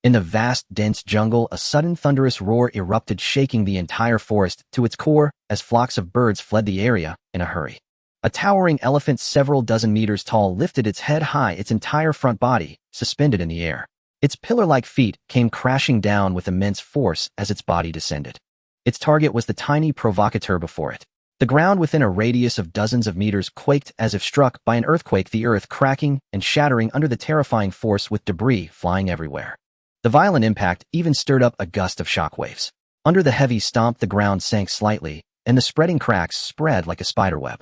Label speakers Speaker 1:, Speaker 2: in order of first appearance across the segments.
Speaker 1: In the vast, dense jungle, a sudden thunderous roar erupted, shaking the entire forest to its core as flocks of birds fled the area in a hurry. A towering elephant several dozen meters tall lifted its head high, its entire front body suspended in the air. Its pillar-like feet came crashing down with immense force as its body descended. Its target was the tiny provocateur before it. The ground within a radius of dozens of meters quaked as if struck by an earthquake, the earth cracking and shattering under the terrifying force with debris flying everywhere. The violent impact even stirred up a gust of shockwaves. Under the heavy stomp, the ground sank slightly, and the spreading cracks spread like a spiderweb.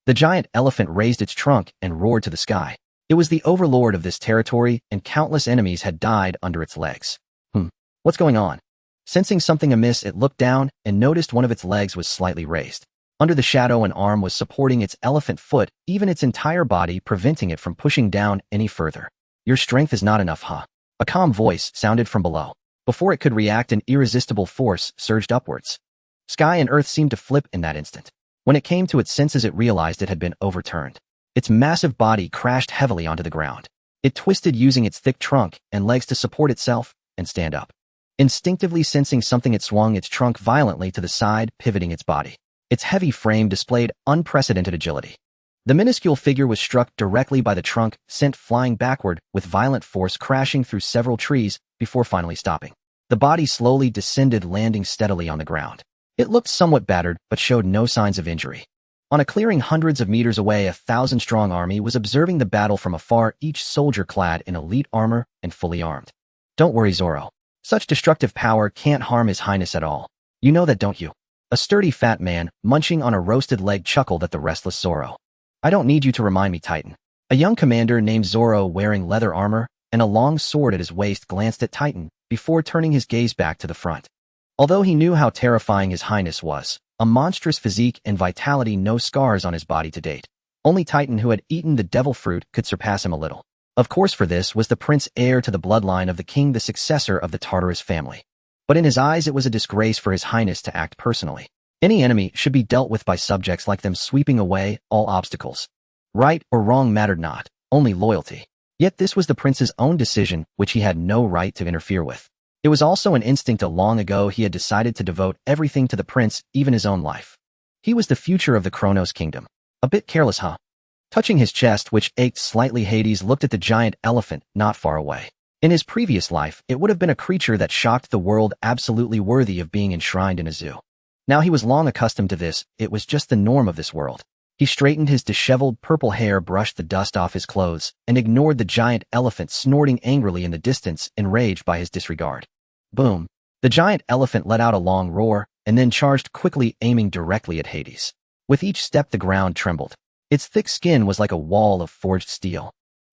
Speaker 1: The giant elephant raised its trunk and roared to the sky. It was the overlord of this territory, and countless enemies had died under its legs. What's going on? Sensing something amiss, it looked down and noticed one of its legs was slightly raised. Under the shadow, an arm was supporting its elephant foot, even its entire body preventing it from pushing down any further. Your strength is not enough, huh? A calm voice sounded from below. Before it could react, an irresistible force surged upwards. Sky and earth seemed to flip in that instant. When it came to its senses, it realized it had been overturned. Its massive body crashed heavily onto the ground. It twisted, using its thick trunk and legs to support itself and stand up. Instinctively sensing something, it swung its trunk violently to the side, pivoting its body. Its heavy frame displayed unprecedented agility. The minuscule figure was struck directly by the trunk, sent flying backward with violent force, crashing through several trees before finally stopping. The body slowly descended, landing steadily on the ground. It looked somewhat battered, but showed no signs of injury. On a clearing hundreds of meters away, a 1,000-strong army was observing the battle from afar, each soldier clad in elite armor and fully armed. Don't worry, Zoro. Such destructive power can't harm His Highness at all. You know that, don't you? A sturdy fat man, munching on a roasted leg, chuckled at the restless Zoro. I don't need you to remind me, Titan. A young commander named Zoro, wearing leather armor and a long sword at his waist, glanced at Titan before turning his gaze back to the front. Although he knew how terrifying His Highness was, a monstrous physique and vitality, no scars on his body to date. Only Titan, who had eaten the devil fruit, could surpass him a little. Of course, for this was the prince, heir to the bloodline of the king, the successor of the Tartarus family. But in his eyes, it was a disgrace for His Highness to act personally. Any enemy should be dealt with by subjects like them, sweeping away all obstacles. Right or wrong mattered not, only loyalty. Yet this was the prince's own decision, which he had no right to interfere with. It was also an instinct. Long ago, he had decided to devote everything to the prince, even his own life. He was the future of the Kronos kingdom. A bit careless, huh? Touching his chest, which ached slightly, Hades looked at the giant elephant not far away. In his previous life, it would have been a creature that shocked the world, absolutely worthy of being enshrined in a zoo. Now he was long accustomed to this. It was just the norm of this world. He straightened his disheveled purple hair, brushed the dust off his clothes, and ignored the giant elephant snorting angrily in the distance, enraged by his disregard. Boom! The giant elephant let out a long roar, and then charged quickly, aiming directly at Hades. With each step, the ground trembled. Its thick skin was like a wall of forged steel.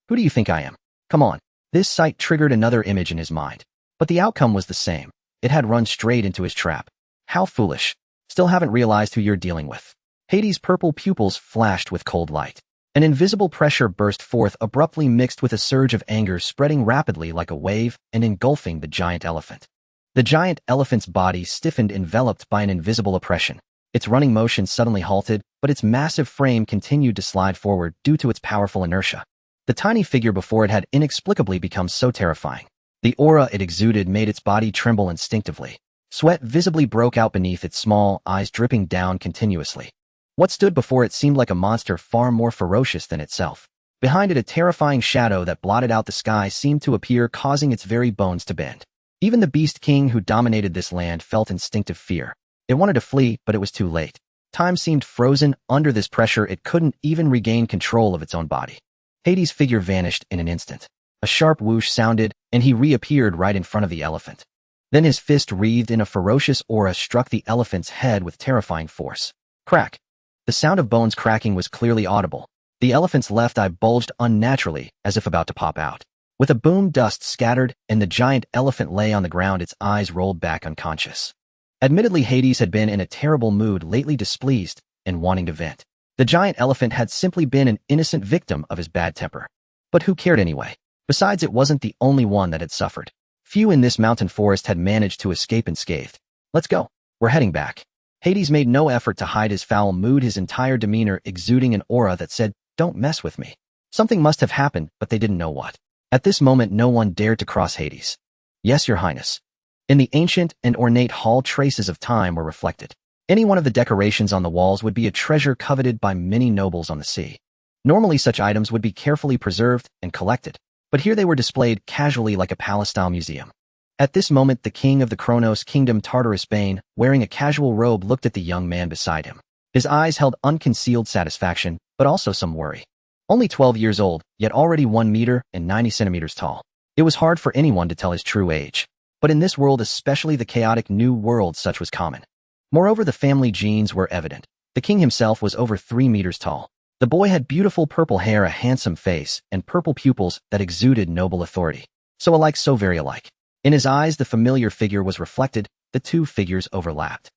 Speaker 1: Who do you think I am? Come on. This sight triggered another image in his mind. But the outcome was the same. It had run straight into his trap. How foolish. Still haven't realized who you're dealing with. Hades' purple pupils flashed with cold light. An invisible pressure burst forth, abruptly mixed with a surge of anger, spreading rapidly like a wave and engulfing the giant elephant. The giant elephant's body stiffened, enveloped by an invisible oppression. Its running motion suddenly halted, but its massive frame continued to slide forward due to its powerful inertia. The tiny figure before it had inexplicably become so terrifying. The aura it exuded made its body tremble instinctively. Sweat visibly broke out beneath its small eyes, dripping down continuously. What stood before it seemed like a monster far more ferocious than itself. Behind it, a terrifying shadow that blotted out the sky seemed to appear, causing its very bones to bend. Even the Beast King who dominated this land felt instinctive fear. It wanted to flee, but it was too late. Time seemed frozen. Under this pressure, it couldn't even regain control of its own body. Hades' figure vanished in an instant. A sharp whoosh sounded, and he reappeared right in front of the elephant. Then his fist, wreathed in a ferocious aura, struck the elephant's head with terrifying force. Crack! The sound of bones cracking was clearly audible. The elephant's left eye bulged unnaturally, as if about to pop out. With a boom, dust scattered, and the giant elephant lay on the ground, its eyes rolled back, unconscious. Admittedly, Hades had been in a terrible mood lately, displeased and wanting to vent. The giant elephant had simply been an innocent victim of his bad temper. But who cared anyway? Besides, it wasn't the only one that had suffered. Few in this mountain forest had managed to escape unscathed. Let's go. We're heading back. Hades made no effort to hide his foul mood, his entire demeanor exuding an aura that said, "Don't mess with me." Something must have happened, but they didn't know what. At this moment, no one dared to cross Hades. Yes, Your Highness. In the ancient and ornate hall, traces of time were reflected. Any one of the decorations on the walls would be a treasure coveted by many nobles on the sea. Normally such items would be carefully preserved and collected, but here they were displayed casually like a palace-style museum. At this moment, the king of the Kronos kingdom, Tartarus Bane, wearing a casual robe, looked at the young man beside him. His eyes held unconcealed satisfaction, but also some worry. Only 12 years old, yet already 1 meter and 90 centimeters tall. It was hard for anyone to tell his true age. But in this world, especially the chaotic new world, such was common. Moreover, the family genes were evident. The king himself was over 3 meters tall. The boy had beautiful purple hair, a handsome face, and purple pupils that exuded noble authority. So alike, so very alike. In his eyes, the familiar figure was reflected. The two figures overlapped.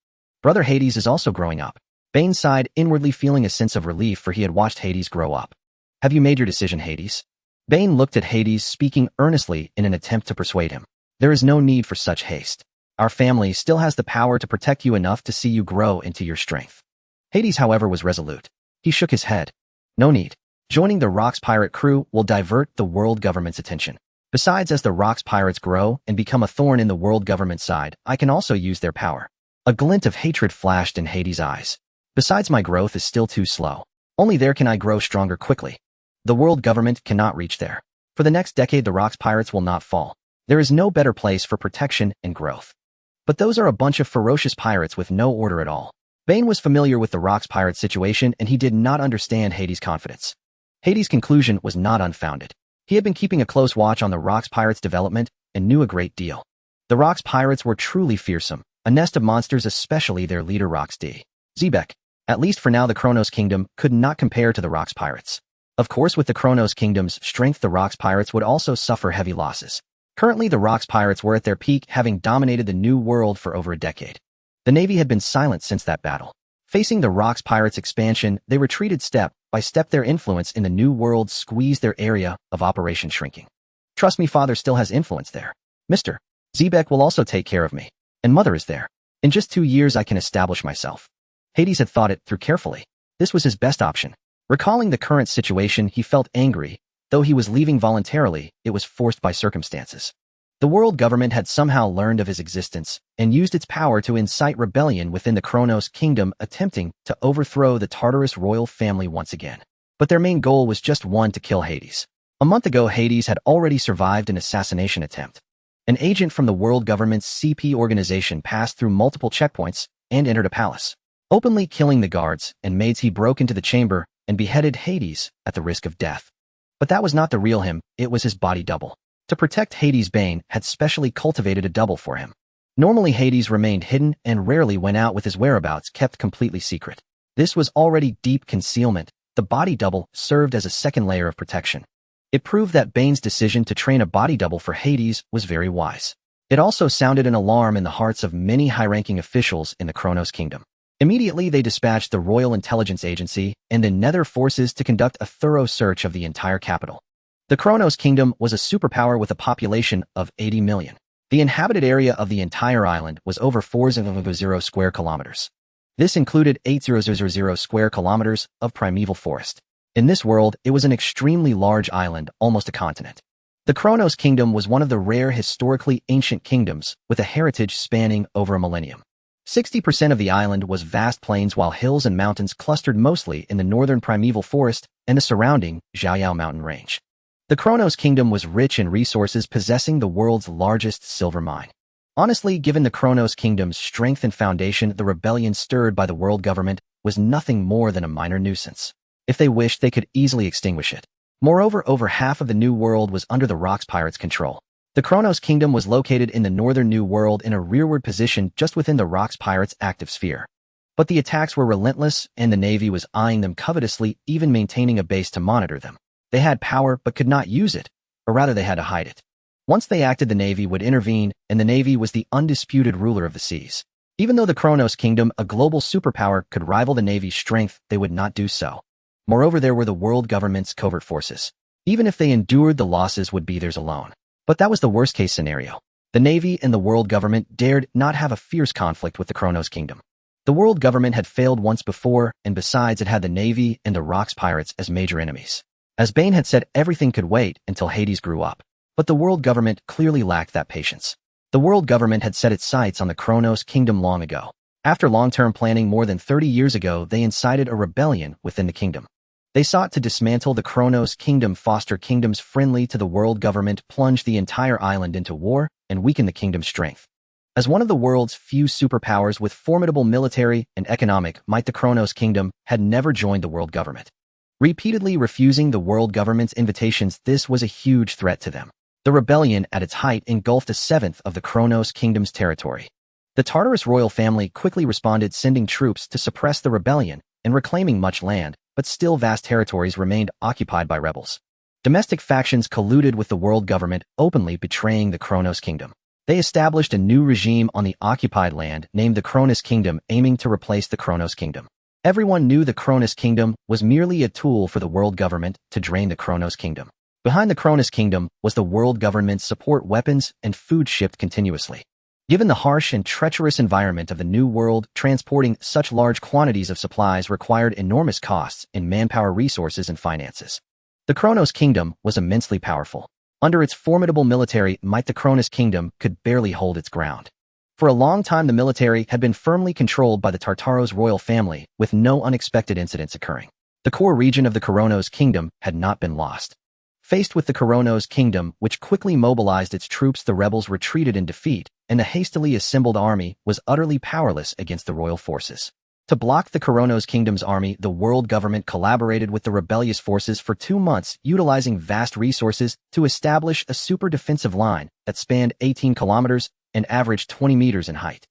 Speaker 1: Brother Hades is also growing up. Bane sighed, inwardly feeling a sense of relief, for he had watched Hades grow up. Have you made your decision, Hades? Bane looked at Hades, speaking earnestly in an attempt to persuade him. There is no need for such haste. Our family still has the power to protect you enough to see you grow into your strength. Hades, however, was resolute. He shook his head. No need. Joining the Rocks pirate crew will divert the world government's attention. Besides, as the Rocks pirates grow and become a thorn in the world government side, I can also use their power. A glint of hatred flashed in Hades' eyes. Besides, my growth is still too slow. Only there can I grow stronger quickly. The world government cannot reach there. For the next decade, the Rocks pirates will not fall. There is no better place for protection and growth. But those are a bunch of ferocious pirates with no order at all. Bane was familiar with the Rocks pirate situation, and he did not understand Hades' confidence. Hades' conclusion was not unfounded. He had been keeping a close watch on the Rocks pirates' development and knew a great deal. The Rocks pirates were truly fearsome, a nest of monsters, especially their leader Rocks D. Zebek. At least for now, the Kronos kingdom could not compare to the Rocks pirates. Of course, with the Kronos kingdom's strength, the Rocks pirates would also suffer heavy losses. Currently, the Rocks pirates were at their peak, having dominated the New World for over a decade. The Navy had been silent since that battle. Facing the Rocks pirates' expansion, they retreated step by step. Their influence in the New World squeezed their area of operation shrinking. Trust me, father still has influence there. Mr. Zebek will also take care of me. And mother is there. In just 2 years, I can establish myself. Hades had thought it through carefully. This was his best option. Recalling the current situation, he felt angry. Though he was leaving voluntarily, it was forced by circumstances. The world government had somehow learned of his existence and used its power to incite rebellion within the Kronos kingdom, attempting to overthrow the Tartarus royal family once again. But their main goal was just one: to kill Hades. A month ago, Hades had already survived an assassination attempt. An agent from the world government's CP organization passed through multiple checkpoints and entered a palace. Openly killing the guards and maids, he broke into the chamber and beheaded Hades at the risk of death. But that was not the real him, it was his body double. To protect Hades, Bane had specially cultivated a double for him. Normally, Hades remained hidden and rarely went out, with his whereabouts kept completely secret. This was already deep concealment. The body double served as a second layer of protection. It proved that Bane's decision to train a body double for Hades was very wise. It also sounded an alarm in the hearts of many high-ranking officials in the Kronos kingdom. Immediately, they dispatched the Royal Intelligence Agency and the Nether forces to conduct a thorough search of the entire capital. The Kronos kingdom was a superpower with a population of 80 million. The inhabited area of the entire island was over 400 square kilometers. This included 8000 square kilometers of primeval forest. In this world, it was an extremely large island, almost a continent. The Kronos kingdom was one of the rare historically ancient kingdoms with a heritage spanning over a millennium. 60% of the island was vast plains, while hills and mountains clustered mostly in the northern primeval forest and the surrounding Zhaoyao mountain range. The Kronos kingdom was rich in resources, possessing the world's largest silver mine. Honestly, given the Kronos kingdom's strength and foundation, the rebellion stirred by the world government was nothing more than a minor nuisance. If they wished, they could easily extinguish it. Moreover, over half of the New World was under the Rocks pirates' control. The Kronos kingdom was located in the northern New World in a rearward position just within the Rocks pirates' active sphere. But the attacks were relentless, and the Navy was eyeing them covetously, even maintaining a base to monitor them. They had power but could not use it, or rather they had to hide it. Once they acted, the Navy would intervene, and the Navy was the undisputed ruler of the seas. Even though the Kronos kingdom, a global superpower, could rival the Navy's strength, they would not do so. Moreover, there were the world government's covert forces. Even if they endured, the losses would be theirs alone. But that was the worst-case scenario. The Navy and the world government dared not have a fierce conflict with the Kronos kingdom. The world government had failed once before, and besides, it had the Navy and the Rocks pirates as major enemies. As Bane had said, everything could wait until Hades grew up. But the world government clearly lacked that patience. The world government had set its sights on the Kronos kingdom long ago. After long-term planning more than 30 years ago, they incited a rebellion within the kingdom. They sought to dismantle the Kronos kingdom, foster kingdoms friendly to the world government, plunge the entire island into war, and weaken the kingdom's strength. As one of the world's few superpowers with formidable military and economic might, the Kronos kingdom had never joined the world government. Repeatedly refusing the world government's invitations, this was a huge threat to them. The rebellion at its height engulfed a seventh of the Kronos kingdom's territory. The Tartarus royal family quickly responded, sending troops to suppress the rebellion and reclaiming much land, but still vast territories remained occupied by rebels. Domestic factions colluded with the world government, openly betraying the Kronos kingdom. They established a new regime on the occupied land named the Kronos Kingdom, aiming to replace the Kronos Kingdom. Everyone knew the Kronos Kingdom was merely a tool for the world government to drain the Kronos Kingdom. Behind the Kronos Kingdom was the world government's support, weapons and food shipped continuously. Given the harsh and treacherous environment of the New World, transporting such large quantities of supplies required enormous costs in manpower, resources, and finances. The Kronos Kingdom was immensely powerful. Under its formidable military might, the Kronos Kingdom could barely hold its ground. For a long time, the military had been firmly controlled by the Tartaros royal family, with no unexpected incidents occurring. The core region of the Kronos Kingdom had not been lost. Faced with the Kronos Kingdom, which quickly mobilized its troops, the rebels retreated in defeat, and the hastily assembled army was utterly powerless against the royal forces. To block the Kronos Kingdom's army, the world government collaborated with the rebellious forces for 2 months, utilizing vast resources to establish a super defensive line that spanned 18 kilometers and averaged 20 meters in height.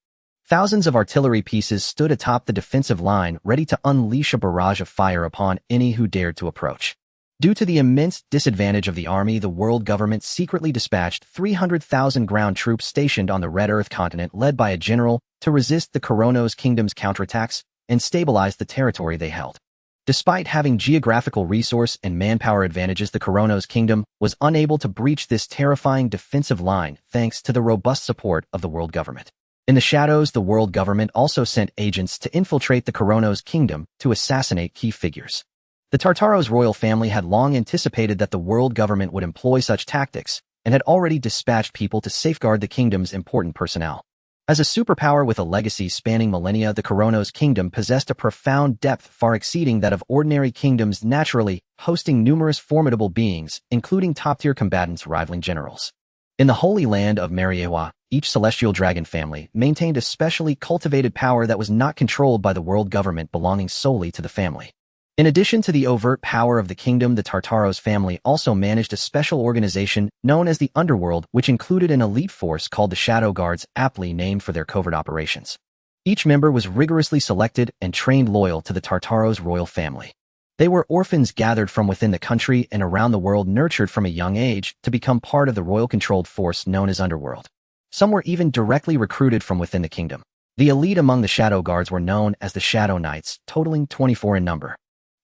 Speaker 1: Thousands of artillery pieces stood atop the defensive line, ready to unleash a barrage of fire upon any who dared to approach. Due to the immense disadvantage of the army, the world government secretly dispatched 300,000 ground troops stationed on the Red Earth continent, led by a general, to resist the Kronos Kingdom's counterattacks and stabilize the territory they held. Despite having geographical resource and manpower advantages, the Kronos Kingdom was unable to breach this terrifying defensive line thanks to the robust support of the world government. In the shadows, the world government also sent agents to infiltrate the Kronos Kingdom to assassinate key figures. The Tartaros royal family had long anticipated that the world government would employ such tactics and had already dispatched people to safeguard the kingdom's important personnel. As a superpower with a legacy spanning millennia, the Kronos Kingdom possessed a profound depth far exceeding that of ordinary kingdoms, naturally hosting numerous formidable beings, including top-tier combatants rivaling generals. In the Holy Land of Marineford, each celestial dragon family maintained a specially cultivated power that was not controlled by the world government, belonging solely to the family. In addition to the overt power of the kingdom, the Tartaros family also managed a special organization known as the Underworld, which included an elite force called the Shadow Guards, aptly named for their covert operations. Each member was rigorously selected and trained loyal to the Tartaros royal family. They were orphans gathered from within the country and around the world, nurtured from a young age to become part of the royal-controlled force known as Underworld. Some were even directly recruited from within the kingdom. The elite among the Shadow Guards were known as the Shadow Knights, totaling 24 in number.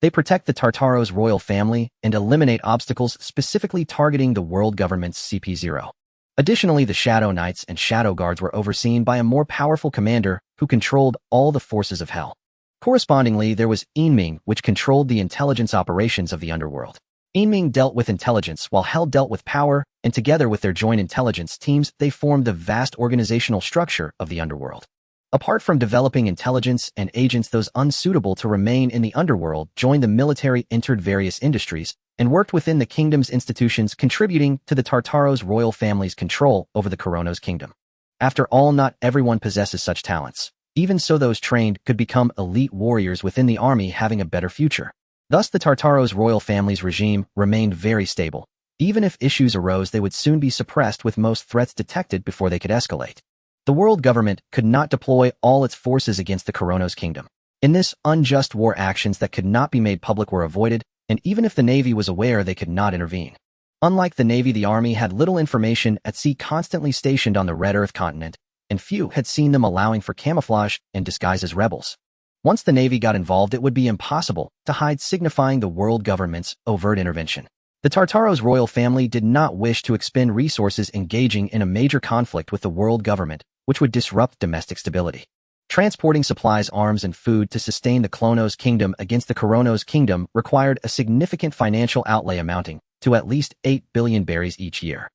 Speaker 1: They protect the Tartaros royal family and eliminate obstacles, specifically targeting the world government's CP0. Additionally, the Shadow Knights and Shadow Guards were overseen by a more powerful commander who controlled all the forces of hell. Correspondingly, there was Yinming, which controlled the intelligence operations of the underworld. Yinming dealt with intelligence, while Hell dealt with power, and together with their joint intelligence teams, they formed the vast organizational structure of the underworld. Apart from developing intelligence and agents, those unsuitable to remain in the underworld joined the military, entered various industries, and worked within the kingdom's institutions, contributing to the Tartaros royal family's control over the Kronos kingdom. After all, not everyone possesses such talents. Even so, those trained could become elite warriors within the army, having a better future. Thus, the Tartaros royal family's regime remained very stable. Even if issues arose, they would soon be suppressed, with most threats detected before they could escalate. The world government could not deploy all its forces against the Kronos kingdom. In this unjust war, actions that could not be made public were avoided, and even if the Navy was aware, they could not intervene. Unlike the Navy, the Army had little information at sea, constantly stationed on the Red Earth continent, and few had seen them, allowing for camouflage and disguise as rebels. Once the Navy got involved, it would be impossible to hide, signifying the world government's overt intervention. The Tartaros royal family did not wish to expend resources engaging in a major conflict with the world government, which would disrupt domestic stability. Transporting supplies, arms, and food to sustain the Kronos kingdom against the Kronos kingdom required a significant financial outlay amounting to at least 8 billion berries each year.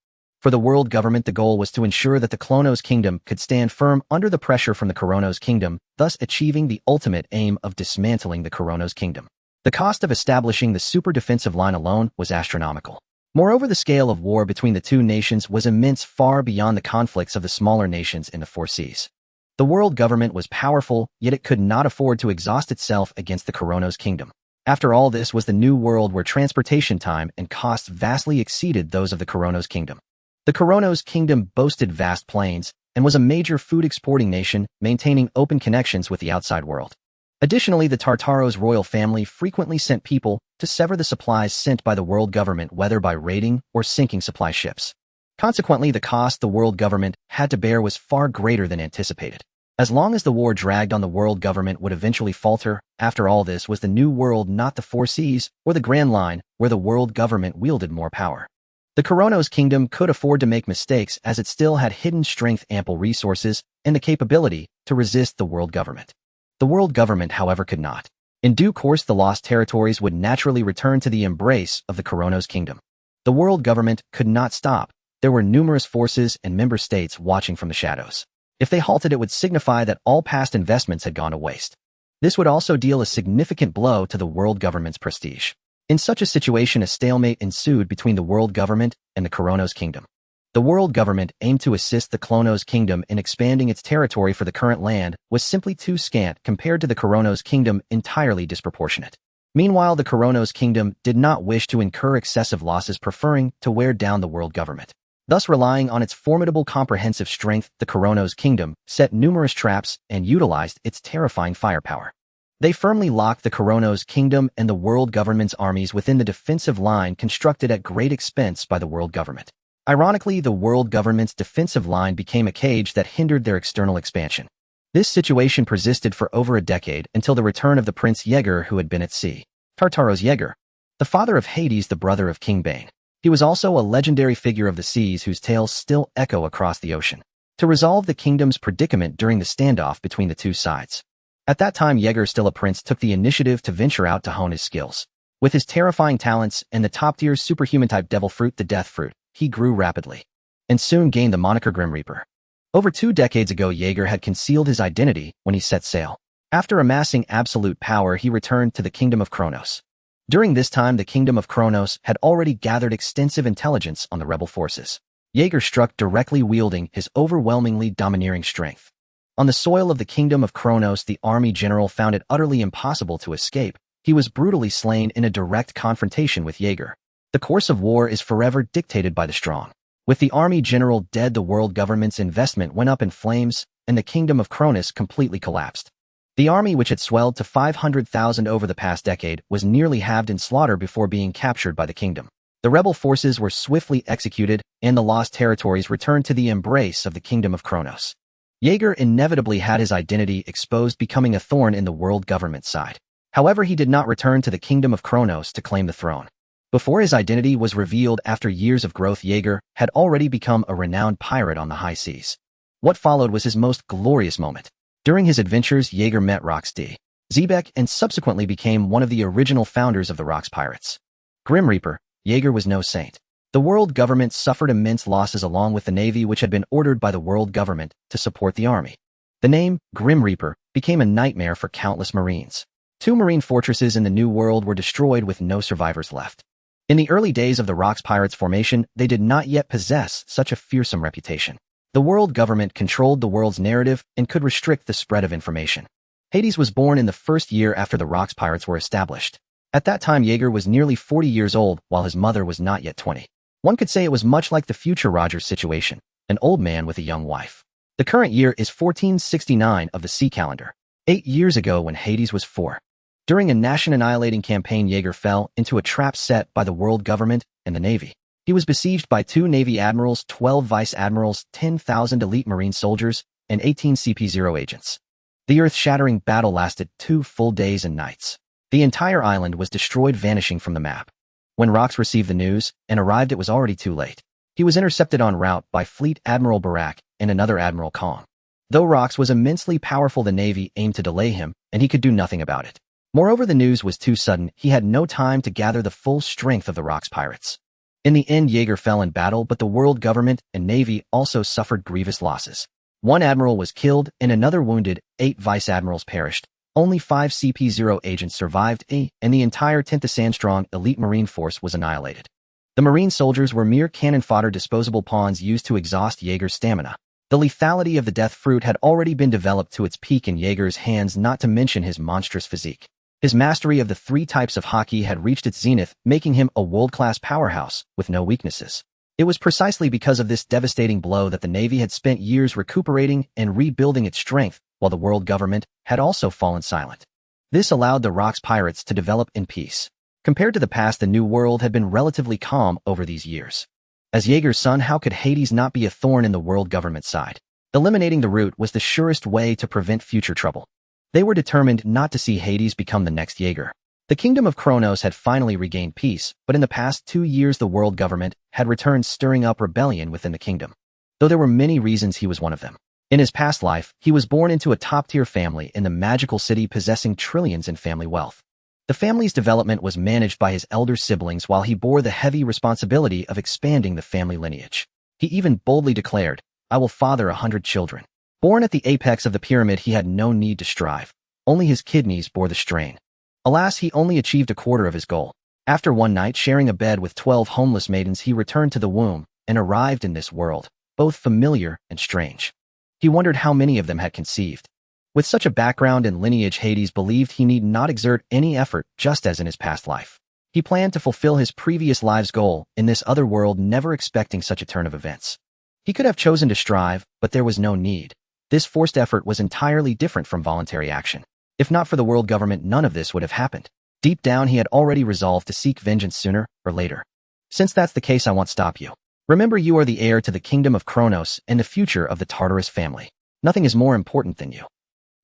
Speaker 1: For the world government, the goal was to ensure that the Klonos Kingdom could stand firm under the pressure from the Kronos Kingdom, thus achieving the ultimate aim of dismantling the Kronos Kingdom. The cost of establishing the super defensive line alone was astronomical. Moreover, the scale of war between the two nations was immense, far beyond the conflicts of the smaller nations in the Four Seas. The world government was powerful, yet it could not afford to exhaust itself against the Kronos Kingdom. After all, this was the new world where transportation time and costs vastly exceeded those of the Kronos Kingdom. The Kronos Kingdom boasted vast plains and was a major food exporting nation, maintaining open connections with the outside world. Additionally, the Tartaros royal family frequently sent people to sever the supplies sent by the world government, whether by raiding or sinking supply ships. Consequently, the cost the world government had to bear was far greater than anticipated. As long as the war dragged on, the world government would eventually falter. After all, this was the new world, not the Four Seas or the Grand Line, where the world government wielded more power. The Kronos Kingdom could afford to make mistakes, as it still had hidden strength, ample resources, and the capability to resist the world government. The world government, however, could not. In due course, the lost territories would naturally return to the embrace of the Kronos Kingdom. The world government could not stop. There were numerous forces and member states watching from the shadows. If they halted, it would signify that all past investments had gone to waste. This would also deal a significant blow to the world government's prestige. In such a situation, a stalemate ensued between the world government and the Kronos Kingdom. The world government aimed to assist the Klonos Kingdom in expanding its territory, for the current land was simply too scant compared to the Kronos Kingdom, entirely disproportionate. Meanwhile, the Kronos Kingdom did not wish to incur excessive losses, preferring to wear down the world government. Thus, relying on its formidable comprehensive strength, the Kronos Kingdom set numerous traps and utilized its terrifying firepower. They firmly locked the Kronos Kingdom and the world government's armies within the defensive line constructed at great expense by the world government. Ironically, the world government's defensive line became a cage that hindered their external expansion. This situation persisted for over a decade, until the return of the Prince Yeager, who had been at sea. Tartaros Yeager, the father of Hades, the brother of King Bane. He was also a legendary figure of the seas whose tales still echo across the ocean. To resolve the kingdom's predicament during the standoff between the two sides. At that time, Yeager, still a prince, took the initiative to venture out to hone his skills. With his terrifying talents and the top-tier superhuman-type devil fruit, the Death Fruit, he grew rapidly, and soon gained the moniker Grim Reaper. Over 2 decades ago, Yeager had concealed his identity when he set sail. After amassing absolute power, he returned to the Kingdom of Kronos. During this time, the Kingdom of Kronos had already gathered extensive intelligence on the rebel forces. Yeager struck directly, wielding his overwhelmingly domineering strength. On the soil of the Kingdom of Kronos, the army general found it utterly impossible to escape. He was brutally slain in a direct confrontation with Yeager. The course of war is forever dictated by the strong. With the army general dead, the world government's investment went up in flames, and the Kingdom of Kronos completely collapsed. The army, which had swelled to 500,000 over the past decade, was nearly halved in slaughter before being captured by the kingdom. The rebel forces were swiftly executed, and the lost territories returned to the embrace of the Kingdom of Kronos. Yeager inevitably had his identity exposed, becoming a thorn in the world government's side. However, he did not return to the Kingdom of Kronos to claim the throne. Before his identity was revealed, after years of growth, Yeager had already become a renowned pirate on the high seas. What followed was his most glorious moment. During his adventures, Yeager met Rox D. Zebek and subsequently became one of the original founders of the Rox Pirates. Grim Reaper, Yeager was no saint. The world government suffered immense losses, along with the navy, which had been ordered by the world government to support the army. The name, Grim Reaper, became a nightmare for countless marines. 2 marine fortresses in the New World were destroyed with no survivors left. In the early days of the Rox Pirates formation, they did not yet possess such a fearsome reputation. The world government controlled the world's narrative and could restrict the spread of information. Hades was born in the first year after the Rox Pirates were established. At that time, Yeager was nearly 40 years old, while his mother was not yet 20. One could say it was much like the future Rogers situation, an old man with a young wife. The current year is 1469 of the sea calendar, 8 years ago when Hades was 4. During a nation-annihilating campaign, Yeager fell into a trap set by the world government and the Navy. He was besieged by 2 Navy admirals, 12 vice admirals, 10,000 elite marine soldiers, and 18 CP0 agents. The earth-shattering battle lasted 2 full days and nights. The entire island was destroyed, vanishing from the map. When Rox received the news and arrived, it was already too late. He was intercepted en route by Fleet Admiral Barak and another Admiral Kong. Though Rox was immensely powerful, the Navy aimed to delay him, and he could do nothing about it. Moreover, the news was too sudden. He had no time to gather the full strength of the Rox Pirates. In the end, Jaeger fell in battle, but the world government and navy also suffered grievous losses. One admiral was killed and another wounded, 8 vice-admirals perished. Only 5 CP0 agents survived, and the entire 10,000-strong elite marine force was annihilated. The marine soldiers were mere cannon fodder, disposable pawns used to exhaust Jaeger's stamina. The lethality of the death fruit had already been developed to its peak in Jaeger's hands, not to mention his monstrous physique. His mastery of the 3 types of hockey had reached its zenith, making him a world-class powerhouse with no weaknesses. It was precisely because of this devastating blow that the Navy had spent years recuperating and rebuilding its strength, while the world government had also fallen silent. This allowed the Rock's pirates to develop in peace. Compared to the past, the New World had been relatively calm over these years. As Jaeger's son, how could Hades not be a thorn in the world government side? Eliminating the root was the surest way to prevent future trouble. They were determined not to see Hades become the next Jaeger. The kingdom of Kronos had finally regained peace, but in the past 2 years the world government had returned, stirring up rebellion within the kingdom. Though there were many reasons, he was one of them. In his past life, he was born into a top-tier family in the magical city possessing trillions in family wealth. The family's development was managed by his elder siblings while he bore the heavy responsibility of expanding the family lineage. He even boldly declared, "I will father 100 children." Born at the apex of the pyramid, he had no need to strive. Only his kidneys bore the strain. Alas, he only achieved a quarter of his goal. After one night sharing a bed with 12 homeless maidens, he returned to the womb and arrived in this world, both familiar and strange. He wondered how many of them had conceived. With such a background and lineage, Hades believed he need not exert any effort, just as in his past life. He planned to fulfill his previous life's goal in this other world, never expecting such a turn of events. He could have chosen to strive, but there was no need. This forced effort was entirely different from voluntary action. If not for the world government, none of this would have happened. Deep down, he had already resolved to seek vengeance sooner or later. Since that's the case, I won't stop you. Remember, you are the heir to the kingdom of Kronos and the future of the Tartarus family. Nothing is more important than you.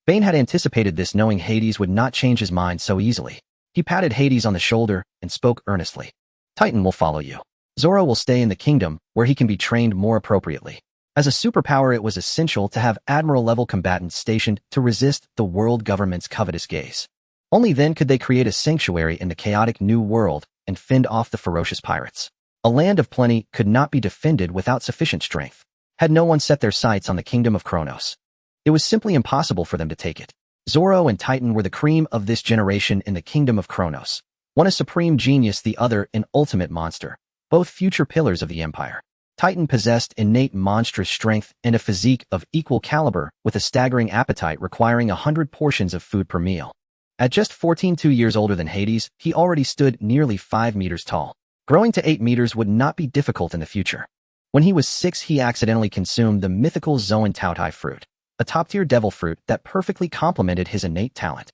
Speaker 1: Bane had anticipated this, knowing Hades would not change his mind so easily. He patted Hades on the shoulder and spoke earnestly. Titan will follow you. Zoro will stay in the kingdom, where he can be trained more appropriately. As a superpower, it was essential to have admiral-level combatants stationed to resist the world government's covetous gaze. Only then could they create a sanctuary in the chaotic new world and fend off the ferocious pirates. A land of plenty could not be defended without sufficient strength. Had no one set their sights on the kingdom of Kronos, it was simply impossible for them to take it. Zoro and Titan were the cream of this generation in the kingdom of Kronos. One a supreme genius, the other an ultimate monster, both future pillars of the empire. Titan possessed innate monstrous strength and a physique of equal caliber, with a staggering appetite requiring 100 portions of food per meal. At just 14, 2 years older than Hades, he already stood nearly 5 meters tall. Growing to 8 meters would not be difficult in the future. When he was 6, he accidentally consumed the mythical Zoan Tautai fruit, a top-tier devil fruit that perfectly complemented his innate talent.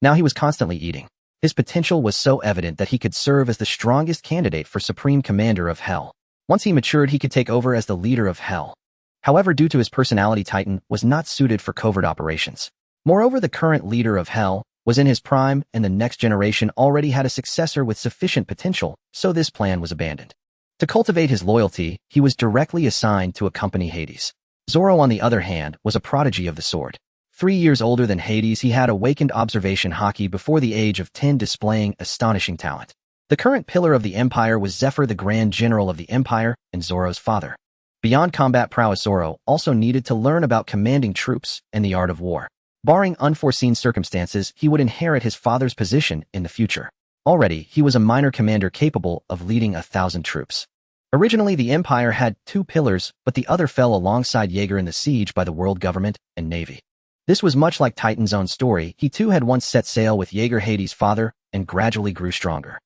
Speaker 1: Now he was constantly eating. His potential was so evident that he could serve as the strongest candidate for Supreme Commander of Hell. Once he matured, he could take over as the leader of Hell. However, due to his personality, Titan was not suited for covert operations. Moreover, the current leader of Hell was in his prime, and the next generation already had a successor with sufficient potential, so this plan was abandoned. To cultivate his loyalty, he was directly assigned to accompany Hades. Zoro, on the other hand, was a prodigy of the sword. 3 years older than Hades, he had awakened observation haki before the age of 10, displaying astonishing talent. The current pillar of the Empire was Zephyr, the Grand General of the Empire, and Zoro's father. Beyond combat prowess, Zoro also needed to learn about commanding troops and the art of war. Barring unforeseen circumstances, he would inherit his father's position in the future. Already, he was a minor commander capable of leading 1,000 troops. Originally, the Empire had 2 pillars, but the other fell alongside Jaeger in the siege by the world government and navy. This was much like Titan's own story. He too had once set sail with Jaeger, Hades' father, and gradually grew stronger.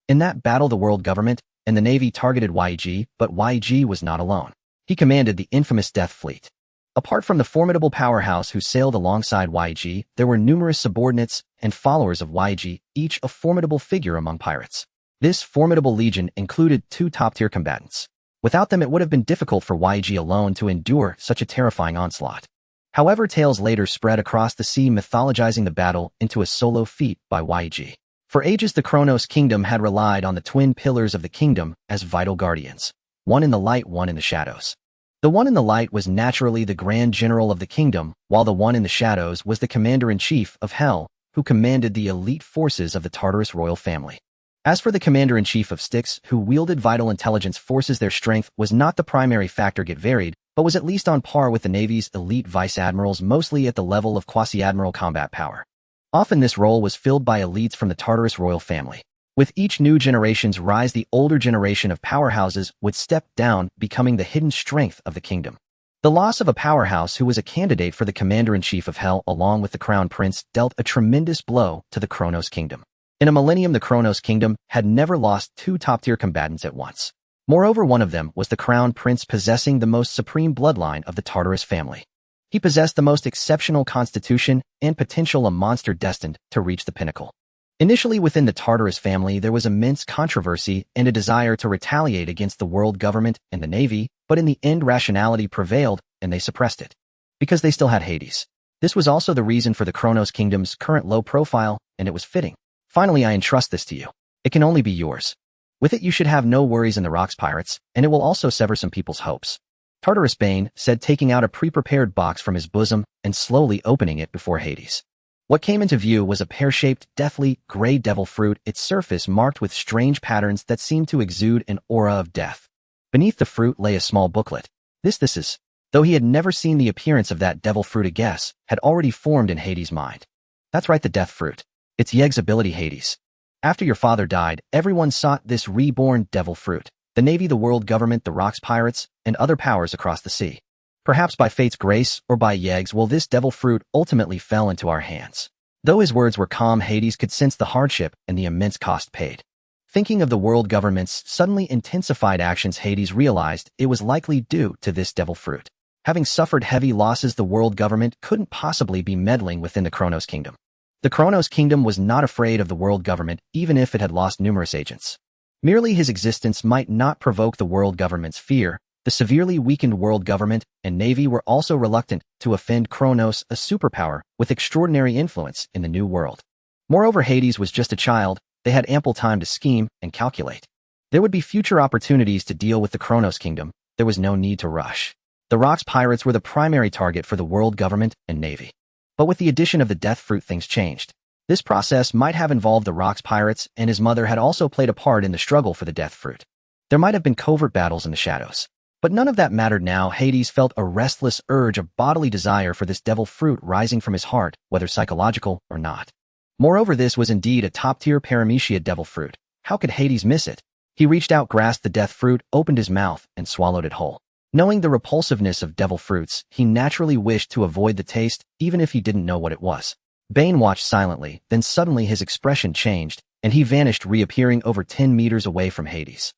Speaker 1: In that battle, the world government and the navy targeted YG, but YG was not alone. He commanded the infamous Death Fleet. Apart from the formidable powerhouse who sailed alongside YG, there were numerous subordinates and followers of YG, each a formidable figure among pirates. This formidable legion included 2 top-tier combatants. Without them, it would have been difficult for YG alone to endure such a terrifying onslaught. However, tales later spread across the sea, mythologizing the battle into a solo feat by YG. For ages, the Kronos kingdom had relied on the twin pillars of the kingdom as vital guardians, one in the light, one in the shadows. The one in the light was naturally the Grand General of the kingdom, while the one in the shadows was the Commander-in-Chief of Hell, who commanded the elite forces of the Tartarus royal family. As for the commander-in-chief of Styx, who wielded vital intelligence forces, their strength was not the primary factor get varied, but was at least on par with the Navy's elite vice-admirals, mostly at the level of quasi-admiral combat power. Often this role was filled by elites from the Tartarus royal family. With each new generation's rise, the older generation of powerhouses would step down, becoming the hidden strength of the kingdom. The loss of a powerhouse who was a candidate for the commander-in-chief of Hell along with the crown prince dealt a tremendous blow to the Kronos kingdom. In a millennium, the Kronos kingdom had never lost two top-tier combatants at once. Moreover, one of them was the crown prince, possessing the most supreme bloodline of the Tartarus family. He possessed the most exceptional constitution and potential, a monster destined to reach the pinnacle. Initially within the Tartarus family, there was immense controversy and a desire to retaliate against the world government and the Navy, but in the end rationality prevailed and they suppressed it. Because they still had Hades. This was also the reason for the Kronos kingdom's current low profile, and it was fitting. Finally, I entrust this to you. It can only be yours. With it, you should have no worries in the rocks, pirates, and it will also sever some people's hopes. Tartarus Bane said, taking out a pre-prepared box from his bosom and slowly opening it before Hades. What came into view was a pear-shaped, deathly, gray devil fruit, its surface marked with strange patterns that seemed to exude an aura of death. Beneath the fruit lay a small booklet. This is. Though he had never seen the appearance of that devil fruit, a guess had already formed in Hades' mind. That's right, the death fruit. It's Yeg's ability, Hades. After your father died, everyone sought this reborn devil fruit. The Navy, the world government, the rocks pirates, and other powers across the sea. Perhaps by fate's grace or by Yeg's will, this devil fruit ultimately fell into our hands. Though his words were calm, Hades could sense the hardship and the immense cost paid. Thinking of the world government's suddenly intensified actions, Hades realized it was likely due to this devil fruit. Having suffered heavy losses, the world government couldn't possibly be meddling within the Kronos kingdom. The Kronos kingdom was not afraid of the world government, even if it had lost numerous agents. Merely his existence might not provoke the world government's fear. The severely weakened world government and Navy were also reluctant to offend Kronos, a superpower with extraordinary influence in the new world. Moreover, Hades was just a child. They had ample time to scheme and calculate. There would be future opportunities to deal with the Kronos kingdom. There was no need to rush. The rocks pirates were the primary target for the world government and Navy. But with the addition of the death fruit, things changed. This process might have involved the rocks pirates, and his mother had also played a part in the struggle for the death fruit. There might have been covert battles in the shadows. But none of that mattered now. Hades felt a restless urge, a bodily desire for this devil fruit rising from his heart, whether psychological or not. Moreover, this was indeed a top-tier paramecia devil fruit. How could Hades miss it? He reached out, grasped the death fruit, opened his mouth, and swallowed it whole. Knowing the repulsiveness of devil fruits, he naturally wished to avoid the taste, even if he didn't know what it was. Bane watched silently, then suddenly his expression changed, and he vanished, reappearing over 10 meters away from Hades.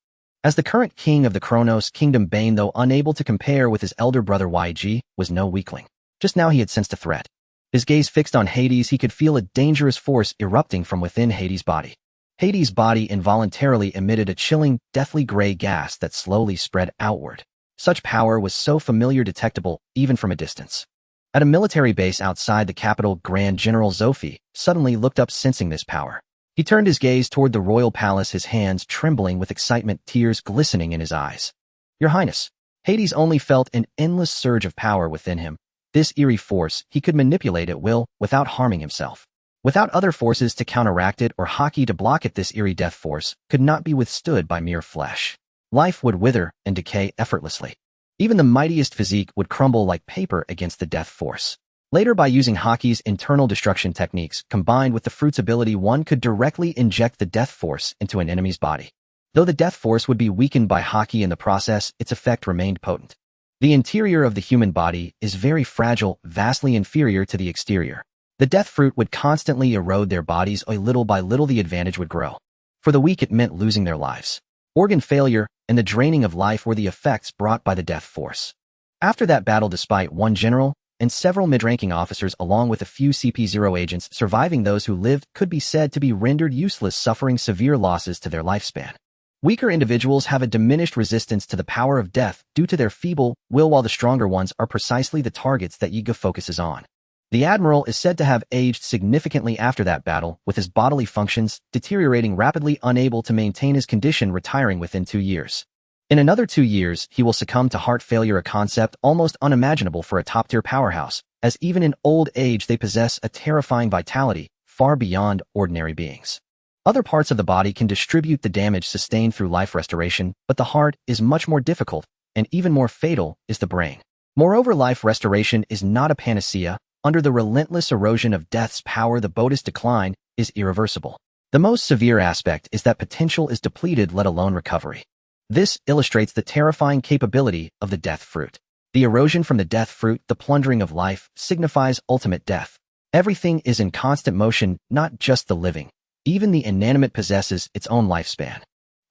Speaker 1: As the current king of the Kronos kingdom, Bane, though unable to compare with his elder brother YG, was no weakling. Just now he had sensed a threat. His gaze fixed on Hades, he could feel a dangerous force erupting from within Hades' body. Hades' body involuntarily emitted a chilling, deathly gray gas that slowly spread outward. Such power was so familiar, detectable, even from a distance. At a military base outside the capital, Grand General Zophi suddenly looked up, sensing this power. He turned his gaze toward the royal palace, his hands trembling with excitement, tears glistening in his eyes. Your Highness. Hades only felt an endless surge of power within him. This eerie force, he could manipulate at will without harming himself. Without other forces to counteract it or hockey to block it, this eerie death force could not be withstood by mere flesh. Life would wither and decay effortlessly. Even the mightiest physique would crumble like paper against the death force. Later, by using hockey's internal destruction techniques combined with the fruit's ability, one could directly inject the death force into an enemy's body. Though the death force would be weakened by hockey in the process, its effect remained potent. The interior of the human body is very fragile, vastly inferior to the exterior. The death fruit would constantly erode their bodies, or little by little the advantage would grow. For the weak, it meant losing their lives. Organ failure and the draining of life were the effects brought by the death force. After that battle, despite one general and several mid-ranking officers along with a few CP0 agents surviving, those who lived could be said to be rendered useless, suffering severe losses to their lifespan. Weaker individuals have a diminished resistance to the power of death due to their feeble will, while the stronger ones are precisely the targets that Yiga focuses on. The Admiral is said to have aged significantly after that battle, with his bodily functions deteriorating rapidly, unable to maintain his condition, retiring within 2 years. In another 2 years, he will succumb to heart failure, a concept almost unimaginable for a top-tier powerhouse, as even in old age they possess a terrifying vitality, far beyond ordinary beings. Other parts of the body can distribute the damage sustained through life restoration, but the heart is much more difficult, and even more fatal is the brain. Moreover, life restoration is not a panacea. Under the relentless erosion of death's power, the body's decline is irreversible. The most severe aspect is that potential is depleted, let alone recovery. This illustrates the terrifying capability of the death fruit. The erosion from the death fruit, the plundering of life, signifies ultimate death. Everything is in constant motion, not just the living. Even the inanimate possesses its own lifespan.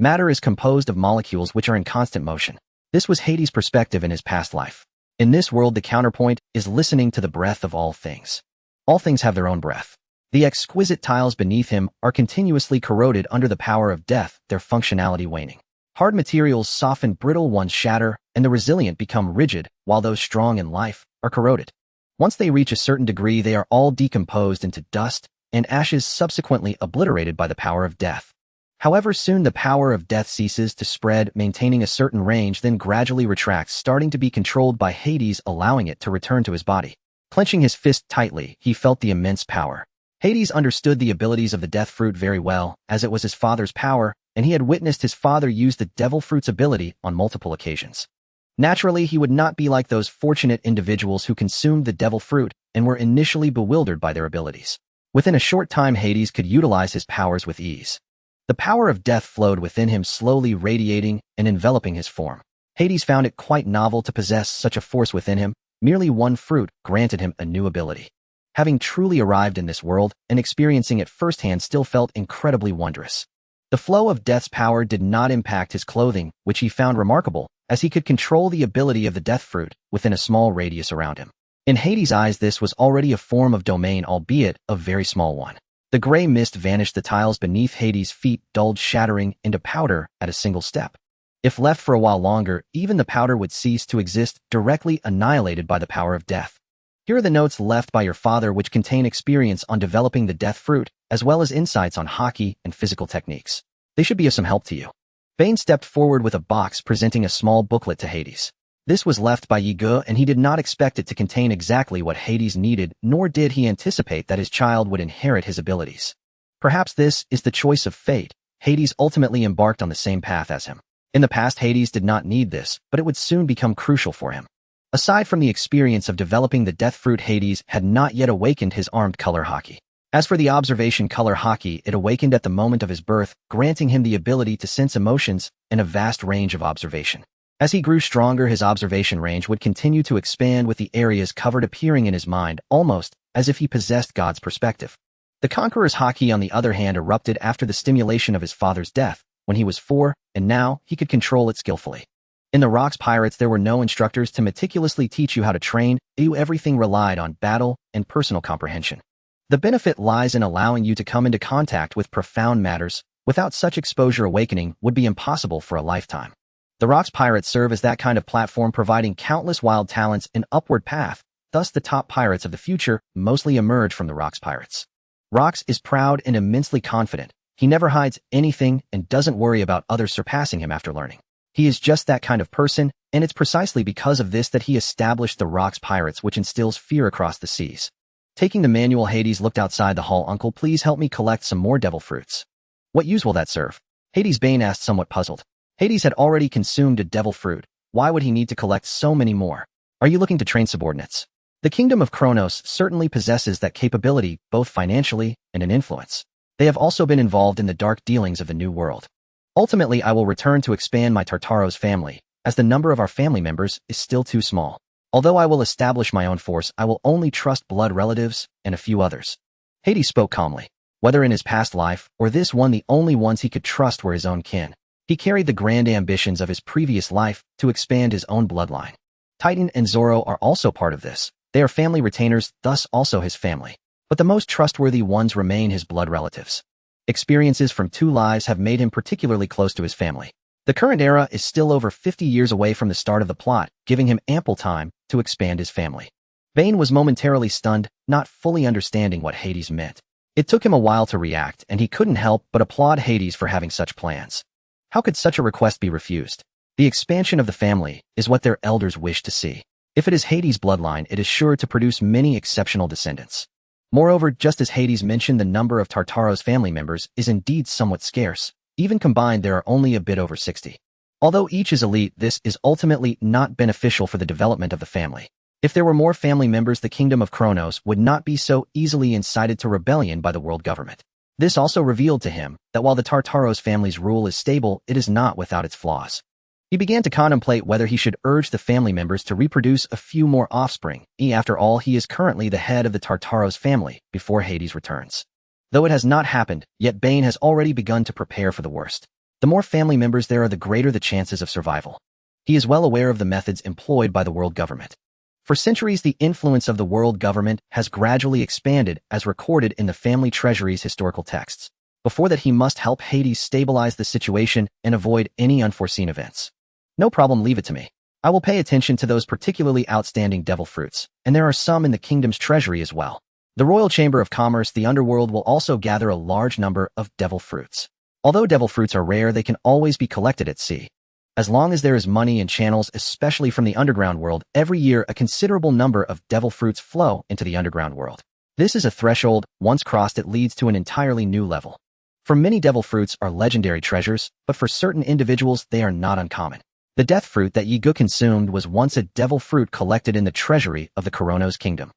Speaker 1: Matter is composed of molecules which are in constant motion. This was Hades' perspective in his past life. In this world, the counterpoint is listening to the breath of all things. All things have their own breath. The exquisite tiles beneath him are continuously corroded under the power of death, their functionality waning. Hard materials soften, brittle ones shatter, and the resilient become rigid, while those strong in life are corroded. Once they reach a certain degree, they are all decomposed into dust and ashes, subsequently obliterated by the power of death. However, soon the power of death ceases to spread, maintaining a certain range, then gradually retracts, starting to be controlled by Hades, allowing it to return to his body. Clenching his fist tightly, he felt the immense power. Hades understood the abilities of the death fruit very well, as it was his father's power, and he had witnessed his father use the devil fruit's ability on multiple occasions. Naturally, he would not be like those fortunate individuals who consumed the devil fruit and were initially bewildered by their abilities. Within a short time, Hades could utilize his powers with ease. The power of death flowed within him, slowly radiating and enveloping his form. Hades found it quite novel to possess such a force within him. Merely one fruit granted him a new ability. Having truly arrived in this world and experiencing it firsthand still felt incredibly wondrous. The flow of death's power did not impact his clothing, which he found remarkable, as he could control the ability of the death fruit within a small radius around him. In Hades' eyes, this was already a form of domain, albeit a very small one. The gray mist vanished, the tiles beneath Hades' feet dulled, shattering into powder at a single step. If left for a while longer, even the powder would cease to exist, directly annihilated by the power of death. Here are the notes left by your father, which contain experience on developing the death fruit, as well as insights on hockey and physical techniques. They should be of some help to you. Bane stepped forward with a box presenting a small booklet to Hades. This was left by Ye, and he did not expect it to contain exactly what Hades needed, nor did he anticipate that his child would inherit his abilities. Perhaps this is the choice of fate. Hades ultimately embarked on the same path as him. In the past, Hades did not need this, but it would soon become crucial for him. Aside from the experience of developing the death fruit, Hades had not yet awakened his armed color hockey. As for the observation color hockey, it awakened at the moment of his birth, granting him the ability to sense emotions and a vast range of observation. As he grew stronger, his observation range would continue to expand, with the areas covered appearing in his mind, almost as if he possessed God's perspective. The Conqueror's hockey, on the other hand, erupted after the stimulation of his father's death, when he was 4, and now he could control it skillfully. In the Rocks Pirates, there were no instructors to meticulously teach you how to train. Everything relied on battle and personal comprehension. The benefit lies in allowing you to come into contact with profound matters. Without such exposure, awakening would be impossible for a lifetime. The Rocks Pirates serve as that kind of platform, providing countless wild talents an upward path. Thus, the top pirates of the future mostly emerge from the Rocks Pirates. Rocks is proud and immensely confident. He never hides anything and doesn't worry about others surpassing him after learning. He is just that kind of person, and it's precisely because of this that he established the Rocks Pirates, which instills fear across the seas. Taking the manual, Hades looked outside the hall. "Uncle, please help me collect some more devil fruits." "What use will that serve?" Hades' Bane asked, somewhat puzzled. Hades had already consumed a devil fruit. Why would he need to collect so many more? "Are you looking to train subordinates?" The kingdom of Kronos certainly possesses that capability, both financially and in influence. They have also been involved in the dark dealings of the New World. Ultimately, I will return to expand my Tartaros family, as the number of our family members is still too small. Although I will establish my own force, I will only trust blood relatives and a few others. Hades spoke calmly. Whether in his past life or this one, the only ones he could trust were his own kin. He carried the grand ambitions of his previous life to expand his own bloodline. Titan and Zoro are also part of this. They are family retainers, thus also his family. But the most trustworthy ones remain his blood relatives. Experiences from 2 lives have made him particularly close to his family. The current era is still over 50 years away from the start of the plot, giving him ample time to expand his family. Bane was momentarily stunned, not fully understanding what Hades meant. It took him a while to react, and he couldn't help but applaud Hades for having such plans. How could such a request be refused? The expansion of the family is what their elders wish to see. If it is Hades' bloodline, it is sure to produce many exceptional descendants. Moreover, just as Hades mentioned, the number of Tartaros family members is indeed somewhat scarce. Even combined, there are only a bit over 60. Although each is elite, this is ultimately not beneficial for the development of the family. If there were more family members, the kingdom of Kronos would not be so easily incited to rebellion by the world government. This also revealed to him that while the Tartaros family's rule is stable, it is not without its flaws. He began to contemplate whether he should urge the family members to reproduce a few more offspring. After all, he is currently the head of the Tartaros family before Hades returns. Though it has not happened, yet Bane has already begun to prepare for the worst. The more family members there are, the greater the chances of survival. He is well aware of the methods employed by the world government. For centuries, the influence of the world government has gradually expanded as recorded in the family treasury's historical texts. Before that, he must help Hades stabilize the situation and avoid any unforeseen events. No problem, leave it to me. I will pay attention to those particularly outstanding devil fruits, and there are some in the kingdom's treasury as well. The Royal Chamber of Commerce, the underworld, will also gather a large number of devil fruits. Although devil fruits are rare, they can always be collected at sea. As long as there is money and channels, especially from the underground world, every year a considerable number of devil fruits flow into the underground world. This is a threshold. Once crossed, it leads to an entirely new level. For many, devil fruits are legendary treasures, but for certain individuals they are not uncommon. The death fruit that Yigu consumed was once a devil fruit collected in the treasury of the Kronos kingdom.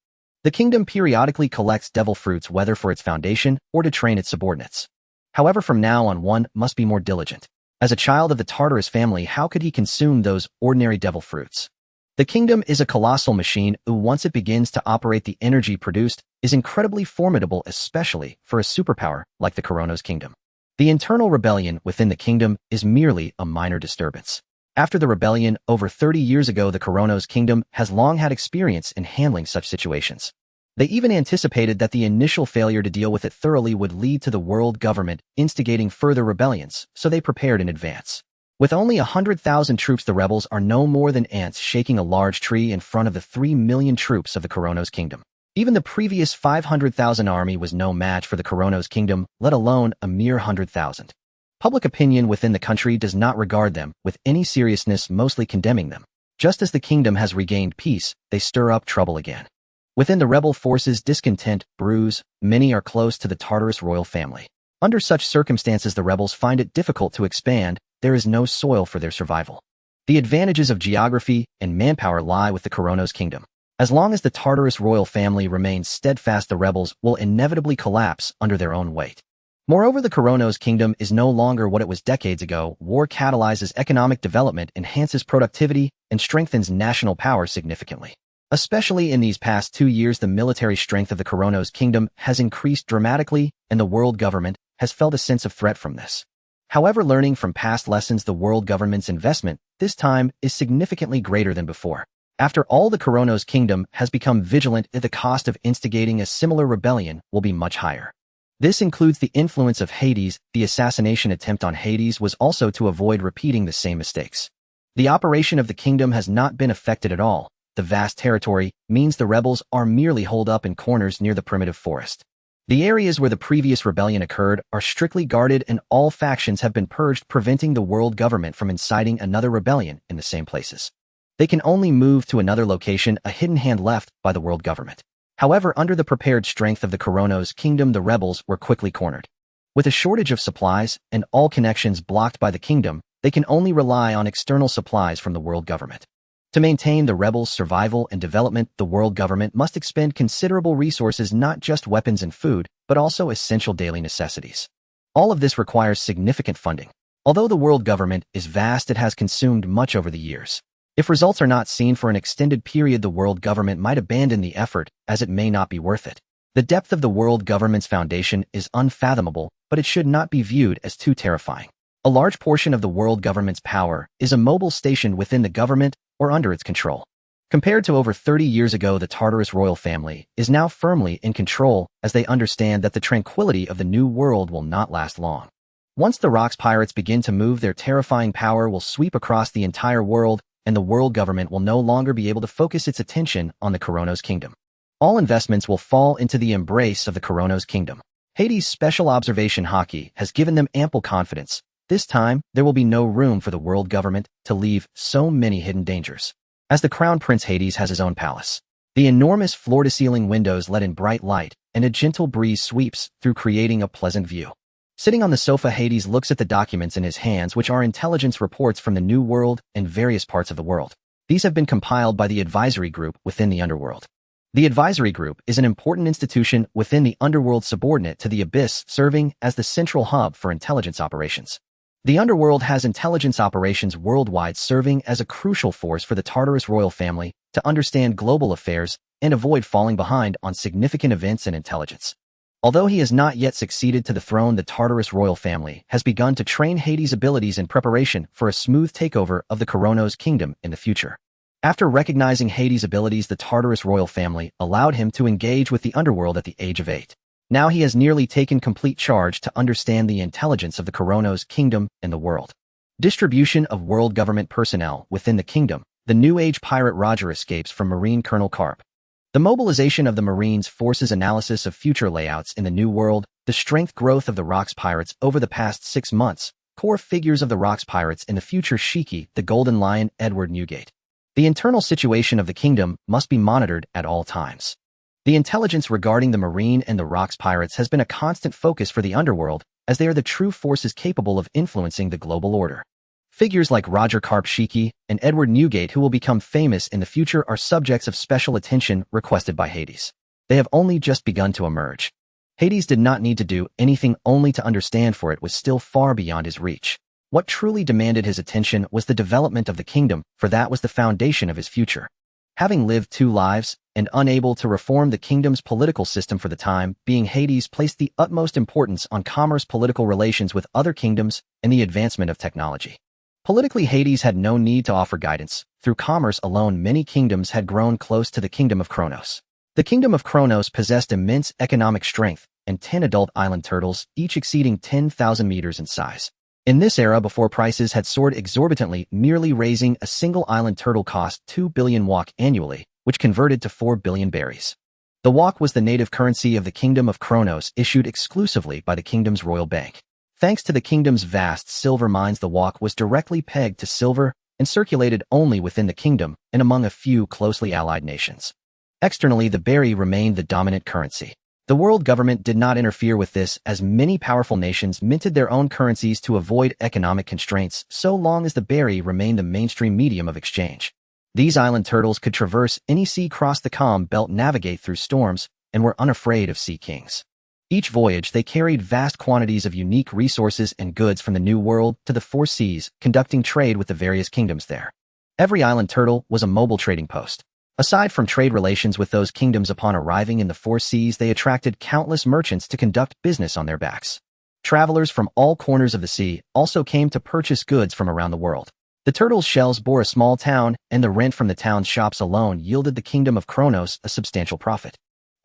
Speaker 1: The kingdom periodically collects devil fruits, whether for its foundation or to train its subordinates. However, from now on, one must be more diligent. As a child of the Tartarus family, how could he consume those ordinary devil fruits? The kingdom is a colossal machine who, once it begins to operate, the energy produced is incredibly formidable, especially for a superpower like the Kronos kingdom. The internal rebellion within the kingdom is merely a minor disturbance. After the rebellion over 30 years ago, the Kronos kingdom has long had experience in handling such situations. They even anticipated that the initial failure to deal with it thoroughly would lead to the world government instigating further rebellions, so they prepared in advance. With only 100,000 troops, the rebels are no more than ants shaking a large tree in front of the 3 million troops of the Kronos kingdom. Even the previous 500,000 army was no match for the Kronos kingdom, let alone a mere 100,000. Public opinion within the country does not regard them with any seriousness, mostly condemning them. Just as the kingdom has regained peace, they stir up trouble again. Within the rebel forces, discontent brews. Many are close to the Tartarus royal family. Under such circumstances, the rebels find it difficult to expand. There is no soil for their survival. The advantages of geography and manpower lie with the Kronos kingdom. As long as the Tartarus royal family remains steadfast, the rebels will inevitably collapse under their own weight. Moreover, the Kronos kingdom is no longer what it was decades ago. War catalyzes economic development, enhances productivity, and strengthens national power significantly. Especially in these past 2 years, the military strength of the Kronos kingdom has increased dramatically, and the world government has felt a sense of threat from this. However, learning from past lessons, the world government's investment this time is significantly greater than before. After all, the Kronos kingdom has become vigilant that the cost of instigating a similar rebellion will be much higher. This includes the influence of Hades. The assassination attempt on Hades was also to avoid repeating the same mistakes. The operation of the kingdom has not been affected at all. The vast territory means the rebels are merely holed up in corners near the primitive forest. The areas where the previous rebellion occurred are strictly guarded, and all factions have been purged, preventing the world government from inciting another rebellion in the same places. They can only move to another location, a hidden hand left by the world government. However, under the prepared strength of the Kronos kingdom, the rebels were quickly cornered. With a shortage of supplies and all connections blocked by the kingdom, they can only rely on external supplies from the world government. To maintain the rebels' survival and development, the world government must expend considerable resources, not just weapons and food, but also essential daily necessities. All of this requires significant funding. Although the world government is vast, it has consumed much over the years. If results are not seen for an extended period, the world government might abandon the effort, as it may not be worth it. The depth of the world government's foundation is unfathomable, but it should not be viewed as too terrifying. A large portion of the world government's power is a mobile station within the government or under its control. Compared to over 30 years ago, the Tartarus royal family is now firmly in control, as they understand that the tranquility of the new world will not last long. Once the Rocks pirates begin to move, their terrifying power will sweep across the entire world, and the world government will no longer be able to focus its attention on the Kronos kingdom. All investments will fall into the embrace of the Kronos kingdom. Hades' special observation hockey has given them ample confidence. This time, there will be no room for the world government to leave so many hidden dangers. As the crown prince, Hades has his own palace. The enormous floor-to-ceiling windows let in bright light, and a gentle breeze sweeps through, creating a pleasant view. Sitting on the sofa, Hades looks at the documents in his hands, which are intelligence reports from the New World and various parts of the world. These have been compiled by the advisory group within the underworld. The advisory group is an important institution within the underworld subordinate to the Abyss, serving as the central hub for intelligence operations. The underworld has intelligence operations worldwide, serving as a crucial force for the Tartarus royal family to understand global affairs and avoid falling behind on significant events and intelligence. Although he has not yet succeeded to the throne, the Tartarus royal family has begun to train Hades' abilities in preparation for a smooth takeover of the Kronos kingdom in the future. After recognizing Hades' abilities, the Tartarus royal family allowed him to engage with the underworld at the age of 8. Now he has nearly taken complete charge to understand the intelligence of the Kronos kingdom and the world. Distribution of world government personnel within the kingdom. The New Age pirate Roger escapes from Marine Colonel Carp. The mobilization of the Marines forces analysis of future layouts in the New World, the strength growth of the Rocks Pirates over the past 6 months, core figures of the Rocks Pirates in the future Shiki, the Golden Lion, Edward Newgate. The internal situation of the kingdom must be monitored at all times. The intelligence regarding the Marine and the Rocks Pirates has been a constant focus for the underworld, as they are the true forces capable of influencing the global order. Figures like Roger Carp Shiki and Edward Newgate, who will become famous in the future, are subjects of special attention requested by Hades. They have only just begun to emerge. Hades did not need to do anything, only to understand, for it was still far beyond his reach. What truly demanded his attention was the development of the kingdom, for that was the foundation of his future. Having lived 2 lives and unable to reform the kingdom's political system for the time being, Hades placed the utmost importance on commerce, political relations with other kingdoms, and the advancement of technology. Politically, Hades had no need to offer guidance. Through commerce alone, many kingdoms had grown close to the kingdom of Kronos. The kingdom of Kronos possessed immense economic strength and 10 adult island turtles, each exceeding 10,000 meters in size. In this era, before prices had soared exorbitantly, merely raising a single island turtle cost 2 billion wak annually, which converted to 4 billion berries. The wak was the native currency of the kingdom of Kronos, issued exclusively by the kingdom's royal bank. Thanks to the kingdom's vast silver mines, the wak was directly pegged to silver and circulated only within the kingdom and among a few closely allied nations. Externally, the berry remained the dominant currency. The world government did not interfere with this, as many powerful nations minted their own currencies to avoid economic constraints, so long as the berry remained the mainstream medium of exchange. These island turtles could traverse any sea, cross the calm belt, navigate through storms, and were unafraid of sea kings. Each voyage, they carried vast quantities of unique resources and goods from the New World to the 4 seas, conducting trade with the various kingdoms there. Every island turtle was a mobile trading post. Aside from trade relations with those kingdoms, upon arriving in the 4 seas, they attracted countless merchants to conduct business on their backs. Travelers from all corners of the sea also came to purchase goods from around the world. The turtles' shells bore a small town, and the rent from the town's shops alone yielded the kingdom of Kronos a substantial profit.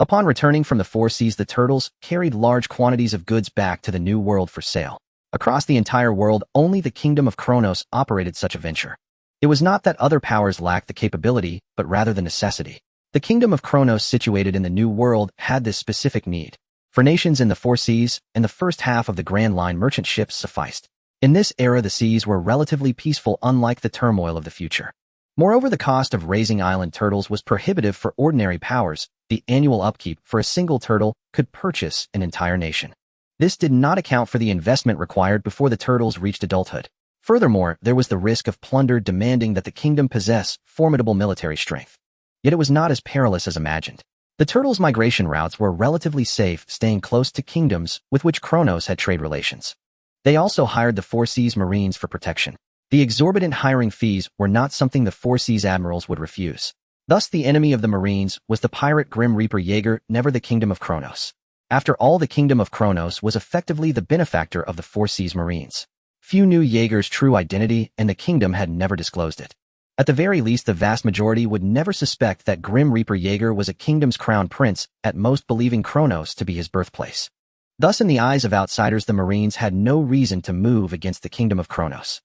Speaker 1: Upon returning from the 4 seas, the turtles carried large quantities of goods back to the New World for sale. Across the entire world, only the kingdom of Kronos operated such a venture. It was not that other powers lacked the capability, but rather the necessity. The kingdom of Kronos, situated in the New World, had this specific need. For nations in the 4 seas, and the first half of the Grand Line merchant ships sufficed. In this era, the seas were relatively peaceful, unlike the turmoil of the future. Moreover, the cost of raising island turtles was prohibitive for ordinary powers. The annual upkeep for a single turtle could purchase an entire nation. This did not account for the investment required before the turtles reached adulthood. Furthermore, there was the risk of plunder, demanding that the kingdom possess formidable military strength. Yet it was not as perilous as imagined. The turtles' migration routes were relatively safe, staying close to kingdoms with which Kronos had trade relations. They also hired the 4 seas Marines for protection. The exorbitant hiring fees were not something the 4 seas Admirals would refuse. Thus, the enemy of the Marines was the pirate Grim Reaper Jaeger, never the kingdom of Kronos. After all, the kingdom of Kronos was effectively the benefactor of the 4 seas Marines. Few knew Jaeger's true identity, and the kingdom had never disclosed it. At the very least, the vast majority would never suspect that Grim Reaper Jaeger was a kingdom's crown prince, at most believing Kronos to be his birthplace. Thus, in the eyes of outsiders, the Marines had no reason to move against the kingdom of Kronos.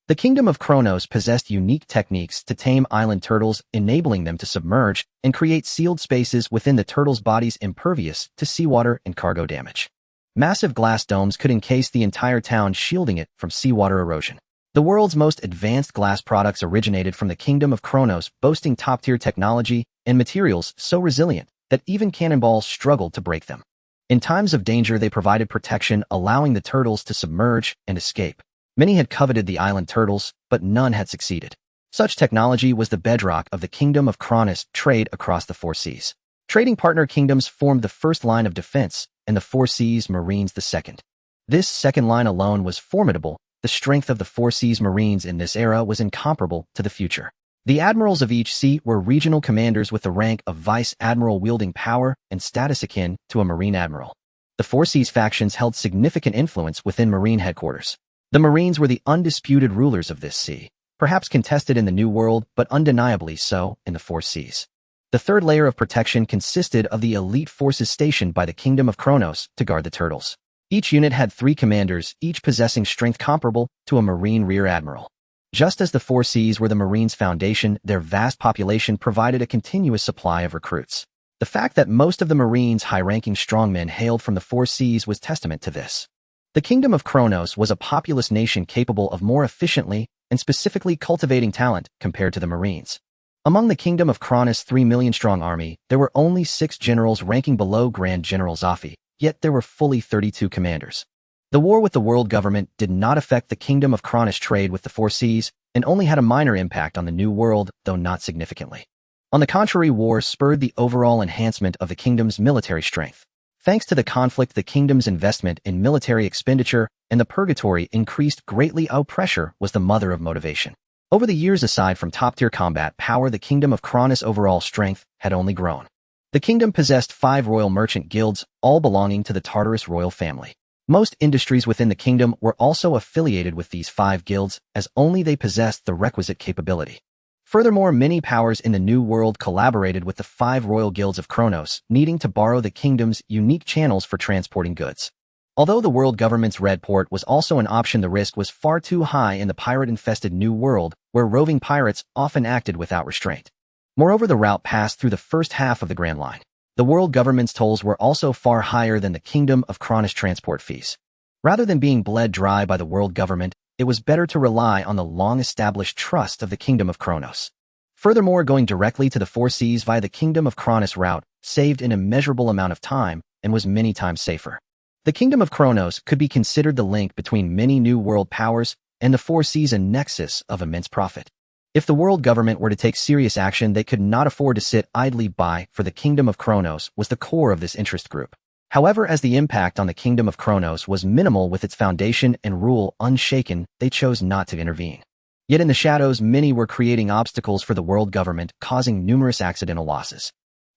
Speaker 1: The kingdom of Kronos possessed unique techniques to tame island turtles, enabling them to submerge and create sealed spaces within the turtles' bodies impervious to seawater and cargo damage. Massive glass domes could encase the entire town, shielding it from seawater erosion. The world's most advanced glass products originated from the Kingdom of Kronos, boasting top-tier technology and materials so resilient that even cannonballs struggled to break them. In times of danger, they provided protection, allowing the turtles to submerge and escape. Many had coveted the island turtles, but none had succeeded. Such technology was the bedrock of the Kingdom of Kronos trade across the four seas. Trading partner kingdoms formed the first line of defense, and the four seas marines the second. This second line alone was formidable. The strength of the four seas marines in this era was incomparable to the future. The admirals of each sea were regional commanders with the rank of vice admiral, wielding power and status akin to a marine admiral. The four seas factions held significant influence within marine headquarters. The marines were the undisputed rulers of this sea, perhaps contested in the New World, but undeniably so in the four seas. The third layer of protection consisted of the elite forces stationed by the Kingdom of Kronos to guard the turtles. Each unit had 3 commanders, each possessing strength comparable to a marine rear admiral. Just as the four seas were the marines' foundation, their vast population provided a continuous supply of recruits. The fact that most of the marines' high-ranking strongmen hailed from the four seas was testament to this. The Kingdom of Kronos was a populous nation capable of more efficiently and specifically cultivating talent compared to the marines. Among the Kingdom of Kronos' 3 million-strong army, there were only 6 generals ranking below Grand General Zophi, yet there were fully 32 commanders. The war with the world government did not affect the Kingdom of Kronos' trade with the four seas and only had a minor impact on the New World, though not significantly. On the contrary, war spurred the overall enhancement of the kingdom's military strength. Thanks to the conflict, the kingdom's investment in military expenditure and the purgatory increased greatly. Pressure was the mother of motivation. Over the years, aside from top-tier combat power, the Kingdom of Kronos' overall strength had only grown. The kingdom possessed 5 royal merchant guilds, all belonging to the Tartarus royal family. Most industries within the kingdom were also affiliated with these 5 guilds, as only they possessed the requisite capability. Furthermore, many powers in the New World collaborated with the 5 royal guilds of Kronos, needing to borrow the kingdom's unique channels for transporting goods. Although the world government's red port was also an option, the risk was far too high in the pirate-infested New World, where roving pirates often acted without restraint. Moreover, the route passed through the first half of the Grand Line. The world government's tolls were also far higher than the Kingdom of Kronos' transport fees. Rather than being bled dry by the world government, it was better to rely on the long-established trust of the Kingdom of Kronos. Furthermore, going directly to the four seas via the Kingdom of Kronos route saved an immeasurable amount of time and was many times safer. The Kingdom of Kronos could be considered the link between many New World powers and the four seas, a nexus of immense profit. If the world government were to take serious action, they could not afford to sit idly by, for the Kingdom of Kronos was the core of this interest group. However, as the impact on the Kingdom of Kronos was minimal with its foundation and rule unshaken, they chose not to intervene. Yet in the shadows, many were creating obstacles for the world government, causing numerous accidental losses.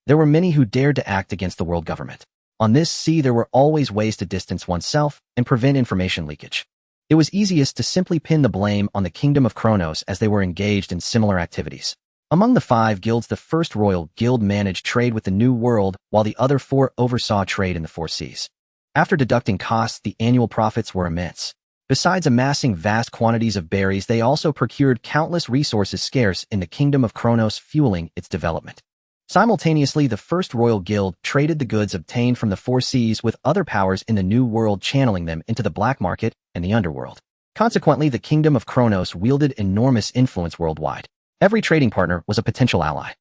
Speaker 1: There were many who dared to act against the world government. On this sea, there were always ways to distance oneself and prevent information leakage. It was easiest to simply pin the blame on the Kingdom of Kronos, as they were engaged in similar activities. Among the 5 guilds, the first royal guild managed trade with the New World, while the other 4 oversaw trade in the four seas. After deducting costs, the annual profits were immense. Besides amassing vast quantities of berries, they also procured countless resources scarce in the Kingdom of Kronos, fueling its development. Simultaneously, the first royal guild traded the goods obtained from the four seas with other powers in the New World, channeling them into the black market and the underworld. Consequently, the Kingdom of Kronos wielded enormous influence worldwide. Every trading partner was a potential ally.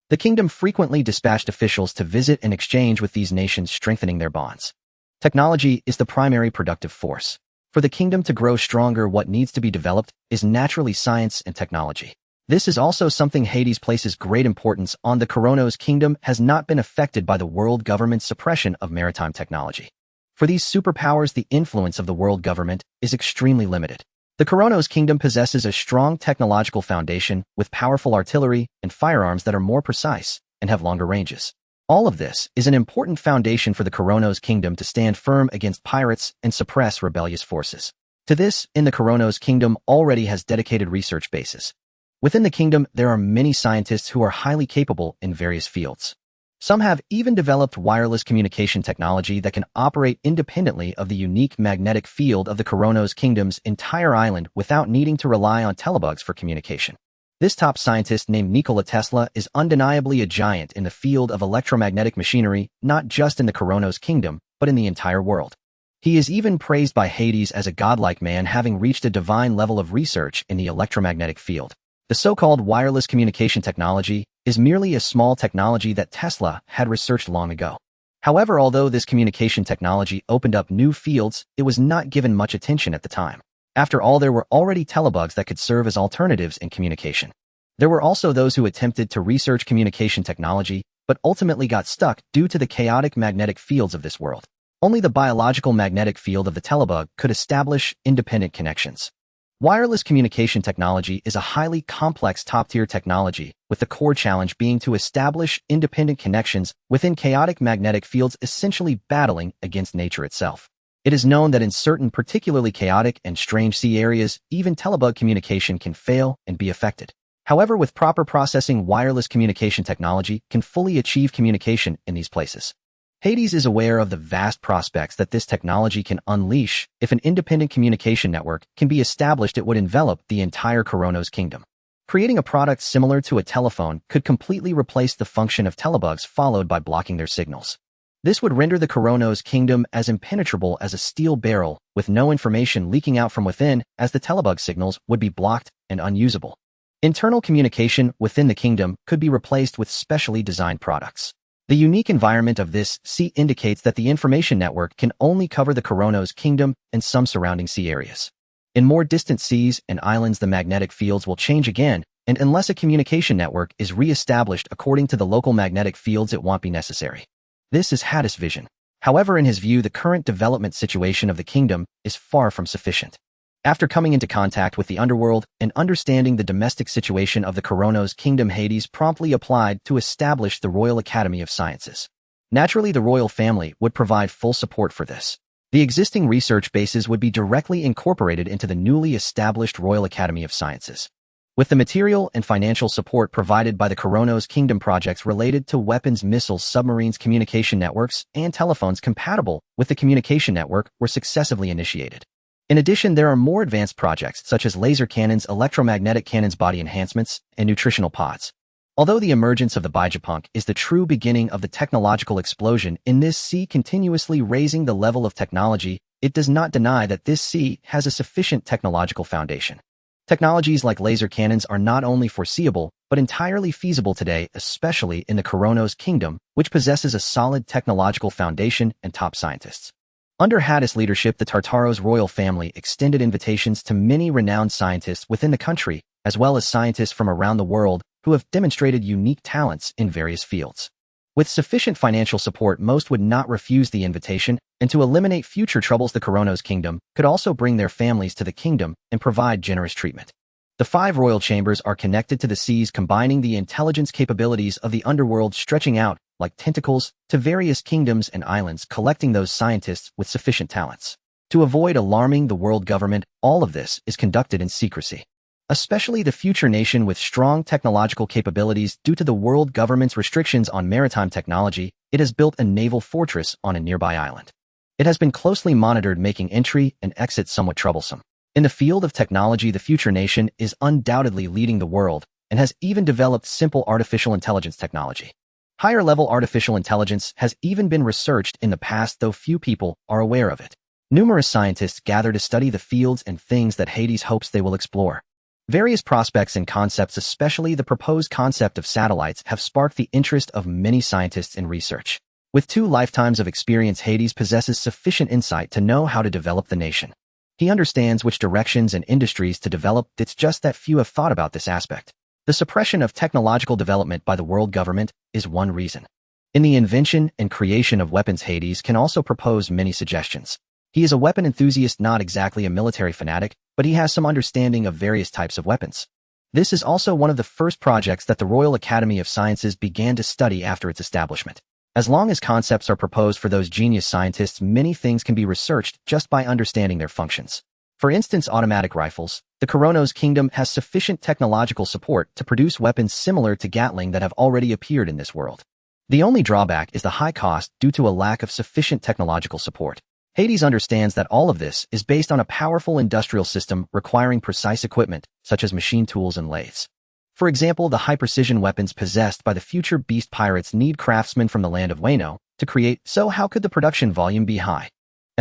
Speaker 1: The kingdom frequently dispatched officials to visit and exchange with these nations, strengthening their bonds. Technology is the primary productive force. For the kingdom to grow stronger, what needs to be developed is naturally science and technology. This is also something Hades places great importance on. The Kronos kingdom has not been affected by the world government's suppression of maritime technology. For these superpowers, the influence of the world government is extremely limited. The Kronos kingdom possesses a strong technological foundation with powerful artillery and firearms that are more precise and have longer ranges. All of this is an important foundation for the Kronos kingdom to stand firm against pirates and suppress rebellious forces. To this, the Kronos kingdom already has dedicated research bases. Within the kingdom, there are many scientists who are highly capable in various fields. Some have even developed wireless communication technology that can operate independently of the unique magnetic field of the Kronos kingdom's entire island without needing to rely on telebugs for communication. This top scientist, named Nikola Tesla, is undeniably a giant in the field of electromagnetic machinery, not just in the Kronos kingdom, but in the entire world. He is even praised by Hades as a godlike man, having reached a divine level of research in the electromagnetic field. The so-called wireless communication technology is merely a small technology that Tesla had researched long ago. However, although this communication technology opened up new fields, it was not given much attention at the time. After all, there were already telebugs that could serve as alternatives in communication. There were also those who attempted to research communication technology, but ultimately got stuck due to the chaotic magnetic fields of this world. Only the biological magnetic field of the telebug could establish independent connections. Wireless communication technology is a highly complex top-tier technology, with the core challenge being to establish independent connections within chaotic magnetic fields, essentially battling against nature itself. It is known that in certain particularly chaotic and strange sea areas, even telebug communication can fail and be affected. However, with proper processing, wireless communication technology can fully achieve communication in these places. Hades is aware of the vast prospects that this technology can unleash. If an independent communication network can be established, it would envelop the entire Kronos kingdom. Creating a product similar to a telephone could completely replace the function of telebugs, followed by blocking their signals. This would render the Kronos kingdom as impenetrable as a steel barrel, with no information leaking out from within, as the telebug signals would be blocked and unusable. Internal communication within the kingdom could be replaced with specially designed products. The unique environment of this sea indicates that the information network can only cover the Kronos kingdom and some surrounding sea areas. In more distant seas and islands, the magnetic fields will change again, and unless a communication network is re-established according to the local magnetic fields, it won't be necessary. This is Hades' vision. However, in his view, the current development situation of the kingdom is far from sufficient. After coming into contact with the underworld and understanding the domestic situation of the Kronos kingdom, Hades promptly applied to establish the Royal Academy of Sciences. Naturally, the royal family would provide full support for this. The existing research bases would be directly incorporated into the newly established Royal Academy of Sciences. With the material and financial support provided by the Kronos kingdom, projects related to weapons, missiles, submarines, communication networks, and telephones compatible with the communication network were successively initiated. In addition, there are more advanced projects such as laser cannons, electromagnetic cannons, body enhancements, and nutritional pods. Although the emergence of the Bijapunk is the true beginning of the technological explosion in this sea, continuously raising the level of technology, it does not deny that this sea has a sufficient technological foundation. Technologies like laser cannons are not only foreseeable, but entirely feasible today, especially in the Kronos kingdom, which possesses a solid technological foundation and top scientists. Under Hades' leadership, the Tartaros royal family extended invitations to many renowned scientists within the country, as well as scientists from around the world who have demonstrated unique talents in various fields. With sufficient financial support, most would not refuse the invitation, and to eliminate future troubles, the Kronos kingdom could also bring their families to the kingdom and provide generous treatment. The 5 royal chambers are connected to the seas, combining the intelligence capabilities of the underworld, stretching out like tentacles to various kingdoms and islands, collecting those scientists with sufficient talents. To avoid alarming the world government, all of this is conducted in secrecy. Especially the future nation with strong technological capabilities, due to the world government's restrictions on maritime technology, it has built a naval fortress on a nearby island. It has been closely monitored, making entry and exit somewhat troublesome. In the field of technology, the future nation is undoubtedly leading the world and has even developed simple artificial intelligence technology. Higher-level artificial intelligence has even been researched in the past, though few people are aware of it. Numerous scientists gather to study the fields and things that Hades hopes they will explore. Various prospects and concepts, especially the proposed concept of satellites, have sparked the interest of many scientists in research. With 2 lifetimes of experience, Hades possesses sufficient insight to know how to develop the nation. He understands which directions and industries to develop. It's just that few have thought about this aspect. The suppression of technological development by the world government is one reason. In the invention and creation of weapons, Hades can also propose many suggestions. He is a weapon enthusiast, not exactly a military fanatic, but he has some understanding of various types of weapons. This is also one of the first projects that the Royal Academy of Sciences began to study after its establishment. As long as concepts are proposed for those genius scientists, many things can be researched just by understanding their functions. For instance, automatic rifles. The Kronos kingdom has sufficient technological support to produce weapons similar to Gatling that have already appeared in this world. The only drawback is the high cost due to a lack of sufficient technological support. Hades understands that all of this is based on a powerful industrial system requiring precise equipment, such as machine tools and lathes. For example, the high-precision weapons possessed by the future beast pirates need craftsmen from the land of Wano to create, so how could the production volume be high?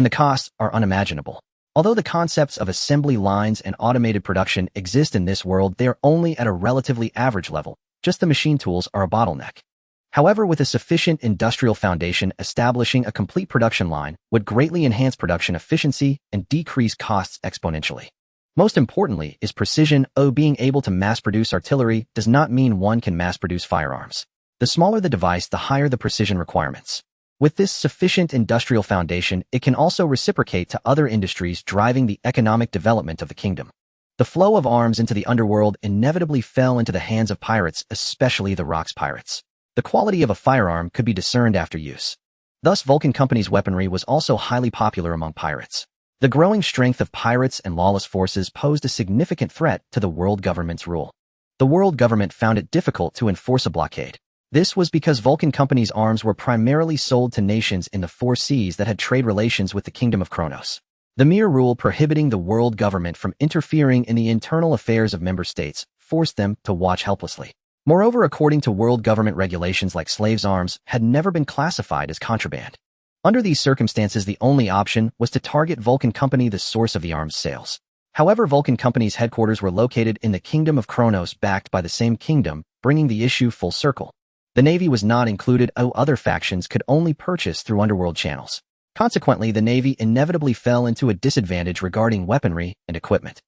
Speaker 1: and the costs are unimaginable. Although the concepts of assembly lines and automated production exist in this world, they are only at a relatively average level. Just the machine tools are a bottleneck. However, with a sufficient industrial foundation, establishing a complete production line would greatly enhance production efficiency and decrease costs exponentially. Most importantly is precision. Being able to mass-produce artillery does not mean one can mass-produce firearms. The smaller the device, the higher the precision requirements. With this sufficient industrial foundation, it can also reciprocate to other industries, driving the economic development of the kingdom. The flow of arms into the underworld inevitably fell into the hands of pirates, especially the Rocks pirates. The quality of a firearm could be discerned after use. Thus, Vulcan Company's weaponry was also highly popular among pirates. The growing strength of pirates and lawless forces posed a significant threat to the world government's rule. The world government found it difficult to enforce a blockade. This was because Vulcan Company's arms were primarily sold to nations in the Four Seas that had trade relations with the Kingdom of Kronos. The mere rule prohibiting the world government from interfering in the internal affairs of member states forced them to watch helplessly. Moreover, according to world government regulations, like slaves' arms had never been classified as contraband. Under these circumstances, the only option was to target Vulcan Company, the source of the arms sales. However, Vulcan Company's headquarters were located in the Kingdom of Kronos, backed by the same kingdom, bringing the issue full circle. The Navy was not included. Other factions could only purchase through underworld channels. Consequently, the Navy inevitably fell into a disadvantage regarding weaponry and equipment.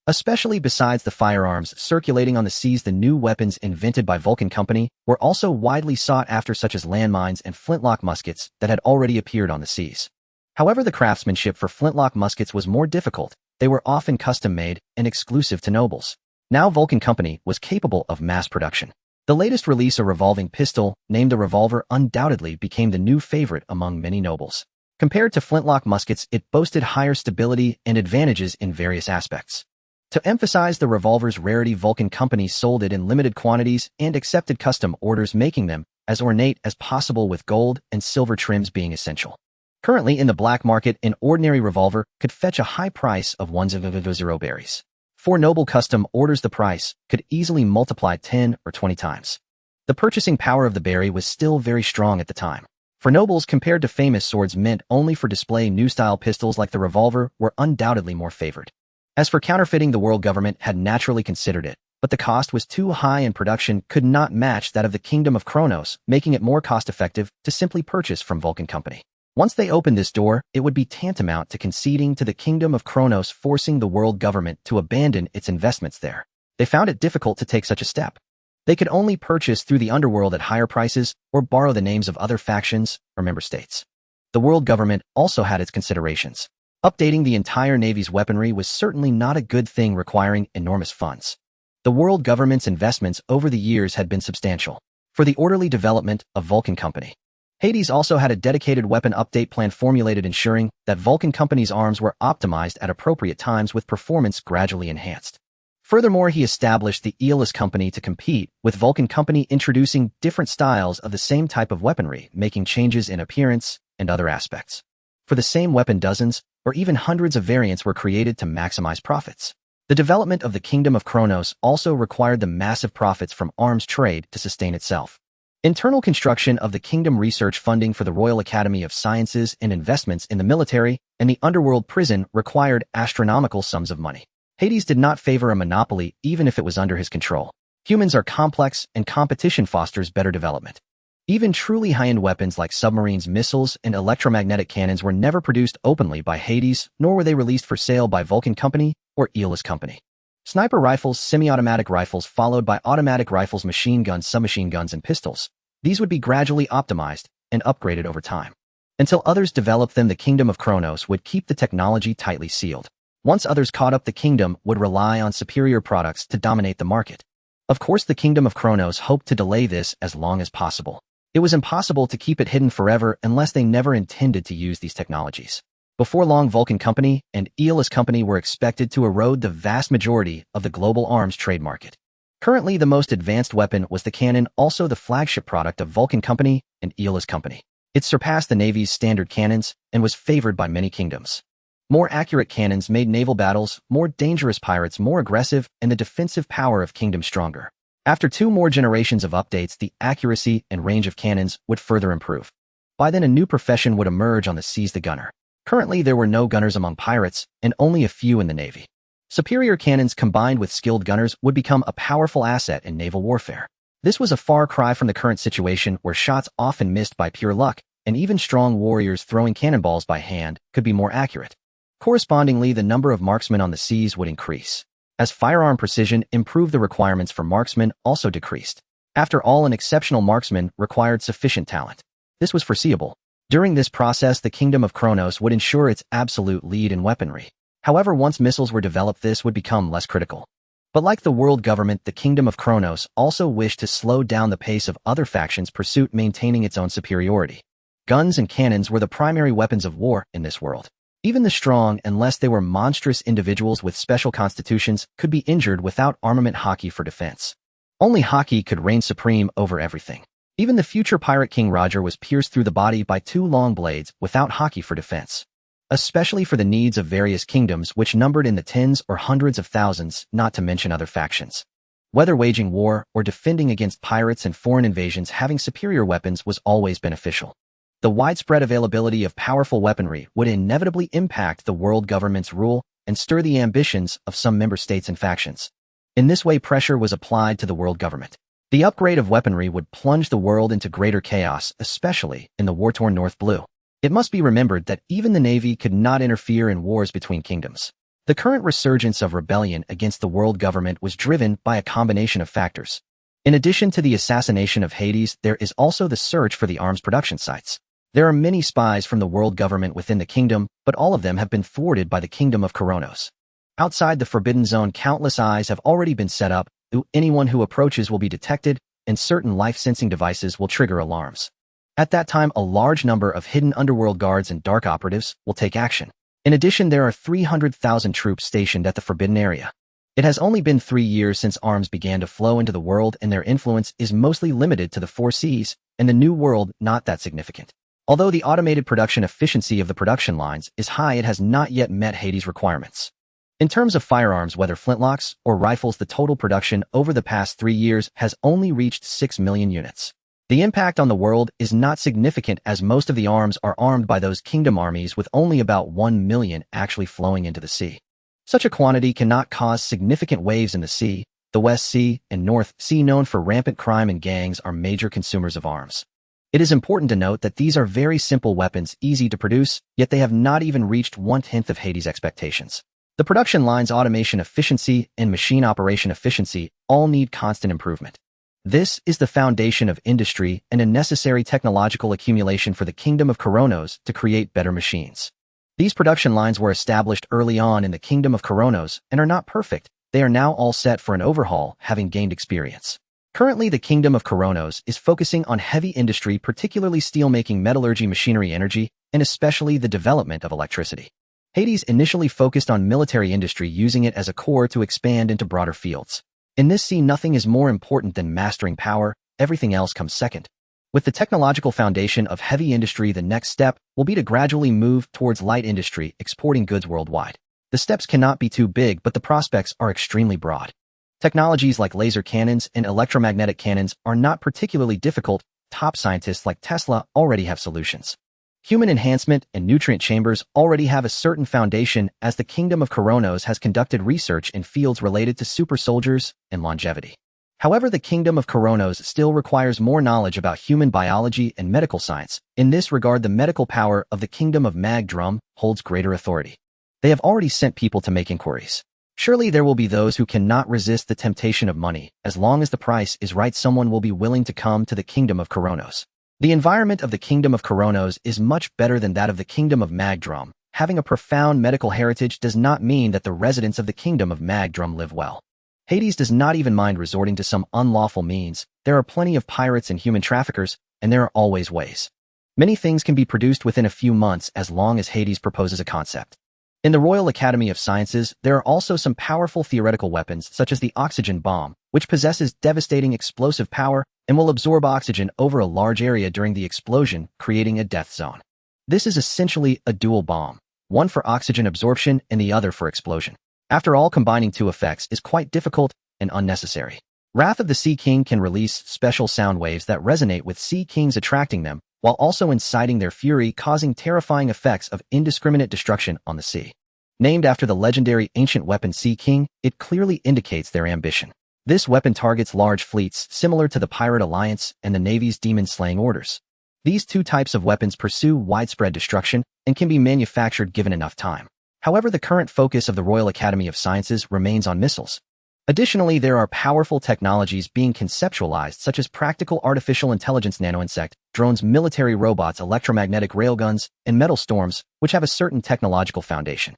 Speaker 1: Especially besides the firearms circulating on the seas, the new weapons invented by Vulcan Company were also widely sought after, such as landmines and flintlock muskets that had already appeared on the seas. However, the craftsmanship for flintlock muskets was more difficult. They were often custom-made and exclusive to nobles. Now Vulcan Company was capable of mass production. The latest release, a revolving pistol, named the Revolver, undoubtedly became the new favorite among many nobles. Compared to flintlock muskets, it boasted higher stability and advantages in various aspects. To emphasize the revolver's rarity, Vulcan Company sold it in limited quantities and accepted custom orders, making them as ornate as possible, with gold and silver trims being essential. Currently in the black market, an ordinary revolver could fetch a high price of 1,000 berries. For noble custom orders, the price could easily multiply 10 or 20 times. The purchasing power of the berry was still very strong at the time. For nobles, compared to famous swords meant only for display, new-style pistols like the revolver were undoubtedly more favored. As for counterfeiting, the world government had naturally considered it, but the cost was too high and production could not match that of the Kingdom of Kronos, making it more cost-effective to simply purchase from Vulcan Company. Once they opened this door, it would be tantamount to conceding to the Kingdom of Kronos, forcing the world government to abandon its investments there. They found it difficult to take such a step. They could only purchase through the underworld at higher prices or borrow the names of other factions or member states. The world government also had its considerations. Updating the entire Navy's weaponry was certainly not a good thing, requiring enormous funds. The world government's investments over the years had been substantial. For the orderly development of Vulcan Company, Hades also had a dedicated weapon update plan formulated, ensuring that Vulcan Company's arms were optimized at appropriate times with performance gradually enhanced. Furthermore, he established the Aeolus Company to compete with Vulcan Company, introducing different styles of the same type of weaponry, making changes in appearance and other aspects. For the same weapon, dozens or even hundreds of variants were created to maximize profits. The development of the Kingdom of Kronos also required the massive profits from arms trade to sustain itself. Internal construction of the kingdom, research funding for the Royal Academy of Sciences, and investments in the military and the underworld prison required astronomical sums of money. Hades did not favor a monopoly, even if it was under his control. Humans are complex, and competition fosters better development. Even truly high-end weapons like submarines, missiles, and electromagnetic cannons were never produced openly by Hades, nor were they released for sale by Vulcan Company or Aeolus Company. Sniper rifles, semi-automatic rifles, followed by automatic rifles, machine guns, submachine guns, and pistols. These would be gradually optimized and upgraded over time. Until others developed them, the Kingdom of Kronos would keep the technology tightly sealed. Once others caught up, the kingdom would rely on superior products to dominate the market. Of course, the Kingdom of Kronos hoped to delay this as long as possible. It was impossible to keep it hidden forever unless they never intended to use these technologies. Before long, Vulcan Company and Aeolus Company were expected to erode the vast majority of the global arms trade market. Currently, the most advanced weapon was the cannon, also the flagship product of Vulcan Company and Aeolus Company. It surpassed the Navy's standard cannons and was favored by many kingdoms. More accurate cannons made naval battles more dangerous, pirates more aggressive, and the defensive power of kingdoms stronger. After 2 more generations of updates, the accuracy and range of cannons would further improve. By then, a new profession would emerge on the seas: the gunner. Currently, there were no gunners among pirates, and only a few in the navy. Superior cannons combined with skilled gunners would become a powerful asset in naval warfare. This was a far cry from the current situation where shots often missed by pure luck, and even strong warriors throwing cannonballs by hand could be more accurate. Correspondingly, the number of marksmen on the seas would increase. As firearm precision improved, the requirements for marksmen also decreased. After all, an exceptional marksman required sufficient talent. This was foreseeable. During this process, the Kingdom of Kronos would ensure its absolute lead in weaponry. However, once missiles were developed, this would become less critical. But like the world government, the Kingdom of Kronos also wished to slow down the pace of other factions' pursuit, maintaining its own superiority. Guns and cannons were the primary weapons of war in this world. Even the strong, unless they were monstrous individuals with special constitutions, could be injured without armament hockey for defense. Only hockey could reign supreme over everything. Even the future pirate King Roger was pierced through the body by 2 long blades without hockey for defense. Especially for the needs of various kingdoms which numbered in the tens or hundreds of thousands, not to mention other factions. Whether waging war or defending against pirates and foreign invasions, having superior weapons was always beneficial. The widespread availability of powerful weaponry would inevitably impact the world government's rule and stir the ambitions of some member states and factions. In this way, pressure was applied to the world government. The upgrade of weaponry would plunge the world into greater chaos, especially in the war-torn North Blue. It must be remembered that even the Navy could not interfere in wars between kingdoms. The current resurgence of rebellion against the world government was driven by a combination of factors. In addition to the assassination of Hades, there is also the search for the arms production sites. There are many spies from the world government within the kingdom, but all of them have been thwarted by the Kingdom of Kronos. Outside the Forbidden Zone, countless eyes have already been set up. Anyone who approaches will be detected, and certain life-sensing devices will trigger alarms. At that time, a large number of hidden underworld guards and dark operatives will take action. In addition, there are 300,000 troops stationed at the Forbidden Area. It has only been 3 years since arms began to flow into the world, and their influence is mostly limited to the 4 seas, and the New World not that significant. Although the automated production efficiency of the production lines is high, it has not yet met Hades' requirements. In terms of firearms, whether flintlocks or rifles, the total production over the past 3 years has only reached 6 million units. The impact on the world is not significant, as most of the arms are armed by those kingdom armies, with only about 1 million actually flowing into the sea. Such a quantity cannot cause significant waves in the sea. The West Sea and North Sea, known for rampant crime and gangs, are major consumers of arms. It is important to note that these are very simple weapons, easy to produce, yet they have not even reached 1/10 of Hades' expectations. The production line's automation efficiency and machine operation efficiency all need constant improvement. This is the foundation of industry and a necessary technological accumulation for the Kingdom of Kronos to create better machines. These production lines were established early on in the Kingdom of Kronos and are not perfect. They are now all set for an overhaul, having gained experience. Currently, the Kingdom of Kronos is focusing on heavy industry, particularly steelmaking, metallurgy, machinery, energy, and especially the development of electricity. Hades initially focused on military industry, using it as a core to expand into broader fields. In this sea, nothing is more important than mastering power, everything else comes second. With the technological foundation of heavy industry, the next step will be to gradually move towards light industry, exporting goods worldwide. The steps cannot be too big, but the prospects are extremely broad. Technologies like laser cannons and electromagnetic cannons are not particularly difficult. Top scientists like Tesla already have solutions. Human enhancement and nutrient chambers already have a certain foundation, as the Kingdom of Kronos has conducted research in fields related to super soldiers and longevity. However, the Kingdom of Kronos still requires more knowledge about human biology and medical science. In this regard, the medical power of the Kingdom of Magdrum holds greater authority. They have already sent people to make inquiries. Surely there will be those who cannot resist the temptation of money. As long as the price is right, someone will be willing to come to the Kingdom of Kronos. The environment of the Kingdom of Kronos is much better than that of the Kingdom of Magdrum. Having a profound medical heritage does not mean that the residents of the Kingdom of Magdrum live well. Hades does not even mind resorting to some unlawful means. There are plenty of pirates and human traffickers, and there are always ways. Many things can be produced within a few months as long as Hades proposes a concept. In the Royal Academy of Sciences, there are also some powerful theoretical weapons, such as the oxygen bomb, which possesses devastating explosive power and will absorb oxygen over a large area during the explosion, creating a death zone. This is essentially a dual bomb, one for oxygen absorption and the other for explosion. After all, combining two effects is quite difficult and unnecessary. Wrath of the Sea King can release special sound waves that resonate with Sea Kings, attracting them, while also inciting their fury, causing terrifying effects of indiscriminate destruction on the sea. Named after the legendary ancient weapon Sea King, it clearly indicates their ambition. This weapon targets large fleets, similar to the Pirate Alliance and the Navy's demon-slaying orders. These two types of weapons pursue widespread destruction and can be manufactured given enough time. However, the current focus of the Royal Academy of Sciences remains on missiles. Additionally, there are powerful technologies being conceptualized, such as practical artificial intelligence nanoinsect, drones, military robots, electromagnetic railguns, and metal storms, which have a certain technological foundation.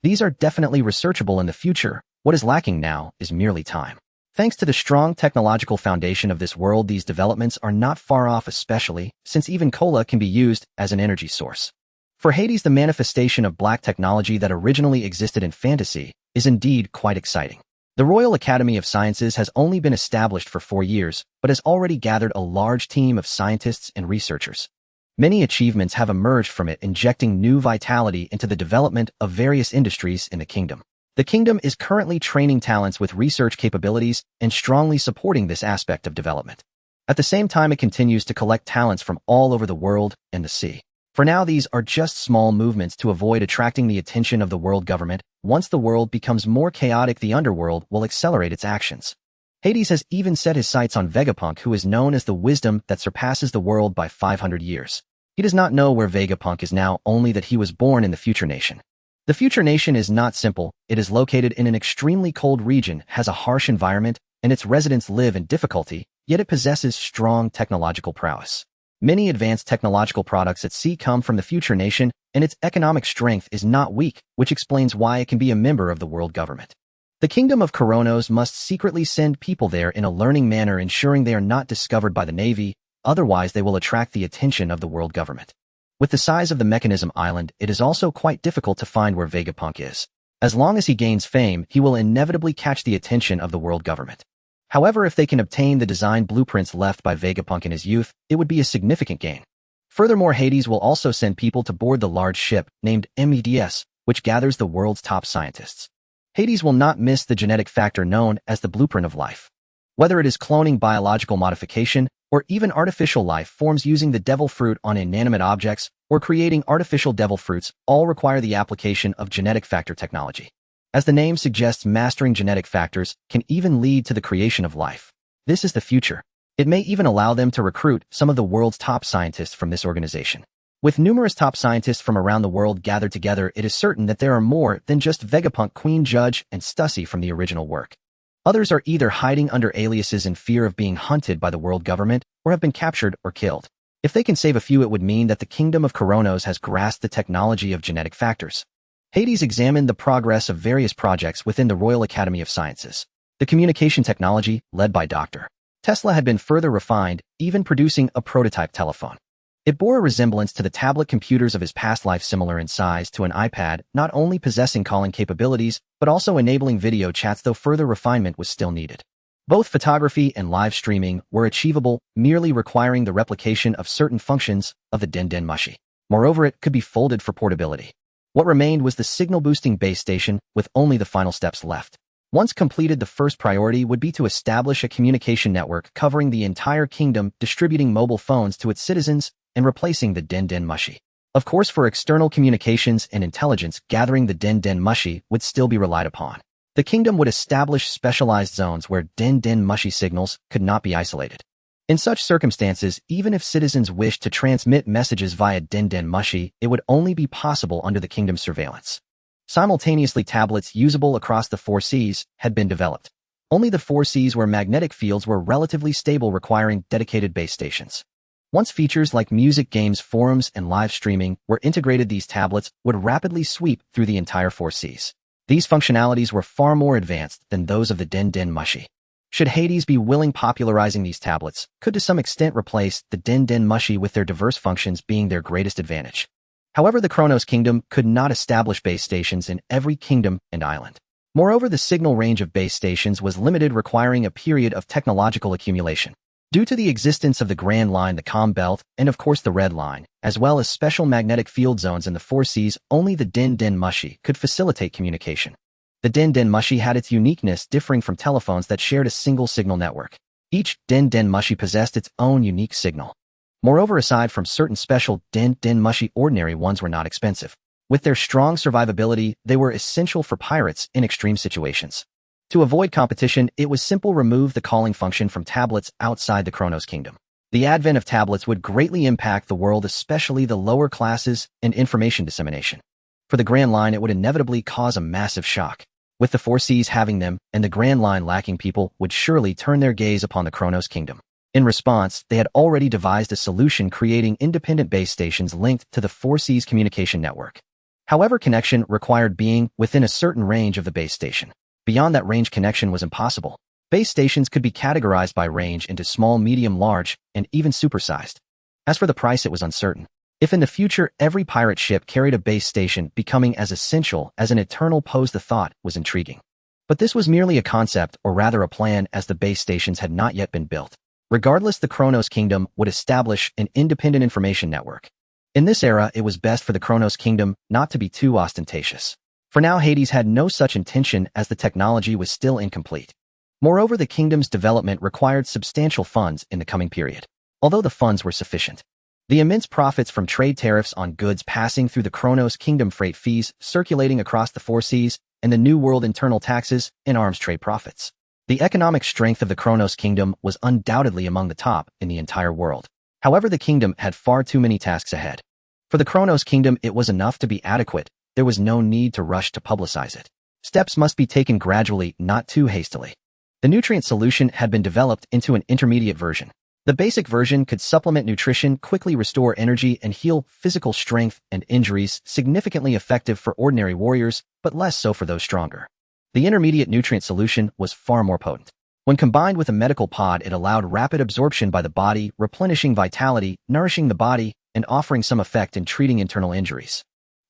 Speaker 1: These are definitely researchable in the future. What is lacking now is merely time. Thanks to the strong technological foundation of this world, these developments are not far off, especially since even cola can be used as an energy source. For Hades, the manifestation of black technology that originally existed in fantasy is indeed quite exciting. The Royal Academy of Sciences has only been established for 4 years, but has already gathered a large team of scientists and researchers. Many achievements have emerged from it, injecting new vitality into the development of various industries in the kingdom. The kingdom is currently training talents with research capabilities and strongly supporting this aspect of development. At the same time, it continues to collect talents from all over the world and the sea. For now, these are just small movements to avoid attracting the attention of the world government. Once the world becomes more chaotic, the underworld will accelerate its actions. Hades has even set his sights on Vegapunk, who is known as the wisdom that surpasses the world by 500 years. He does not know where Vegapunk is now, only that he was born in the Future Nation. The Future Nation is not simple. It is located in an extremely cold region, has a harsh environment, and its residents live in difficulty, yet it possesses strong technological prowess. Many advanced technological products at sea come from the Future Nation, and its economic strength is not weak, which explains why it can be a member of the world government. The Kingdom of Koronos must secretly send people there in a learning manner, ensuring they are not discovered by the Navy, otherwise they will attract the attention of the world government. With the size of the Mechanism Island, it is also quite difficult to find where Vegapunk is. As long as he gains fame, he will inevitably catch the attention of the world government. However, if they can obtain the design blueprints left by Vegapunk in his youth, it would be a significant gain. Furthermore, Hades will also send people to board the large ship named MEDS, which gathers the world's top scientists. Hades will not miss the genetic factor known as the blueprint of life. Whether it is cloning, biological modification, or even artificial life forms using the devil fruit on inanimate objects, or creating artificial devil fruits, all require the application of genetic factor technology. As the name suggests, mastering genetic factors can even lead to the creation of life. This is the future. It may even allow them to recruit some of the world's top scientists from this organization. With numerous top scientists from around the world gathered together, it is certain that there are more than just Vegapunk, Queen Judge, and Stussy from the original work. Others are either hiding under aliases in fear of being hunted by the world government, or have been captured or killed. If they can save a few, it would mean that the Kingdom of Koronos has grasped the technology of genetic factors. Hades examined the progress of various projects within the Royal Academy of Sciences. The communication technology, led by Dr. Tesla, had been further refined, even producing a prototype telephone. It bore a resemblance to the tablet computers of his past life, similar in size to an iPad, not only possessing calling capabilities, but also enabling video chats, though further refinement was still needed. Both photography and live streaming were achievable, merely requiring the replication of certain functions of the Den Den Mushi. Moreover, it could be folded for portability. What remained was the signal-boosting base station, with only the final steps left. Once completed, the first priority would be to establish a communication network covering the entire kingdom, distributing mobile phones to its citizens, and replacing the Den Den Mushi. Of course, for external communications and intelligence gathering, the Den Den Mushi would still be relied upon. The kingdom would establish specialized zones where Den Den Mushi signals could not be isolated. In such circumstances, even if citizens wished to transmit messages via Den Den Mushi, it would only be possible under the kingdom's surveillance. Simultaneously, tablets usable across the 4 seas had been developed. Only the 4 seas where magnetic fields were relatively stable, requiring dedicated base stations. Once features like music, games, forums, and live streaming were integrated, these tablets would rapidly sweep through the entire 4 seas. These functionalities were far more advanced than those of the Den Den Mushi. Should Hades be willing, popularizing these tablets could to some extent replace the Den Den Mushi, with their diverse functions being their greatest advantage. However, the Kronos Kingdom could not establish base stations in every kingdom and island. Moreover, the signal range of base stations was limited, requiring a period of technological accumulation. Due to the existence of the Grand Line, the Com Belt, and of course the Red Line, as well as special magnetic field zones in the 4 seas, only the Den Den Mushi could facilitate communication. The Den Den Mushi had its uniqueness, differing from telephones that shared a single signal network. Each Den Den Mushi possessed its own unique signal. Moreover, aside from certain special din mushy, ordinary ones were not expensive. With their strong survivability, they were essential for pirates in extreme situations. To avoid competition, it was simple: remove the calling function from tablets outside the Chronos Kingdom. The advent of tablets would greatly impact the world, especially the lower classes and information dissemination. For the Grand Line, it would inevitably cause a massive shock. With the Four Seas having them and the Grand Line lacking, people would surely turn their gaze upon the Chronos Kingdom. In response, they had already devised a solution, creating independent base stations linked to the Four Seas communication network. However, connection required being within a certain range of the base station. Beyond that range, connection was impossible. Base stations could be categorized by range into small, medium, large, and even supersized. As for the price, it was uncertain. If in the future every pirate ship carried a base station, becoming as essential as an eternal pose, the thought was intriguing. But this was merely a concept, or rather a plan, as the base stations had not yet been built. Regardless, the Chronos Kingdom would establish an independent information network. In this era, it was best for the Chronos Kingdom not to be too ostentatious. For now, Hades had no such intention, as the technology was still incomplete. Moreover, the kingdom's development required substantial funds in the coming period. Although the funds were sufficient, the immense profits from trade tariffs on goods passing through the Chronos Kingdom, freight fees circulating across the Four Seas, and the New World internal taxes and arms trade profits. The economic strength of the Chronos Kingdom was undoubtedly among the top in the entire world. However, the kingdom had far too many tasks ahead. For the Chronos Kingdom, it was enough to be adequate. There was no need to rush to publicize it. Steps must be taken gradually, not too hastily. The nutrient solution had been developed into an intermediate version. The basic version could supplement nutrition, quickly restore energy, and heal physical strength and injuries, significantly effective for ordinary warriors, but less so for those stronger. The intermediate nutrient solution was far more potent. When combined with a medical pod, it allowed rapid absorption by the body, replenishing vitality, nourishing the body, and offering some effect in treating internal injuries.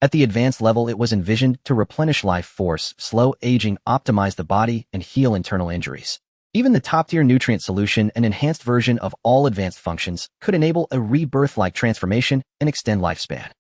Speaker 1: At the advanced level, it was envisioned to replenish life force, slow aging, optimize the body, and heal internal injuries. Even the top-tier nutrient solution, an enhanced version of all advanced functions, could enable a rebirth-like transformation and extend lifespan.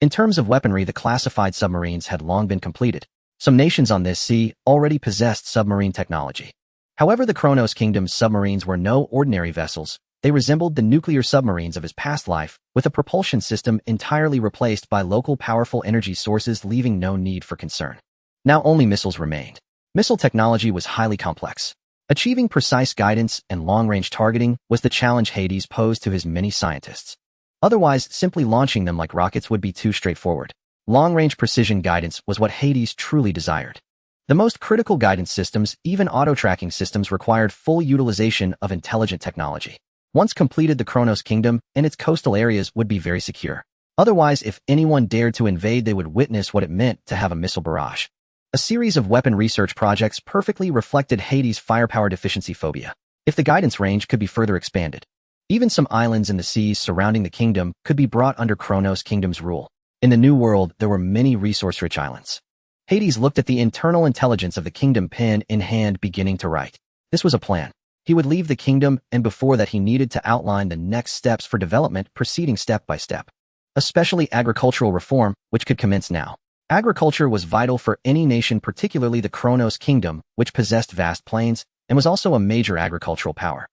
Speaker 1: In terms of weaponry, the classified submarines had long been completed. Some nations on this sea already possessed submarine technology. However, the Chronos Kingdom's submarines were no ordinary vessels. They resembled the nuclear submarines of his past life, with a propulsion system entirely replaced by local powerful energy sources, leaving no need for concern. Now only missiles remained. Missile technology was highly complex. Achieving precise guidance and long-range targeting was the challenge Hades posed to his many scientists. Otherwise, simply launching them like rockets would be too straightforward. Long-range precision guidance was what Hades truly desired. The most critical guidance systems, even auto-tracking systems, required full utilization of intelligent technology. Once completed, the Chronos Kingdom and its coastal areas would be very secure. Otherwise, if anyone dared to invade, they would witness what it meant to have a missile barrage. A series of weapon research projects perfectly reflected Hades' firepower deficiency phobia. If the guidance range could be further expanded, even some islands in the seas surrounding the kingdom could be brought under Chronos Kingdom's rule. In the New World, there were many resource-rich islands. Hades looked at the internal intelligence of the kingdom, pen in hand, beginning to write. This was a plan. He would leave the kingdom, and before that he needed to outline the next steps for development, proceeding step by step. Especially agricultural reform, which could commence now. Agriculture was vital for any nation, particularly the Chronos Kingdom, which possessed vast plains and was also a major agricultural power.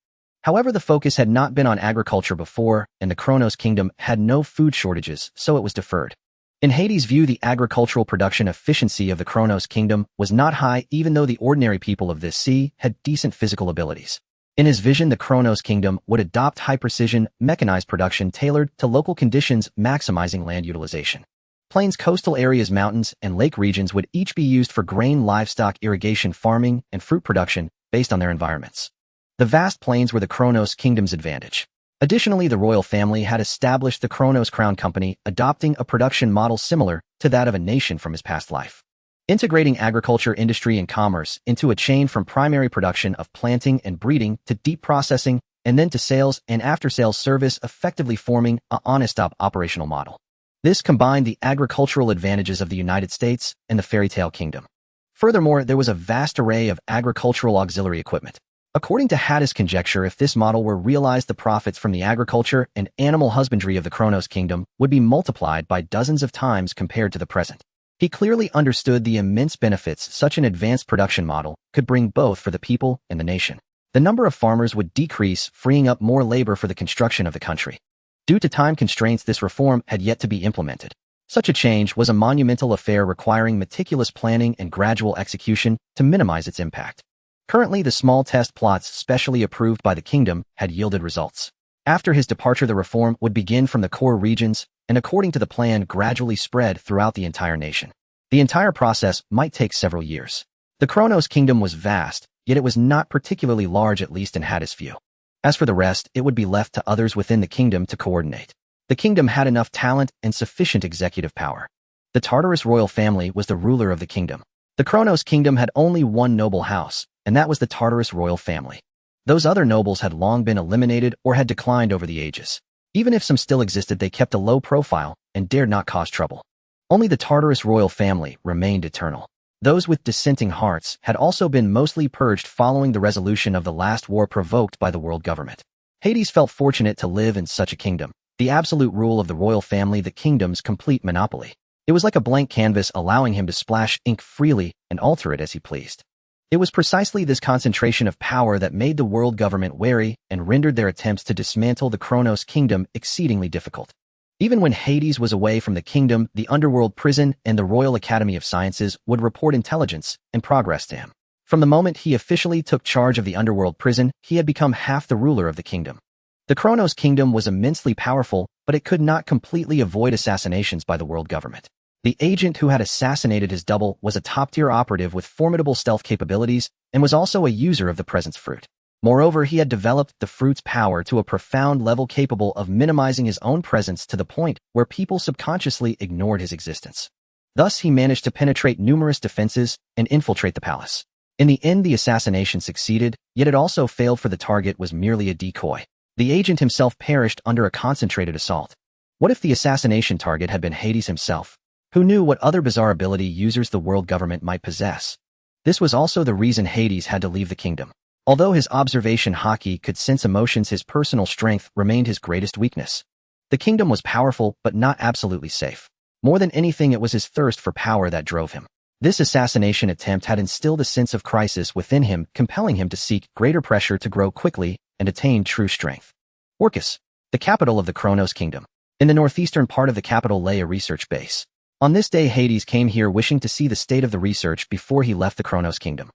Speaker 1: However, the focus had not been on agriculture before, and the Chronos Kingdom had no food shortages, so it was deferred. In Hades' view, the agricultural production efficiency of the Chronos Kingdom was not high, even though the ordinary people of this sea had decent physical abilities. In his vision, the Chronos Kingdom would adopt high-precision, mechanized production tailored to local conditions, maximizing land utilization. Plains, coastal areas, mountains, and lake regions would each be used for grain, livestock, irrigation, farming, and fruit production based on their environments. The vast plains were the Chronos Kingdom's advantage. Additionally, the royal family had established the Chronos Crown Company, adopting a production model similar to that of a nation from his past life. Integrating agriculture, industry, and commerce into a chain from primary production of planting and breeding to deep processing and then to sales and after-sales service, effectively forming a honest-op operational model. This combined the agricultural advantages of the United States and the fairy tale kingdom. Furthermore, there was a vast array of agricultural auxiliary equipment. According to Hades' conjecture, if this model were realized, the profits from the agriculture and animal husbandry of the Chronos Kingdom would be multiplied by dozens of times compared to the present. He clearly understood the immense benefits such an advanced production model could bring both for the people and the nation. The number of farmers would decrease, freeing up more labor for the construction of the country. Due to time constraints, this reform had yet to be implemented. Such a change was a monumental affair requiring meticulous planning and gradual execution to minimize its impact. Currently, the small test plots specially approved by the kingdom had yielded results. After his departure, the reform would begin from the core regions and, according to the plan, gradually spread throughout the entire nation. The entire process might take several years. The Kronos kingdom was vast, yet it was not particularly large, at least in Hades' view. As for the rest, it would be left to others within the kingdom to coordinate. The kingdom had enough talent and sufficient executive power. The Tartarus royal family was the ruler of the kingdom. The Kronos kingdom had only one noble house, and that was the Tartarus royal family. Those other nobles had long been eliminated or had declined over the ages. Even if some still existed, they kept a low profile and dared not cause trouble. Only the Tartarus royal family remained eternal. Those with dissenting hearts had also been mostly purged following the resolution of the last war provoked by the world government. Hades felt fortunate to live in such a kingdom. The absolute rule of the royal family, the kingdom's complete monopoly. It was like a blank canvas, allowing him to splash ink freely and alter it as he pleased. It was precisely this concentration of power that made the world government wary and rendered their attempts to dismantle the Kronos kingdom exceedingly difficult. Even when Hades was away from the kingdom, the underworld prison and the Royal Academy of Sciences would report intelligence and progress to him. From the moment he officially took charge of the underworld prison, he had become half the ruler of the kingdom. The Kronos kingdom was immensely powerful, but it could not completely avoid assassinations by the world government. The agent who had assassinated his double was a top-tier operative with formidable stealth capabilities and was also a user of the presence fruit. Moreover, he had developed the fruit's power to a profound level capable of minimizing his own presence to the point where people subconsciously ignored his existence. Thus, he managed to penetrate numerous defenses and infiltrate the palace. In the end, the assassination succeeded, yet it also failed, for the target was merely a decoy. The agent himself perished under a concentrated assault. What if the assassination target had been Hades himself? Who knew what other bizarre ability users the world government might possess? This was also the reason Hades had to leave the kingdom. Although his observation hockey could sense emotions, his personal strength remained his greatest weakness. The kingdom was powerful, but not absolutely safe. More than anything, it was his thirst for power that drove him. This assassination attempt had instilled a sense of crisis within him, compelling him to seek greater pressure to grow quickly and attain true strength. Orcus, the capital of the Kronos kingdom. In the northeastern part of the capital lay a research base. On this day, Hades came here wishing to see the state of the research before he left the Kronos kingdom.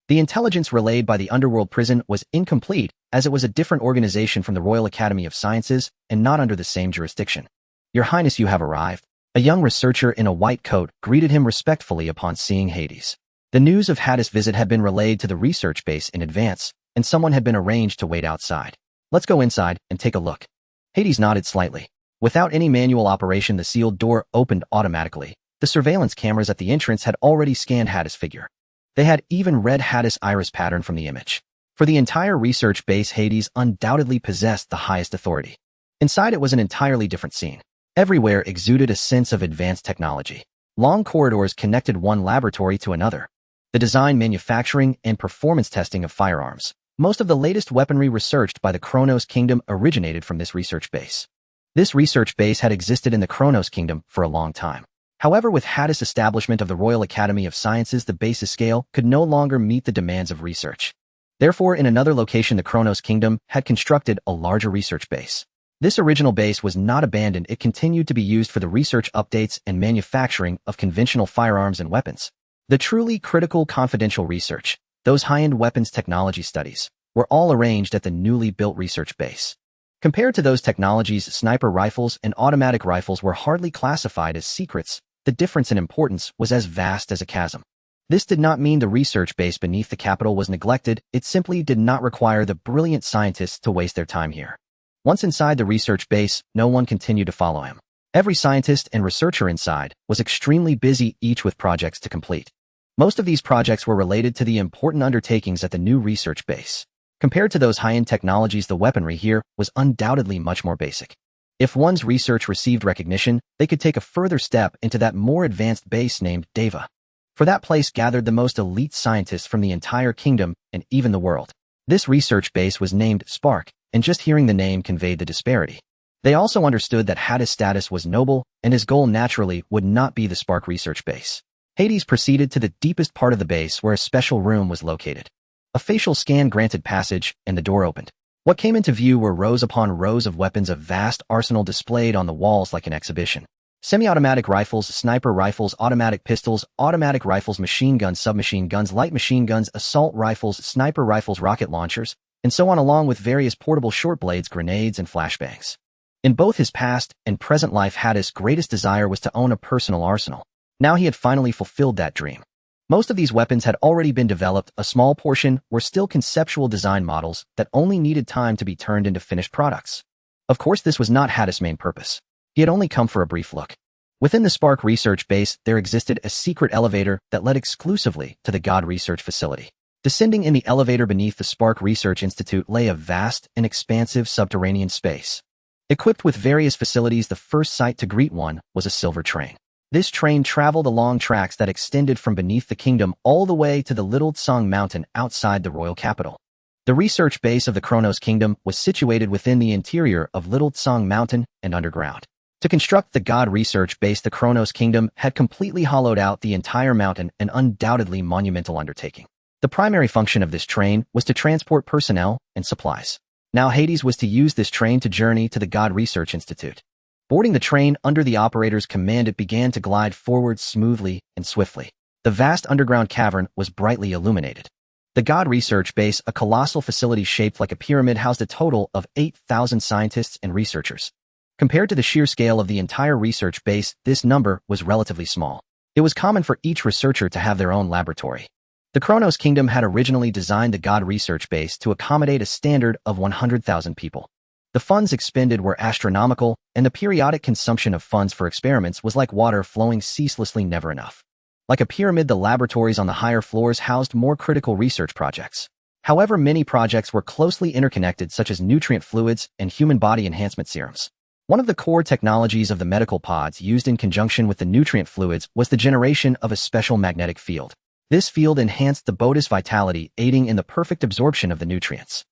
Speaker 1: The intelligence relayed by the underworld prison was incomplete, as it was a different organization from the Royal Academy of Sciences and not under the same jurisdiction. Your Highness, you have arrived. A young researcher in a white coat greeted him respectfully upon seeing Hades. The news of Hades' visit had been relayed to the research base in advance, and someone had been arranged to wait outside. Let's go inside and take a look. Hades nodded slightly. Without any manual operation, the sealed door opened automatically. The surveillance cameras at the entrance had already scanned Hades' figure. They had even read Hades' iris pattern from the image. For the entire research base, Hades undoubtedly possessed the highest authority. Inside, it was an entirely different scene. Everywhere exuded a sense of advanced technology. Long corridors connected one laboratory to another. The design, manufacturing, and performance testing of firearms. Most of the latest weaponry researched by the Kronos kingdom originated from this research base. This research base had existed in the Kronos kingdom for a long time. However, with Hades' establishment of the Royal Academy of Sciences, the base's scale could no longer meet the demands of research. Therefore, in another location, the Kronos kingdom had constructed a larger research base. This original base was not abandoned. It continued to be used for the research, updates, and manufacturing of conventional firearms and weapons. The truly critical confidential research, those high-end weapons technology studies, were all arranged at the newly built research base. Compared to those technologies, sniper rifles and automatic rifles were hardly classified as secrets. The difference in importance was as vast as a chasm. This did not mean the research base beneath the capital was neglected. It simply did not require the brilliant scientists to waste their time here. Once inside the research base, no one continued to follow him. Every scientist and researcher inside was extremely busy, each with projects to complete. Most of these projects were related to the important undertakings at the new research base. Compared to those high-end technologies, the weaponry here was undoubtedly much more basic. If one's research received recognition, they could take a further step into that more advanced base named Deva. For that place gathered the most elite scientists from the entire kingdom and even the world. This research base was named Spark, and just hearing the name conveyed the disparity. They also understood that Hades' status was noble, and his goal naturally would not be the Spark research base. Hades proceeded to the deepest part of the base where a special room was located. A facial scan granted passage, and the door opened. What came into view were rows upon rows of weapons, a vast arsenal displayed on the walls like an exhibition. Semi-automatic rifles, sniper rifles, automatic pistols, automatic rifles, machine guns, submachine guns, light machine guns, assault rifles, sniper rifles, rocket launchers, and so on, along with various portable short blades, grenades, and flashbangs. In both his past and present life, Hadis' greatest desire was to own a personal arsenal. Now he had finally fulfilled that dream. Most of these weapons had already been developed, a small portion were still conceptual design models that only needed time to be turned into finished products. Of course, this was not Hadis' main purpose. He had only come for a brief look. Within the Spark research base, there existed a secret elevator that led exclusively to the God Research facility. Descending in the elevator beneath the Spark Research Institute lay a vast and expansive subterranean space. Equipped with various facilities, the first sight to greet one was a silver train. This train traveled along tracks that extended from beneath the kingdom all the way to the Little Tsang Mountain outside the royal capital. The research base of the Kronos Kingdom was situated within the interior of Little Tsang Mountain and underground. To construct the God Research base, the Kronos Kingdom had completely hollowed out the entire mountain, an undoubtedly monumental undertaking. The primary function of this train was to transport personnel and supplies. Now Hades was to use this train to journey to the God Research Institute. Boarding the train under the operator's command, it began to glide forward smoothly and swiftly. The vast underground cavern was brightly illuminated. The God Research base, a colossal facility shaped like a pyramid, housed a total of 8,000 scientists and researchers. Compared to the sheer scale of the entire research base, this number was relatively small. It was common for each researcher to have their own laboratory. The Kronos Kingdom had originally designed the God Research base to accommodate a standard of 100,000 people. The funds expended were astronomical, and the periodic consumption of funds for experiments was like water flowing ceaselessly, never enough. Like a pyramid, the laboratories on the higher floors housed more critical research projects. However, many projects were closely interconnected, such as nutrient fluids and human body enhancement serums. One of the core technologies of the medical pods used in conjunction with the nutrient fluids was the generation of a special magnetic field. This field enhanced the body's vitality, aiding in the perfect absorption of the nutrients.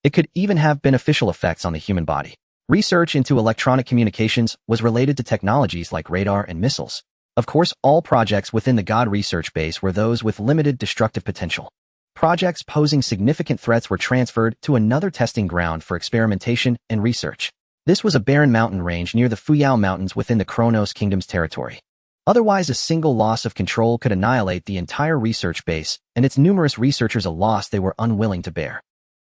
Speaker 1: It could even have beneficial effects on the human body. Research into electronic communications was related to technologies like radar and missiles. Of course, all projects within the God Research base were those with limited destructive potential. Projects posing significant threats were transferred to another testing ground for experimentation and research. This was a barren mountain range near the Fuyao Mountains within the Kronos Kingdom's territory. Otherwise, a single loss of control could annihilate the entire research base and its numerous researchers, a loss they were unwilling to bear.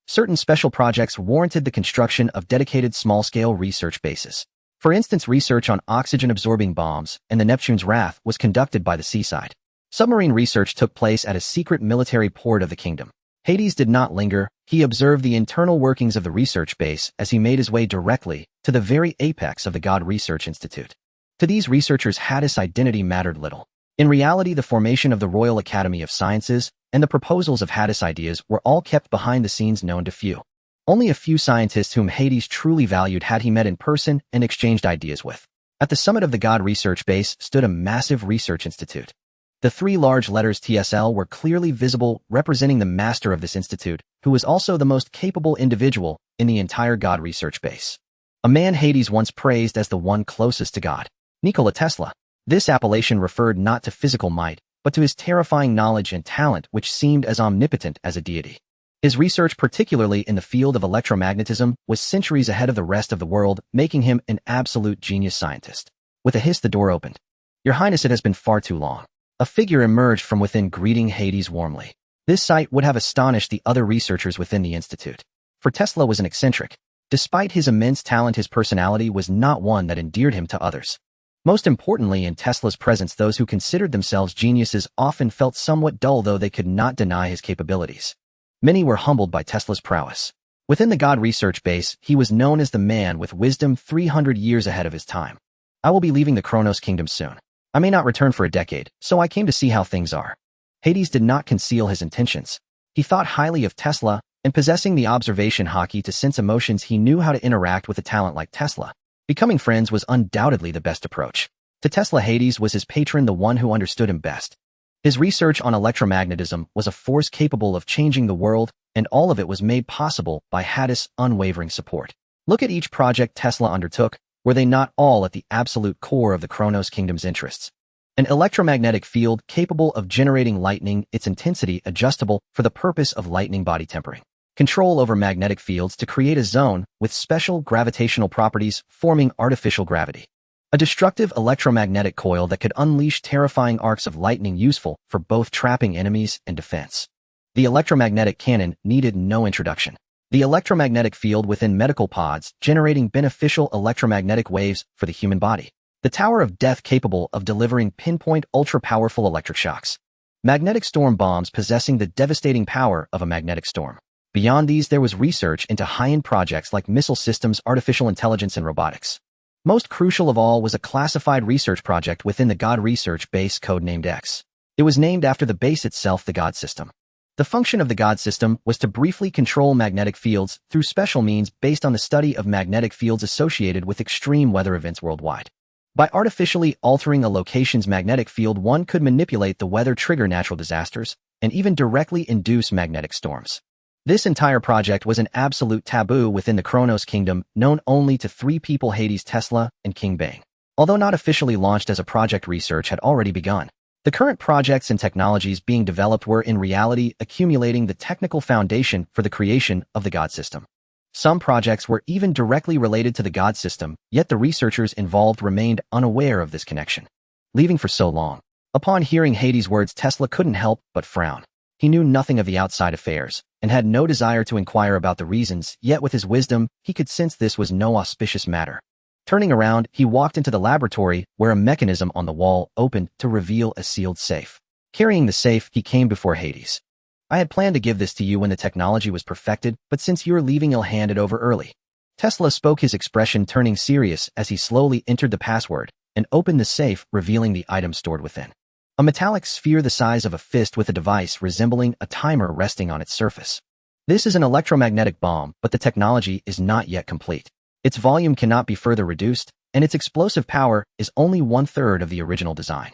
Speaker 1: Certain special projects warranted the construction of dedicated small-scale research bases. For instance, research on oxygen-absorbing bombs and the Neptune's Wrath was conducted by the seaside. Submarine research took place at a secret military port of the kingdom. Hades did not linger. He observed the internal workings of the research base as he made his way directly to the very apex of the God Research Institute. To these researchers, Hadis' identity mattered little. In reality, the formation of the Royal Academy of Sciences and the proposals of Hadis' ideas were all kept behind the scenes, known to few. Only a few scientists whom Hades truly valued had he met in person and exchanged ideas with. At the summit of the God Research base stood a massive research institute. The three large letters TSL were clearly visible, representing the master of this institute, who was also the most capable individual in the entire God Research base. A man Hades once praised as the one closest to God, Nikola Tesla. This appellation referred not to physical might, but to his terrifying knowledge and talent, which seemed as omnipotent as a deity. His research, particularly in the field of electromagnetism, was centuries ahead of the rest of the world, making him an absolute genius scientist. With a hiss, the door opened. "Your Highness, it has been far too long." A figure emerged from within, greeting Hades warmly. This sight would have astonished the other researchers within the institute. For Tesla was an eccentric. Despite his immense talent, his personality was not one that endeared him to others. Most importantly, in Tesla's presence, those who considered themselves geniuses often felt somewhat dull, though they could not deny his capabilities. Many were humbled by Tesla's prowess. Within the God Research base, he was known as the man with wisdom 300 years ahead of his time. "I will be leaving the Kronos Kingdom soon. I may not return for a decade, so I came to see how things are." Hades did not conceal his intentions. He thought highly of Tesla, and possessing the observation hockey to sense emotions, he knew how to interact with a talent like Tesla. Becoming friends was undoubtedly the best approach. To Tesla, Hades was his patron, the one who understood him best. His research on electromagnetism was a force capable of changing the world, and all of it was made possible by Hadis' unwavering support. Look at each project Tesla undertook. Were they not all at the absolute core of the Kronos Kingdom's interests? An electromagnetic field capable of generating lightning, its intensity adjustable for the purpose of lightning body tempering. control over magnetic fields to create a zone with special gravitational properties forming artificial gravity. A destructive electromagnetic coil that could unleash terrifying arcs of lightning useful for both trapping enemies and defense. The electromagnetic cannon needed no introduction. The electromagnetic field within medical pods generating beneficial electromagnetic waves for the human body. The Tower of Death capable of delivering pinpoint ultra-powerful electric shocks. Magnetic storm bombs possessing the devastating power of a magnetic storm. Beyond these, there was research into high-end projects like missile systems, artificial intelligence, and robotics. Most crucial of all was a classified research project within the God Research Base codenamed X. It was named after the base itself, the God System. The function of the God System was to briefly control magnetic fields through special means based on the study of magnetic fields associated with extreme weather events worldwide. By artificially altering a location's magnetic field, one could manipulate the weather, trigger natural disasters, and even directly induce magnetic storms. This entire project was an absolute taboo within the Kronos Kingdom, known only to three people: Hades, Tesla, and King Bane. Although not officially launched as a project, research had already begun. The current projects and technologies being developed were in reality accumulating the technical foundation for the creation of the God System. Some projects were even directly related to the God System, yet the researchers involved remained unaware of this connection. Leaving for so long. Upon hearing Hades' words, Tesla couldn't help but frown. He knew nothing of the outside affairs, and had no desire to inquire about the reasons, yet with his wisdom, he could sense this was no auspicious matter. Turning around, he walked into the laboratory, where a mechanism on the wall opened to reveal a sealed safe. Carrying the safe, he came before Hades. I had planned to give this to you when the technology was perfected, but since you're leaving, I'll hand it over early. Tesla spoke, his expression turning serious as he slowly entered the password and opened the safe, revealing the item stored within. A metallic sphere the size of a fist with a device resembling a timer resting on its surface. This is an electromagnetic bomb, but the technology is not yet complete. Its volume cannot be further reduced, and its explosive power is only 1/3 of the original design.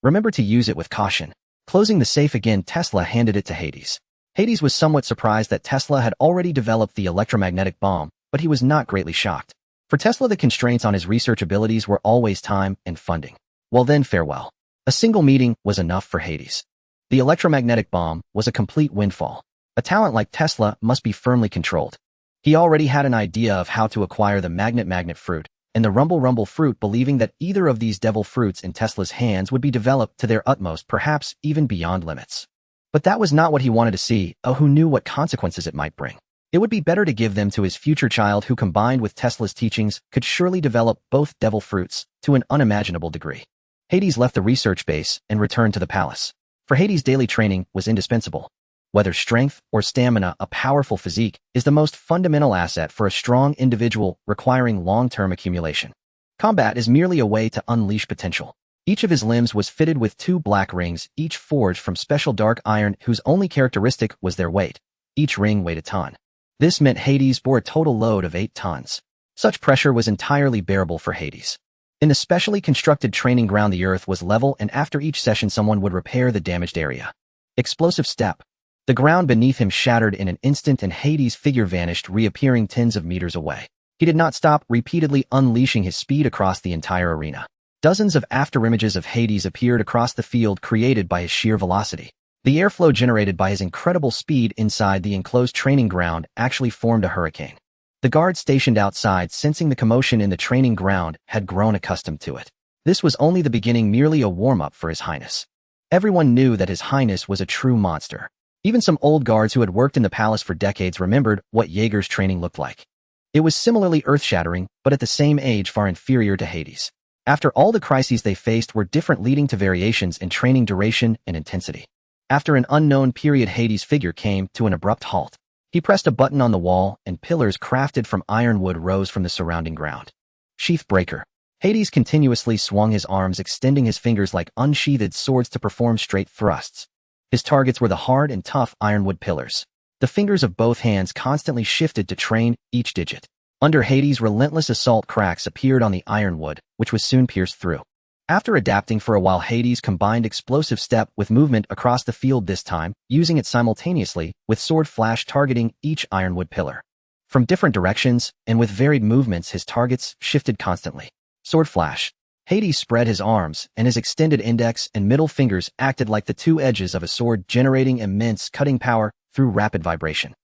Speaker 1: Remember to use it with caution. Closing the safe again, Tesla handed it to Hades. Hades was somewhat surprised that Tesla had already developed the electromagnetic bomb, but he was not greatly shocked. For Tesla, the constraints on his research abilities were always time and funding. Well then, farewell. A single meeting was enough for Hades. The electromagnetic bomb was a complete windfall. A talent like Tesla must be firmly controlled. He already had an idea of how to acquire the magnet fruit, and the rumble fruit, believing that either of these devil fruits in Tesla's hands would be developed to their utmost, perhaps even beyond limits. But that was not what he wanted to see. Who knew what consequences it might bring? It would be better to give them to his future child, who combined with Tesla's teachings could surely develop both devil fruits to an unimaginable degree. Hades left the research base and returned to the palace. For Hades, daily training was indispensable. Whether strength or stamina, a powerful physique is the most fundamental asset for a strong individual, requiring long-term accumulation. Combat is merely a way to unleash potential. Each of his limbs was fitted with 2 black rings, each forged from special dark iron whose only characteristic was their weight. Each ring weighed a ton. This meant Hades bore a total load of 8 tons. Such pressure was entirely bearable for Hades. In the specially constructed training ground, the earth was level, and after each session someone would repair the damaged area. Explosive step. The ground beneath him shattered in an instant and Hades' figure vanished, reappearing tens of meters away. He did not stop, repeatedly unleashing his speed across the entire arena. Dozens of afterimages of Hades appeared across the field, created by his sheer velocity. The airflow generated by his incredible speed inside the enclosed training ground actually formed a hurricane. The guards stationed outside, sensing the commotion in the training ground, had grown accustomed to it. This was only the beginning, merely a warm-up for His Highness. Everyone knew that His Highness was a true monster. Even some old guards who had worked in the palace for decades remembered what Jaeger's training looked like. It was similarly earth-shattering, but at the same age far inferior to Hades. After all, the crises they faced were different, leading to variations in training duration and intensity. After an unknown period, Hades' figure came to an abrupt halt. He pressed a button on the wall, and pillars crafted from ironwood rose from the surrounding ground. Sheath breaker. Hades continuously swung his arms, extending his fingers like unsheathed swords to perform straight thrusts. His targets were the hard and tough ironwood pillars. The fingers of both hands constantly shifted to train each digit. Under Hades' relentless assault, cracks appeared on the ironwood, which was soon pierced through. After adapting for a while, Hades combined explosive step with movement across the field, this time using it simultaneously, with sword flash targeting each ironwood pillar. From different directions, and with varied movements, his targets shifted constantly. Sword flash. Hades spread his arms, and his extended index and middle fingers acted like the 2 edges of a sword, generating immense cutting power through rapid vibration.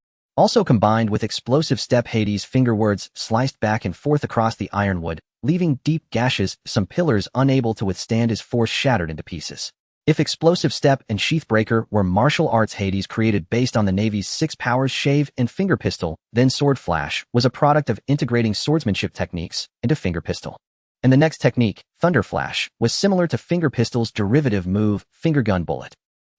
Speaker 1: Also combined with explosive step, Hades' finger words sliced back and forth across the ironwood, leaving deep gashes, some pillars unable to withstand his force shattered into pieces. If explosive step and sheath breaker were martial arts Hades created based on the Navy's 6 powers shave and finger pistol, then sword flash was a product of integrating swordsmanship techniques into finger pistol. And the next technique, thunder flash, was similar to finger pistol's derivative move, finger gun bullet.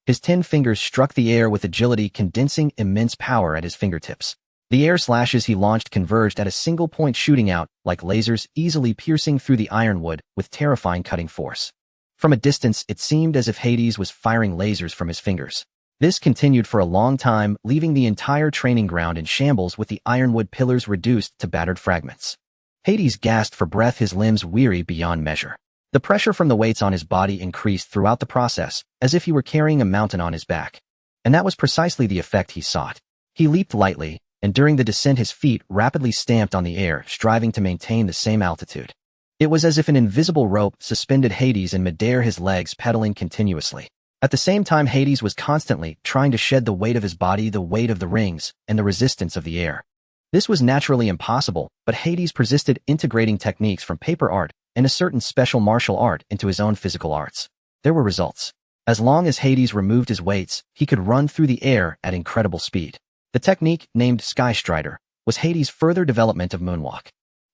Speaker 1: His 10 fingers struck the air with agility, condensing immense power at his fingertips. The air slashes he launched converged at a single point, shooting out, like lasers, easily piercing through the ironwood with terrifying cutting force. From a distance, it seemed as if Hades was firing lasers from his fingers. This continued for a long time, leaving the entire training ground in shambles with the ironwood pillars reduced to battered fragments. Hades gasped for breath, his limbs weary beyond measure. The pressure from the weights on his body increased throughout the process, as if he were carrying a mountain on his back. And that was precisely the effect he sought. He leaped lightly, and during the descent his feet rapidly stamped on the air, striving to maintain the same altitude. It was as if an invisible rope suspended Hades in midair, his legs pedaling continuously. At the same time, Hades was constantly trying to shed the weight of his body, the weight of the rings, and the resistance of the air. This was naturally impossible, but Hades persisted, integrating techniques from paper art and a certain special martial art into his own physical arts. There were results. As long as Hades removed his weights, he could run through the air at incredible speed. The technique, named Sky Strider, was Hades' further development of moonwalk.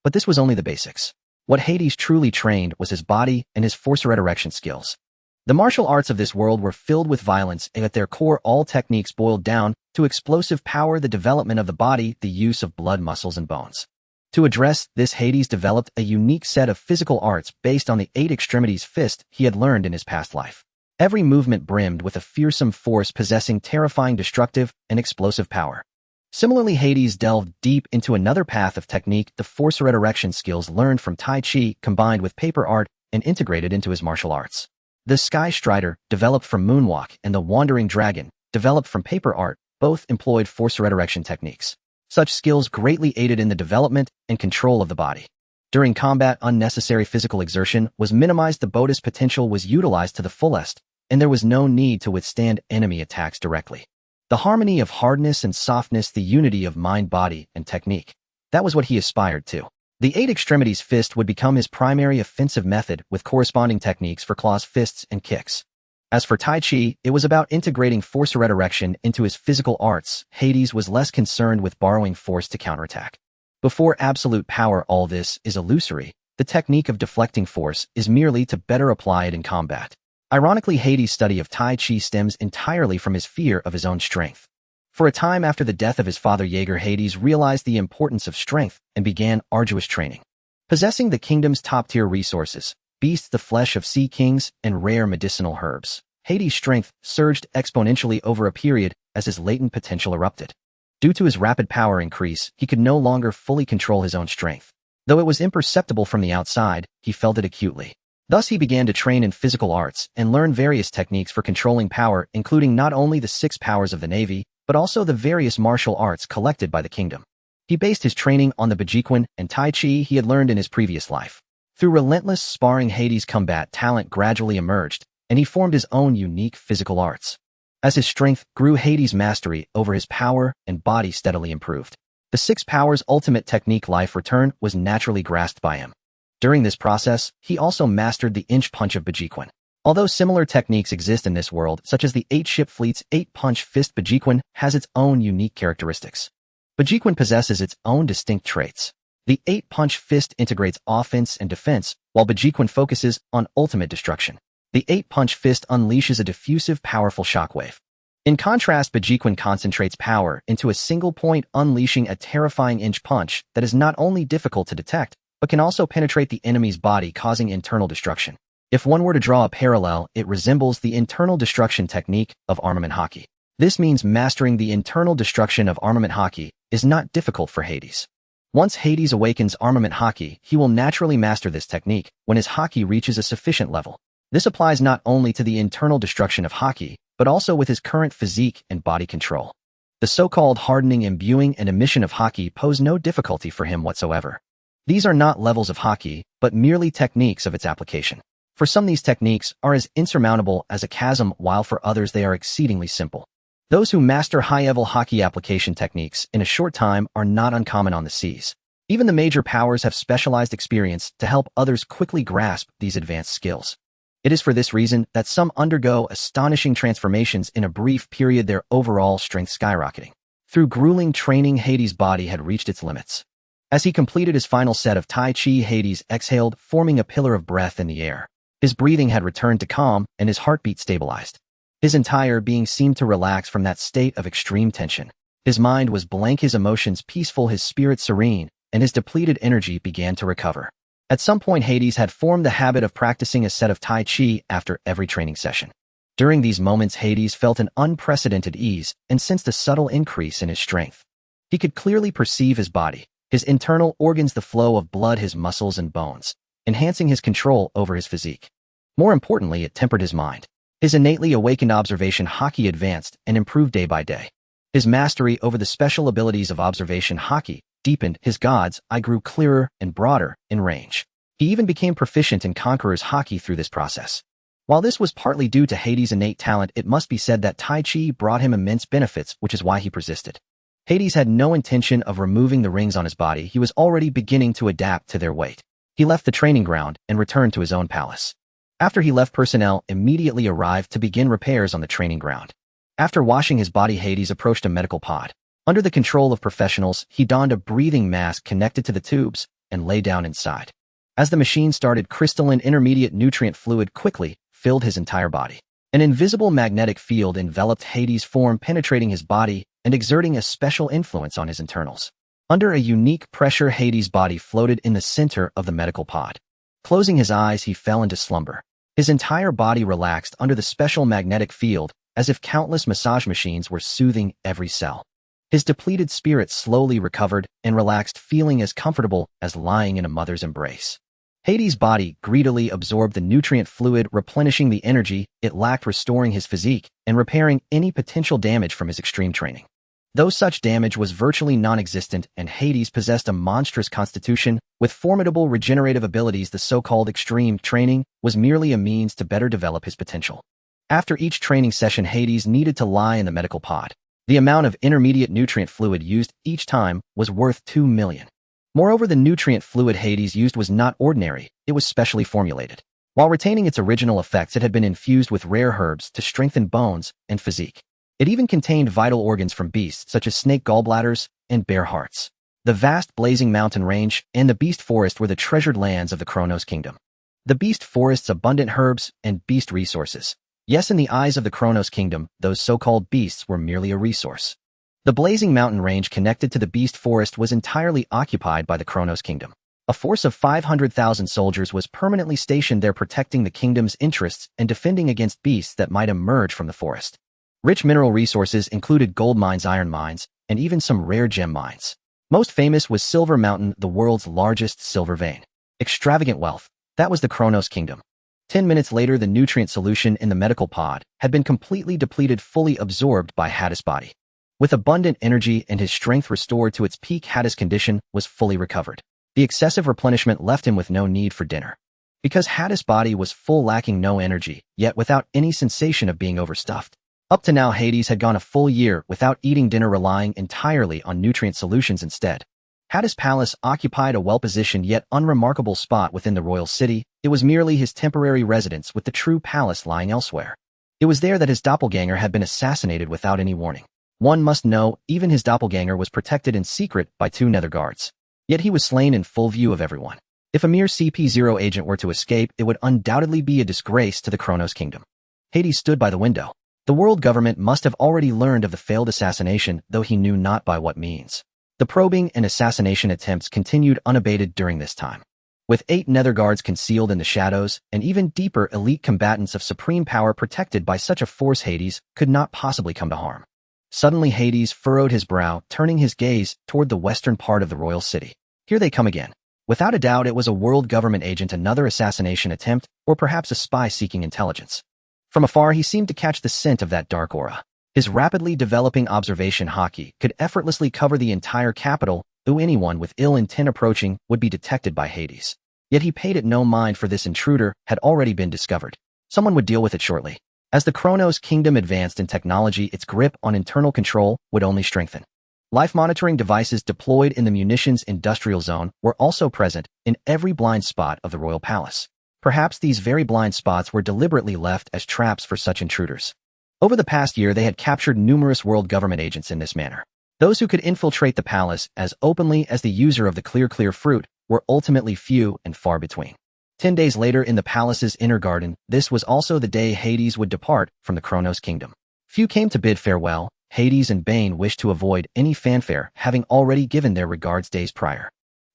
Speaker 1: But this was only the basics. What Hades truly trained was his body and his force resurrection skills. The martial arts of this world were filled with violence, and at their core all techniques boiled down to explosive power, the development of the body, the use of blood, muscles, and bones. To address this, Hades developed a unique set of physical arts based on the 8 extremities fist he had learned in his past life. Every movement brimmed with a fearsome force, possessing terrifying destructive and explosive power. Similarly, Hades delved deep into another path of technique, the force resurrection skills learned from Tai Chi combined with paper art and integrated into his martial arts. The Sky Strider, developed from moonwalk, and the Wandering Dragon, developed from paper art, both employed force resurrection techniques. Such skills greatly aided in the development and control of the body. During combat, unnecessary physical exertion was minimized, the body's potential was utilized to the fullest, and there was no need to withstand enemy attacks directly. The harmony of hardness and softness, the unity of mind, body, and technique. That was what he aspired to. The 8 extremities fist would become his primary offensive method, with corresponding techniques for claws, fists, and kicks. As for Tai Chi, it was about integrating force resurrection into his physical arts. Hades was less concerned with borrowing force to counterattack. Before absolute power, all this is illusory. The technique of deflecting force is merely to better apply it in combat. Ironically, Hades' study of Tai Chi stems entirely from his fear of his own strength. For a time after the death of his father Jaeger, Hades realized the importance of strength and began arduous training. Possessing the kingdom's top-tier resources, beasts, the flesh of sea kings, and rare medicinal herbs, Hades' strength surged exponentially over a period as his latent potential erupted. Due to his rapid power increase, he could no longer fully control his own strength. Though it was imperceptible from the outside, he felt it acutely. Thus he began to train in physical arts and learn various techniques for controlling power, including not only the 6 powers of the Navy, but also the various martial arts collected by the kingdom. He based his training on the Bajikwan and Tai Chi he had learned in his previous life. Through relentless sparring, Hades' combat talent gradually emerged, and he formed his own unique physical arts. As his strength grew, Hades' mastery over his power and body steadily improved. The 6 powers' ultimate technique, life return, was naturally grasped by him. During this process, he also mastered the inch punch of Bajikwan. Although similar techniques exist in this world, such as the 8-ship fleet's 8-punch fist, Bajikwan has its own unique characteristics. Bajikwan possesses its own distinct traits. The 8-punch fist integrates offense and defense, while Bajikwan focuses on ultimate destruction. The 8-punch fist unleashes a diffusive, powerful shockwave. In contrast, Bajikwan concentrates power into a single point, unleashing a terrifying inch punch that is not only difficult to detect, but can also penetrate the enemy's body, causing internal destruction. If one were to draw a parallel, it resembles the internal destruction technique of armament hockey. This means mastering the internal destruction of armament hockey is not difficult for Hades. Once Hades awakens armament hockey, he will naturally master this technique when his hockey reaches a sufficient level. This applies not only to the internal destruction of hockey, but also with his current physique and body control. The so-called hardening, imbuing, and emission of hockey pose no difficulty for him whatsoever. These are not levels of hockey, but merely techniques of its application. For some, these techniques are as insurmountable as a chasm, while for others they are exceedingly simple. Those who master high-level hockey application techniques in a short time are not uncommon on the seas. Even the major powers have specialized experience to help others quickly grasp these advanced skills. It is for this reason that some undergo astonishing transformations in a brief period, their overall strength skyrocketing. Through grueling training, Hades' body had reached its limits. As he completed his final set of Tai Chi, Hades exhaled, forming a pillar of breath in the air. His breathing had returned to calm, and his heartbeat stabilized. His entire being seemed to relax from that state of extreme tension. His mind was blank, his emotions peaceful, his spirit serene, and his depleted energy began to recover. At some point, Hades had formed the habit of practicing a set of Tai Chi after every training session. During these moments, Hades felt an unprecedented ease and sensed a subtle increase in his strength. He could clearly perceive his body, his internal organs, the flow of blood, his muscles and bones, enhancing his control over his physique. More importantly, it tempered his mind. His innately awakened observation hockey advanced and improved day by day. His mastery over the special abilities of observation hockey deepened. His god's eye grew clearer and broader in range. He even became proficient in Conqueror's hockey through this process. While this was partly due to Hades' innate talent, it must be said that Tai Chi brought him immense benefits, which is why he persisted. Hades had no intention of removing the rings on his body. He was already beginning to adapt to their weight. He left the training ground and returned to his own palace. After he left, personnel immediately arrived to begin repairs on the training ground. After washing his body, Hades approached a medical pod. Under the control of professionals, he donned a breathing mask connected to the tubes and lay down inside. As the machine started, crystalline intermediate nutrient fluid quickly filled his entire body. An invisible magnetic field enveloped Hades' form, penetrating his body and exerting a special influence on his internals. Under a unique pressure, Hades' body floated in the center of the medical pod. Closing his eyes, he fell into slumber. His entire body relaxed under the special magnetic field, as if countless massage machines were soothing every cell. His depleted spirit slowly recovered and relaxed, feeling as comfortable as lying in a mother's embrace. Hades' body greedily absorbed the nutrient fluid, replenishing the energy it lacked, restoring his physique and repairing any potential damage from his extreme training. Though such damage was virtually non-existent and Hades possessed a monstrous constitution with formidable regenerative abilities, the so-called extreme training was merely a means to better develop his potential. After each training session, Hades needed to lie in the medical pod. The amount of intermediate nutrient fluid used each time was worth 2 million. Moreover, the nutrient fluid Hades used was not ordinary, it was specially formulated. While retaining its original effects, it had been infused with rare herbs to strengthen bones and physique. It even contained vital organs from beasts such as snake gallbladders and bear hearts. The vast blazing mountain range and the beast forest were the treasured lands of the Kronos kingdom. The beast forest's abundant herbs and beast resources. Yes, in the eyes of the Kronos kingdom, those so-called beasts were merely a resource. The blazing mountain range connected to the beast forest was entirely occupied by the Kronos kingdom. A force of 500,000 soldiers was permanently stationed there, protecting the kingdom's interests and defending against beasts that might emerge from the forest. Rich mineral resources included gold mines, iron mines, and even some rare gem mines. Most famous was Silver Mountain, the world's largest silver vein. Extravagant wealth. That was the Kronos kingdom. 10 minutes later, the nutrient solution in the medical pod had been completely depleted, fully absorbed by Hades' body. With abundant energy and his strength restored to its peak, Hades' condition was fully recovered. The excessive replenishment left him with no need for dinner. Because Hades' body was full, lacking no energy, yet without any sensation of being overstuffed. Up to now, Hades had gone a full year without eating dinner, relying entirely on nutrient solutions instead. Hades' palace occupied a well-positioned yet unremarkable spot within the royal city. It was merely his temporary residence, with the true palace lying elsewhere. It was there that his doppelganger had been assassinated without any warning. One must know, even his doppelganger was protected in secret by 2 nether guards. Yet he was slain in full view of everyone. If a mere CP0 agent were to escape, it would undoubtedly be a disgrace to the Kronos kingdom. Hades stood by the window. The world government must have already learned of the failed assassination, though he knew not by what means. The probing and assassination attempts continued unabated during this time. With 8 nether guards concealed in the shadows, and even deeper elite combatants of supreme power protected by such a force, Hades could not possibly come to harm. Suddenly, Hades furrowed his brow, turning his gaze toward the western part of the royal city. Here they come again. Without a doubt, it was a world government agent, another assassination attempt, or perhaps a spy seeking intelligence. From afar, he seemed to catch the scent of that dark aura. His rapidly developing observation hockey could effortlessly cover the entire capital, though anyone with ill intent approaching would be detected by Hades. Yet he paid it no mind, for this intruder had already been discovered. Someone would deal with it shortly. As the Kronos kingdom advanced in technology, its grip on internal control would only strengthen. Life monitoring devices deployed in the munitions industrial zone were also present in every blind spot of the royal palace. Perhaps these very blind spots were deliberately left as traps for such intruders. Over the past year, they had captured numerous world government agents in this manner. Those who could infiltrate the palace as openly as the user of the clear fruit were ultimately few and far between. 10 days later in the palace's inner garden, this was also the day Hades would depart from the Kronos kingdom. Few came to bid farewell. Hades and Bane wished to avoid any fanfare, having already given their regards days prior.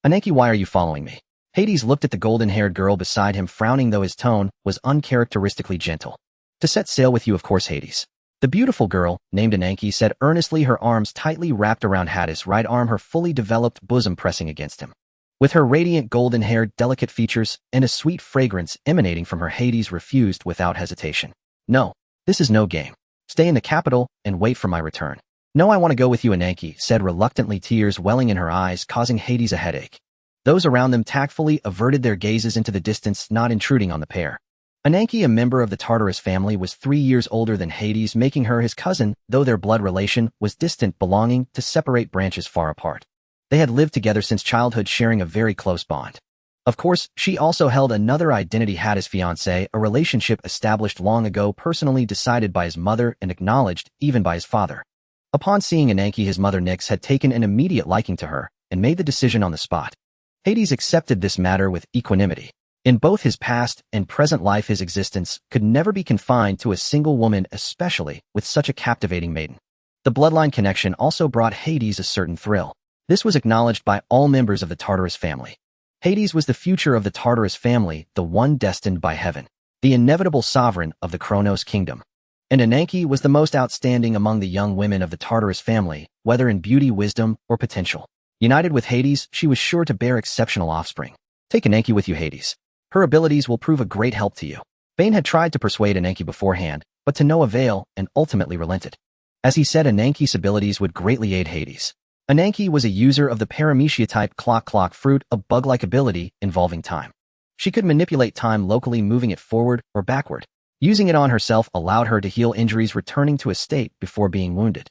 Speaker 1: Ananke, why are you following me? Hades looked at the golden-haired girl beside him, frowning, though his tone was uncharacteristically gentle. To set sail with you, of course, Hades. The beautiful girl, named Ananke, said earnestly, her arms tightly wrapped around Hades' right arm, her fully developed bosom pressing against him. With her radiant golden hair, delicate features, and a sweet fragrance emanating from her, Hades refused without hesitation. No, this is no game. Stay in the capital and wait for my return. No, I want to go with you, Ananke said reluctantly, tears welling in her eyes, causing Hades a headache. Those around them tactfully averted their gazes into the distance, not intruding on the pair. Ananke, a member of the Tartarus family, was 3 years older than Hades, making her his cousin, though their blood relation was distant, belonging to separate branches far apart. They had lived together since childhood, sharing a very close bond. Of course, she also held another identity, Hades' fiancé, a relationship established long ago, personally decided by his mother and acknowledged even by his father. Upon seeing Ananke, his mother Nyx had taken an immediate liking to her and made the decision on the spot. Hades accepted this matter with equanimity. In both his past and present life, his existence could never be confined to a single woman, especially with such a captivating maiden. The bloodline connection also brought Hades a certain thrill. This was acknowledged by all members of the Tartarus family. Hades was the future of the Tartarus family, the one destined by heaven, the inevitable sovereign of the Kronos kingdom. And Ananke was the most outstanding among the young women of the Tartarus family, whether in beauty, wisdom, or potential. United with Hades, she was sure to bear exceptional offspring. Take Ananke with you, Hades. Her abilities will prove a great help to you. Bane had tried to persuade Ananke beforehand, but to no avail, and ultimately relented. As he said, Ananke's abilities would greatly aid Hades. Ananke was a user of the Paramecia-type clock fruit, a bug-like ability involving time. She could manipulate time locally, moving it forward or backward. Using it on herself allowed her to heal injuries, returning to a state before being wounded.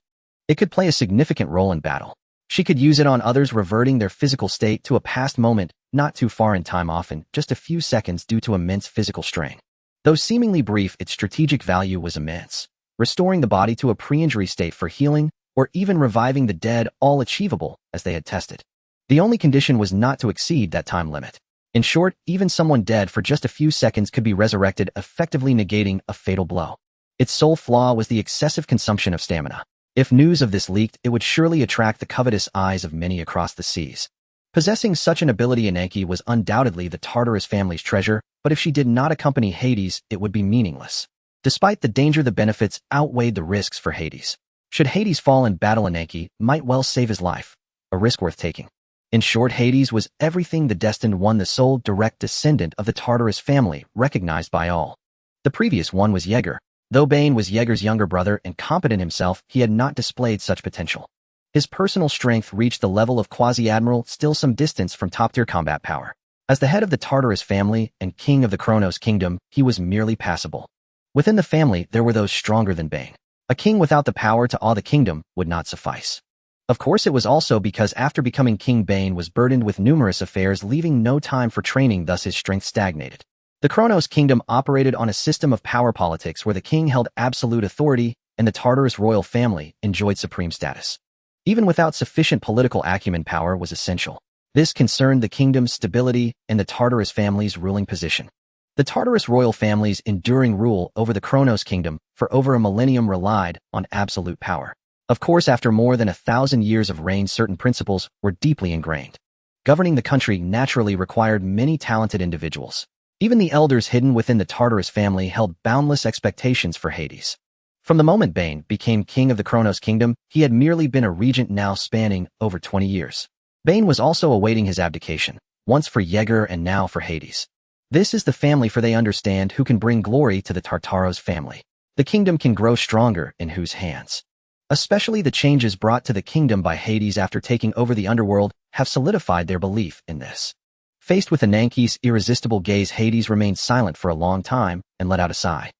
Speaker 1: It could play a significant role in battle. She could use it on others, reverting their physical state to a past moment, not too far in time, often just a few seconds due to immense physical strain. Though seemingly brief, its strategic value was immense. Restoring the body to a pre-injury state for healing, or even reviving the dead, all achievable, as they had tested. The only condition was not to exceed that time limit. In short, even someone dead for just a few seconds could be resurrected, effectively negating a fatal blow. Its sole flaw was the excessive consumption of stamina. If news of this leaked, it would surely attract the covetous eyes of many across the seas. Possessing such an ability, Ananke was undoubtedly the Tartarus family's treasure, but if she did not accompany Hades, it would be meaningless. Despite the danger, the benefits outweighed the risks for Hades. Should Hades fall in battle, Ananke might well save his life, a risk worth taking. In short, Hades was everything the destined one, the sole direct descendant of the Tartarus family, recognized by all. The previous one was Yeager. Though Bane was Yeager's younger brother and competent himself, he had not displayed such potential. His personal strength reached the level of quasi-admiral, still some distance from top-tier combat power. As the head of the Tartarus family and king of the Kronos kingdom, he was merely passable. Within the family, there were those stronger than Bane. A king without the power to awe the kingdom would not suffice. Of course, it was also because after becoming king, Bane was burdened with numerous affairs, leaving no time for training, thus his strength stagnated. The Kronos kingdom operated on a system of power politics where the king held absolute authority and the Tartarus royal family enjoyed supreme status. Even without sufficient political acumen, power was essential. This concerned the kingdom's stability and the Tartarus family's ruling position. The Tartarus royal family's enduring rule over the Kronos kingdom for over a millennium relied on absolute power. Of course, after more than 1,000 years of reign, certain principles were deeply ingrained. Governing the country naturally required many talented individuals. Even the elders hidden within the Tartarus family held boundless expectations for Hades. From the moment Bane became king of the Kronos kingdom, he had merely been a regent, now spanning over 20 years. Bane was also awaiting his abdication, once for Yeager and now for Hades. This is the family, for they understand, who can bring glory to the Tartaros family. The kingdom can grow stronger in whose hands. Especially the changes brought to the kingdom by Hades after taking over the underworld have solidified their belief in this. Faced with Ananke's irresistible gaze, Hades remained silent for a long time and let out a sigh.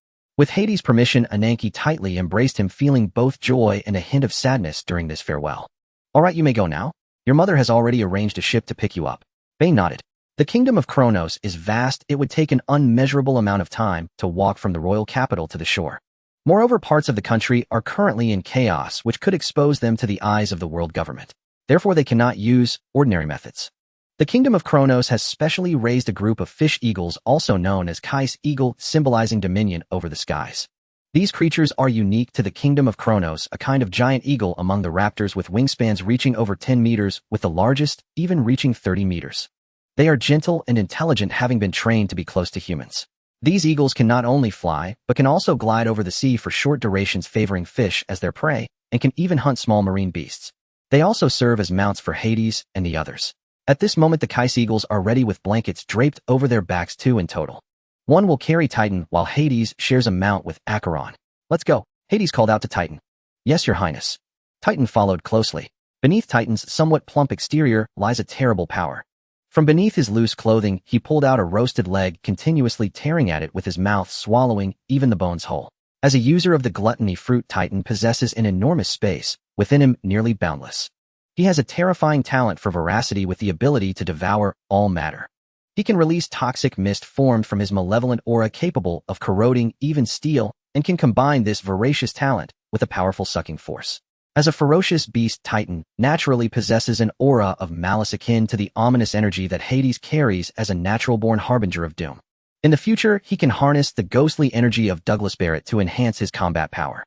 Speaker 1: With Hades' permission, Ananke tightly embraced him, feeling both joy and a hint of sadness during this farewell. All right, you may go now. Your mother has already arranged a ship to pick you up. Bane nodded. The kingdom of Kronos is vast. It would take an unmeasurable amount of time to walk from the royal capital to the shore. Moreover, parts of the country are currently in chaos, which could expose them to the eyes of the world government. Therefore, they cannot use ordinary methods. The kingdom of Kronos has specially raised a group of fish eagles, also known as Kais eagle, symbolizing dominion over the skies. These creatures are unique to the kingdom of Kronos, a kind of giant eagle among the raptors with wingspans reaching over 10 meters, with the largest even reaching 30 meters. They are gentle and intelligent, having been trained to be close to humans. These eagles can not only fly, but can also glide over the sea for short durations, favoring fish as their prey, and can even hunt small marine beasts. They also serve as mounts for Hades and the others. At this moment, the Kais eagles are ready with blankets draped over their backs, 2 in total. One will carry Titan, while Hades shares a mount with Acheron. Let's go, Hades called out to Titan. Yes, your highness. Titan followed closely. Beneath Titan's somewhat plump exterior lies a terrible power. From beneath his loose clothing, he pulled out a roasted leg, continuously tearing at it with his mouth, swallowing even the bones whole. As a user of the gluttony fruit, Titan possesses an enormous space, within him nearly boundless. He has a terrifying talent for voracity with the ability to devour all matter. He can release toxic mist formed from his malevolent aura, capable of corroding even steel, and can combine this voracious talent with a powerful sucking force. As a ferocious beast, Titan naturally possesses an aura of malice akin to the ominous energy that Hades carries as a natural-born harbinger of doom. In the future, he can harness the ghostly energy of Douglas Barrett to enhance his combat power.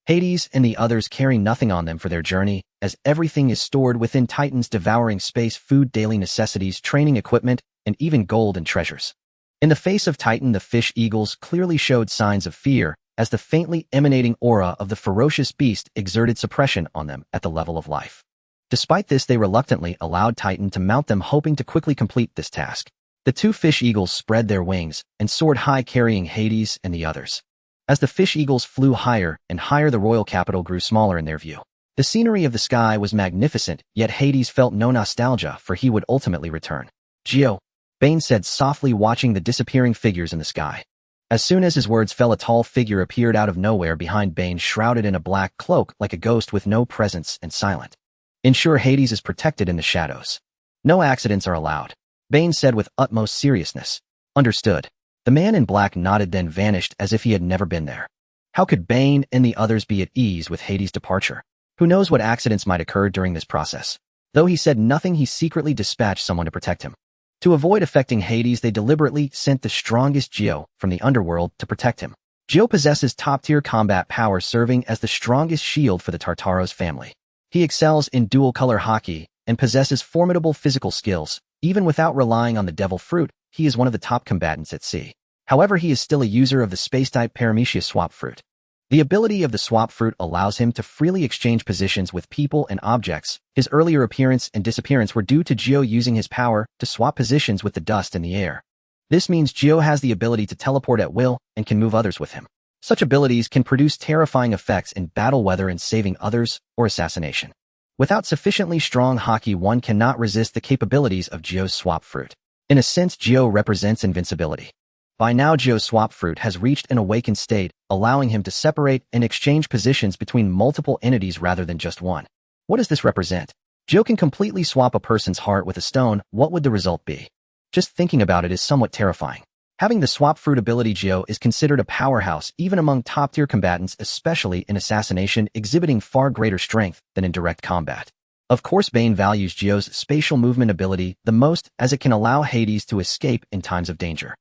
Speaker 1: Hades and the others carry nothing on them for their journey, as everything is stored within Titan's devouring space: food, daily necessities, training equipment, and even gold and treasures. In the face of Titan, the fish eagles clearly showed signs of fear, as the faintly emanating aura of the ferocious beast exerted suppression on them at the level of life. Despite this, they reluctantly allowed Titan to mount them, hoping to quickly complete this task. The 2 fish eagles spread their wings and soared high, carrying Hades and the others. As the fish eagles flew higher and higher, the royal capital grew smaller in their view. The scenery of the sky was magnificent, yet Hades felt no nostalgia, for he would ultimately return. Geo, Bane said softly, watching the disappearing figures in the sky. As soon as his words fell, a tall figure appeared out of nowhere behind Bane, shrouded in a black cloak like a ghost with no presence and silent. Ensure Hades is protected in the shadows. No accidents are allowed, Bane said with utmost seriousness. Understood. The man in black nodded, then vanished as if he had never been there. How could Bane and the others be at ease with Hades' departure? Who knows what accidents might occur during this process? Though he said nothing, he secretly dispatched someone to protect him. To avoid affecting Hades, they deliberately sent the strongest Geo from the underworld to protect him. Geo possesses top-tier combat power, serving as the strongest shield for the Tartaros family. He excels in dual-color hockey and possesses formidable physical skills. Even without relying on the devil fruit, he is one of the top combatants at sea. However, he is still a user of the space-type Paramecia swap fruit. The ability of the swap fruit allows him to freely exchange positions with people and objects. His earlier appearance and disappearance were due to Geo using his power to swap positions with the dust in the air. This means Geo has the ability to teleport at will and can move others with him. Such abilities can produce terrifying effects in battle, whether in saving others or assassination. Without sufficiently strong hockey, one cannot resist the capabilities of Geo's swap fruit. In a sense, Geo represents invincibility. By now, Geo's swap fruit has reached an awakened state, allowing him to separate and exchange positions between multiple entities rather than just one. What does this represent? Geo can completely swap a person's heart with a stone. What would the result be? Just thinking about it is somewhat terrifying. Having the swap fruit ability, Geo is considered a powerhouse even among top-tier combatants, especially in assassination, exhibiting far greater strength than in direct combat. Of course, Bane values Geo's spatial movement ability the most, as it can allow Hades to escape in times of danger.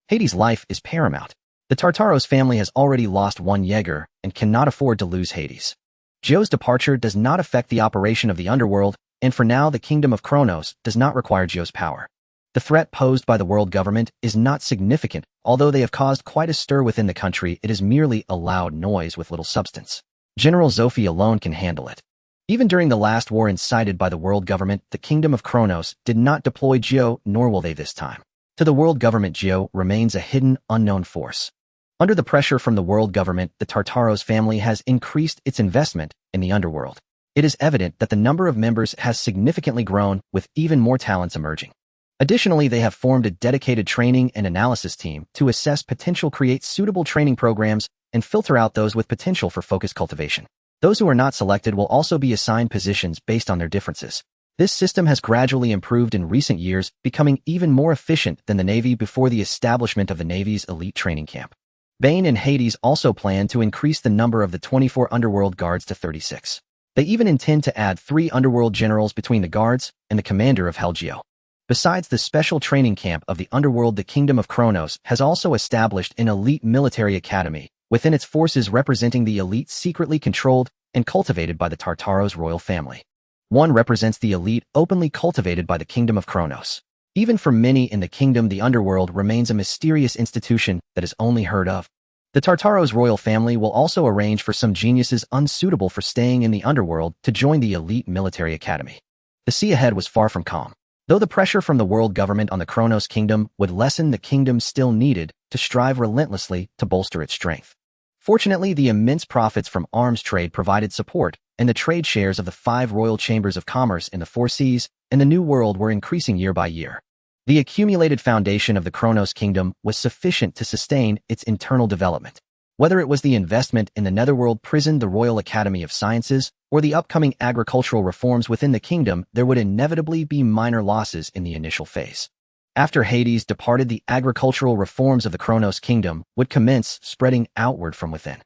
Speaker 1: Hades' life is paramount. The Tartaros family has already lost one Jaeger and cannot afford to lose Hades. Geo's departure does not affect the operation of the underworld, and for now the kingdom of Kronos does not require Geo's power. The threat posed by the world government is not significant. Although they have caused quite a stir within the country, it is merely a loud noise with little substance. General Zophi alone can handle it. Even during the last war incited by the world government, the kingdom of Kronos did not deploy Geo, nor will they this time. To the world government, Geo remains a hidden, unknown force. Under the pressure from the world government, the Tartaros family has increased its investment in the underworld. It is evident that the number of members has significantly grown, with even more talents emerging. Additionally, they have formed a dedicated training and analysis team to assess potential, create suitable training programs, and filter out those with potential for focused cultivation. Those who are not selected will also be assigned positions based on their differences. This system has gradually improved in recent years, becoming even more efficient than the Navy before the establishment of the Navy's elite training camp. Bane and Hades also plan to increase the number of the 24 underworld guards to 36. They even intend to add 3 underworld generals between the guards and the commander of Helgeo. Besides the special training camp of the underworld, the Kingdom of Kronos has also established an elite military academy within its forces representing the elite secretly controlled and cultivated by the Tartaros royal family. One represents the elite openly cultivated by the Kingdom of Kronos. Even for many in the kingdom, the underworld remains a mysterious institution that is only heard of. The Tartaros royal family will also arrange for some geniuses unsuitable for staying in the underworld to join the elite military academy. The sea ahead was far from calm. Though the pressure from the world government on the Kronos kingdom would lessen, the kingdom still needed to strive relentlessly to bolster its strength. Fortunately, the immense profits from arms trade provided support, and the trade shares of the 5 royal chambers of commerce in the 4 seas and the New World were increasing year by year. The accumulated foundation of the Kronos kingdom was sufficient to sustain its internal development. Whether it was the investment in the Netherworld prison, the Royal Academy of Sciences, or the upcoming agricultural reforms within the kingdom, there would inevitably be minor losses in the initial phase. After Hades departed, the agricultural reforms of the Kronos kingdom would commence, spreading outward from within.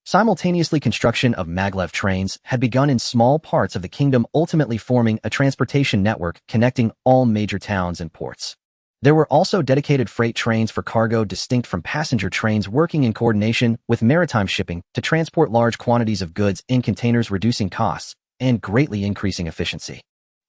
Speaker 1: Simultaneously, construction of maglev trains had begun in small parts of the kingdom, ultimately forming a transportation network connecting all major towns and ports. There were also dedicated freight trains for cargo distinct from passenger trains, working in coordination with maritime shipping to transport large quantities of goods in containers, reducing costs and greatly increasing efficiency.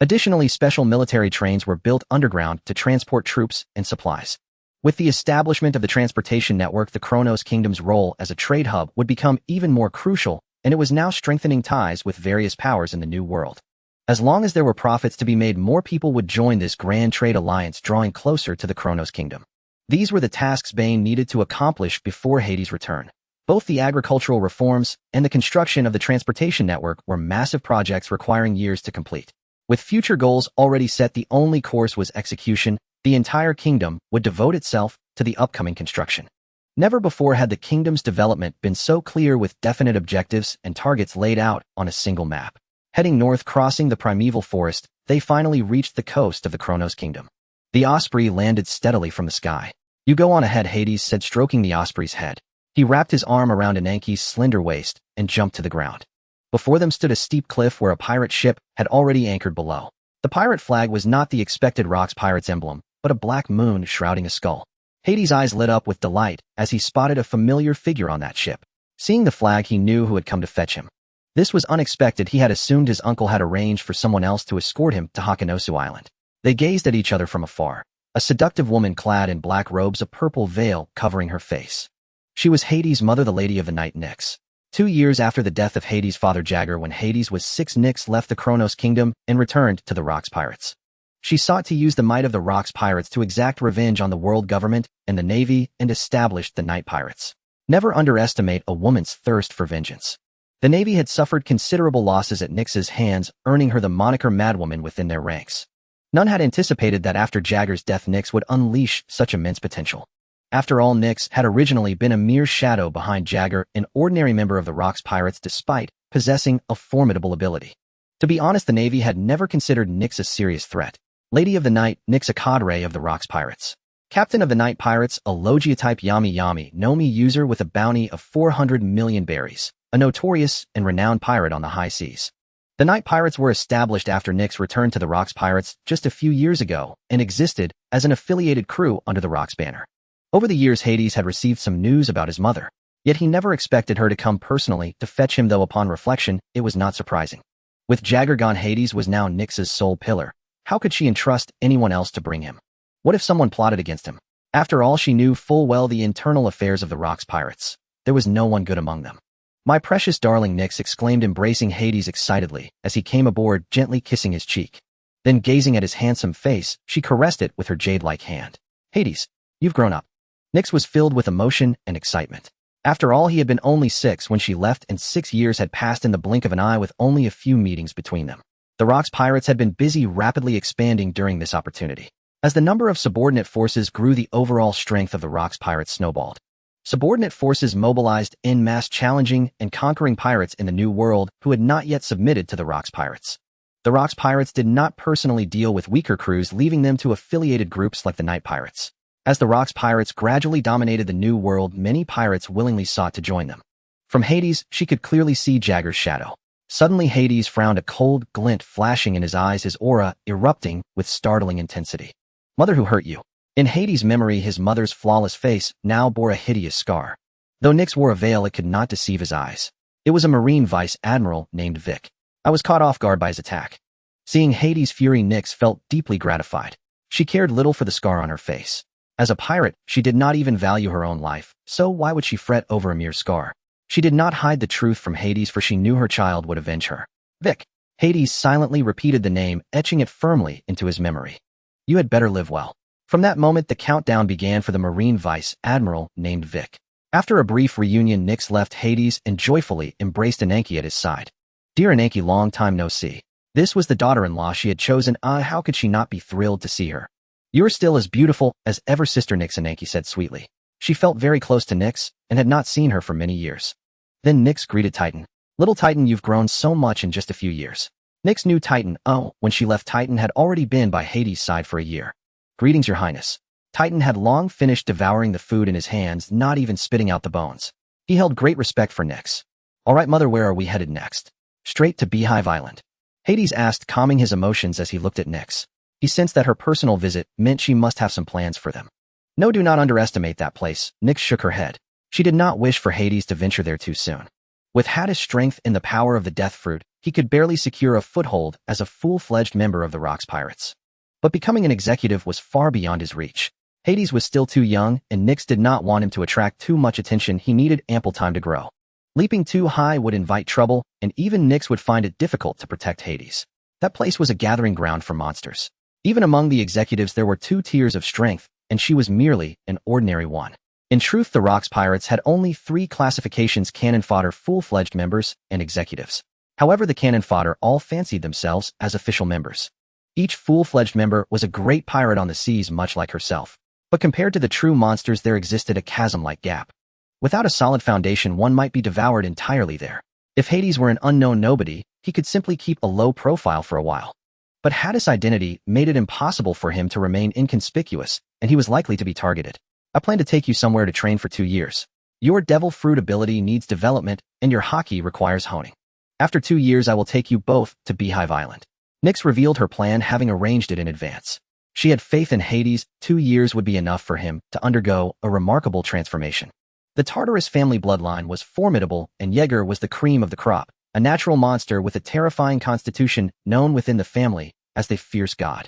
Speaker 1: Additionally, special military trains were built underground to transport troops and supplies. With the establishment of the transportation network, the Kronos kingdom's role as a trade hub would become even more crucial, and it was now strengthening ties with various powers in the New World. As long as there were profits to be made, more people would join this grand trade alliance, drawing closer to the Kronos kingdom. These were the tasks Bane needed to accomplish before Hades' return. Both the agricultural reforms and the construction of the transportation network were massive projects requiring years to complete. With future goals already set, the only course was execution. The entire kingdom would devote itself to the upcoming construction. Never before had the kingdom's development been so clear, with definite objectives and targets laid out on a single map. Heading north, crossing the primeval forest, they finally reached the coast of the Kronos kingdom. The osprey landed steadily from the sky. "You go on ahead," Hades said, stroking the osprey's head. He wrapped his arm around Ananke's slender waist and jumped to the ground. Before them stood a steep cliff where a pirate ship had already anchored below. The pirate flag was not the expected Rock's pirate's emblem, but a black moon shrouding a skull. Hades' eyes lit up with delight as he spotted a familiar figure on that ship. Seeing the flag, he knew who had come to fetch him. This was unexpected. He had assumed his uncle had arranged for someone else to escort him to Hakanosu Island. They gazed at each other from afar. A seductive woman clad in black robes, a purple veil covering her face. She was Hades' mother, the Lady of the Night, Nyx. 2 years after the death of Hades' father Jagger, when Hades was 6, Nyx left the Kronos kingdom and returned to the Rock's pirates. She sought to use the might of the Rock's pirates to exact revenge on the world government and the Navy and established the Night Pirates. Never underestimate a woman's thirst for vengeance. The Navy had suffered considerable losses at Nyx's hands, earning her the moniker Madwoman within their ranks. None had anticipated that after Jagger's death, Nyx would unleash such immense potential. After all, Nyx had originally been a mere shadow behind Jagger, an ordinary member of the Rock's pirates, despite possessing a formidable ability. To be honest, the Navy had never considered Nyx a serious threat. Lady of the Night, Nyx, a cadre of the Rock's pirates. Captain of the Night Pirates, a Logia-type Yami Yami Nomi user with a bounty of 400 million berries. A notorious and renowned pirate on the high seas. The Night Pirates were established after Nyx returned to the Rock's pirates just a few years ago and existed as an affiliated crew under the Rock's banner. Over the years, Hades had received some news about his mother, yet he never expected her to come personally to fetch him, though upon reflection, it was not surprising. With Jagger gone, Hades was now Nyx's sole pillar. How could she entrust anyone else to bring him? What if someone plotted against him? After all, she knew full well the internal affairs of the Rock's pirates. There was no one good among them. "My precious darling," Nyx exclaimed, embracing Hades excitedly as he came aboard, gently kissing his cheek. Then, gazing at his handsome face, she caressed it with her jade-like hand. "Hades, you've grown up." Nyx was filled with emotion and excitement. After all, he had been only 6 when she left, and 6 years had passed in the blink of an eye with only a few meetings between them. The Rock's pirates had been busy rapidly expanding during this opportunity. As the number of subordinate forces grew, the overall strength of the Rock's pirates snowballed. Subordinate forces mobilized en masse, challenging and conquering pirates in the New World who had not yet submitted to the Rocks Pirates. The Rocks Pirates did not personally deal with weaker crews, leaving them to affiliated groups like the Night Pirates. As the Rocks Pirates gradually dominated the New World, many pirates willingly sought to join them. From Hades, she could clearly see Jagger's shadow. Suddenly Hades frowned, a cold glint flashing in his eyes, his aura erupting with startling intensity. Mother who hurt you. In Hades' memory, his mother's flawless face now bore a hideous scar. Though Nyx wore a veil, it could not deceive his eyes. It was a Marine Vice Admiral named Vic. I was caught off guard by his attack. Seeing Hades' fury, Nyx felt deeply gratified. She cared little for the scar on her face. As a pirate, she did not even value her own life, so why would she fret over a mere scar? She did not hide the truth from Hades, for she knew her child would avenge her. Vic. Hades silently repeated the name, etching it firmly into his memory. You had better live well. From that moment, the countdown began for the Marine Vice Admiral named Vic. After a brief reunion, Nyx left Hades and joyfully embraced Ananke at his side. Dear Ananke, long time no see. This was the daughter-in-law she had chosen. How could she not be thrilled to see her? You're still as beautiful as ever, Sister Nyx, Ananke said sweetly. She felt very close to Nyx and had not seen her for many years. Then Nyx greeted Titan. Little Titan, you've grown so much in just a few years. Nyx knew Titan, when she left, Titan had already been by Hades' side for a year. Greetings, Your Highness. Titan had long finished devouring the food in his hands, not even spitting out the bones. He held great respect for Nyx. All right, Mother, where are we headed next? Straight to Beehive Island. Hades asked, calming his emotions as he looked at Nyx. He sensed that her personal visit meant she must have some plans for them. No, do not underestimate that place. Nyx shook her head. She did not wish for Hades to venture there too soon. With Hades' strength and the power of the Death Fruit, he could barely secure a foothold as a full-fledged member of the Rocks Pirates. But becoming an executive was far beyond his reach. Hades was still too young, and Nyx did not want him to attract too much attention. He needed ample time to grow. Leaping too high would invite trouble, and even Nyx would find it difficult to protect Hades. That place was a gathering ground for monsters. Even among the executives, there were two tiers of strength, and she was merely an ordinary one. In truth, the Rocks Pirates had only three classifications: cannon fodder, full-fledged members, and executives. However, the cannon fodder all fancied themselves as official members. Each full-fledged member was a great pirate on the seas, much like herself. But compared to the true monsters, there existed a chasm-like gap. Without a solid foundation, one might be devoured entirely there. If Hades were an unknown nobody, he could simply keep a low profile for a while. But Hades' identity made it impossible for him to remain inconspicuous, and he was likely to be targeted. I plan to take you somewhere to train for 2 years. Your devil fruit ability needs development, and your haki requires honing. After 2 years, I will take you both to Beehive Island. Nyx revealed her plan, having arranged it in advance. She had faith in Hades. 2 years would be enough for him to undergo a remarkable transformation. The Tartarus family bloodline was formidable, and Jaeger was the cream of the crop, a natural monster with a terrifying constitution known within the family as the Fierce God.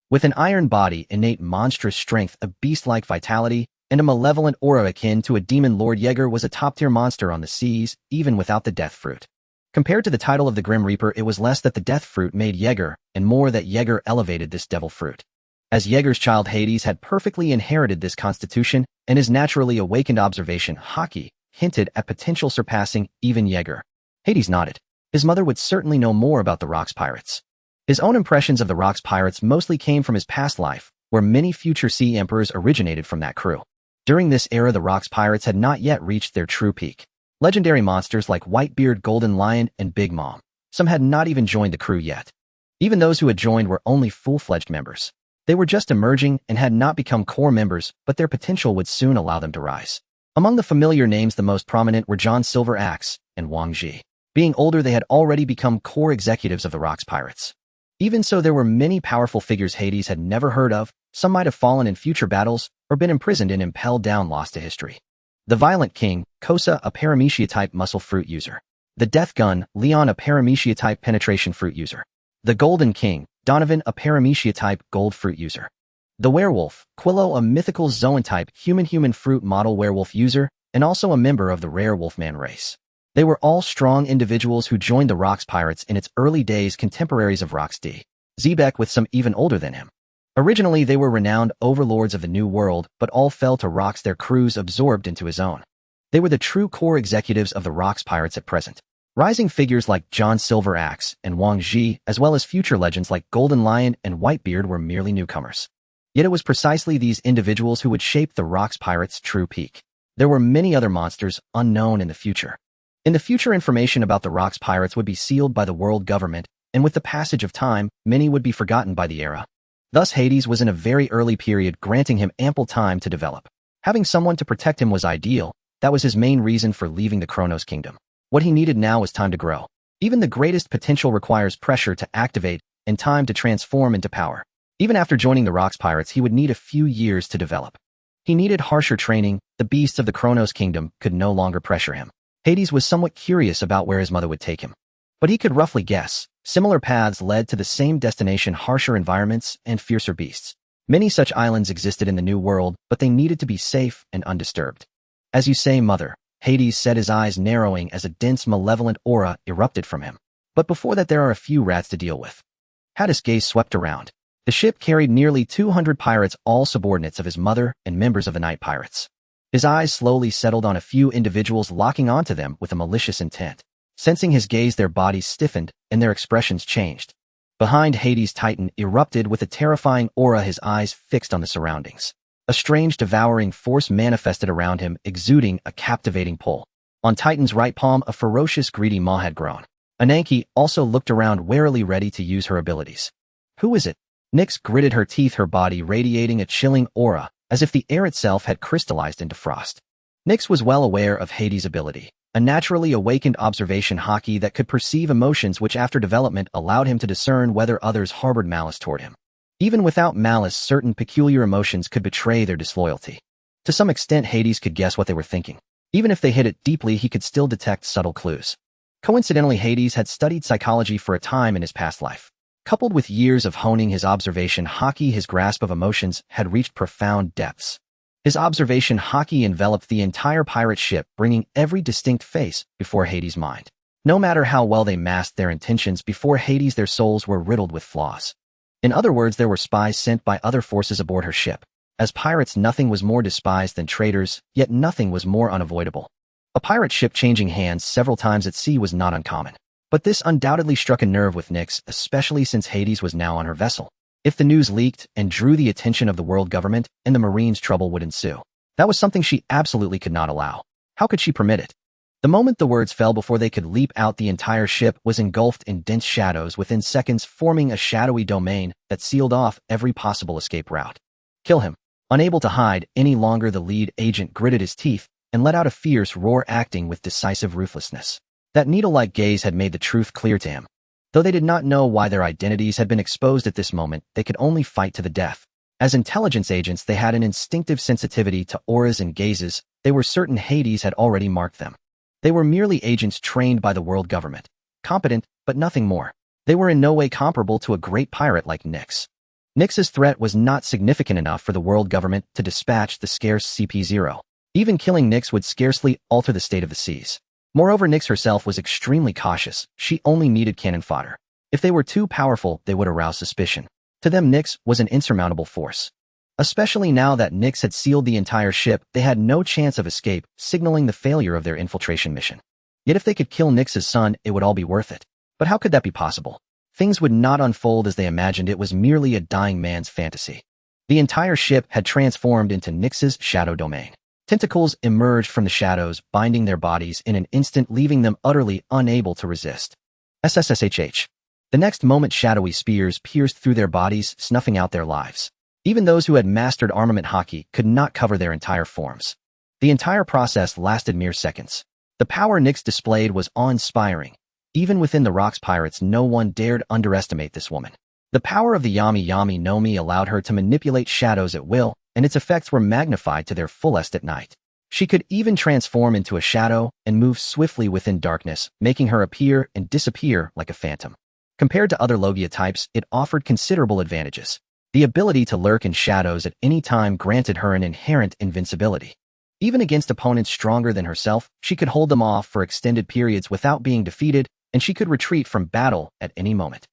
Speaker 1: With an iron body, innate monstrous strength, a beast-like vitality, and a malevolent aura akin to a demon lord, Jaeger was a top-tier monster on the seas, even without the Death Fruit. Compared to the title of the Grim Reaper, it was less that the Death Fruit made Jaeger, and more that Jaeger elevated this devil fruit. As Jaeger's child, Hades had perfectly inherited this constitution, and his naturally awakened observation, haki, hinted at potential surpassing even Jaeger. Hades nodded. His mother would certainly know more about the Rocks Pirates. His own impressions of the Rocks Pirates mostly came from his past life, where many future sea emperors originated from that crew. During this era, the Rocks Pirates had not yet reached their true peak. Legendary monsters like Whitebeard, Golden Lion, and Big Mom. Some had not even joined the crew yet. Even those who had joined were only full-fledged members. They were just emerging and had not become core members, but their potential would soon allow them to rise. Among the familiar names, the most prominent were John Silver Axe and Wang Ji. Being older, they had already become core executives of the Rocks Pirates. Even so, there were many powerful figures Hades had never heard of. Some might have fallen in future battles or been imprisoned and impelled down, lost to history. The Violent King, Kosa, a Paramecia-type muscle fruit user. The Death Gun, Leon, a Paramecia-type penetration fruit user. The Golden King, Donovan, a Paramecia-type gold fruit user. The Werewolf, Quillo, a mythical Zoan-type human fruit model werewolf user, and also a member of the rare Wolfman race. They were all strong individuals who joined the Rocks Pirates in its early days, contemporaries of Rox D. Zebek, with some even older than him. Originally, they were renowned overlords of the New World, but all fell to Rox, their crews absorbed into his own. They were the true core executives of the Rocks Pirates at present. Rising figures like John Silver Axe and Wang Ji, as well as future legends like Golden Lion and Whitebeard, were merely newcomers. Yet it was precisely these individuals who would shape the Rocks Pirates' true peak. There were many other monsters unknown in the future. In the future, information about the Rocks pirates would be sealed by the world government, and with the passage of time, many would be forgotten by the era. Thus, Hades was in a very early period, granting him ample time to develop. Having someone to protect him was ideal. That was his main reason for leaving the Kronos kingdom. What he needed now was time to grow. Even the greatest potential requires pressure to activate and time to transform into power. Even after joining the Rocks pirates, he would need a few years to develop. He needed harsher training. The beasts of the Kronos kingdom could no longer pressure him. Hades was somewhat curious about where his mother would take him. But he could roughly guess. Similar paths led to the same destination, harsher environments and fiercer beasts. Many such islands existed in the New World, but they needed to be safe and undisturbed. As you say, mother, Hades said, his eyes narrowing as a dense, malevolent aura erupted from him. But before that, there are a few rats to deal with. Hades' gaze swept around. The ship carried nearly 200 pirates, all subordinates of his mother and members of the Night Pirates. His eyes slowly settled on a few individuals, locking onto them with a malicious intent. Sensing his gaze, their bodies stiffened and their expressions changed. Behind Hades, Titan erupted with a terrifying aura, his eyes fixed on the surroundings. A strange devouring force manifested around him, exuding a captivating pull. On Titan's right palm, a ferocious, greedy maw had grown. Ananke also looked around, warily ready to use her abilities. Who is it? Nyx gritted her teeth, her body radiating a chilling aura, as if the air itself had crystallized into frost. Nyx was well aware of Hades' ability, a naturally awakened observation haki that could perceive emotions, which after development allowed him to discern whether others harbored malice toward him. Even without malice, certain peculiar emotions could betray their disloyalty. To some extent, Hades could guess what they were thinking. Even if they hid it deeply, he could still detect subtle clues. Coincidentally, Hades had studied psychology for a time in his past life. Coupled with years of honing his observation haki, his grasp of emotions had reached profound depths. His observation haki enveloped the entire pirate ship, bringing every distinct face before Hades' mind. No matter how well they masked their intentions, before Hades their souls were riddled with flaws. In other words, there were spies sent by other forces aboard her ship. As pirates, nothing was more despised than traitors, yet nothing was more unavoidable. A pirate ship changing hands several times at sea was not uncommon. But this undoubtedly struck a nerve with Nyx, especially since Hades was now on her vessel. If the news leaked and drew the attention of the world government and the Marines, trouble would ensue. That was something she absolutely could not allow. How could she permit it? The moment the words fell, before they could leap out, the entire ship was engulfed in dense shadows within seconds, forming a shadowy domain that sealed off every possible escape route. Kill him. Unable to hide any longer, the lead agent gritted his teeth and let out a fierce roar, acting with decisive ruthlessness. That needle-like gaze had made the truth clear to him. Though they did not know why their identities had been exposed at this moment, they could only fight to the death. As intelligence agents, they had an instinctive sensitivity to auras and gazes. They were certain Hades had already marked them. They were merely agents trained by the world government. Competent, but nothing more. They were in no way comparable to a great pirate like Nyx. Nyx's threat was not significant enough for the world government to dispatch the scarce CP0. Even killing Nyx would scarcely alter the state of the seas. Moreover, Nyx herself was extremely cautious. She only needed cannon fodder. If they were too powerful, they would arouse suspicion. To them, Nyx was an insurmountable force. Especially now that Nyx had sealed the entire ship, they had no chance of escape, signaling the failure of their infiltration mission. Yet if they could kill Nyx's son, it would all be worth it. But how could that be possible? Things would not unfold as they imagined. It was merely a dying man's fantasy. The entire ship had transformed into Nyx's shadow domain. Tentacles emerged from the shadows, binding their bodies in an instant, leaving them utterly unable to resist. SSSHH. The next moment, shadowy spears pierced through their bodies, snuffing out their lives. Even those who had mastered armament haki could not cover their entire forms. The entire process lasted mere seconds. The power Nyx displayed was awe-inspiring. Even within the Rocks pirates, no one dared underestimate this woman. The power of the Yami Yami no Mi allowed her to manipulate shadows at will, and its effects were magnified to their fullest at night. She could even transform into a shadow and move swiftly within darkness, making her appear and disappear like a phantom. Compared to other Logia types, it offered considerable advantages. The ability to lurk in shadows at any time granted her an inherent invincibility. Even against opponents stronger than herself, she could hold them off for extended periods without being defeated, and she could retreat from battle at any moment.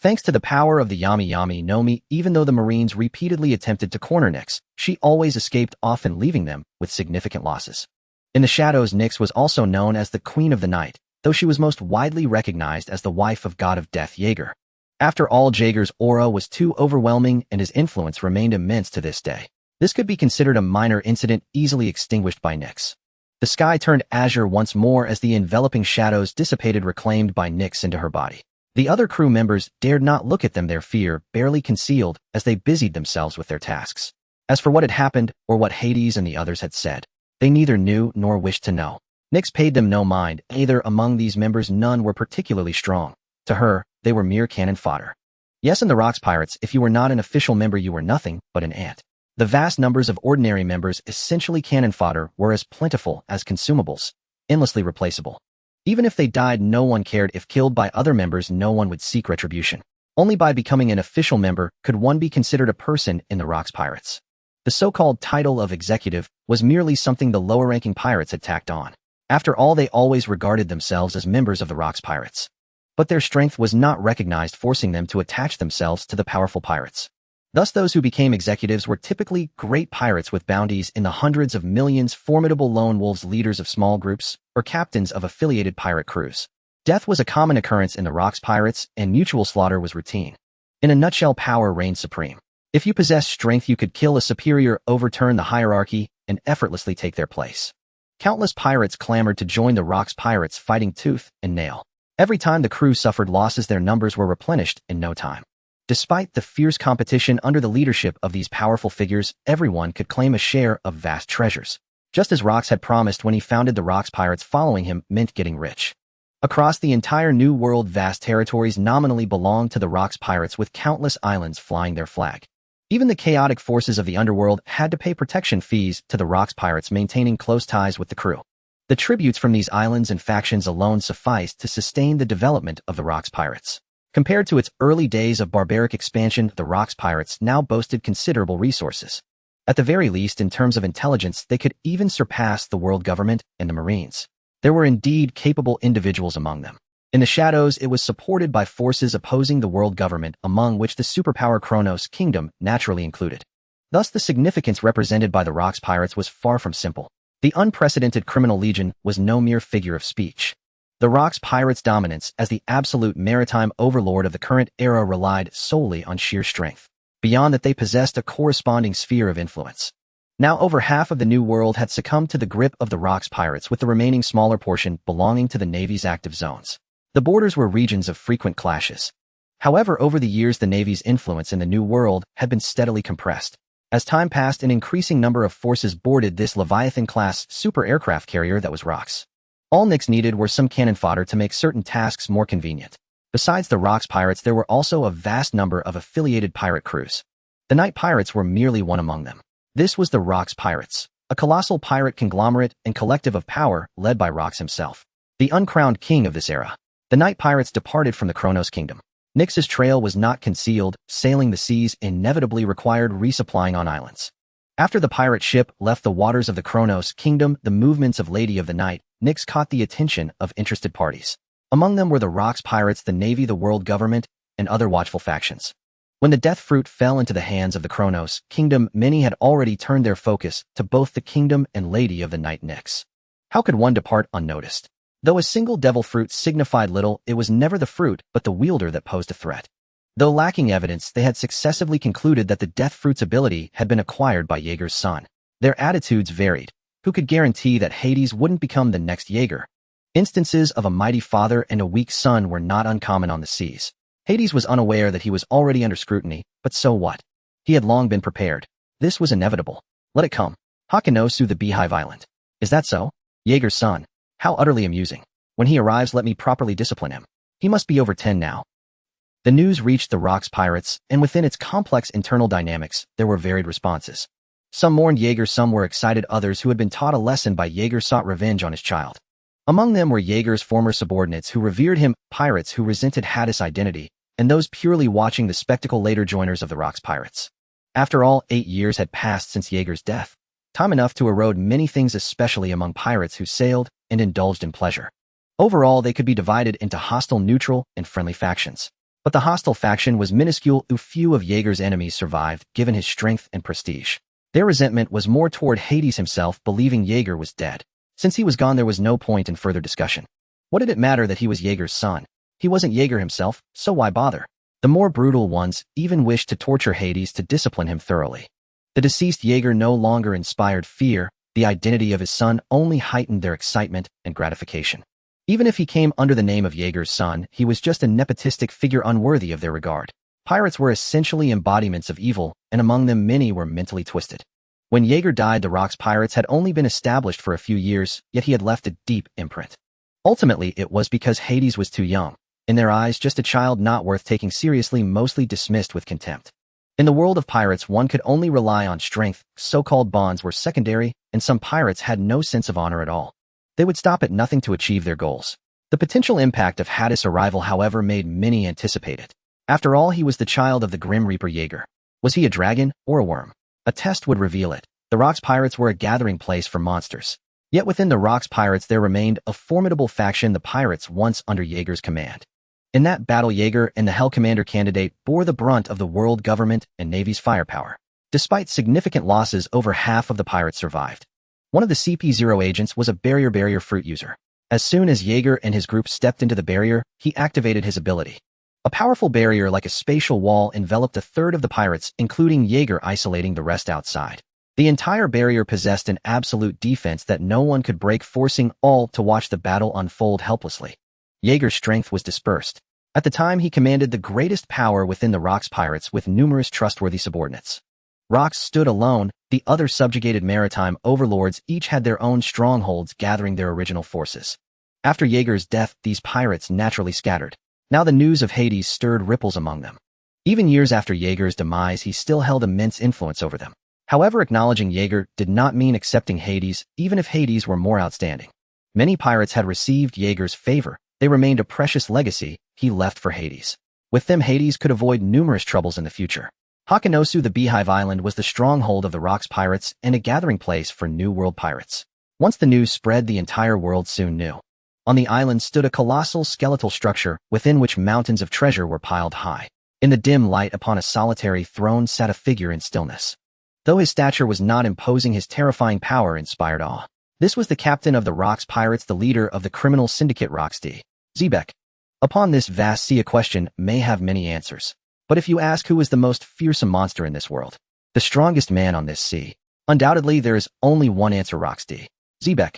Speaker 1: Thanks to the power of the Yami Yami no Mi, even though the Marines repeatedly attempted to corner Nyx, she always escaped, often leaving them with significant losses. In the shadows, Nyx was also known as the Queen of the Night, though she was most widely recognized as the wife of God of Death Jaeger. After all, Jaeger's aura was too overwhelming and his influence remained immense to this day. This could be considered a minor incident easily extinguished by Nyx. The sky turned azure once more as the enveloping shadows dissipated, reclaimed by Nyx into her body. The other crew members dared not look at them, their fear barely concealed as they busied themselves with their tasks. As for what had happened or what Hades and the others had said, they neither knew nor wished to know. Nyx paid them no mind. Either among these members none were particularly strong. To her, they were mere cannon fodder. Yes, in the Rocks Pirates, if you were not an official member you were nothing but an ant. The vast numbers of ordinary members, essentially cannon fodder, were as plentiful as consumables, endlessly replaceable. Even if they died, no one cared. If killed by other members, no one would seek retribution. Only by becoming an official member could one be considered a person in the Rocks Pirates. The so-called title of executive was merely something the lower-ranking pirates had tacked on. After all, they always regarded themselves as members of the Rocks Pirates. But their strength was not recognized, forcing them to attach themselves to the powerful pirates. Thus, those who became executives were typically great pirates with bounties in the hundreds of millions, formidable lone wolves, leaders of small groups, or captains of affiliated pirate crews. Death was a common occurrence in the Rocks Pirates, and mutual slaughter was routine. In a nutshell, power reigned supreme. If you possessed strength, you could kill a superior, overturn the hierarchy, and effortlessly take their place. Countless pirates clamored to join the Rocks Pirates, fighting tooth and nail. Every time the crew suffered losses, their numbers were replenished in no time. Despite the fierce competition under the leadership of these powerful figures, everyone could claim a share of vast treasures. Just as Rocks had promised when he founded the Rocks Pirates, following him meant getting rich. Across the entire New World, vast territories nominally belonged to the Rocks Pirates, with countless islands flying their flag. Even the chaotic forces of the underworld had to pay protection fees to the Rocks Pirates, maintaining close ties with the crew. The tributes from these islands and factions alone sufficed to sustain the development of the Rocks Pirates. Compared to its early days of barbaric expansion, the Rocks Pirates now boasted considerable resources. At the very least, in terms of intelligence, they could even surpass the world government and the Marines. There were indeed capable individuals among them. In the shadows, it was supported by forces opposing the world government, among which the superpower Kronos Kingdom naturally included. Thus, the significance represented by the Rocks Pirates was far from simple. The unprecedented criminal legion was no mere figure of speech. The Rocks Pirates' dominance as the absolute maritime overlord of the current era relied solely on sheer strength. Beyond that, they possessed a corresponding sphere of influence. Now over half of the New World had succumbed to the grip of the Rocks Pirates, with the remaining smaller portion belonging to the Navy's active zones. The borders were regions of frequent clashes. However, over the years, the Navy's influence in the New World had been steadily compressed. As time passed, an increasing number of forces boarded this Leviathan-class super aircraft carrier that was Rocks. All Nyx needed were some cannon fodder to make certain tasks more convenient. Besides the Rocks Pirates, there were also a vast number of affiliated pirate crews. The Night Pirates were merely one among them. This was the Rocks Pirates, a colossal pirate conglomerate and collective of power led by Rocks himself, the uncrowned king of this era. The Night Pirates departed from the Kronos Kingdom. Nyx's trail was not concealed. Sailing the seas inevitably required resupplying on islands. After the pirate ship left the waters of the Kronos Kingdom, the movements of Lady of the Night, Nyx caught the attention of interested parties. Among them were the Rocks Pirates, the Navy, the world government, and other watchful factions. When the death fruit fell into the hands of the Kronos Kingdom, many had already turned their focus to both the kingdom and Lady of the Night Nyx. How could one depart unnoticed? Though a single devil fruit signified little, it was never the fruit but the wielder that posed a threat. Though lacking evidence, they had successively concluded that the death fruit's ability had been acquired by Jaeger's son. Their attitudes varied. Who could guarantee that Hades wouldn't become the next Jaeger? Instances of a mighty father and a weak son were not uncommon on the seas. Hades was unaware that he was already under scrutiny, but so what? He had long been prepared. This was inevitable. Let it come. Hakanosu, the Beehive Island. Is that so? Jaeger's son. How utterly amusing. When he arrives, let me properly discipline him. He must be over 10 now. The news reached the Rocks Pirates, and within its complex internal dynamics, there were varied responses. Some mourned Jaeger, some were excited, others who had been taught a lesson by Jaeger sought revenge on his child. Among them were Jaeger's former subordinates who revered him, pirates who resented Hades' identity, and those purely watching the spectacle, later joiners of the Rocks Pirates. After all, 8 years had passed since Jaeger's death. Time enough to erode many things, especially among pirates who sailed and indulged in pleasure. Overall, they could be divided into hostile, neutral, and friendly factions. But the hostile faction was minuscule. Few of Jaeger's enemies survived, given his strength and prestige. Their resentment was more toward Hades himself, believing Jaeger was dead. Since he was gone, there was no point in further discussion. What did it matter that he was Jaeger's son? He wasn't Jaeger himself, so why bother? The more brutal ones even wished to torture Hades to discipline him thoroughly. The deceased Jaeger no longer inspired fear, the identity of his son only heightened their excitement and gratification. Even if he came under the name of Jaeger's son, he was just a nepotistic figure unworthy of their regard. Pirates were essentially embodiments of evil, and among them many were mentally twisted. When Jaeger died, the Rock's Pirates had only been established for a few years, yet he had left a deep imprint. Ultimately, it was because Hades was too young. In their eyes, just a child not worth taking seriously, mostly dismissed with contempt. In the world of pirates, one could only rely on strength, so-called bonds were secondary, and some pirates had no sense of honor at all. They would stop at nothing to achieve their goals. The potential impact of Hades' arrival, however, made many anticipate it. After all, he was the child of the Grim Reaper Jaeger. Was he a dragon or a worm? A test would reveal it. The Rock's Pirates were a gathering place for monsters. Yet within the Rock's Pirates there remained a formidable faction, the pirates once under Jaeger's command. In that battle, Jaeger and the Hell Commander candidate bore the brunt of the world government and Navy's firepower. Despite significant losses, over half of the pirates survived. One of the CP0 agents was a barrier fruit user. As soon as Jaeger and his group stepped into the barrier, he activated his ability. A powerful barrier like a spatial wall enveloped a third of the pirates, including Jaeger, isolating the rest outside. The entire barrier possessed an absolute defense that no one could break, forcing all to watch the battle unfold helplessly. Jaeger's strength was dispersed. At the time, he commanded the greatest power within the Rock's Pirates with numerous trustworthy subordinates. Rox stood alone, the other subjugated maritime overlords each had their own strongholds gathering their original forces. After Jaeger's death, these pirates naturally scattered. Now the news of Hades stirred ripples among them. Even years after Jaeger's demise, he still held immense influence over them. However, acknowledging Jaeger did not mean accepting Hades, even if Hades were more outstanding. Many pirates had received Jaeger's favor. They remained a precious legacy he left for Hades. With them, Hades could avoid numerous troubles in the future. Hakanosu, the Beehive Island, was the stronghold of the Rock's Pirates and a gathering place for New World pirates. Once the news spread, the entire world soon knew. On the island stood a colossal skeletal structure within which mountains of treasure were piled high. In the dim light, upon a solitary throne sat a figure in stillness. Though his stature was not imposing, his terrifying power inspired awe. This was the captain of the Rock's Pirates, the leader of the criminal syndicate Roxy. Zebek. Upon this vast sea, a question may have many answers. But if you ask who is the most fearsome monster in this world, the strongest man on this sea, undoubtedly there is only one answer: Roxy. Zebek.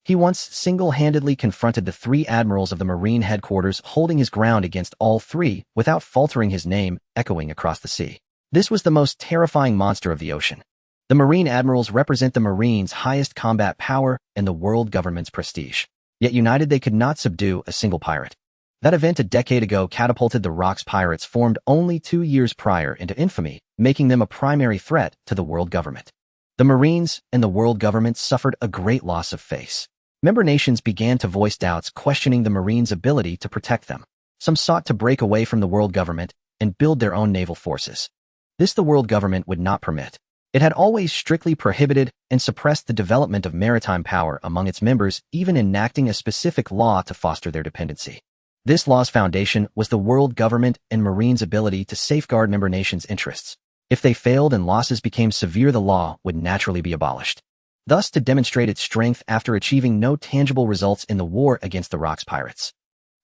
Speaker 1: He once single-handedly confronted the 3 admirals of the Marine headquarters, holding his ground against all 3 without faltering, his name echoing across the sea. This was the most terrifying monster of the ocean. The Marine admirals represent the Marines' highest combat power and the world government's prestige. Yet united, they could not subdue a single pirate. That event a decade ago catapulted the Rock's Pirates, formed only 2 years prior, into infamy, making them a primary threat to the world government. The Marines and the world government suffered a great loss of face. Member nations began to voice doubts, questioning the Marines' ability to protect them. Some sought to break away from the world government and build their own naval forces. This the world government would not permit. It had always strictly prohibited and suppressed the development of maritime power among its members, even enacting a specific law to foster their dependency. This law's foundation was the world government and Marines' ability to safeguard member nations' interests. If they failed and losses became severe, the law would naturally be abolished. Thus, to demonstrate its strength after achieving no tangible results in the war against the Rock's Pirates,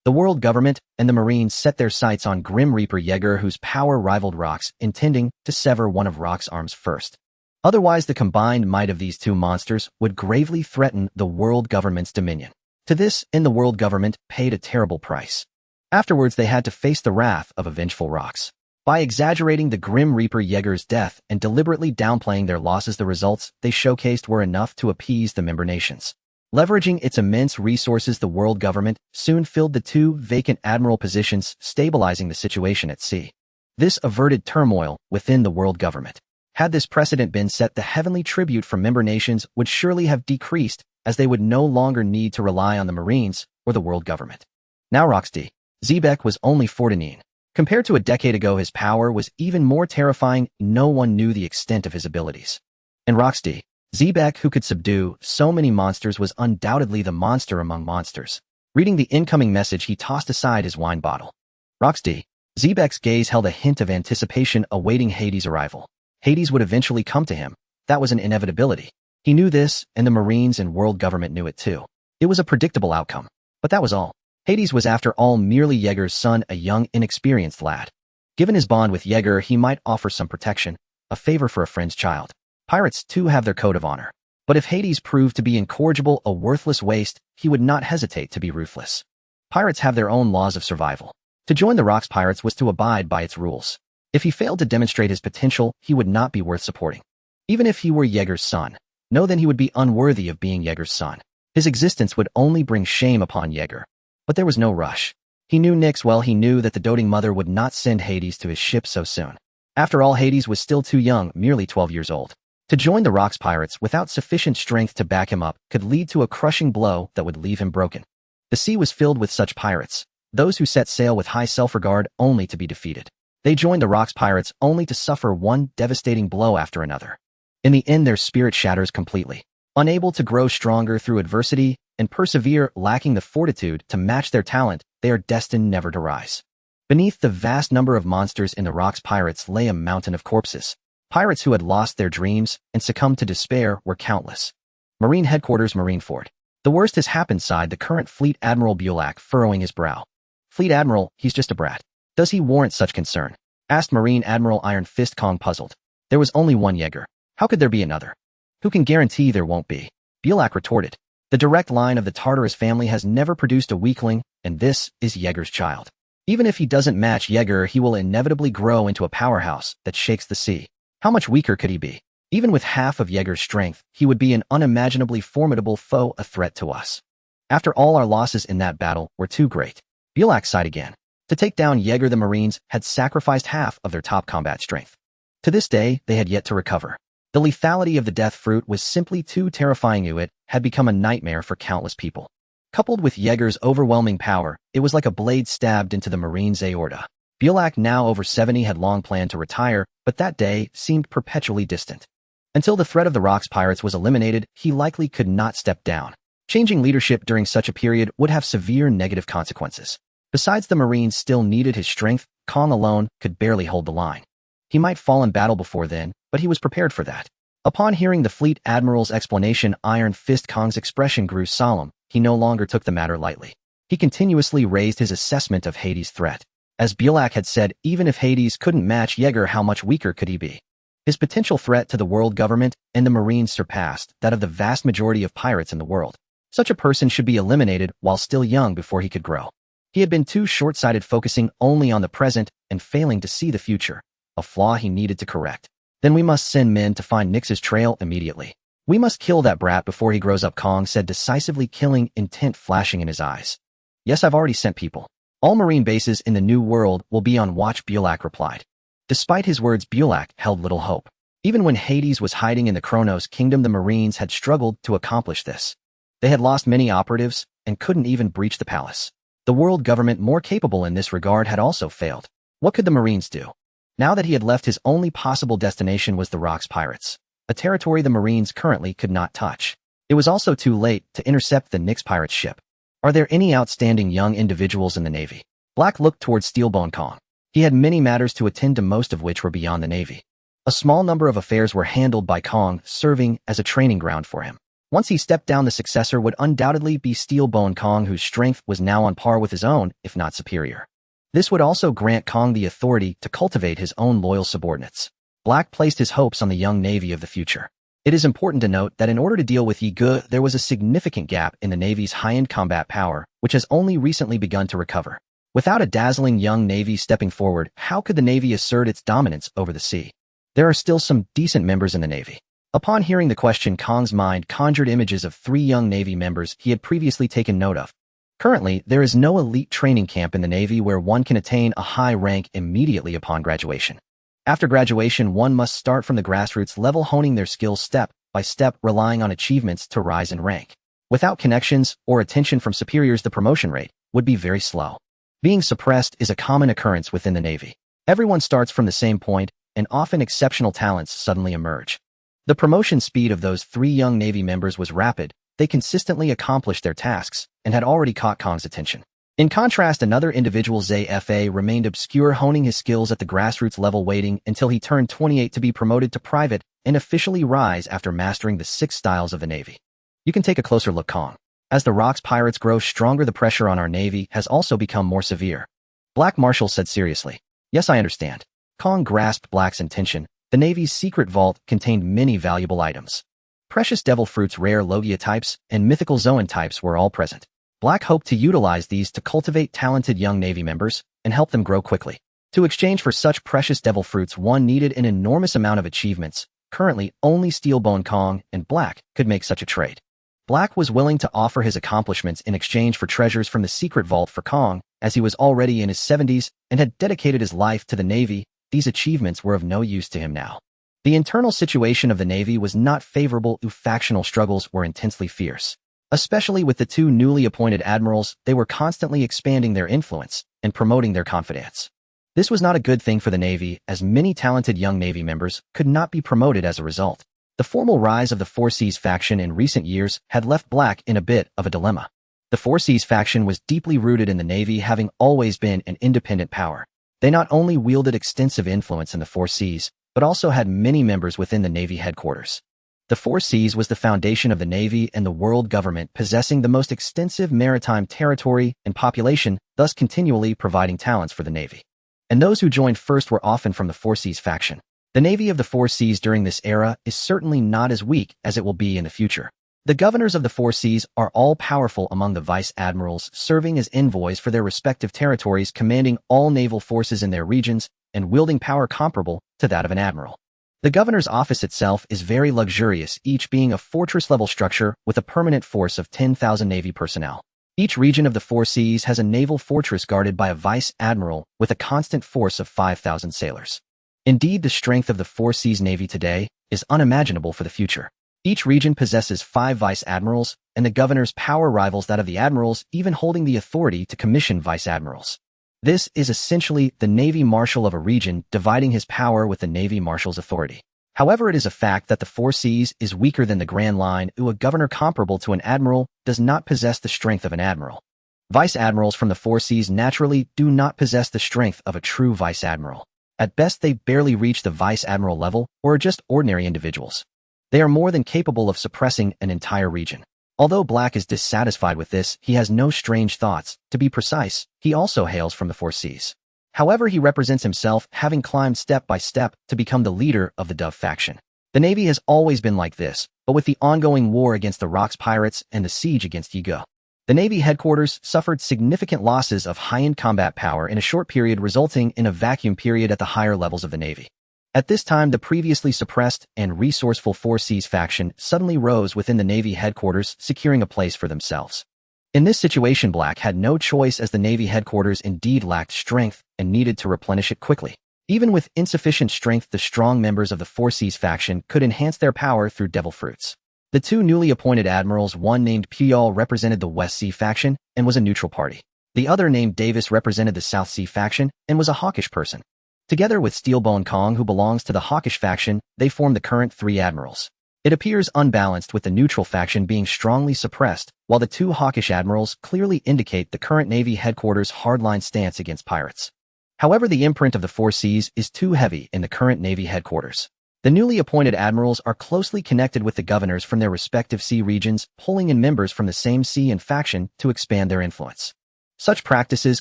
Speaker 1: the world government and the Marines set their sights on Grim Reaper Jaeger, whose power rivaled Rock's, intending to sever one of Rock's arms first. Otherwise, the combined might of these 2 monsters would gravely threaten the world government's dominion. To this end, the world government paid a terrible price. Afterwards, they had to face the wrath of a vengeful Rock's. By exaggerating the Grim Reaper Jaeger's death and deliberately downplaying their losses, the results they showcased were enough to appease the member nations. Leveraging its immense resources, the world government soon filled the 2 vacant admiral positions, stabilizing the situation at sea. This averted turmoil within the world government. Had this precedent been set, the heavenly tribute from member nations would surely have decreased, as they would no longer need to rely on the Marines or the world government. Now Roxy. Zebek was only 14. Compared to a decade ago, his power was even more terrifying. No one knew the extent of his abilities. And Roxy, Zebek, who could subdue so many monsters, was undoubtedly the monster among monsters. Reading the incoming message, he tossed aside his wine bottle. Roxy. Zebek's gaze held a hint of anticipation, awaiting Hades' arrival. Hades would eventually come to him. That was an inevitability. He knew this, and the Marines and world government knew it too. It was a predictable outcome. But that was all. Hades was, after all, merely Jaeger's son, a young, inexperienced lad. Given his bond with Jaeger, he might offer some protection. a favor for a friend's child. Pirates, too, have their code of honor. But if Hades proved to be incorrigible, a worthless waste, he would not hesitate to be ruthless. Pirates have their own laws of survival. To join the Rocks Pirates was to abide by its rules. If he failed to demonstrate his potential, he would not be worth supporting. Even if he were Jaeger's son, know then he would be unworthy of being Jaeger's son. His existence would only bring shame upon Jaeger. But there was no rush. He knew Nyx well. He knew that the doting mother would not send Hades to his ship so soon. After all, Hades was still too young, merely 12 years old. To join the Rocks Pirates without sufficient strength to back him up could lead to a crushing blow that would leave him broken. The sea was filled with such pirates, those who set sail with high self-regard only to be defeated. They joined the Rocks Pirates only to suffer one devastating blow after another. In the end, their spirit shatters completely. Unable to grow stronger through adversity and persevere, lacking the fortitude to match their talent, they are destined never to rise. Beneath the vast number of monsters in the Rocks Pirates lay a mountain of corpses. Pirates who had lost their dreams and succumbed to despair were countless. Marine Headquarters, Marineford. The worst has happened, sighed the current Fleet Admiral Bulak, furrowing his brow. Fleet Admiral, he's just a brat. Does he warrant such concern? Asked Marine Admiral Iron Fist Kong, puzzled. There was only one Jaeger. How could there be another? Who can guarantee there won't be? Bulak retorted. The direct line of the Tartarus family has never produced a weakling, and this is Jaeger's child. Even if he doesn't match Jaeger, he will inevitably grow into a powerhouse that shakes the sea. How much weaker could he be? Even with half of Jaeger's strength, he would be an unimaginably formidable foe, a threat to us. After all, our losses in that battle were too great. Bulak sighed again. To take down Jaeger, the Marines had sacrificed half of their top combat strength. To this day, they had yet to recover. The lethality of the death fruit was simply too terrifying. It had become a nightmare for countless people. Coupled with Jaeger's overwhelming power, it was like a blade stabbed into the Marines' aorta. Bulak, now over 70, had long planned to retire, but that day seemed perpetually distant. Until the threat of the Rocks Pirates was eliminated, he likely could not step down. Changing leadership during such a period would have severe negative consequences. Besides, the Marines still needed his strength. Kong alone could barely hold the line. He might fall in battle before then, but he was prepared for that. Upon hearing the Fleet Admiral's explanation, Iron Fist Kong's expression grew solemn. He no longer took the matter lightly. He continuously raised his assessment of Hades' threat. As Bulak had said, even if Hades couldn't match Jaeger, how much weaker could he be? His potential threat to the world government and the Marines surpassed that of the vast majority of pirates in the world. Such a person should be eliminated while still young before he could grow. He had been too short-sighted, focusing only on the present and failing to see the future, a flaw he needed to correct. Then we must send men to find Nyx's trail immediately. We must kill that brat before he grows up, Kong said decisively, killing intent flashing in his eyes. Yes, I've already sent people. All Marine bases in the New World will be on watch, Bulak replied. Despite his words, Bulak held little hope. Even when Hades was hiding in the Kronos Kingdom, the Marines had struggled to accomplish this. They had lost many operatives and couldn't even breach the palace. The world government, more capable in this regard, had also failed. What could the Marines do? Now that he had left, his only possible destination was the Rocks Pirates, a territory the Marines currently could not touch. It was also too late to intercept the Nyx pirate ship. Are there any outstanding young individuals in the Navy? Black looked towards Steelbone Kong. He had many matters to attend to, most of which were beyond the Navy. A small number of affairs were handled by Kong, serving as a training ground for him. Once he stepped down, the successor would undoubtedly be Steelbone Kong, whose strength was now on par with his own, if not superior. This would also grant Kong the authority to cultivate his own loyal subordinates. Black placed his hopes on the young Navy of the future. It is important to note that in order to deal with Ye Gu, there was a significant gap in the Navy's high-end combat power, which has only recently begun to recover. Without a dazzling young Navy stepping forward, how could the Navy assert its dominance over the sea? There are still some decent members in the Navy. Upon hearing the question, Kong's mind conjured images of 3 young Navy members he had previously taken note of. Currently, there is no elite training camp in the Navy where one can attain a high rank immediately upon graduation. After graduation, one must start from the grassroots level, honing their skills step by step, relying on achievements to rise in rank. Without connections or attention from superiors, the promotion rate would be very slow. Being suppressed is a common occurrence within the Navy. Everyone starts from the same point, and often exceptional talents suddenly emerge. The promotion speed of those 3 young Navy members was rapid. They consistently accomplished their tasks and had already caught Kong's attention. In contrast, another individual, ZFA, remained obscure, honing his skills at the grassroots level, waiting until he turned 28 to be promoted to private and officially rise after mastering the 6 styles of the Navy. You can take a closer look, Kong. As the Rocks Pirates grow stronger, the pressure on our Navy has also become more severe. Black Marshal said seriously. Yes, I understand. Kong grasped Black's intention, The Navy's secret vault contained many valuable items. Precious devil fruits, rare Logia types, and mythical Zoan types were all present. Black hoped to utilize these to cultivate talented young Navy members and help them grow quickly. To exchange for such precious devil fruits, one needed an enormous amount of achievements. Currently, only Steelbone Kong and Black could make such a trade. Black was willing to offer his accomplishments in exchange for treasures from the secret vault for Kong, as he was already in his 70s and had dedicated his life to the Navy. These achievements were of no use to him now. The internal situation of the Navy was not favorable. Factional struggles were intensely fierce. Especially with the two newly appointed admirals, they were constantly expanding their influence and promoting their confidence. This was not a good thing for the Navy, as many talented young Navy members could not be promoted as a result. The formal rise of the Four Seas faction in recent years had left Black in a bit of a dilemma. The Four Seas faction was deeply rooted in the Navy, having always been an independent power. They not only wielded extensive influence in the Four Seas, but also had many members within the Navy headquarters. The Four Seas was the foundation of the Navy and the world government, possessing the most extensive maritime territory and population, thus continually providing talents for the Navy. And those who joined first were often from the Four Seas faction. The Navy of the Four Seas during this era is certainly not as weak as it will be in the future. The governors of the Four Seas are all powerful among the vice admirals, serving as envoys for their respective territories, commanding all naval forces in their regions and wielding power comparable to that of an admiral. The governor's office itself is very luxurious, each being a fortress-level structure with a permanent force of 10,000 Navy personnel. Each region of the Four Seas has a naval fortress guarded by a vice admiral with a constant force of 5,000 sailors. Indeed, the strength of the Four Seas Navy today is unimaginable for the future. Each region possesses 5 vice admirals, and the governor's power rivals that of the admirals, even holding the authority to commission vice admirals. This is essentially the Navy Marshal of a region dividing his power with the Navy Marshal's authority. However, it is a fact that the Four Seas is weaker than the Grand Line. A governor comparable to an admiral does not possess the strength of an admiral. Vice admirals from the Four Seas naturally do not possess the strength of a true vice admiral. At best, they barely reach the vice admiral level or are just ordinary individuals. They are more than capable of suppressing an entire region. Although Black is dissatisfied with this, he has no strange thoughts. To be precise, he also hails from the Four Seas. However, he represents himself, having climbed step by step to become the leader of the Dove faction. The Navy has always been like this, but with the ongoing war against the Rocks pirates and the siege against Yigo, the Navy headquarters suffered significant losses of high-end combat power in a short period, resulting in a vacuum period at the higher levels of the Navy. At this time, the previously suppressed and resourceful Four Seas faction suddenly rose within the Navy headquarters, securing a place for themselves. In this situation, Black had no choice, as the Navy headquarters indeed lacked strength and needed to replenish it quickly. Even with insufficient strength, the strong members of the Four Seas faction could enhance their power through devil fruits. The two newly appointed admirals, one named Puyol, represented the West Sea faction and was a neutral party. The other, named Davis, represented the South Sea faction and was a hawkish person. Together with Steelbone Kong, who belongs to the hawkish faction, they form the current 3 admirals. It appears unbalanced, with the neutral faction being strongly suppressed, while the 2 hawkish admirals clearly indicate the current Navy headquarters' hardline stance against pirates. However, the imprint of the Four Seas is too heavy in the current Navy headquarters. The newly appointed admirals are closely connected with the governors from their respective sea regions, pulling in members from the same sea and faction to expand their influence. Such practices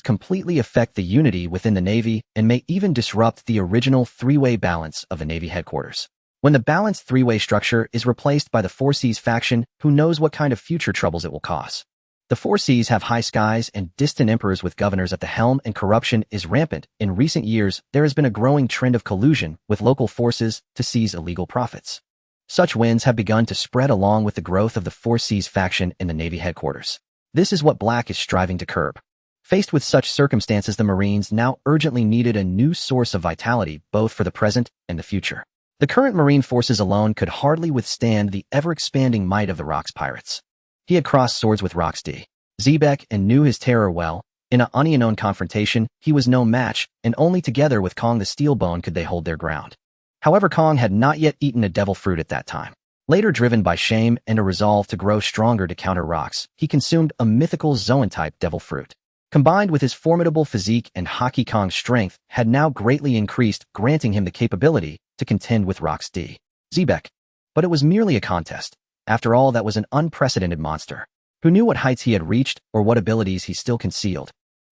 Speaker 1: completely affect the unity within the Navy and may even disrupt the original 3-way balance of the Navy headquarters. When the balanced 3-way structure is replaced by the Four Seas faction, who knows what kind of future troubles it will cause. The Four Seas have high skies and distant emperors with governors at the helm, and corruption is rampant. In recent years, there has been a growing trend of collusion with local forces to seize illegal profits. Such winds have begun to spread along with the growth of the Four Seas faction in the Navy headquarters. This is what Black is striving to curb. Faced with such circumstances, the Marines now urgently needed a new source of vitality, both for the present and the future. The current Marine forces alone could hardly withstand the ever-expanding might of the Rocks pirates. He had crossed swords with Rocks D. Zebek and knew his terror well. In an unknown confrontation, he was no match, and only together with Kong the Steelbone could they hold their ground. However, Kong had not yet eaten a devil fruit at that time. Later, driven by shame and a resolve to grow stronger to counter Rocks, he consumed a mythical Zoan-type devil fruit. Combined with his formidable physique and Hockey, Kong's strength had now greatly increased, granting him the capability to contend with Rocks D. Zebek. But it was merely a contest. After all, that was an unprecedented monster. Who knew what heights he had reached or what abilities he still concealed?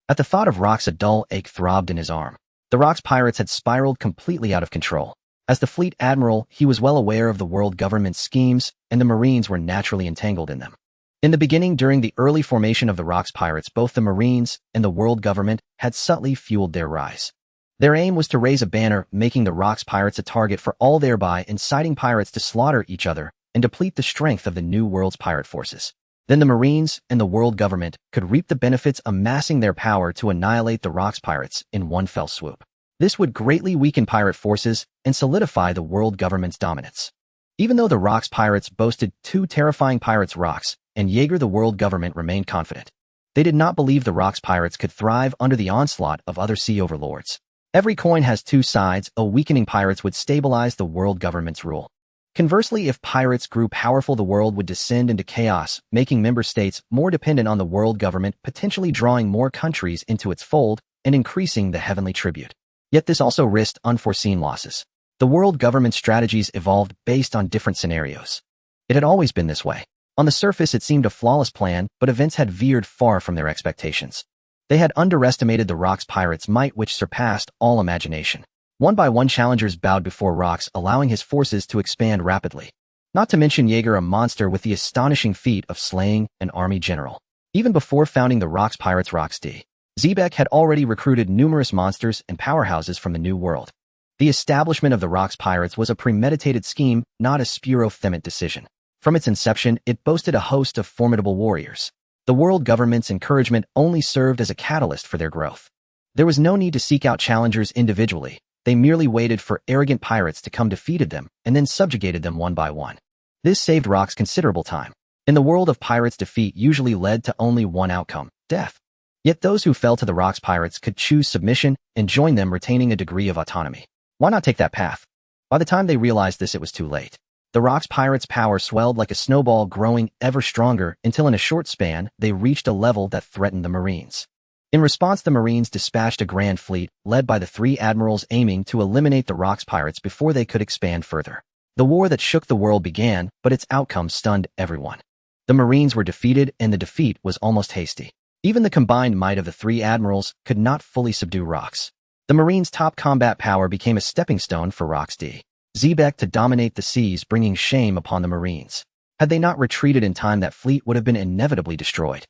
Speaker 1: At the thought of Rocks, a dull ache throbbed in his arm. The Rocks pirates had spiraled completely out of control. As the fleet admiral, he was well aware of the world government's schemes, and the Marines were naturally entangled in them. In the beginning, during the early formation of the Rocks Pirates, both the Marines and the world government had subtly fueled their rise. Their aim was to raise a banner, making the Rocks Pirates a target for all, thereby inciting pirates to slaughter each other and deplete the strength of the New World's pirate forces. Then the Marines and the world government could reap the benefits, amassing their power to annihilate the Rocks Pirates in one fell swoop. This would greatly weaken pirate forces and solidify the world government's dominance. Even though the Rocks Pirates boasted two terrifying pirates, Rocks and Jaeger, the world government remained confident. They did not believe the Rocks Pirates could thrive under the onslaught of other sea overlords. Every coin has two sides. A weakening pirates would stabilize the world government's rule. Conversely, if pirates grew powerful, the world would descend into chaos, making member states more dependent on the world government, potentially drawing more countries into its fold and increasing the heavenly tribute. Yet this also risked unforeseen losses. The world government strategies evolved based on different scenarios. It had always been this way. On the surface, it seemed a flawless plan, but events had veered far from their expectations. They had underestimated the Rocks Pirates' might, which surpassed all imagination. One by one, challengers bowed before Rocks, allowing his forces to expand rapidly. Not to mention Jaeger, a monster with the astonishing feat of slaying an army general. Even before founding the Rocks Pirates, Rocks D. Zebek had already recruited numerous monsters and powerhouses from the New World. The establishment of the Rocks Pirates was a premeditated scheme, not a spur-of-the-moment decision. From its inception, it boasted a host of formidable warriors. The world government's encouragement only served as a catalyst for their growth. There was no need to seek out challengers individually. They merely waited for arrogant pirates to come, defeated them, and then subjugated them one by one. This saved Rocks considerable time. In the world of pirates, defeat usually led to only one outcome: death. Yet those who fell to the Rocks Pirates could choose submission and join them, retaining a degree of autonomy. Why not take that path? By the time they realized this, it was too late. The Rocks Pirates' power swelled like a snowball, growing ever stronger until in a short span, they reached a level that threatened the Marines. In response, the Marines dispatched a grand fleet, led by the three admirals, aiming to eliminate the Rocks Pirates before they could expand further. The war that shook the world began, but its outcome stunned everyone. The Marines were defeated, and the defeat was almost hasty. Even the combined might of the three admirals could not fully subdue Rocks. The Marines' top combat power became a stepping stone for Rocks D. Zebek to dominate the seas, bringing shame upon the Marines. Had they not retreated in time, that fleet would have been inevitably destroyed.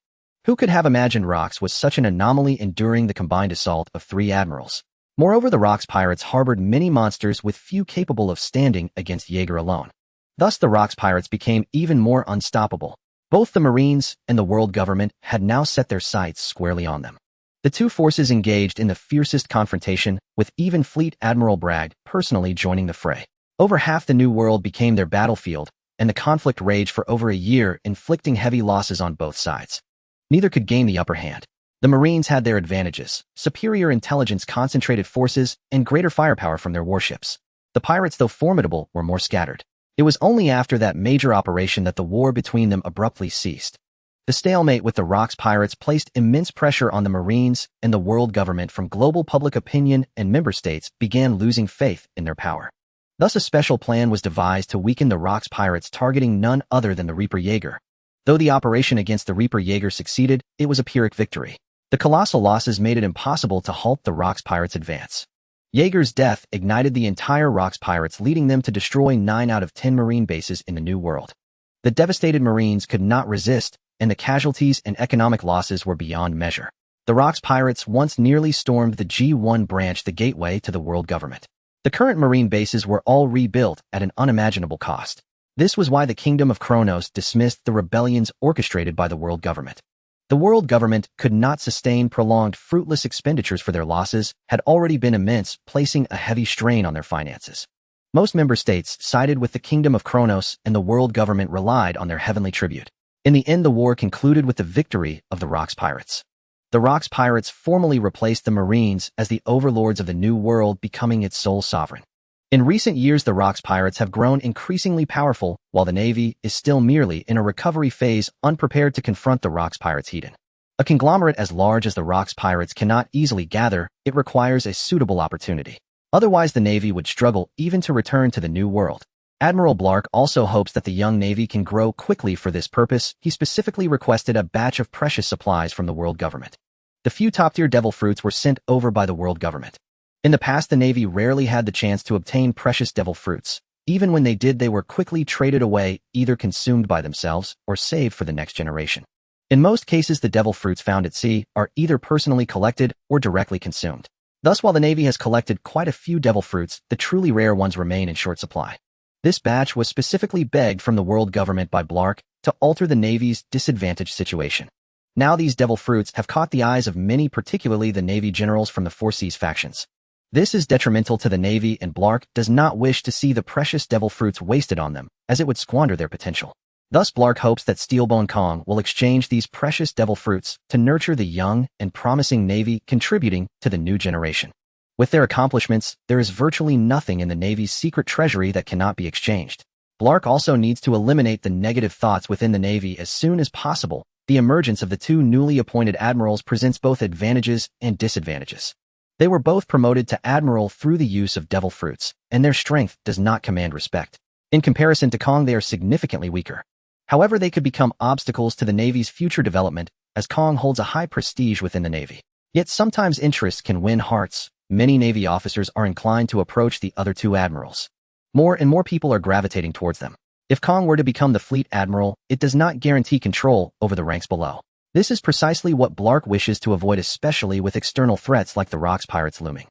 Speaker 1: Who could have imagined Rocks was such an anomaly, enduring the combined assault of three admirals? Moreover, the Rocks Pirates harbored many monsters, with few capable of standing against Jaeger alone. Thus, the Rocks Pirates became even more unstoppable. Both the Marines and the world government had now set their sights squarely on them. The two forces engaged in the fiercest confrontation, with even Fleet Admiral Bragg personally joining the fray. Over half the New World became their battlefield, and the conflict raged for over a year, inflicting heavy losses on both sides. Neither could gain the upper hand. The Marines had their advantages: superior intelligence, concentrated forces, and greater firepower from their warships. The pirates, though formidable, were more scattered. It was only after that major operation that the war between them abruptly ceased. The stalemate with the Rocks Pirates placed immense pressure on the Marines, and the world government, from global public opinion and member states, began losing faith in their power. Thus, a special plan was devised to weaken the Rocks Pirates, targeting none other than the Reaper Jaeger. Though the operation against the Reaper Jaeger succeeded, it was a Pyrrhic victory. The colossal losses made it impossible to halt the Rocks Pirates' advance. Jaeger's death ignited the entire Rocks Pirates, leading them to destroy 9 out of 10 Marine bases in the New World. The devastated Marines could not resist, and the casualties and economic losses were beyond measure. The Rocks Pirates once nearly stormed the G1 branch, the gateway to the world government. The current Marine bases were all rebuilt at an unimaginable cost. This was why the Kingdom of Kronos dismissed the rebellions orchestrated by the world government. The world government could not sustain prolonged, fruitless expenditures, for their losses had already been immense, placing a heavy strain on their finances. Most member states sided with the Kingdom of Kronos, and the world government relied on their heavenly tribute. In the end, the war concluded with the victory of the Rocks Pirates. The Rocks Pirates formally replaced the Marines as the overlords of the New World, becoming its sole sovereign. In recent years, the Rocks Pirates have grown increasingly powerful, while the Navy is still merely in a recovery phase, unprepared to confront the Rocks Pirates head-on. A conglomerate as large as the Rocks Pirates cannot easily gather; it requires a suitable opportunity. Otherwise, the Navy would struggle even to return to the New World. Admiral Blark also hopes that the young Navy can grow quickly. For this purpose, he specifically requested a batch of precious supplies from the world government. The few top-tier devil fruits were sent over by the world government. In the past, the Navy rarely had the chance to obtain precious devil fruits. Even when they did, they were quickly traded away, either consumed by themselves or saved for the next generation. In most cases, the devil fruits found at sea are either personally collected or directly consumed. Thus, while the Navy has collected quite a few devil fruits, the truly rare ones remain in short supply. This batch was specifically begged from the world government by Blark to alter the Navy's disadvantaged situation. Now these devil fruits have caught the eyes of many, particularly the Navy generals from the Four Seas factions. This is detrimental to the Navy, and Blark does not wish to see the precious devil fruits wasted on them, as it would squander their potential. Thus, Blark hopes that Steelbone Kong will exchange these precious devil fruits to nurture the young and promising Navy, contributing to the new generation. With their accomplishments, there is virtually nothing in the Navy's secret treasury that cannot be exchanged. Blark also needs to eliminate the negative thoughts within the Navy as soon as possible. The emergence of the two newly appointed admirals presents both advantages and disadvantages. They were both promoted to admiral through the use of devil fruits, and their strength does not command respect. In comparison to Kong, they are significantly weaker. However, they could become obstacles to the Navy's future development, as Kong holds a high prestige within the Navy. Yet sometimes interests can win hearts. Many Navy officers are inclined to approach the other two admirals. More and more people are gravitating towards them. If Kong were to become the fleet admiral, it does not guarantee control over the ranks below. This is precisely what Blark wishes to avoid, especially with external threats like the Rocks pirates looming.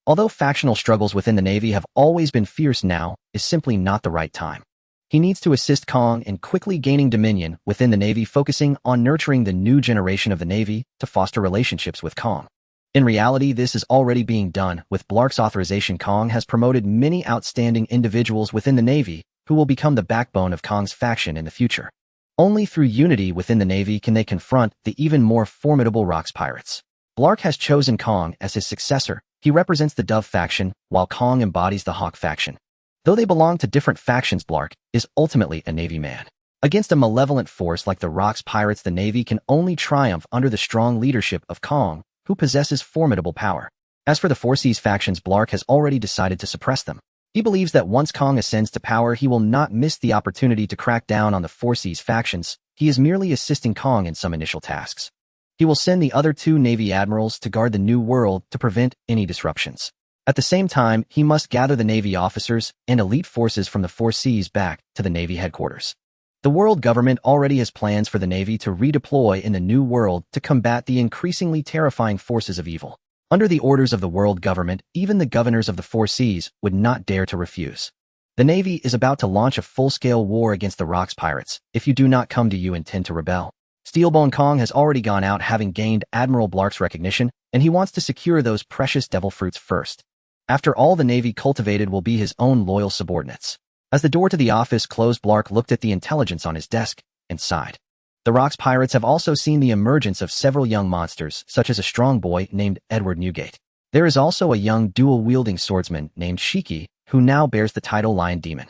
Speaker 1: Although factional struggles within the Navy have always been fierce, now is simply not the right time. He needs to assist Kong in quickly gaining dominion within the Navy, focusing on nurturing the new generation of the Navy to foster relationships with Kong. In reality, this is already being done. With Blark's authorization, Kong has promoted many outstanding individuals within the Navy who will become the backbone of Kong's faction in the future. Only through unity within the Navy can they confront the even more formidable Rocks pirates. Blark has chosen Kong as his successor. He represents the Dove faction, while Kong embodies the Hawk faction. Though they belong to different factions, Blark is ultimately a Navy man. Against a malevolent force like the Rocks pirates, the Navy can only triumph under the strong leadership of Kong, who possesses formidable power. As for the Four Seas factions, Blark has already decided to suppress them. He believes that once Kong ascends to power, he will not miss the opportunity to crack down on the Four Seas factions. He is merely assisting Kong in some initial tasks. He will send the other two Navy admirals to guard the New World to prevent any disruptions. At the same time, he must gather the Navy officers and elite forces from the Four Seas back to the Navy headquarters. The world government already has plans for the Navy to redeploy in the New World to combat the increasingly terrifying forces of evil. Under the orders of the world government, even the governors of the Four Seas would not dare to refuse. The Navy is about to launch a full-scale war against the Rocks pirates. If you do not come, do you intend to rebel? Steelbone Kong has already gone out, having gained Admiral Blark's recognition, and he wants to secure those precious devil fruits first. After all, the Navy cultivated will be his own loyal subordinates. As the door to the office closed, Blark looked at the intelligence on his desk and sighed. The Rocks pirates have also seen the emergence of several young monsters, such as a strong boy named Edward Newgate. There is also a young dual-wielding swordsman named Shiki, who now bears the title Lion Demon.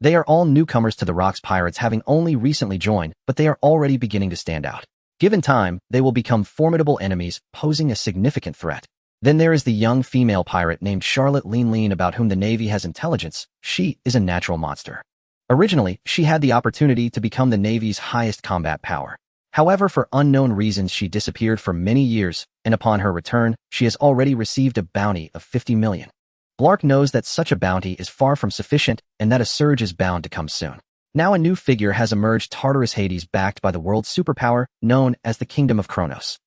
Speaker 1: They are all newcomers to the Rocks pirates, having only recently joined, but they are already beginning to stand out. Given time, they will become formidable enemies, posing a significant threat. Then there is the young female pirate named Charlotte Lean, about whom the Navy has intelligence. She is a natural monster. Originally, she had the opportunity to become the Navy's highest combat power. However, for unknown reasons, she disappeared for many years, and upon her return, she has already received a bounty of 50 million. Blark knows that such a bounty is far from sufficient and that a surge is bound to come soon. Now a new figure has emerged, Tartarus Hades, backed by the world's superpower known as the Kingdom of Kronos.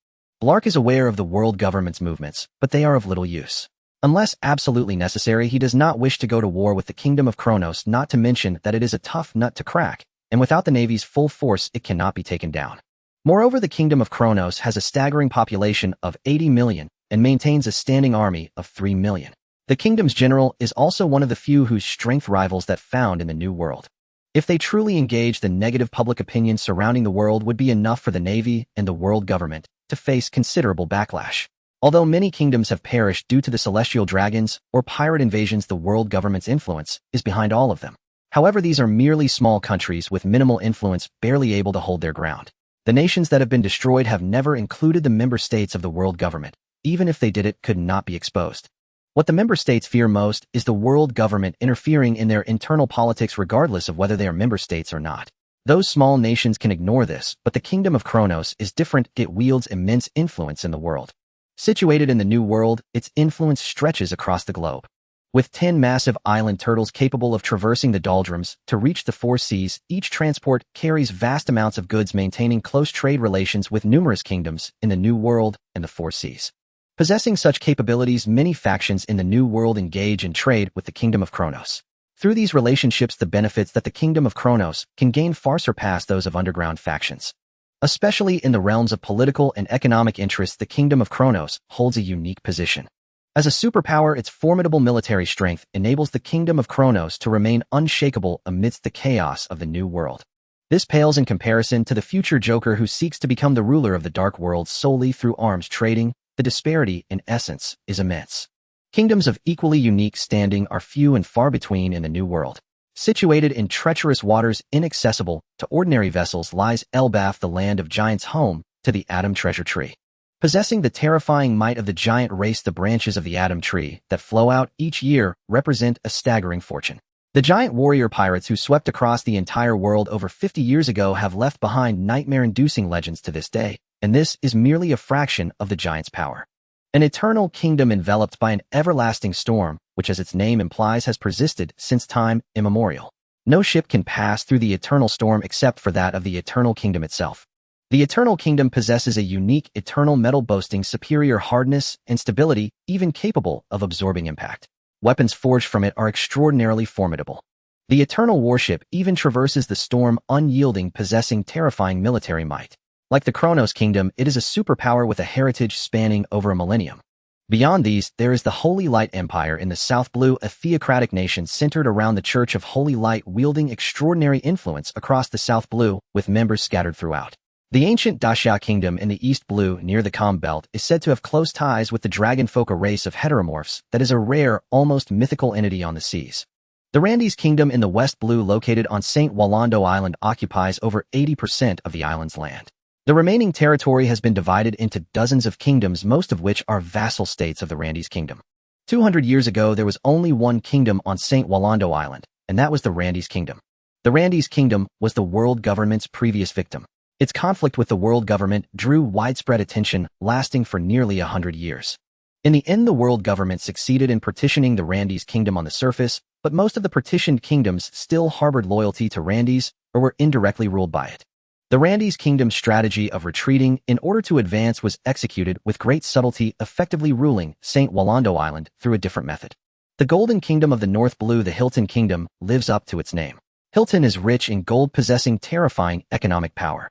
Speaker 1: Blark is aware of the world government's movements, but they are of little use. Unless absolutely necessary, he does not wish to go to war with the Kingdom of Kronos, not to mention that it is a tough nut to crack, and without the Navy's full force it cannot be taken down. Moreover, the Kingdom of Kronos has a staggering population of 80 million and maintains a standing army of 3 million. The kingdom's general is also one of the few whose strength rivals that found in the New World. If they truly engage, the negative public opinion surrounding the world would be enough for the Navy and the world government to face considerable backlash. Although many kingdoms have perished due to the celestial dragons or pirate invasions, the world government's influence is behind all of them. However, these are merely small countries with minimal influence, barely able to hold their ground. The nations that have been destroyed have never included the member states of the world government. Even if they did, it could not be exposed. What the member states fear most is the world government interfering in their internal politics, regardless of whether they are member states or not. Those small nations can ignore this, but the Kingdom of Kronos is different. It wields immense influence in the world. Situated in the New World, its influence stretches across the globe. With 10 massive island turtles capable of traversing the doldrums to reach the four seas, each transport carries vast amounts of goods, maintaining close trade relations with numerous kingdoms in the New World and the four seas. Possessing such capabilities, many factions in the New World engage in trade with the Kingdom of Kronos. Through these relationships, the benefits that the Kingdom of Kronos can gain far surpass those of underground factions. Especially in the realms of political and economic interests, the Kingdom of Kronos holds a unique position. As a superpower, its formidable military strength enables the Kingdom of Kronos to remain unshakable amidst the chaos of the New World. This pales in comparison to the future Joker who seeks to become the ruler of the Dark World solely through arms trading. The disparity, in essence, is immense. Kingdoms of equally unique standing are few and far between in the New World. Situated in treacherous waters inaccessible to ordinary vessels lies Elbaf, the land of giants, home to the Atom Treasure Tree. Possessing the terrifying might of the giant race, the branches of the Atom Tree that flow out each year represent a staggering fortune. The giant warrior pirates who swept across the entire world over 50 years ago have left behind nightmare-inducing legends to this day, and this is merely a fraction of the giant's power. An eternal kingdom enveloped by an everlasting storm, which as its name implies has persisted since time immemorial. No ship can pass through the eternal storm except for that of the eternal kingdom itself. The Eternal Kingdom possesses a unique eternal metal boasting superior hardness and stability, even capable of absorbing impact. Weapons forged from it are extraordinarily formidable. The Eternal Warship even traverses the storm unyielding, possessing terrifying military might. Like the Kronos Kingdom, it is a superpower with a heritage spanning over a millennium. Beyond these, there is the Holy Light Empire in the South Blue, a theocratic nation centered around the Church of Holy Light, wielding extraordinary influence across the South Blue, with members scattered throughout. The ancient Daxia Kingdom in the East Blue near the Calm Belt is said to have close ties with the Dragonfolk, a race of heteromorphs that is a rare, almost mythical entity on the seas. The Randy's Kingdom in the West Blue, located on St. Wallando Island, occupies over 80% of the island's land. The remaining territory has been divided into dozens of kingdoms, most of which are vassal states of the Randy's Kingdom. 200 years ago, there was only one kingdom on St. Wallando Island, and that was the Randy's Kingdom. The Randy's Kingdom was the world government's previous victim. Its conflict with the world government drew widespread attention, lasting for nearly 100 years. In the end, the world government succeeded in partitioning the Randy's Kingdom on the surface, but most of the partitioned kingdoms still harbored loyalty to Randy's or were indirectly ruled by it. The Randy's Kingdom's strategy of retreating in order to advance was executed with great subtlety, effectively ruling St. Wallando Island through a different method. The Golden Kingdom of the North Blue, the Hilton Kingdom, lives up to its name. Hilton is rich in gold, possessing terrifying economic power.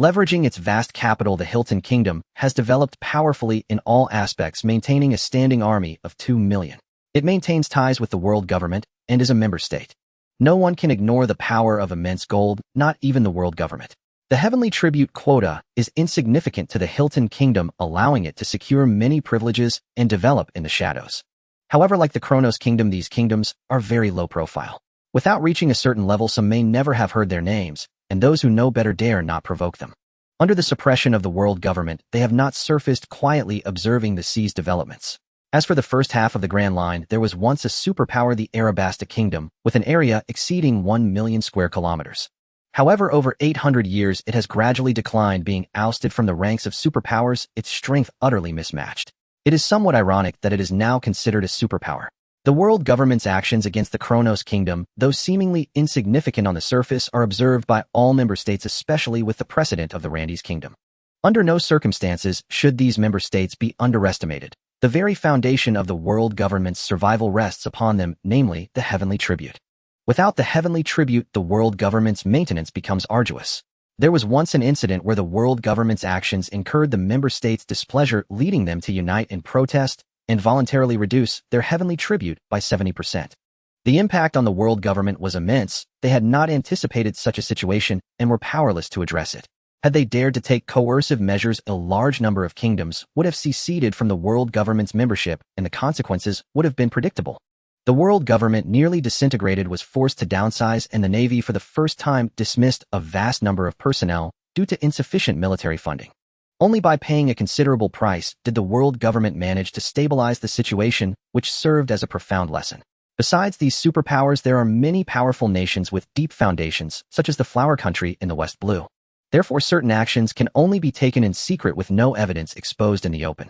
Speaker 1: Leveraging its vast capital, the Hilton Kingdom has developed powerfully in all aspects, maintaining a standing army of 2 million. It maintains ties with the world government and is a member state. No one can ignore the power of immense gold, not even the world government. The heavenly tribute quota is insignificant to the Hilton Kingdom, allowing it to secure many privileges and develop in the shadows. However, like the Kronos Kingdom, these kingdoms are very low profile. Without reaching a certain level, some may never have heard their names, and those who know better dare not provoke them. Under the suppression of the world government, they have not surfaced, quietly observing the sea's developments. As for the first half of the Grand Line, there was once a superpower, the Arabasta Kingdom, with an area exceeding 1 million square kilometers. However, over 800 years, it has gradually declined, being ousted from the ranks of superpowers, its strength utterly mismatched. It is somewhat ironic that it is now considered a superpower. The world government's actions against the Kronos Kingdom, though seemingly insignificant on the surface, are observed by all member states, especially with the precedent of the Randy's Kingdom. Under no circumstances should these member states be underestimated. The very foundation of the world government's survival rests upon them, namely the heavenly tribute. Without the heavenly tribute, the world government's maintenance becomes arduous. There was once an incident where the world government's actions incurred the member states' displeasure, leading them to unite in protest and voluntarily reduce their heavenly tribute by 70%. The impact on the world government was immense. They had not anticipated such a situation and were powerless to address it. Had they dared to take coercive measures, a large number of kingdoms would have seceded from the world government's membership, and the consequences would have been predictable. The world government nearly disintegrated, was forced to downsize, and the Navy for the first time dismissed a vast number of personnel due to insufficient military funding. Only by paying a considerable price did the world government manage to stabilize the situation, which served as a profound lesson. Besides these superpowers, there are many powerful nations with deep foundations, such as the Flower Country in the West Blue. Therefore, certain actions can only be taken in secret with no evidence exposed in the open.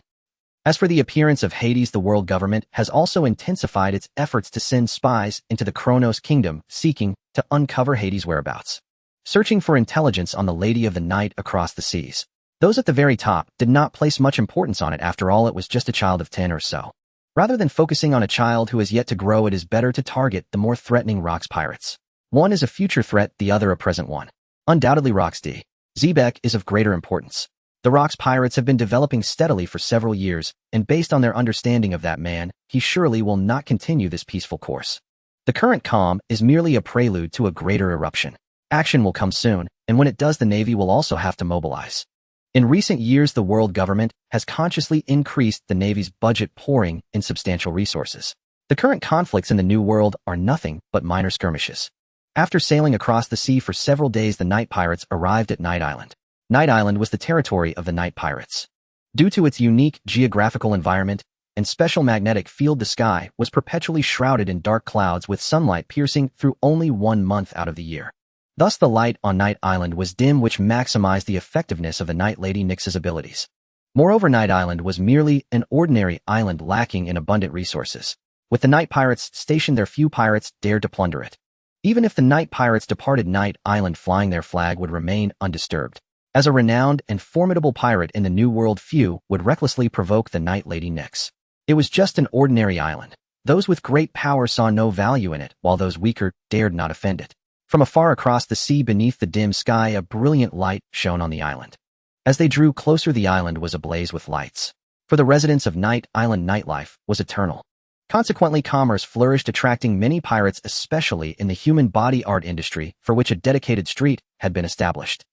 Speaker 1: As for the appearance of Hades, the world government has also intensified its efforts to send spies into the Kronos kingdom, seeking to uncover Hades' whereabouts, searching for intelligence on the Lady of the Night across the seas. Those at the very top did not place much importance on it. After all, it was just a child of 10 or so. Rather than focusing on a child who has yet to grow, it is better to target the more threatening rocks pirates. One is a future threat, the other a present one. Undoubtedly Rocks D. Zebek is of greater importance. The Rocks pirates have been developing steadily for several years, and based on their understanding of that man, he surely will not continue this peaceful course. The current calm is merely a prelude to a greater eruption. Action will come soon, and when it does, the Navy will also have to mobilize. In recent years, the world government has consciously increased the Navy's budget, pouring in substantial resources. The current conflicts in the New World are nothing but minor skirmishes. After sailing across the sea for several days, the night pirates arrived at Night Island. Night Island was the territory of the night pirates. Due to its unique geographical environment and special magnetic field, the sky was perpetually shrouded in dark clouds with sunlight piercing through only 1 month out of the year. Thus, the light on Night Island was dim, which maximized the effectiveness of the Night Lady Nyx's abilities. Moreover, Night Island was merely an ordinary island lacking in abundant resources. With the night pirates stationed there, few pirates dared to plunder it. Even if the night pirates departed Night Island flying, their flag would remain undisturbed. As a renowned and formidable pirate in the New World, few would recklessly provoke the Night Lady Nyx. It was just an ordinary island. Those with great power saw no value in it, while those weaker dared not offend it. From afar across the sea beneath the dim sky, a brilliant light shone on the island. As they drew closer, the island was ablaze with lights. For the residents of Night Island, nightlife was eternal. Consequently, commerce flourished, attracting many pirates, especially in the human body art industry, for which a dedicated street had been established.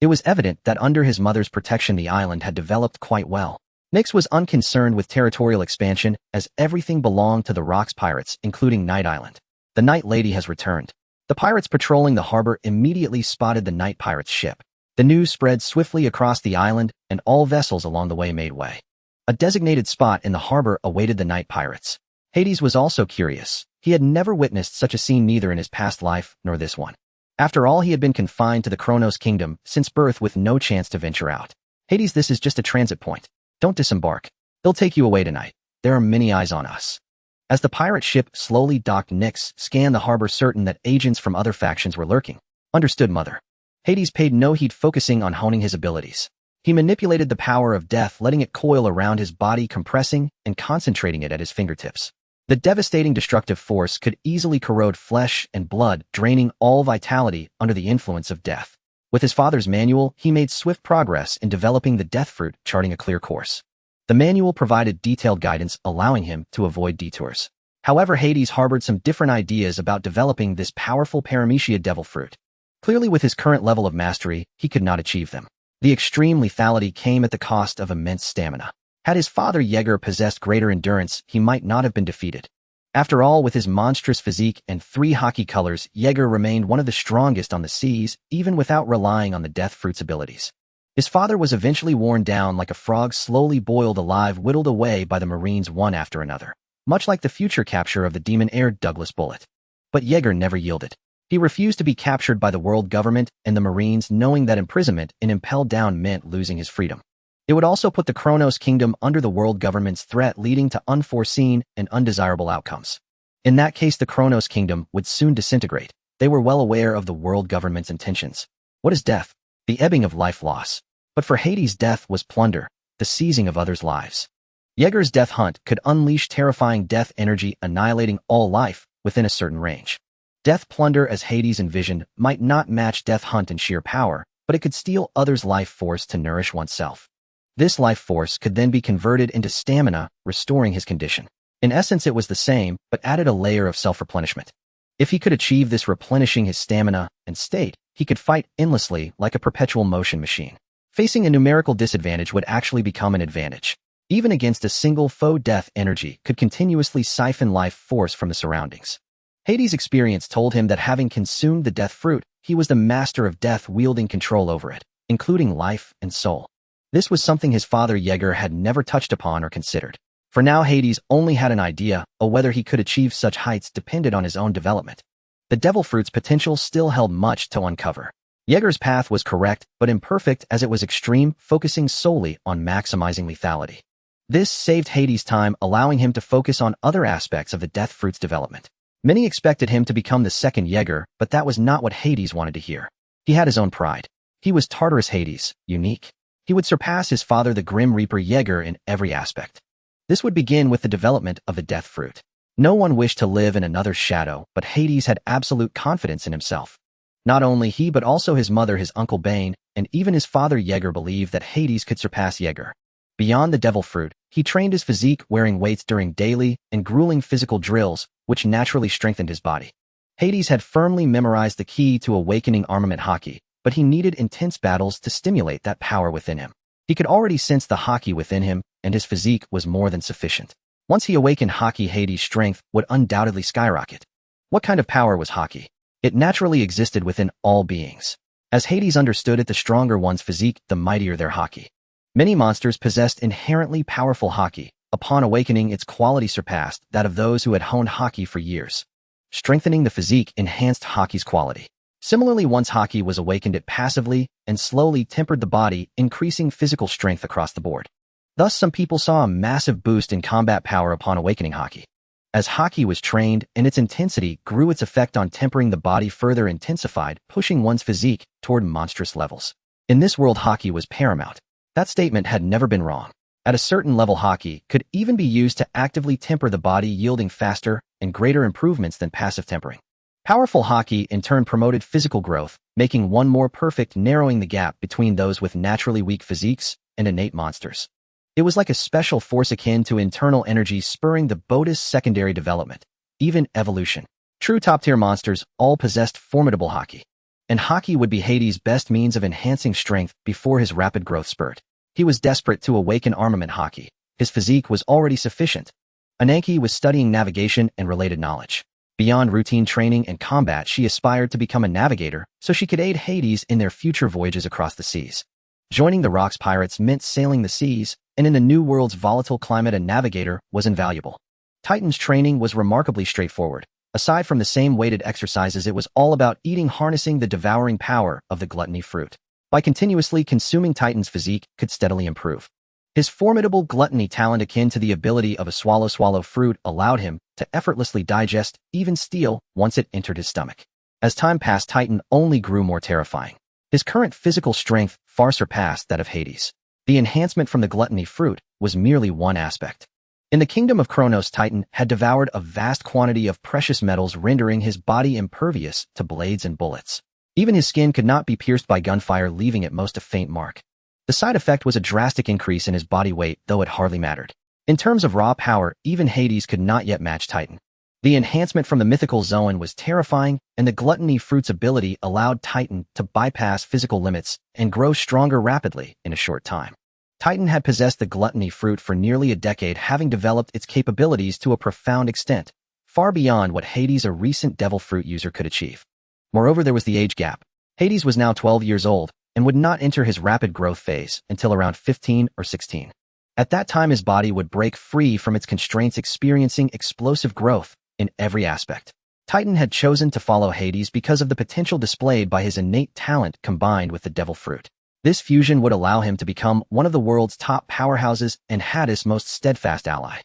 Speaker 1: It was evident that under his mother's protection, the island had developed quite well. Nyx was unconcerned with territorial expansion, as everything belonged to the Rocks pirates, including Night Island. The Night Lady has returned. The pirates patrolling the harbor immediately spotted the night pirates' ship. The news spread swiftly across the island, and all vessels along the way made way. A designated spot in the harbor awaited the night pirates. Hades was also curious. He had never witnessed such a scene, neither in his past life nor this one. After all, he had been confined to the Kronos kingdom since birth with no chance to venture out. Hades, this is just a transit point. Don't disembark. They'll take you away tonight. There are many eyes on us. As the pirate ship slowly docked, Nyx scanned the harbor, certain that agents from other factions were lurking. Understood, Mother. Hades paid no heed, focusing on honing his abilities. He manipulated the power of death, letting it coil around his body, compressing and concentrating it at his fingertips. The devastating destructive force could easily corrode flesh and blood, draining all vitality under the influence of death. With his father's manual, he made swift progress in developing the death fruit, charting a clear course. The manual provided detailed guidance, allowing him to avoid detours. However, Hades harbored some different ideas about developing this powerful paramecia devil fruit. Clearly, with his current level of mastery, he could not achieve them. The extreme lethality came at the cost of immense stamina. Had his father Jaeger possessed greater endurance, he might not have been defeated. After all, with his monstrous physique and 3 hockey colors, Jaeger remained one of the strongest on the seas, even without relying on the death fruit's abilities. His father was eventually worn down like a frog slowly boiled alive, whittled away by the Marines one after another, much like the future capture of the demon-air Douglas Bullet. But Jaeger never yielded. He refused to be captured by the world government and the Marines, knowing that imprisonment in Impel Down meant losing his freedom. It would also put the Kronos kingdom under the world government's threat, leading to unforeseen and undesirable outcomes. In that case, the Kronos kingdom would soon disintegrate. They were well aware of the world government's intentions. What is death? The ebbing of life loss. But for Hades, death was plunder, the seizing of others' lives. Jaeger's death hunt could unleash terrifying death energy, annihilating all life within a certain range. Death plunder, as Hades envisioned, might not match death hunt in sheer power, but it could steal others' life force to nourish oneself. This life force could then be converted into stamina, restoring his condition. In essence, it was the same, but added a layer of self-replenishment. If he could achieve this, replenishing his stamina and state, he could fight endlessly like a perpetual motion machine. Facing a numerical disadvantage would actually become an advantage. Even against a single foe, death energy could continuously siphon life force from the surroundings. Hades' experience told him that having consumed the death fruit, he was the master of death, wielding control over it, including life and soul. This was something his father Jaeger had never touched upon or considered. For now, Hades only had an idea, or whether he could achieve such heights depended on his own development. The devil fruit's potential still held much to uncover. Jaeger's path was correct, but imperfect, as it was extreme, focusing solely on maximizing lethality. This saved Hades time, allowing him to focus on other aspects of the Death Fruit's development. Many expected him to become the second Jaeger, but that was not what Hades wanted to hear. He had his own pride. He was Tartarus Hades, unique. He would surpass his father the Grim Reaper Jaeger in every aspect. This would begin with the development of the Death Fruit. No one wished to live in another shadow, but Hades had absolute confidence in himself. Not only he but also his mother, his uncle Bane, and even his father Jaeger believed that Hades could surpass Jaeger. Beyond the Devil Fruit, he trained his physique wearing weights during daily and grueling physical drills, which naturally strengthened his body. Hades had firmly memorized the key to awakening armament Haki, but he needed intense battles to stimulate that power within him. He could already sense the Haki within him, and his physique was more than sufficient. Once he awakened Haki, Hades' strength would undoubtedly skyrocket. What kind of power was Haki? It naturally existed within all beings. As Hades understood it, the stronger one's physique, the mightier their Haki. Many monsters possessed inherently powerful Haki. Upon awakening, its quality surpassed that of those who had honed Haki for years. Strengthening the physique enhanced Haki's quality. Similarly, once Haki was awakened, it passively and slowly tempered the body, increasing physical strength across the board. Thus, some people saw a massive boost in combat power upon awakening Haki. As Haki was trained and its intensity grew, its effect on tempering the body further intensified, pushing one's physique toward monstrous levels. In this world, Haki was paramount. That statement had never been wrong. At a certain level, Haki could even be used to actively temper the body, yielding faster and greater improvements than passive tempering. Powerful Haki in turn promoted physical growth, making one more perfect, narrowing the gap between those with naturally weak physiques and innate monsters. It was like a special force akin to internal energy spurring the body's secondary development, even evolution. True top-tier monsters all possessed formidable Haki. And Haki would be Hades' best means of enhancing strength before his rapid growth spurt. He was desperate to awaken armament Haki. His physique was already sufficient. Ananke was studying navigation and related knowledge. Beyond routine training and combat, she aspired to become a navigator so she could aid Hades in their future voyages across the seas. Joining the Rocks pirates meant sailing the seas, and in the New World's volatile climate, a navigator was invaluable. Titan's training was remarkably straightforward. Aside from the same weighted exercises, it was all about eating, harnessing the devouring power of the gluttony fruit. By continuously consuming, Titan's physique could steadily improve. His formidable gluttony talent, akin to the ability of a swallow fruit, allowed him to effortlessly digest even steel once it entered his stomach. As time passed, Titan only grew more terrifying. His current physical strength far surpassed that of Hades. The enhancement from the gluttony fruit was merely one aspect. In the kingdom of Kronos, Titan had devoured a vast quantity of precious metals, rendering his body impervious to blades and bullets. Even his skin could not be pierced by gunfire, leaving it most a faint mark. The side effect was a drastic increase in his body weight, though it hardly mattered. In terms of raw power, even Hades could not yet match Titan. The enhancement from the mythical Zoan was terrifying, and the gluttony fruit's ability allowed Titan to bypass physical limits and grow stronger rapidly in a short time. Titan had possessed the gluttony fruit for nearly a decade, having developed its capabilities to a profound extent, far beyond what Hades, a recent devil fruit user, could achieve. Moreover, there was the age gap. Hades was now 12 years old and would not enter his rapid growth phase until around 15 or 16. At that time, his body would break free from its constraints, experiencing explosive growth in every aspect. Titan had chosen to follow Hades because of the potential displayed by his innate talent combined with the devil fruit. This fusion would allow him to become one of the world's top powerhouses and Hades' most steadfast ally.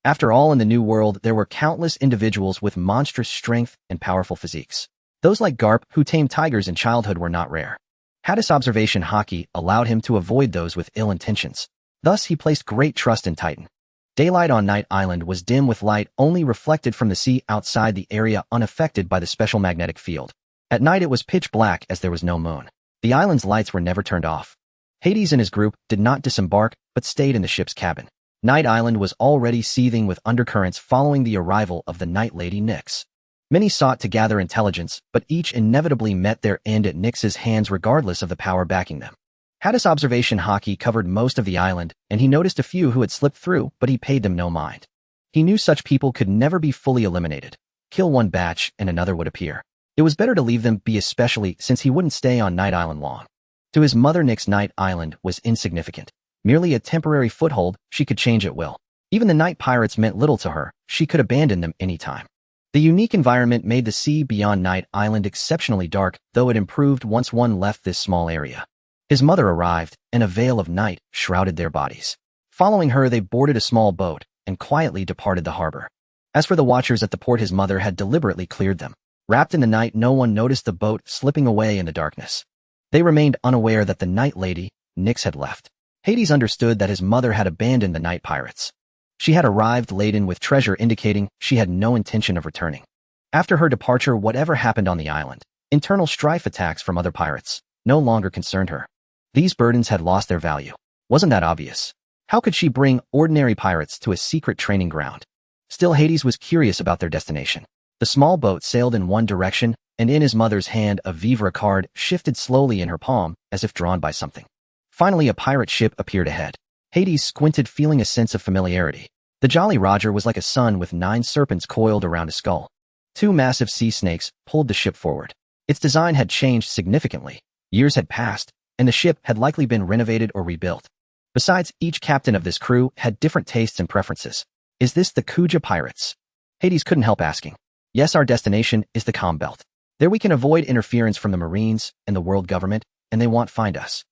Speaker 1: After all, in the New World, there were countless individuals with monstrous strength and powerful physiques. Those like Garp, who tamed tigers in childhood, were not rare. Hades' observation Haki allowed him to avoid those with ill intentions. Thus, he placed great trust in Titan. Daylight on Night Island was dim, with light only reflected from the sea outside the area, unaffected by the special magnetic field. At night, it was pitch black as there was no moon. The island's lights were never turned off. Hades and his group did not disembark, but stayed in the ship's cabin. Night Island was already seething with undercurrents following the arrival of the Night Lady Nyx. Many sought to gather intelligence, but each inevitably met their end at Nyx's hands, regardless of the power backing them. Hades' observation Haki covered most of the island, and he noticed a few who had slipped through, but he paid them no mind. He knew such people could never be fully eliminated. Kill one batch and another would appear. It was better to leave them be, especially since he wouldn't stay on Night Island long. To his mother, Nyx, Night Island was insignificant. Merely a temporary foothold, she could change at will. Even the night pirates meant little to her. She could abandon them anytime. The unique environment made the sea beyond Night Island exceptionally dark, though it improved once one left this small area. His mother arrived, and a veil of night shrouded their bodies. Following her, they boarded a small boat and quietly departed the harbor. As for the watchers at the port, his mother had deliberately cleared them. Wrapped in the night, no one noticed the boat slipping away in the darkness. They remained unaware that the Night Lady, Nyx, had left. Hades understood that his mother had abandoned the night pirates. She had arrived laden with treasure, indicating she had no intention of returning. After her departure, whatever happened on the island, internal strife attacks from other pirates, no longer concerned her. These burdens had lost their value. Wasn't that obvious? How could she bring ordinary pirates to a secret training ground? Still, Hades was curious about their destination. The small boat sailed in one direction, and in his mother's hand a vivre card shifted slowly in her palm, as if drawn by something. Finally, a pirate ship appeared ahead. Hades squinted, feeling a sense of familiarity. The Jolly Roger was like a sun with 9 serpents coiled around a skull. 2 massive sea snakes pulled the ship forward. Its design had changed significantly. Years had passed, and the ship had likely been renovated or rebuilt. Besides, each captain of this crew had different tastes and preferences. Is this the Kuja pirates? Hades couldn't help asking. Yes, our destination is the Calm Belt. There we can avoid interference from the Marines and the world government, and they won't find us.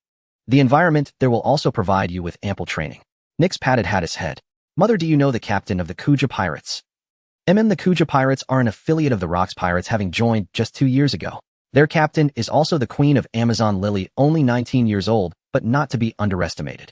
Speaker 1: The environment there will also provide you with ample training. Nyx patted Hadis' head. Mother, do you know the captain of the Kuja pirates? The Kuja pirates are an affiliate of the Rocks pirates, having joined just 2 years ago. Their captain is also the Queen of Amazon Lily, only 19 years old, but not to be underestimated.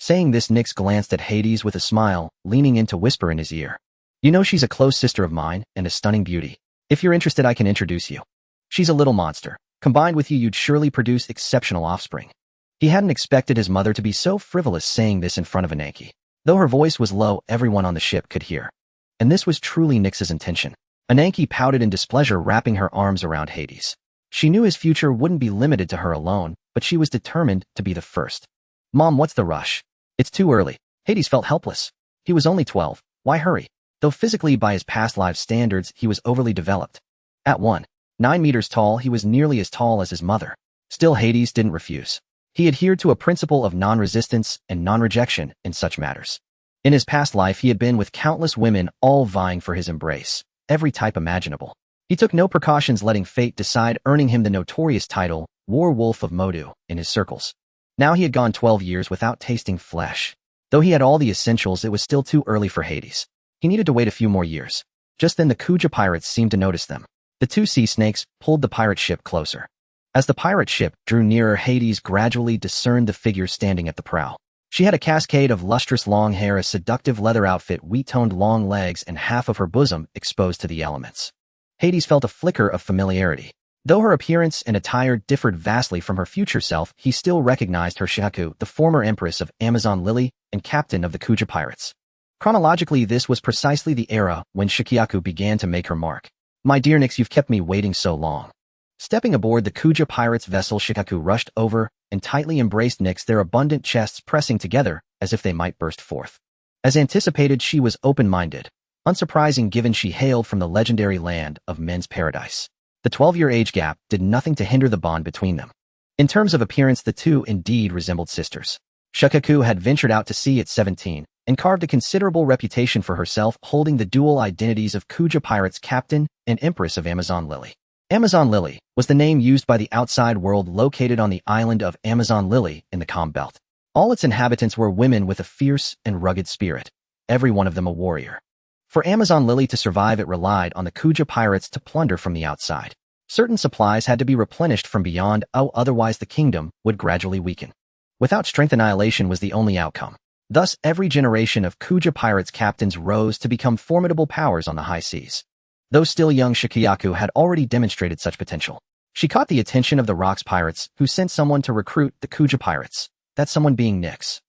Speaker 1: Saying this, Nyx glanced at Hades with a smile, leaning in to whisper in his ear. You know, she's a close sister of mine and a stunning beauty. If you're interested, I can introduce you. She's a little monster. Combined with you, you'd surely produce exceptional offspring. He hadn't expected his mother to be so frivolous, saying this in front of Ananke. Though her voice was low, everyone on the ship could hear. And this was truly Nyx's intention. Ananke pouted in displeasure, wrapping her arms around Hades. She knew his future wouldn't be limited to her alone, but she was determined to be the first. Mom, what's the rush? It's too early. Hades felt helpless. He was only 12. Why hurry? Though physically, by his past life standards, he was overly developed. At 1.9 meters tall, he was nearly as tall as his mother. Still, Hades didn't refuse. He adhered to a principle of non-resistance and non-rejection in such matters. In his past life, he had been with countless women, all vying for his embrace, every type imaginable. He took no precautions, letting fate decide, earning him the notorious title, War Wolf of Modu, in his circles. Now he had gone 12 years without tasting flesh. Though he had all the essentials, it was still too early for Hades. He needed to wait a few more years. Just then the Kuja pirates seemed to notice them. The 2 sea snakes pulled the pirate ship closer. As the pirate ship drew nearer, Hades gradually discerned the figure standing at the prow. She had a cascade of lustrous long hair, a seductive leather outfit, wheat-toned long legs, and half of her bosom exposed to the elements. Hades felt a flicker of familiarity. Though her appearance and attire differed vastly from her future self, he still recognized her. Shihaku, the former empress of Amazon Lily and captain of the Kuja pirates. Chronologically, this was precisely the era when Shikiaku began to make her mark. My dear Nyx, you've kept me waiting so long. Stepping aboard the Kuja pirates' vessel, Shikiaku rushed over and tightly embraced Nyx, their abundant chests pressing together as if they might burst forth. As anticipated, she was open-minded, unsurprising given she hailed from the legendary land of men's paradise. The 12-year age gap did nothing to hinder the bond between them. In terms of appearance, the two indeed resembled sisters. Shikiaku had ventured out to sea at 17 and carved a considerable reputation for herself, holding the dual identities of Kuja pirates captain and empress of Amazon Lily. Amazon Lily was the name used by the outside world, located on the island of Amazon Lily in the Calm Belt. All its inhabitants were women with a fierce and rugged spirit, every one of them a warrior. For Amazon Lily to survive, it relied on the Kuja pirates to plunder from the outside. Certain supplies had to be replenished from beyond, otherwise the kingdom would gradually weaken. Without strength, annihilation was the only outcome. Thus, every generation of Kuja pirates captains rose to become formidable powers on the high seas. Though still young, Shikiaku had already demonstrated such potential. She caught the attention of the Rocks pirates, who sent someone to recruit the Kuja pirates, that someone being Nyx.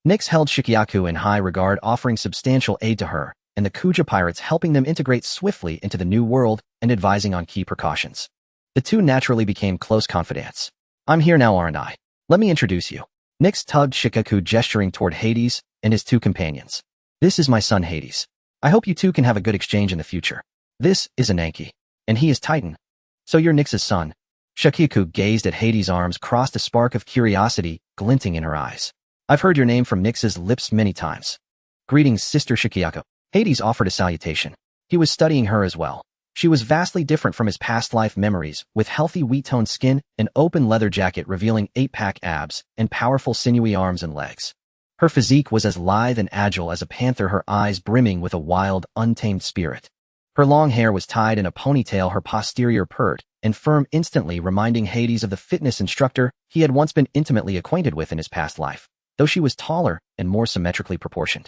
Speaker 1: Nyx held Shikiaku in high regard, offering substantial aid to her, and the Kuja pirates helping them integrate swiftly into the new world and advising on key precautions. The two naturally became close confidants. I'm here now, aren't I? Let me introduce you. Nyx tugged Shikiaku, gesturing toward Hades and his 2 companions. This is my son Hades. I hope you two can have a good exchange in the future. This is Ananke, and he is Titan. So you're Nyx's son. Shikiaku gazed at Hades' arms crossed, a spark of curiosity glinting in her eyes. I've heard your name from Nyx's lips many times. Greetings, Sister Shikiaku. Hades offered a salutation. He was studying her as well. She was vastly different from his past life memories, with healthy wheat-toned skin, an open leather jacket revealing 8-pack abs, and powerful sinewy arms and legs. Her physique was as lithe and agile as a panther, her eyes brimming with a wild, untamed spirit. Her long hair was tied in a ponytail, her posterior pert and firm, instantly reminding Hades of the fitness instructor he had once been intimately acquainted with in his past life, though she was taller and more symmetrically proportioned.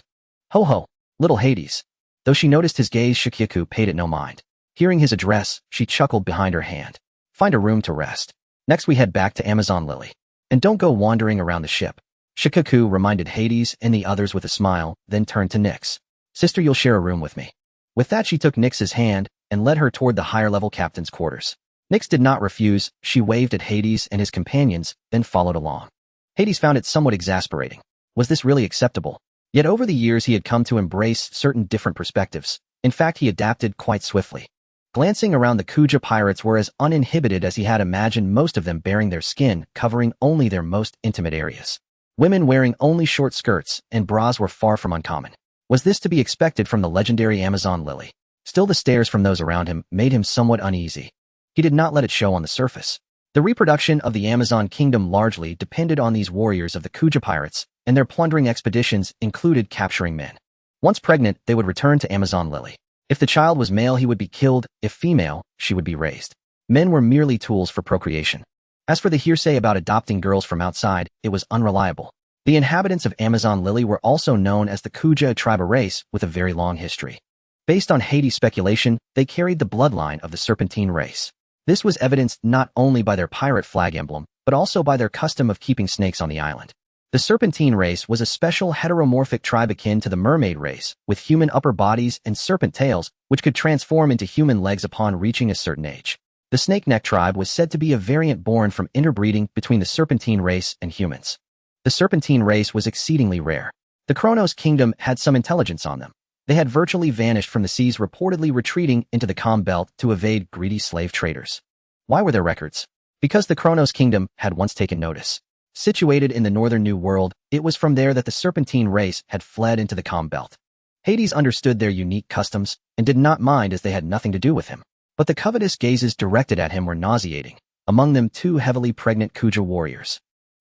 Speaker 1: Ho ho, little Hades. Though she noticed his gaze, Shikyaku paid it no mind. Hearing his address, she chuckled behind her hand. Find a room to rest. Next we head back to Amazon Lily. And don't go wandering around the ship. Shikyaku reminded Hades and the others with a smile, then turned to Nyx. Sister, you'll share a room with me. With that, she took Nyx's hand and led her toward the higher-level captain's quarters. Nyx did not refuse. She waved at Hades and his companions, then followed along. Hades found it somewhat exasperating. Was this really acceptable? Yet over the years he had come to embrace certain different perspectives. In fact, he adapted quite swiftly. Glancing around, the Kuja pirates were as uninhibited as he had imagined, most of them bearing their skin, covering only their most intimate areas. Women wearing only short skirts and bras were far from uncommon. Was this to be expected from the legendary Amazon Lily? Still, the stares from those around him made him somewhat uneasy. He did not let it show on the surface. The reproduction of the Amazon kingdom largely depended on these warriors of the Kuja pirates, and their plundering expeditions included capturing men. Once pregnant, they would return to Amazon Lily. If the child was male, he would be killed. If female, she would be raised. Men were merely tools for procreation. As for the hearsay about adopting girls from outside, it was unreliable. The inhabitants of Amazon Lily were also known as the Kuja, a tribe, a race with a very long history. Based on Hades' speculation, they carried the bloodline of the Serpentine race. This was evidenced not only by their pirate flag emblem, but also by their custom of keeping snakes on the island. The Serpentine race was a special heteromorphic tribe akin to the mermaid race, with human upper bodies and serpent tails, which could transform into human legs upon reaching a certain age. The Snake Neck tribe was said to be a variant born from interbreeding between the Serpentine race and humans. The Serpentine race was exceedingly rare. The Kronos kingdom had some intelligence on them. They had virtually vanished from the seas, reportedly retreating into the Calm Belt to evade greedy slave traders. Why were there records? Because the Kronos kingdom had once taken notice. Situated in the northern New World, it was from there that the Serpentine race had fled into the Calm Belt. Hades understood their unique customs and did not mind, as they had nothing to do with him. But the covetous gazes directed at him were nauseating, among them 2 heavily pregnant Kuja warriors.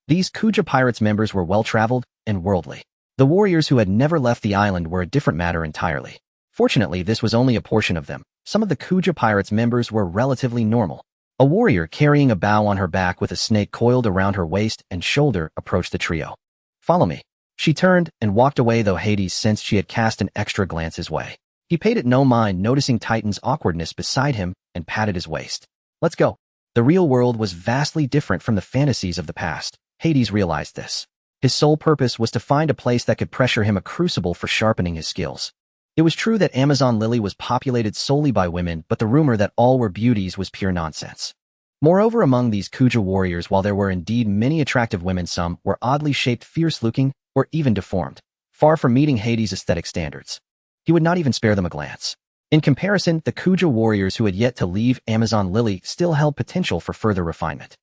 Speaker 1: These Kuja pirates members were well-traveled and worldly. The warriors who had never left the island were a different matter entirely. Fortunately, this was only a portion of them. Some of the Kuja pirates members were relatively normal. A warrior carrying a bow on her back with a snake coiled around her waist and shoulder approached the trio. Follow me. She turned and walked away, though Hades sensed she had cast an extra glance his way. He paid it no mind, noticing Titan's awkwardness beside him, and patted his waist. Let's go. The real world was vastly different from the fantasies of the past. Hades realized this. His sole purpose was to find a place that could pressure him, a crucible for sharpening his skills. It was true that Amazon Lily was populated solely by women, but the rumor that all were beauties was pure nonsense. Moreover, among these Kuja warriors, while there were indeed many attractive women, some were oddly shaped, fierce-looking, or even deformed, far from meeting Hades' aesthetic standards. He would not even spare them a glance. In comparison, the Kuja warriors who had yet to leave Amazon Lily still held potential for further refinement.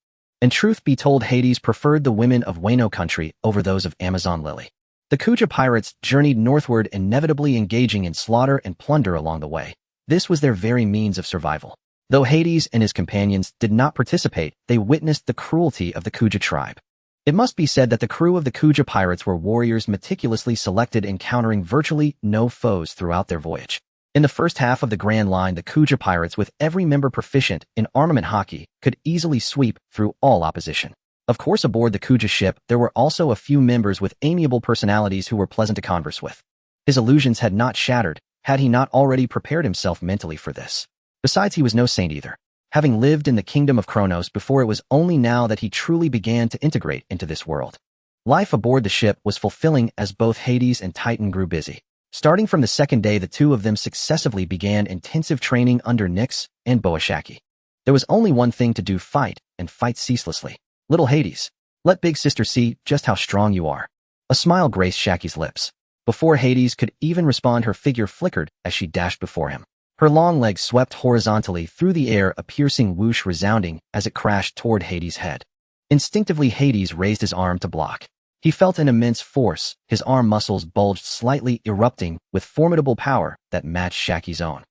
Speaker 1: And truth be told, Hades preferred the women of Wano country over those of Amazon Lily. The Kuja pirates journeyed northward, inevitably engaging in slaughter and plunder along the way. This was their very means of survival. Though Hades and his companions did not participate, they witnessed the cruelty of the Kuja tribe. It must be said that the crew of the Kuja pirates were warriors meticulously selected, encountering virtually no foes throughout their voyage. In the first half of the Grand Line, the Kuja pirates, with every member proficient in armament hockey, could easily sweep through all opposition. Of course, aboard the Kuja ship, there were also a few members with amiable personalities who were pleasant to converse with. His illusions had not shattered, had he not already prepared himself mentally for this. Besides, he was no saint either. Having lived in the kingdom of Kronos before, it was only now that he truly began to integrate into this world. Life aboard the ship was fulfilling as both Hades and Titan grew busy. Starting from the second day, the two of them successively began intensive training under Nyx and Boashaki. There was only one thing to do: fight, and fight ceaselessly. Little Hades, let big sister see just how strong you are. A smile graced Shaki's lips. Before Hades could even respond, her figure flickered as she dashed before him. Her long legs swept horizontally through the air, a piercing whoosh resounding as it crashed toward Hades' head. Instinctively, Hades raised his arm to block. He felt an immense force. His arm muscles bulged slightly, erupting with formidable power that matched Shaki's own.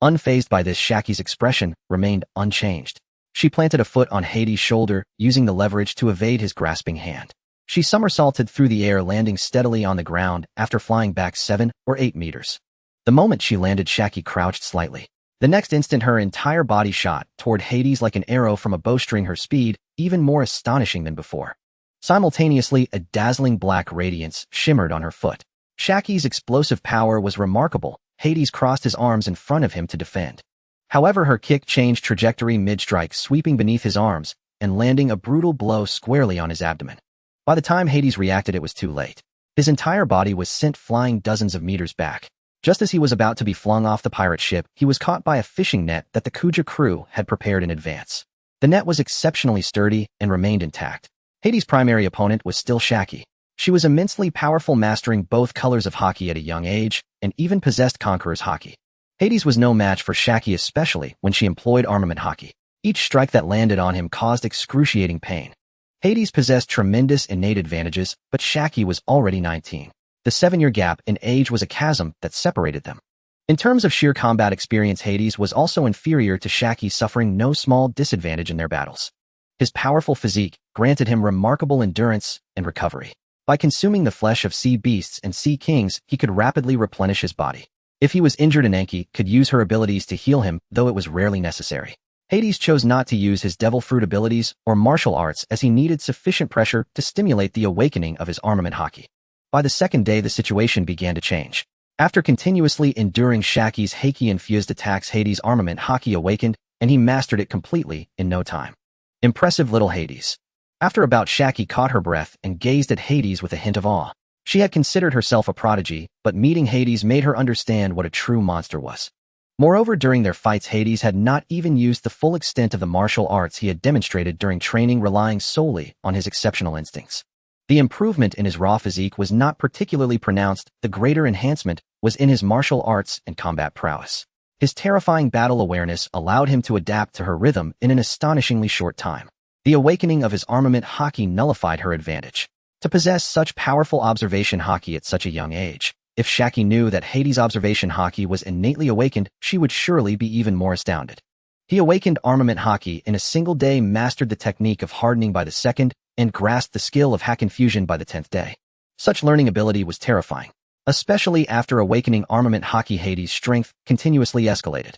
Speaker 1: Unfazed by this, Shaki's expression remained unchanged. She planted a foot on Hades' shoulder, using the leverage to evade his grasping hand. She somersaulted through the air, landing steadily on the ground after flying back 7 or 8 meters. The moment she landed, Shaki crouched slightly. The next instant, her entire body shot toward Hades like an arrow from a bowstring, her speed even more astonishing than before. Simultaneously, a dazzling black radiance shimmered on her foot. Shaki's explosive power was remarkable. Hades crossed his arms in front of him to defend. However, her kick changed trajectory mid-strike, sweeping beneath his arms and landing a brutal blow squarely on his abdomen. By the time Hades reacted, it was too late. His entire body was sent flying dozens of meters back. Just as he was about to be flung off the pirate ship, he was caught by a fishing net that the Kuja crew had prepared in advance. The net was exceptionally sturdy and remained intact. Hades' primary opponent was still Shaki. She was immensely powerful, mastering both colors of hockey at a young age, and even possessed Conqueror's hockey. Hades was no match for Shaki, especially when she employed armament hockey. Each strike that landed on him caused excruciating pain. Hades possessed tremendous innate advantages, but Shaki was already 19. The 7-year gap in age was a chasm that separated them. In terms of sheer combat experience, Hades was also inferior to Shaki, suffering no small disadvantage in their battles. His powerful physique granted him remarkable endurance and recovery. By consuming the flesh of sea beasts and sea kings, he could rapidly replenish his body. If he was injured, Ananke could use her abilities to heal him, though it was rarely necessary. Hades chose not to use his devil fruit abilities or martial arts, as he needed sufficient pressure to stimulate the awakening of his armament hockey. By the second day, the situation began to change. After continuously enduring Shaki's Haki-infused attacks, Hades' armament hockey awakened, and he mastered it completely in no time. Impressive little Hades. After a bout, Shaki caught her breath and gazed at Hades with a hint of awe. She had considered herself a prodigy, but meeting Hades made her understand what a true monster was. Moreover, during their fights, Hades had not even used the full extent of the martial arts he had demonstrated during training, relying solely on his exceptional instincts. The improvement in his raw physique was not particularly pronounced. The greater enhancement was in his martial arts and combat prowess. His terrifying battle awareness allowed him to adapt to her rhythm in an astonishingly short time. The awakening of his armament hockey nullified her advantage. To possess such powerful observation hockey at such a young age, if Shaki knew that Hades' observation hockey was innately awakened, she would surely be even more astounded. He awakened armament hockey in a single day, mastered the technique of hardening by the second, and grasped the skill of hack infusion by the 10th day. Such learning ability was terrifying. Especially after awakening armament hockey, Hades' strength continuously escalated.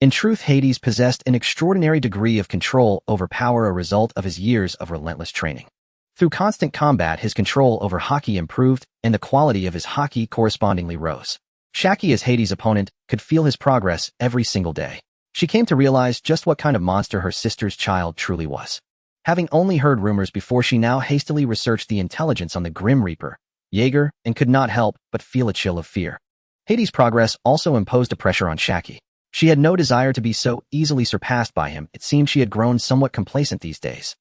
Speaker 1: In truth, Hades possessed an extraordinary degree of control over power, a result of his years of relentless training. Through constant combat, his control over hockey improved, and the quality of his hockey correspondingly rose. Shaki, as Hades' opponent, could feel his progress every single day. She came to realize just what kind of monster her sister's child truly was. Having only heard rumors before, she now hastily researched the intelligence on the Grim Reaper, Jaeger, and could not help but feel a chill of fear. Hades' progress also imposed a pressure on Shaki. She had no desire to be so easily surpassed by him. It seemed she had grown somewhat complacent these days.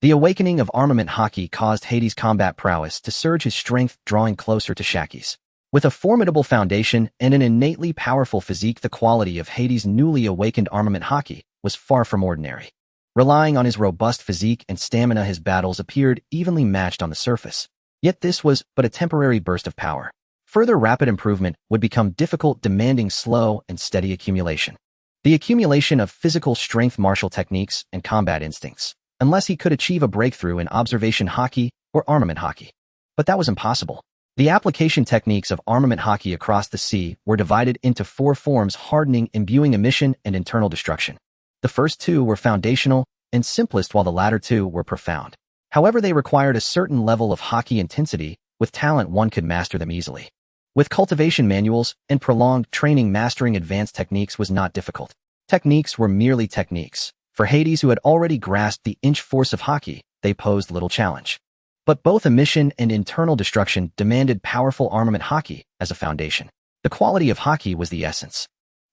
Speaker 1: The awakening of armament hockey caused Hades' combat prowess to surge, his strength drawing closer to Shaki's. With a formidable foundation and an innately powerful physique, the quality of Hades' newly awakened armament hockey was far from ordinary. Relying on his robust physique and stamina, his battles appeared evenly matched on the surface. Yet this was but a temporary burst of power. Further rapid improvement would become difficult, demanding slow and steady accumulation. The accumulation of physical strength, martial techniques, and combat instincts, unless he could achieve a breakthrough in observation hockey or armament hockey. But that was impossible. The application techniques of armament hockey across the sea were divided into 4 forms: hardening, imbuing, emission, and internal destruction. The first 2 were foundational and simplest, while the latter 2 were profound. However, they required a certain level of hockey intensity. With talent, one could master them easily. With cultivation manuals and prolonged training, mastering advanced techniques was not difficult. Techniques were merely techniques. For Hades, who had already grasped the inch force of hockey, they posed little challenge. But both emission and internal destruction demanded powerful armament hockey as a foundation. The quality of hockey was the essence.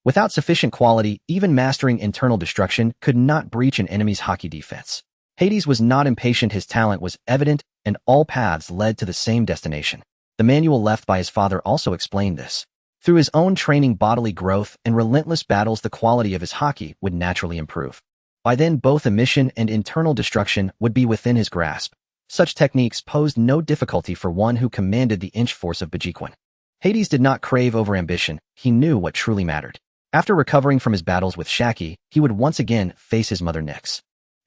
Speaker 1: Without sufficient quality, even mastering internal destruction could not breach an enemy's hockey defense. Hades was not impatient. His talent was evident, and all paths led to the same destination. The manual left by his father also explained this. Through his own training, bodily growth, and relentless battles, the quality of his hockey would naturally improve. By then, both emission and internal destruction would be within his grasp. Such techniques posed no difficulty for one who commanded the inch force of Bejiquin. Hades did not crave over ambition. He knew what truly mattered. After recovering from his battles with Shaki, he would once again face his mother Nyx.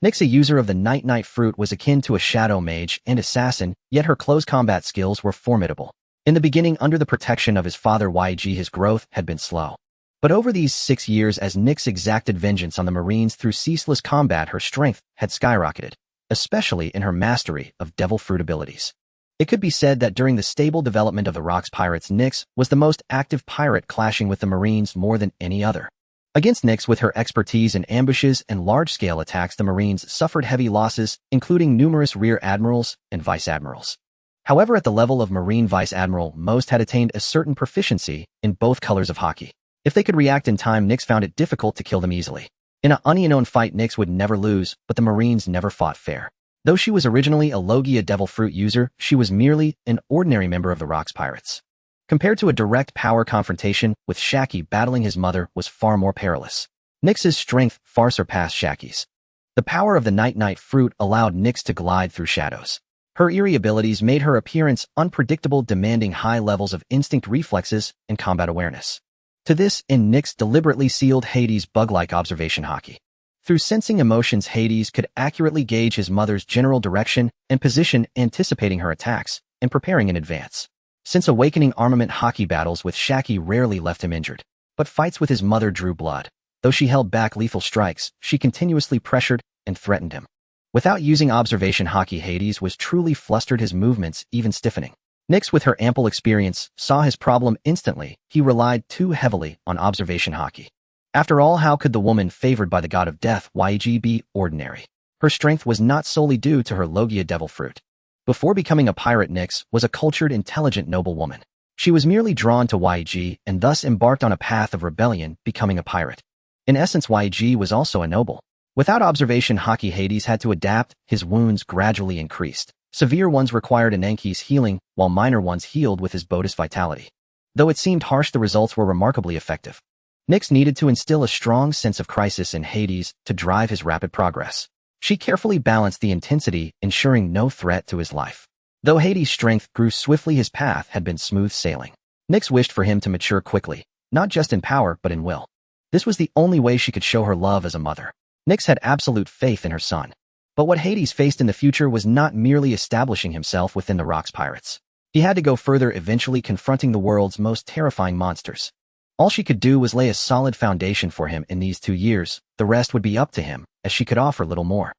Speaker 1: Nyx, a user of the Night fruit, was akin to a shadow mage and assassin, yet her close combat skills were formidable. In the beginning, under the protection of his father YG, his growth had been slow. But over these 6 years, as Nyx exacted vengeance on the Marines through ceaseless combat, her strength had skyrocketed, especially in her mastery of devil fruit abilities. It could be said that during the stable development of the Rocks pirates, Nyx was the most active pirate, clashing with the Marines more than any other. Against Nyx, with her expertise in ambushes and large-scale attacks, the Marines suffered heavy losses, including numerous rear admirals and vice admirals. However, at the level of Marine Vice Admiral, most had attained a certain proficiency in both colors of hockey. If they could react in time, Nyx found it difficult to kill them easily. In an unknown fight, Nyx would never lose, but the Marines never fought fair. Though she was originally a Logia devil fruit user, she was merely an ordinary member of the Rocks pirates. Compared to a direct power confrontation with Shaki, battling his mother was far more perilous. Nyx's strength far surpassed Shaki's. The power of the Night fruit allowed Nyx to glide through shadows. Her eerie abilities made her appearance unpredictable, demanding high levels of instinct reflexes and combat awareness. To this end, Nyx deliberately sealed Hades' bug-like observation hockey. Through sensing emotions, Hades could accurately gauge his mother's general direction and position, anticipating her attacks and preparing in advance. Since awakening, armament hockey battles with Shaki rarely left him injured, but fights with his mother drew blood. Though she held back lethal strikes, she continuously pressured and threatened him. Without using observation hockey, Hades was truly flustered, his movements even stiffening. Nyx, with her ample experience, saw his problem instantly. He relied too heavily on observation hockey. After all, how could the woman favored by the god of death, YG, be ordinary? Her strength was not solely due to her Logia devil fruit. Before becoming a pirate, Nyx was a cultured, intelligent noblewoman. She was merely drawn to YG and thus embarked on a path of rebellion, becoming a pirate. In essence, YG was also a noble. Without observation hockey, Hades had to adapt. His wounds gradually increased. Severe ones required Ananke's healing, while minor ones healed with his Bodis vitality. Though it seemed harsh, the results were remarkably effective. Nyx needed to instill a strong sense of crisis in Hades to drive his rapid progress. She carefully balanced the intensity, ensuring no threat to his life. Though Hades' strength grew swiftly, his path had been smooth sailing. Nyx wished for him to mature quickly, not just in power but in will. This was the only way she could show her love as a mother. Nyx had absolute faith in her son. But what Hades faced in the future was not merely establishing himself within the Rocks pirates. He had to go further, eventually confronting the world's most terrifying monsters. All she could do was lay a solid foundation for him in these 2 years. The rest would be up to him, as she could offer little more.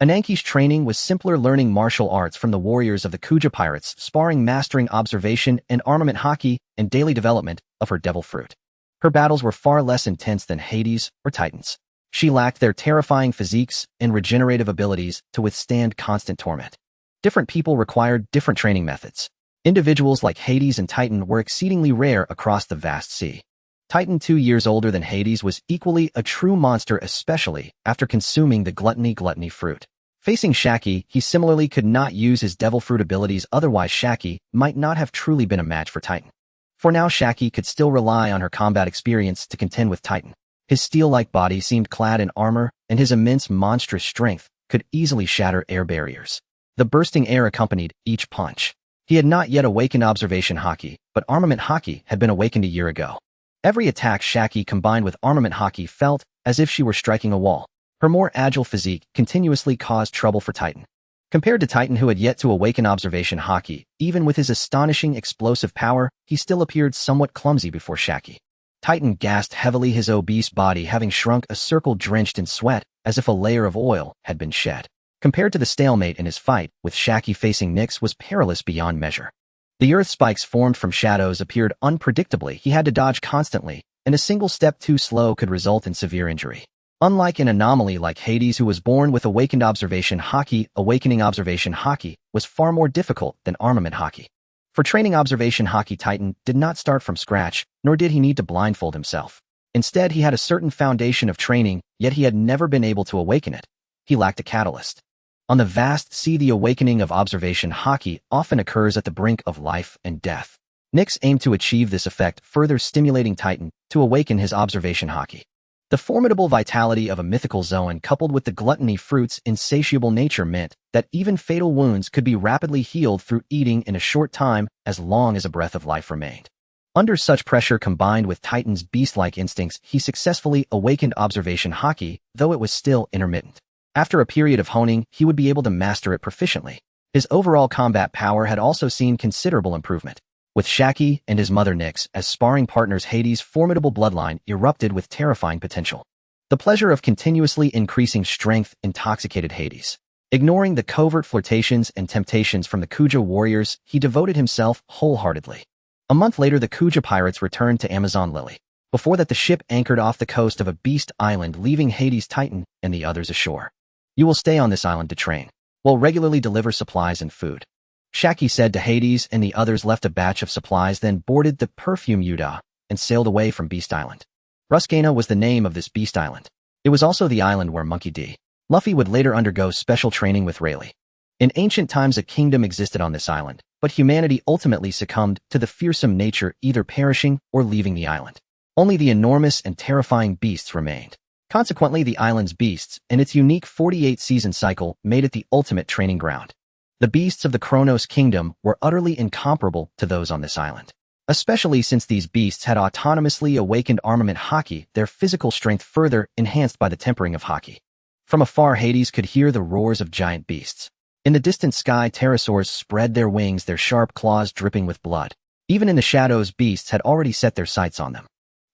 Speaker 1: Ananke's training was simpler, learning martial arts from the warriors of the Kuja pirates, sparring, mastering observation and armament hockey, and daily development of her devil fruit. Her battles were far less intense than Hades or Titans. She lacked their terrifying physiques and regenerative abilities to withstand constant torment. Different people required different training methods. Individuals like Hades and Titan were exceedingly rare across the vast sea. Titan, 2 years older than Hades, was equally a true monster, especially after consuming the gluttony fruit. Facing Shaki, he similarly could not use his devil fruit abilities, otherwise Shaki might not have truly been a match for Titan. For now, Shaki could still rely on her combat experience to contend with Titan. His steel-like body seemed clad in armor, and his immense monstrous strength could easily shatter air barriers. The bursting air accompanied each punch. He had not yet awakened observation hockey, but armament hockey had been awakened a year ago. Every attack Shaki combined with armament hockey felt as if she were striking a wall. Her more agile physique continuously caused trouble for Titan. Compared to Titan, who had yet to awaken observation hockey, even with his astonishing explosive power, he still appeared somewhat clumsy before Shaki. Titan gasped heavily, his obese body having shrunk a circle drenched in sweat, as if a layer of oil had been shed. Compared to the stalemate in his fight with Shaki, facing Nyx was perilous beyond measure. The earth spikes formed from shadows appeared unpredictably. He had to dodge constantly, and a single step too slow could result in severe injury. Unlike an anomaly like Hades, who was born with awakened observation hockey, awakening observation hockey was far more difficult than armament hockey. For training observation hockey, Titan did not start from scratch, nor did he need to blindfold himself. Instead, he had a certain foundation of training, yet he had never been able to awaken it. He lacked a catalyst. On the vast sea, the awakening of observation hockey often occurs at the brink of life and death. Nyx aimed to achieve this effect, further stimulating Titan to awaken his observation hockey. The formidable vitality of a mythical Zoan, coupled with the gluttony fruit's insatiable nature, meant that even fatal wounds could be rapidly healed through eating in a short time, as long as a breath of life remained. Under such pressure, combined with Titan's beast-like instincts, he successfully awakened observation hockey, though it was still intermittent. After a period of honing, he would be able to master it proficiently. His overall combat power had also seen considerable improvement. With Shaki and his mother Nyx as sparring partners, Hades' formidable bloodline erupted with terrifying potential. The pleasure of continuously increasing strength intoxicated Hades. Ignoring the covert flirtations and temptations from the Kuja warriors, he devoted himself wholeheartedly. A month later, the Kuja pirates returned to Amazon Lily. Before that, the ship anchored off the coast of a beast island, leaving Hades' Titan and the others ashore. "You will stay on this island to train. We'll regularly deliver supplies and food." Shaki said to Hades, and the others left a batch of supplies, then boarded the Perfume Yuda and sailed away from Beast Island. Ruskana was the name of this beast island. It was also the island where Monkey D. Luffy would later undergo special training with Rayleigh. In ancient times, a kingdom existed on this island, but humanity ultimately succumbed to the fearsome nature, either perishing or leaving the island. Only the enormous and terrifying beasts remained. Consequently, the island's beasts and its unique 48-season cycle made it the ultimate training ground. The beasts of the Kronos Kingdom were utterly incomparable to those on this island. Especially since these beasts had autonomously awakened armament haki, their physical strength further enhanced by the tempering of haki. From afar, Hades could hear the roars of giant beasts. In the distant sky, pterosaurs spread their wings, their sharp claws dripping with blood. Even in the shadows, beasts had already set their sights on them.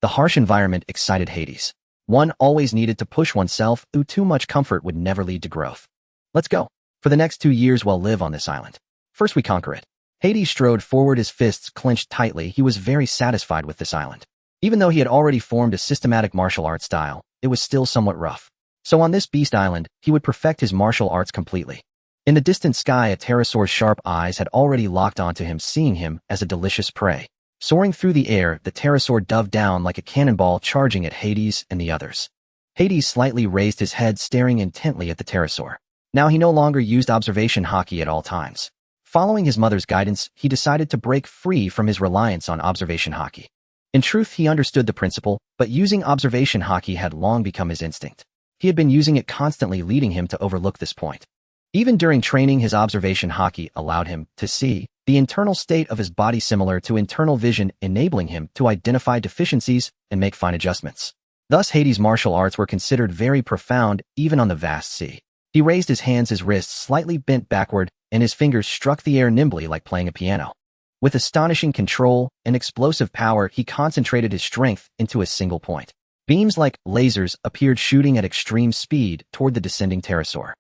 Speaker 1: The harsh environment excited Hades. One always needed to push oneself, though too much comfort would never lead to growth. "Let's go. For the next 2 years we'll live on this island. First we conquer it." Hades strode forward, his fists clenched tightly. He was very satisfied with this island. Even though he had already formed a systematic martial arts style, it was still somewhat rough. So on this beast island, he would perfect his martial arts completely. In the distant sky, a pterosaur's sharp eyes had already locked onto him, seeing him as a delicious prey. Soaring through the air, the pterosaur dove down like a cannonball, charging at Hades and the others. Hades slightly raised his head, staring intently at the pterosaur. Now he no longer used observation haki at all times. Following his mother's guidance, he decided to break free from his reliance on observation haki. In truth, he understood the principle, but using observation haki had long become his instinct. He had been using it constantly, leading him to overlook this point. Even during training, his observation haki allowed him to see the internal state of his body, similar to internal vision, enabling him to identify deficiencies and make fine adjustments. Thus, Hades' martial arts were considered very profound, even on the vast sea. He raised his hands, his wrists slightly bent backward, and his fingers struck the air nimbly like playing a piano. With astonishing control and explosive power, he concentrated his strength into a single point. Beams like lasers appeared, shooting at extreme speed toward the descending pterosaur.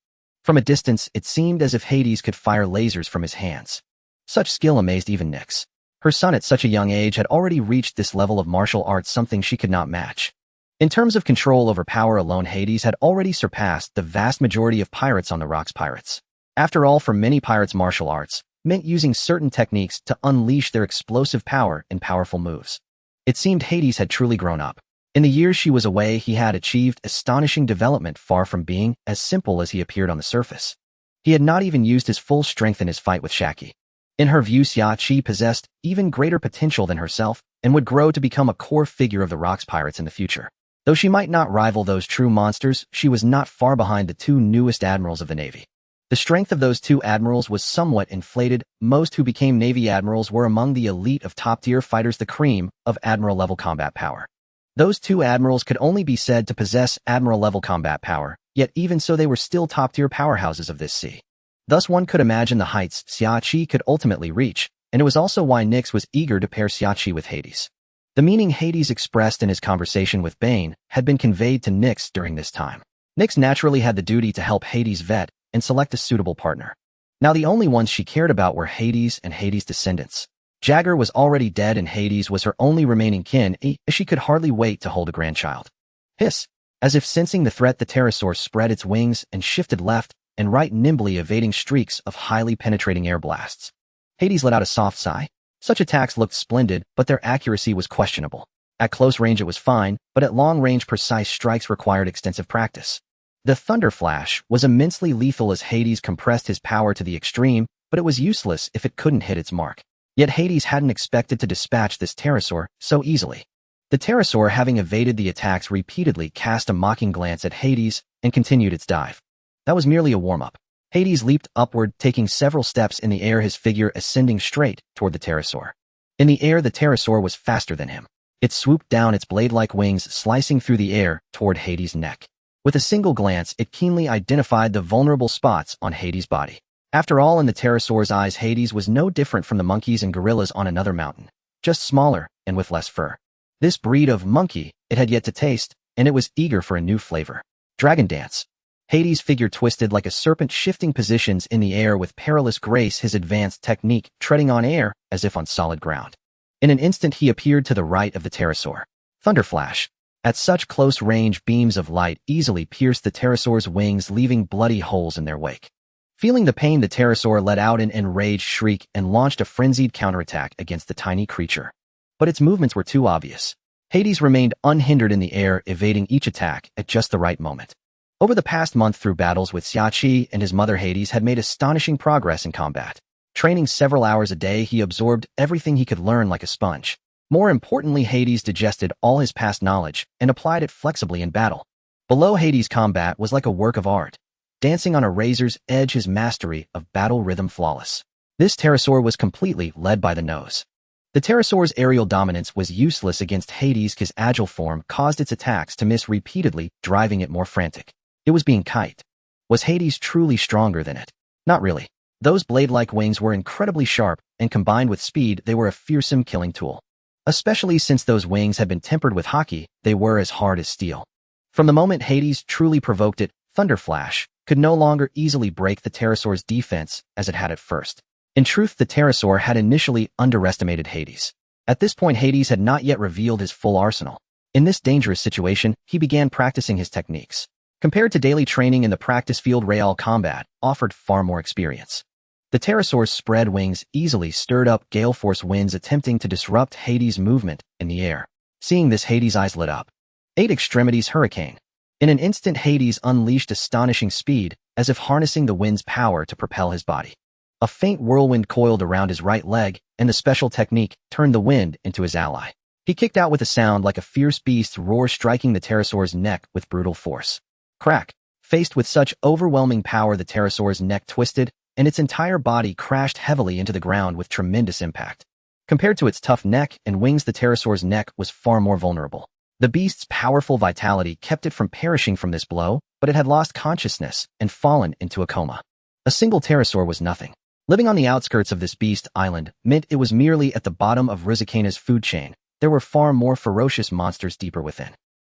Speaker 1: From a distance, it seemed as if Hades could fire lasers from his hands. Such skill amazed even Nyx. Her son at such a young age had already reached this level of martial arts, something she could not match. In terms of control over power alone, Hades had already surpassed the vast majority of pirates on the rocks. Pirates, after all, for many pirates, martial arts meant using certain techniques to unleash their explosive power in powerful moves. It seemed Hades had truly grown up. In the years she was away, he had achieved astonishing development, far from being as simple as he appeared on the surface. He had not even used his full strength in his fight with Shaki. In her view, Xiachi possessed even greater potential than herself and would grow to become a core figure of the Rocks pirates in the future. Though she might not rival those true monsters, she was not far behind the 2 newest admirals of the Navy. The strength of those 2 admirals was somewhat inflated. Most who became Navy admirals were among the elite of top-tier fighters, the cream of admiral-level combat power. Those 2 admirals could only be said to possess admiral-level combat power, yet even so they were still top-tier powerhouses of this sea. Thus one could imagine the heights Xiachi could ultimately reach, and it was also why Nyx was eager to pair Xiachi with Hades. The meaning Hades expressed in his conversation with Bane had been conveyed to Nyx during this time. Nyx naturally had the duty to help Hades vet and select a suitable partner. Now the only ones she cared about were Hades and Hades' descendants. Jagger was already dead, and Hades was her only remaining kin, as she could hardly wait to hold a grandchild. Hiss! As if sensing the threat, the pterosaur spread its wings and shifted left and right, nimbly evading streaks of highly penetrating air blasts. Hades let out a soft sigh. Such attacks looked splendid, but their accuracy was questionable. At close range it was fine, but at long range precise strikes required extensive practice. The Thunder Flash was immensely lethal as Hades compressed his power to the extreme, but it was useless if it couldn't hit its mark. Yet Hades hadn't expected to dispatch this pterosaur so easily. The pterosaur, having evaded the attacks repeatedly, cast a mocking glance at Hades and continued its dive. That was merely a warm-up. Hades leaped upward, taking several steps in the air, his figure ascending straight toward the pterosaur. In the air, the pterosaur was faster than him. It swooped down, its blade-like wings slicing through the air toward Hades' neck. With a single glance, it keenly identified the vulnerable spots on Hades' body. After all, in the pterosaur's eyes, Hades was no different from the monkeys and gorillas on another mountain, just smaller and with less fur. This breed of monkey it had yet to taste, and it was eager for a new flavor. Dragon dance. Hades' figure twisted like a serpent, shifting positions in the air with perilous grace, his advanced technique treading on air as if on solid ground. In an instant, he appeared to the right of the pterosaur. Thunder flash. At such close range, beams of light easily pierced the pterosaur's wings, leaving bloody holes in their wake. Feeling the pain, the pterosaur let out an enraged shriek and launched a frenzied counterattack against the tiny creature. But its movements were too obvious. Hades remained unhindered in the air, evading each attack at just the right moment. Over the past month, through battles with Xiaqi and his mother, Hades had made astonishing progress in combat. Training several hours a day, he absorbed everything he could learn like a sponge. More importantly, Hades digested all his past knowledge and applied it flexibly in battle. Below, Hades' combat was like a work of art. Dancing on a razor's edge, his mastery of battle rhythm flawless. This pterosaur was completely led by the nose. The pterosaur's aerial dominance was useless against Hades. His agile form caused its attacks to miss repeatedly, driving it more frantic. It was being kite. Was Hades truly stronger than it? Not really. Those blade-like wings were incredibly sharp, and combined with speed, they were a fearsome killing tool. Especially since those wings had been tempered with hockey, they were as hard as steel. From the moment Hades truly provoked it, Thunder Flash could no longer easily break the pterosaur's defense as it had at first. In truth, the pterosaur had initially underestimated Hades. At this point, Hades had not yet revealed his full arsenal. In this dangerous situation, he began practicing his techniques. Compared to daily training in the practice field, real combat offered far more experience. The pterosaur's spread wings easily stirred up gale force winds, attempting to disrupt Hades' movement in the air. Seeing this, Hades' eyes lit up. 8 extremities hurricane. In an instant, Hades unleashed astonishing speed, as if harnessing the wind's power to propel his body. A faint whirlwind coiled around his right leg, and the special technique turned the wind into his ally. He kicked out with a sound like a fierce beast's roar, striking the pterosaur's neck with brutal force. Crack. Faced with such overwhelming power, the pterosaur's neck twisted, and its entire body crashed heavily into the ground with tremendous impact. Compared to its tough neck and wings, the pterosaur's neck was far more vulnerable. The beast's powerful vitality kept it from perishing from this blow, but it had lost consciousness and fallen into a coma. A single pterosaur was nothing. Living on the outskirts of this beast island meant it was merely at the bottom of Rizikana's food chain. There were far more ferocious monsters deeper within.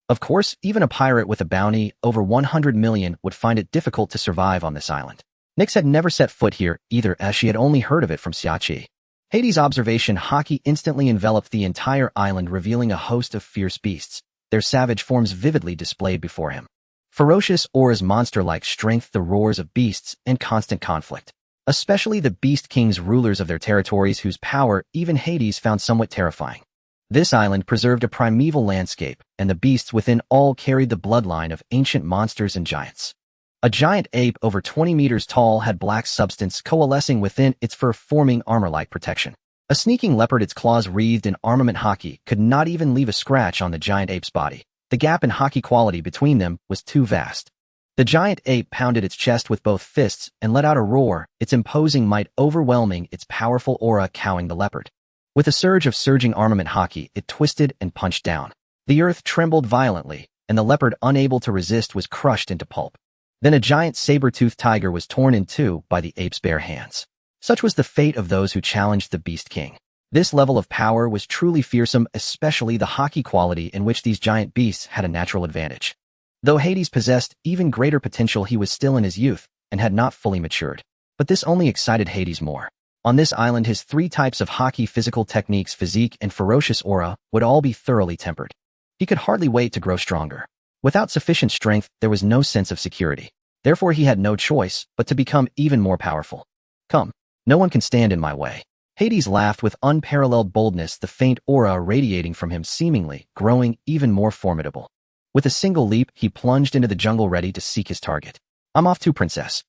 Speaker 1: Of course, even a pirate with a bounty over 100 million would find it difficult to survive on this island. Nyx had never set foot here either, as she had only heard of it from Xiaqi. Hades' observation hockey instantly enveloped the entire island, revealing a host of fierce beasts, their savage forms vividly displayed before him. Ferocious auras, monster-like strength, the roars of beasts, and constant conflict. Especially the Beast Kings, rulers of their territories, whose power even Hades found somewhat terrifying. This island preserved a primeval landscape, and the beasts within all carried the bloodline of ancient monsters and giants. A giant ape over 20 meters tall had black substance coalescing within its fur, forming armor-like protection. A sneaking leopard, its claws wreathed in armament hockey, could not even leave a scratch on the giant ape's body. The gap in hockey quality between them was too vast. The giant ape pounded its chest with both fists and let out a roar, its imposing might overwhelming its powerful aura, cowing the leopard. With a surge of surging armament hockey, it twisted and punched down. The earth trembled violently, and the leopard, unable to resist, was crushed into pulp. Then a giant saber-toothed tiger was torn in two by the ape's bare hands. Such was the fate of those who challenged the Beast King. This level of power was truly fearsome, especially the hockey quality, in which these giant beasts had a natural advantage. Though Hades possessed even greater potential, he was still in his youth and had not fully matured. But this only excited Hades more. On this island, his 3 types of hockey physical techniques, physique, and ferocious aura would all be thoroughly tempered. He could hardly wait to grow stronger. Without sufficient strength, there was no sense of security. Therefore, he had no choice but to become even more powerful. Come, no one can stand in my way. Hades laughed with unparalleled boldness, the faint aura radiating from him seemingly growing even more formidable. With a single leap, he plunged into the jungle, ready to seek his target. I'm off too, princess.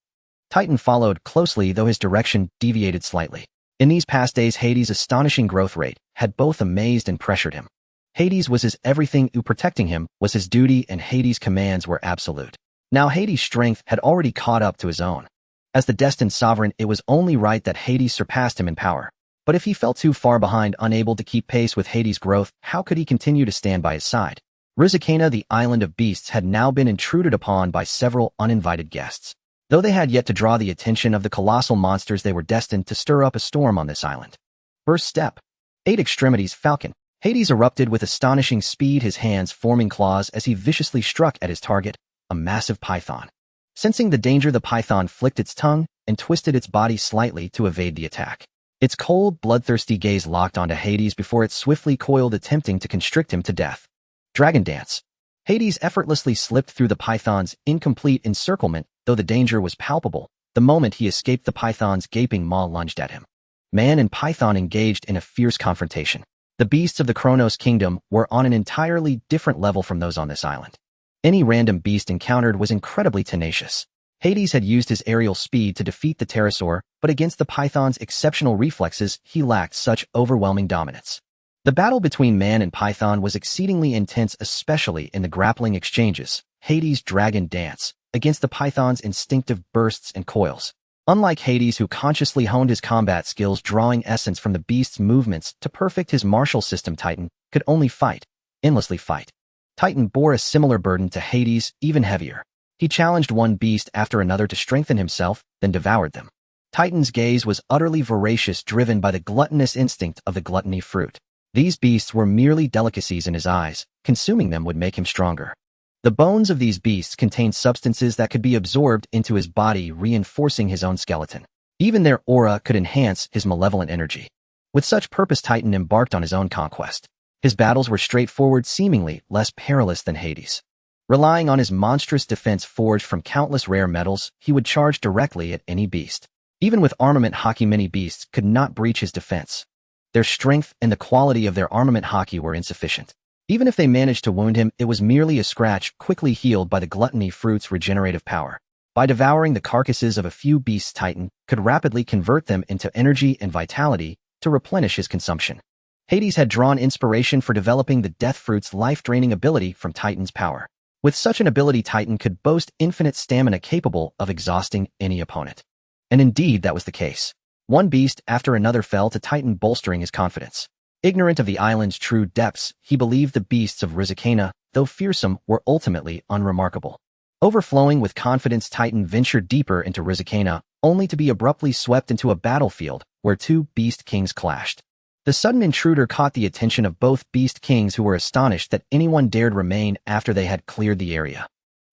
Speaker 1: Titan followed closely, though his direction deviated slightly. In these past days, Hades' astonishing growth rate had both amazed and pressured him. Hades was his everything, protecting him was his duty, and Hades' commands were absolute. Now Hades' strength had already caught up to his own. As the destined sovereign, it was only right that Hades surpassed him in power. But if he fell too far behind, unable to keep pace with Hades' growth, how could he continue to stand by his side? Rizikana, the island of beasts, had now been intruded upon by several uninvited guests. Though they had yet to draw the attention of the colossal monsters, they were destined to stir up a storm on this island. First step. 8 Extremities Falcon. Hades erupted with astonishing speed, his hands forming claws as he viciously struck at his target, a massive python. Sensing the danger, the python flicked its tongue and twisted its body slightly to evade the attack. Its cold, bloodthirsty gaze locked onto Hades before it swiftly coiled, attempting to constrict him to death. Dragon Dance. Hades effortlessly slipped through the python's incomplete encirclement, though the danger was palpable. The moment he escaped, the python's gaping maw lunged at him. Man and python engaged in a fierce confrontation. The beasts of the Kronos kingdom were on an entirely different level from those on this island. Any random beast encountered was incredibly tenacious. Hades had used his aerial speed to defeat the pterosaur, but against the python's exceptional reflexes, he lacked such overwhelming dominance. The battle between man and python was exceedingly intense, especially in the grappling exchanges. Hades' Dragon Dance against the python's instinctive bursts and coils. Unlike Hades, who consciously honed his combat skills, drawing essence from the beast's movements to perfect his martial system, Titan could only fight, endlessly fight. Titan bore a similar burden to Hades, even heavier. He challenged one beast after another to strengthen himself, then devoured them. Titan's gaze was utterly voracious, driven by the gluttonous instinct of the gluttony fruit. These beasts were merely delicacies in his eyes. Consuming them would make him stronger. The bones of these beasts contained substances that could be absorbed into his body, reinforcing his own skeleton. Even their aura could enhance his malevolent energy. With such purpose, Titan embarked on his own conquest. His battles were straightforward, seemingly less perilous than Hades. Relying on his monstrous defense forged from countless rare metals, he would charge directly at any beast. Even with armament hockey, many beasts could not breach his defense. Their strength and the quality of their armament hockey were insufficient. Even if they managed to wound him, it was merely a scratch, quickly healed by the gluttony fruit's regenerative power. By devouring the carcasses of a few beasts, Titan could rapidly convert them into energy and vitality to replenish his consumption. Hades had drawn inspiration for developing the death fruit's life-draining ability from Titan's power. With such an ability, Titan could boast infinite stamina capable of exhausting any opponent. And indeed, that was the case. One beast after another fell to Titan, bolstering his confidence. Ignorant of the island's true depths, he believed the beasts of Rizikana, though fearsome, were ultimately unremarkable. Overflowing with confidence, Titan ventured deeper into Rizikana, only to be abruptly swept into a battlefield where 2 beast kings clashed. The sudden intruder caught the attention of both beast kings, who were astonished that anyone dared remain after they had cleared the area.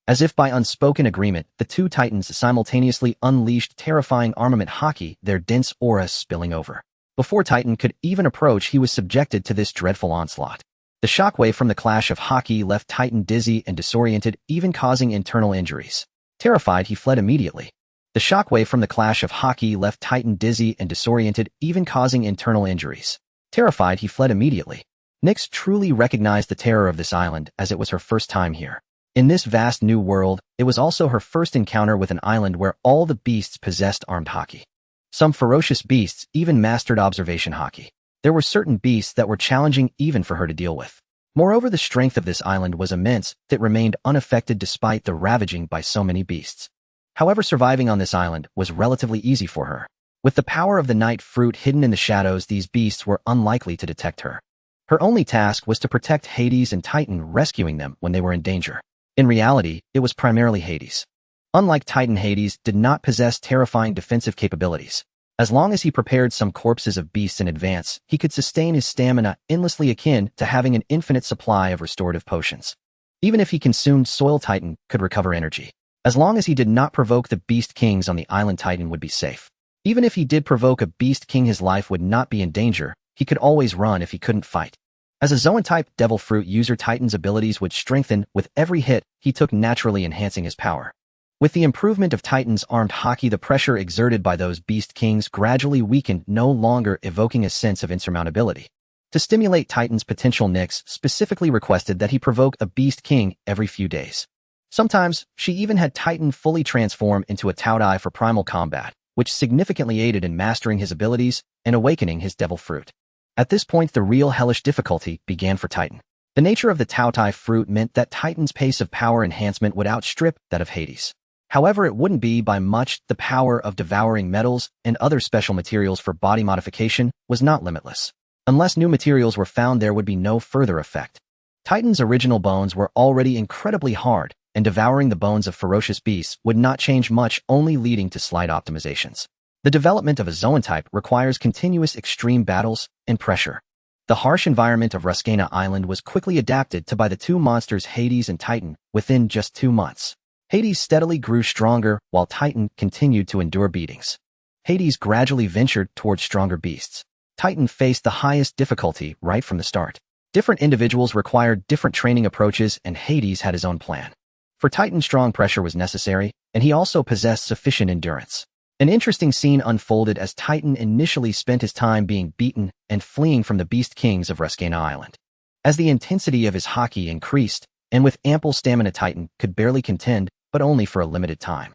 Speaker 1: As if by unspoken agreement, the 2 titans simultaneously unleashed terrifying armament hockey, their dense auras spilling over. Before Titan could even approach, he was subjected to this dreadful onslaught. The shockwave from the clash of hockey left Titan dizzy and disoriented, even causing internal injuries. Terrified, he fled immediately. The shockwave from the clash of hockey left Titan dizzy and disoriented, even causing internal injuries. Terrified, he fled immediately. Nyx truly recognized the terror of this island, as it was her first time here. In this vast new world, it was also her first encounter with an island where all the beasts possessed armed hockey. Some ferocious beasts even mastered observation hockey. There were certain beasts that were challenging even for her to deal with. Moreover, the strength of this island was immense, that remained unaffected despite the ravaging by so many beasts. However, surviving on this island was relatively easy for her. With the power of the night fruit hidden in the shadows, these beasts were unlikely to detect her. Her only task was to protect Hades and Titan, rescuing them when they were in danger. In reality, it was primarily Hades. Unlike Titan, Hades did not possess terrifying defensive capabilities. As long as he prepared some corpses of beasts in advance, he could sustain his stamina, endlessly akin to having an infinite supply of restorative potions. Even if he consumed soil, Titan could recover energy. As long as he did not provoke the beast kings on the island, Titan would be safe. Even if he did provoke a beast king, his life would not be in danger. He could always run if he couldn't fight. As a Zoan-type devil fruit user, Titan's abilities would strengthen with every hit he took, naturally enhancing his power. With the improvement of Titan's armed hockey, the pressure exerted by those beast kings gradually weakened, no longer evoking a sense of insurmountability. To stimulate Titan's potential, Nyx specifically requested that he provoke a beast king every few days. Sometimes, she even had Titan fully transform into a Taudai for primal combat, which significantly aided in mastering his abilities and awakening his devil fruit. At this point, the real hellish difficulty began for Titan. The nature of the Taudai fruit meant that Titan's pace of power enhancement would outstrip that of Hades. However, it wouldn't be by much. The power of devouring metals and other special materials for body modification was not limitless. Unless new materials were found, there would be no further effect. Titan's original bones were already incredibly hard, and devouring the bones of ferocious beasts would not change much, only leading to slight optimizations. The development of a Zoan-type requires continuous extreme battles and pressure. The harsh environment of Ruskena Island was quickly adapted to by the two monsters Hades and Titan within just 2 months. Hades steadily grew stronger, while Titan continued to endure beatings. Hades gradually ventured towards stronger beasts. Titan faced the highest difficulty right from the start. Different individuals required different training approaches, and Hades had his own plan. For Titan, strong pressure was necessary, and he also possessed sufficient endurance. An interesting scene unfolded as Titan initially spent his time being beaten and fleeing from the Beast Kings of Ruskena Island. As the intensity of his haki increased, and with ample stamina, Titan could barely contend, but only for a limited time.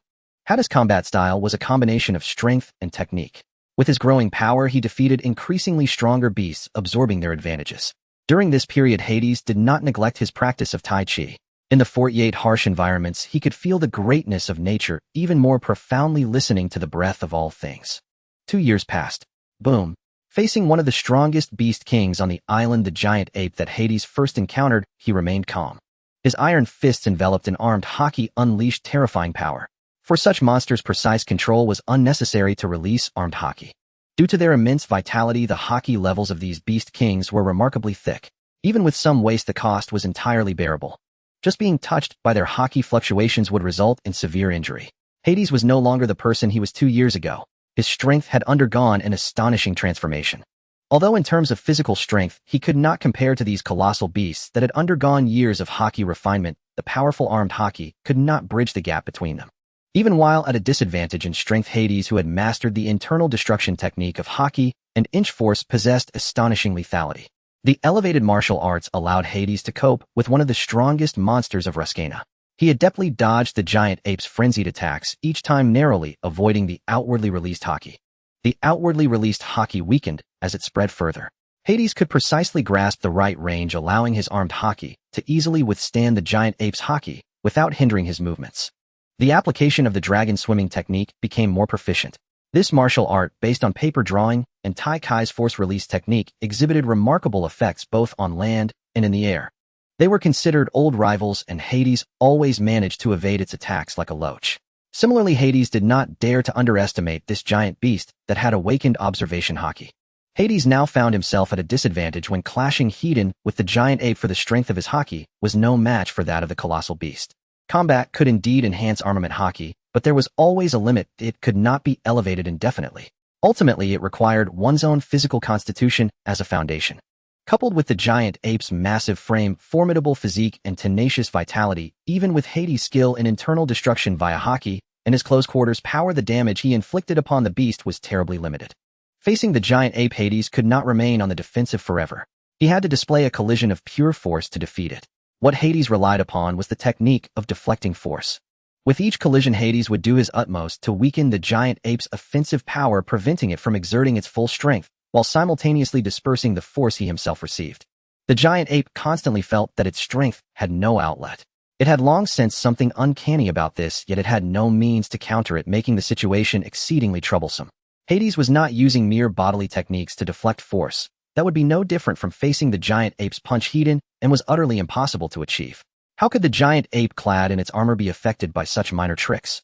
Speaker 1: Hades' combat style was a combination of strength and technique. With his growing power, he defeated increasingly stronger beasts, absorbing their advantages. During this period, Hades did not neglect his practice of Tai Chi. In the 48 harsh environments, he could feel the greatness of nature even more profoundly, listening to the breath of all things. 2 years passed. Boom. Facing one of the strongest beast kings on the island, the giant ape that Hades first encountered, he remained calm. His iron fists enveloped in armed haki unleashed terrifying power. For such monsters, precise control was unnecessary to release armed haki. Due to their immense vitality, the haki levels of these beast kings were remarkably thick. Even with some waste, the cost was entirely bearable. Just being touched by their haki fluctuations would result in severe injury. Hades was no longer the person he was 2 years ago. His strength had undergone an astonishing transformation. Although in terms of physical strength, he could not compare to these colossal beasts that had undergone years of haki refinement, the powerful armed haki could not bridge the gap between them. Even while at a disadvantage in strength, Hades, who had mastered the internal destruction technique of haki and inch force, possessed astonishing lethality. The elevated martial arts allowed Hades to cope with one of the strongest monsters of Ruskena. He adeptly dodged the giant ape's frenzied attacks, each time narrowly avoiding the outwardly released haki. The outwardly released haki weakened as it spread further. Hades could precisely grasp the right range, allowing his armed haki to easily withstand the giant ape's haki without hindering his movements. The application of the dragon swimming technique became more proficient. This martial art, based on paper drawing and Tai Kai's force release technique, exhibited remarkable effects both on land and in the air. They were considered old rivals, and Hades always managed to evade its attacks like a loach. Similarly, Hades did not dare to underestimate this giant beast that had awakened observation haki. Hades now found himself at a disadvantage when clashing head-on with the giant ape, for the strength of his haki was no match for that of the colossal beast. Combat could indeed enhance armament haki, but there was always a limit. It could not be elevated indefinitely. Ultimately, it required one's own physical constitution as a foundation. Coupled with the giant ape's massive frame, formidable physique, and tenacious vitality, even with Hades' skill in internal destruction via haki and his close quarters power, the damage he inflicted upon the beast was terribly limited. Facing the giant ape, Hades could not remain on the defensive forever. He had to display a collision of pure force to defeat it. What Hades relied upon was the technique of deflecting force. With each collision, Hades would do his utmost to weaken the giant ape's offensive power, preventing it from exerting its full strength, while simultaneously dispersing the force he himself received. The giant ape constantly felt that its strength had no outlet. It had long sensed something uncanny about this, yet it had no means to counter it, making the situation exceedingly troublesome. Hades was not using mere bodily techniques to deflect force. That would be no different from facing the giant ape's punch head-on, and was utterly impossible to achieve. How could the giant ape clad in its armor be affected by such minor tricks?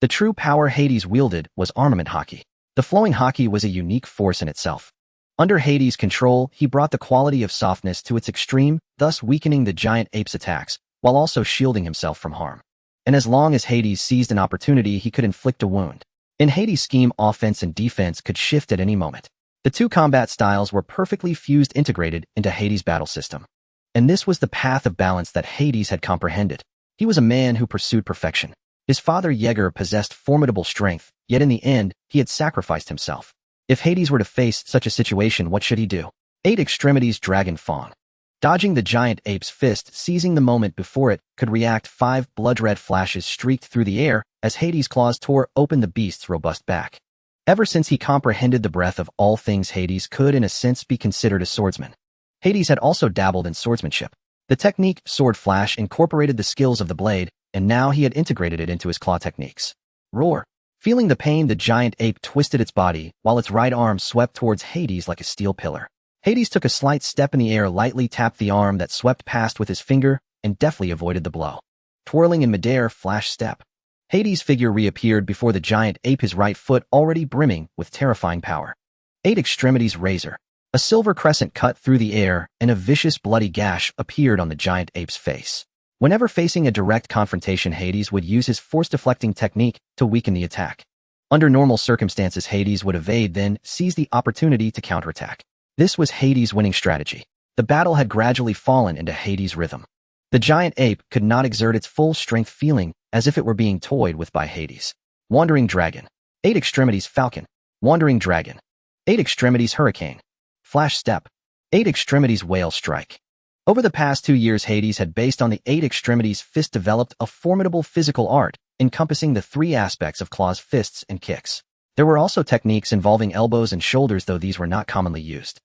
Speaker 1: The true power Hades wielded was armament haki. The flowing haki was a unique force in itself. Under Hades' control, he brought the quality of softness to its extreme, thus weakening the giant ape's attacks, while also shielding himself from harm. And as long as Hades seized an opportunity, he could inflict a wound. In Hades' scheme, offense and defense could shift at any moment. The two combat styles were perfectly fused, integrated into Hades' battle system. And this was the path of balance that Hades had comprehended. He was a man who pursued perfection. His father Jaeger possessed formidable strength, yet in the end, he had sacrificed himself. If Hades were to face such a situation, what should he do? 8 Extremities Dragon Fawn. Dodging the giant ape's fist, seizing the moment before it could react, 5 blood-red flashes streaked through the air as Hades' claws tore open the beast's robust back. Ever since he comprehended the breadth of all things, Hades could in a sense be considered a swordsman. Hades had also dabbled in swordsmanship. The technique Sword Flash incorporated the skills of the blade, and now he had integrated it into his claw techniques. Roar. Feeling the pain, the giant ape twisted its body, while its right arm swept towards Hades like a steel pillar. Hades took a slight step in the air, lightly tapped the arm that swept past with his finger, and deftly avoided the blow. Twirling in midair, flash step. Hades' figure reappeared before the giant ape, his right foot already brimming with terrifying power. 8 extremities razor. A silver crescent cut through the air, and a vicious bloody gash appeared on the giant ape's face. Whenever facing a direct confrontation, Hades would use his force-deflecting technique to weaken the attack. Under normal circumstances, Hades would evade, then seize the opportunity to counterattack. This was Hades' winning strategy. The battle had gradually fallen into Hades' rhythm. The giant ape could not exert its full strength, feeling as if it were being toyed with by Hades. Wandering dragon. 8 extremities falcon. Wandering dragon. 8 extremities hurricane. Flash step. 8 extremities whale strike. Over the past 2 years, Hades had, based on the 8 extremities fist, developed a formidable physical art encompassing the 3 aspects of claws, fists, and kicks. There were also techniques involving elbows and shoulders, though these were not commonly used.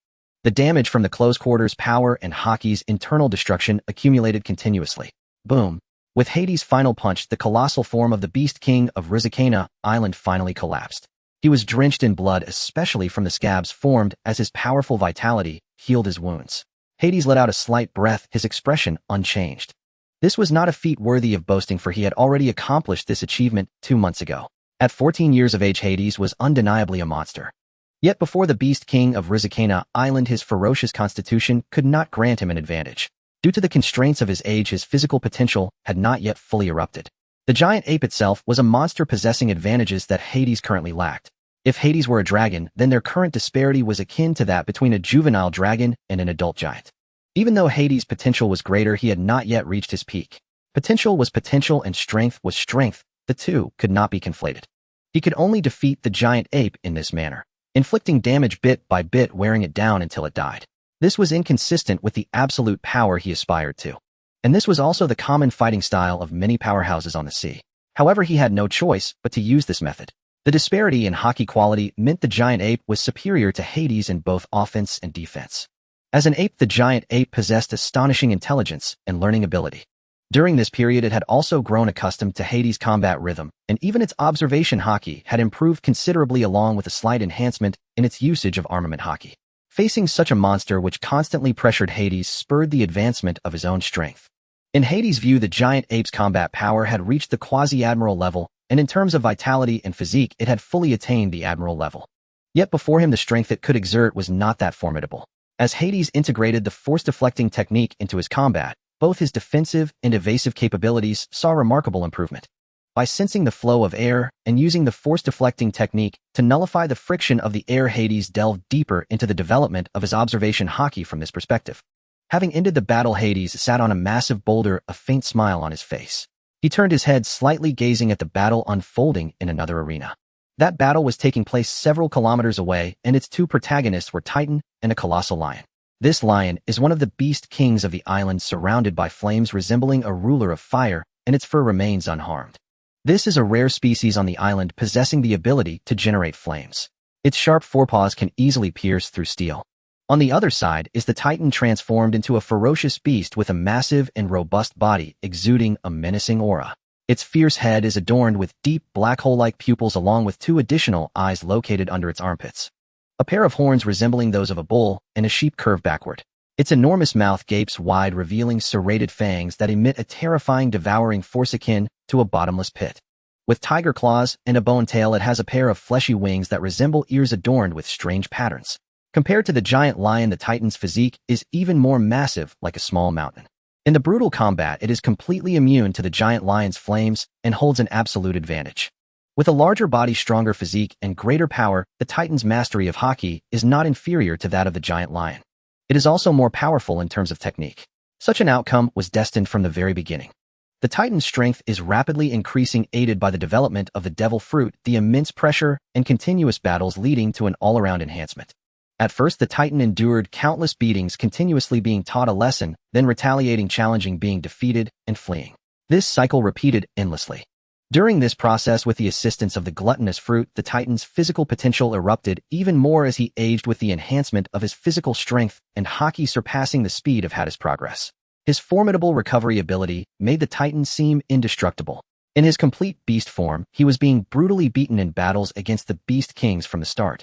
Speaker 1: The damage from the close quarters power and Haki's internal destruction accumulated continuously. Boom. With Hades' final punch, the colossal form of the Beast King of Rizikana Island finally collapsed. He was drenched in blood, especially from the scabs formed as his powerful vitality healed his wounds. Hades let out a slight breath, his expression unchanged. This was not a feat worthy of boasting, for he had already accomplished this achievement 2 months ago. At 14 years of age, Hades was undeniably a monster. Yet before the Beast King of Rizikana Island, his ferocious constitution could not grant him an advantage. Due to the constraints of his age, his physical potential had not yet fully erupted. The giant ape itself was a monster possessing advantages that Hades currently lacked. If Hades were a dragon, then their current disparity was akin to that between a juvenile dragon and an adult giant. Even though Hades' potential was greater, he had not yet reached his peak. Potential was potential and strength was strength. The two could not be conflated. He could only defeat the giant ape in this manner, inflicting damage bit by bit, wearing it down until it died. This was inconsistent with the absolute power he aspired to. And this was also the common fighting style of many powerhouses on the sea. However, he had no choice but to use this method. The disparity in Haki quality meant the giant ape was superior to Hades in both offense and defense. As an ape, the giant ape possessed astonishing intelligence and learning ability. During this period, it had also grown accustomed to Hades' combat rhythm, and even its observation Haki had improved considerably, along with a slight enhancement in its usage of armament Haki. Facing such a monster which constantly pressured Hades spurred the advancement of his own strength. In Hades' view, the giant ape's combat power had reached the quasi-admiral level, and in terms of vitality and physique, it had fully attained the admiral level. Yet before him, the strength it could exert was not that formidable. As Hades integrated the force-deflecting technique into his combat, both his defensive and evasive capabilities saw remarkable improvement. By sensing the flow of air and using the force-deflecting technique to nullify the friction of the air, Hades delved deeper into the development of his observation Haki from this perspective. Having ended the battle, Hades sat on a massive boulder, a faint smile on his face. He turned his head slightly, gazing at the battle unfolding in another arena. That battle was taking place several kilometers away, and its 2 protagonists were Titan and a colossal lion. This lion is one of the beast kings of the island, surrounded by flames, resembling a ruler of fire, and its fur remains unharmed. This is a rare species on the island, possessing the ability to generate flames. Its sharp forepaws can easily pierce through steel. On the other side is the Titan, transformed into a ferocious beast with a massive and robust body exuding a menacing aura. Its fierce head is adorned with deep black hole-like pupils, along with 2 additional eyes located under its armpits. A pair of horns resembling those of a bull and a sheep curve backward. Its enormous mouth gapes wide, revealing serrated fangs that emit a terrifying, devouring force akin to a bottomless pit. With tiger claws and a bone tail, it has a pair of fleshy wings that resemble ears adorned with strange patterns. Compared to the giant lion, the Titan's physique is even more massive, like a small mountain. In the brutal combat, it is completely immune to the giant lion's flames and holds an absolute advantage. With a larger body, stronger physique, and greater power, the Titan's mastery of Haki is not inferior to that of the giant lion. It is also more powerful in terms of technique. Such an outcome was destined from the very beginning. The Titan's strength is rapidly increasing, aided by the development of the Devil Fruit, the immense pressure, and continuous battles leading to an all-around enhancement. At first, the Titan endured countless beatings, continuously being taught a lesson, then retaliating, challenging, being defeated, and fleeing. This cycle repeated endlessly. During this process, with the assistance of the gluttonous fruit, the Titan's physical potential erupted even more as he aged, with the enhancement of his physical strength and Haki surpassing the speed of Hades' progress. His formidable recovery ability made the Titan seem indestructible. In his complete beast form, he was being brutally beaten in battles against the Beast Kings from the start.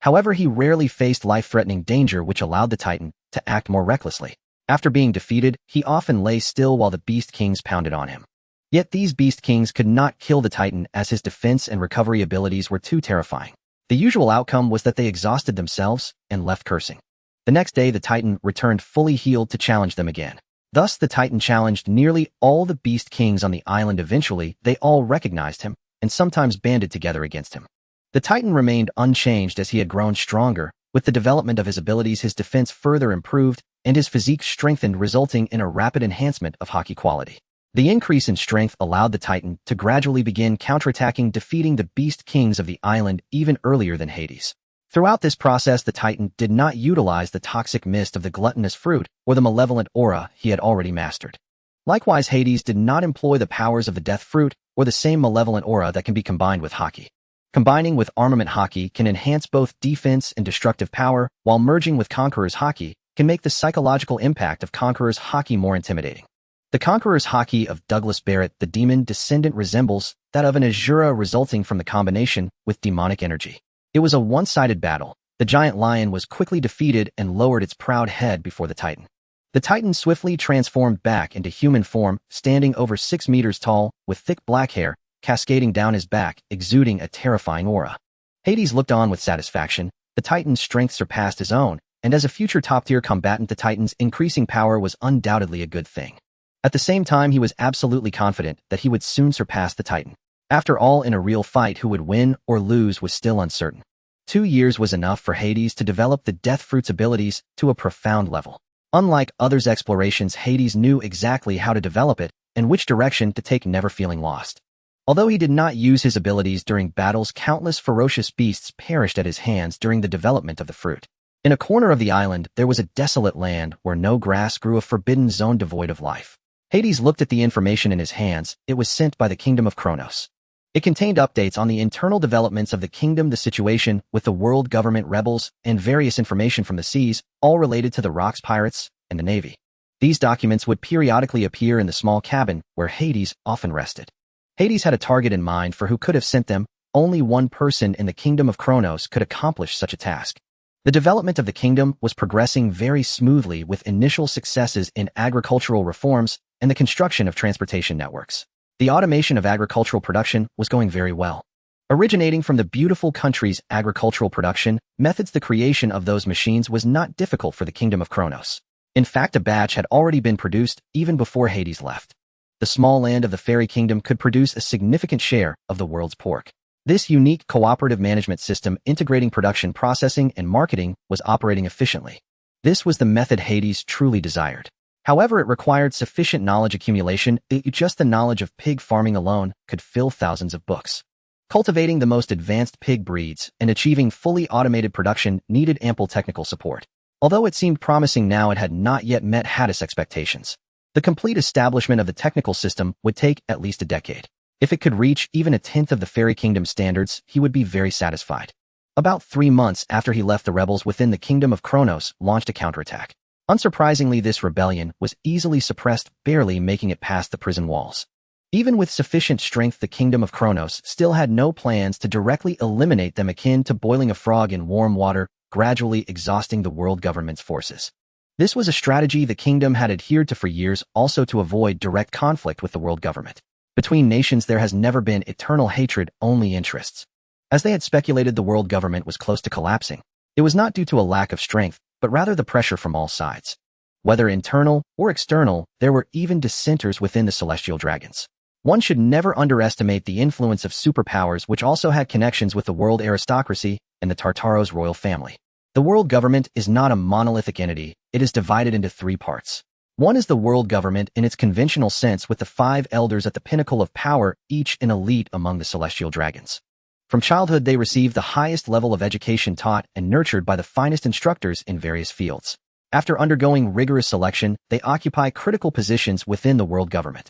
Speaker 1: However, he rarely faced life-threatening danger, which allowed the Titan to act more recklessly. After being defeated, he often lay still while the Beast Kings pounded on him. Yet these Beast Kings could not kill the Titan, as his defense and recovery abilities were too terrifying. The usual outcome was that they exhausted themselves and left cursing. The next day, the Titan returned fully healed to challenge them again. Thus, the Titan challenged nearly all the Beast Kings on the island. Eventually, they all recognized him and sometimes banded together against him. The Titan remained unchanged as he had grown stronger. With the development of his abilities, his defense further improved and his physique strengthened, resulting in a rapid enhancement of hockey quality. The increase in strength allowed the Titan to gradually begin counterattacking, defeating the Beast Kings of the island even earlier than Hades. Throughout this process, the Titan did not utilize the toxic mist of the gluttonous fruit or the malevolent aura he had already mastered. Likewise, Hades did not employ the powers of the death fruit or the same malevolent aura that can be combined with hockey. Combining with armament hockey can enhance both defense and destructive power, while merging with Conqueror's hockey can make the psychological impact of Conqueror's hockey more intimidating. The Conqueror's hockey of Douglas Barrett, the demon descendant, resembles that of an Azura, resulting from the combination with demonic energy. It was a one-sided battle. The giant lion was quickly defeated and lowered its proud head before the Titan. The Titan swiftly transformed back into human form, standing over 6 meters tall, with thick black hair cascading down his back, exuding a terrifying aura. Hades looked on with satisfaction. The Titan's strength surpassed his own, and as a future top-tier combatant, the Titan's increasing power was undoubtedly a good thing. At the same time, he was absolutely confident that he would soon surpass the Titan. After all, in a real fight, who would win or lose was still uncertain. 2 years was enough for Hades to develop the Death Fruit's abilities to a profound level. Unlike others' explorations, Hades knew exactly how to develop it and which direction to take, never feeling lost. Although he did not use his abilities during battles, countless ferocious beasts perished at his hands during the development of the fruit. In a corner of the island, there was a desolate land where no grass grew, a forbidden zone devoid of life. Hades looked at the information in his hands. It was sent by the Kingdom of Kronos. It contained updates on the internal developments of the kingdom, the situation with the world government rebels, and various information from the seas, all related to the Rocks pirates and the Navy. These documents would periodically appear in the small cabin where Hades often rested. Hades had a target in mind for who could have sent them. Only one person in the Kingdom of Kronos could accomplish such a task. The development of the kingdom was progressing very smoothly, with initial successes in agricultural reforms and the construction of transportation networks. The automation of agricultural production was going very well. Originating from the beautiful country's agricultural production methods, the creation of those machines was not difficult for the Kingdom of Kronos. In fact, a batch had already been produced even before Hades left. The small land of the Fairy Kingdom could produce a significant share of the world's pork. This unique cooperative management system, integrating production, processing, and marketing, was operating efficiently. This was the method Hades truly desired. However, it required sufficient knowledge accumulation. Just the knowledge of pig farming alone could fill thousands of books. Cultivating the most advanced pig breeds and achieving fully automated production needed ample technical support. Although it seemed promising now, it had not yet met Hades' expectations. The complete establishment of the technical system would take at least a decade. If it could reach even a tenth of the Fairy Kingdom standards, he would be very satisfied. About 3 months after he left, the rebels within the Kingdom of Kronos launched a counterattack. Unsurprisingly, this rebellion was easily suppressed, barely making it past the prison walls. Even with sufficient strength, the Kingdom of Kronos still had no plans to directly eliminate them, akin to boiling a frog in warm water, gradually exhausting the world government's forces. This was a strategy the kingdom had adhered to for years, also to avoid direct conflict with the world government. Between nations, there has never been eternal hatred, only interests. As they had speculated, the world government was close to collapsing. It was not due to a lack of strength, but rather the pressure from all sides. Whether internal or external, there were even dissenters within the celestial dragons. One should never underestimate the influence of superpowers, which also had connections with the world aristocracy and the Tartaros royal family. The world government is not a monolithic entity. It is divided into 3 parts. One is the world government in its conventional sense, with the 5 elders at the pinnacle of power, each an elite among the celestial dragons. From childhood, they receive the highest level of education, taught and nurtured by the finest instructors in various fields. After undergoing rigorous selection, they occupy critical positions within the world government.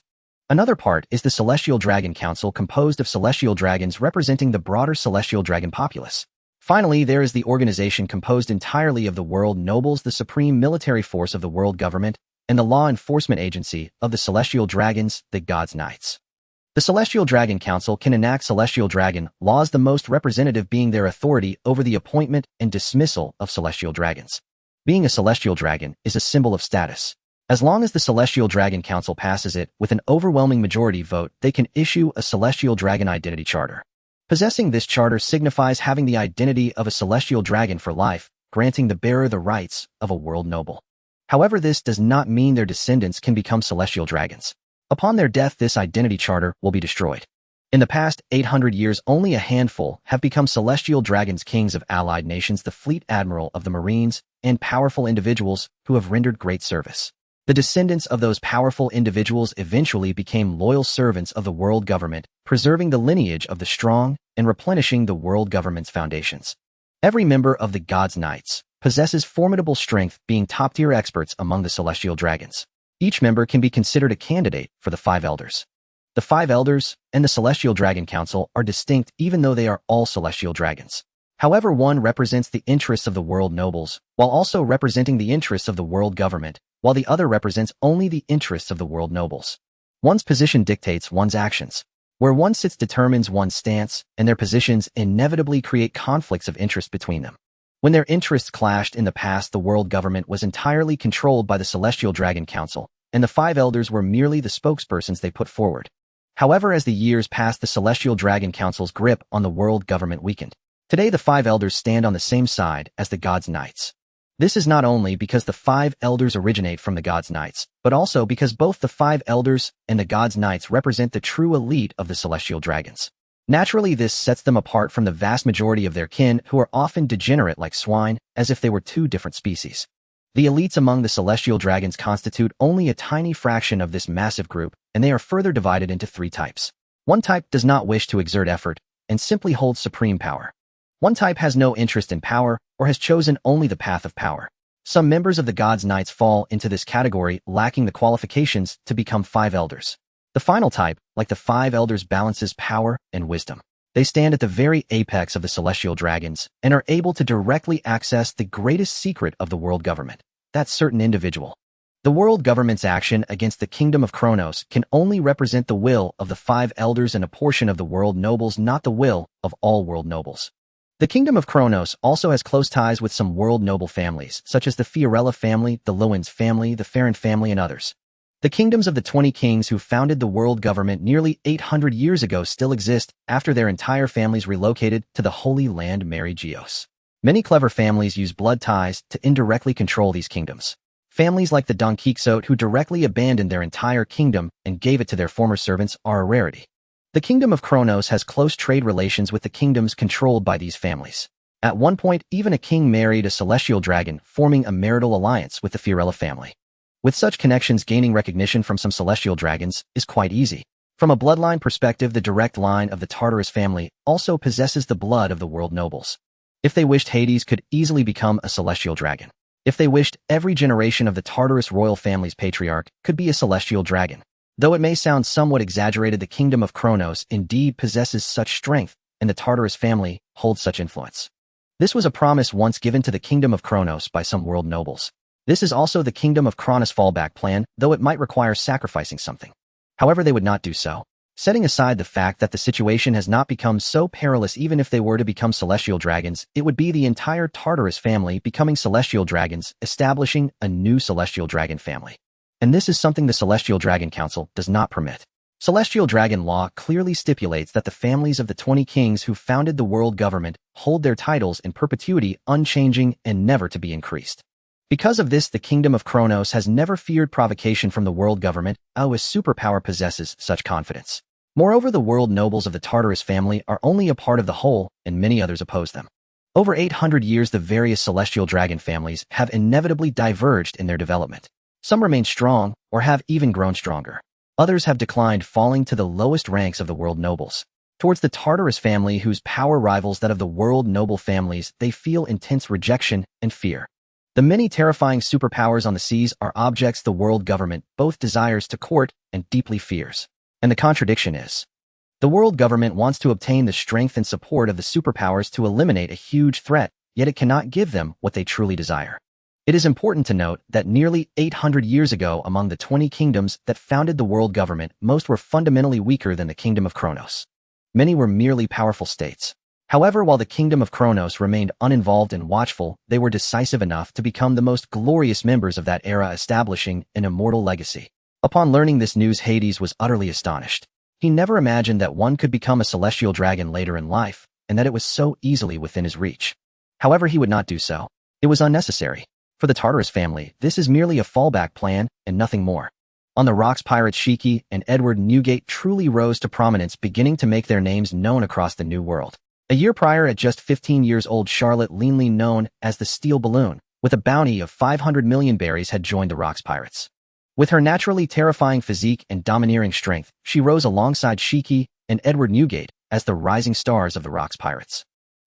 Speaker 1: Another part is the Celestial Dragon Council, composed of celestial dragons representing the broader celestial dragon populace. Finally, there is the organization composed entirely of the world nobles, the supreme military force of the world government, and the law enforcement agency of the celestial dragons, the God's Knights. The Celestial Dragon Council can enact celestial dragon laws, the most representative being their authority over the appointment and dismissal of celestial dragons. Being a celestial dragon is a symbol of status. As long as the Celestial Dragon Council passes it with an overwhelming majority vote, they can issue a Celestial Dragon Identity Charter. Possessing this charter signifies having the identity of a celestial dragon for life, granting the bearer the rights of a world noble. However, this does not mean their descendants can become celestial dragons. Upon their death, this identity charter will be destroyed. In the past 800 years, only a handful have become celestial dragons, kings of allied nations, the fleet admiral of the Marines, and powerful individuals who have rendered great service. The descendants of those powerful individuals eventually became loyal servants of the world government, preserving the lineage of the strong and replenishing the world government's foundations. Every member of the God's Knights possesses formidable strength, being top-tier experts among the celestial dragons. Each member can be considered a candidate for the Five Elders. The Five Elders and the Celestial Dragon Council are distinct even though they are all celestial dragons. However, one represents the interests of the world nobles, while also representing the interests of the world government, while the other represents only the interests of the world nobles. One's position dictates one's actions. Where one sits determines one's stance, and their positions inevitably create conflicts of interest between them. When their interests clashed in the past, the world government was entirely controlled by the Celestial Dragon Council, and the Five Elders were merely the spokespersons they put forward. However, as the years passed, the Celestial Dragon Council's grip on the world government weakened. Today, the Five Elders stand on the same side as the God's Knights. This is not only because the Five Elders originate from the God's Knights, but also because both the Five Elders and the God's Knights represent the true elite of the celestial dragons. Naturally, this sets them apart from the vast majority of their kin, who are often degenerate like swine, as if they were two different species. The elites among the celestial dragons constitute only a tiny fraction of this massive group, and they are further divided into three types. One type does not wish to exert effort and simply holds supreme power. One type has no interest in power or has chosen only the path of power. Some members of the God's Knights fall into this category, lacking the qualifications to become Five Elders. The final type, like the Five Elders, balances power and wisdom. They stand at the very apex of the celestial dragons and are able to directly access the greatest secret of the world government, that certain individual. The world government's action against the kingdom of Kronos can only represent the will of the Five Elders and a portion of the world nobles, not the will of all world nobles. The kingdom of Kronos also has close ties with some world noble families, such as the Fiorella family, the Lowens family, the Farron family, and others. The kingdoms of the 20 kings who founded the world government nearly 800 years ago still exist after their entire families relocated to the Holy Land Mary Geos. Many clever families use blood ties to indirectly control these kingdoms. Families like the Don Quixote, who directly abandoned their entire kingdom and gave it to their former servants, are a rarity. The kingdom of Kronos has close trade relations with the kingdoms controlled by these families. At one point, even a king married a celestial dragon, forming a marital alliance with the Fiorella family. With such connections, gaining recognition from some celestial dragons is quite easy. From a bloodline perspective, the direct line of the Tartarus family also possesses the blood of the world nobles. If they wished, Hades could easily become a celestial dragon. If they wished, every generation of the Tartarus royal family's patriarch could be a celestial dragon. Though it may sound somewhat exaggerated, the kingdom of Kronos indeed possesses such strength, and the Tartarus family holds such influence. This was a promise once given to the kingdom of Kronos by some world nobles. This is also the kingdom of Kronos' fallback plan, though it might require sacrificing something. However, they would not do so. Setting aside the fact that the situation has not become so perilous, even if they were to become celestial dragons, it would be the entire Tartarus family becoming celestial dragons, establishing a new celestial dragon family. And this is something the Celestial Dragon Council does not permit. Celestial Dragon law clearly stipulates that the families of the 20 kings who founded the world government hold their titles in perpetuity, unchanging and never to be increased. Because of this, the kingdom of Kronos has never feared provocation from the world government, as superpower possesses such confidence. Moreover, the world nobles of the Tartarus family are only a part of the whole, and many others oppose them. Over 800 years, the various celestial dragon families have inevitably diverged in their development. Some remain strong, or have even grown stronger. Others have declined, falling to the lowest ranks of the world nobles. Towards the Tartarus family, whose power rivals that of the world noble families, they feel intense rejection and fear. The many terrifying superpowers on the seas are objects the world government both desires to court and deeply fears. And the contradiction is, the world government wants to obtain the strength and support of the superpowers to eliminate a huge threat, yet it cannot give them what they truly desire. It is important to note that nearly 800 years ago, among the 20 kingdoms that founded the world government, most were fundamentally weaker than the Kingdom of Kronos. Many were merely powerful states. However, while the Kingdom of Kronos remained uninvolved and watchful, they were decisive enough to become the most glorious members of that era, establishing an immortal legacy. Upon learning this news, Hades was utterly astonished. He never imagined that one could become a celestial dragon later in life, and that it was so easily within his reach. However, he would not do so. It was unnecessary. For the Tartarus family, this is merely a fallback plan and nothing more. On the rocks, pirates Shiki and Edward Newgate truly rose to prominence, beginning to make their names known across the New World. A year prior, at just 15 years old, Charlotte Leanley, known as the Steel Balloon, with a bounty of 500 million berries, had joined the rocks pirates. With her naturally terrifying physique and domineering strength, she rose alongside Shiki and Edward Newgate as the rising stars of the rocks pirates.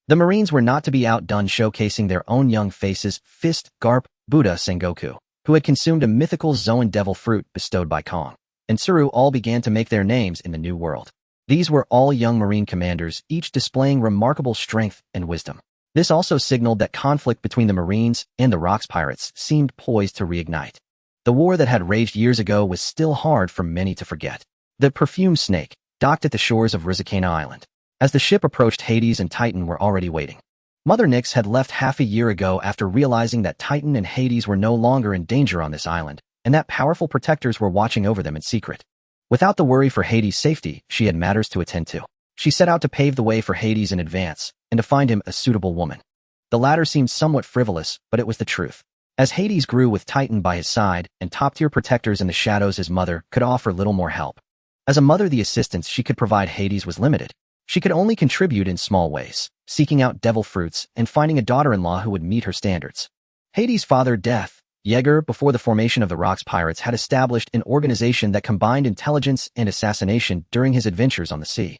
Speaker 1: The Marines were not to be outdone, showcasing their own young faces: Fist, Garp, Buddha, Sengoku, who had consumed a mythical Zoan devil fruit bestowed by Kong, and Tsuru, all began to make their names in the New World. These were all young Marine commanders, each displaying remarkable strength and wisdom. This also signaled that conflict between the Marines and the rocks pirates seemed poised to reignite. The war that had raged years ago was still hard for many to forget. The perfumed snake docked at the shores of Rizikana Island. As the ship approached, Hades and Titan were already waiting. Mother Nyx had left half a year ago after realizing that Titan and Hades were no longer in danger on this island, and that powerful protectors were watching over them in secret. Without the worry for Hades' safety, she had matters to attend to. She set out to pave the way for Hades in advance, and to find him a suitable woman. The latter seemed somewhat frivolous, but it was the truth. As Hades grew with Titan by his side, and top-tier protectors in the shadows, his mother could offer little more help. As a mother, the assistance she could provide Hades was limited. She could only contribute in small ways, seeking out devil fruits and finding a daughter-in-law who would meet her standards. Hades' father, Death Yeager, before the formation of the Rocks Pirates, had established an organization that combined intelligence and assassination during his adventures on the sea.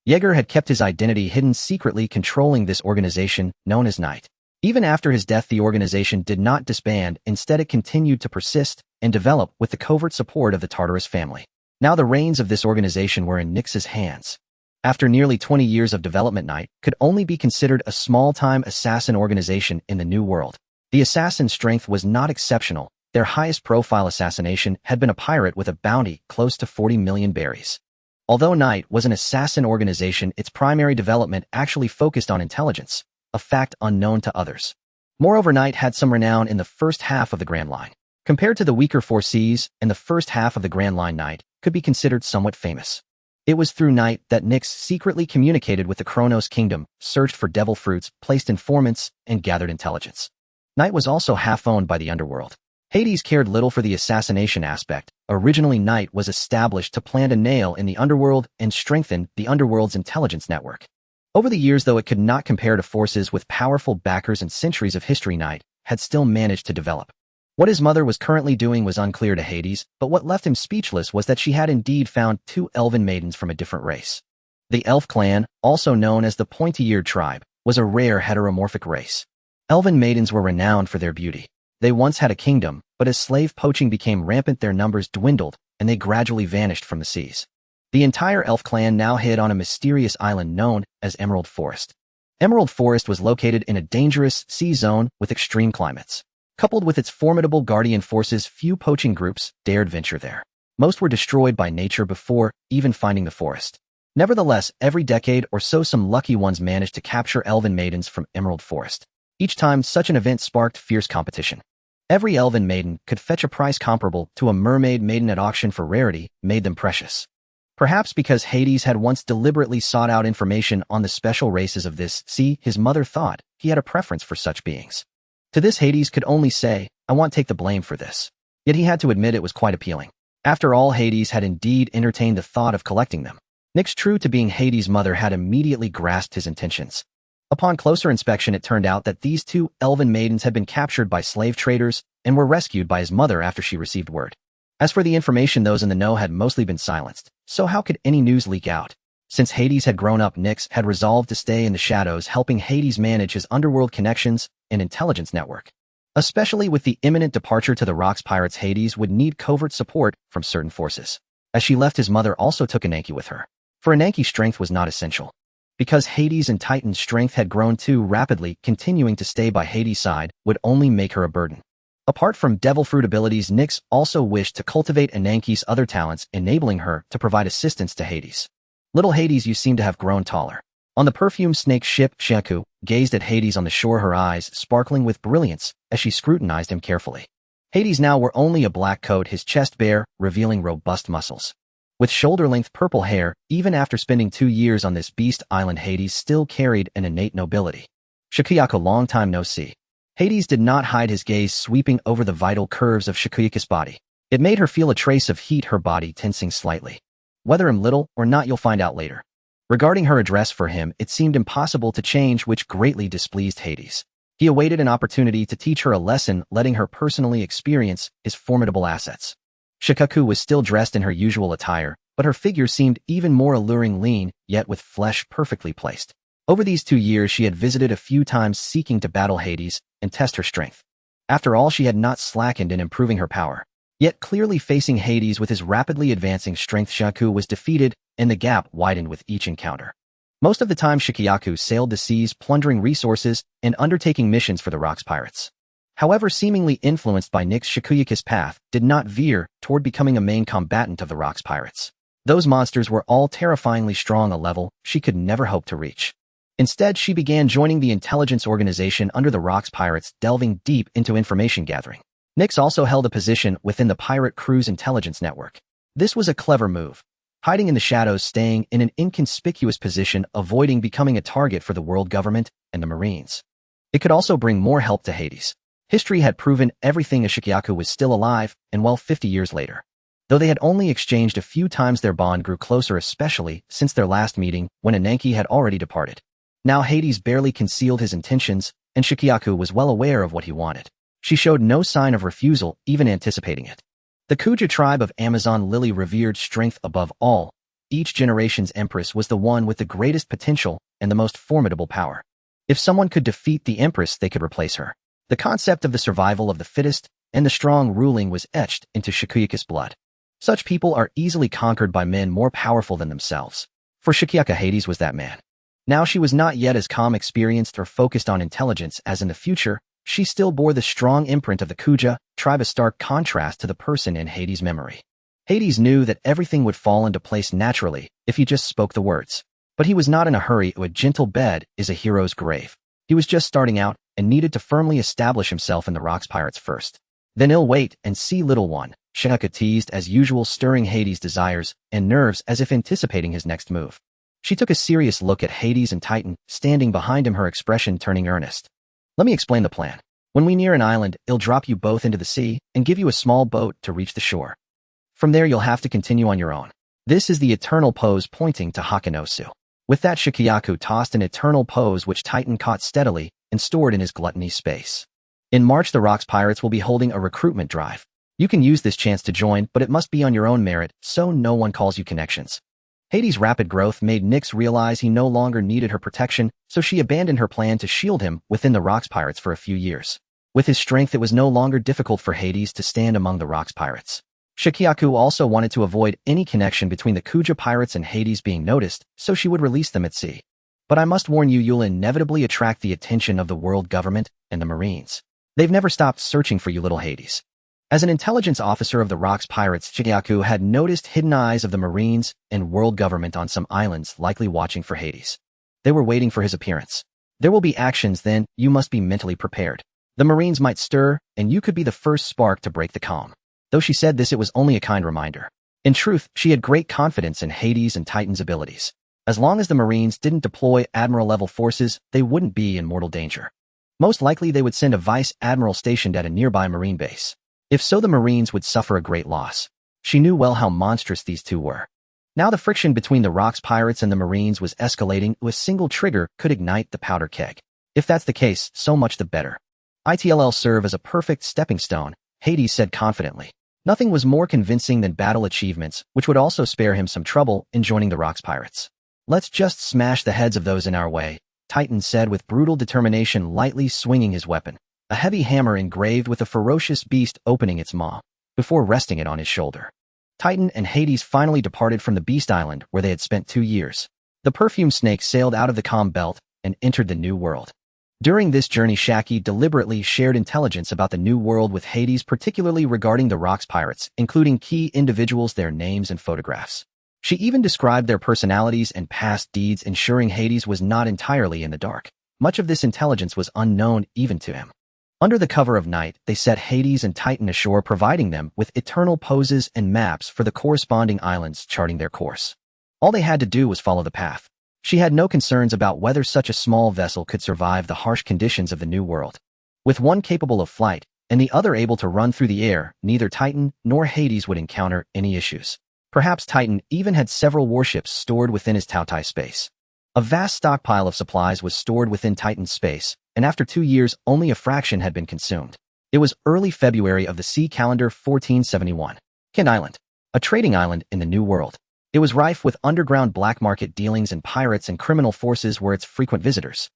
Speaker 1: Yeager had kept his identity hidden, secretly controlling this organization, known as Night. Even after his death, the organization did not disband. Instead, it continued to persist and develop with the covert support of the Tartarus family. Now the reins of this organization were in Nyx's hands. After nearly 20 years of development, Night could only be considered a small-time assassin organization in the New World. The assassin strength was not exceptional. Their highest-profile assassination had been a pirate with a bounty close to 40 million berries. Although Night was an assassin organization, its primary development actually focused on intelligence, a fact unknown to others. Moreover, Night had some renown in the first half of the Grand Line. Compared to the weaker Four Seas and the first half of the Grand Line, Night could be considered somewhat famous. It was through Night that Nyx secretly communicated with the Kronos Kingdom, searched for devil fruits, placed informants, and gathered intelligence. Night was also half-owned by the underworld. Hades cared little for the assassination aspect. Originally, Night was established to plant a nail in the underworld and strengthen the underworld's intelligence network. Over the years, though it could not compare to forces with powerful backers and centuries of history, Night had still managed to develop. What his mother was currently doing was unclear to Hades, but what left him speechless was that she had indeed found two elven maidens from a different race. The Elf clan, also known as the Pointy-Eared tribe, was a rare heteromorphic race. Elven maidens were renowned for their beauty. They once had a kingdom, but as slave poaching became rampant, their numbers dwindled, and they gradually vanished from the seas. The entire Elf clan now hid on a mysterious island known as Emerald Forest. Emerald Forest was located in a dangerous sea zone with extreme climates. Coupled with its formidable guardian forces, few poaching groups dared venture there. Most were destroyed by nature before even finding the forest. Nevertheless, every decade or so, some lucky ones managed to capture elven maidens from Emerald Forest. Each time, such an event sparked fierce competition. Every elven maiden could fetch a price comparable to a mermaid maiden at auction, for rarity made them precious. Perhaps because Hades had once deliberately sought out information on the special races of this sea, his mother thought he had a preference for such beings. To this, Hades could only say, "I won't take the blame for this." Yet he had to admit it was quite appealing. After all, Hades had indeed entertained the thought of collecting them. Nyx, true to being Hades' mother, had immediately grasped his intentions. Upon closer inspection, it turned out that these two elven maidens had been captured by slave traders and were rescued by his mother after she received word. As for the information, those in the know had mostly been silenced, so how could any news leak out? Since Hades had grown up, Nyx had resolved to stay in the shadows, helping Hades manage his underworld connections and intelligence network. Especially with the imminent departure to the Rocks Pirates, Hades would need covert support from certain forces. As she left, his mother also took Ananke with her. For Ananke's strength was not essential. Because Hades and Titan's strength had grown too rapidly, continuing to stay by Hades' side would only make her a burden. Apart from devil fruit abilities, Nyx also wished to cultivate Ananke's other talents, enabling her to provide assistance to Hades. Little Hades, you seem to have grown taller. On the perfume snake ship, Shaku gazed at Hades on the shore, her eyes sparkling with brilliance as she scrutinized him carefully. Hades now wore only a black coat, his chest bare, revealing robust muscles. With shoulder-length purple hair, even after spending 2 years on this beast island, Hades still carried an innate nobility. Shikuyaku, long time no see. Hades did not hide his gaze, sweeping over the vital curves of Shikuyaku's body. It made her feel a trace of heat, her body tensing slightly. Whether I'm little or not, you'll find out later. Regarding her address for him, it seemed impossible to change, which greatly displeased Hades. He awaited an opportunity to teach her a lesson, letting her personally experience his formidable assets. Shikuyaku was still dressed in her usual attire, but her figure seemed even more alluring, lean, yet with flesh perfectly placed. Over these 2 years, she had visited a few times, seeking to battle Hades and test her strength. After all, she had not slackened in improving her power. Yet clearly facing Hades with his rapidly advancing strength, Shikuyaku was defeated, and the gap widened with each encounter. Most of the time, Shikuyaku sailed the seas, plundering resources and undertaking missions for the Rocks Pirates. However, seemingly influenced by Nyx, Shikuyaku's path did not veer toward becoming a main combatant of the Rocks Pirates. Those monsters were all terrifyingly strong, a level she could never hope to reach. Instead, she began joining the intelligence organization under the Rocks Pirates, delving deep into information gathering. Nyx also held a position within the pirate crew's intelligence network. This was a clever move, hiding in the shadows, staying in an inconspicuous position, avoiding becoming a target for the world government and the Marines. It could also bring more help to Hades. History had proven everything, as Shikuyaku was still alive, and well, 50 years later. Though they had only exchanged a few times, their bond grew closer, especially since their last meeting when Ananke had already departed. Now Hades barely concealed his intentions, and Shikuyaku was well aware of what he wanted. She showed no sign of refusal, even anticipating it. The Kuja tribe of Amazon Lily revered strength above all. Each generation's empress was the one with the greatest potential and the most formidable power. If someone could defeat the empress, they could replace her. The concept of the survival of the fittest and the strong ruling was etched into Shikuyaku's blood. Such people are easily conquered by men more powerful than themselves. For Shikuyaku, Hades was that man. Now she was not yet as calm, experienced, or focused on intelligence as in the future. She still bore the strong imprint of the Kuja tribe, a stark contrast to the person in Hades' memory. Hades knew that everything would fall into place naturally if he just spoke the words. But he was not in a hurry. A gentle bed is a hero's grave. He was just starting out and needed to firmly establish himself in the Rocks Pirates first. Then he'll wait and see, little one, Shikuyaku teased as usual, stirring Hades' desires and nerves as if anticipating his next move. She took a serious look at Hades and Titan, standing behind him, her expression turning earnest. Let me explain the plan. When we near an island, it'll drop you both into the sea and give you a small boat to reach the shore. From there, you'll have to continue on your own. This is the eternal pose, pointing to Hakanosu. With that, Shikuyaku tossed an eternal pose which Titan caught steadily and stored in his gluttony space. In March, the Rocks Pirates will be holding a recruitment drive. You can use this chance to join, but it must be on your own merit, so no one calls you connections. Hades' rapid growth made Nyx realize he no longer needed her protection, so she abandoned her plan to shield him within the Rocks Pirates for a few years. With his strength, it was no longer difficult for Hades to stand among the Rocks Pirates. Shikuyaku also wanted to avoid any connection between the Kuja Pirates and Hades being noticed, so she would release them at sea. But I must warn you, you'll inevitably attract the attention of the world government and the Marines. They've never stopped searching for you, little Hades. As an intelligence officer of the Rocks Pirates, Shikuyaku had noticed hidden eyes of the Marines and world government on some islands, likely watching for Hades. They were waiting for his appearance. There will be actions then, you must be mentally prepared. The Marines might stir, and you could be the first spark to break the calm. Though she said this, it was only a kind reminder. In truth, she had great confidence in Hades and Titan's abilities. As long as the Marines didn't deploy Admiral-level forces, they wouldn't be in mortal danger. Most likely they would send a Vice Admiral stationed at a nearby Marine base. If so, the Marines would suffer a great loss. She knew well how monstrous these two were. Now the friction between the Rocks Pirates and the Marines was escalating. A single trigger could ignite the powder keg. If that's the case, so much the better. It'll serve as a perfect stepping stone, Hades said confidently. Nothing was more convincing than battle achievements, which would also spare him some trouble in joining the Rocks Pirates. Let's just smash the heads of those in our way, Titan said with brutal determination, lightly swinging his weapon. A heavy hammer engraved with a ferocious beast opening its maw, before resting it on his shoulder. Titan and Hades finally departed from the Beast Island, where they had spent 2 years. The perfume snake sailed out of the calm belt and entered the new world. During this journey, Shaki deliberately shared intelligence about the New World with Hades, particularly regarding the Rocks pirates, including key individuals, their names, and photographs. She even described their personalities and past deeds, ensuring Hades was not entirely in the dark. Much of this intelligence was unknown even to him. Under the cover of night, they set Hades and Titan ashore, providing them with eternal poses and maps for the corresponding islands, charting their course. All they had to do was follow the path. She had no concerns about whether such a small vessel could survive the harsh conditions of the New World. With one capable of flight and the other able to run through the air, neither Titan nor Hades would encounter any issues. Perhaps Titan even had several warships stored within his Tautai space. A vast stockpile of supplies was stored within Titan's space, and after 2 years, only a fraction had been consumed. It was early February of the sea calendar 1471. Kind Island, a trading island in the New World. It was rife with underground black market dealings, and pirates and criminal forces were its frequent visitors.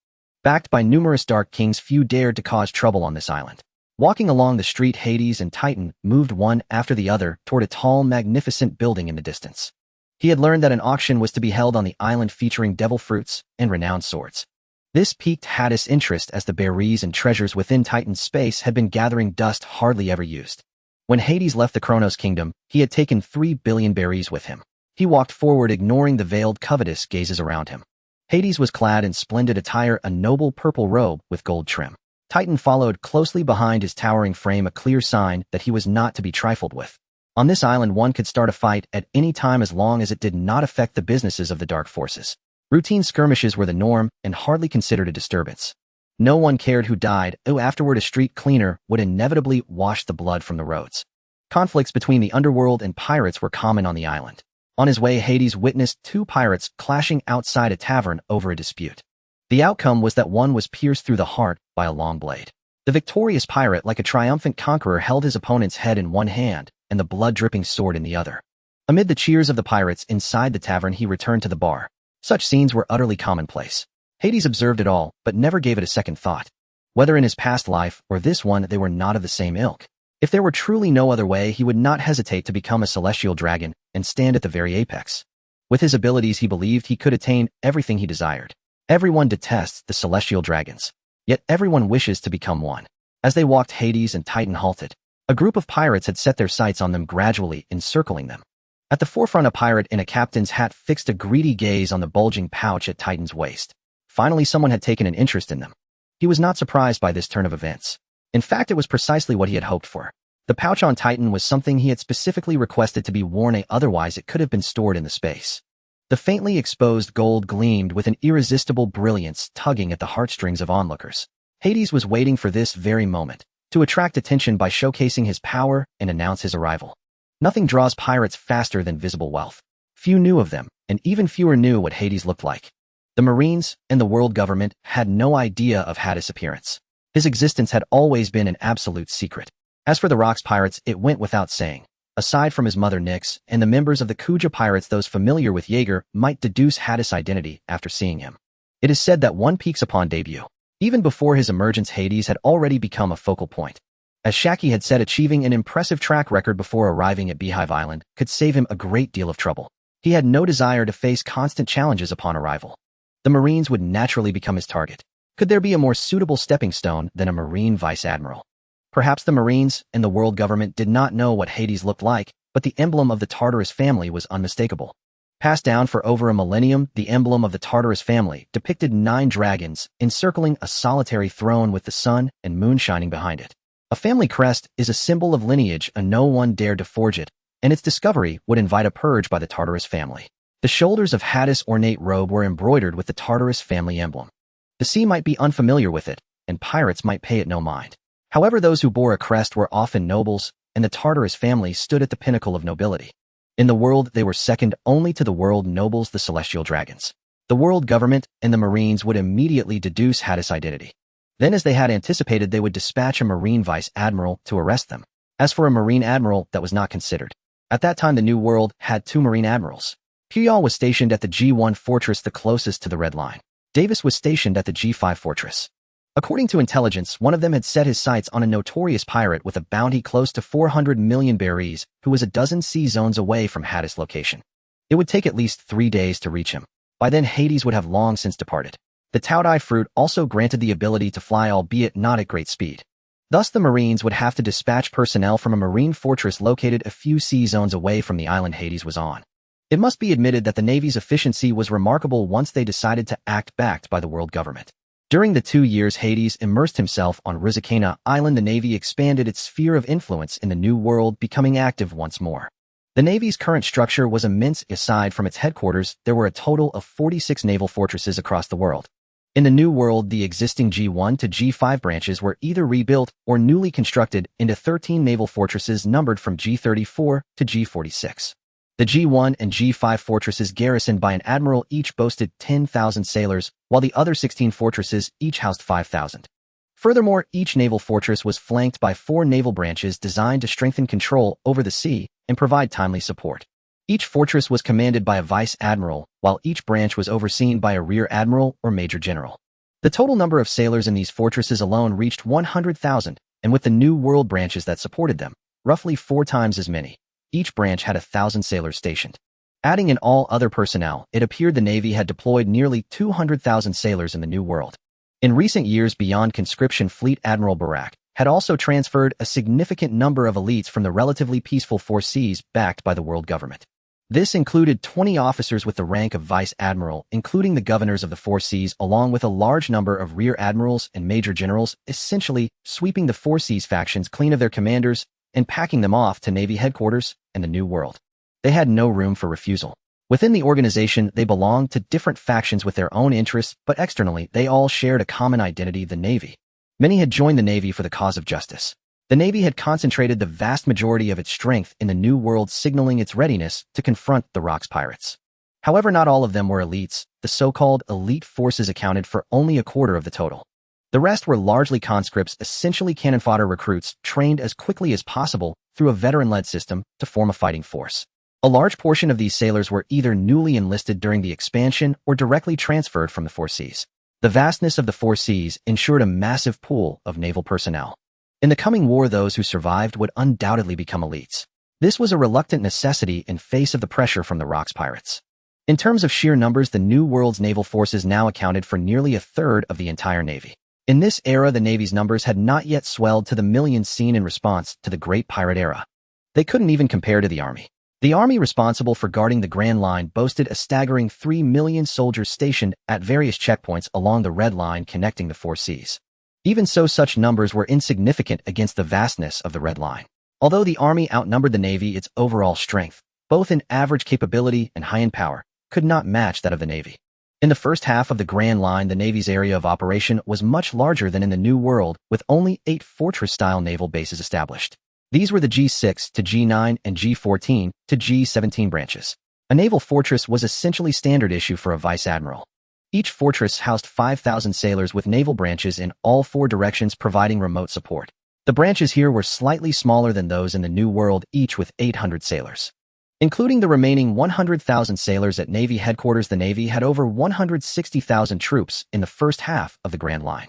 Speaker 1: Backed by numerous dark kings, few dared to cause trouble on this island. Walking along the street, Hades and Titan moved one after the other toward a tall, magnificent building in the distance. He had learned that an auction was to be held on the island featuring devil fruits and renowned swords. This piqued Hades' interest, as the berries and treasures within Titan's space had been gathering dust hardly ever used. When Hades left the Kronos kingdom, he had taken 3 billion berries with him. He walked forward, ignoring the veiled, covetous gazes around him. Hades was clad in splendid attire, a noble purple robe with gold trim. Titan followed closely behind his towering frame, a clear sign that he was not to be trifled with. On this island, one could start a fight at any time as long as it did not affect the businesses of the dark forces. Routine skirmishes were the norm and hardly considered a disturbance. No one cared who died, though afterward a street cleaner would inevitably wash the blood from the roads. Conflicts between the underworld and pirates were common on the island. On his way, Hades witnessed 2 pirates clashing outside a tavern over a dispute. The outcome was that one was pierced through the heart by a long blade. The victorious pirate, like a triumphant conqueror, held his opponent's head in one hand and the blood-dripping sword in the other. Amid the cheers of the pirates inside the tavern, he returned to the bar. Such scenes were utterly commonplace. Hades observed it all, but never gave it a second thought. Whether in his past life or this one, they were not of the same ilk. If there were truly no other way, he would not hesitate to become a celestial dragon and stand at the very apex. With his abilities, he believed he could attain everything he desired. Everyone detests the celestial dragons, yet everyone wishes to become one. As they walked, Hades and Titan halted. A group of pirates had set their sights on them, gradually encircling them. At the forefront, a pirate in a captain's hat fixed a greedy gaze on the bulging pouch at Titan's waist. Finally, someone had taken an interest in them. He was not surprised by this turn of events. In fact, it was precisely what he had hoped for. The pouch on Titan was something he had specifically requested to be worn, otherwise it could have been stored in the space. The faintly exposed gold gleamed with an irresistible brilliance, tugging at the heartstrings of onlookers. Hades was waiting for this very moment, to attract attention by showcasing his power and announce his arrival. Nothing draws pirates faster than visible wealth. Few knew of them, and even fewer knew what Hades looked like. The Marines and the world government had no idea of Hades' appearance. His existence had always been an absolute secret. As for the Rocks pirates, it went without saying. Aside from his mother Nyx and the members of the Kuja pirates, those familiar with Jaeger might deduce Hades' identity after seeing him. It is said that one peaks upon debut. Even before his emergence, Hades had already become a focal point. As Shaki had said, achieving an impressive track record before arriving at Beehive Island could save him a great deal of trouble. He had no desire to face constant challenges upon arrival. The Marines would naturally become his target. Could there be a more suitable stepping stone than a Marine Vice Admiral? Perhaps the Marines and the world government did not know what Hades looked like, but the emblem of the Tartarus family was unmistakable. Passed down for over a millennium, the emblem of the Tartarus family depicted 9 dragons encircling a solitary throne with the sun and moon shining behind it. A family crest is a symbol of lineage, and no one dared to forge it, and its discovery would invite a purge by the Tartarus family. The shoulders of Hades' ornate robe were embroidered with the Tartarus family emblem. The sea might be unfamiliar with it, and pirates might pay it no mind. However, those who bore a crest were often nobles, and the Tartarus family stood at the pinnacle of nobility. In the world, they were second only to the world nobles, the celestial dragons. The world government and the Marines would immediately deduce Hades' identity. Then, as they had anticipated, they would dispatch a Marine Vice Admiral to arrest them. As for a Marine Admiral, that was not considered. At that time, the New World had 2 Marine Admirals. Puyol was stationed at the G1 fortress, the closest to the Red Line. Davis was stationed at the G5 fortress. According to intelligence, one of them had set his sights on a notorious pirate with a bounty close to 400 million berries, who was a dozen sea zones away from Hades' location. It would take at least 3 days to reach him. By then, Hades would have long since departed. The Taodai fruit also granted the ability to fly, albeit not at great speed. Thus, the Marines would have to dispatch personnel from a marine fortress located a few sea zones away from the island Hades was on. It must be admitted that the Navy's efficiency was remarkable once they decided to act backed by the world government. During the 2 years Hades immersed himself on Rizikana Island, the Navy expanded its sphere of influence in the New World, becoming active once more. The Navy's current structure was immense. Aside from its headquarters, there were a total of 46 naval fortresses across the world. In the New World, the existing G1 to G5 branches were either rebuilt or newly constructed into 13 naval fortresses numbered from G34 to G46. The G1 and G5 fortresses garrisoned by an admiral each boasted 10,000 sailors, while the other 16 fortresses each housed 5,000. Furthermore, each naval fortress was flanked by 4 naval branches designed to strengthen control over the sea and provide timely support. Each fortress was commanded by a vice admiral, while each branch was overseen by a rear admiral or major general. The total number of sailors in these fortresses alone reached 100,000, and with the New World branches that supported them, roughly 4 times as many. Each branch had 1,000 sailors stationed. Adding in all other personnel, it appeared the Navy had deployed nearly 200,000 sailors in the New World. In recent years, beyond conscription, Fleet Admiral Barak had also transferred a significant number of elites from the relatively peaceful Four Seas backed by the world government. This included 20 officers with the rank of Vice Admiral, including the governors of the Four Seas, along with a large number of rear admirals and major generals, essentially sweeping the Four Seas factions clean of their commanders and packing them off to Navy headquarters and the New World. They had no room for refusal. Within the organization, they belonged to different factions with their own interests, but externally, they all shared a common identity: the Navy. Many had joined the Navy for the cause of justice. The Navy had concentrated the vast majority of its strength in the New World, signaling its readiness to confront the Rocks pirates. However, not all of them were elites. The so-called elite forces accounted for only a quarter of the total. The rest were largely conscripts, essentially cannon fodder recruits, trained as quickly as possible through a veteran-led system to form a fighting force. A large portion of these sailors were either newly enlisted during the expansion or directly transferred from the Four Seas. The vastness of the Four Seas ensured a massive pool of naval personnel. In the coming war, those who survived would undoubtedly become elites. This was a reluctant necessity in face of the pressure from the Rocks pirates. In terms of sheer numbers, the New World's naval forces now accounted for nearly a third of the entire Navy. In this era, the Navy's numbers had not yet swelled to the millions seen in response to the Great Pirate Era. They couldn't even compare to the Army. The Army, responsible for guarding the Grand Line, boasted a staggering 3 million soldiers stationed at various checkpoints along the Red Line connecting the Four Seas. Even so, such numbers were insignificant against the vastness of the Red Line. Although the Army outnumbered the Navy, its overall strength, both in average capability and high in power, could not match that of the Navy. In the first half of the Grand Line, the Navy's area of operation was much larger than in the New World, with only 8 fortress-style naval bases established. These were the G6 to G9 and G14 to G17 branches. A naval fortress was essentially standard issue for a vice admiral. Each fortress housed 5,000 sailors with naval branches in all 4 directions providing remote support. The branches here were slightly smaller than those in the New World, each with 800 sailors. Including the remaining 100,000 sailors at Navy headquarters, the Navy had over 160,000 troops in the first half of the Grand Line.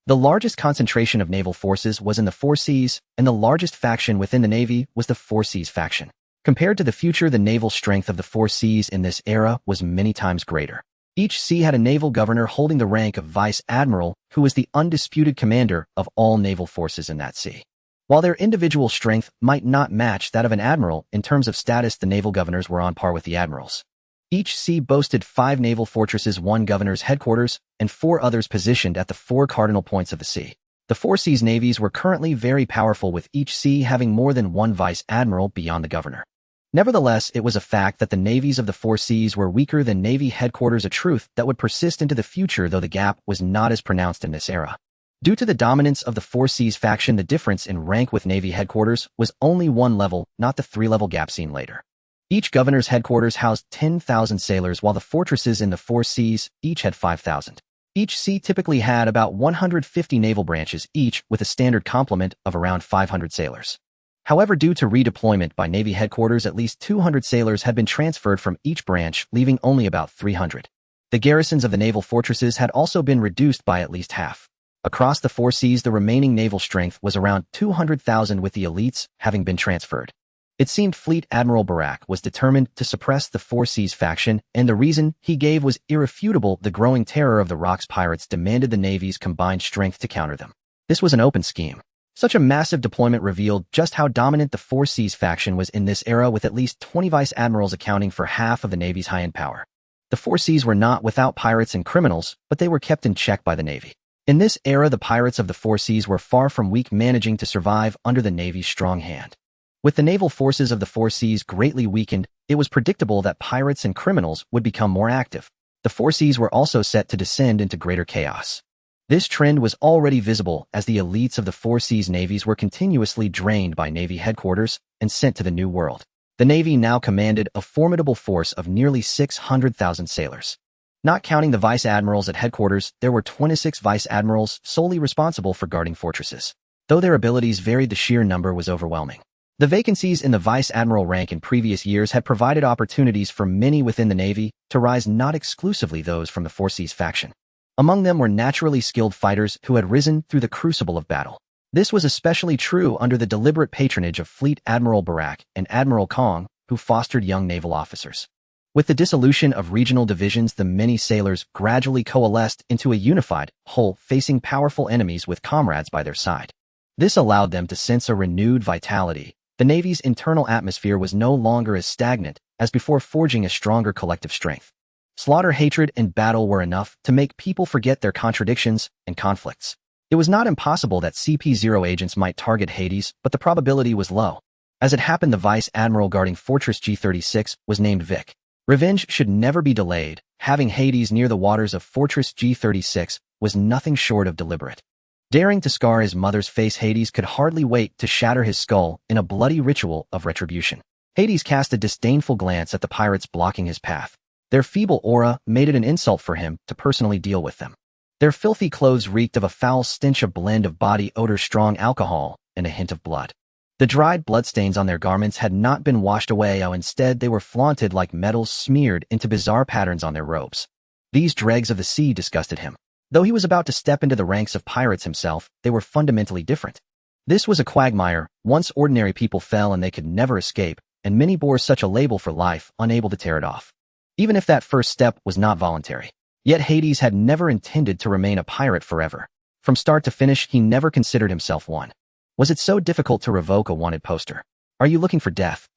Speaker 1: The largest concentration of naval forces was in the Four Seas, and the largest faction within the Navy was the Four Seas faction. Compared to the future, the naval strength of the Four Seas in this era was many times greater. Each sea had a naval governor holding the rank of vice admiral, who was the undisputed commander of all naval forces in that sea. While their individual strength might not match that of an admiral, in terms of status the naval governors were on par with the admirals. Each sea boasted 5 naval fortresses, 1 governor's headquarters, and 4 others positioned at the 4 cardinal points of the sea. The Four Seas navies were currently very powerful, with each sea having more than 1 vice admiral beyond the governor. Nevertheless, it was a fact that the navies of the Four Seas were weaker than Navy headquarters, a truth that would persist into the future, though the gap was not as pronounced in this era. Due to the dominance of the Four Seas faction, the difference in rank with Navy headquarters was only 1 level, not the 3-level gap seen later. Each governor's headquarters housed 10,000 sailors, while the fortresses in the Four Seas each had 5,000. Each sea typically had about 150 naval branches, each with a standard complement of around 500 sailors. However, due to redeployment by Navy headquarters, at least 200 sailors had been transferred from each branch, leaving only about 300. The garrisons of the naval fortresses had also been reduced by at least half. Across the Four Seas, the remaining naval strength was around 200,000, with the elites having been transferred. It seemed Fleet Admiral Barak was determined to suppress the Four Seas faction, and the reason he gave was irrefutable. The growing terror of the Rocks pirates demanded the Navy's combined strength to counter them. This was an open scheme. Such a massive deployment revealed just how dominant the Four Seas faction was in this era, with at least 20 vice admirals accounting for half of the Navy's high-end power. The Four Seas were not without pirates and criminals, but they were kept in check by the Navy. In this era, the pirates of the Four Seas were far from weak, managing to survive under the Navy's strong hand. With the naval forces of the Four Seas greatly weakened, it was predictable that pirates and criminals would become more active. The Four Seas were also set to descend into greater chaos. This trend was already visible as the elites of the Four Seas navies were continuously drained by Navy headquarters and sent to the New World. The Navy now commanded a formidable force of nearly 600,000 sailors. Not counting the vice admirals at headquarters, there were 26 vice admirals solely responsible for guarding fortresses. Though their abilities varied, the sheer number was overwhelming. The vacancies in the vice admiral rank in previous years had provided opportunities for many within the Navy to rise, not exclusively those from the Four Seas faction. Among them were naturally skilled fighters who had risen through the crucible of battle. This was especially true under the deliberate patronage of Fleet Admiral Barak and Admiral Kong, who fostered young naval officers. With the dissolution of regional divisions, the many sailors gradually coalesced into a unified whole, facing powerful enemies with comrades by their side. This allowed them to sense a renewed vitality. The Navy's internal atmosphere was no longer as stagnant as before, forging a stronger collective strength. Slaughter, hatred, and battle were enough to make people forget their contradictions and conflicts. It was not impossible that CP0 agents might target Hades, but the probability was low. As it happened, the vice admiral guarding Fortress G36 was named Vic. Revenge should never be delayed. Having Hades near the waters of Fortress G36 was nothing short of deliberate. Daring to scar his mother's face, Hades could hardly wait to shatter his skull in a bloody ritual of retribution. Hades cast a disdainful glance at the pirates blocking his path. Their feeble aura made it an insult for him to personally deal with them. Their filthy clothes reeked of a foul stench, a blend of body odor, strong alcohol, and a hint of blood. The dried bloodstains on their garments had not been washed away, instead they were flaunted like metals smeared into bizarre patterns on their robes. These dregs of the sea disgusted him. Though he was about to step into the ranks of pirates himself, they were fundamentally different. This was a quagmire. Once ordinary people fell and they could never escape, and many bore such a label for life, unable to tear it off. Even if that first step was not voluntary. Yet Hades had never intended to remain a pirate forever. From start to finish, he never considered himself one. Was it so difficult to revoke a wanted poster? Are you looking for death?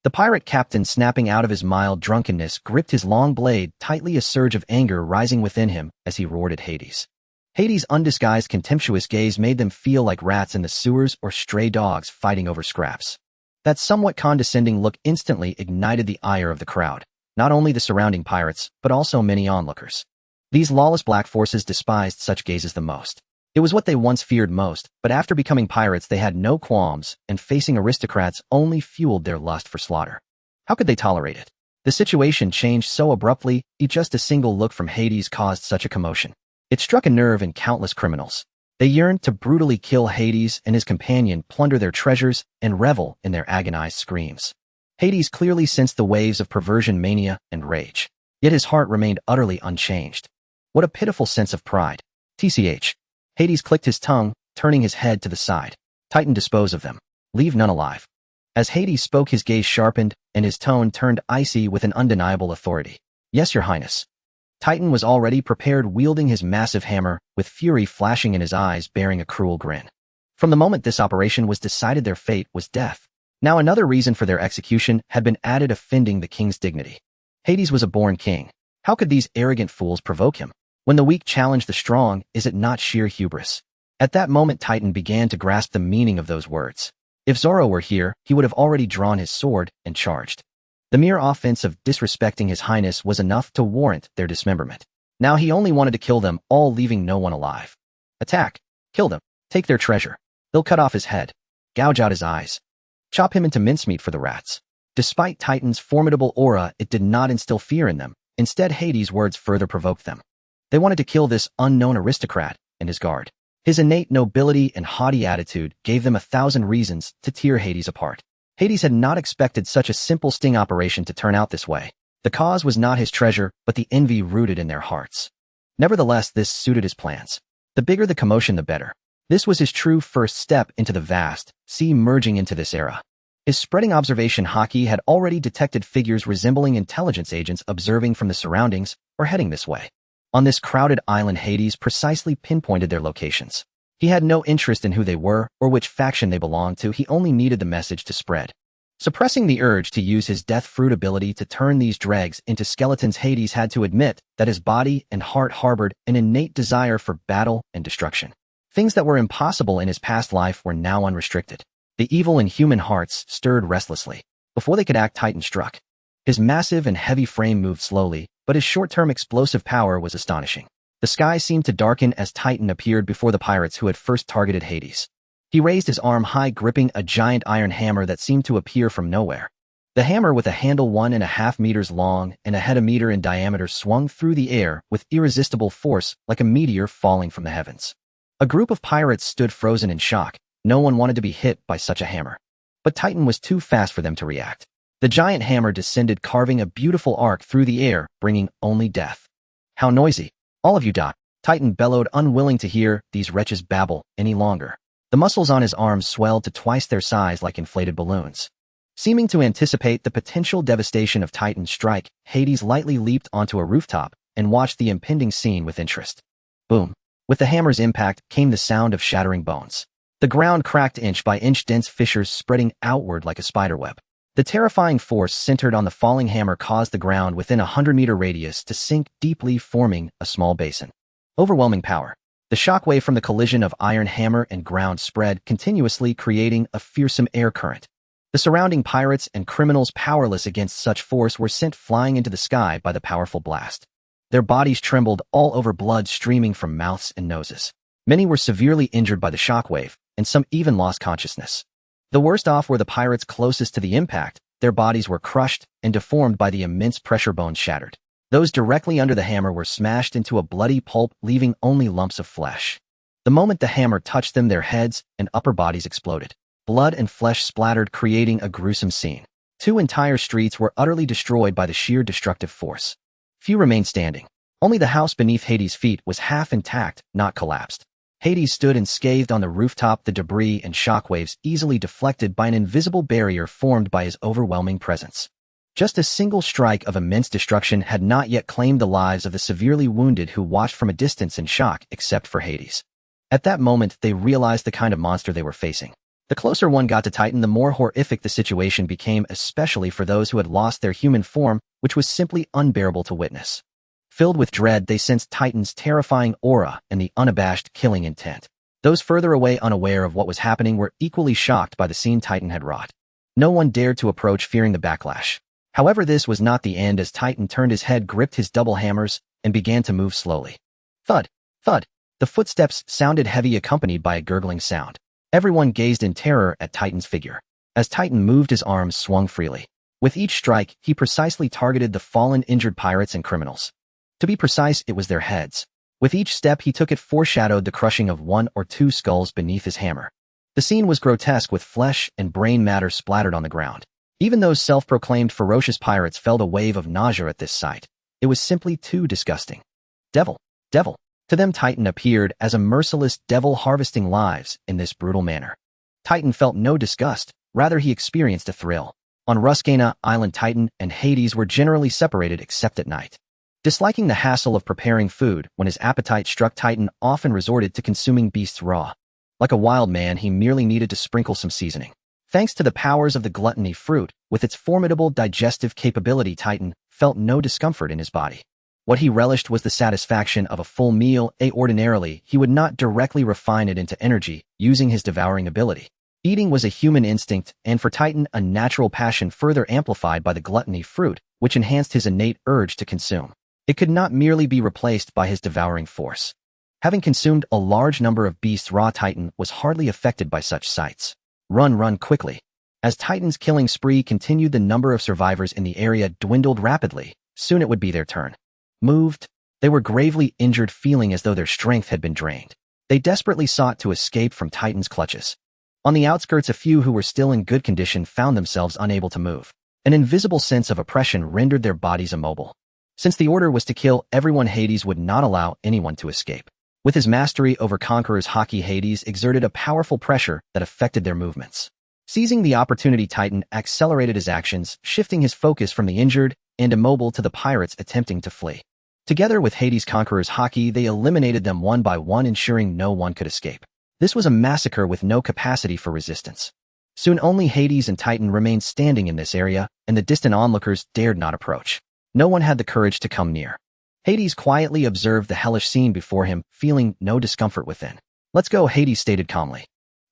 Speaker 1: The pirate captain, snapping out of his mild drunkenness, gripped his long blade tightly, a surge of anger rising within him as he roared at Hades. Hades' undisguised contemptuous gaze made them feel like rats in the sewers or stray dogs fighting over scraps. That somewhat condescending look instantly ignited the ire of the crowd, not only the surrounding pirates, but also many onlookers. These lawless black forces despised such gazes the most. It was what they once feared most, but after becoming pirates they had no qualms, and facing aristocrats only fueled their lust for slaughter. How could they tolerate it? The situation changed so abruptly, just a single look from Hades caused such a commotion. It struck a nerve in countless criminals. They yearned to brutally kill Hades and his companion, plunder their treasures, and revel in their agonized screams. Hades clearly sensed the waves of perversion, mania, and rage. Yet his heart remained utterly unchanged. What a pitiful sense of pride. TCH. Hades clicked his tongue, turning his head to the side. Titan, dispose of them. Leave none alive. As Hades spoke, his gaze sharpened, and his tone turned icy with an undeniable authority. Yes, your highness. Titan was already prepared, wielding his massive hammer, with fury flashing in his eyes, bearing a cruel grin. From the moment this operation was decided, their fate was death. Now another reason for their execution had been added, offending the king's dignity. Hades was a born king. How could these arrogant fools provoke him? When the weak challenge the strong, is it not sheer hubris? At that moment, Titan began to grasp the meaning of those words. If Zoro were here, he would have already drawn his sword and charged. The mere offense of disrespecting his highness was enough to warrant their dismemberment. Now he only wanted to kill them all, leaving no one alive. Attack. Kill them. Take their treasure. They'll cut off his head. Gouge out his eyes. Chop him into mincemeat for the rats. Despite Titan's formidable aura, it did not instill fear in them. Instead, Hades' words further provoked them. They wanted to kill this unknown aristocrat and his guard. His innate nobility and haughty attitude gave them 1,000 reasons to tear Hades apart. Hades had not expected such a simple sting operation to turn out this way. The cause was not his treasure, but the envy rooted in their hearts. Nevertheless, this suited his plans. The bigger the commotion, the better. This was his true first step into the vast sea, merging into this era. His spreading observation haki had already detected figures resembling intelligence agents observing from the surroundings or heading this way. On this crowded island, Hades precisely pinpointed their locations. He had no interest in who they were or which faction they belonged to, he only needed the message to spread. Suppressing the urge to use his death fruit ability to turn these dregs into skeletons, Hades had to admit that his body and heart harbored an innate desire for battle and destruction. Things that were impossible in his past life were now unrestricted. The evil in human hearts stirred restlessly. Before they could act, Titan struck. His massive and heavy frame moved slowly, but his short-term explosive power was astonishing. The sky seemed to darken as Titan appeared before the pirates who had first targeted Hades. He raised his arm high, gripping a giant iron hammer that seemed to appear from nowhere. The hammer, with a handle 1.5 meters long and a head a meter in diameter, swung through the air with irresistible force like a meteor falling from the heavens. A group of pirates stood frozen in shock. No one wanted to be hit by such a hammer. But Titan was too fast for them to react. The giant hammer descended, carving a beautiful arc through the air, bringing only death. "How noisy! All of you die!" Titan bellowed, unwilling to hear these wretches babble any longer. The muscles on his arms swelled to twice their size like inflated balloons. Seeming to anticipate the potential devastation of Titan's strike, Hades lightly leaped onto a rooftop and watched the impending scene with interest. Boom! With the hammer's impact came the sound of shattering bones. The ground cracked inch by inch, dense fissures spreading outward like a spiderweb. The terrifying force centered on the falling hammer caused the ground within a 100-meter radius to sink deeply, forming a small basin. Overwhelming power. The shockwave from the collision of iron hammer and ground spread continuously, creating a fearsome air current. The surrounding pirates and criminals, powerless against such force, were sent flying into the sky by the powerful blast. Their bodies trembled all over, blood streaming from mouths and noses. Many were severely injured by the shockwave, and some even lost consciousness. The worst off were the pirates closest to the impact. Their bodies were crushed and deformed by the immense pressure, bones shattered. Those directly under the hammer were smashed into a bloody pulp, leaving only lumps of flesh. The moment the hammer touched them, their heads and upper bodies exploded. Blood and flesh splattered, creating a gruesome scene. 2 entire streets were utterly destroyed by the sheer destructive force. Few remained standing. Only the house beneath Hades' feet was half intact, not collapsed. Hades stood unscathed on the rooftop, the debris and shockwaves easily deflected by an invisible barrier formed by his overwhelming presence. Just a single strike of immense destruction had not yet claimed the lives of the severely wounded who watched from a distance in shock, except for Hades. At that moment, they realized the kind of monster they were facing. The closer one got to Titan, the more horrific the situation became, especially for those who had lost their human form, which was simply unbearable to witness. Filled with dread, they sensed Titan's terrifying aura and the unabashed killing intent. Those further away, unaware of what was happening, were equally shocked by the scene Titan had wrought. No one dared to approach, fearing the backlash. However, this was not the end, as Titan turned his head, gripped his double hammers, and began to move slowly. Thud! Thud! The footsteps sounded heavy, accompanied by a gurgling sound. Everyone gazed in terror at Titan's figure. As Titan moved, his arms swung freely. With each strike, he precisely targeted the fallen, injured pirates and criminals. To be precise, it was their heads. With each step he took, it foreshadowed the crushing of 1 or 2 skulls beneath his hammer. The scene was grotesque, with flesh and brain matter splattered on the ground. Even those self-proclaimed ferocious pirates felt a wave of nausea at this sight. It was simply too disgusting. Devil! Devil! To them, Titan appeared as a merciless devil, harvesting lives in this brutal manner. Titan felt no disgust, rather he experienced a thrill. On Ruskana Island, Titan and Hades were generally separated except at night. Disliking the hassle of preparing food, when his appetite struck, Titan often resorted to consuming beasts raw. Like a wild man, he merely needed to sprinkle some seasoning. Thanks to the powers of the gluttony fruit, with its formidable digestive capability, Titan felt no discomfort in his body. What he relished was the satisfaction of a full meal. Ordinarily, he would not directly refine it into energy, using his devouring ability. Eating was a human instinct, and for Titan, a natural passion further amplified by the gluttony fruit, which enhanced his innate urge to consume. It could not merely be replaced by his devouring force. Having consumed a large number of beasts raw, Titan was hardly affected by such sights. Run quickly. As Titan's killing spree continued, the number of survivors in the area dwindled rapidly. Soon it would be their turn. Moved, they were gravely injured, feeling as though their strength had been drained. They desperately sought to escape from Titan's clutches. On the outskirts, a few who were still in good condition found themselves unable to move. An invisible sense of oppression rendered their bodies immobile. Since the order was to kill everyone, Hades would not allow anyone to escape. With his mastery over conquerors' haki, Hades exerted a powerful pressure that affected their movements. Seizing the opportunity, Titan accelerated his actions, shifting his focus from the injured and immobile to the pirates attempting to flee. Together with Hades' conquerors' hockey, they eliminated them one by one, ensuring no one could escape. This was a massacre with no capacity for resistance. Soon only Hades and Titan remained standing in this area, and the distant onlookers dared not approach. No one had the courage to come near. Hades quietly observed the hellish scene before him, feeling no discomfort within. "Let's go," Hades stated calmly.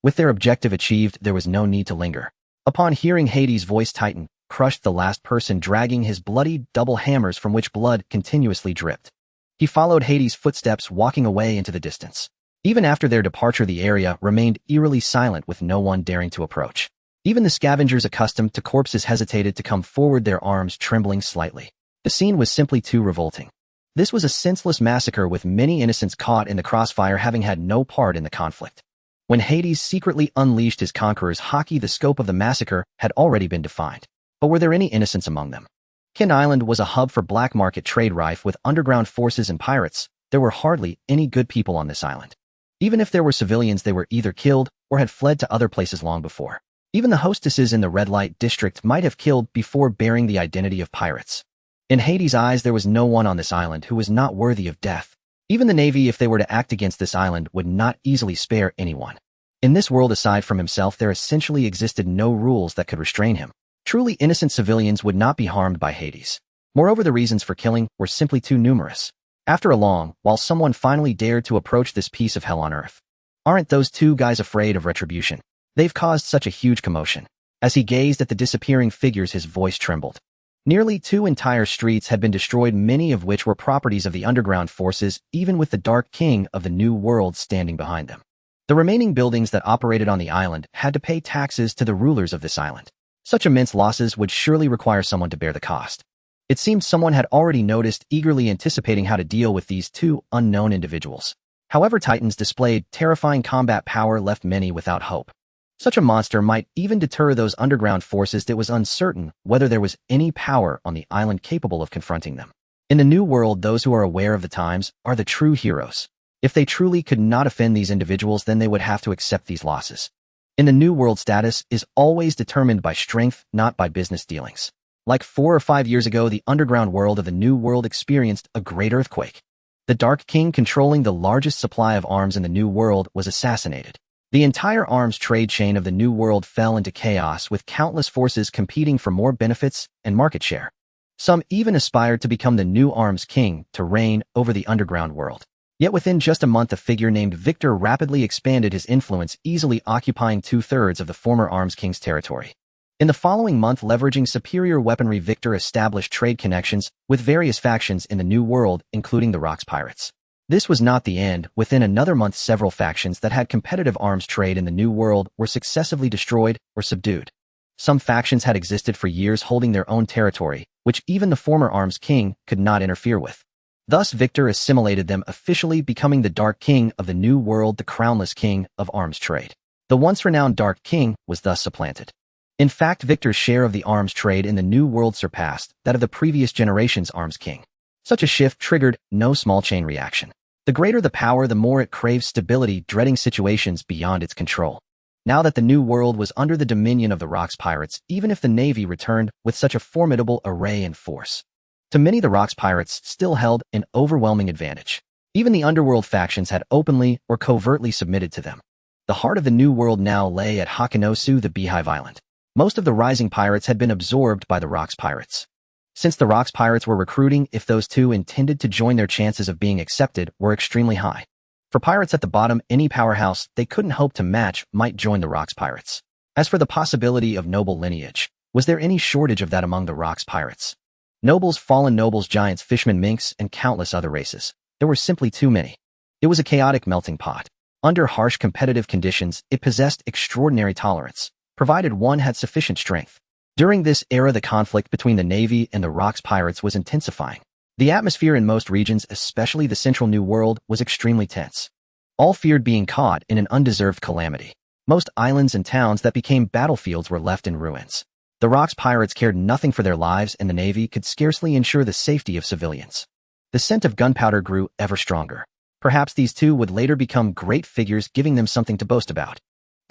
Speaker 1: With their objective achieved, there was no need to linger. Upon hearing Hades' voice, Titan crushed the last person, dragging his bloody double hammers from which blood continuously dripped. He followed Hades' footsteps, walking away into the distance. Even after their departure, the area remained eerily silent, with no one daring to approach. Even the scavengers accustomed to corpses hesitated to come forward, their arms trembling slightly. The scene was simply too revolting. This was a senseless massacre, with many innocents caught in the crossfire, having had no part in the conflict. When Hades secretly unleashed his conquerors' hockey, the scope of the massacre had already been defined. But were there any innocents among them? Kin Island was a hub for black market trade rife with underground forces and pirates. There were hardly any good people on this island. Even if there were civilians, they were either killed or had fled to other places long before. Even the hostesses in the red light district might have killed before bearing the identity of pirates. In Hades' eyes, there was no one on this island who was not worthy of death. Even the Navy, if they were to act against this island, would not easily spare anyone. In this world, aside from himself, there essentially existed no rules that could restrain him. Truly innocent civilians would not be harmed by Hades. Moreover, the reasons for killing were simply too numerous. After a long while, someone finally dared to approach this piece of hell on earth. "Aren't those two guys afraid of retribution? They've caused such a huge commotion." As he gazed at the disappearing figures, his voice trembled. Nearly 2 entire streets had been destroyed, many of which were properties of the underground forces, even with the Dark King of the New World standing behind them. The remaining buildings that operated on the island had to pay taxes to the rulers of this island. Such immense losses would surely require someone to bear the cost. It seemed someone had already noticed, eagerly anticipating how to deal with these two unknown individuals. However, Titan's displayed terrifying combat power left many without hope. Such a monster might even deter those underground forces. It was uncertain whether there was any power on the island capable of confronting them. In the New World, those who are aware of the times are the true heroes. If they truly could not offend these individuals, then they would have to accept these losses. In the New World, status is always determined by strength, not by business dealings. Like 4 or 5 years ago, the underground world of the New World experienced a great earthquake. The Dark King, controlling the largest supply of arms in the New World, was assassinated. The entire arms trade chain of the New World fell into chaos, with countless forces competing for more benefits and market share. Some even aspired to become the new arms king, to reign over the underground world. Yet within just a month, a figure named Victor rapidly expanded his influence, easily occupying 2/3 of the former arms king's territory. In the following month, leveraging superior weaponry, Victor established trade connections with various factions in the New World, including the Rocks Pirates. This was not the end. Within another month, several factions that had competitive arms trade in the New World were successively destroyed or subdued. Some factions had existed for years, holding their own territory, which even the former arms king could not interfere with. Thus, Victor assimilated them, officially becoming the Dark King of the New World, the crownless king of arms trade. The once renowned Dark King was thus supplanted. In fact, Victor's share of the arms trade in the New World surpassed that of the previous generation's arms king. Such a shift triggered no small chain reaction. The greater the power, the more it craves stability, dreading situations beyond its control. Now that the New World was under the dominion of the Rocks Pirates, even if the Navy returned with such a formidable array and force, to many the Rocks Pirates still held an overwhelming advantage. Even the underworld factions had openly or covertly submitted to them. The heart of the New World now lay at Hakanosu, the Beehive Island. Most of the rising pirates had been absorbed by the Rocks Pirates. Since the Rocks Pirates were recruiting, if those two intended to join, their chances of being accepted were extremely high. For pirates at the bottom, any powerhouse they couldn't hope to match might join the Rocks Pirates. As for the possibility of noble lineage, was there any shortage of that among the Rocks Pirates? Nobles, fallen nobles, giants, fishermen, minks, and countless other races. There were simply too many. It was a chaotic melting pot. Under harsh competitive conditions, it possessed extraordinary tolerance, provided one had sufficient strength. During this era, the conflict between the Navy and the Rocks Pirates was intensifying. The atmosphere in most regions, especially the central New World, was extremely tense. All feared being caught in an undeserved calamity. Most islands and towns that became battlefields were left in ruins. The Rocks Pirates cared nothing for their lives, and the Navy could scarcely ensure the safety of civilians. The scent of gunpowder grew ever stronger. Perhaps these two would later become great figures, giving them something to boast about.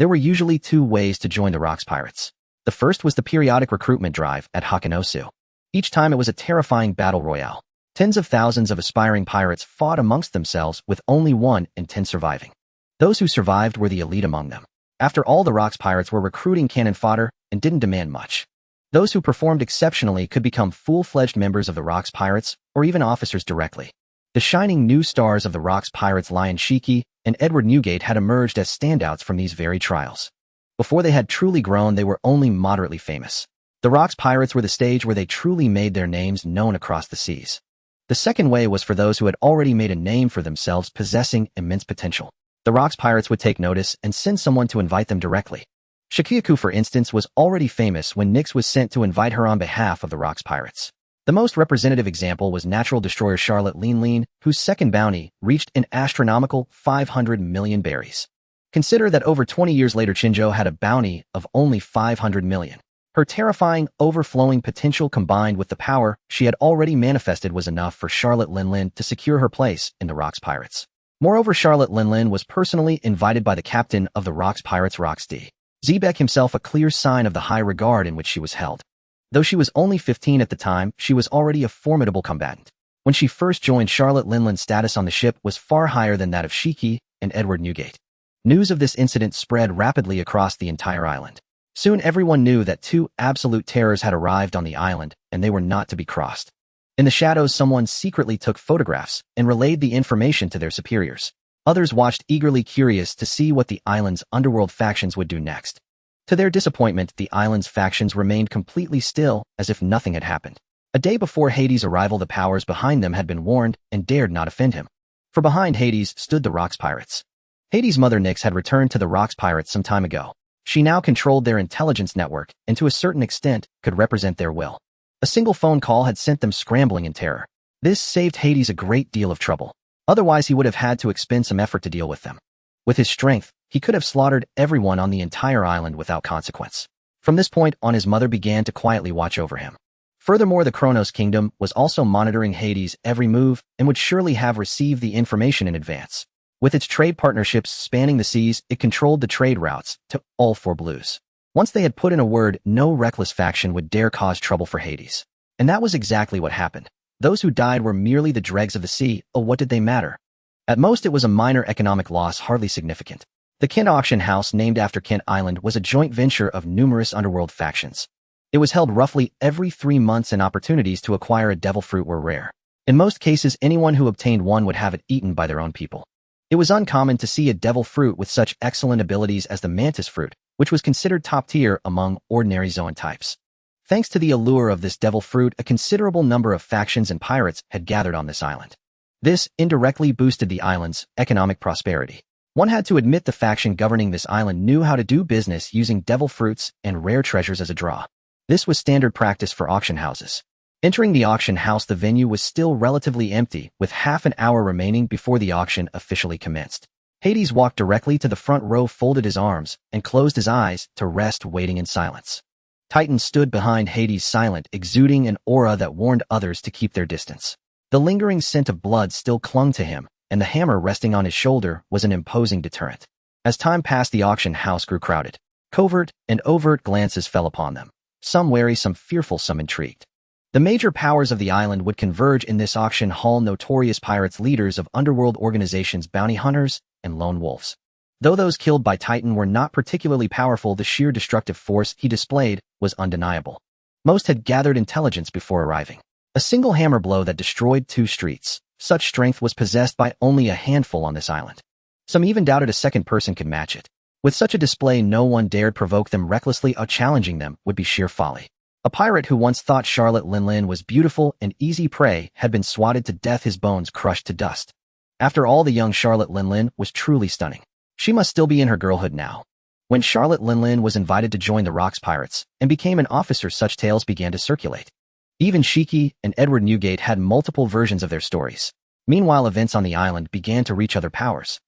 Speaker 1: There were usually two ways to join the Rocks Pirates. The first was the periodic recruitment drive at Hakanosu. Each time it was a terrifying battle royale. Tens of thousands of aspiring pirates fought amongst themselves with only 1 in 10 surviving. Those who survived were the elite among them. After all, the Rocks Pirates were recruiting cannon fodder and didn't demand much. Those who performed exceptionally could become full-fledged members of the Rocks Pirates or even officers directly. The shining new stars of the Rocks Pirates, Lion Shiki and Edward Newgate, had emerged as standouts from these very trials. Before they had truly grown, they were only moderately famous. The Rocks Pirates were the stage where they truly made their names known across the seas. The second way was for those who had already made a name for themselves, possessing immense potential. The Rocks Pirates would take notice and send someone to invite them directly. Shikiaku, for instance, was already famous when Nyx was sent to invite her on behalf of the Rocks Pirates. The most representative example was natural destroyer Charlotte Lean, whose second bounty reached an astronomical 500 million berries. Consider that over 20 years later, Chinjo had a bounty of only 500 million. Her terrifying, overflowing potential combined with the power she had already manifested was enough for Charlotte Lin to secure her place in the Rocks Pirates. Moreover, Charlotte Lin was personally invited by the captain of the Rocks Pirates, Rox D. Zebek himself, a clear sign of the high regard in which she was held. Though she was only 15 at the time, she was already a formidable combatant. When she first joined, Charlotte Linland's status on the ship was far higher than that of Shiki and Edward Newgate. News of this incident spread rapidly across the entire island. Soon everyone knew that 2 absolute terrors had arrived on the island, and they were not to be crossed. In the shadows, someone secretly took photographs and relayed the information to their superiors. Others watched eagerly, curious to see what the island's underworld factions would do next. To their disappointment, the island's factions remained completely still, as if nothing had happened. A day before Hades' arrival, the powers behind them had been warned and dared not offend him. For behind Hades stood the Rocks Pirates. Hades' mother Nyx had returned to the Rocks Pirates some time ago. She now controlled their intelligence network and to a certain extent could represent their will. A single phone call had sent them scrambling in terror. This saved Hades a great deal of trouble. Otherwise, he would have had to expend some effort to deal with them. With his strength, he could have slaughtered everyone on the entire island without consequence. From this point on, his mother began to quietly watch over him. Furthermore, the Kronos Kingdom was also monitoring Hades' every move and would surely have received the information in advance. With its trade partnerships spanning the seas, it controlled the trade routes to all 4 blues. Once they had put in a word, no reckless faction would dare cause trouble for Hades. And that was exactly what happened. Those who died were merely the dregs of the sea. Oh, what did they matter? At most, it was a minor economic loss, hardly significant. The Kent Auction House, named after Kent Island, was a joint venture of numerous underworld factions. It was held roughly every 3 months, and opportunities to acquire a devil fruit were rare. In most cases, anyone who obtained one would have it eaten by their own people. It was uncommon to see a devil fruit with such excellent abilities as the mantis fruit, which was considered top tier among ordinary Zoan types. Thanks to the allure of this devil fruit, a considerable number of factions and pirates had gathered on this island. This indirectly boosted the island's economic prosperity. One had to admit the faction governing this island knew how to do business using devil fruits and rare treasures as a draw. This was standard practice for auction houses. Entering the auction house, the venue was still relatively empty, with half an hour remaining before the auction officially commenced. Hades walked directly to the front row, folded his arms, and closed his eyes to rest, waiting in silence. Titan stood behind Hades, silent, exuding an aura that warned others to keep their distance. The lingering scent of blood still clung to him, and the hammer resting on his shoulder was an imposing deterrent. As time passed, the auction house grew crowded. Covert and overt glances fell upon them. Some wary, some fearful, some intrigued. The major powers of the island would converge in this auction hall: notorious pirates, leaders of underworld organizations, bounty hunters, and lone wolves. Though those killed by Titan were not particularly powerful, the sheer destructive force he displayed was undeniable. Most had gathered intelligence before arriving. A single hammer blow that destroyed 2 streets. Such strength was possessed by only a handful on this island. Some even doubted a second person could match it. With such a display, no one dared provoke them recklessly, or challenging them would be sheer folly. A pirate who once thought Charlotte Lin was beautiful and easy prey had been swatted to death, his bones crushed to dust. After all, the young Charlotte Lin was truly stunning. She must still be in her girlhood now. When Charlotte Lin was invited to join the Rocks Pirates and became an officer, such tales began to circulate. Even Shiki and Edward Newgate had multiple versions of their stories. Meanwhile, events on the island began to reach other powers.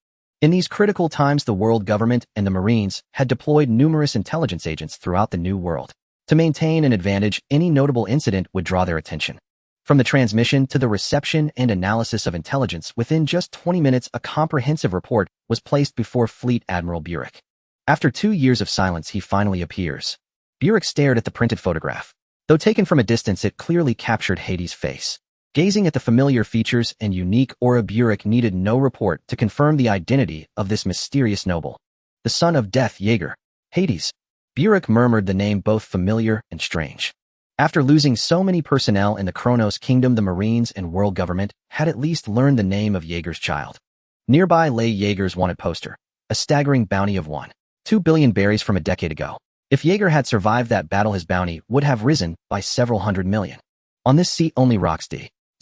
Speaker 1: In these critical times, the world government and the Marines had deployed numerous intelligence agents throughout the New World. To maintain an advantage, any notable incident would draw their attention. From the transmission to the reception and analysis of intelligence, within just 20 minutes, a comprehensive report was placed before Fleet Admiral Burek. After 2 years of silence, he finally appears. Burek stared at the printed photograph. Though taken from a distance, it clearly captured Hades' face. Gazing at the familiar features and unique aura, Burek needed no report to confirm the identity of this mysterious noble. The son of death, Jaeger. Hades. Burek murmured the name, both familiar and strange. After losing so many personnel in the Kronos Kingdom, the Marines and world government had at least learned the name of Jaeger's child. Nearby lay Jaeger's wanted poster, a staggering bounty of 1.2 billion berries from a decade ago. If Jaeger had survived that battle, his bounty would have risen by several hundred million. On this sea, only rocks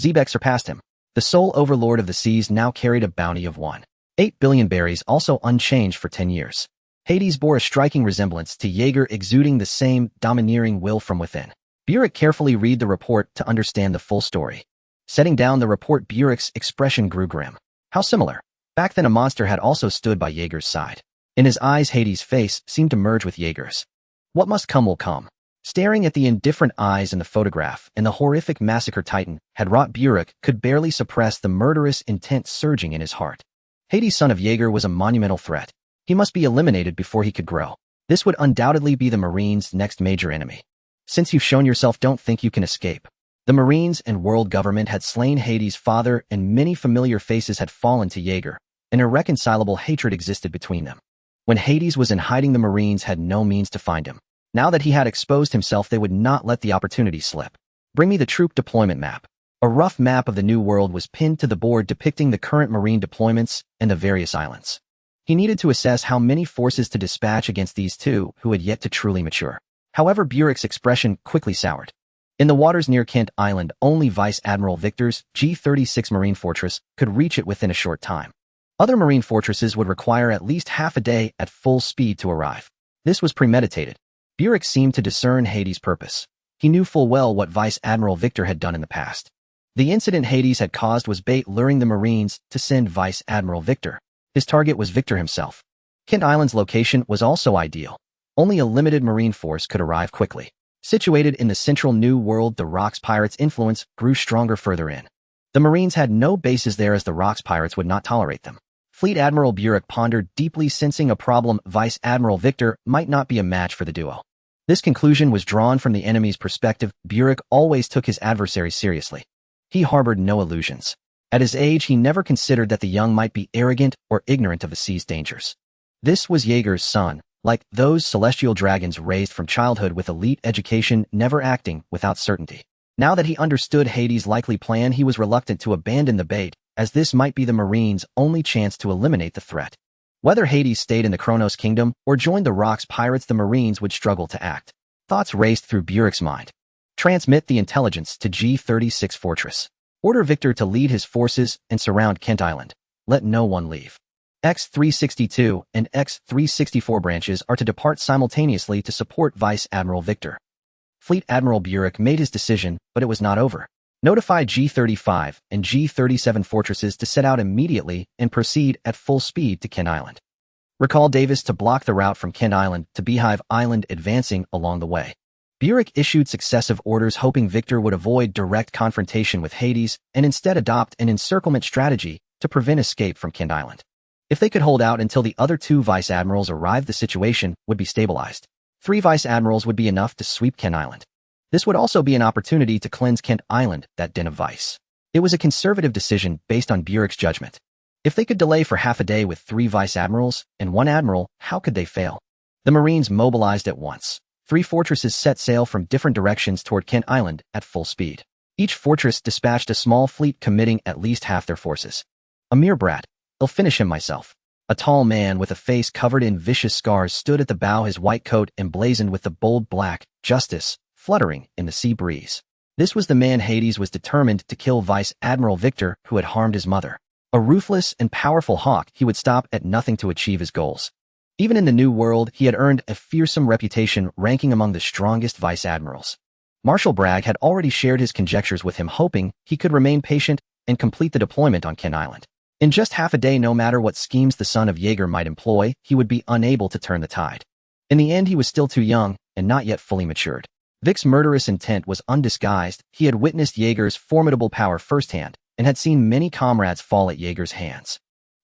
Speaker 1: Zebek surpassed him. The sole overlord of the seas now carried a bounty of 1.8 billion berries, also unchanged for 10 years. Hades bore a striking resemblance to Jaeger, exuding the same domineering will from within. Burek carefully read the report to understand the full story. Setting down the report, Burek's expression grew grim. How similar. Back then, a monster had also stood by Jaeger's side. In his eyes, Hades' face seemed to merge with Jaeger's. What must come will come. Staring at the indifferent eyes in the photograph and the horrific massacre Titan had wrought, Burek could barely suppress the murderous intent surging in his heart. Hades, son of Jaeger, was a monumental threat. He must be eliminated before he could grow. This would undoubtedly be the Marines' next major enemy. Since you've shown yourself, don't think you can escape. The Marines and world government had slain Hades' father, and many familiar faces had fallen to Jaeger. An irreconcilable hatred existed between them. When Hades was in hiding, the Marines had no means to find him. Now that he had exposed himself, they would not let the opportunity slip. Bring me the troop deployment map. A rough map of the new world was pinned to the board, depicting the current Marine deployments and the various islands. He needed to assess how many forces to dispatch against these two who had yet to truly mature. However, Burek's expression quickly soured. In the waters near Kent Island, only Vice Admiral Victor's G-36 Marine fortress could reach it within a short time. Other Marine fortresses would require at least half a day at full speed to arrive. This was premeditated. Burek seemed to discern Hades' purpose. He knew full well what Vice Admiral Victor had done in the past. The incident Hades had caused was bait, luring the Marines to send Vice Admiral Victor. His target was Victor himself. Kent Island's location was also ideal. Only a limited Marine force could arrive quickly. Situated in the central New World, the Rocks Pirates' influence grew stronger further in. The Marines had no bases there, as the Rocks Pirates would not tolerate them. Fleet Admiral Burek pondered deeply, sensing a problem. Vice Admiral Victor might not be a match for the duo. This conclusion was drawn from the enemy's perspective. Burek always took his adversaries seriously. He harbored no illusions. At his age, he never considered that the young might be arrogant or ignorant of the sea's dangers. This was Jaeger's son, like those celestial dragons raised from childhood with elite education, never acting without certainty. Now that he understood Hades' likely plan, he was reluctant to abandon the bait, as this might be the Marines' only chance to eliminate the threat. Whether Hades stayed in the Kronos Kingdom or joined the Rocks Pirates, the Marines would struggle to act. Thoughts raced through Burek's mind. Transmit the intelligence to G-36 Fortress. Order Victor to lead his forces and surround Kent Island. Let no one leave. X-362 and X-364 branches are to depart simultaneously to support Vice Admiral Victor. Fleet Admiral Burek made his decision, but it was not over. Notify G-35 and G-37 fortresses to set out immediately and proceed at full speed to Kent Island. Recall Davis to block the route from Kent Island to Beehive Island, advancing along the way. Burek issued successive orders, hoping Victor would avoid direct confrontation with Hades and instead adopt an encirclement strategy to prevent escape from Kent Island. If they could hold out until the other two Vice Admirals arrived, the situation would be stabilized. 3 Vice Admirals would be enough to sweep Kent Island. This would also be an opportunity to cleanse Kent Island, that den of vice. It was a conservative decision based on Burek's judgment. If they could delay for half a day with 3 Vice Admirals and 1 Admiral, how could they fail? The Marines mobilized at once. 3 fortresses set sail from different directions toward Kent Island at full speed. Each fortress dispatched a small fleet, committing at least half their forces. A mere brat. I'll finish him myself. A tall man with a face covered in vicious scars stood at the bow, his white coat emblazoned with the bold black justice fluttering in the sea breeze. This was the man Hades was determined to kill, Vice Admiral Victor, who had harmed his mother. A ruthless and powerful hawk, he would stop at nothing to achieve his goals. Even in the New World, he had earned a fearsome reputation, ranking among the strongest Vice Admirals. Marshal Bragg had already shared his conjectures with him, hoping he could remain patient and complete the deployment on Kent Island. In just half a day, no matter what schemes the son of Jaeger might employ, he would be unable to turn the tide. In the end, he was still too young and not yet fully matured. Vic's murderous intent was undisguised. He had witnessed Jaeger's formidable power firsthand and had seen many comrades fall at Jaeger's hands.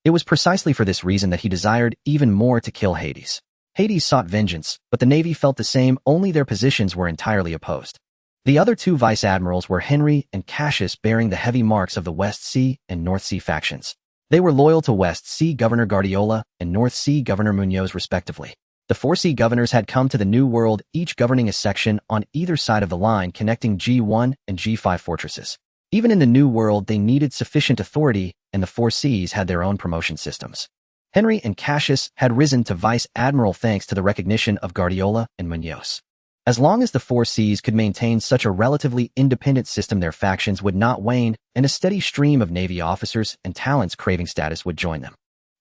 Speaker 1: It was precisely for this reason that he desired even more to kill Hades. Hades sought vengeance, but the Navy felt the same, only their positions were entirely opposed. The other two vice admirals were Henry and Cassius, bearing the heavy marks of the West Sea and North Sea factions. They were loyal to West Sea Governor Guardiola and North Sea Governor Munoz respectively. The four sea governors had come to the New World, each governing a section on either side of the line connecting G1 and G5 fortresses. Even in the New World, they needed sufficient authority, and the four seas had their own promotion systems. Henry and Cassius had risen to vice admiral thanks to the recognition of Guardiola and Munoz. As long as the four seas could maintain such a relatively independent system, their factions would not wane, and a steady stream of Navy officers and talents craving status would join them.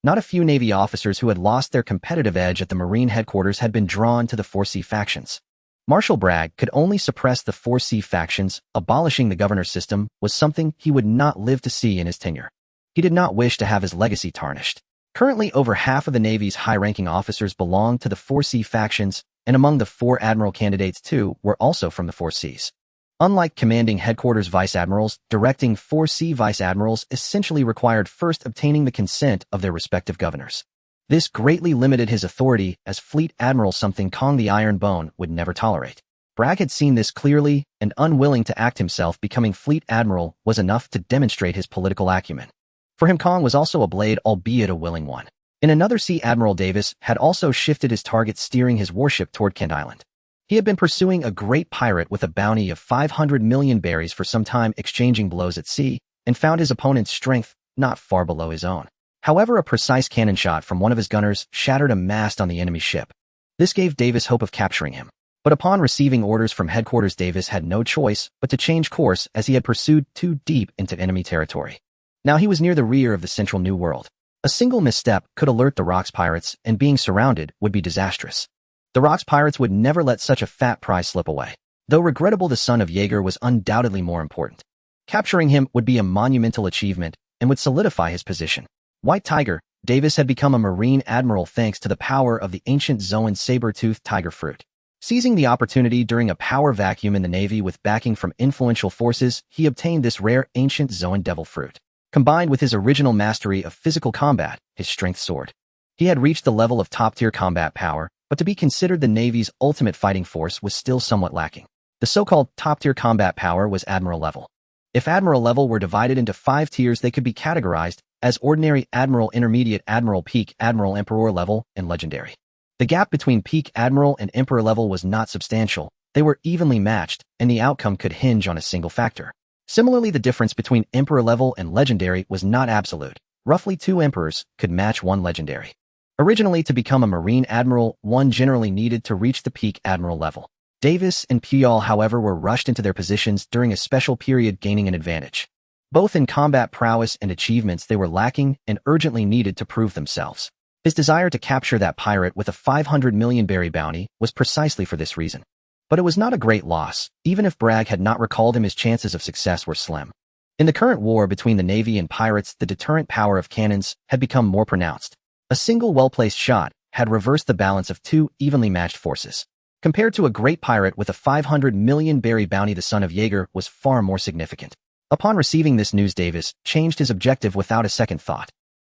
Speaker 1: Not a few Navy officers who had lost their competitive edge at the Marine headquarters had been drawn to the four sea factions. Marshal Bragg could only suppress the four sea factions. Abolishing the governor system was something he would not live to see in his tenure. He did not wish to have his legacy tarnished. Currently, over half of the Navy's high-ranking officers belonged to the four sea factions, and among the four admiral candidates, two were also from the four seas. Unlike commanding headquarters vice admirals, directing four sea vice admirals essentially required first obtaining the consent of their respective governors. This greatly limited his authority as fleet admiral, something Kong the Iron Bone would never tolerate. Bragg had seen this clearly, and unwilling to act himself, becoming fleet admiral was enough to demonstrate his political acumen. For him, Kong was also a blade, albeit a willing one. In another sea, Admiral Davis had also shifted his target, steering his warship toward Kent Island. He had been pursuing a great pirate with a bounty of 500 million berries for some time, exchanging blows at sea, and found his opponent's strength not far below his own. However, a precise cannon shot from one of his gunners shattered a mast on the enemy ship. This gave Davis hope of capturing him. But upon receiving orders from headquarters, Davis had no choice but to change course, as he had pursued too deep into enemy territory. Now he was near the rear of the central New World. A single misstep could alert the Rocks pirates, and being surrounded would be disastrous. The Rocks pirates would never let such a fat prize slip away. Though regrettable, the son of Jaeger was undoubtedly more important. Capturing him would be a monumental achievement and would solidify his position. White Tiger, Davis had become a Marine admiral thanks to the power of the ancient Zoan saber-toothed tiger fruit. Seizing the opportunity during a power vacuum in the Navy with backing from influential forces, he obtained this rare ancient Zoan devil fruit. Combined with his original mastery of physical combat, his strength soared. He had reached the level of top-tier combat power, but to be considered the Navy's ultimate fighting force was still somewhat lacking. The so-called top-tier combat power was Admiral level. If Admiral level were divided into 5 tiers, they could be categorized as Ordinary Admiral, Intermediate Admiral, Peak Admiral, Emperor level, and Legendary. The gap between Peak Admiral and Emperor level was not substantial. They were evenly matched, and the outcome could hinge on a single factor. Similarly, the difference between Emperor level and Legendary was not absolute. Roughly 2 Emperors could match 1 Legendary. Originally, to become a Marine Admiral, one generally needed to reach the Peak Admiral level. Davis and Puyol, however, were rushed into their positions during a special period, gaining an advantage. Both in combat prowess and achievements, they were lacking and urgently needed to prove themselves. His desire to capture that pirate with a 500 million berry bounty was precisely for this reason. But it was not a great loss. Even if Bragg had not recalled him, his chances of success were slim. In the current war between the Navy and pirates, the deterrent power of cannons had become more pronounced. A single well-placed shot had reversed the balance of 2 evenly matched forces. Compared to a great pirate with a 500 million berry bounty, the son of Jaeger was far more significant. Upon receiving this news, Davis changed his objective without a second thought.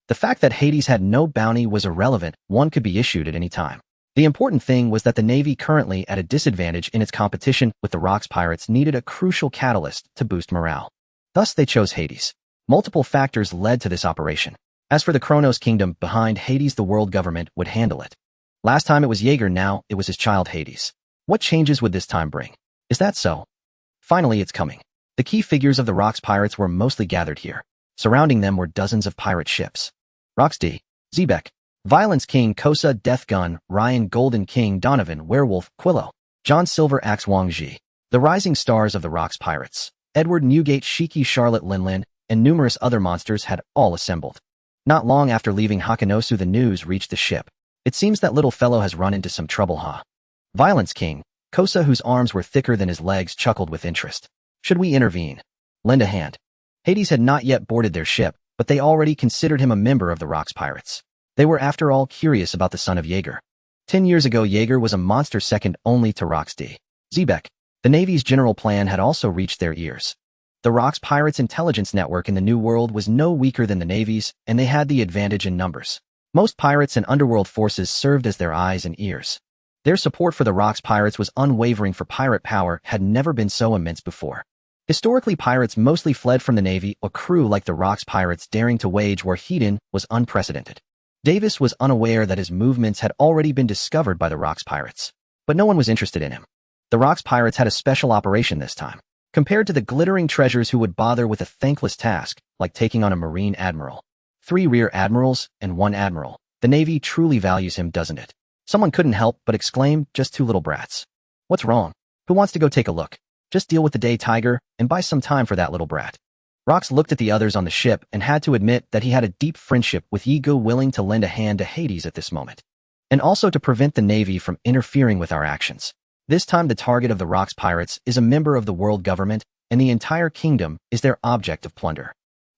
Speaker 1: The fact that Hades had no bounty was irrelevant. One could be issued at any time. The important thing was that the Navy, currently at a disadvantage in its competition with the Rocks pirates, needed a crucial catalyst to boost morale. Thus, they chose Hades. Multiple factors led to this operation. As for the Kronos Kingdom behind Hades, the world government would handle it. Last time it was Jaeger, now it was his child Hades. What changes would this time bring? Is that so? Finally, it's coming. The key figures of the Rocks pirates were mostly gathered here. Surrounding them were dozens of pirate ships. Rocks D, Zebek, Violence King, Kosa, Death Gun, Ryan, Golden King, Donovan, Werewolf, Quillo, John Silver, Axe, Wang Ji. The rising stars of the Rocks pirates, Edward Newgate, Shiki, Charlotte Linlin, and numerous other monsters had all assembled. Not long after leaving Hakanosu, the news reached the ship. It seems that little fellow has run into some trouble, huh? Violence King, Kosa, whose arms were thicker than his legs, chuckled with interest. Should we intervene? Lend a hand. Hades had not yet boarded their ship, but they already considered him a member of the Rocks pirates. They were, after all, curious about the son of Jaeger. 10 years ago, Jaeger was a monster second only to Rocks D. Zebek. The Navy's general plan had also reached their ears. The Rocks pirates' intelligence network in the New World was no weaker than the Navy's, and they had the advantage in numbers. Most pirates and underworld forces served as their eyes and ears. Their support for the Rocks pirates was unwavering, for pirate power had never been so immense before. Historically, pirates mostly fled from the Navy. A crew like the Rocks pirates daring to wage war heat-in was unprecedented. Davis was unaware that his movements had already been discovered by the Rocks pirates. But no one was interested in him. The Rocks pirates had a special operation this time. Compared to the glittering treasures who would bother with a thankless task, like taking on a Marine Admiral. 3 rear admirals and 1 admiral. The Navy truly values him, doesn't it? Someone couldn't help but exclaim, just 2 little brats. What's wrong? Who wants to go take a look? Just deal with the day, Tiger, and buy some time for that little brat. Rocks looked at the others on the ship and had to admit that he had a deep friendship with Ego, willing to lend a hand to Hades at this moment. And also to prevent the Navy from interfering with our actions. This time the target of the Rocks pirates is a member of the world government, and the entire kingdom is their object of plunder.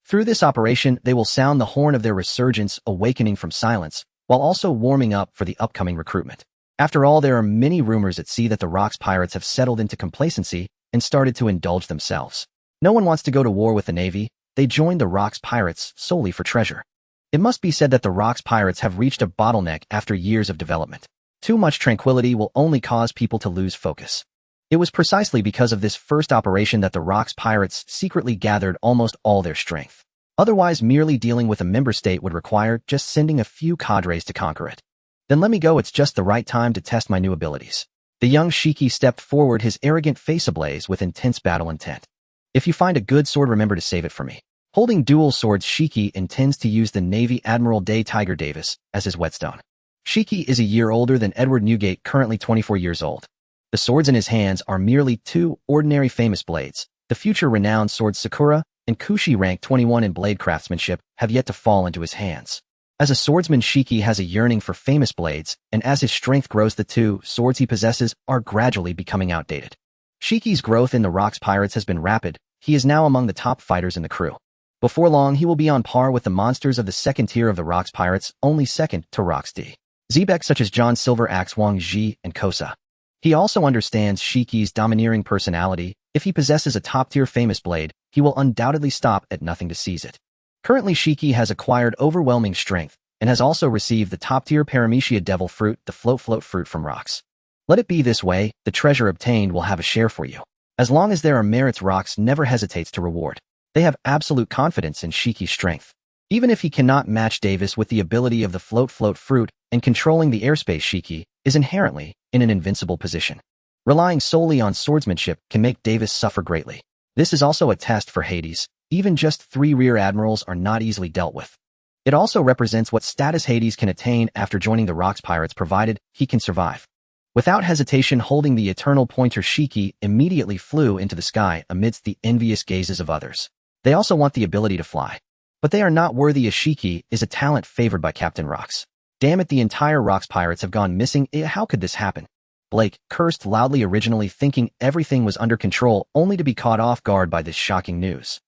Speaker 1: Through this operation, they will sound the horn of their resurgence, awakening from silence, while also warming up for the upcoming recruitment. After all, there are many rumors at sea that the Rocks pirates have settled into complacency and started to indulge themselves. No one wants to go to war with the Navy. They joined the Rocks pirates solely for treasure. It must be said that the Rocks pirates have reached a bottleneck after years of development. Too much tranquility will only cause people to lose focus. It was precisely because of this first operation that the Rocks pirates secretly gathered almost all their strength. Otherwise, merely dealing with a member state would require just sending a few cadres to conquer it. Then let me go, it's just the right time to test my new abilities. The young Shiki stepped forward, his arrogant face ablaze with intense battle intent. If you find a good sword, remember to save it for me. Holding dual swords, Shiki intends to use the Navy Admiral Day Tiger Davis as his whetstone. Shiki is a year older than Edward Newgate, currently 24 years old. The swords in his hands are merely 2 ordinary famous blades. The future renowned swords Sakura and Kushi, rank 21 in blade craftsmanship, have yet to fall into his hands. As a swordsman, Shiki has a yearning for famous blades, and as his strength grows, the 2 swords he possesses are gradually becoming outdated. Shiki's growth in the Rocks pirates has been rapid. He is now among the top fighters in the crew. Before long, he will be on par with the monsters of the second tier of the Rocks pirates, only second to Rocks D. Zebek, such as John Silver Axe, Wang Ji, and Kosa. He also understands Shiki's domineering personality. If he possesses a top-tier famous blade, he will undoubtedly stop at nothing to seize it. Currently, Shiki has acquired overwhelming strength and has also received the top-tier Paramecia Devil Fruit, the float fruit from Rocks. Let it be this way, the treasure obtained will have a share for you. As long as there are merits, Rocks never hesitates to reward. They have absolute confidence in Shiki's strength. Even if he cannot match Davis with the ability of the float fruit and controlling the airspace, Shiki is inherently in an invincible position. Relying solely on swordsmanship can make Davis suffer greatly. This is also a test for Hades. Even just 3 rear admirals are not easily dealt with. It also represents what status Hades can attain after joining the Rocks pirates, provided he can survive. Without hesitation, holding the eternal pointer, Shiki immediately flew into the sky amidst the envious gazes of others. They also want the ability to fly. But they are not worthy, as Shiki is a talent favored by Captain Rocks. Damn it, the entire Rocks pirates have gone missing. How could this happen? Blake cursed loudly, originally thinking everything was under control, only to be caught off guard by this shocking news.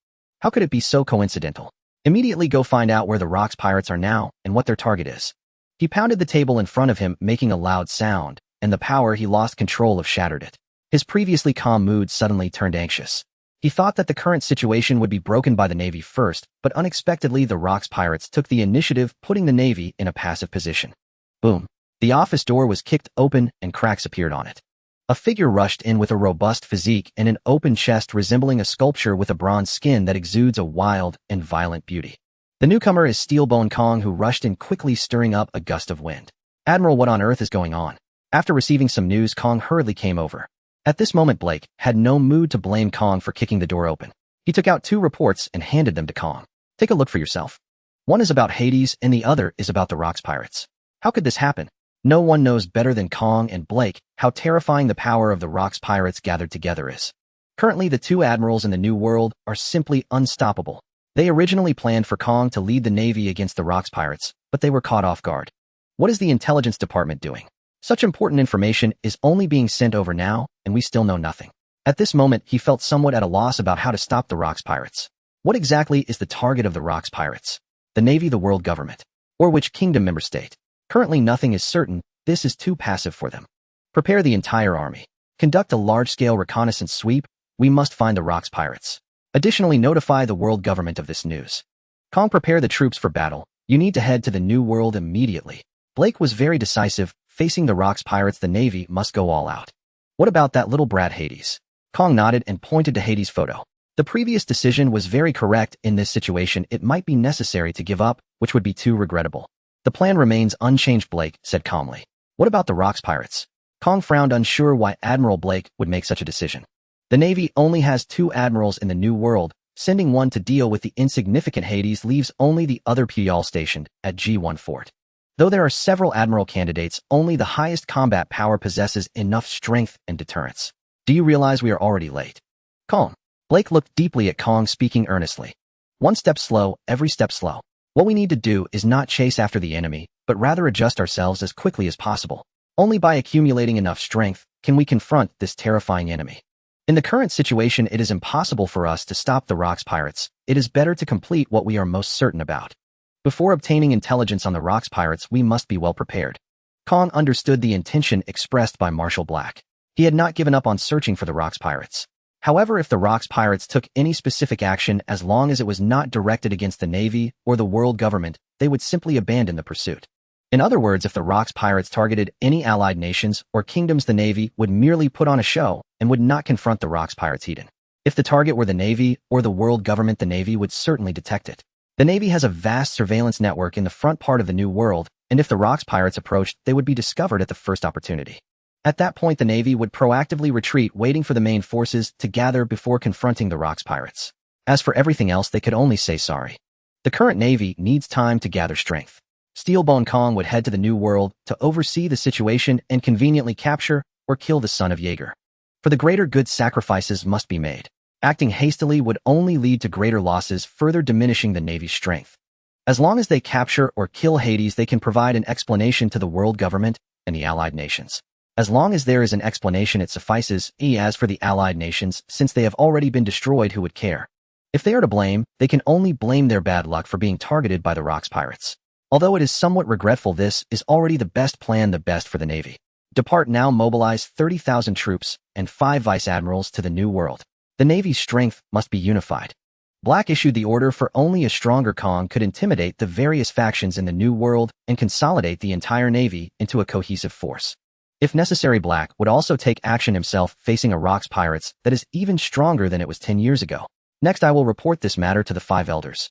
Speaker 1: How could it be so coincidental? Immediately go find out where the Rocks pirates are now and what their target is. He pounded the table in front of him, making a loud sound, and the power he lost control of shattered it. His previously calm mood suddenly turned anxious. He thought that the current situation would be broken by the Navy first, but unexpectedly the Rocks pirates took the initiative, putting the Navy in a passive position. Boom. The office door was kicked open and cracks appeared on it. A figure rushed in with a robust physique and an open chest resembling a sculpture with a bronze skin that exudes a wild and violent beauty. The newcomer is Steelbone Kong, who rushed in quickly, stirring up a gust of wind. Admiral, what on earth is going on? After receiving some news, Kong hurriedly came over. At this moment, Blake had no mood to blame Kong for kicking the door open. He took out 2 reports and handed them to Kong. Take a look for yourself. One is about Hades and the other is about the Rocks pirates. How could this happen? No one knows better than Kong and Blake how terrifying the power of the Rocks pirates gathered together is. Currently, the 2 admirals in the New World are simply unstoppable. They originally planned for Kong to lead the Navy against the Rocks pirates, but they were caught off guard. What is the intelligence department doing? Such important information is only being sent over now, and we still know nothing. At this moment, he felt somewhat at a loss about how to stop the Rocks pirates. What exactly is the target of the Rocks pirates? The Navy, the world government? Or which kingdom member state? Currently nothing is certain. This is too passive for them. Prepare the entire army. Conduct a large-scale reconnaissance sweep. We must find the Rocks pirates. Additionally, notify the world government of this news. Kong, prepare the troops for battle. You need to head to the New World immediately. Blake was very decisive. Facing the Rocks pirates, the Navy must go all out. What about that little brat Hades? Kong nodded and pointed to Hades' photo. The previous decision was very correct. In this situation, it might be necessary to give up, which would be too regrettable. The plan remains unchanged, Blake said calmly. What about the Rocks pirates? Kong frowned, unsure why Admiral Blake would make such a decision. The Navy only has 2 admirals in the New World. Sending one to deal with the insignificant Hades leaves only the other Puyol stationed at G1 Fort. Though there are several admiral candidates, only the highest combat power possesses enough strength and deterrence. Do you realize we are already late? Calm. Blake looked deeply at Kong, speaking earnestly. One step slow, every step slow. What we need to do is not chase after the enemy, but rather adjust ourselves as quickly as possible. Only by accumulating enough strength can we confront this terrifying enemy. In the current situation, it is impossible for us to stop the Rocks pirates. It is better to complete what we are most certain about. Before obtaining intelligence on the Rocks pirates, we must be well prepared. Kong understood the intention expressed by Marshal Black. He had not given up on searching for the Rocks pirates. However, if the Rocks pirates took any specific action, as long as it was not directed against the Navy or the world government, they would simply abandon the pursuit. In other words, if the Rocks pirates targeted any allied nations or kingdoms, the Navy would merely put on a show and would not confront the Rocks pirates head-on. If the target were the Navy or the world government, the Navy would certainly detect it. The Navy has a vast surveillance network in the front part of the New World, and if the Rocks pirates approached, they would be discovered at the first opportunity. At that point, the Navy would proactively retreat, waiting for the main forces to gather before confronting the Rocks pirates. As for everything else, they could only say sorry. The current Navy needs time to gather strength. Steelbone Kong would head to the New World to oversee the situation and conveniently capture or kill the son of Jaeger. For the greater good, sacrifices must be made. Acting hastily would only lead to greater losses, further diminishing the Navy's strength. As long as they capture or kill Hades, they can provide an explanation to the world government and the allied nations. As long as there is an explanation, it suffices. As for the allied nations, since they have already been destroyed, who would care? If they are to blame, they can only blame their bad luck for being targeted by the Rocks pirates. Although it is somewhat regretful, this is already the best plan, the best for the Navy. Depart now, mobilize 30,000 troops and 5 vice admirals to the New World. The Navy's strength must be unified. Black issued the order, for only a stronger Kong could intimidate the various factions in the New World and consolidate the entire Navy into a cohesive force. If necessary, Black would also take action himself, facing a Rocks pirates that is even stronger than it was 10 years ago. Next, I will report this matter to the 5 elders.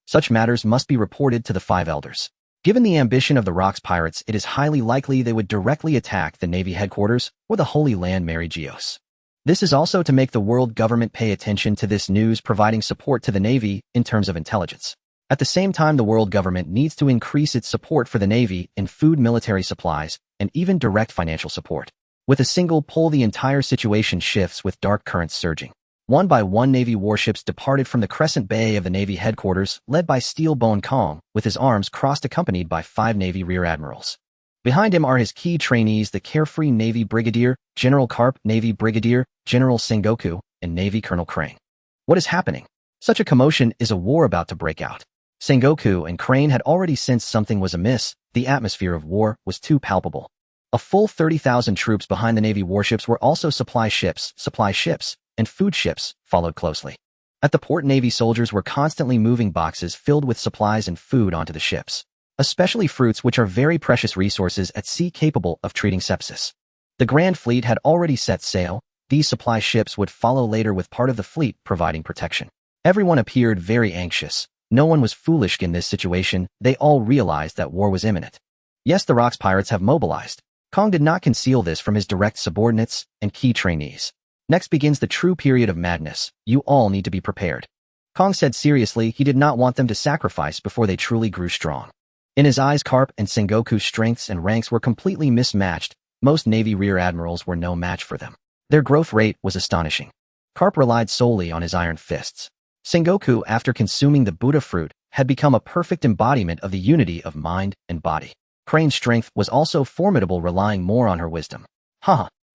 Speaker 1: Such matters must be reported to the 5 elders. Given the ambition of the Rocks pirates, it is highly likely they would directly attack the Navy headquarters or the Holy Land Mary Geos. This is also to make the world government pay attention to this news, providing support to the Navy in terms of intelligence. At the same time, the world government needs to increase its support for the Navy in food, military supplies, and even direct financial support. With a single pull, the entire situation shifts, with dark currents surging. One by one, Navy warships departed from the Crescent Bay of the Navy headquarters, led by Steelbone Kong, with his arms crossed, accompanied by 5 Navy rear admirals. Behind him are his key trainees, the carefree Navy Brigadier General Karp, Navy Brigadier General Sengoku, and Navy Colonel Crane. What is happening? Such a commotion is a war about to break out. Sengoku and Crane had already sensed something was amiss. The atmosphere of war was too palpable. A full 30,000 troops behind the Navy warships were also supply ships, and food ships followed closely. At the port, Navy soldiers were constantly moving boxes filled with supplies and food onto the ships, especially fruits, which are very precious resources at sea capable of treating sepsis. The Grand Fleet had already set sail. These supply ships would follow later, with part of the fleet providing protection. Everyone appeared very anxious. No one was foolish in this situation. They all realized that war was imminent. Yes, the Rocks pirates have mobilized. Kong did not conceal this from his direct subordinates and key trainees. Next begins the true period of madness. You all need to be prepared. Kong said seriously. He did not want them to sacrifice before they truly grew strong. In his eyes, Karp and Sengoku's strengths and ranks were completely mismatched. Most Navy rear admirals were no match for them. Their growth rate was astonishing. Karp relied solely on his iron fists. Sengoku, after consuming the Buddha fruit, had become a perfect embodiment of the unity of mind and body. Crane's strength was also formidable, relying more on her wisdom.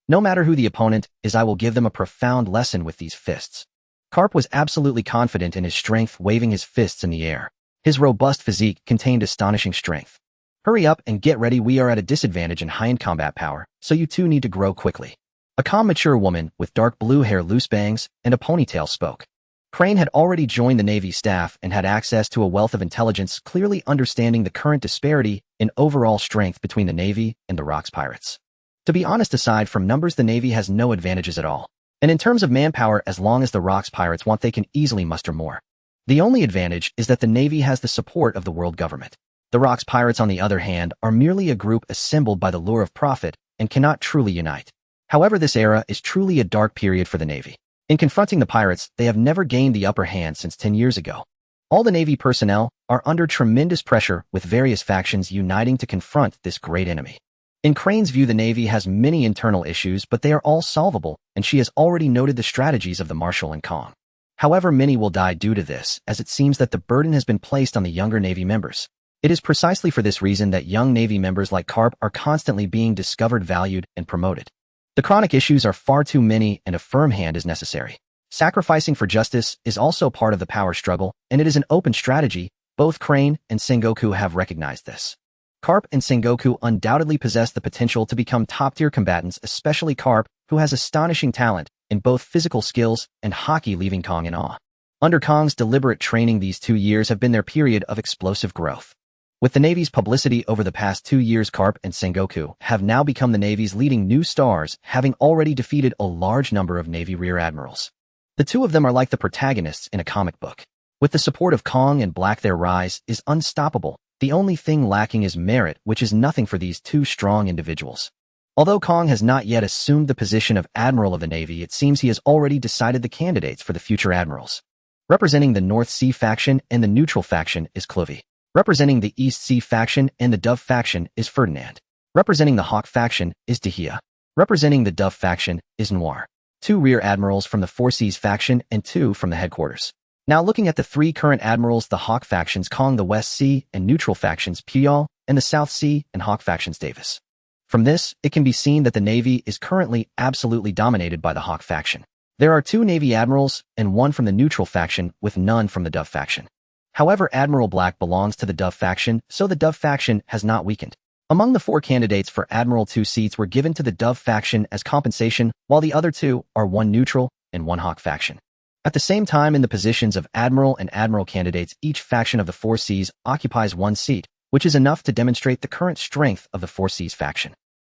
Speaker 1: No matter who the opponent is, I will give them a profound lesson with these fists. Karp was absolutely confident in his strength, waving his fists in the air. His robust physique contained astonishing strength. Hurry up and get ready. We are at a disadvantage in high-end combat power, so you two need to grow quickly. A calm, mature woman with dark blue hair, loose bangs, and a ponytail spoke. Crane had already joined the Navy staff and had access to a wealth of intelligence, clearly understanding the current disparity in overall strength between the Navy and the Rocks pirates. To be honest, aside from numbers, the Navy has no advantages at all. And in terms of manpower, as long as the Rocks pirates want, they can easily muster more. The only advantage is that the Navy has the support of the world government. The Rocks pirates, on the other hand, are merely a group assembled by the lure of profit and cannot truly unite. However, this era is truly a dark period for the Navy. In confronting the pirates, they have never gained the upper hand since 10 years ago. All the Navy personnel are under tremendous pressure, with various factions uniting to confront this great enemy. In Crane's view, the Navy has many internal issues, but they are all solvable, and she has already noted the strategies of the Marshal and Kong. However, many will die due to this, as it seems that the burden has been placed on the younger Navy members. It is precisely for this reason that young Navy members like Carp are constantly being discovered, valued, and promoted. The chronic issues are far too many, and a firm hand is necessary. Sacrificing for justice is also part of the power struggle, and it is an open strategy. Both Crane and Sengoku have recognized this. Carp and Sengoku undoubtedly possess the potential to become top-tier combatants, especially Carp, who has astonishing talent in both physical skills and hockey, leaving Kong in awe. Under Kong's deliberate training, these 2 years have been their period of explosive growth. With the Navy's publicity over the past 2 years, Carp and Sengoku have now become the Navy's leading new stars, having already defeated a large number of Navy rear admirals. The two of them are like the protagonists in a comic book. With the support of Kong and Black, their rise is unstoppable. The only thing lacking is merit, which is nothing for these two strong individuals. Although Kong has not yet assumed the position of Admiral of the Navy, it seems he has already decided the candidates for the future admirals. Representing the North Sea faction and the neutral faction is Clovey. Representing the East Sea faction and the Dove faction is Ferdinand. Representing the Hawk faction is Dehia. Representing the Dove faction is Noir. 2 rear admirals from the Four Seas faction and 2 from the headquarters. Now looking at the 3 current admirals, the Hawk factions Kong, the West Sea and neutral factions Puyol, and the South Sea and Hawk factions Davis. From this, it can be seen that the Navy is currently absolutely dominated by the Hawk faction. There are 2 Navy admirals and 1 from the neutral faction, with none from the Dove faction. However, Admiral Black belongs to the Dove faction, so the Dove faction has not weakened. Among the 4 candidates for Admiral, 2 seats were given to the Dove faction as compensation, while the other 2 are 1 neutral and 1 Hawk faction. At the same time, in the positions of Admiral and Admiral candidates, each faction of the Four Seas occupies 1 seat, which is enough to demonstrate the current strength of the Four Seas faction.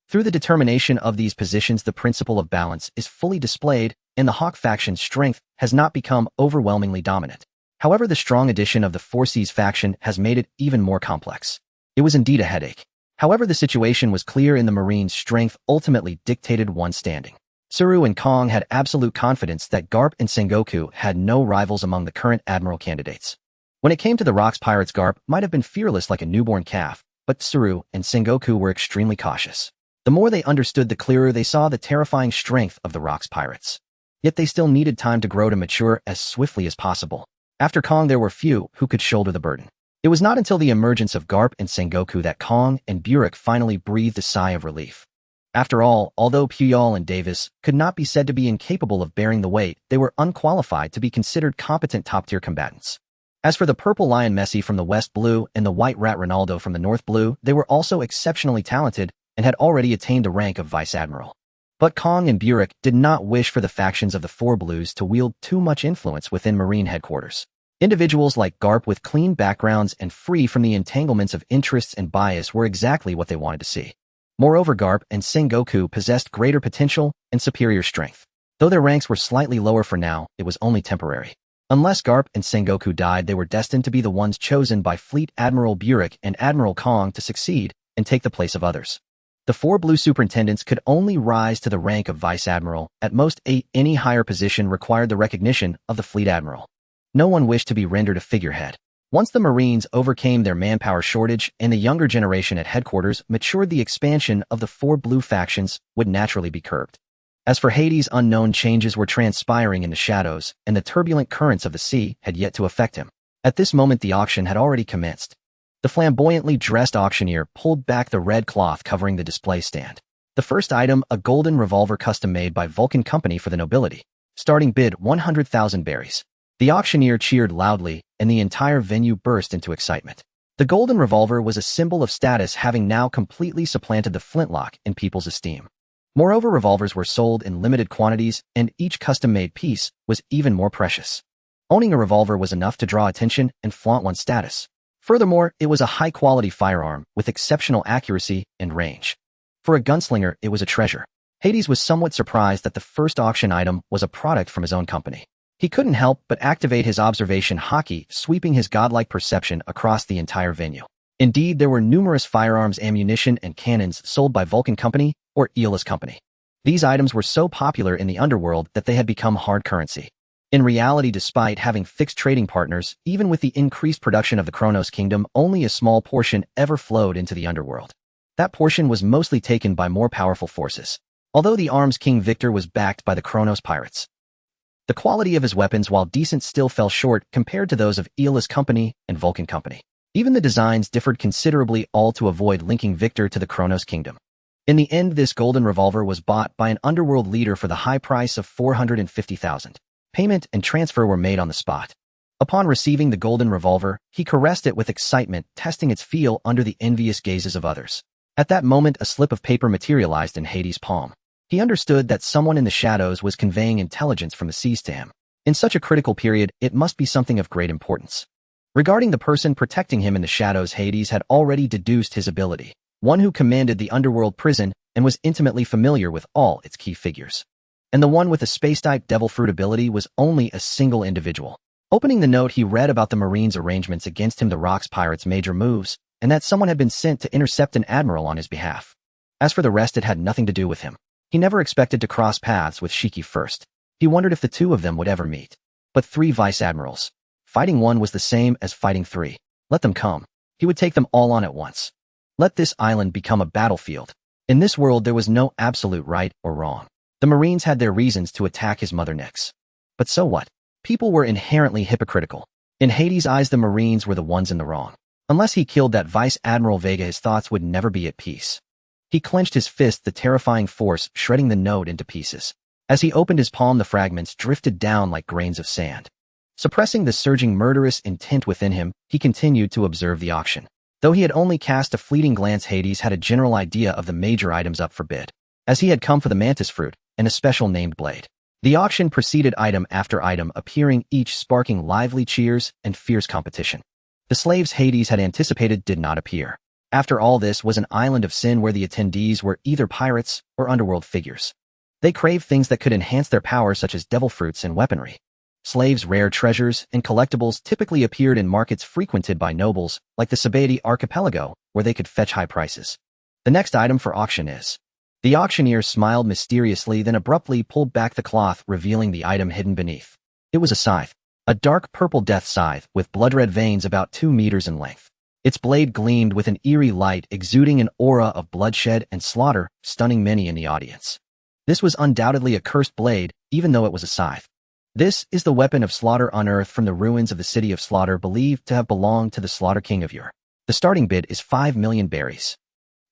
Speaker 1: Through the determination of these positions, the principle of balance is fully displayed, and the Hawk faction's strength has not become overwhelmingly dominant. However, the strong addition of the Four Seas faction has made it even more complex. It was indeed a headache. However, the situation was clear, and the Marines' strength ultimately dictated one standing. Suru and Kong had absolute confidence that Garp and Sengoku had no rivals among the current Admiral candidates. When it came to the Rocks pirates, Garp might have been fearless like a newborn calf, but Suru and Sengoku were extremely cautious. The more they understood, the clearer they saw the terrifying strength of the Rocks pirates. Yet they still needed time to grow to mature as swiftly as possible. After Kong, there were few who could shoulder the burden. It was not until the emergence of Garp and Sengoku that Kong and Burek finally breathed a sigh of relief. After all, although Puyol and Davis could not be said to be incapable of bearing the weight, they were unqualified to be considered competent top-tier combatants. As for the Purple Lion Messi from the West Blue and the White Rat Ronaldo from the North Blue, they were also exceptionally talented and had already attained the rank of Vice Admiral. But Kong and Burek did not wish for the factions of the Four Blues to wield too much influence within Marine headquarters. Individuals like Garp with clean backgrounds and free from the entanglements of interests and bias were exactly what they wanted to see. Moreover, Garp and Sengoku possessed greater potential and superior strength. Though their ranks were slightly lower for now, it was only temporary. Unless Garp and Sengoku died, they were destined to be the ones chosen by Fleet Admiral Burek and Admiral Kong to succeed and take the place of others. The Four Blue superintendents could only rise to the rank of Vice Admiral. At most, any higher position required the recognition of the Fleet Admiral. No one wished to be rendered a figurehead. Once the Marines overcame their manpower shortage and the younger generation at headquarters matured, the expansion of the Four Blue factions would naturally be curbed. As for Hades, unknown changes were transpiring in the shadows, and the turbulent currents of the sea had yet to affect him. At this moment, the auction had already commenced. The flamboyantly dressed auctioneer pulled back the red cloth covering the display stand. The first item, a golden revolver custom-made by Vulcan Company for the nobility. Starting bid 100,000 berries. The auctioneer cheered loudly, and the entire venue burst into excitement. The golden revolver was a symbol of status, having now completely supplanted the flintlock in people's esteem. Moreover, revolvers were sold in limited quantities, and each custom-made piece was even more precious. Owning a revolver was enough to draw attention and flaunt one's status. Furthermore, it was a high-quality firearm with exceptional accuracy and range. For a gunslinger, it was a treasure. Hades was somewhat surprised that the first auction item was a product from his own company. He couldn't help but activate his observation hockey, sweeping his godlike perception across the entire venue. Indeed, there were numerous firearms, ammunition, and cannons sold by Vulcan Company or Aeolus Company. These items were so popular in the underworld that they had become hard currency. In reality, despite having fixed trading partners, even with the increased production of the Kronos Kingdom, only a small portion ever flowed into the underworld. That portion was mostly taken by more powerful forces. Although the Arms King Victor was backed by the Kronos pirates, the quality of his weapons, while decent, still fell short compared to those of Aeolus Company and Vulcan Company. Even the designs differed considerably, all to avoid linking Victor to the Kronos Kingdom. In the end, this golden revolver was bought by an underworld leader for the high price of 450,000. Payment and transfer were made on the spot. Upon receiving the golden revolver, he caressed it with excitement, testing its feel under the envious gazes of others. At that moment, a slip of paper materialized in Hades' palm. He understood that someone in the shadows was conveying intelligence from the seas to him. In such a critical period, it must be something of great importance. Regarding the person protecting him in the shadows, Hades had already deduced his ability, one who commanded the underworld prison and was intimately familiar with all its key figures. And the one with the space-type devil fruit ability was only a single individual. Opening the note, he read about the Marines' arrangements against him, the Rocks pirates' major moves, and that someone had been sent to intercept an admiral on his behalf. As for the rest, it had nothing to do with him. He never expected to cross paths with Shiki first. He wondered if the two of them would ever meet. But 3 vice-admirals. Fighting one was the same as fighting 3. Let them come. He would take them all on at once. Let this island become a battlefield. In this world, there was no absolute right or wrong. The Marines had their reasons to attack his mother Nyx. But so what? People were inherently hypocritical. In Hades' eyes, the Marines were the ones in the wrong. Unless he killed that Vice Admiral Vega, his thoughts would never be at peace. He clenched his fist, the terrifying force shredding the note into pieces. As he opened his palm, the fragments drifted down like grains of sand. Suppressing the surging murderous intent within him, he continued to observe the auction. Though he had only cast a fleeting glance, Hades had a general idea of the major items up for bid, as he had come for the mantis fruit and a special named blade. The auction proceeded, item after item appearing, each sparking lively cheers and fierce competition. The slaves Hades had anticipated did not appear. After all, this was an island of sin where the attendees were either pirates or underworld figures. They craved things that could enhance their power, such as devil fruits and weaponry. Slaves, rare treasures, and collectibles typically appeared in markets frequented by nobles, like the Sabaody archipelago, where they could fetch high prices. The next item for auction is... The auctioneer smiled mysteriously, then abruptly pulled back the cloth, revealing the item hidden beneath. It was a scythe. A dark purple death scythe with blood-red veins about 2 meters in length. Its blade gleamed with an eerie light, exuding an aura of bloodshed and slaughter, stunning many in the audience. This was undoubtedly a cursed blade, even though it was a scythe. This is the weapon of slaughter, unearthed from the ruins of the city of Slaughter, believed to have belonged to the Slaughter King of Ur. The starting bid is 5 million berries.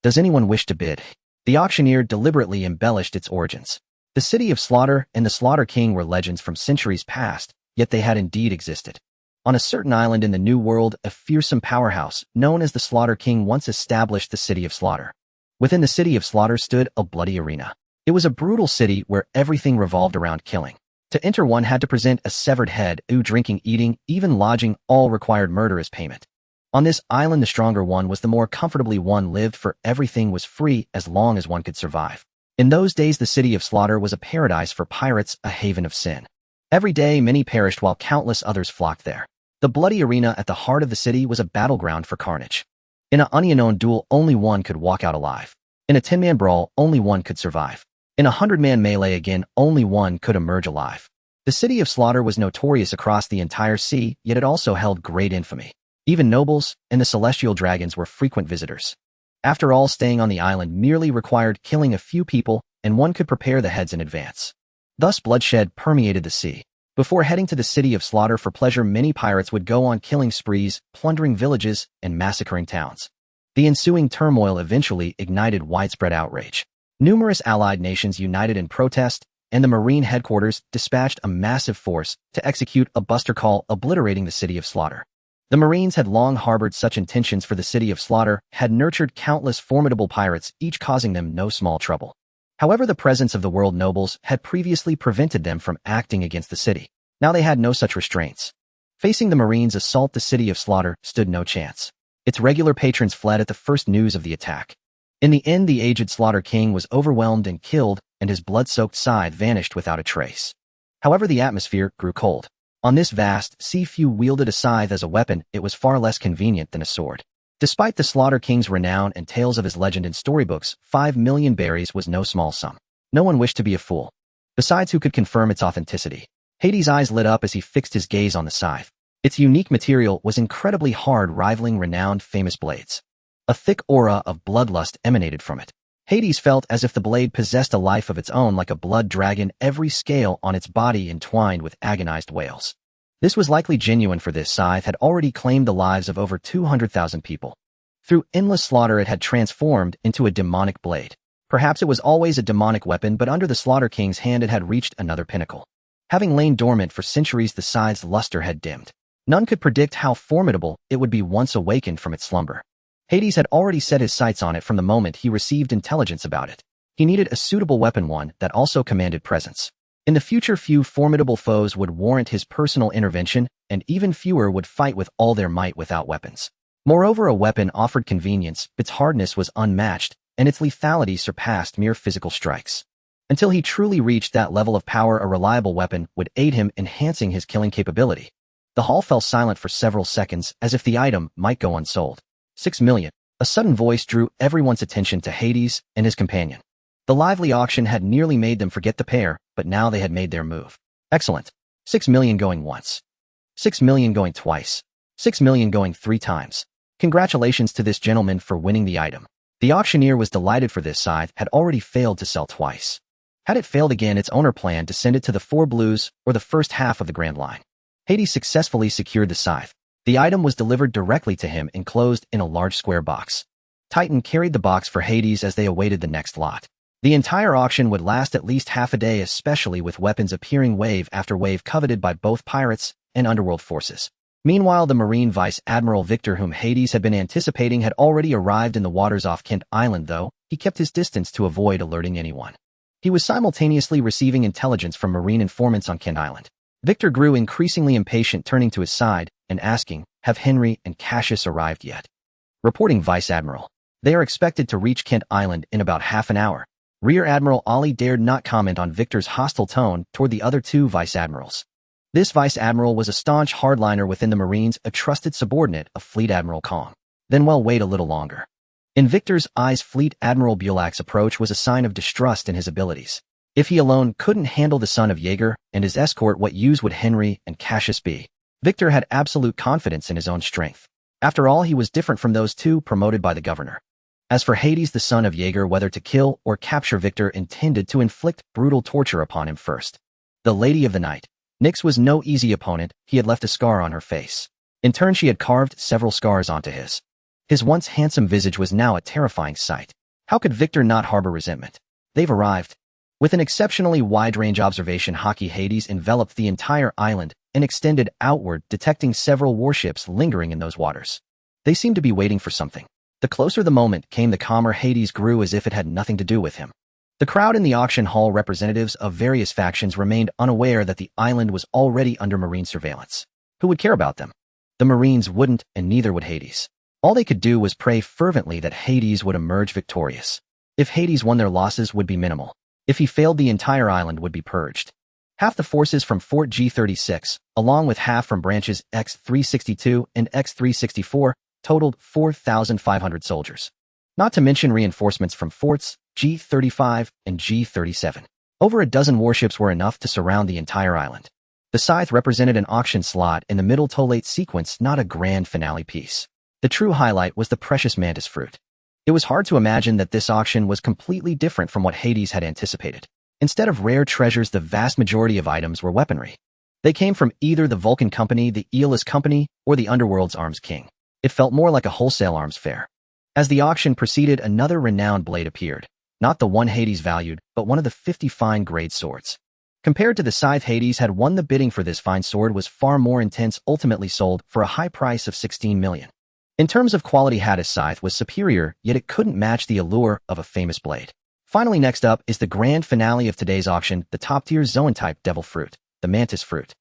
Speaker 1: Does anyone wish to bid? The auctioneer deliberately embellished its origins. The city of Slaughter and the Slaughter King were legends from centuries past, yet they had indeed existed. On a certain island in the New World, a fearsome powerhouse, known as the Slaughter King, once established the city of Slaughter. Within the city of Slaughter stood a bloody arena. It was a brutal city where everything revolved around killing. To enter, one had to present a severed head, drinking, eating, even lodging, all required murder as payment. On this island, the stronger one was the more comfortably one lived, for everything was free as long as one could survive. In those days, the city of Slaughter was a paradise for pirates, a haven of sin. Every day, many perished while countless others flocked there. The bloody arena at the heart of the city was a battleground for carnage. In an unknown duel, only one could walk out alive. In a 10-man brawl, only one could survive. In a 100-man melee, again, only one could emerge alive. The city of Slaughter was notorious across the entire sea, yet it also held great infamy. Even nobles and the celestial dragons were frequent visitors. After all, staying on the island merely required killing a few people, and one could prepare the heads in advance. Thus, bloodshed permeated the sea. Before heading to the city of Slaughter for pleasure, many pirates would go on killing sprees, plundering villages, and massacring towns. The ensuing turmoil eventually ignited widespread outrage. Numerous allied nations united in protest, and the Marine headquarters dispatched a massive force to execute a buster call, obliterating the city of Slaughter. The Marines had long harbored such intentions, for the city of Slaughter had nurtured countless formidable pirates, each causing them no small trouble. However, the presence of the world nobles had previously prevented them from acting against the city. Now they had no such restraints. Facing the Marines' assault, the city of Slaughter stood no chance. Its regular patrons fled at the first news of the attack. In the end, the aged Slaughter King was overwhelmed and killed, and his blood-soaked scythe vanished without a trace. However, the atmosphere grew cold. On this vast sea, few wielded a scythe as a weapon. It was far less convenient than a sword. Despite the Slaughter King's renown and tales of his legend in storybooks, 5 million berries was no small sum. No one wished to be a fool. Besides, who could confirm its authenticity? Hades' eyes lit up as he fixed his gaze on the scythe. Its unique material was incredibly hard, rivaling renowned famous blades. A thick aura of bloodlust emanated from it. Hades felt as if the blade possessed a life of its own, like a blood dragon, every scale on its body entwined with agonized wails. This was likely genuine, for this scythe had already claimed the lives of over 200,000 people. Through endless slaughter, it had transformed into a demonic blade. Perhaps it was always a demonic weapon, but under the Slaughter King's hand it had reached another pinnacle. Having lain dormant for centuries, the scythe's luster had dimmed. None could predict how formidable it would be once awakened from its slumber. Hades had already set his sights on it from the moment he received intelligence about it. He needed a suitable weapon, one that also commanded presence. In the future, few formidable foes would warrant his personal intervention, and even fewer would fight with all their might without weapons. Moreover, a weapon offered convenience, its hardness was unmatched, and its lethality surpassed mere physical strikes. Until he truly reached that level of power, a reliable weapon would aid him, enhancing his killing capability. The hall fell silent for several seconds, as if the item might go unsold. 6 million. A sudden voice drew everyone's attention to Hades and his companion. The lively auction had nearly made them forget the pair, but now they had made their move. Excellent. 6 million going once. 6 million going twice. 6 million going 3 times. Congratulations to this gentleman for winning the item. The auctioneer was delighted, for this scythe had already failed to sell twice. Had it failed again, its owner planned to send it to the 4 Blues or the first half of the Grand Line. Hades successfully secured the scythe. The item was delivered directly to him, enclosed in a large square box. Titan carried the box for Hades as they awaited the next lot. The entire auction would last at least half a day, especially with weapons appearing wave after wave, coveted by both pirates and underworld forces. Meanwhile, the Marine Vice Admiral Victor, whom Hades had been anticipating, had already arrived in the waters off Kent Island, though he kept his distance to avoid alerting anyone. He was simultaneously receiving intelligence from Marine informants on Kent Island. Victor grew increasingly impatient, turning to his side and asking, "Have Henry and Cassius arrived yet?" Reporting Vice Admiral. "They are expected to reach Kent Island in about half an hour." Rear Admiral Ollie dared not comment on Victor's hostile tone toward the other 2 Vice Admirals. This Vice Admiral was a staunch hardliner within the Marines, a trusted subordinate of Fleet Admiral Kong. Then, well, wait a little longer. In Victor's eyes, Fleet Admiral Bulak's approach was a sign of distrust in his abilities. If he alone couldn't handle the son of Jaeger and his escort, what use would Henry and Cassius be? Victor had absolute confidence in his own strength. After all, he was different from those 2 promoted by the governor. As for Hades, the son of Jaeger, whether to kill or capture Victor, intended to inflict brutal torture upon him first. The Lady of the Night. Nyx was no easy opponent. He had left a scar on her face. In turn, she had carved several scars onto his. His once handsome visage was now a terrifying sight. How could Victor not harbor resentment? They've arrived. With an exceptionally wide-range observation hockey, Hades enveloped the entire island and extended outward, detecting several warships lingering in those waters. They seemed to be waiting for something. The closer the moment came, the calmer Hades grew, as if it had nothing to do with him. The crowd in the auction hall, representatives of various factions, remained unaware that the island was already under Marine surveillance. Who would care about them? The Marines wouldn't, and neither would Hades. All they could do was pray fervently that Hades would emerge victorious. If Hades won, their losses would be minimal. If he failed, the entire island would be purged. Half the forces from Fort G36, along with half from branches X-362 and X-364, totaled 4,500 soldiers. Not to mention reinforcements from forts G-35 and G-37. Over a dozen warships were enough to surround the entire island. The scythe represented an auction slot in the middle tollate sequence, not a grand finale piece. The true highlight was the precious mantis fruit. It was hard to imagine that this auction was completely different from what Hades had anticipated. Instead of rare treasures, the vast majority of items were weaponry. They came from either the Vulcan Company, the Aeolus Company, or the Underworld's Arms King. It felt more like a wholesale arms fair. As the auction proceeded, another renowned blade appeared. Not the one Hades valued, but one of the 50 fine-grade swords. Compared to the scythe Hades had won the bidding for, this fine sword was far more intense, ultimately sold for a high price of 16 million. In terms of quality, Hades' scythe was superior, yet it couldn't match the allure of a famous blade. Finally, next up is the grand finale of today's auction, the top-tier Zoan-type devil fruit, the mantis fruit.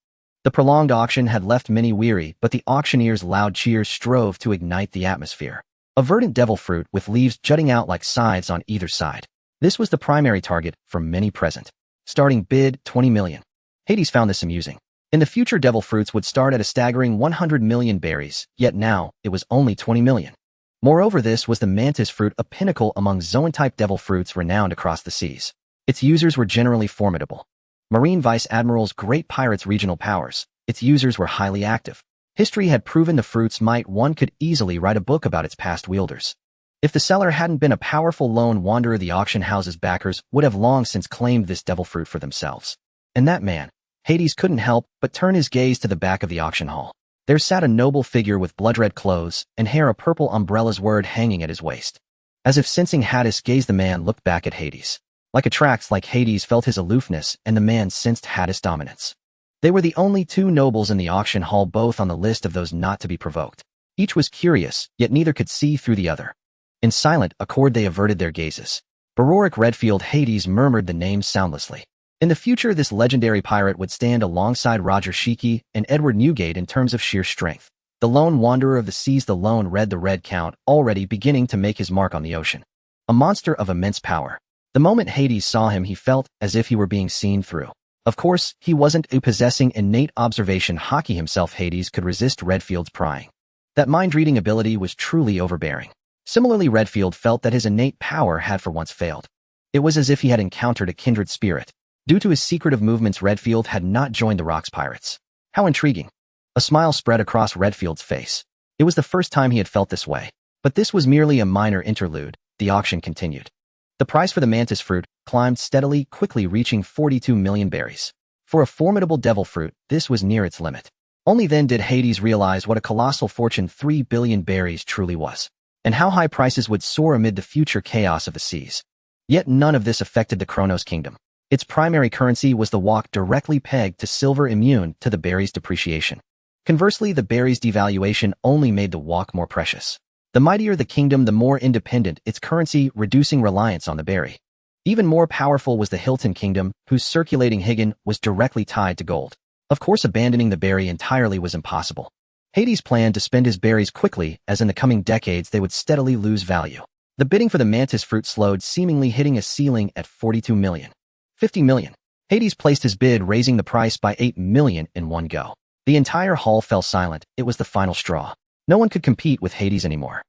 Speaker 1: The prolonged auction had left many weary, but the auctioneer's loud cheers strove to ignite the atmosphere. A verdant devil fruit with leaves jutting out like scythes on either side. This was the primary target for many present. Starting bid, 20 million. Hades found this amusing. In the future, devil fruits would start at a staggering 100 million berries, yet now it was only 20 million. Moreover, this was the mantis fruit, a pinnacle among zoan-type devil fruits renowned across the seas. Its users were generally formidable. Marine vice admirals, great pirates, regional powers. Its users were highly active. History had proven the fruit's might. One could easily write a book about its past wielders. If the seller hadn't been a powerful lone wanderer, the auction house's backers would have long since claimed this devil fruit for themselves. And that man, Hades, couldn't help but turn his gaze to the back of the auction hall. There sat a noble figure with blood-red clothes and hair, a purple umbrella's word hanging at his waist. As if sensing Hades' gaze, the man looked back at Hades. Like attracts, like Hades felt his aloofness, and the man sensed Hades' dominance. They were the only two nobles in the auction hall, both on the list of those not to be provoked. Each was curious, yet neither could see through the other. In silent accord they averted their gazes. Barorik Redfield. Hades murmured the name soundlessly. In the future, this legendary pirate would stand alongside Roger Sheikey and Edward Newgate in terms of sheer strength. The lone wanderer of the seas, the lone red, the Red Count, already beginning to make his mark on the ocean. A monster of immense power. The moment Hades saw him, he felt as if he were being seen through. Of course, he wasn't possessing innate observation hockey himself. Hades could resist Redfield's prying. That mind-reading ability was truly overbearing. Similarly, Redfield felt that his innate power had for once failed. It was as if he had encountered a kindred spirit. Due to his secretive movements, Redfield had not joined the Rocks pirates. How intriguing. A smile spread across Redfield's face. It was the first time he had felt this way. But this was merely a minor interlude. The auction continued. The price for the mantis fruit climbed steadily, quickly reaching 42 million berries. For a formidable devil fruit, this was near its limit. Only then did Hades realize what a colossal fortune 3 billion berries truly was, and how high prices would soar amid the future chaos of the seas. Yet none of this affected the Kronos kingdom. Its primary currency was the wak, directly pegged to silver, immune to the berries' depreciation. Conversely, the berries' devaluation only made the wak more precious. The mightier the kingdom, the more independent its currency, reducing reliance on the berry. Even more powerful was the Hilton kingdom, whose circulating higgin was directly tied to gold. Of course, abandoning the berry entirely was impossible. Hades planned to spend his berries quickly, as in the coming decades they would steadily lose value. The bidding for the mantis fruit slowed, seemingly hitting a ceiling at 42 million. 50 million. Hades placed his bid, raising the price by 8 million in one go. The entire hall fell silent. It was the final straw. No one could compete with Hades anymore.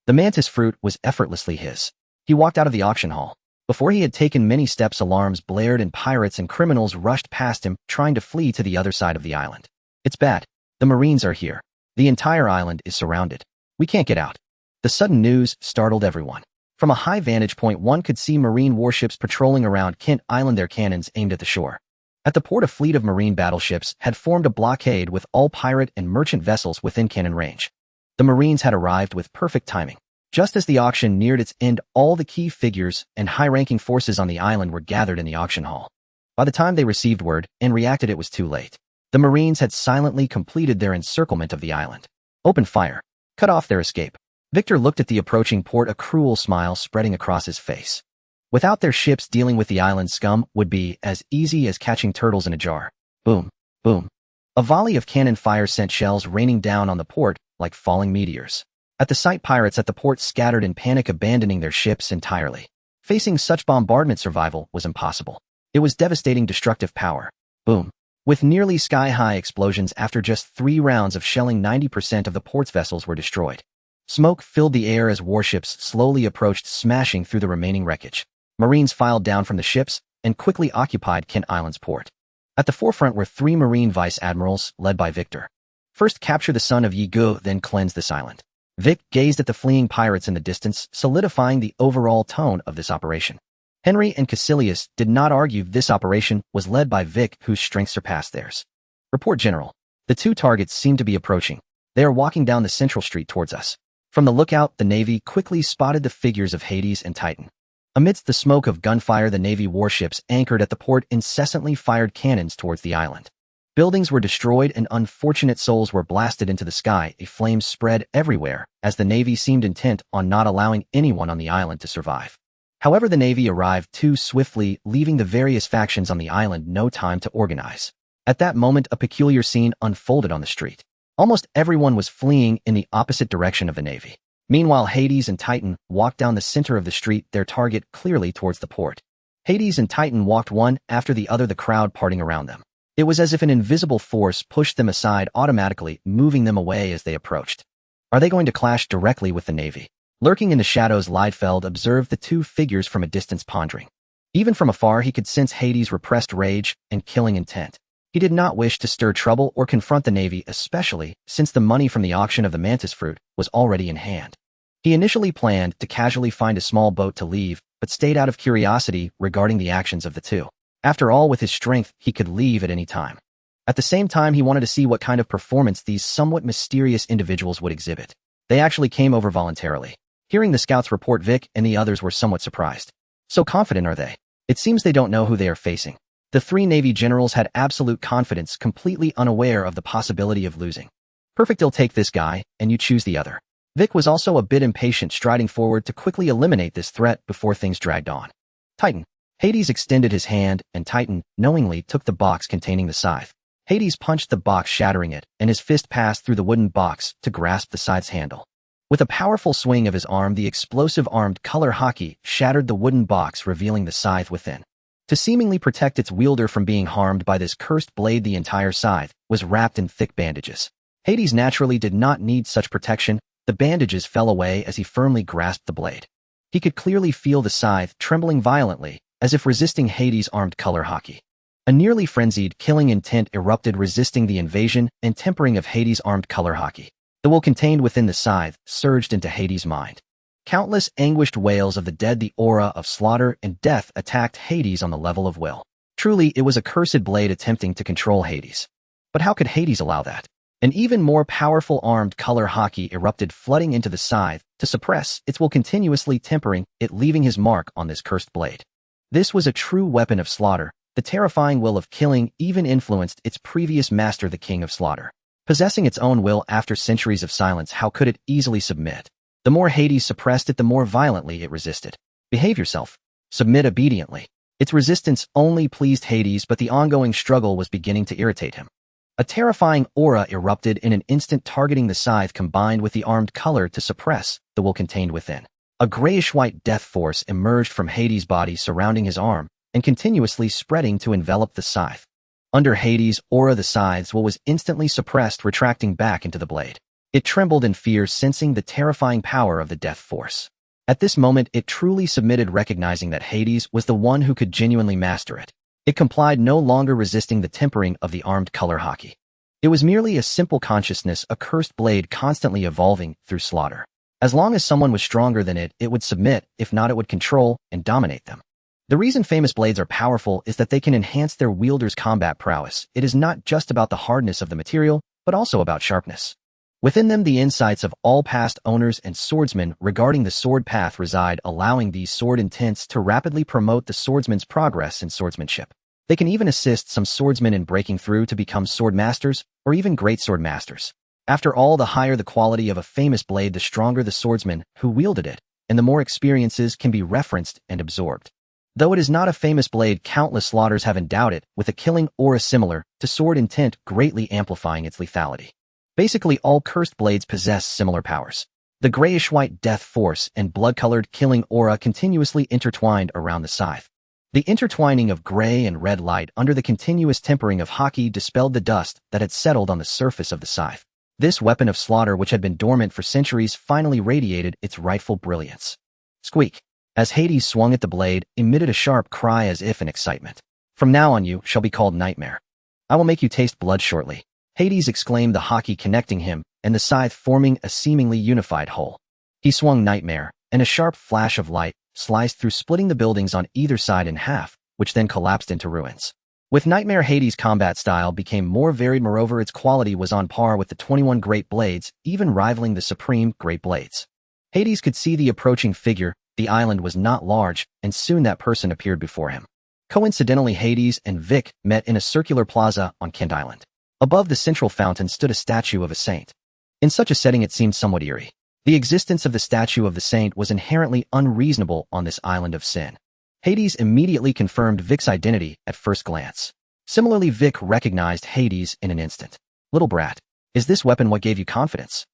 Speaker 1: The mantis fruit was effortlessly his. He walked out of the auction hall. Before he had taken many steps, alarms blared and pirates and criminals rushed past him, trying to flee to the other side of the island. It's bad. The Marines are here. The entire island is surrounded. We can't get out. The sudden news startled everyone. From a high vantage point, one could see Marine warships patrolling around Kent Island, their cannons aimed at the shore. At the port, a fleet of Marine battleships had formed a blockade with all pirate and merchant vessels within cannon range. The Marines had arrived with perfect timing. Just as the auction neared its end, all the key figures and high-ranking forces on the island were gathered in the auction hall. By the time they received word and reacted, it was too late. The Marines had silently completed their encirclement of the island. Open fire. Cut off their escape. Victor looked at the approaching port, a cruel smile spreading across his face. Without their ships, dealing with the island scum would be as easy as catching turtles in a jar. Boom. Boom. A volley of cannon fire sent shells raining down on the port like falling meteors. At the sight, pirates at the port scattered in panic, abandoning their ships entirely. Facing such bombardment, survival was impossible. It was devastating, destructive power. Boom. With nearly sky-high explosions, after just 3 rounds of shelling, 90% of the port's vessels were destroyed. Smoke filled the air as warships slowly approached, smashing through the remaining wreckage. Marines filed down from the ships and quickly occupied Kent Island's port. At the forefront were 3 Marine vice admirals, led by Victor. First, capture the son of Yigu, then cleanse this island. Vic gazed at the fleeing pirates in the distance, solidifying the overall tone of this operation. Henry and Caecilius did not argue. This operation was led by Vic, whose strength surpassed theirs. Report, General. The 2 targets seem to be approaching. They are walking down the central street towards us. From the lookout, the Navy quickly spotted the figures of Hades and Titan. Amidst the smoke of gunfire, the Navy warships anchored at the port incessantly fired cannons towards the island. Buildings were destroyed and unfortunate souls were blasted into the sky. A flame spread everywhere, as the Navy seemed intent on not allowing anyone on the island to survive. However, the Navy arrived too swiftly, leaving the various factions on the island no time to organize. At that moment, a peculiar scene unfolded on the street. Almost everyone was fleeing in the opposite direction of the Navy. Meanwhile, Hades and Titan walked down the center of the street, their target clearly towards the port. Hades and Titan walked one after the other, the crowd parting around them. It was as if an invisible force pushed them aside automatically, moving them away as they approached. Are they going to clash directly with the Navy? Lurking in the shadows, Liedfeld observed the two figures from a distance, pondering. Even from afar, he could sense Hades' repressed rage and killing intent. He did not wish to stir trouble or confront the Navy, especially since the money from the auction of the mantis fruit was already in hand. He initially planned to casually find a small boat to leave, but stayed out of curiosity regarding the actions of the two. After all, with his strength, he could leave at any time. At the same time, he wanted to see what kind of performance these somewhat mysterious individuals would exhibit. They actually came over voluntarily. Hearing the scouts report, Vic and the others were somewhat surprised. So confident are they? It seems they don't know who they are facing. The three Navy generals had absolute confidence, completely unaware of the possibility of losing. Perfect, I'll take this guy, and you choose the other. Vic was also a bit impatient, striding forward to quickly eliminate this threat before things dragged on. Titan. Hades extended his hand, and Titan knowingly took the box containing the scythe. Hades punched the box, shattering it, and his fist passed through the wooden box to grasp the scythe's handle. With a powerful swing of his arm, the explosive armed color hockey shattered the wooden box, revealing the scythe within. To seemingly protect its wielder from being harmed by this cursed blade, the entire scythe was wrapped in thick bandages. Hades naturally did not need such protection. The bandages fell away as he firmly grasped the blade. He could clearly feel the scythe trembling violently, as if resisting Hades' armed color hockey. A nearly frenzied killing intent erupted, resisting the invasion and tempering of Hades' armed color hockey. The will contained within the scythe surged into Hades' mind. Countless anguished wails of the dead, the aura of slaughter and death attacked Hades on the level of will. Truly, it was a cursed blade attempting to control Hades. But how could Hades allow that? An even more powerful armed color hockey erupted, flooding into the scythe to suppress its will, continuously tempering it, leaving his mark on this cursed blade. This was a true weapon of slaughter. The terrifying will of killing even influenced its previous master, the King of Slaughter. Possessing its own will after centuries of silence, how could it easily submit? The more Hades suppressed it, the more violently it resisted. Behave yourself. Submit obediently. Its resistance only pleased Hades, but the ongoing struggle was beginning to irritate him. A terrifying aura erupted in an instant, targeting the scythe, combined with the armed color to suppress the will contained within. A grayish-white death force emerged from Hades' body, surrounding his arm, and continuously spreading to envelop the scythe. Under Hades' aura, the scythe's will was instantly suppressed, retracting back into the blade. It trembled in fear, sensing the terrifying power of the death force. At this moment, it truly submitted, recognizing that Hades was the one who could genuinely master it. It complied, no longer resisting the tempering of the armed color hockey. It was merely a simple consciousness, a cursed blade constantly evolving through slaughter. As long as someone was stronger than it, it would submit; if not, it would control and dominate them. The reason famous blades are powerful is that they can enhance their wielder's combat prowess. It is not just about the hardness of the material, but also about sharpness. Within them, the insights of all past owners and swordsmen regarding the sword path reside, allowing these sword intents to rapidly promote the swordsman's progress in swordsmanship. They can even assist some swordsmen in breaking through to become sword masters, or even great sword masters. After all, the higher the quality of a famous blade, the stronger the swordsman who wielded it, and the more experiences can be referenced and absorbed. Though it is not a famous blade, countless slaughters have endowed it with a killing aura similar to sword intent, greatly amplifying its lethality. Basically, all cursed blades possess similar powers. The grayish-white death force and blood-colored killing aura continuously intertwined around the scythe. The intertwining of gray and red light under the continuous tempering of hockey dispelled the dust that had settled on the surface of the scythe. This weapon of slaughter, which had been dormant for centuries, finally radiated its rightful brilliance. Squeak! As Hades swung at the blade, emitted a sharp cry as if in excitement. From now on, you shall be called Nightmare. I will make you taste blood shortly. Hades exclaimed, the hockey connecting him and the scythe forming a seemingly unified whole. He swung Nightmare, and a sharp flash of light sliced through, splitting the buildings on either side in half, which then collapsed into ruins. With Nightmare, Hades' combat style became more varied. Moreover, its quality was on par with the 21 Great Blades, even rivaling the Supreme Great Blades. Hades could see the approaching figure. The island was not large, and soon that person appeared before him. Coincidentally, Hades and Vic met in a circular plaza on Kent Island. Above the central fountain stood a statue of a saint. In such a setting, it seemed somewhat eerie. The existence of the statue of the saint was inherently unreasonable on this island of sin. Hades immediately confirmed Vic's identity at first glance. Similarly, Vic recognized Hades in an instant. Little brat, is this weapon what gave you confidence?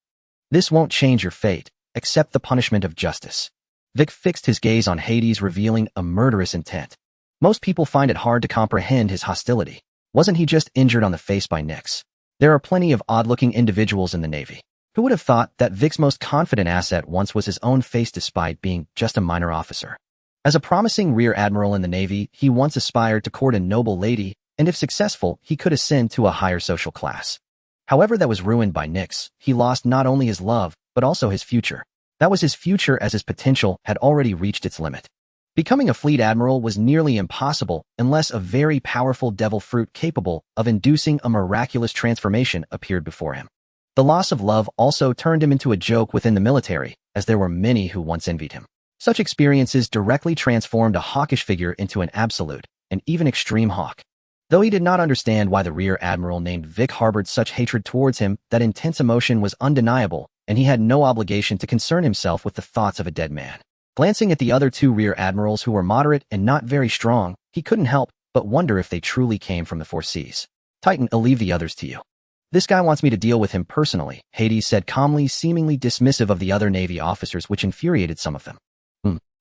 Speaker 1: This won't change your fate. Accept the punishment of justice. Vic fixed his gaze on Hades, revealing a murderous intent. Most people find it hard to comprehend his hostility. Wasn't he just injured on the face by Nyx? There are plenty of odd-looking individuals in the Navy. Who would have thought that Vic's most confident asset once was his own face despite being just a minor officer? As a promising rear admiral in the Navy, he once aspired to court a noble lady, and if successful, he could ascend to a higher social class. However, that was ruined by Nyx. He lost not only his love, but also his future. That was his future, as his potential had already reached its limit. Becoming a fleet admiral was nearly impossible unless a very powerful devil fruit capable of inducing a miraculous transformation appeared before him. The loss of love also turned him into a joke within the military, as there were many who once envied him. Such experiences directly transformed a hawkish figure into an absolute, and even extreme hawk. Though he did not understand why the rear admiral named Vic harbored such hatred towards him, that intense emotion was undeniable, and he had no obligation to concern himself with the thoughts of a dead man. Glancing at the other two rear admirals who were moderate and not very strong, he couldn't help but wonder if they truly came from the Four Seas. Titan, I'll leave the others to you. This guy wants me to deal with him personally, Hades said calmly, seemingly dismissive of the other Navy officers, which infuriated some of them.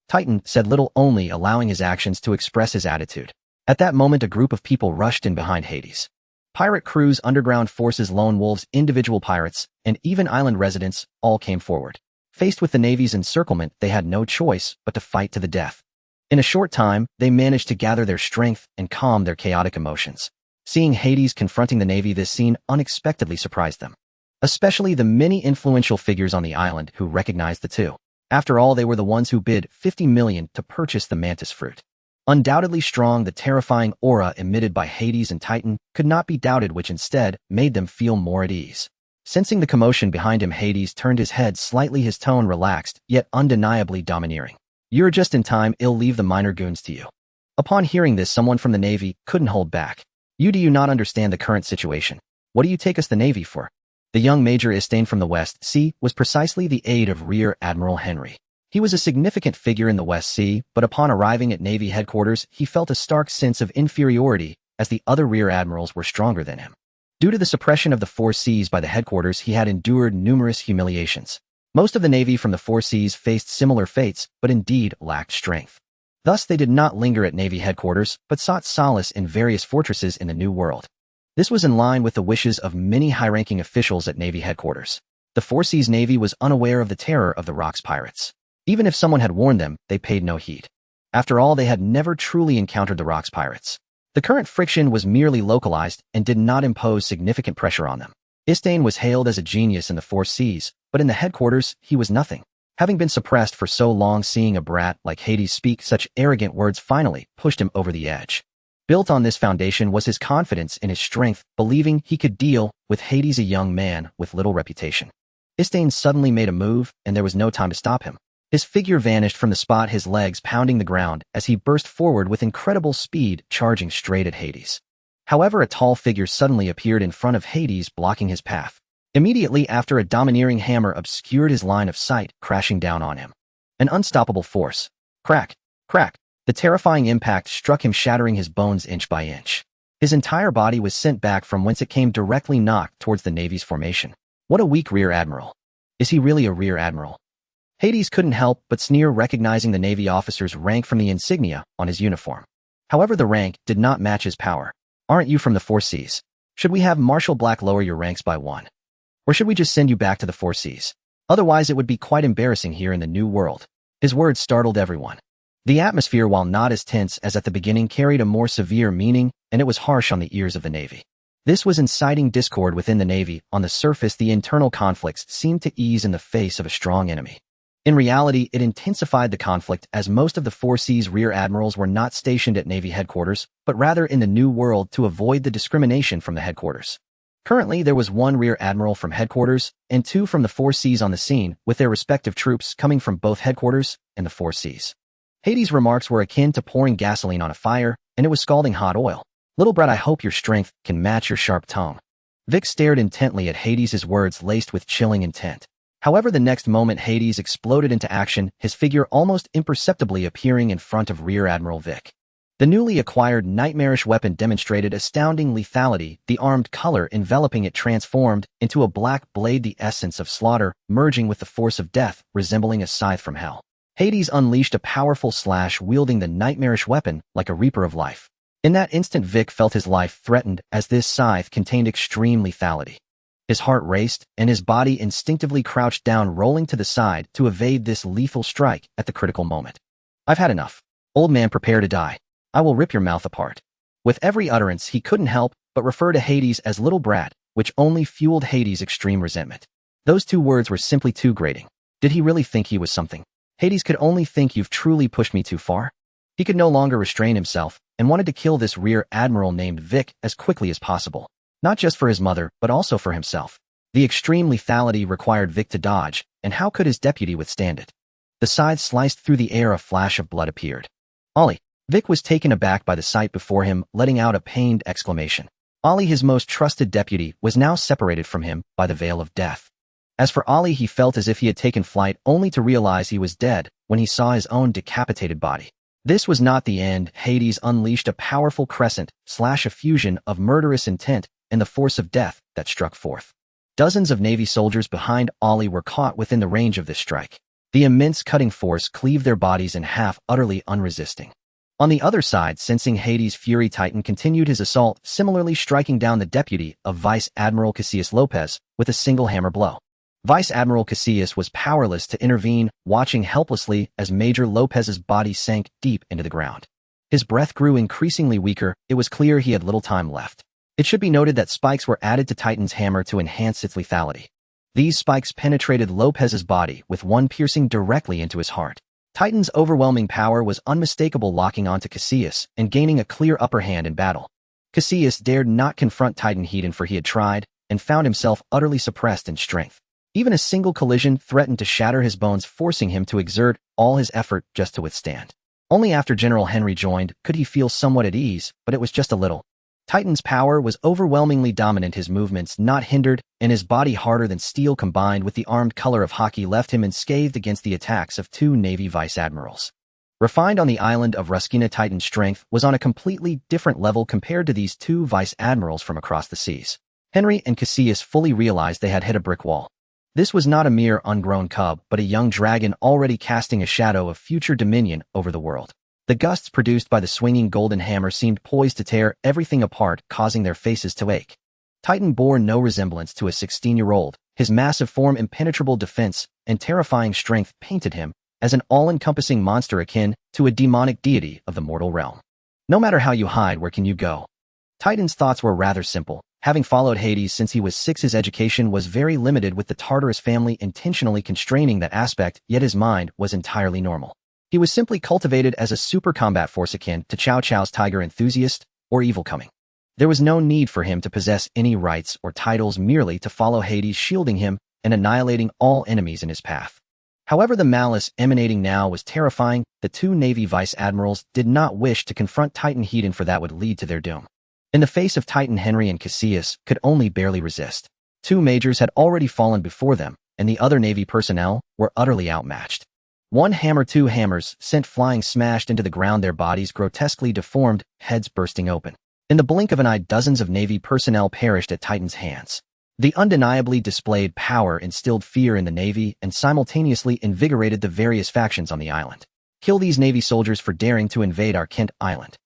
Speaker 1: Titan said little, only allowing his actions to express his attitude. At that moment, a group of people rushed in behind Hades. Pirate crews, underground forces, lone wolves, individual pirates, and even island residents all came forward. Faced with the Navy's encirclement, they had no choice but to fight to the death. In a short time, they managed to gather their strength and calm their chaotic emotions. Seeing Hades confronting the Navy, this scene unexpectedly surprised them. Especially the many influential figures on the island who recognized the two. After all, they were the ones who bid $50 million to purchase the mantis fruit. Undoubtedly strong, the terrifying aura emitted by Hades and Titan could not be doubted, which instead made them feel more at ease. Sensing the commotion behind him, Hades turned his head slightly, his tone relaxed, yet undeniably domineering. You're just in time, I'll leave the minor goons to you. Upon hearing this, someone from the Navy couldn't hold back. Do you not understand the current situation? What do you take us the Navy for? The young Major Istain from the West Sea was precisely the aide of Rear Admiral Henry. He was a significant figure in the West Sea, but upon arriving at Navy headquarters, he felt a stark sense of inferiority, as the other Rear Admirals were stronger than him. Due to the suppression of the Four Seas by the headquarters, he had endured numerous humiliations. Most of the Navy from the Four Seas faced similar fates, but indeed lacked strength. Thus, they did not linger at Navy headquarters, but sought solace in various fortresses in the New World. This was in line with the wishes of many high-ranking officials at Navy headquarters. The Four Seas Navy was unaware of the terror of the Rocks pirates. Even if someone had warned them, they paid no heed. After all, they had never truly encountered the Rocks pirates. The current friction was merely localized and did not impose significant pressure on them. Istain was hailed as a genius in the Four Seas, but in the headquarters, he was nothing. Having been suppressed for so long, seeing a brat like Hades speak such arrogant words finally pushed him over the edge. Built on this foundation was his confidence in his strength, believing he could deal with Hades, a young man with little reputation. Istain suddenly made a move, and there was no time to stop him. His figure vanished from the spot, his legs pounding the ground as he burst forward with incredible speed, charging straight at Hades. However, a tall figure suddenly appeared in front of Hades, blocking his path. Immediately after, a domineering hammer obscured his line of sight, crashing down on him. An unstoppable force. Crack! Crack! The terrifying impact struck him, shattering his bones inch by inch. His entire body was sent back from whence it came, directly knocked towards the Navy's formation. What a weak Rear Admiral. Is he really a Rear Admiral? Hades couldn't help but sneer, recognizing the Navy officer's rank from the insignia on his uniform. However, the rank did not match his power. Aren't you from the Four Seas? Should we have Marshal Black lower your ranks by one? Or should we just send you back to the Four Seas? Otherwise, it would be quite embarrassing here in the New World. His words startled everyone. The atmosphere, while not as tense as at the beginning, carried a more severe meaning, and it was harsh on the ears of the Navy. This was inciting discord within the Navy. On the surface, the internal conflicts seemed to ease in the face of a strong enemy. In reality, it intensified the conflict, as most of the Four Seas Rear Admirals were not stationed at Navy headquarters, but rather in the New World to avoid the discrimination from the headquarters. Currently, there was one Rear Admiral from headquarters and two from the Four Seas on the scene, with their respective troops coming from both headquarters and the Four Seas. Hades' remarks were akin to pouring gasoline on a fire, and it was scalding hot oil. Little brat, I hope your strength can match your sharp tongue. Vic stared intently at Hades, his words laced with chilling intent. However, the next moment Hades exploded into action, his figure almost imperceptibly appearing in front of Rear Admiral Vic. The newly acquired nightmarish weapon demonstrated astounding lethality, the armed color enveloping it transformed into a black blade, the essence of slaughter, merging with the force of death, resembling a scythe from hell. Hades unleashed a powerful slash, wielding the nightmarish weapon like a reaper of life. In that instant, Vic felt his life threatened, as this scythe contained extreme lethality. His heart raced, and his body instinctively crouched down, rolling to the side to evade this lethal strike at the critical moment. "I've had enough. Old man, prepare to die. I will rip your mouth apart." With every utterance, he couldn't help but refer to Hades as little brat, which only fueled Hades' extreme resentment. Those two words were simply too grating. Did he really think he was something? Hades could only think, "You've truly pushed me too far." He could no longer restrain himself and wanted to kill this rear admiral named Vic as quickly as possible. Not just for his mother, but also for himself. The extreme lethality required Vic to dodge, and how could his deputy withstand it? The scythe sliced through the air, a flash of blood appeared. "Ollie!" Vic was taken aback by the sight before him, letting out a pained exclamation. Ollie, his most trusted deputy, was now separated from him by the veil of death. As for Ollie, he felt as if he had taken flight, only to realize he was dead when he saw his own decapitated body. This was not the end. Hades unleashed a powerful crescent slash, a fusion of murderous intent and the force of death that struck forth. Dozens of Navy soldiers behind Ollie were caught within the range of this strike. The immense cutting force cleaved their bodies in half, utterly unresisting. On the other side, sensing Hades' fury, Titan continued his assault, similarly striking down the deputy of Vice Admiral Casillas Lopez with a single hammer blow. Vice Admiral Casillas was powerless to intervene, watching helplessly as Major Lopez's body sank deep into the ground. His breath grew increasingly weaker. It was clear he had little time left. It should be noted that spikes were added to Titan's hammer to enhance its lethality. These spikes penetrated Lopez's body, with one piercing directly into his heart. Titan's overwhelming power was unmistakable, locking onto Casillas and gaining a clear upper hand in battle. Casillas dared not confront Titan Hedon, for he had tried and found himself utterly suppressed in strength. Even a single collision threatened to shatter his bones, forcing him to exert all his effort just to withstand. Only after General Henry joined could he feel somewhat at ease, but it was just a little. Titan's power was overwhelmingly dominant, his movements not hindered, and his body harder than steel, combined with the armed color of hockey, left him unscathed against the attacks of two Navy Vice Admirals. Refined on the island of Ruskina, Titan's strength was on a completely different level compared to these two Vice Admirals from across the seas. Henry and Casillas fully realized they had hit a brick wall. This was not a mere ungrown cub, but a young dragon already casting a shadow of future dominion over the world. The gusts produced by the swinging golden hammer seemed poised to tear everything apart, causing their faces to ache. Titan bore no resemblance to a 16-year-old. His massive form, impenetrable defense, and terrifying strength painted him as an all-encompassing monster akin to a demonic deity of the mortal realm. No matter how you hide, where can you go? Titan's thoughts were rather simple. Having followed Hades since he was 6, his education was very limited, with the Tartarus family intentionally constraining that aspect, yet his mind was entirely normal. He was simply cultivated as a super combat force akin to Chow Chow's tiger enthusiast or evil coming. There was no need for him to possess any rights or titles, merely to follow Hades, shielding him and annihilating all enemies in his path. However, the malice emanating now was terrifying. The two Navy Vice Admirals did not wish to confront Titan Hedon, for that would lead to their doom. In the face of Titan, Henry and Casillas could only barely resist. Two majors had already fallen before them, and the other Navy personnel were utterly outmatched. One hammer, two hammers, sent flying, smashed into the ground, their bodies grotesquely deformed, heads bursting open. In the blink of an eye, dozens of Navy personnel perished at Titan's hands. The undeniably displayed power instilled fear in the Navy and simultaneously invigorated the various factions on the island. Kill these Navy soldiers for daring to invade our Kent Island.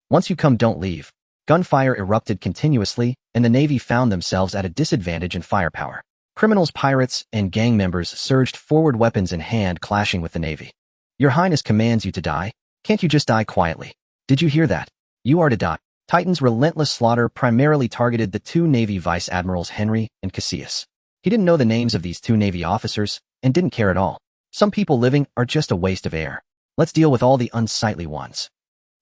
Speaker 1: Once you come, don't leave. Gunfire erupted continuously, and the Navy found themselves at a disadvantage in firepower. Criminals, pirates, and gang members surged forward, weapons in hand, clashing with the Navy. Your Highness commands you to die. Can't you just die quietly? Did you hear that? You are to die. Titan's relentless slaughter primarily targeted the two Navy Vice Admirals, Henry and Casillas. He didn't know the names of these two Navy officers and didn't care at all. Some people living are just a waste of air. Let's deal with all the unsightly ones.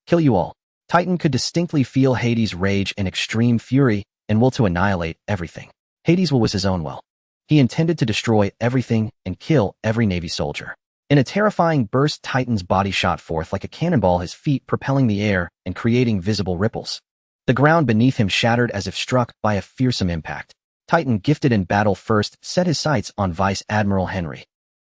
Speaker 1: Kill you all. Titan could distinctly feel Hades' rage and extreme fury and will to annihilate everything. Hades' will was his own will. He intended to destroy everything and kill every Navy soldier. In a terrifying burst, Titan's body shot forth like a cannonball, his feet propelling the air and creating visible ripples. The ground beneath him shattered as if struck by a fearsome impact. Titan, gifted in battle, first set his sights on Vice Admiral Henry.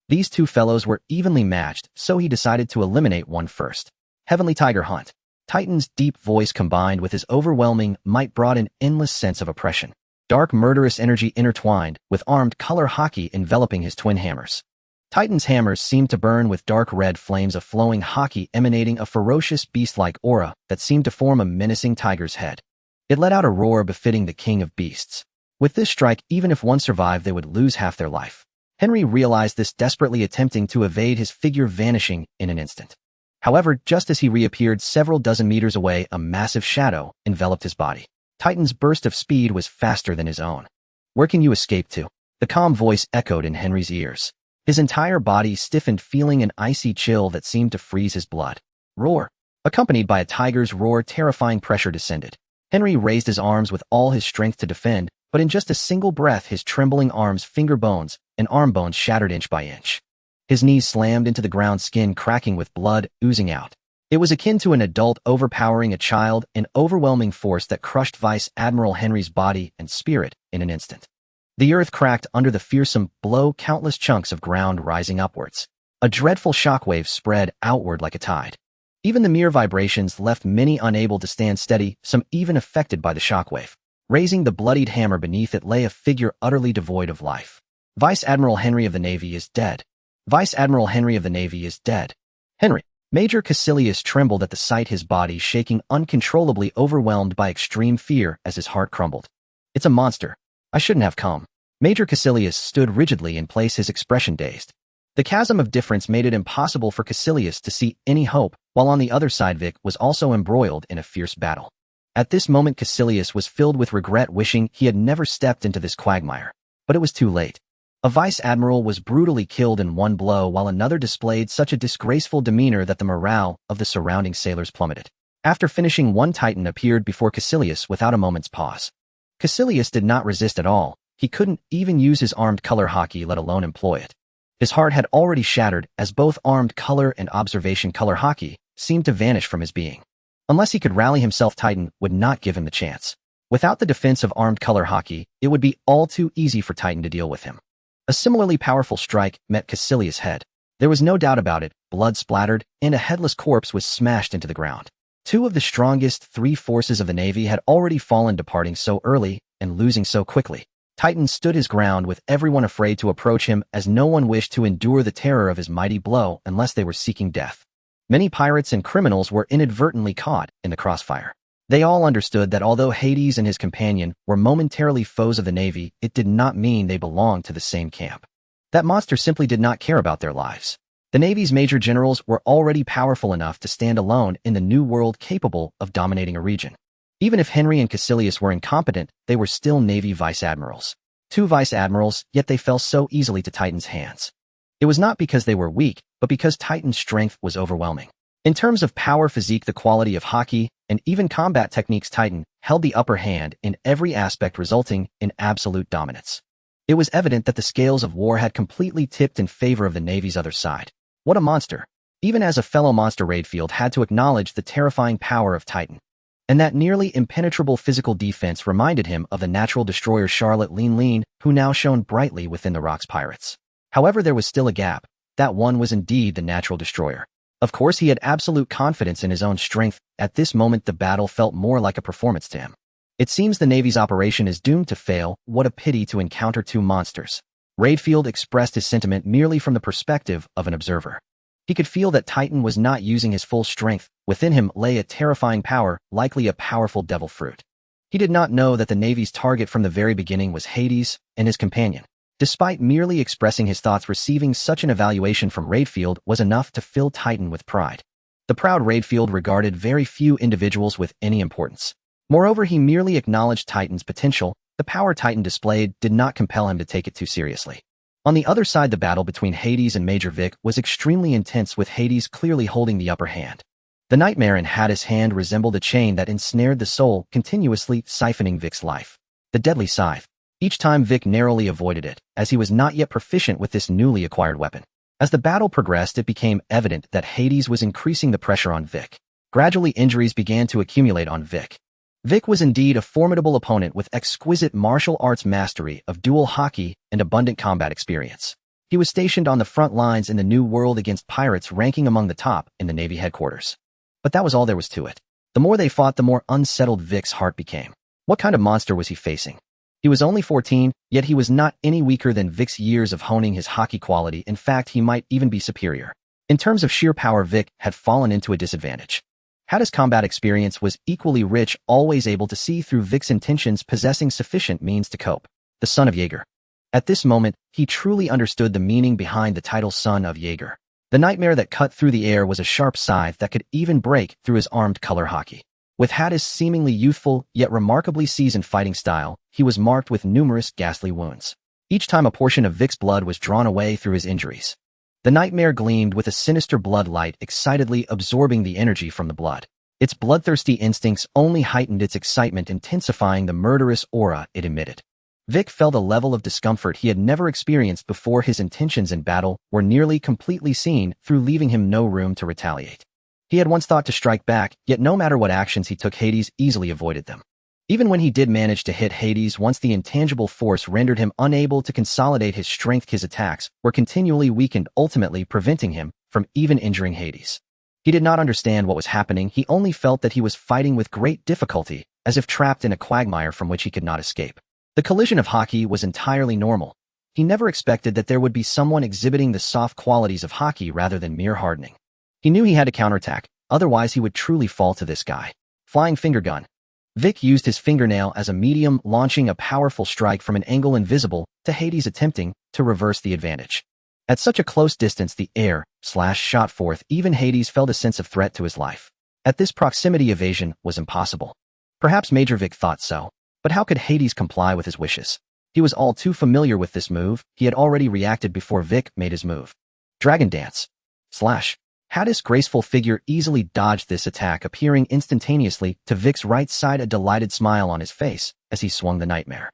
Speaker 1: These two fellows were evenly matched, so he decided to eliminate one first. Heavenly Tiger Hunt. Titan's deep voice combined with his overwhelming might brought an endless sense of oppression. Dark murderous energy intertwined, with armed color hockey enveloping his twin hammers. Titan's hammers seemed to burn with dark red flames of flowing hockey emanating a ferocious beast-like aura that seemed to form a menacing tiger's head. It let out a roar befitting the king of beasts. With this strike, even if one survived, they would lose half their life. Henry realized this, desperately attempting to evade, his figure vanishing in an instant. However, just as he reappeared several dozen meters away, a massive shadow enveloped his body. Titan's burst of speed was faster than his own. "Where can you escape to?" The calm voice echoed in Henry's ears. His entire body stiffened, feeling an icy chill that seemed to freeze his blood. Roar! Accompanied by a tiger's roar, terrifying pressure descended. Henry raised his arms with all his strength to defend, but in just a single breath, his trembling arms, finger bones, and arm bones shattered inch by inch. His knees slammed into the ground, skin cracking with blood oozing out. It was akin to an adult overpowering a child, an overwhelming force that crushed Vice Admiral Henry's body and spirit in an instant. The earth cracked under the fearsome blow, countless chunks of ground rising upwards. A dreadful shockwave spread outward like a tide. Even the mere vibrations left many unable to stand steady, some even affected by the shockwave. Raising the bloodied hammer beneath it lay a figure utterly devoid of life. Vice Admiral Henry of the Navy is dead. Vice Admiral Henry of the Navy is dead. Henry. Major Caecilius trembled at the sight, his body shaking, uncontrollably overwhelmed by extreme fear as his heart crumbled. "It's a monster. I shouldn't have come." Major Caecilius stood rigidly in place, his expression dazed. The chasm of difference made it impossible for Caecilius to see any hope, while on the other side Vic was also embroiled in a fierce battle. At this moment Caecilius was filled with regret, wishing he had never stepped into this quagmire. But it was too late. A vice admiral was brutally killed in one blow, while another displayed such a disgraceful demeanor that the morale of the surrounding sailors plummeted. After finishing, one Titan appeared before Caecilius without a moment's pause. Caecilius did not resist at all. He couldn't even use his armed color hockey, let alone employ it. His heart had already shattered, as both armed color and observation color hockey seemed to vanish from his being. Unless he could rally himself, Titan would not give him the chance. Without the defense of armed color hockey, it would be all too easy for Titan to deal with him. A similarly powerful strike met Caecilius' head. There was no doubt about it, blood splattered, and a headless corpse was smashed into the ground. Two of the strongest three forces of the Navy had already fallen, departing so early and losing so quickly. Titan stood his ground, with everyone afraid to approach him, as no one wished to endure the terror of his mighty blow unless they were seeking death. Many pirates and criminals were inadvertently caught in the crossfire. They all understood that although Hades and his companion were momentarily foes of the Navy, it did not mean they belonged to the same camp. That monster simply did not care about their lives. The Navy's major generals were already powerful enough to stand alone in the new world, capable of dominating a region. Even if Henry and Caecilius were incompetent, they were still Navy vice admirals. Two vice admirals, yet they fell so easily to Titan's hands. It was not because they were weak, but because Titan's strength was overwhelming. In terms of power, physique, the quality of hockey, and even combat techniques, Titan held the upper hand in every aspect, resulting in absolute dominance. It was evident that the scales of war had completely tipped in favor of the Navy's other side. What a monster! Even as a fellow monster, Radefield had to acknowledge the terrifying power of Titan. And that nearly impenetrable physical defense reminded him of the natural destroyer Charlotte Lean, who now shone brightly within the Rocks pirates. However, there was still a gap. That one was indeed the natural destroyer. Of course, he had absolute confidence in his own strength. At this moment, the battle felt more like a performance to him. It seems the Navy's operation is doomed to fail. What a pity to encounter two monsters. Radefield expressed his sentiment merely from the perspective of an observer. He could feel that Titan was not using his full strength. Within him lay a terrifying power, likely a powerful devil fruit. He did not know that the Navy's target from the very beginning was Hades and his companion. Despite merely expressing his thoughts, receiving such an evaluation from Radefield was enough to fill Titan with pride. The proud Radefield regarded very few individuals with any importance. Moreover, he merely acknowledged Titan's potential. The power Titan displayed did not compel him to take it too seriously. On the other side, the battle between Hades and Major Vic was extremely intense, with Hades clearly holding the upper hand. The nightmare in Hades' hand resembled a chain that ensnared the soul, continuously siphoning Vic's life. The deadly scythe. Each time Vic narrowly avoided it, as he was not yet proficient with this newly acquired weapon. As the battle progressed, it became evident that Hades was increasing the pressure on Vic. Gradually, injuries began to accumulate on Vic. Vic was indeed a formidable opponent with exquisite martial arts mastery of dual hockey and abundant combat experience. He was stationed on the front lines in the New World against pirates, ranking among the top in the Navy headquarters. But that was all there was to it. The more they fought, the more unsettled Vic's heart became. What kind of monster was he facing? He was only 14, yet he was not any weaker than Vic's years of honing his hockey quality. In fact, he might even be superior. In terms of sheer power, Vic had fallen into a disadvantage. Hadis' combat experience was equally rich, always able to see through Vic's intentions, possessing sufficient means to cope. The son of Jaeger. At this moment, he truly understood the meaning behind the title Son of Jaeger. The nightmare that cut through the air was a sharp scythe that could even break through his armed color hockey. With Hadis' seemingly youthful, yet remarkably seasoned fighting style, he was marked with numerous ghastly wounds. Each time a portion of Vic's blood was drawn away through his injuries, the nightmare gleamed with a sinister blood light, excitedly absorbing the energy from the blood. Its bloodthirsty instincts only heightened its excitement, intensifying the murderous aura it emitted. Vic felt a level of discomfort he had never experienced before. His intentions in battle were nearly completely seen through, leaving him no room to retaliate. He had once thought to strike back, yet no matter what actions he took, Hadis easily avoided them. Even when he did manage to hit Hadis once, the intangible force rendered him unable to consolidate his strength. His attacks were continually weakened, ultimately preventing him from even injuring Hadis. He did not understand what was happening. He only felt that he was fighting with great difficulty, as if trapped in a quagmire from which he could not escape. The collision of hockey was entirely normal. He never expected that there would be someone exhibiting the soft qualities of hockey rather than mere hardening. He knew he had to counterattack, otherwise he would truly fall to this guy. Flying finger gun. Vic used his fingernail as a medium, launching a powerful strike from an angle invisible to Hadis, attempting to reverse the advantage. At such a close distance, the air shot forth. Even Hadis felt a sense of threat to his life. At this proximity, evasion was impossible. Perhaps Major Vic thought so, but how could Hadis comply with his wishes? He was all too familiar with this move. He had already reacted before Vic made his move. Dragon Dance. Hadis' graceful figure easily dodged this attack, appearing instantaneously to Vic's right side, a delighted smile on his face as he swung the nightmare.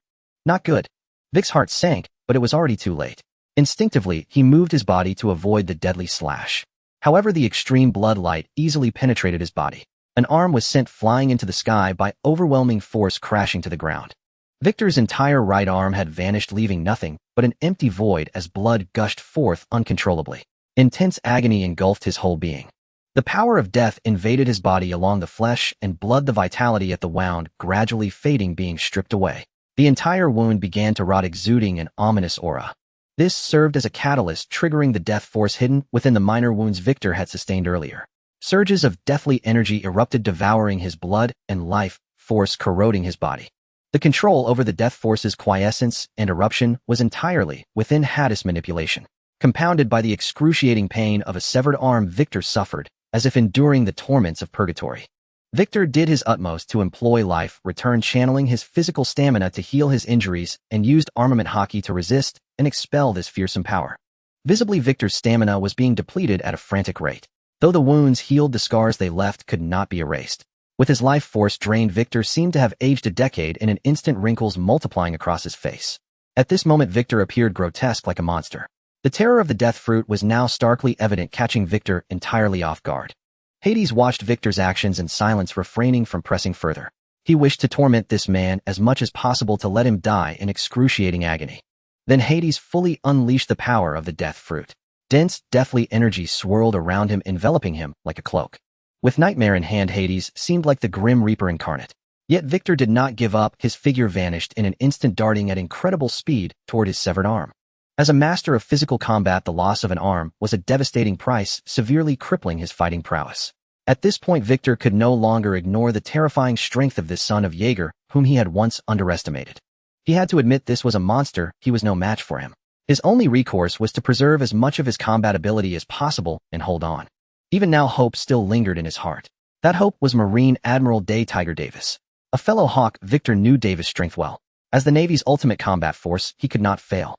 Speaker 1: Not good. Vic's heart sank, but it was already too late. Instinctively, he moved his body to avoid the deadly slash. However, the extreme blood light easily penetrated his body. An arm was sent flying into the sky by overwhelming force, crashing to the ground. Victor's entire right arm had vanished, leaving nothing but an empty void as blood gushed forth uncontrollably. Intense agony engulfed his whole being. The power of death invaded his body along the flesh and blood, the vitality at the wound gradually fading, being stripped away. The entire wound began to rot, exuding an ominous aura. This served as a catalyst, triggering the death force hidden within the minor wounds Victor had sustained earlier. Surges of deathly energy erupted, devouring his blood and life force, corroding his body. The control over the death force's quiescence and eruption was entirely within Hadis' manipulation. Compounded by the excruciating pain of a severed arm, Victor suffered, as if enduring the torments of purgatory. Victor did his utmost to employ life return, channeling his physical stamina to heal his injuries, and used armament hockey to resist and expel this fearsome power. Visibly, Victor's stamina was being depleted at a frantic rate. Though the wounds healed, the scars they left could not be erased. With his life force drained, Victor seemed to have aged a decade in an instant, wrinkles multiplying across his face. At this moment, Victor appeared grotesque, like a monster. The terror of the death fruit was now starkly evident, catching Victor entirely off guard. Hadis watched Victor's actions in silence, refraining from pressing further. He wished to torment this man as much as possible, to let him die in excruciating agony. Then Hadis fully unleashed the power of the death fruit. Dense, deathly energy swirled around him, enveloping him like a cloak. With nightmare in hand, Hadis seemed like the Grim Reaper incarnate. Yet Victor did not give up. His figure vanished in an instant, darting at incredible speed toward his severed arm. As a master of physical combat, the loss of an arm was a devastating price, severely crippling his fighting prowess. At this point, Victor could no longer ignore the terrifying strength of this son of Jaeger, whom he had once underestimated. He had to admit this was a monster. He was no match for him. His only recourse was to preserve as much of his combat ability as possible and hold on. Even now, hope still lingered in his heart. That hope was Marine Admiral Tiger Davis. A fellow Hawk, Victor knew Davis' strength well. As the Navy's ultimate combat force, he could not fail.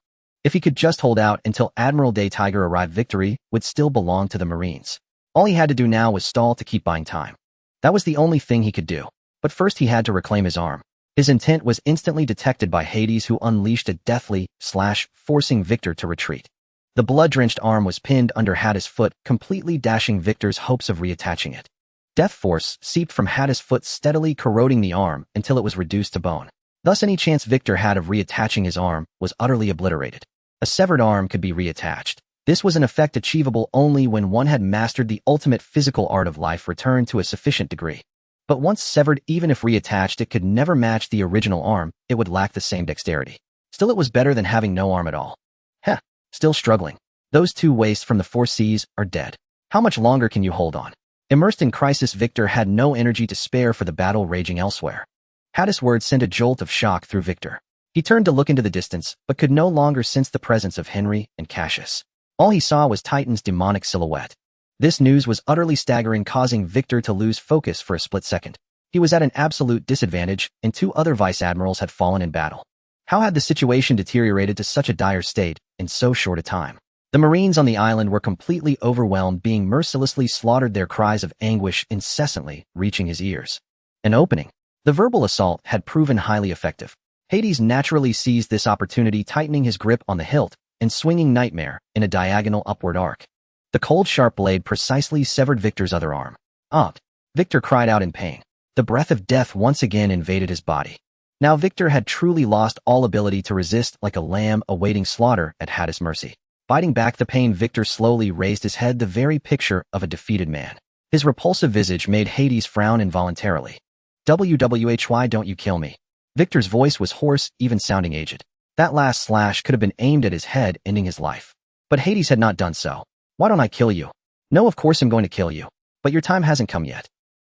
Speaker 1: If he could just hold out until Admiral Tiger arrived, victory would still belong to the Marines. All he had to do now was stall to keep buying time. That was the only thing he could do. But first he had to reclaim his arm. His intent was instantly detected by Hadis, who unleashed a deathly slash, forcing Victor to retreat. The blood-drenched arm was pinned under Hadis' foot, completely dashing Victor's hopes of reattaching it. Death force seeped from Hadis' foot, steadily corroding the arm until it was reduced to bone. Thus any chance Victor had of reattaching his arm was utterly obliterated. A severed arm could be reattached. This was an effect achievable only when one had mastered the ultimate physical art of life return to a sufficient degree. But once severed, even if reattached, it could never match the original arm. It would lack the same dexterity. Still, it was better than having no arm at all. Heh, still struggling. Those two wastes from the four seas are dead. How much longer can you hold on? Immersed in crisis, Victor had no energy to spare for the battle raging elsewhere. Hadis' words sent a jolt of shock through Victor. He turned to look into the distance, but could no longer sense the presence of Henry and Cassius. All he saw was Titan's demonic silhouette. This news was utterly staggering, causing Victor to lose focus for a split second. He was at an absolute disadvantage, and two other vice admirals had fallen in battle. How had the situation deteriorated to such a dire state in so short a time? The Marines on the island were completely overwhelmed, being mercilessly slaughtered, their cries of anguish incessantly reaching his ears. An opening. The verbal assault had proven highly effective. Hades naturally seized this opportunity, tightening his grip on the hilt and swinging Nightmare in a diagonal upward arc. The cold, sharp blade precisely severed Victor's other arm. Victor cried out in pain. The breath of death once again invaded his body. Now Victor had truly lost all ability to resist, like a lamb awaiting slaughter at Hadis' mercy. Fighting back the pain, Victor slowly raised his head, the very picture of a defeated man. His repulsive visage made Hades frown involuntarily. Why don't you kill me? Victor's voice was hoarse, even sounding aged. That last slash could have been aimed at his head, ending his life. But Hades had not done so. Why don't I kill you? No, of course I'm going to kill you. But your time hasn't come yet.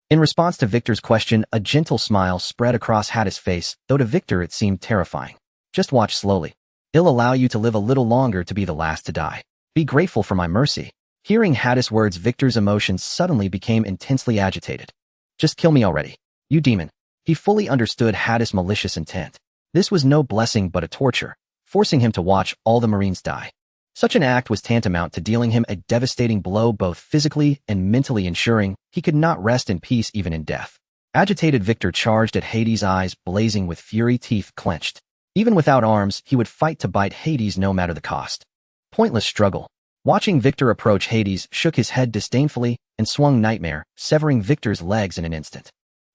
Speaker 1: In response to Victor's question, a gentle smile spread across Hadis' face, though to Victor it seemed terrifying. Just watch slowly. It'll allow you to live a little longer to be the last to die. Be grateful for my mercy. Hearing Hadis' words, Victor's emotions suddenly became intensely agitated. Just kill me already. You demon. He fully understood Hadis' malicious intent. This was no blessing but a torture, forcing him to watch all the Marines die. Such an act was tantamount to dealing him a devastating blow both physically and mentally, ensuring he could not rest in peace even in death. Agitated, Victor charged at Hades, eyes blazing with fury, teeth clenched. Even without arms, he would fight to bite Hades no matter the cost. Pointless struggle. Watching Victor approach, Hades shook his head disdainfully and swung Nightmare, severing Victor's legs in an instant.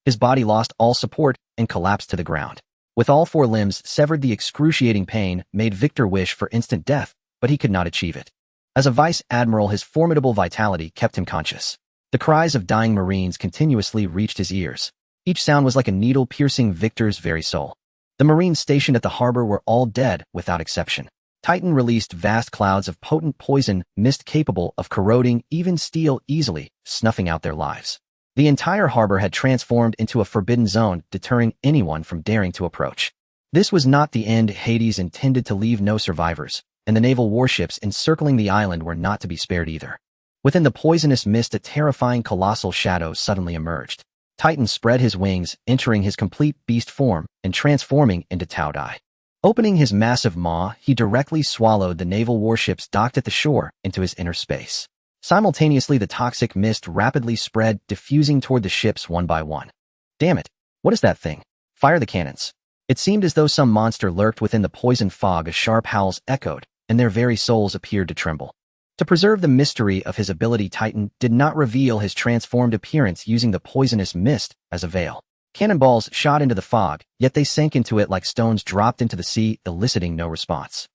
Speaker 1: His body lost all support and collapsed to the ground. With all four limbs severed, the excruciating pain made Victor wish for instant death, but he could not achieve it. As a vice admiral, his formidable vitality kept him conscious. The cries of dying Marines continuously reached his ears. Each sound was like a needle piercing Victor's very soul. The Marines stationed at the harbor were all dead without exception. Titan released vast clouds of potent poison mist capable of corroding even steel easily, snuffing out their lives. The entire harbor had transformed into a forbidden zone, deterring anyone from daring to approach. This was not the end. Hades intended to leave no survivors, and the naval warships encircling the island were not to be spared either. Within the poisonous mist, a terrifying colossal shadow suddenly emerged. Titan spread his wings, entering his complete beast form and transforming into Taodai. Opening his massive maw, he directly swallowed the naval warships docked at the shore into his inner space. Simultaneously, the toxic mist rapidly spread, diffusing toward the ships one by one. Damn it! What is that thing? Fire the cannons. It seemed as though some monster lurked within the poison fog. As sharp howls echoed, and their very souls appeared to tremble. To preserve the mystery of his ability, Titan did not reveal his transformed appearance, using the poisonous mist as a veil. Cannonballs shot into the fog, yet they sank into it like stones dropped into the sea, eliciting no response.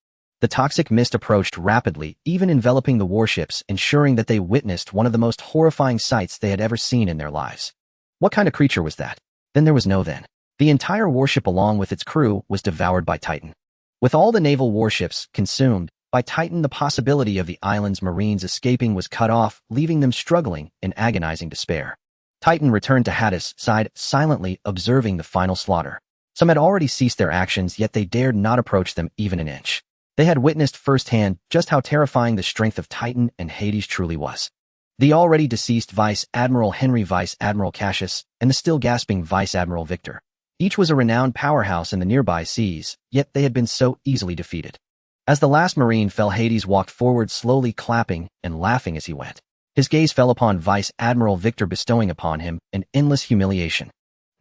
Speaker 1: The toxic mist approached rapidly, even enveloping the warships, ensuring that they witnessed one of the most horrifying sights they had ever seen in their lives. What kind of creature was that? Then there was no then. The entire warship along with its crew was devoured by Titan. With all the naval warships consumed by Titan, the possibility of the island's Marines escaping was cut off, leaving them struggling in agonizing despair. Titan returned to Hadis' side, silently observing the final slaughter. Some had already ceased their actions, yet they dared not approach them even an inch. They had witnessed firsthand just how terrifying the strength of Titan and Hades truly was. The already deceased Vice Admiral Henry, Vice Admiral Cassius, and the still gasping Vice Admiral Victor. Each was a renowned powerhouse in the nearby seas, yet they had been so easily defeated. As the last Marine fell, Hades walked forward, slowly clapping and laughing as he went. His gaze fell upon Vice Admiral Victor, bestowing upon him an endless humiliation.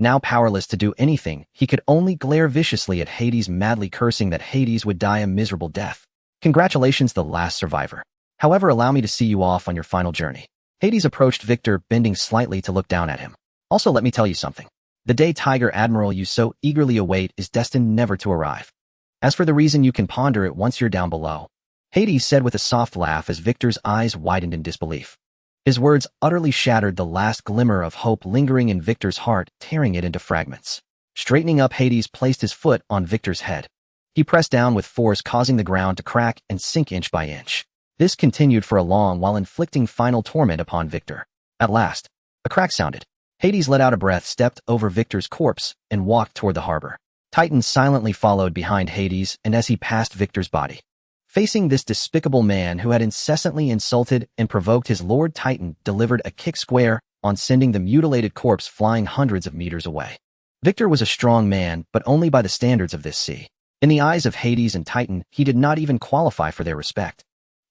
Speaker 1: Now powerless to do anything, he could only glare viciously at Hades, madly cursing that Hades would die a miserable death. Congratulations, the last survivor. However, allow me to see you off on your final journey. Hades approached Victor, bending slightly to look down at him. Also, let me tell you something. The day Tiger Admiral you so eagerly await is destined never to arrive. As for the reason, you can ponder it once you're down below. Hades said with a soft laugh as Victor's eyes widened in disbelief. His words utterly shattered the last glimmer of hope lingering in Victor's heart, tearing it into fragments. Straightening up, Hades placed his foot on Victor's head. He pressed down with force, causing the ground to crack and sink inch by inch. This continued for a long while, inflicting final torment upon Victor. At last, a crack sounded. Hades let out a breath, stepped over Victor's corpse, and walked toward the harbor. Titan silently followed behind Hades, and as he passed Victor's body. Facing this despicable man who had incessantly insulted and provoked his lord, Titan delivered a kick square on, sending the mutilated corpse flying hundreds of meters away. Victor was a strong man, but only by the standards of this sea. In the eyes of Hades and Titan, he did not even qualify for their respect.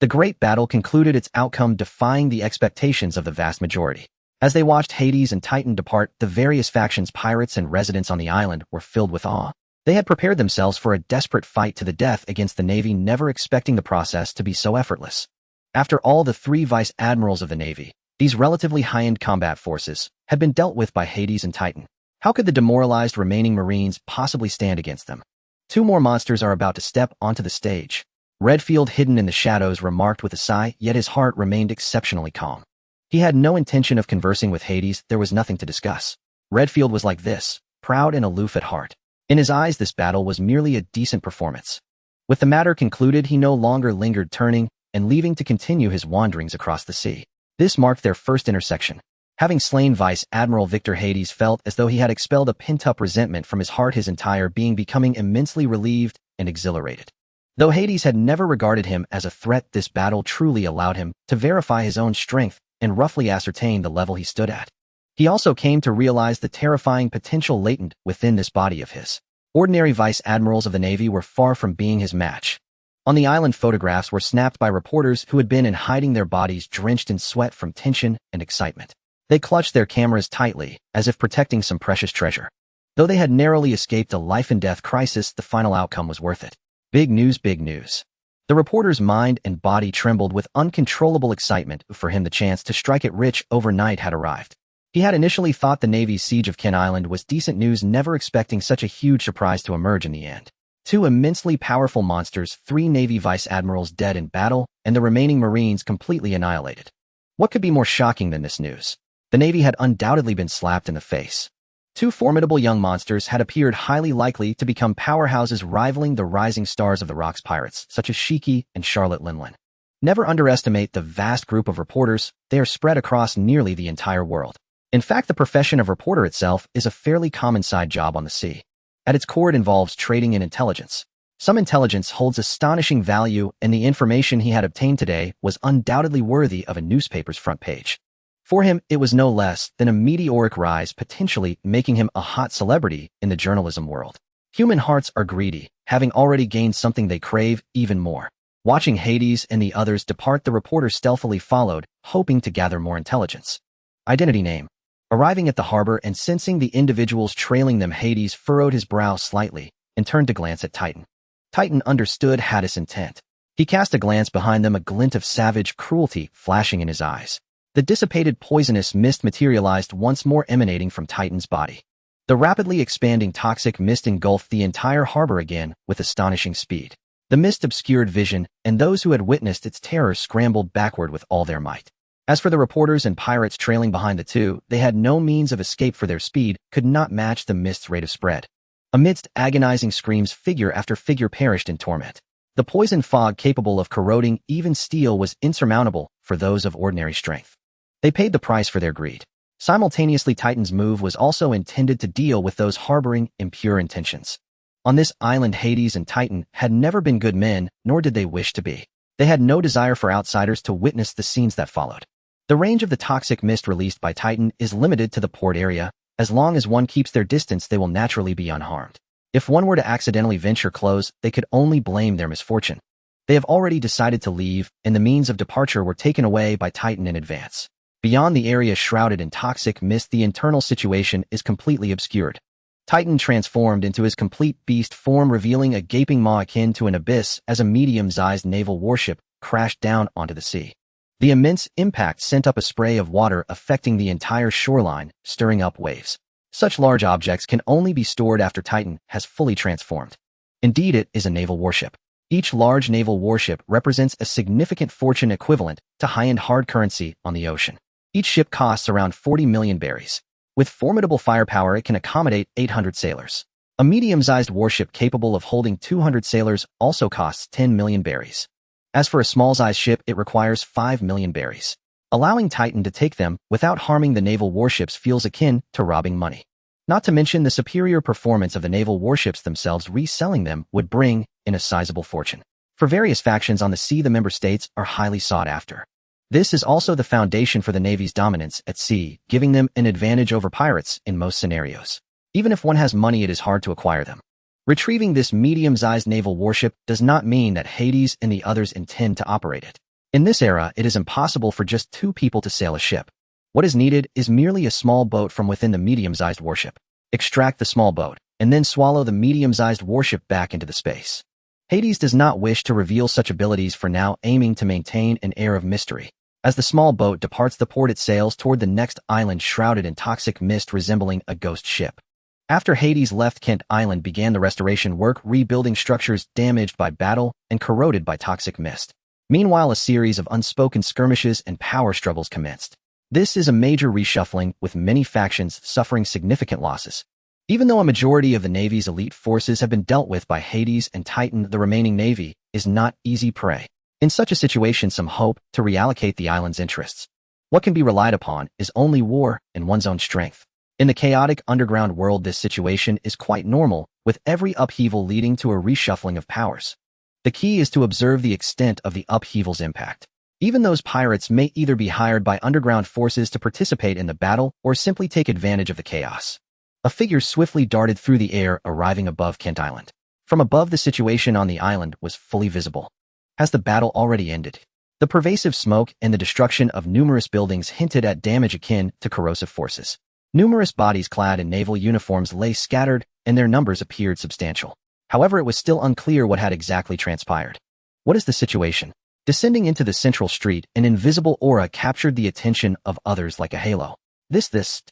Speaker 1: The great battle concluded, its outcome defying the expectations of the vast majority. As they watched Hades and Titan depart, the various factions, pirates, and residents on the island were filled with awe. They had prepared themselves for a desperate fight to the death against the Navy, never expecting the process to be so effortless. After all, the 3 vice admirals of the Navy, these relatively high-end combat forces, had been dealt with by Hades and Titan. How could the demoralized remaining Marines possibly stand against them? 2 more monsters are about to step onto the stage. Redfield, hidden in the shadows, remarked with a sigh, yet his heart remained exceptionally calm. He had no intention of conversing with Hades. There was nothing to discuss. Redfield was like this, proud and aloof at heart. In his eyes, this battle was merely a decent performance. With the matter concluded, he no longer lingered, turning and leaving to continue his wanderings across the sea. This marked their first intersection. Having slain Vice Admiral Victor, Hades felt as though he had expelled a pent-up resentment from his heart, his entire being becoming immensely relieved and exhilarated. Though Hades had never regarded him as a threat, this battle truly allowed him to verify his own strength and roughly ascertain the level he stood at. He also came to realize the terrifying potential latent within this body of his. Ordinary vice admirals of the Navy were far from being his match. On the island, photographs were snapped by reporters who had been in hiding, their bodies drenched in sweat from tension and excitement. They clutched their cameras tightly, as if protecting some precious treasure. Though they had narrowly escaped a life-and-death crisis, the final outcome was worth it. Big news, big news. The reporter's mind and body trembled with uncontrollable excitement, for him the chance to strike it rich overnight had arrived. He had initially thought the Navy's siege of Ken Island was decent news, never expecting such a huge surprise to emerge in the end. 2 immensely powerful monsters, 3 Navy vice admirals dead in battle, and the remaining Marines completely annihilated. What could be more shocking than this news? The Navy had undoubtedly been slapped in the face. 2 formidable young monsters had appeared, highly likely to become powerhouses rivaling the rising stars of the Rocks pirates, such as Shiki and Charlotte Linlin. Never underestimate the vast group of reporters. They are spread across nearly the entire world. In fact, the profession of reporter itself is a fairly common side job on the sea. At its core, it involves trading in intelligence. Some intelligence holds astonishing value, and the information he had obtained today was undoubtedly worthy of a newspaper's front page. For him, it was no less than a meteoric rise, potentially making him a hot celebrity in the journalism world. Human hearts are greedy, having already gained something they crave even more. Watching Hades and the others depart, the reporter stealthily followed, hoping to gather more intelligence. Identity: name. Arriving at the harbor and sensing the individuals trailing them, Hades furrowed his brow slightly and turned to glance at Titan. Titan understood Hades' intent. He cast a glance behind them, a glint of savage cruelty flashing in his eyes. The dissipated poisonous mist materialized once more, emanating from Titan's body. The rapidly expanding toxic mist engulfed the entire harbor again with astonishing speed. The mist obscured vision, and those who had witnessed its terror scrambled backward with all their might. As for the reporters and pirates trailing behind the 2, they had no means of escape, for their speed could not match the mist's rate of spread. Amidst agonizing screams, figure after figure perished in torment. The poison fog, capable of corroding even steel, was insurmountable for those of ordinary strength. They paid the price for their greed. Simultaneously, Titan's move was also intended to deal with those harboring impure intentions. On this island, Hades and Titan had never been good men, nor did they wish to be. They had no desire for outsiders to witness the scenes that followed. The range of the toxic mist released by Titan is limited to the port area. As long as one keeps their distance, they will naturally be unharmed. If one were to accidentally venture close, they could only blame their misfortune. They have already decided to leave, and the means of departure were taken away by Titan in advance. Beyond the area shrouded in toxic mist, the internal situation is completely obscured. Titan transformed into his complete beast form, revealing a gaping maw akin to an abyss as a medium-sized naval warship crashed down onto the sea. The immense impact sent up a spray of water, affecting the entire shoreline, stirring up waves. Such large objects can only be stored after Titan has fully transformed. Indeed, it is a naval warship. Each large naval warship represents a significant fortune, equivalent to high-end hard currency on the ocean. Each ship costs around 40 million berries. With formidable firepower, it can accommodate 800 sailors. A medium-sized warship capable of holding 200 sailors also costs 10 million berries. As for a small-sized ship, it requires 5 million berries. Allowing Titan to take them without harming the naval warships feels akin to robbing money. Not to mention the superior performance of the naval warships themselves, reselling them would bring in a sizable fortune. For various factions on the sea, the member states are highly sought after. This is also the foundation for the Navy's dominance at sea, giving them an advantage over pirates in most scenarios. Even if one has money, it is hard to acquire them. Retrieving this medium-sized naval warship does not mean that Hades and the others intend to operate it. In this era, it is impossible for just 2 people to sail a ship. What is needed is merely a small boat from within the medium-sized warship. Extract the small boat, and then swallow the medium-sized warship back into the space. Hades does not wish to reveal such abilities for now, aiming to maintain an air of mystery. As the small boat departs the port, it sails toward the next island shrouded in toxic mist resembling a ghost ship. After Hades left, Kent Island began the restoration work, rebuilding structures damaged by battle and corroded by toxic mist. Meanwhile, a series of unspoken skirmishes and power struggles commenced. This is a major reshuffling, with many factions suffering significant losses. Even though a majority of the Navy's elite forces have been dealt with by Hades and Titan, the remaining Navy is not easy prey. In such a situation, some hope to reallocate the island's interests. What can be relied upon is only war and one's own strength. In the chaotic underground world, this situation is quite normal, with every upheaval leading to a reshuffling of powers. The key is to observe the extent of the upheaval's impact. Even those pirates may either be hired by underground forces to participate in the battle or simply take advantage of the chaos. A figure swiftly darted through the air, arriving above Kent Island. From above, the situation on the island was fully visible. Has the battle already ended? The pervasive smoke and the destruction of numerous buildings hinted at damage akin to corrosive forces. Numerous bodies clad in naval uniforms lay scattered, and their numbers appeared substantial. However, it was still unclear what had exactly transpired. What is the situation? Descending into the central street, an invisible aura captured the attention of others like a halo. This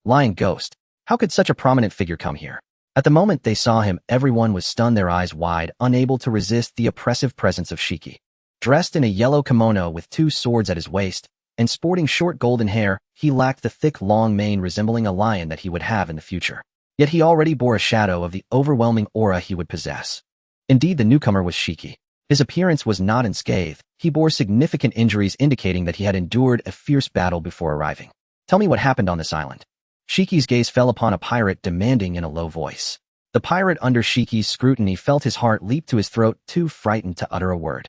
Speaker 1: lying ghost. How could such a prominent figure come here? At the moment they saw him, everyone was stunned, their eyes wide, unable to resist the oppressive presence of Shiki. Dressed in a yellow kimono with 2 swords at his waist, and sporting short golden hair, he lacked the thick, long mane resembling a lion that he would have in the future. Yet he already bore a shadow of the overwhelming aura he would possess. Indeed, the newcomer was Shiki. His appearance was not unscathed. He bore significant injuries, indicating that he had endured a fierce battle before arriving. Tell me what happened on this island. Shiki's gaze fell upon a pirate, demanding in a low voice. The pirate, under Shiki's scrutiny, felt his heart leap to his throat, too frightened to utter a word.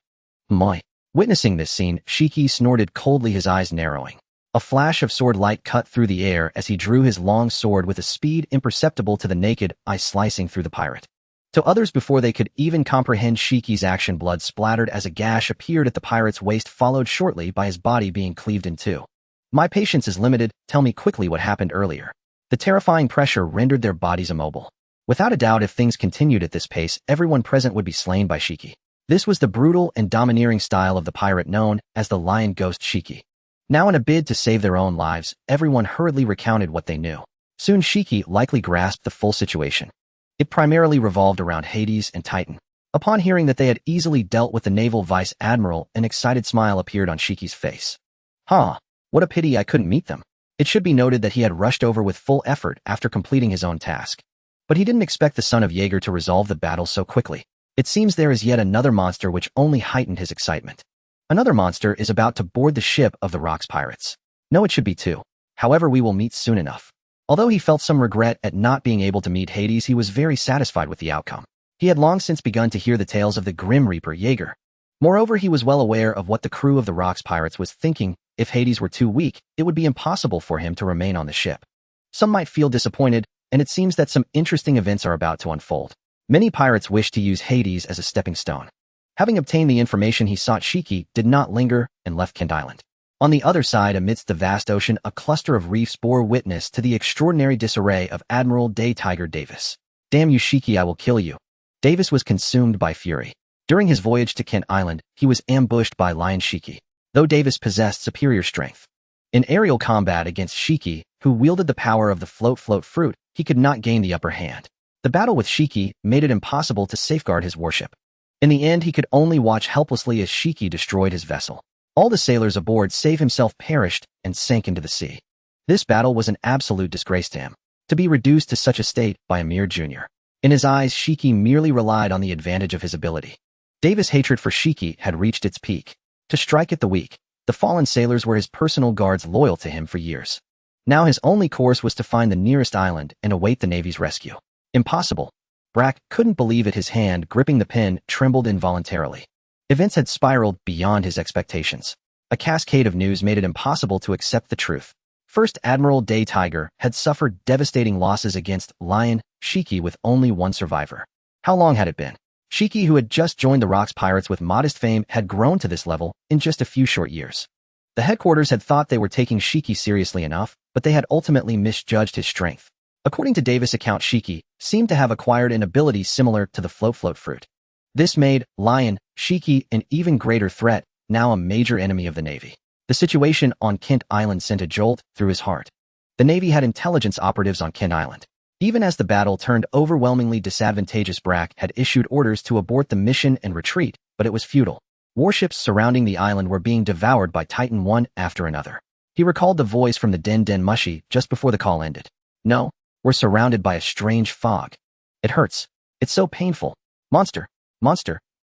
Speaker 1: Moi. Witnessing this scene, Shiki snorted coldly, his eyes narrowing. A flash of sword light cut through the air as he drew his long sword with a speed imperceptible to the naked eye, slicing through the pirate. To others, before they could even comprehend Shiki's action, blood splattered as a gash appeared at the pirate's waist, followed shortly by his body being cleaved in 2. My patience is limited. Tell me quickly what happened earlier. The terrifying pressure rendered their bodies immobile. Without a doubt, if things continued at this pace, everyone present would be slain by Shiki. This was the brutal and domineering style of the pirate known as the Lion Ghost Shiki. Now, in a bid to save their own lives, everyone hurriedly recounted what they knew. Soon Shiki likely grasped the full situation. It primarily revolved around Hades and Titan. Upon hearing that they had easily dealt with the naval vice admiral, an excited smile appeared on Shiki's face. What a pity I couldn't meet them. It should be noted that he had rushed over with full effort after completing his own task. But he didn't expect the son of Jaeger to resolve the battle so quickly. It seems there is yet another monster, which only heightened his excitement. Another monster is about to board the ship of the Rocks pirates. No, it should be 2. However, we will meet soon enough. Although he felt some regret at not being able to meet Hades, he was very satisfied with the outcome. He had long since begun to hear the tales of the Grim Reaper Jaeger. Moreover, he was well aware of what the crew of the Rocks pirates was thinking. If Hades were too weak, it would be impossible for him to remain on the ship. Some might feel disappointed, and it seems that some interesting events are about to unfold. Many pirates wish to use Hades as a stepping stone. Having obtained the information he sought, Shiki did not linger and left Kent Island. On the other side, amidst the vast ocean, a cluster of reefs bore witness to the extraordinary disarray of Admiral Tiger Davis. Damn you, Shiki, I will kill you. Davis was consumed by fury. During his voyage to Kent Island, he was ambushed by Lion Shiki, though Davis possessed superior strength. In aerial combat against Shiki, who wielded the power of the float fruit, he could not gain the upper hand. The battle with Shiki made it impossible to safeguard his warship. In the end, he could only watch helplessly as Shiki destroyed his vessel. All the sailors aboard save himself perished and sank into the sea. This battle was an absolute disgrace to him, to be reduced to such a state by a mere junior. In his eyes, Shiki merely relied on the advantage of his ability. Davis' hatred for Shiki had reached its peak. To strike at the weak, the fallen sailors were his personal guards loyal to him for years. Now his only course was to find the nearest island and await the Navy's rescue. Impossible. Brack couldn't believe it. His hand gripping the pen trembled involuntarily. Events had spiraled beyond his expectations. A cascade of news made it impossible to accept the truth. First, Admiral Day Tiger had suffered devastating losses against Lion Shiki with only one survivor. How long had it been? Shiki, who had just joined the Rocks Pirates with modest fame, had grown to this level in just a few short years. The headquarters had thought they were taking Shiki seriously enough, but they had ultimately misjudged his strength. According to Davis' account, Shiki seemed to have acquired an ability similar to the float fruit. This made Lion Shiki an even greater threat, now a major enemy of the Navy. The situation on Kent Island sent a jolt through his heart. The Navy had intelligence operatives on Kent Island. Even as the battle turned overwhelmingly disadvantageous, Brack had issued orders to abort the mission and retreat, but it was futile. Warships surrounding the island were being devoured by Titan one after another. He recalled the voice from the Den Mushi just before the call ended. No, we're surrounded by a strange fog. It hurts. It's so painful. Monster.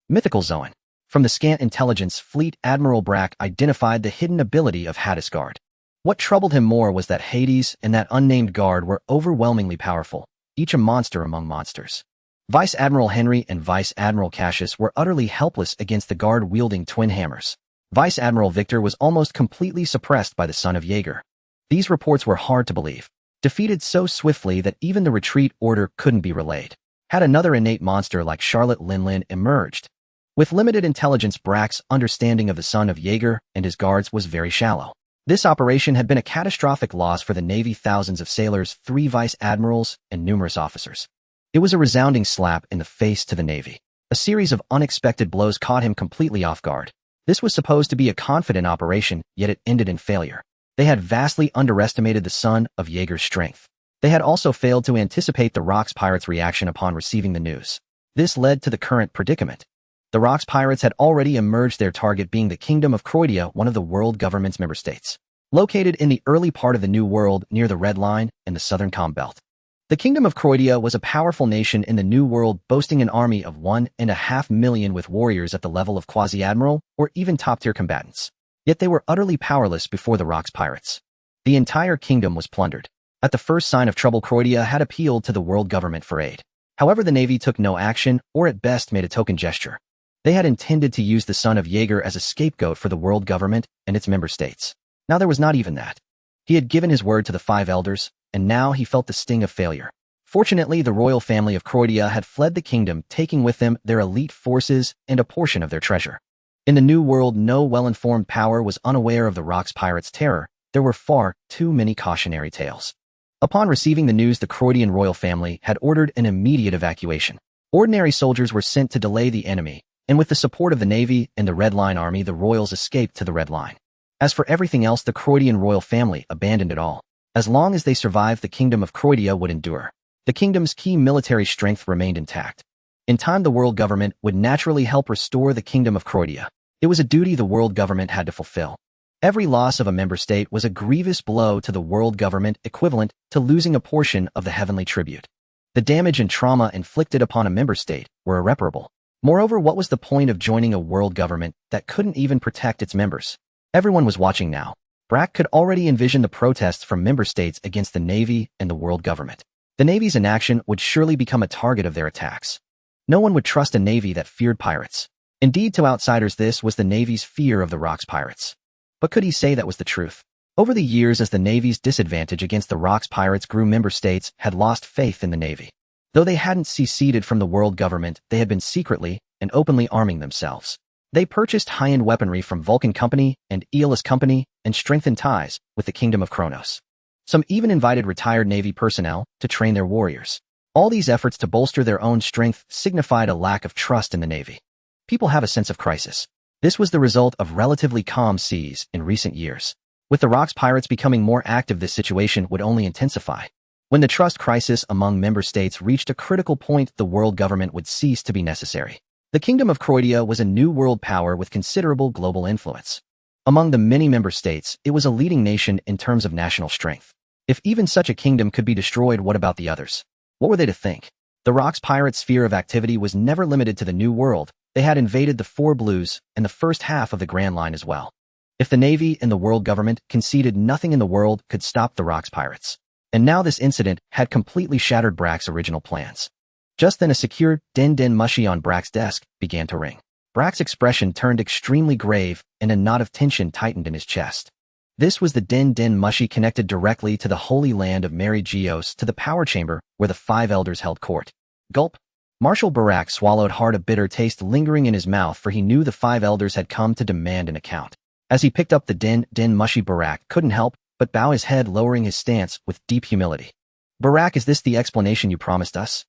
Speaker 1: Mythical Zoan. From the scant intelligence fleet, Admiral Brack identified the hidden ability of Hades Guard. What troubled him more was that Hades and that unnamed guard were overwhelmingly powerful, each a monster among monsters. Vice Admiral Henry and Vice Admiral Cassius were utterly helpless against the guard wielding twin hammers. Vice Admiral Victor was almost completely suppressed by the son of Jaeger. These reports were hard to believe. Defeated so swiftly that even the retreat order couldn't be relayed. Had another innate monster like Charlotte Linlin emerged? With limited intelligence, Brack's understanding of the son of Jaeger and his guards was very shallow. This operation had been a catastrophic loss for the Navy, thousands of sailors, 3 vice admirals, and numerous officers. It was a resounding slap in the face to the Navy. A series of unexpected blows caught him completely off guard. This was supposed to be a confident operation, yet it ended in failure. They had vastly underestimated the son of Jaeger's strength. They had also failed to anticipate the Rocks Pirates' reaction upon receiving the news. This led to the current predicament. The Rocks Pirates had already emerged, their target being the Kingdom of Croatia, one of the world government's member states. Located in the early part of the New World near the Red Line and the Southern Comm Belt. The Kingdom of Croatia was a powerful nation in the New World, boasting an army of 1.5 million with warriors at the level of quasi-admiral or even top-tier combatants. Yet they were utterly powerless before the Rocks Pirates. The entire kingdom was plundered. At the first sign of trouble, Croatia had appealed to the world government for aid. However, the Navy took no action, or at best made a token gesture. They had intended to use the son of Jaeger as a scapegoat for the world government and its member states. Now there was not even that. He had given his word to the 5 elders, and now he felt the sting of failure. Fortunately, the royal family of Croatia had fled the kingdom, taking with them their elite forces and a portion of their treasure. In the New World, no well-informed power was unaware of the Rocks Pirates' terror. There were far too many cautionary tales. Upon receiving the news, the Croatian royal family had ordered an immediate evacuation. Ordinary soldiers were sent to delay the enemy, and with the support of the Navy and the Red Line Army, the royals escaped to the Red Line. As for everything else, the Croatian royal family abandoned it all. As long as they survived, the Kingdom of Croatia would endure. The kingdom's key military strength remained intact. In time, the world government would naturally help restore the Kingdom of Croatia. It was a duty the world government had to fulfill. Every loss of a member state was a grievous blow to the world government, equivalent to losing a portion of the heavenly tribute. The damage and trauma inflicted upon a member state were irreparable. Moreover, what was the point of joining a world government that couldn't even protect its members? Everyone was watching now. Brack could already envision the protests from member states against the Navy and the world government. The Navy's inaction would surely become a target of their attacks. No one would trust a Navy that feared pirates. Indeed, to outsiders, this was the Navy's fear of the Rocks Pirates. But could he say that was the truth? Over the years, as the Navy's disadvantage against the Rocks Pirates grew, member states had lost faith in the Navy. Though they hadn't seceded from the world government, they had been secretly and openly arming themselves. They purchased high-end weaponry from Vulcan Company and Aeolus Company and strengthened ties with the Kingdom of Kronos. Some even invited retired Navy personnel to train their warriors. All these efforts to bolster their own strength signified a lack of trust in the Navy. People have a sense of crisis. This was the result of relatively calm seas in recent years. With the Rocks Pirates becoming more active, this situation would only intensify. When the trust crisis among member states reached a critical point, the world government would cease to be necessary. The Kingdom of Croatia was a new world power with considerable global influence. Among the many member states, it was a leading nation in terms of national strength. If even such a kingdom could be destroyed, what about the others? What were they to think? The Rock's pirate sphere of activity was never limited to the New World. They had invaded the Four Blues and the first half of the Grand Line as well. If the Navy and the world government conceded, nothing in the world could stop the Rock's pirates. And now this incident had completely shattered Brack's original plans. Just then a secure din-din mushy on Brack's desk began to ring. Brack's expression turned extremely grave and a knot of tension tightened in his chest. This was the din-din mushy connected directly to the holy land of Mary Geos, to the power chamber where the five elders held court. Gulp. Marshal Brack swallowed hard, a bitter taste lingering in his mouth, for he knew the five elders had come to demand an account. As he picked up the din-din mushy, Brack couldn't help but bow his head, lowering his stance with deep humility. Brack, is this the explanation you promised us?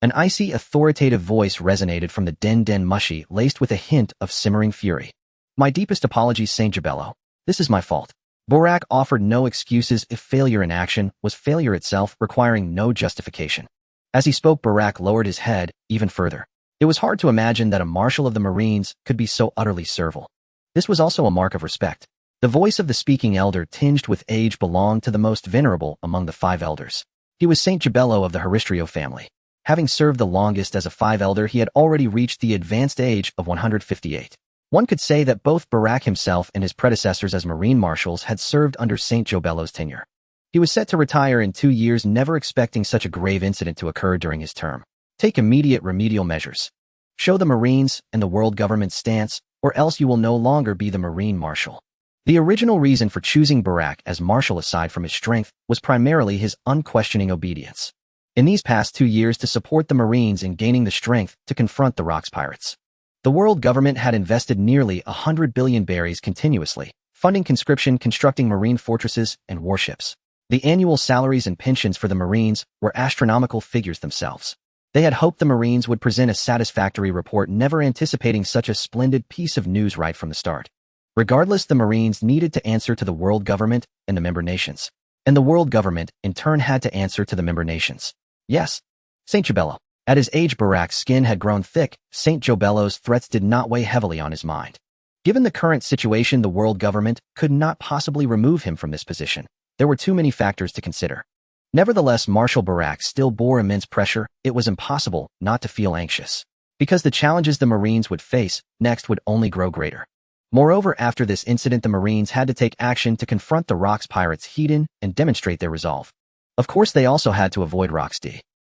Speaker 1: An icy, authoritative voice resonated from the din-din mushy, laced with a hint of simmering fury. My deepest apologies, Saint Jabello. This is my fault. Brack offered no excuses. If failure in action was failure itself, requiring no justification. As he spoke, Brack lowered his head even further. It was hard to imagine that a marshal of the Marines could be so utterly servile. This was also a mark of respect. The voice of the speaking elder, tinged with age, belonged to the most venerable among the five elders. He was Saint Jabello of the Haristrio family. Having served the longest as a five elder, he had already reached the advanced age of 158. One could say that both Brack himself and his predecessors as Marine marshals had served under Saint Jabello's tenure. He was set to retire in 2 years, never expecting such a grave incident to occur during his term. Take immediate remedial measures. Show the Marines and the world government's stance, or else you will no longer be the Marine marshal. The original reason for choosing Brack as marshal, aside from his strength, was primarily his unquestioning obedience. In these past 2 years, to support the Marines in gaining the strength to confront the Rock's pirates, the world government had invested nearly 100 billion berries continuously, funding conscription, constructing marine fortresses and warships. The annual salaries and pensions for the Marines were astronomical figures themselves. They had hoped the Marines would present a satisfactory report, never anticipating such a splendid piece of news right from the start. Regardless, the Marines needed to answer to the world government and the member nations. And the world government, in turn, had to answer to the member nations. Yes, Saint Jabello. At his age, Brack's skin had grown thick. Saint Jabello's threats did not weigh heavily on his mind. Given the current situation, the world government could not possibly remove him from this position. There were too many factors to consider. Nevertheless, Marshal Brack still bore immense pressure. It was impossible not to feel anxious, because the challenges the Marines would face next would only grow greater. Moreover, after this incident, the Marines had to take action to confront the Rock's pirates head-on and demonstrate their resolve. Of course, they also had to avoid Rock's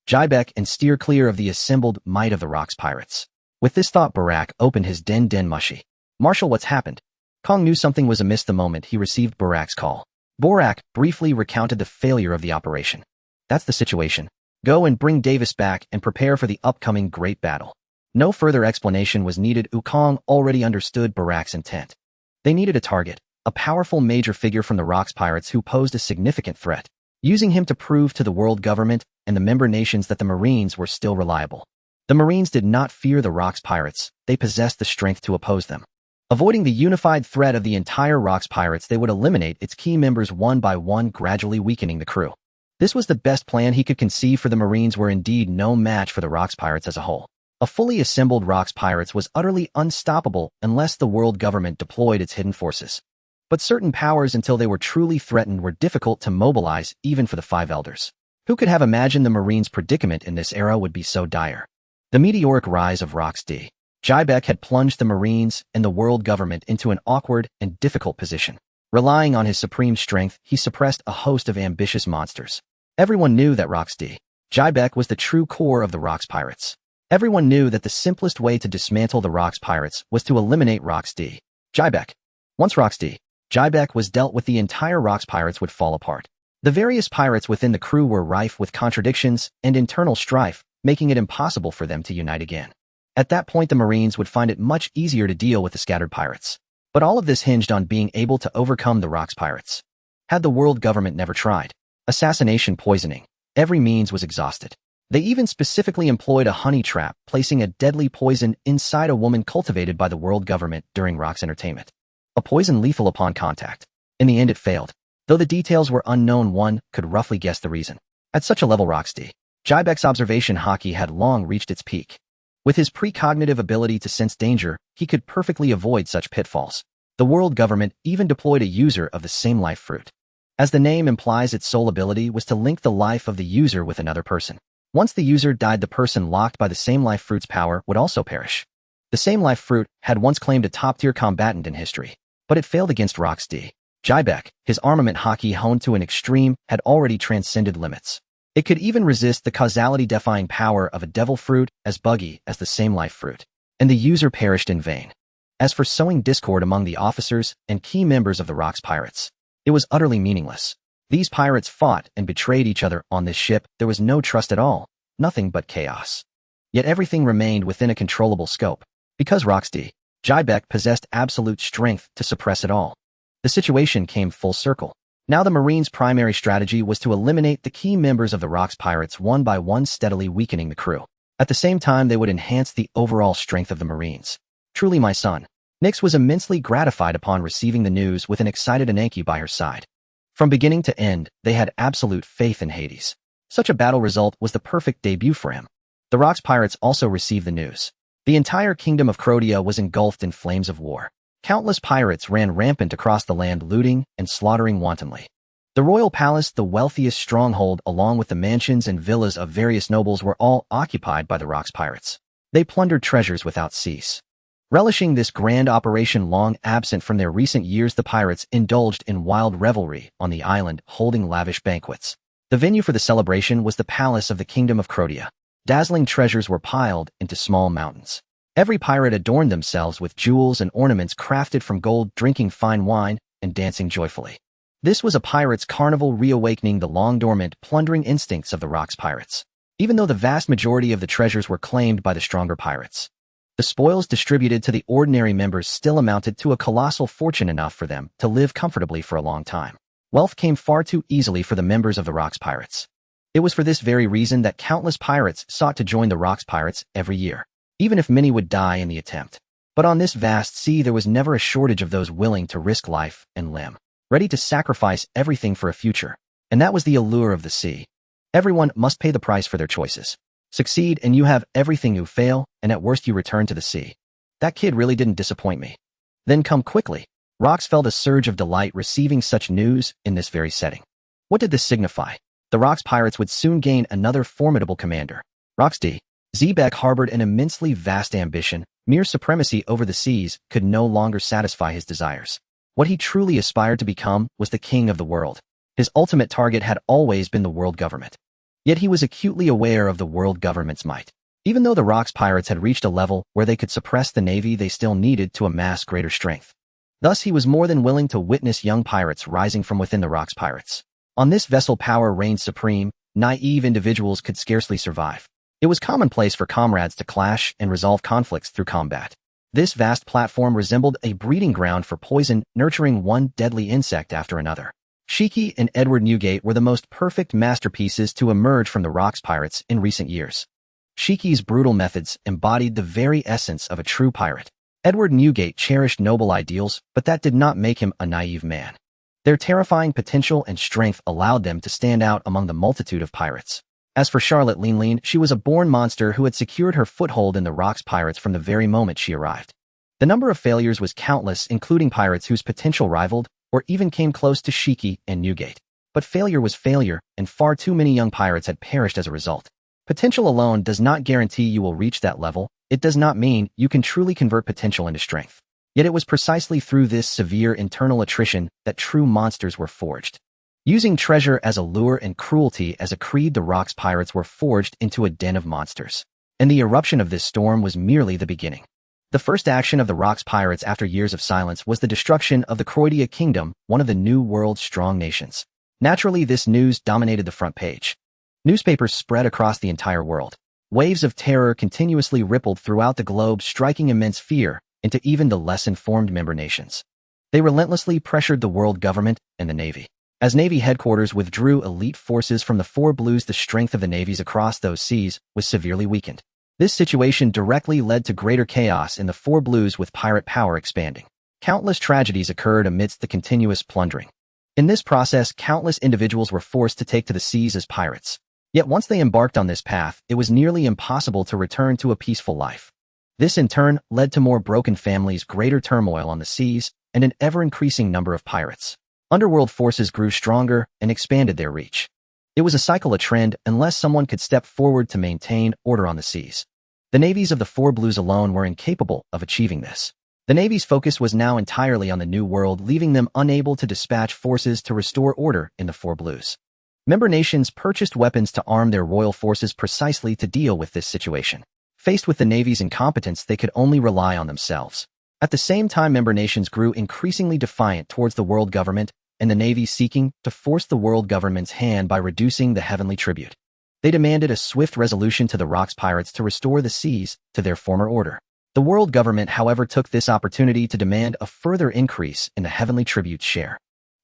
Speaker 1: Jaibeck and steer clear of the assembled might of the Rock's pirates. With this thought, Brack opened his din-din mushy. Marshal, what's happened? Kong knew something was amiss the moment he received Brack's call. Brack briefly recounted the failure of the operation. That's the situation. Go and bring Davis back and prepare for the upcoming great battle. No further explanation was needed. Wukong already understood Brack's intent. They needed a target, a powerful major figure from the Rock's pirates who posed a significant threat, using him to prove to the world government and the member nations that the Marines were still reliable. The Marines did not fear the Rock's pirates. They possessed the strength to oppose them. Avoiding the unified threat of the entire Rock's pirates, they would eliminate its key members one by one, gradually weakening the crew. This was the best plan he could conceive, for the Marines were indeed no match for the Rock's pirates as a whole. A fully assembled Rock's pirates was utterly unstoppable unless the world government deployed its hidden forces. But certain powers, until they were truly threatened, were difficult to mobilize even for the five elders. Who could have imagined the Marines' predicament in this era would be so dire? The meteoric rise of Rock's Jaibeck had plunged the Marines and the world government into an awkward and difficult position. Relying on his supreme strength, he suppressed a host of ambitious monsters. Everyone knew that Rock's Jaibeck was the true core of the Rock's pirates. Everyone knew that the simplest way to dismantle the Rock's pirates was to eliminate Rock's Jaibeck. Once Rock's Jaibeck was dealt with, the entire Rock's pirates would fall apart. The various pirates within the crew were rife with contradictions and internal strife, making it impossible for them to unite again. At that point, the Marines would find it much easier to deal with the scattered pirates. But all of this hinged on being able to overcome the Rock's pirates. Had the world government never tried? Assassination, poisoning. Every means was exhausted. They even specifically employed a honey trap, placing a deadly poison inside a woman cultivated by the world government during Rock's entertainment. A poison lethal upon contact. In the end, it failed. Though the details were unknown, one could roughly guess the reason. At such a level, Rock's Jaibeck's observation hockey had long reached its peak. With his precognitive ability to sense danger, he could perfectly avoid such pitfalls. The world government even deployed a user of the same life fruit. As the name implies, its sole ability was to link the life of the user with another person. Once the user died, the person locked by the same life fruit's power would also perish. The same life fruit had once claimed a top-tier combatant in history, but it failed against Rock's D. Jibek. His armament hockey honed to an extreme had already transcended limits. It could even resist the causality-defying power of a devil fruit as buggy as the same life fruit, and the user perished in vain. As for sowing discord among the officers and key members of the Rock's pirates, it was utterly meaningless. These pirates fought and betrayed each other on this ship. There was no trust at all, nothing but chaos. Yet everything remained within a controllable scope, because Rock's D. Jibek possessed absolute strength to suppress it all. The situation came full circle. Now the Marines' primary strategy was to eliminate the key members of the Rock's pirates one by one, steadily weakening the crew. At the same time, they would enhance the overall strength of the Marines. Truly, my son. Nyx was immensely gratified upon receiving the news with an excited Ananke by her side. From beginning to end, they had absolute faith in Hades. Such a battle result was the perfect debut for him. The Rock's pirates also received the news. The entire kingdom of Crotia was engulfed in flames of war. Countless pirates ran rampant across the land, looting and slaughtering wantonly. The royal palace, the wealthiest stronghold, along with the mansions and villas of various nobles, were all occupied by the Rock's pirates. They plundered treasures without cease. Relishing this grand operation long absent from their recent years, the pirates indulged in wild revelry on the island, holding lavish banquets. The venue for the celebration was the palace of the kingdom of Crotia. Dazzling treasures were piled into small mountains. Every pirate adorned themselves with jewels and ornaments crafted from gold, drinking fine wine and dancing joyfully. This was a pirate's carnival, reawakening the long-dormant, plundering instincts of the Rock's pirates. Even though the vast majority of the treasures were claimed by the stronger pirates, the spoils distributed to the ordinary members still amounted to a colossal fortune, enough for them to live comfortably for a long time. Wealth came far too easily for the members of the Rock's pirates. It was for this very reason that countless pirates sought to join the Rock's pirates every year, even if many would die in the attempt. But on this vast sea, there was never a shortage of those willing to risk life and limb, ready to sacrifice everything for a future. And that was the allure of the sea. Everyone must pay the price for their choices. Succeed and you have everything, you fail, and at worst you return to the sea. That kid really didn't disappoint me. Then come quickly. Rox felt a surge of delight receiving such news in this very setting. What did this signify? The Rox pirates would soon gain another formidable commander. Rox D. Zebek harbored an immensely vast ambition. Mere supremacy over the seas could no longer satisfy his desires. What he truly aspired to become was the king of the world. His ultimate target had always been the world government. Yet he was acutely aware of the world government's might. Even though the Rox pirates had reached a level where they could suppress the navy, they still needed to amass greater strength. Thus, he was more than willing to witness young pirates rising from within the Rox pirates. On this vessel, power reigned supreme. Naive individuals could scarcely survive. It was commonplace for comrades to clash and resolve conflicts through combat. This vast platform resembled a breeding ground for poison, nurturing one deadly insect after another. Shiki and Edward Newgate were the most perfect masterpieces to emerge from the Rox pirates in recent years. Shiki's brutal methods embodied the very essence of a true pirate. Edward Newgate cherished noble ideals, but that did not make him a naive man. Their terrifying potential and strength allowed them to stand out among the multitude of pirates. As for Charlotte Lean, she was a born monster who had secured her foothold in the Rox pirates from the very moment she arrived. The number of failures was countless, including pirates whose potential rivaled or even came close to Shiki and Newgate. But failure was failure, and far too many young pirates had perished as a result. Potential alone does not guarantee you will reach that level. It does not mean you can truly convert potential into strength. Yet it was precisely through this severe internal attrition that true monsters were forged. Using treasure as a lure and cruelty as a creed, the Rox pirates were forged into a den of monsters. And the eruption of this storm was merely the beginning. The first action of the Rox pirates after years of silence was the destruction of the Croatia kingdom, one of the New World's strong nations. Naturally, this news dominated the front page. Newspapers spread across the entire world. Waves of terror continuously rippled throughout the globe, striking immense fear into even the less informed member nations. They relentlessly pressured the world government and the Navy. As Navy headquarters withdrew elite forces from the Four Blues, the strength of the navies across those seas was severely weakened. This situation directly led to greater chaos in the Four Blues, with pirate power expanding. Countless tragedies occurred amidst the continuous plundering. In this process, countless individuals were forced to take to the seas as pirates. Yet once they embarked on this path, it was nearly impossible to return to a peaceful life. This in turn led to more broken families, greater turmoil on the seas, and an ever-increasing number of pirates. Underworld forces grew stronger and expanded their reach. It was a trend unless someone could step forward to maintain order on the seas. The navies of the Four Blues alone were incapable of achieving this. The Navy's focus was now entirely on the New World, leaving them unable to dispatch forces to restore order in the Four Blues. Member nations purchased weapons to arm their royal forces precisely to deal with this situation. Faced with the Navy's incompetence, they could only rely on themselves. At the same time, member nations grew increasingly defiant towards the world government and the Navy, seeking to force the world government's hand by reducing the heavenly tribute. They demanded a swift resolution to the Rocks pirates to restore the seas to their former order. The world government, however, took this opportunity to demand a further increase in the heavenly tribute's share.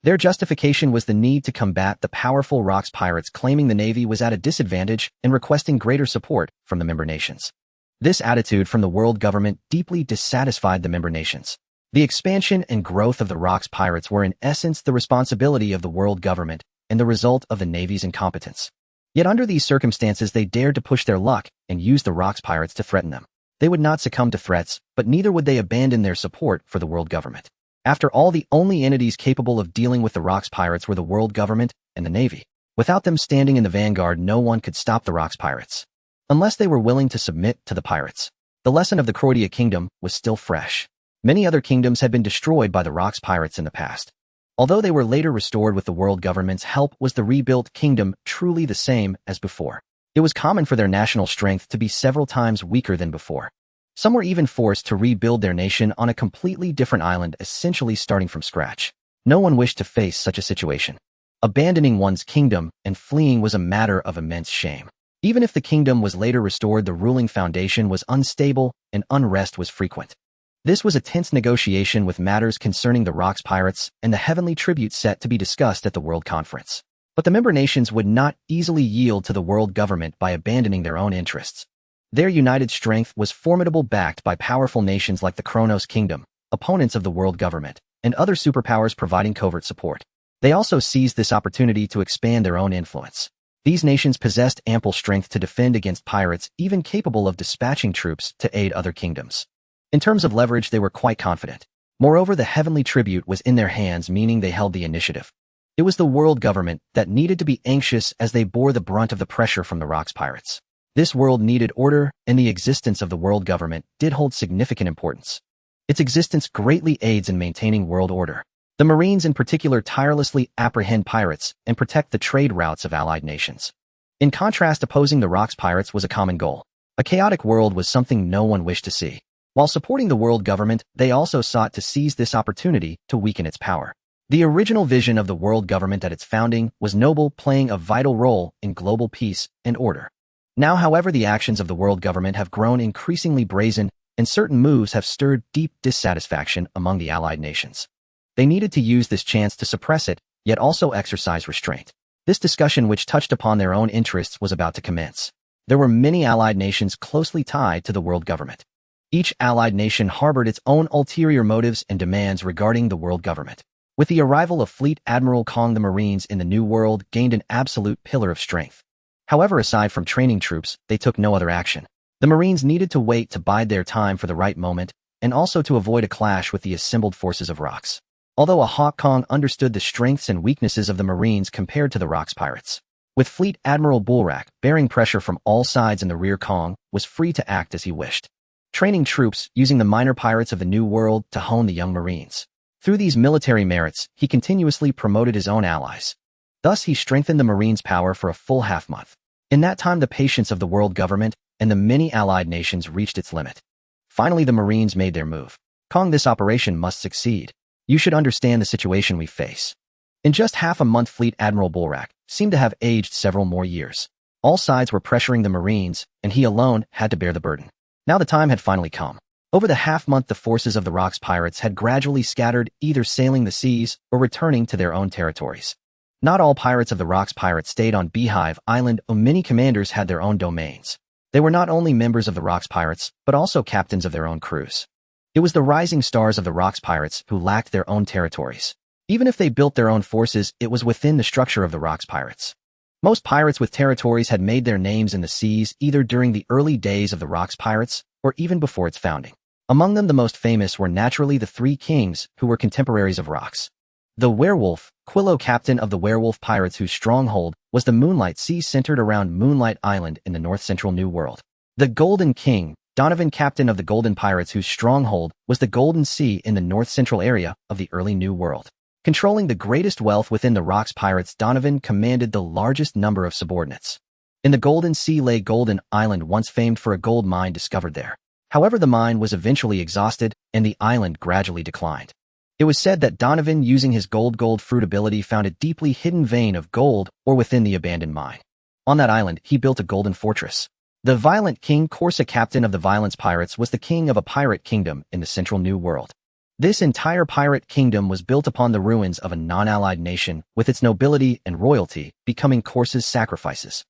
Speaker 1: Their justification was the need to combat the powerful Rocks pirates, claiming the Navy was at a disadvantage and requesting greater support from the member nations. This attitude from the world government deeply dissatisfied the member nations. The expansion and growth of the Rocks pirates were in essence the responsibility of the world government and the result of the Navy's incompetence. Yet under these circumstances, they dared to push their luck and use the Rocks pirates to threaten them. They would not succumb to threats, but neither would they abandon their support for the world government. After all, the only entities capable of dealing with the Rocks pirates were the world government and the Navy. Without them standing in the vanguard, no one could stop the Rocks pirates, unless they were willing to submit to the pirates. The lesson of the Croatia kingdom was still fresh. Many other kingdoms had been destroyed by the Rocks pirates in the past. Although they were later restored with the world government's help, was the rebuilt kingdom truly the same as before? It was common for their national strength to be several times weaker than before. Some were even forced to rebuild their nation on a completely different island, essentially starting from scratch. No one wished to face such a situation. Abandoning one's kingdom and fleeing was a matter of immense shame. Even if the kingdom was later restored, the ruling foundation was unstable and unrest was frequent. This was a tense negotiation, with matters concerning the Rocks pirates and the heavenly tribute set to be discussed at the World Conference. But the member nations would not easily yield to the world government by abandoning their own interests. Their united strength was formidable, backed by powerful nations like the Kronos Kingdom, opponents of the world government, and other superpowers providing covert support. They also seized this opportunity to expand their own influence. These nations possessed ample strength to defend against pirates, even capable of dispatching troops to aid other kingdoms. In terms of leverage, they were quite confident. Moreover, the heavenly tribute was in their hands, meaning they held the initiative. It was the world government that needed to be anxious, as they bore the brunt of the pressure from the Rocks pirates. This world needed order, and the existence of the world government did hold significant importance. Its existence greatly aids in maintaining world order. The Marines in particular tirelessly apprehend pirates and protect the trade routes of allied nations. In contrast, opposing the Rocks pirates was a common goal. A chaotic world was something no one wished to see. While supporting the world government, they also sought to seize this opportunity to weaken its power. The original vision of the world government at its founding was noble, playing a vital role in global peace and order. Now, however, the actions of the world government have grown increasingly brazen, and certain moves have stirred deep dissatisfaction among the allied nations. They needed to use this chance to suppress it, yet also exercise restraint. This discussion, which touched upon their own interests, was about to commence. There were many allied nations closely tied to the world government. Each allied nation harbored its own ulterior motives and demands regarding the world government. With the arrival of Fleet Admiral Kong, the Marines in the New World gained an absolute pillar of strength. However, aside from training troops, they took no other action. The Marines needed to wait to bide their time for the right moment, and also to avoid a clash with the assembled forces of Rocks. Although Hawk Kong understood the strengths and weaknesses of the Marines compared to the Rocks pirates. With Fleet Admiral Bullrack bearing pressure from all sides in the rear, Kong was free to act as he wished, training troops using the minor pirates of the New World to hone the young Marines. Through these military merits, he continuously promoted his own allies. Thus, he strengthened the Marines' power for a full half-month. In that time, the patience of the world government and the many allied nations reached its limit. Finally, the Marines made their move. Kong, this operation must succeed. You should understand the situation we face. In just half a month, Fleet Admiral Bullrack seemed to have aged several more years. All sides were pressuring the Marines, and he alone had to bear the burden. Now the time had finally come. Over the half-month, the forces of the Rocks pirates had gradually scattered, either sailing the seas or returning to their own territories. Not all pirates of the Rocks pirates stayed on Beehive Island. Many commanders had their own domains. They were not only members of the Rocks pirates, but also captains of their own crews. It was the rising stars of the Rocks pirates who lacked their own territories. Even if they built their own forces, it was within the structure of the Rocks pirates. Most pirates with territories had made their names in the seas, either during the early days of the Rocks pirates or even before its founding. Among them, the most famous were naturally the three kings, who were contemporaries of Rox. The werewolf, Quillo, captain of the werewolf pirates whose stronghold was the Moonlight Sea centered around Moonlight Island in the north-central New World. The Golden King, Donovan, captain of the Golden Pirates whose stronghold was the Golden Sea in the north-central area of the early New World. Controlling the greatest wealth within the Rox pirates, Donovan commanded the largest number of subordinates. In the Golden Sea lay Golden Island, once famed for a gold mine discovered there. However, the mine was eventually exhausted, and the island gradually declined. It was said that Donovan, using his gold fruit ability, found a deeply hidden vein of gold or within the abandoned mine. On that island, he built a golden fortress. The Violent King, Corsa, captain of the Violence Pirates, was the king of a pirate kingdom in the central New World. This entire pirate kingdom was built upon the ruins of a non-allied nation, with its nobility and royalty becoming Corsa's sacrifices.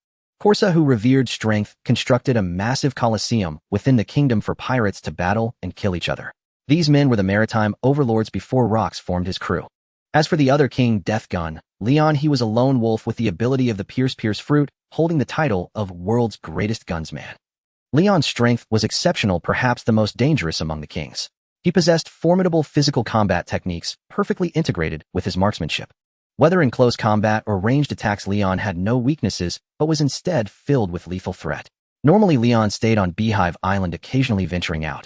Speaker 1: Corsa, who revered strength, constructed a massive coliseum within the kingdom for pirates to battle and kill each other. These men were the maritime overlords before Rox formed his crew. As for the other king, Deathgun, Leon, he was a lone wolf with the ability of the Pierce fruit, holding the title of world's greatest gunsman. Leon's strength was exceptional, perhaps the most dangerous among the kings. He possessed formidable physical combat techniques, perfectly integrated with his marksmanship. Whether in close combat or ranged attacks, Leon had no weaknesses, but was instead filled with lethal threat. Normally, Leon stayed on Beehive Island, occasionally venturing out.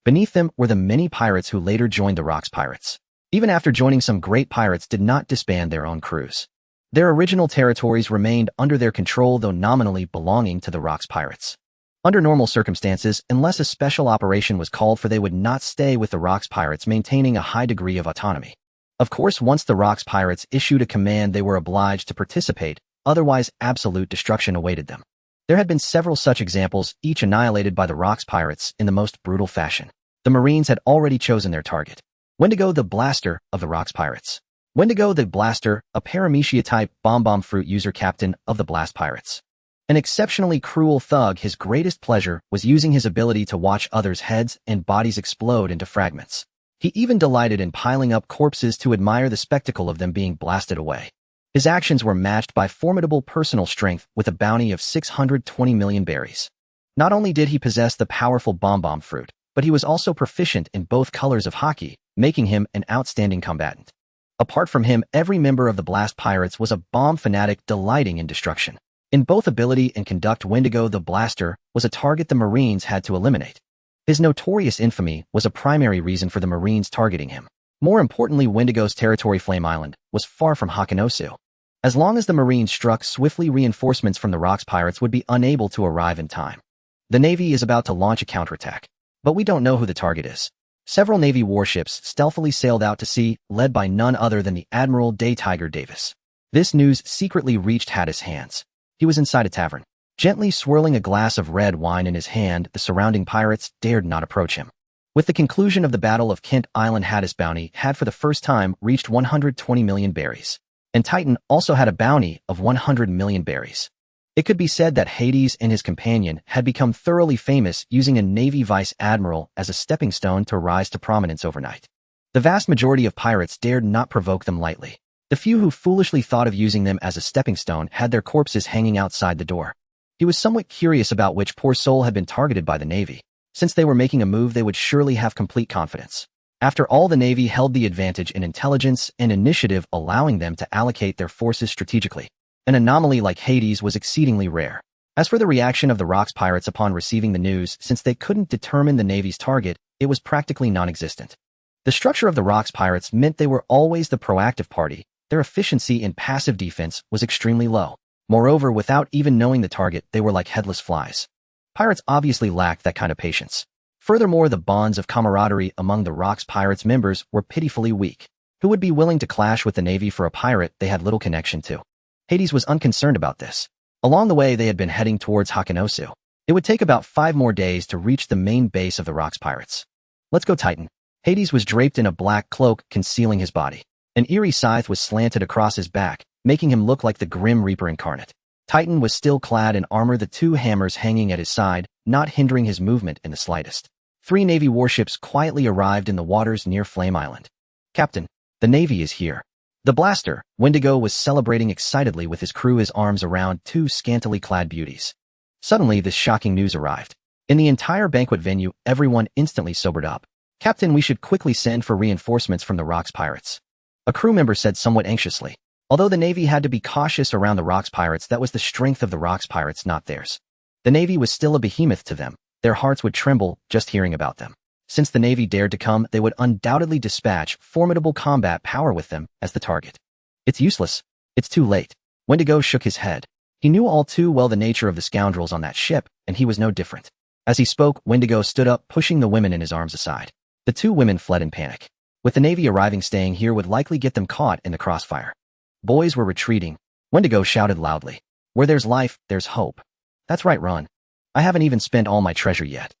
Speaker 1: Beneath them were the many pirates who later joined the Rox pirates. Even after joining, some great pirates did not disband their own crews. Their original territories remained under their control, though nominally belonging to the Rox pirates. Under normal circumstances, unless a special operation was called for, they would not stay with the Rox pirates, maintaining a high degree of autonomy. Of course, once the Rox pirates issued a command, they were obliged to participate, otherwise absolute destruction awaited them. There had been several such examples, each annihilated by the Rox pirates in the most brutal fashion. The Marines had already chosen their target. Wendigo, the Blaster of the Rox pirates. Wendigo the Blaster, a Paramecia-type bomb fruit user, captain of the Blast Pirates. An exceptionally cruel thug, his greatest pleasure was using his ability to watch others' heads and bodies explode into fragments. He even delighted in piling up corpses to admire the spectacle of them being blasted away. His actions were matched by formidable personal strength with a bounty of 620 million berries. Not only did he possess the powerful bomb fruit, but he was also proficient in both colors of hockey, making him an outstanding combatant. Apart from him, every member of the Blast Pirates was a bomb fanatic delighting in destruction. In both ability and conduct, Wendigo the Blaster was a target the Marines had to eliminate. His notorious infamy was a primary reason for the Marines targeting him. More importantly, Wendigo's territory, Flame Island, was far from Hakanosu. As long as the Marines struck swiftly, reinforcements from the Rox pirates would be unable to arrive in time. The Navy is about to launch a counterattack, but we don't know who the target is. Several Navy warships stealthily sailed out to sea, led by none other than the Admiral Day Tiger Davis. This news secretly reached Hattis' hands. He was inside a tavern, gently swirling a glass of red wine in his hand. The surrounding pirates dared not approach him. With the conclusion of the Battle of Kent Island, Hattis' bounty had for the first time reached 120 million berries. And Titan also had a bounty of 100 million berries. It could be said that Hades and his companion had become thoroughly famous, using a Navy Vice Admiral as a stepping stone to rise to prominence overnight. The vast majority of pirates dared not provoke them lightly. The few who foolishly thought of using them as a stepping stone had their corpses hanging outside the door. He was somewhat curious about which poor soul had been targeted by the Navy. Since they were making a move, they would surely have complete confidence. After all, the Navy held the advantage in intelligence and initiative, allowing them to allocate their forces strategically. An anomaly like Hades was exceedingly rare. As for the reaction of the Rox pirates upon receiving the news, since they couldn't determine the Navy's target, it was practically non-existent. The structure of the Rox pirates meant they were always the proactive party. Their efficiency in passive defense was extremely low. Moreover, without even knowing the target, they were like headless flies. Pirates obviously lacked that kind of patience. Furthermore, the bonds of camaraderie among the Rox pirates members were pitifully weak. Who would be willing to clash with the Navy for a pirate they had little connection to? Hades was unconcerned about this. Along the way, they had been heading towards Hakanosu. It would take about 5 more days to reach the main base of the Rox pirates. Let's go, Titan. Hades was draped in a black cloak, concealing his body. An eerie scythe was slanted across his back, making him look like the Grim Reaper incarnate. Titan was still clad in armor, the 2 hammers hanging at his side, not hindering his movement in the slightest. 3 Navy warships quietly arrived in the waters near Flame Island. Captain, the Navy is here. The Blaster, Wendigo, was celebrating excitedly with his crew, his arms around 2 scantily clad beauties. Suddenly, this shocking news arrived. In the entire banquet venue, everyone instantly sobered up. "Captain, we should quickly send for reinforcements from the Rocks pirates," a crew member said somewhat anxiously. Although the Navy had to be cautious around the Rocks pirates, that was the strength of the Rocks pirates, not theirs. The Navy was still a behemoth to them. Their hearts would tremble just hearing about them. Since the Navy dared to come, they would undoubtedly dispatch formidable combat power with them as the target. "It's useless. It's too late." Wendigo shook his head. He knew all too well the nature of the scoundrels on that ship, and he was no different. As he spoke, Wendigo stood up, pushing the women in his arms aside. The two women fled in panic. With the Navy arriving, staying here would likely get them caught in the crossfire. Boys were retreating. Wendigo shouted loudly. "Where there's life, there's hope. That's right, run. I haven't even spent all my treasure yet."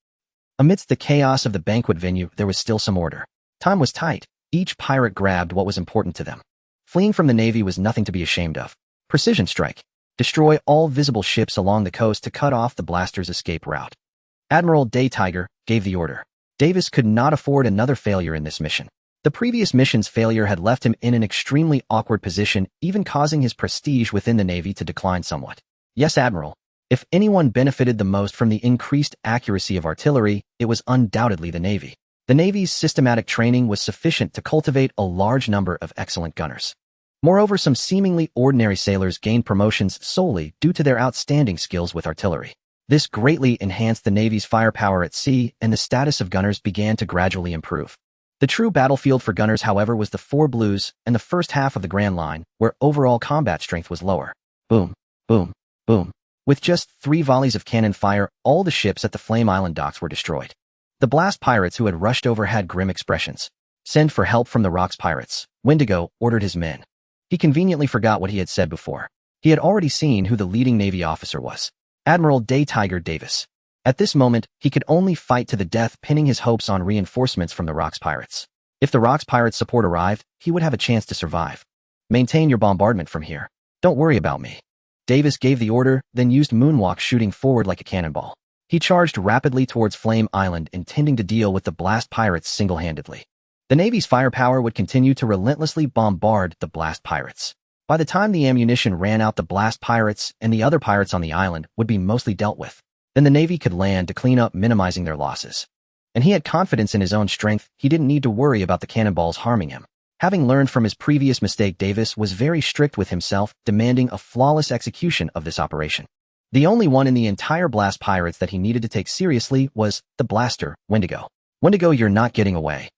Speaker 1: Amidst the chaos of the banquet venue, there was still some order. Time was tight. Each pirate grabbed what was important to them. Fleeing from the Navy was nothing to be ashamed of. Precision strike. Destroy all visible ships along the coast to cut off the blaster's escape route. Admiral Daytiger gave the order. Davis could not afford another failure in this mission. The previous mission's failure had left him in an extremely awkward position, even causing his prestige within the Navy to decline somewhat. "Yes, Admiral. If anyone benefited the most from the increased accuracy of artillery, it was undoubtedly the Navy. The Navy's systematic training was sufficient to cultivate a large number of excellent gunners. Moreover, some seemingly ordinary sailors gained promotions solely due to their outstanding skills with artillery. This greatly enhanced the Navy's firepower at sea, and the status of gunners began to gradually improve. The true battlefield for gunners, however, was the Four Blues and the first half of the Grand Line, where overall combat strength was lower. Boom, boom, boom. With just 3 volleys of cannon fire, all the ships at the Flame Island docks were destroyed. The blast pirates who had rushed over had grim expressions. "Send for help from the Rocks pirates," Wendigo ordered his men. He conveniently forgot what he had said before. He had already seen who the leading Navy officer was. Admiral Daytiger Davis. At this moment, he could only fight to the death, pinning his hopes on reinforcements from the Rocks pirates. If the Rocks pirates' support arrived, he would have a chance to survive. "Maintain your bombardment from here. Don't worry about me." Davis gave the order, then used moonwalk, shooting forward like a cannonball. He charged rapidly towards Flame Island, intending to deal with the blast pirates single-handedly. The Navy's firepower would continue to relentlessly bombard the blast pirates. By the time the ammunition ran out, the blast pirates and the other pirates on the island would be mostly dealt with. Then the Navy could land to clean up, minimizing their losses. And he had confidence in his own strength. He didn't need to worry about the cannonballs harming him. Having learned from his previous mistake, Davis was very strict with himself, demanding a flawless execution of this operation. The only one in the entire blast pirates that he needed to take seriously was the blaster, Wendigo. "Wendigo, you're not getting away.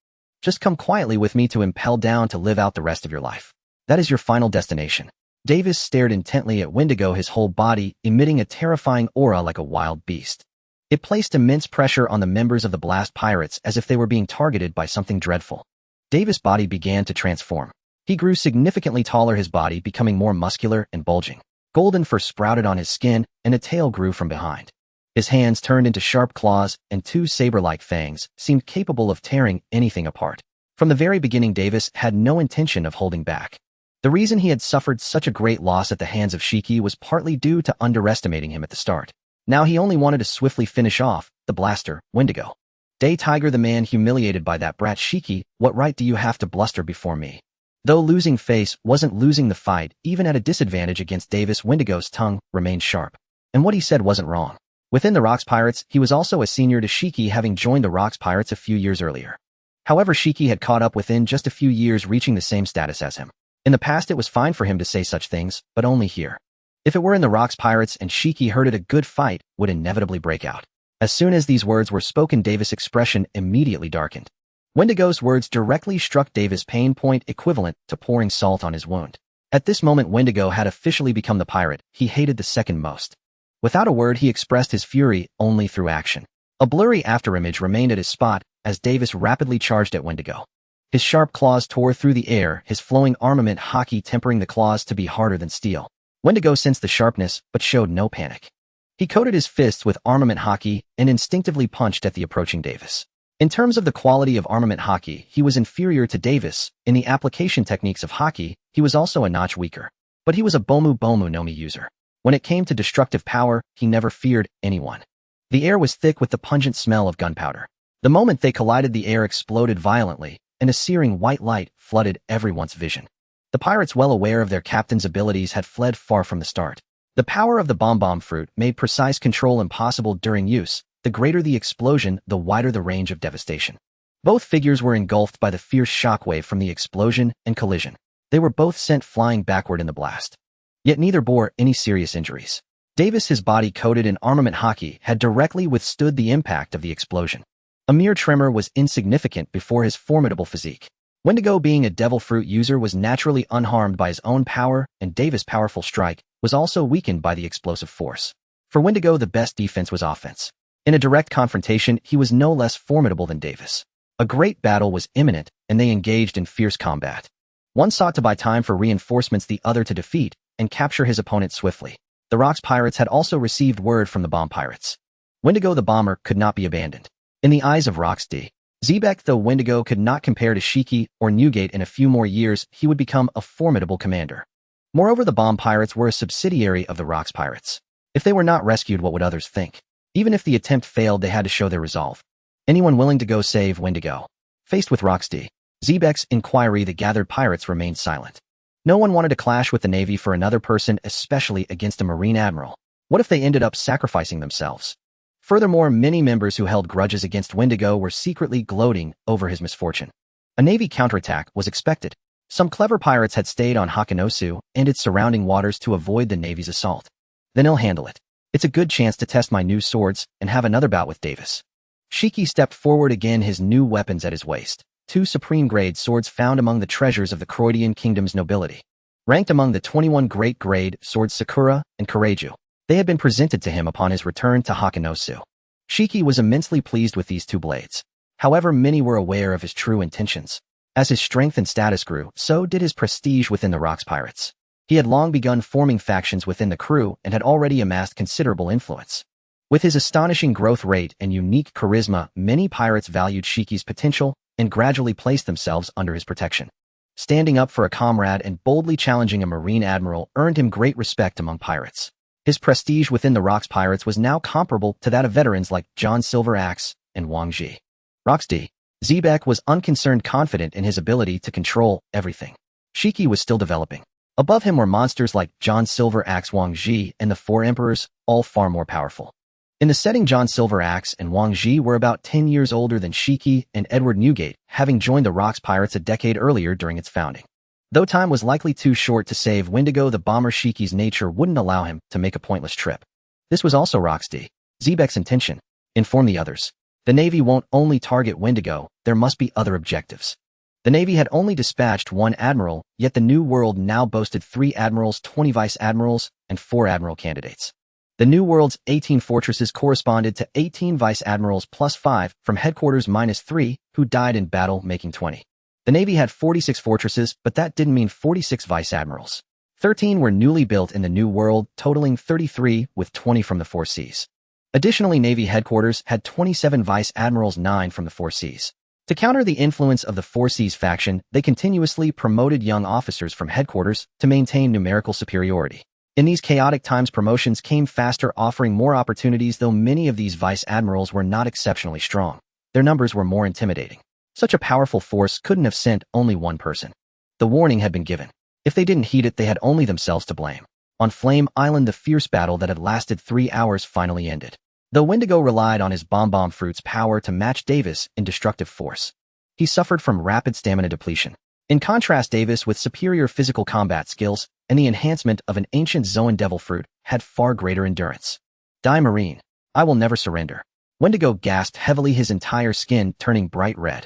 Speaker 1: Just come quietly with me to Impel Down to live out the rest of your life. That is your final destination." Davis stared intently at Wendigo, his whole body emitting a terrifying aura like a wild beast. It placed immense pressure on the members of the blast pirates as if they were being targeted by something dreadful. Davis' body began to transform. He grew significantly taller, his body becoming more muscular and bulging. Golden fur sprouted on his skin, and a tail grew from behind. His hands turned into sharp claws, and 2 saber-like fangs seemed capable of tearing anything apart. From the very beginning, Davis had no intention of holding back. The reason he had suffered such a great loss at the hands of Shiki was partly due to underestimating him at the start. Now he only wanted to swiftly finish off the blaster, Wendigo. "Daytiger, the man humiliated by that brat Shiki, what right do you have to bluster before me?" Though losing face wasn't losing the fight, even at a disadvantage against Davis, Wendigo's tongue remained sharp. And what he said wasn't wrong. Within the Rocks pirates, he was also a senior to Shiki, having joined the Rocks pirates a few years earlier. However, Shiki had caught up within just a few years, reaching the same status as him. In the past, it was fine for him to say such things, but only here. If it were in the Rocks pirates and Shiki heard it, a good fight would inevitably break out. As soon as these words were spoken, Davis' expression immediately darkened. Wendigo's words directly struck Davis' pain point, equivalent to pouring salt on his wound. At this moment, Wendigo had officially become the pirate he hated the second most. Without a word, he expressed his fury only through action. A blurry afterimage remained at his spot as Davis rapidly charged at Wendigo. His sharp claws tore through the air, his flowing armament haki tempering the claws to be harder than steel. Wendigo sensed the sharpness, but showed no panic. He coated his fists with armament haki and instinctively punched at the approaching Davis. In terms of the quality of armament haki, he was inferior to Davis. In the application techniques of haki, he was also a notch weaker. But he was a Bomu no Mi user. When it came to destructive power, he never feared anyone. The air was thick with the pungent smell of gunpowder. The moment they collided, the air exploded violently, and a searing white light flooded everyone's vision. The pirates, well aware of their captain's abilities, had fled far from the start. The power of the bomb fruit made precise control impossible during use. The the greater the explosion, the wider the range of devastation. Both figures were engulfed by the fierce shockwave from the explosion and collision. They were both sent flying backward in the blast. Yet neither bore any serious injuries. Davis, his body coated in armament hockey, had directly withstood the impact of the explosion. A mere tremor was insignificant before his formidable physique. Wendigo, being a devil fruit user, was naturally unharmed by his own power, and Davis' powerful strike was also weakened by the explosive force. For Wendigo, the best defense was offense. In a direct confrontation, he was no less formidable than Davis. A great battle was imminent, and they engaged in fierce combat. One sought to buy time for reinforcements, the other to defeat and capture his opponent swiftly. The Rocks pirates had also received word from the bomb pirates. Wendigo the bomber could not be abandoned. In the eyes of Rocks D. Zebek, though Wendigo could not compare to Shiki or Newgate, in a few more years he would become a formidable commander. Moreover, the bomb pirates were a subsidiary of the Rocks pirates. If they were not rescued, what would others think? Even if the attempt failed, they had to show their resolve. Anyone willing to go save Wendigo? Faced with Rocks D. Zebek's inquiry, the gathered pirates remained silent. No one wanted to clash with the Navy for another person, especially against a Marine Admiral. What if they ended up sacrificing themselves? Furthermore, many members who held grudges against Wendigo were secretly gloating over his misfortune. A Navy counterattack was expected. Some clever pirates had stayed on Hakanosu and its surrounding waters to avoid the Navy's assault. Then he'll handle it. It's a good chance to test my new swords and have another bout with Davis. Shiki stepped forward again, his new weapons at his waist. 2 supreme-grade swords found among the treasures of the Croatian kingdom's nobility. Ranked among the 21 great-grade swords Sakura and Kareju, they had been presented to him upon his return to Hakanosu. Shiki was immensely pleased with these 2 blades. However, many were aware of his true intentions. As his strength and status grew, so did his prestige within the Rocks pirates. He had long begun forming factions within the crew and had already amassed considerable influence. With his astonishing growth rate and unique charisma, many pirates valued Shiki's potential and gradually placed themselves under his protection. Standing up for a comrade and boldly challenging a Marine Admiral earned him great respect among pirates. His prestige within the Rocks pirates was now comparable to that of veterans like John Silver Axe and Wang Ji. Rocks D. Zebek was unconcerned, confident in his ability to control everything. Shiki was still developing. Above him were monsters like John Silver Axe, Wang Ji, and the 4 emperors, all far more powerful. In the setting, John Silver Axe and Wang Ji were about 10 years older than Shiki and Edward Newgate, having joined the Rocks pirates a decade earlier during its founding. Though time was likely too short to save Wendigo the bomber, Shiki's nature wouldn't allow him to make a pointless trip. This was also Rocks D. Zebek's intention. Inform the others. The Navy won't only target Wendigo, there must be other objectives. The Navy had only dispatched 1 admiral, yet the New World now boasted 3 admirals, 20 vice admirals, and 4 admiral candidates. The New World's 18 fortresses corresponded to 18 vice admirals plus 5 from headquarters minus 3 who died in battle, making 20. The Navy had 46 fortresses, but that didn't mean 46 vice admirals. 13 were newly built in the New World, totaling 33 with 20 from the 4 seas. Additionally, Navy headquarters had 27 vice admirals, 9 from the 4 seas. To counter the influence of the 4 seas faction, they continuously promoted young officers from headquarters to maintain numerical superiority. In these chaotic times, promotions came faster, offering more opportunities, though many of these vice admirals were not exceptionally strong. Their numbers were more intimidating. Such a powerful force couldn't have sent only one person. The warning had been given. If they didn't heed it, they had only themselves to blame. On Flame Island, the fierce battle that had lasted 3 hours finally ended. Though Wendigo relied on his bomb fruit's power to match Davis in destructive force, he suffered from rapid stamina depletion. In contrast, Davis, with superior physical combat skills and the enhancement of an ancient Zoan devil fruit, had far greater endurance. Die, Marine. I will never surrender. Wendigo gasped heavily, his entire skin turning bright red.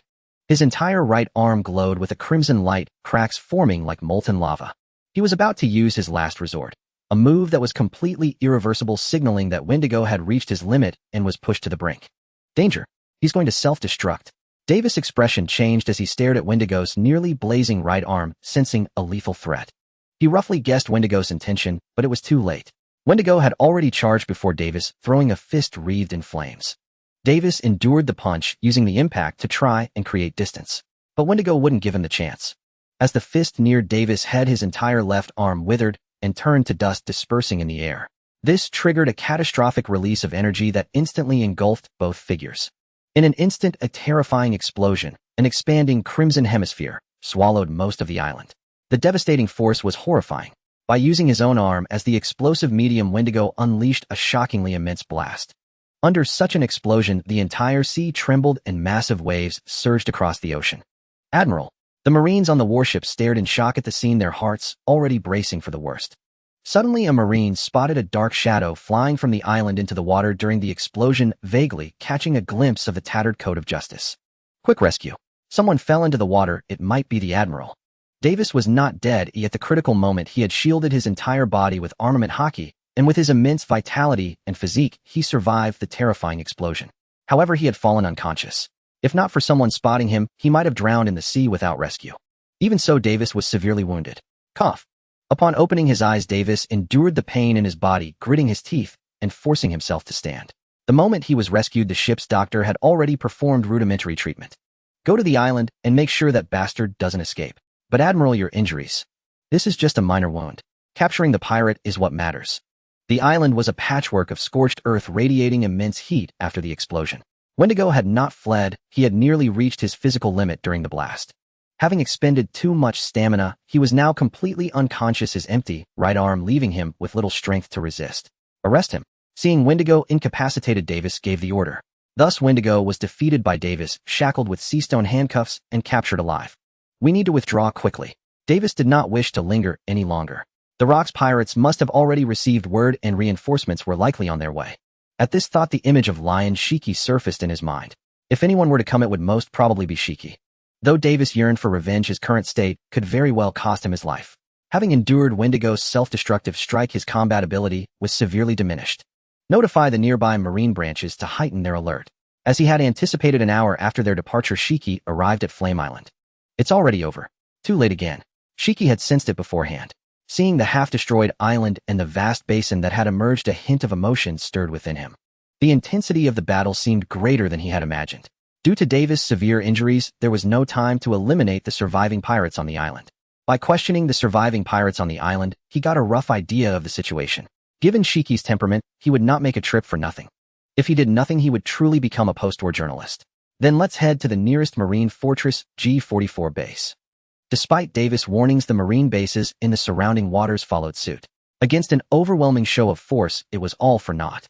Speaker 1: His entire right arm glowed with a crimson light, cracks forming like molten lava. He was about to use his last resort, a move that was completely irreversible, signaling that Wendigo had reached his limit and was pushed to the brink. Danger. He's going to self-destruct. Davis' expression changed as he stared at Wendigo's nearly blazing right arm, sensing a lethal threat. He roughly guessed Wendigo's intention, but it was too late. Wendigo had already charged before Davis, throwing a fist wreathed in flames. Davis endured the punch, using the impact to try and create distance. But Wendigo wouldn't give him the chance. As the fist neared Davis' head, his entire left arm withered and turned to dust, dispersing in the air. This triggered a catastrophic release of energy that instantly engulfed both figures. In an instant, a terrifying explosion, an expanding crimson hemisphere, swallowed most of the island. The devastating force was horrifying. By using his own arm as the explosive medium, Wendigo unleashed a shockingly immense blast. Under such an explosion, the entire sea trembled and massive waves surged across the ocean. Admiral. The Marines on the warship stared in shock at the scene, their hearts already bracing for the worst. Suddenly, a Marine spotted a dark shadow flying from the island into the water during the explosion, vaguely catching a glimpse of the tattered coat of justice. Quick rescue. Someone fell into the water, it might be the Admiral. Davis was not dead, yet at the critical moment he had shielded his entire body with armament hockey, and with his immense vitality and physique, he survived the terrifying explosion. However, he had fallen unconscious. If not for someone spotting him, he might have drowned in the sea without rescue. Even so, Davis was severely wounded. Cough. Upon opening his eyes, Davis endured the pain in his body, gritting his teeth and forcing himself to stand. The moment he was rescued, the ship's doctor had already performed rudimentary treatment. Go to the island and make sure that bastard doesn't escape. But Admiral, your injuries. This is just a minor wound. Capturing the pirate is what matters. The island was a patchwork of scorched earth radiating immense heat after the explosion. Wendigo had not fled, he had nearly reached his physical limit during the blast. Having expended too much stamina, he was now completely unconscious, his empty right arm leaving him with little strength to resist. Arrest him. Seeing Wendigo incapacitated, Davis gave the order. Thus Wendigo was defeated by Davis, shackled with seastone handcuffs, and captured alive. We need to withdraw quickly. Davis did not wish to linger any longer. The Rock's pirates must have already received word and reinforcements were likely on their way. At this thought, the image of Lion Shiki surfaced in his mind. If anyone were to come, it would most probably be Shiki. Though Davis yearned for revenge, his current state could very well cost him his life. Having endured Wendigo's self-destructive strike, his combat ability was severely diminished. Notify the nearby Marine branches to heighten their alert. As he had anticipated, an hour after their departure, Shiki arrived at Flame Island. It's already over. Too late again. Shiki had sensed it beforehand. Seeing the half-destroyed island and the vast basin that had emerged, a hint of emotion stirred within him. The intensity of the battle seemed greater than he had imagined. Due to Davis' severe injuries, there was no time to eliminate the surviving pirates on the island. By questioning the surviving pirates on the island, he got a rough idea of the situation. Given Shiki's temperament, he would not make a trip for nothing. If he did nothing, he would truly become a post-war journalist. Then let's head to the nearest Marine fortress, G44 base. Despite Davis' warnings, the Marine bases in the surrounding waters followed suit. Against an overwhelming show of force, it was all for naught.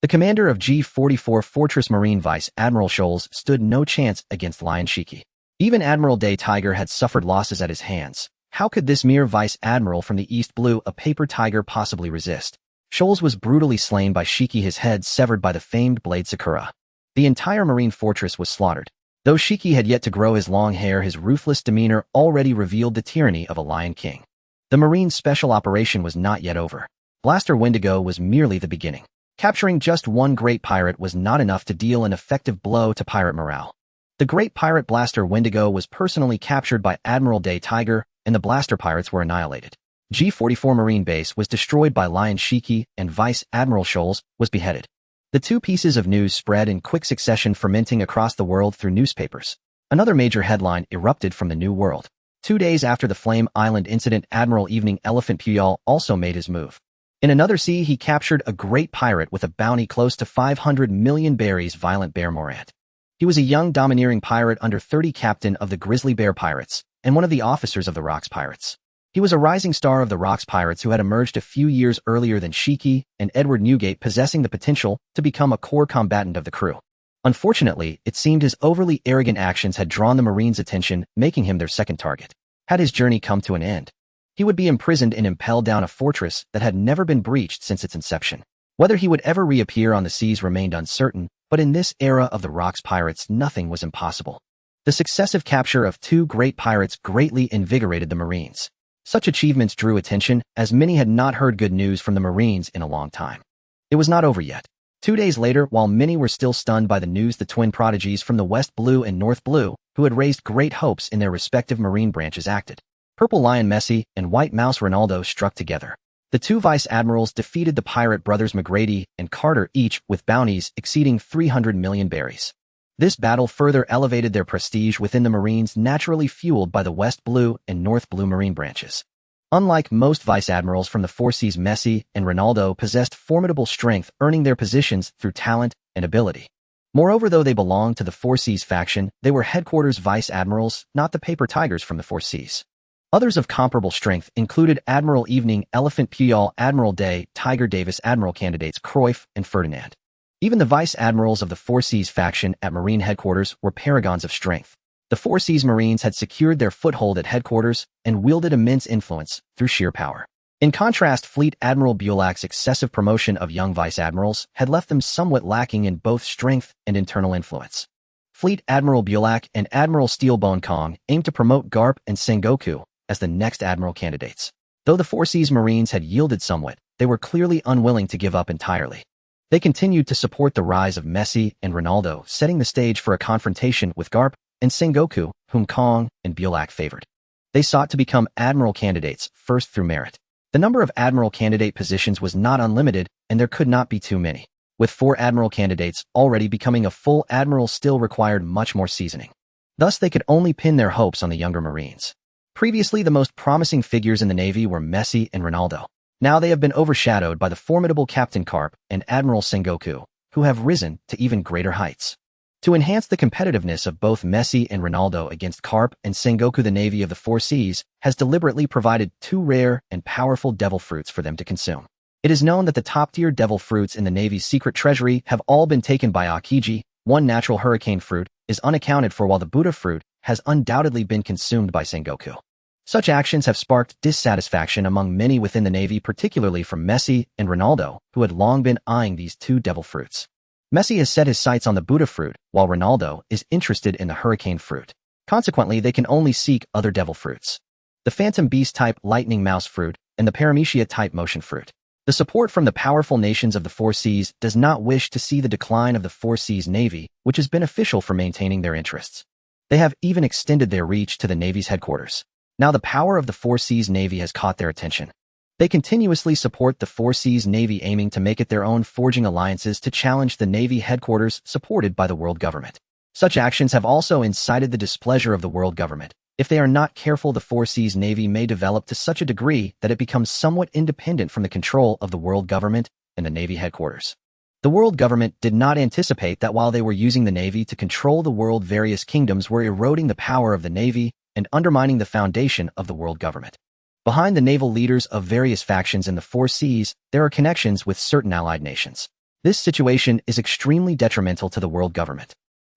Speaker 1: The commander of G44 Fortress, Marine Vice Admiral Scholes, stood no chance against Lion Shiki. Even Admiral Day Tiger had suffered losses at his hands. How could this mere Vice Admiral from the East Blue, a paper tiger, possibly resist? Scholes was brutally slain by Shiki, his head severed by the famed blade Sakura. The entire Marine fortress was slaughtered. Though Shiki had yet to grow his long hair, his ruthless demeanor already revealed the tyranny of a Lion King. The Marine special operation was not yet over. Blaster Wendigo was merely the beginning. Capturing just one great pirate was not enough to deal an effective blow to pirate morale. The great pirate Blaster Wendigo was personally captured by Admiral Day Tiger, and the Blaster pirates were annihilated. G44 Marine Base was destroyed by Lion Shiki, and Vice Admiral Scholes was beheaded. The two pieces of news spread in quick succession, fermenting across the world through newspapers. Another major headline erupted from the New World. 2 days after the Flame Island incident, Admiral Evening Elephant Puyol also made his move. In another sea, he captured a great pirate with a bounty close to 500 million berries, Violent Bear Morant. He was a young domineering pirate under 30, captain of the Grizzly Bear Pirates, and one of the officers of the Rocks Pirates. He was a rising star of the Rocks Pirates who had emerged a few years earlier than Shiki and Edward Newgate, possessing the potential to become a core combatant of the crew. Unfortunately, it seemed his overly arrogant actions had drawn the Marines' attention, making him their second target. Had his journey come to an end, he would be imprisoned and impelled down a fortress that had never been breached since its inception. Whether he would ever reappear on the seas remained uncertain, but in this era of the Rocks Pirates, nothing was impossible. The successive capture of 2 great pirates greatly invigorated the Marines. Such achievements drew attention, as many had not heard good news from the Marines in a long time. It was not over yet. 2 days later, while many were still stunned by the news, the twin prodigies from the West Blue and North Blue, who had raised great hopes in their respective Marine branches, acted. Purple Lion Messi and White Mouse Ronaldo struck together. The 2 Vice Admirals defeated the pirate brothers McGrady and Carter, each with bounties exceeding 300 million berries. This battle further elevated their prestige within the Marines, naturally fueled by the West Blue and North Blue Marine branches. Unlike most Vice Admirals from the Four Seas, Messi and Ronaldo possessed formidable strength, earning their positions through talent and ability. Moreover, though they belonged to the Four Seas faction, they were headquarters Vice Admirals, not the paper tigers from the Four Seas. Others of comparable strength included Admiral Evening Elephant Puyol, Admiral Day Tiger Davis, Admiral candidates Cruyff and Ferdinand. Even the vice admirals of the Four Seas faction at Marine headquarters were paragons of strength. The Four Seas Marines had secured their foothold at headquarters and wielded immense influence through sheer power. In contrast, Fleet Admiral Bulak's excessive promotion of young vice admirals had left them somewhat lacking in both strength and internal influence. Fleet Admiral Bulak and Admiral Steelbone Kong aimed to promote Garp and Sengoku as the next admiral candidates. Though the Four Seas Marines had yielded somewhat, they were clearly unwilling to give up entirely. They continued to support the rise of Messi and Ronaldo, setting the stage for a confrontation with Garp and Sengoku, whom Kong and Bulak favored. They sought to become admiral candidates, first through merit. The number of admiral candidate positions was not unlimited, and there could not be too many. With 4 admiral candidates, already becoming a full admiral still required much more seasoning. Thus, they could only pin their hopes on the younger Marines. Previously, the most promising figures in the Navy were Messi and Ronaldo. Now they have been overshadowed by the formidable Captain Garp and Admiral Sengoku, who have risen to even greater heights. To enhance the competitiveness of both Messi and Ronaldo against Garp and Sengoku, the Navy of the Four Seas has deliberately provided 2 rare and powerful devil fruits for them to consume. It is known that the top-tier devil fruits in the Navy's secret treasury have all been taken by Aokiji. 1 natural hurricane fruit is unaccounted for, while the Buddha fruit has undoubtedly been consumed by Sengoku. Such actions have sparked dissatisfaction among many within the Navy, particularly from Messi and Ronaldo, who had long been eyeing these 2 devil fruits. Messi has set his sights on the Buddha fruit, while Ronaldo is interested in the hurricane fruit. Consequently, they can only seek other devil fruits: the Phantom Beast-type lightning mouse fruit and the Paramecia-type motion fruit. The support from the powerful nations of the Four Seas does not wish to see the decline of the Four Seas Navy, which is beneficial for maintaining their interests. They have even extended their reach to the Navy's headquarters. Now the power of the Four Seas Navy has caught their attention. They continuously support the Four Seas Navy, aiming to make it their own, forging alliances to challenge the Navy headquarters supported by the world government. Such actions have also incited the displeasure of the world government. If they are not careful, the Four Seas Navy may develop to such a degree that it becomes somewhat independent from the control of the world government and the Navy headquarters. The world government did not anticipate that while they were using the Navy to control the world, various kingdoms were eroding the power of the Navy and undermining the foundation of the world government. Behind the naval leaders of various factions in the Four Seas, there are connections with certain allied nations. This situation is extremely detrimental to the world government.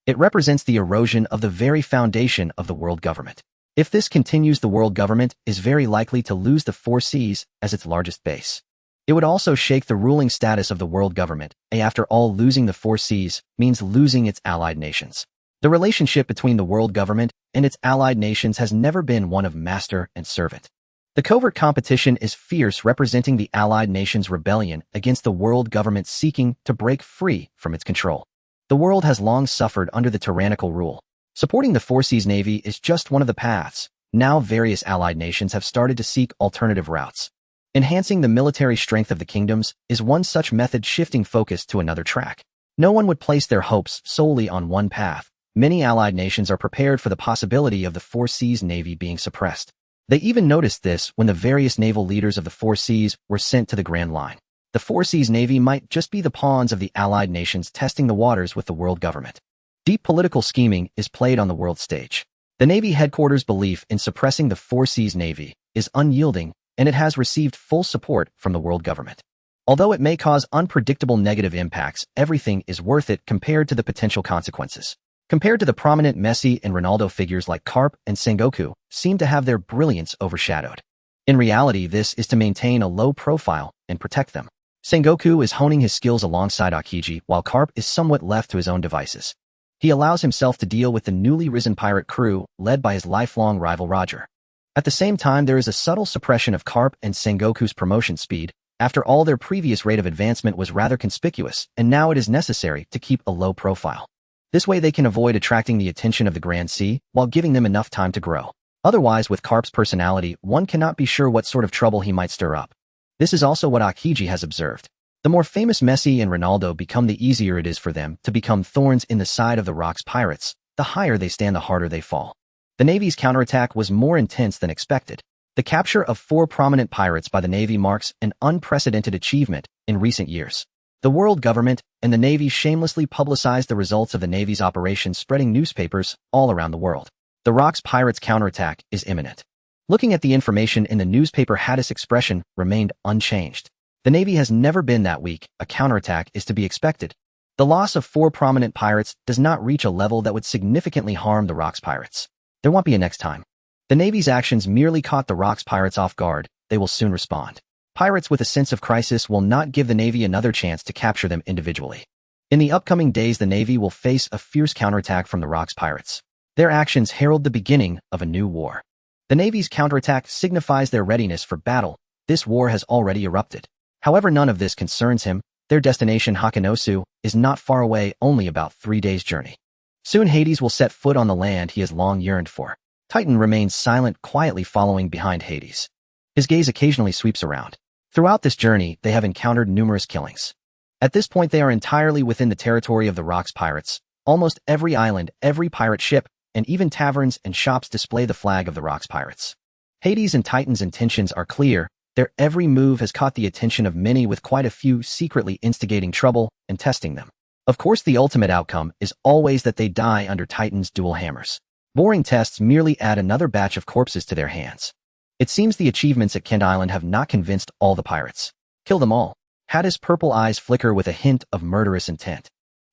Speaker 1: It represents the erosion of the very foundation of the world government. If this continues, the world government is very likely to lose the Four Seas as its largest base. It would also shake the ruling status of the world government. After all, losing the Four Seas means losing its allied nations. The relationship between the world government and its allied nations has never been one of master and servant. The covert competition is fierce, representing the allied nations' rebellion against the world government seeking to break free from its control. The world has long suffered under the tyrannical rule. Supporting the Four Seas Navy is just one of the paths. Now various allied nations have started to seek alternative routes. Enhancing the military strength of the kingdoms is one such method, shifting focus to another track. No one would place their hopes solely on one path. Many allied nations are prepared for the possibility of the Four Seas Navy being suppressed. They even noticed this when the various naval leaders of the Four Seas were sent to the Grand Line. The Four Seas Navy might just be the pawns of the allied nations testing the waters with the world government. Deep political scheming is played on the world stage. The Navy headquarters' belief in suppressing the Four Seas Navy is unyielding, and it has received full support from the world government. Although it may cause unpredictable negative impacts, everything is worth it compared to the potential consequences. Compared to the prominent Messi and Ronaldo, figures like Garp and Sengoku seem to have their brilliance overshadowed. In reality, this is to maintain a low profile and protect them. Sengoku is honing his skills alongside Aokiji, while Garp is somewhat left to his own devices. He allows himself to deal with the newly risen pirate crew led by his lifelong rival Roger. At the same time, there is a subtle suppression of Garp and Sengoku's promotion speed. After all, their previous rate of advancement was rather conspicuous, and now it is necessary to keep a low profile. This way they can avoid attracting the attention of the Grand Sea while giving them enough time to grow. Otherwise, with Garp's personality, one cannot be sure what sort of trouble he might stir up. This is also what Aokiji has observed. The more famous Messi and Ronaldo become, the easier it is for them to become thorns in the side of the Rock's pirates. The higher they stand, the harder they fall. The Navy's counterattack was more intense than expected. The capture of 4 prominent pirates by the Navy marks an unprecedented achievement in recent years. The world government and the Navy shamelessly publicized the results of the Navy's operations, spreading newspapers all around the world. The Rock's pirates' counterattack is imminent. Looking at the information in the newspaper, Haddis' expression remained unchanged. The Navy has never been that weak. A counterattack is to be expected. The loss of 4 prominent pirates does not reach a level that would significantly harm the Rocks pirates. There won't be a next time. The Navy's actions merely caught the Rocks pirates off guard. They will soon respond. Pirates with a sense of crisis will not give the Navy another chance to capture them individually. In the upcoming days, the Navy will face a fierce counterattack from the Rocks pirates. Their actions herald the beginning of a new war. The Navy's counterattack signifies their readiness for battle. This war has already erupted. However, none of this concerns him. Their destination, Hakanosu, is not far away, only about 3 days' journey. Soon Hades will set foot on the land he has long yearned for. Titan remains silent, quietly following behind Hades. His gaze occasionally sweeps around. Throughout this journey, they have encountered numerous killings. At this point, they are entirely within the territory of the Rocks pirates. Almost every island, every pirate ship, and even taverns and shops display the flag of the Rocks pirates. Hades and Titan's intentions are clear. Their every move has caught the attention of many, with quite a few secretly instigating trouble and testing them. Of course, the ultimate outcome is always that they die under Titan's dual hammers. Boring tests merely add another batch of corpses to their hands. It seems the achievements at Kent Island have not convinced all the pirates. Kill them all. Hades' purple eyes flicker with a hint of murderous intent.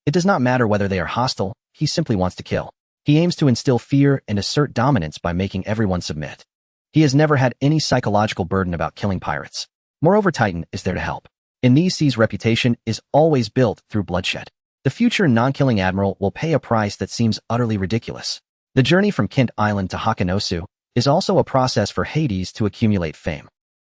Speaker 1: It does not matter whether they are hostile, he simply wants to kill. He aims to instill fear and assert dominance by making everyone submit. He has never had any psychological burden about killing pirates. Moreover, Titan is there to help. In these seas, reputation is always built through bloodshed. The future non-killing admiral will pay a price that seems utterly ridiculous. The journey from Kent Island to Hakanosu is also a process for Hades to accumulate fame.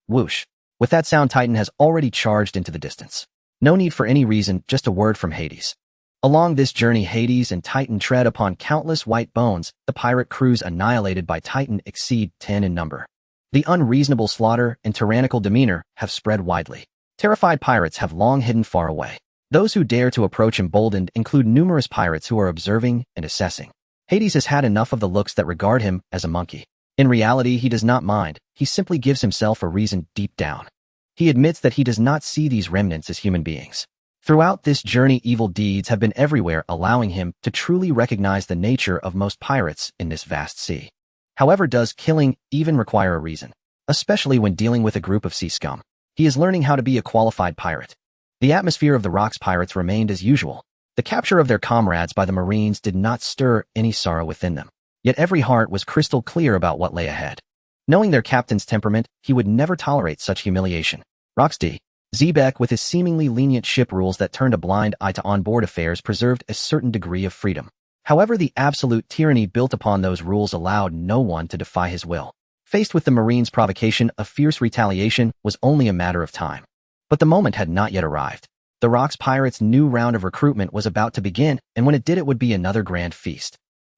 Speaker 1: Whoosh. With that sound, Titan has already charged into the distance. No need for any reason, just a word from Hades. Along this journey, Hades and Titan tread upon countless white bones. The pirate crews annihilated by Titan exceed 10 in number. The unreasonable slaughter and tyrannical demeanor have spread widely. Terrified pirates have long hidden far away. Those who dare to approach emboldened include numerous pirates who are observing and assessing. Hades has had enough of the looks that regard him as a monkey. In reality, he does not mind. He simply gives himself a reason deep down. He admits that he does not see these remnants as human beings. Throughout this journey, evil deeds have been everywhere, allowing him to truly recognize the nature of most pirates in this vast sea. However, does killing even require a reason? Especially when dealing with a group of sea scum. He is learning how to be a qualified pirate. The atmosphere of the Rocks pirates remained as usual. The capture of their comrades by the Marines did not stir any sorrow within them. Yet every heart was crystal clear about what lay ahead. Knowing their captain's temperament, he would never tolerate such humiliation. Rocks D. Zebek, with his seemingly lenient ship rules that turned a blind eye to onboard affairs, preserved a certain degree of freedom. However, the absolute tyranny built upon those rules allowed no one to defy his will. Faced with the Marines' provocation, a fierce retaliation was only a matter of time. But the moment had not yet arrived. The Rocks pirates' new round of recruitment was about to begin, and when it did, it would be another grand feast.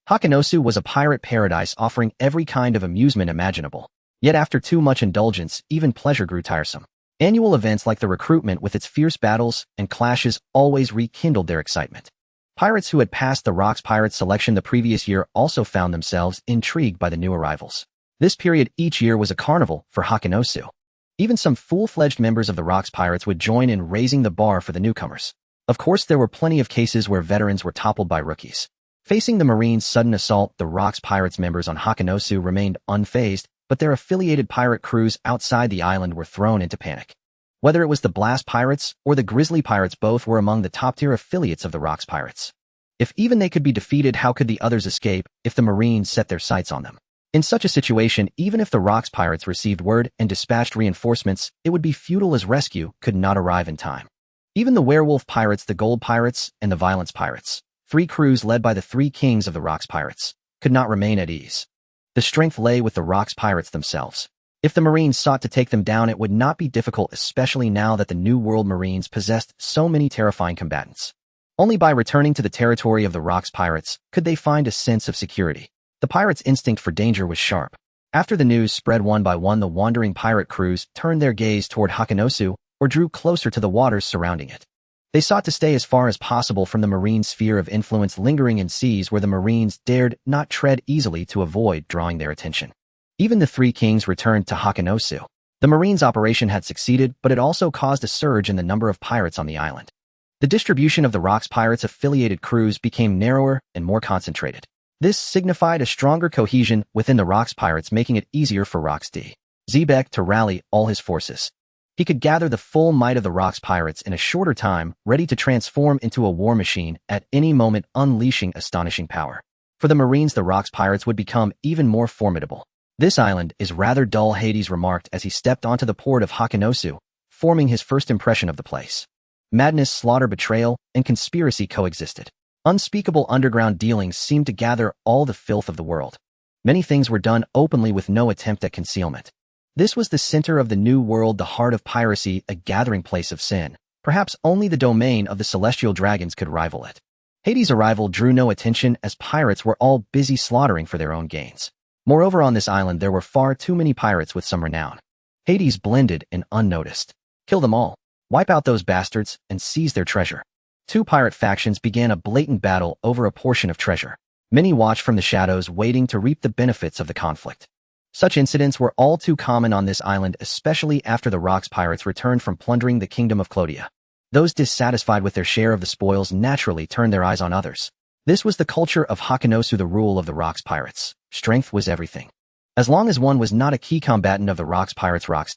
Speaker 1: Hakanosu was a pirate paradise offering every kind of amusement imaginable. Yet after too much indulgence, even pleasure grew tiresome. Annual events like the recruitment with its fierce battles and clashes always rekindled their excitement. Pirates who had passed the Rocks Pirates selection the previous year also found themselves intrigued by the new arrivals. This period each year was a carnival for Hakanosu. Even some full-fledged members of the Rocks Pirates would join in raising the bar for the newcomers. Of course, there were plenty of cases where veterans were toppled by rookies. Facing the Marines' sudden assault, the Rocks Pirates members on Hakanosu remained unfazed, but their affiliated pirate crews outside the island were thrown into panic. Whether it was the Blast Pirates or the Grizzly Pirates, both were among the top-tier affiliates of the Rocks Pirates. If even they could be defeated, how could the others escape if the Marines set their sights on them? In such a situation, even if the Rocks Pirates received word and dispatched reinforcements, it would be futile, as rescue could not arrive in time. Even the Werewolf Pirates, the Gold Pirates, and the Violence Pirates, 3 crews led by the 3 kings of the Rocks Pirates, could not remain at ease. The strength lay with the Rocks Pirates themselves. If the Marines sought to take them down, it would not be difficult, especially now that the New World Marines possessed so many terrifying combatants. Only by returning to the territory of the Rocks Pirates could they find a sense of security. The pirates' instinct for danger was sharp. After the news spread one by one, the wandering pirate crews turned their gaze toward Hakanosu or drew closer to the waters surrounding it. They sought to stay as far as possible from the Marine sphere of influence, lingering in seas where the Marines dared not tread easily to avoid drawing their attention. Even the 3 kings returned to Hakanosu. The Marines' operation had succeeded, but it also caused a surge in the number of pirates on the island. The distribution of the Rocks Pirates' affiliated crews became narrower and more concentrated. This signified a stronger cohesion within the Rocks Pirates, making it easier for Rocks D. Zebek to rally all his forces. He could gather the full might of the Rock's pirates in a shorter time, ready to transform into a war machine at any moment, unleashing astonishing power. For the Marines, the Rock's pirates would become even more formidable. This island is rather dull, Hades remarked as he stepped onto the port of Hakanosu, forming his first impression of the place. Madness, slaughter, betrayal, and conspiracy coexisted. Unspeakable underground dealings seemed to gather all the filth of the world. Many things were done openly with no attempt at concealment. This was the center of the New World, the heart of piracy, a gathering place of sin. Perhaps only the domain of the celestial dragons could rival it. Hades' arrival drew no attention as pirates were all busy slaughtering for their own gains. Moreover, on this island there were far too many pirates with some renown. Hades blended in unnoticed. Kill them all. Wipe out those bastards and seize their treasure. Two pirate factions began a blatant battle over a portion of treasure. Many watched from the shadows, waiting to reap the benefits of the conflict. Such incidents were all too common on this island, especially after the Rock's pirates returned from plundering the kingdom of Clodia. Those dissatisfied with their share of the spoils naturally turned their eyes on others. This was the culture of Hakanosu, the rule of the Rock's pirates. Strength was everything. As long as one was not a key combatant of the Rock's pirates, Rock's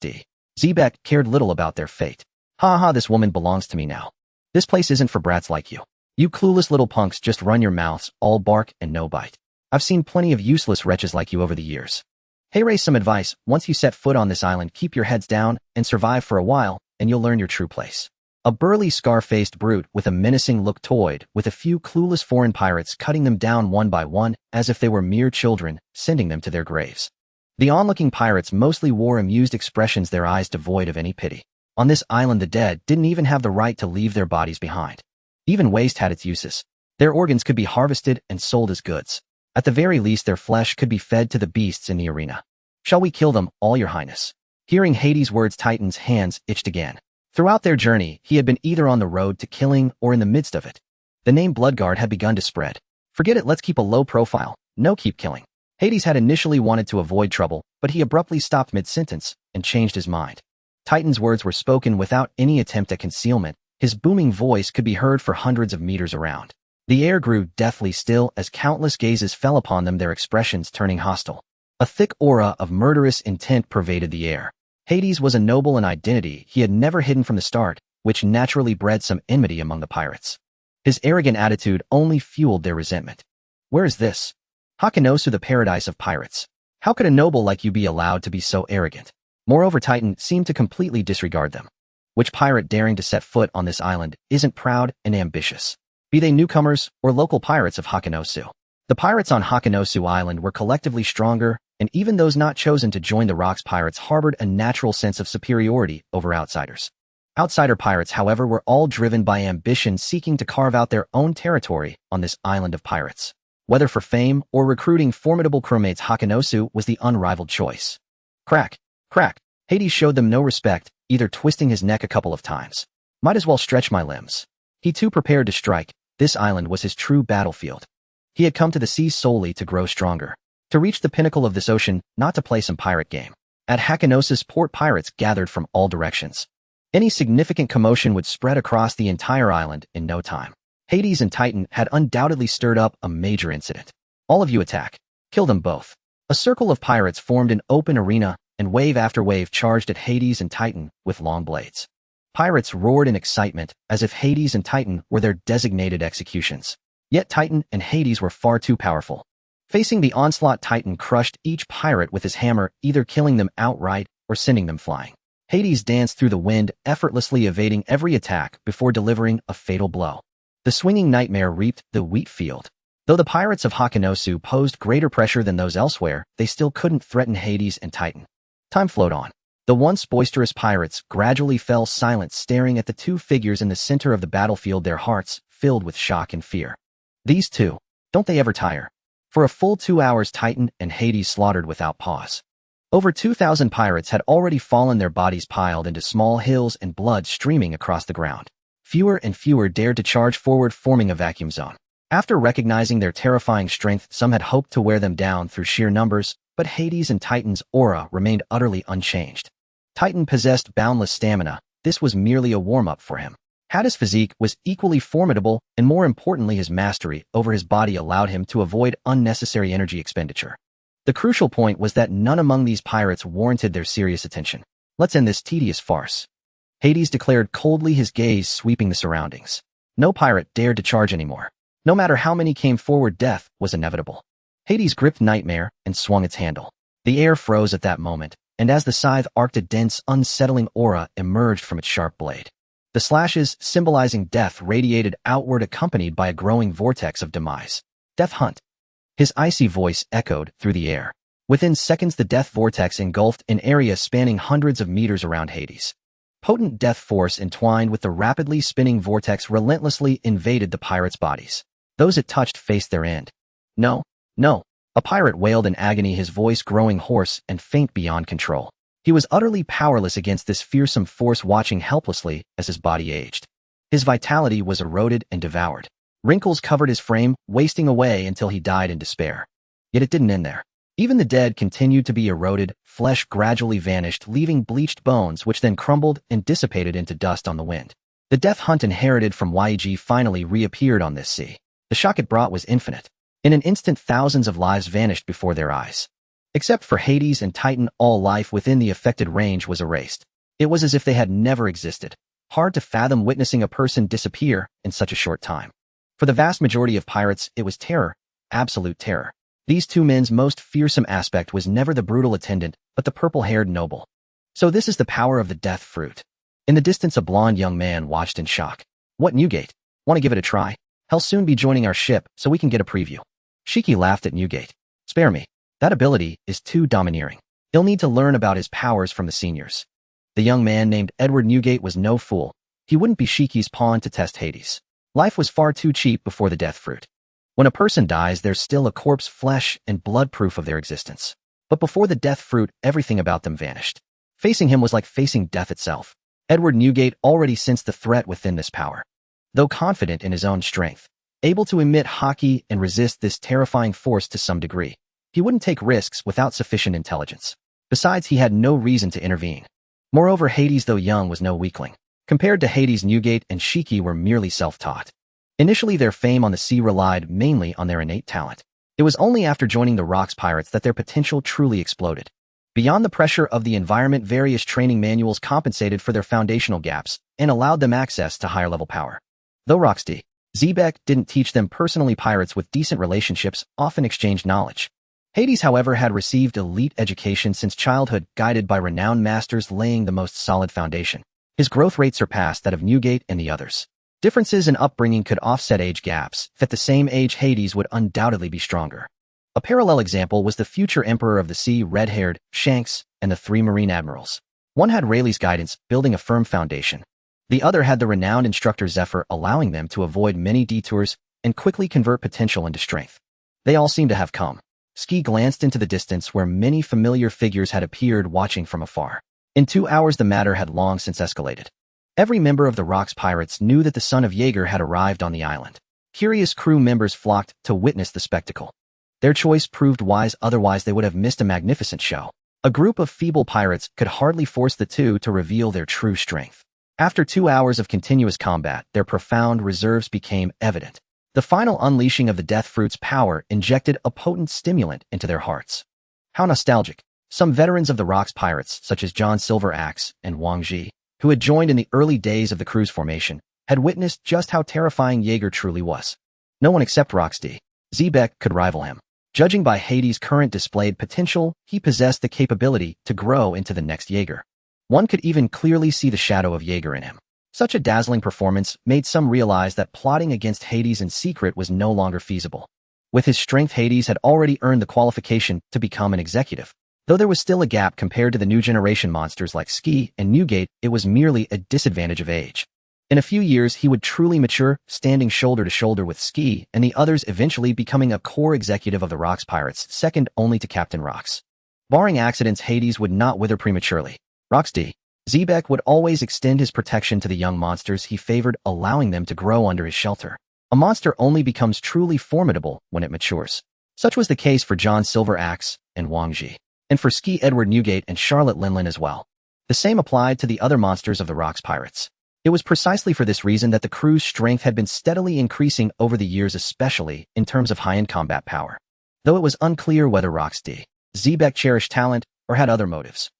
Speaker 1: Zebek cared little about their fate. Ha ha, this woman belongs to me now. This place isn't for brats like you. You clueless little punks just run your mouths, all bark and no bite. I've seen plenty of useless wretches like you over the years. Hey Ray, some advice: once you set foot on this island, keep your heads down and survive for a while, and you'll learn your true place. A burly, scar-faced brute with a menacing look toyed with a few clueless foreign pirates, cutting them down one by one as if they were mere children, sending them to their graves. The onlooking pirates mostly wore amused expressions, their eyes devoid of any pity. On this island, the dead didn't even have the right to leave their bodies behind. Even waste had its uses. Their organs could be harvested and sold as goods. At the very least, their flesh could be fed to the beasts in the arena. Shall we kill them, all your highness? Hearing Hades' words, Titan's hands itched again. Throughout their journey, he had been either on the road to killing or in the midst of it. The name Bloodguard had begun to spread. Forget it, let's keep a low profile. No, keep killing. Hades had initially wanted to avoid trouble, but he abruptly stopped mid-sentence and changed his mind. Titan's words were spoken without any attempt at concealment. His booming voice could be heard for hundreds of meters around. The air grew deathly still as countless gazes fell upon them, their expressions turning hostile. A thick aura of murderous intent pervaded the air. Hades was a noble in identity he had never hidden from the start, which naturally bred some enmity among the pirates. His arrogant attitude only fueled their resentment. Where is this? Hakanosu, the paradise of pirates. How could a noble like you be allowed to be so arrogant? Moreover, Titan seemed to completely disregard them. Which pirate daring to set foot on this island isn't proud and ambitious? Be they newcomers or local pirates of Hakanosu. The pirates on Hakanosu Island were collectively stronger, and even those not chosen to join the Rock's pirates harbored a natural sense of superiority over outsiders. Outsider pirates, however, were all driven by ambition, seeking to carve out their own territory on this island of pirates. Whether for fame or recruiting formidable crewmates, Hakanosu was the unrivaled choice. Crack, crack. Hades showed them no respect, either twisting his neck a couple of times. Might as well stretch my limbs. He too prepared to strike. This island was his true battlefield. He had come to the seas solely to grow stronger. To reach the pinnacle of this ocean, not to play some pirate game. At Hakanosu's port, pirates gathered from all directions. Any significant commotion would spread across the entire island in no time. Hades and Titan had undoubtedly stirred up a major incident. All of you attack. Kill them both. A circle of pirates formed an open arena, and wave after wave charged at Hades and Titan with long blades. Pirates roared in excitement, as if Hades and Titan were their designated executions. Yet Titan and Hades were far too powerful. Facing the onslaught, Titan crushed each pirate with his hammer, either killing them outright or sending them flying. Hades danced through the wind, effortlessly evading every attack before delivering a fatal blow. The swinging nightmare reaped the wheat field. Though the pirates of Hakanosu posed greater pressure than those elsewhere, they still couldn't threaten Hades and Titan. Time flowed on. The once boisterous pirates gradually fell silent, staring at the two figures in the center of the battlefield, their hearts filled with shock and fear. These two, don't they ever tire? For a full 2 hours, Titan and Hades slaughtered without pause. Over 2,000 pirates had already fallen, their bodies piled into small hills and blood streaming across the ground. Fewer and fewer dared to charge forward, forming a vacuum zone. After recognizing their terrifying strength, some had hoped to wear them down through sheer numbers, but Hades and Titan's aura remained utterly unchanged. Titan possessed boundless stamina. This was merely a warm-up for him. Hades' physique was equally formidable, and more importantly, his mastery over his body allowed him to avoid unnecessary energy expenditure. The crucial point was that none among these pirates warranted their serious attention. Let's end this tedious farce. Hades declared coldly, his gaze sweeping the surroundings. No pirate dared to charge anymore. No matter how many came forward, death was inevitable. Hades gripped Nightmare and swung its handle. The air froze at that moment, and as the scythe arced, a dense, unsettling aura emerged from its sharp blade. The slashes, symbolizing death, radiated outward, accompanied by a growing vortex of demise. Death Hunt. His icy voice echoed through the air. Within seconds, the death vortex engulfed an area spanning hundreds of meters around Hades. Potent death force entwined with the rapidly spinning vortex relentlessly invaded the pirates' bodies. Those it touched faced their end. No, no. A pirate wailed in agony, his voice growing hoarse and faint beyond control. He was utterly powerless against this fearsome force, watching helplessly as his body aged. His vitality was eroded and devoured. Wrinkles covered his frame, wasting away until he died in despair. Yet it didn't end there. Even the dead continued to be eroded, flesh gradually vanished, leaving bleached bones which then crumbled and dissipated into dust on the wind. The death hunt inherited from YG finally reappeared on this sea. The shock it brought was infinite. In an instant, thousands of lives vanished before their eyes. Except for Hades and Titan, all life within the affected range was erased. It was as if they had never existed. Hard to fathom witnessing a person disappear in such a short time. For the vast majority of pirates, it was terror, absolute terror. These two men's most fearsome aspect was never the brutal attendant, but the purple-haired noble. So this is the power of the death fruit. In the distance, a blonde young man watched in shock. What, Newgate? Want to give it a try? He'll soon be joining our ship, so we can get a preview. Shiki laughed at Newgate. Spare me. That ability is too domineering. He'll need to learn about his powers from the seniors. The young man named Edward Newgate was no fool. He wouldn't be Shiki's pawn to test Hades. Life was far too cheap before the death fruit. When a person dies, there's still a corpse, flesh and blood proof of their existence. But before the death fruit, everything about them vanished. Facing him was like facing death itself. Edward Newgate already sensed the threat within this power. Though confident in his own strength, able to emit haki and resist this terrifying force to some degree, he wouldn't take risks without sufficient intelligence. Besides, he had no reason to intervene. Moreover, Hades, though young, was no weakling. Compared to Hades, Newgate and Shiki were merely self-taught. Initially, their fame on the sea relied mainly on their innate talent. It was only after joining the Rocks Pirates that their potential truly exploded. Beyond the pressure of the environment, various training manuals compensated for their foundational gaps and allowed them access to higher-level power. Though Roxy, Zebek didn't teach them personally, pirates with decent relationships often exchanged knowledge. Hades, however, had received elite education since childhood, guided by renowned masters, laying the most solid foundation. His growth rate surpassed that of Newgate and the others. Differences in upbringing could offset age gaps. At the same age, Hades would undoubtedly be stronger. A parallel example was the future Emperor of the Sea, red-haired, Shanks, and the three Marine Admirals. One had Rayleigh's guidance, building a firm foundation. The other had the renowned instructor Zephyr, allowing them to avoid many detours and quickly convert potential into strength. They all seemed to have come. Ski glanced into the distance where many familiar figures had appeared, watching from afar. In 2 hours, the matter had long since escalated. Every member of the Rocks Pirates knew that the son of Jaeger had arrived on the island. Curious crew members flocked to witness the spectacle. Their choice proved wise, otherwise they would have missed a magnificent show. A group of feeble pirates could hardly force the two to reveal their true strength. After 2 hours of continuous combat, their profound reserves became evident. The final unleashing of the Death Fruit's power injected a potent stimulant into their hearts. How nostalgic. Some veterans of the Rocks Pirates, such as John Silver Axe and Wang Ji, who had joined in the early days of the crew's formation, had witnessed just how terrifying Jaeger truly was. No one except Roxy, Zebek, could rival him. Judging by Hades' current displayed potential, he possessed the capability to grow into the next Jaeger. One could even clearly see the shadow of Jaeger in him. Such a dazzling performance made some realize that plotting against Hades in secret was no longer feasible. With his strength, Hades had already earned the qualification to become an executive. Though there was still a gap compared to the new generation monsters like Ski and Newgate, it was merely a disadvantage of age. In a few years, he would truly mature, standing shoulder to shoulder with Ski and the others, eventually becoming a core executive of the Rocks Pirates, second only to Captain Rocks. Barring accidents, Hades would not wither prematurely. Roxy, Zebek would always extend his protection to the young monsters he favored, allowing them to grow under his shelter. A monster only becomes truly formidable when it matures. Such was the case for John Silver Axe and Wang Ji, and for Ski, Edward Newgate, and Charlotte Linlin as well. The same applied to the other monsters of the Rocks Pirates. It was precisely for this reason that the crew's strength had been steadily increasing over the years, especially in terms of high-end combat power. Though it was unclear whether Roxy, Zebek cherished talent or had other motives.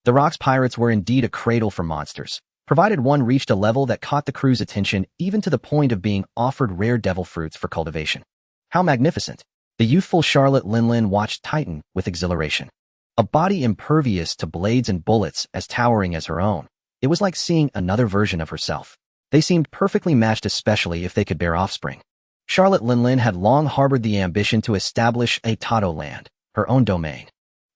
Speaker 1: The Rocks Pirates were indeed a cradle for monsters, provided one reached a level that caught the crew's attention even to the point of being offered rare devil fruits for cultivation. How magnificent! The youthful Charlotte Linlin watched tighten with exhilaration. A body impervious to blades and bullets as towering as her own. It was like seeing another version of herself. They seemed perfectly matched, especially if they could bear offspring. Charlotte Linlin had long harbored the ambition to establish a Tato land, her own domain.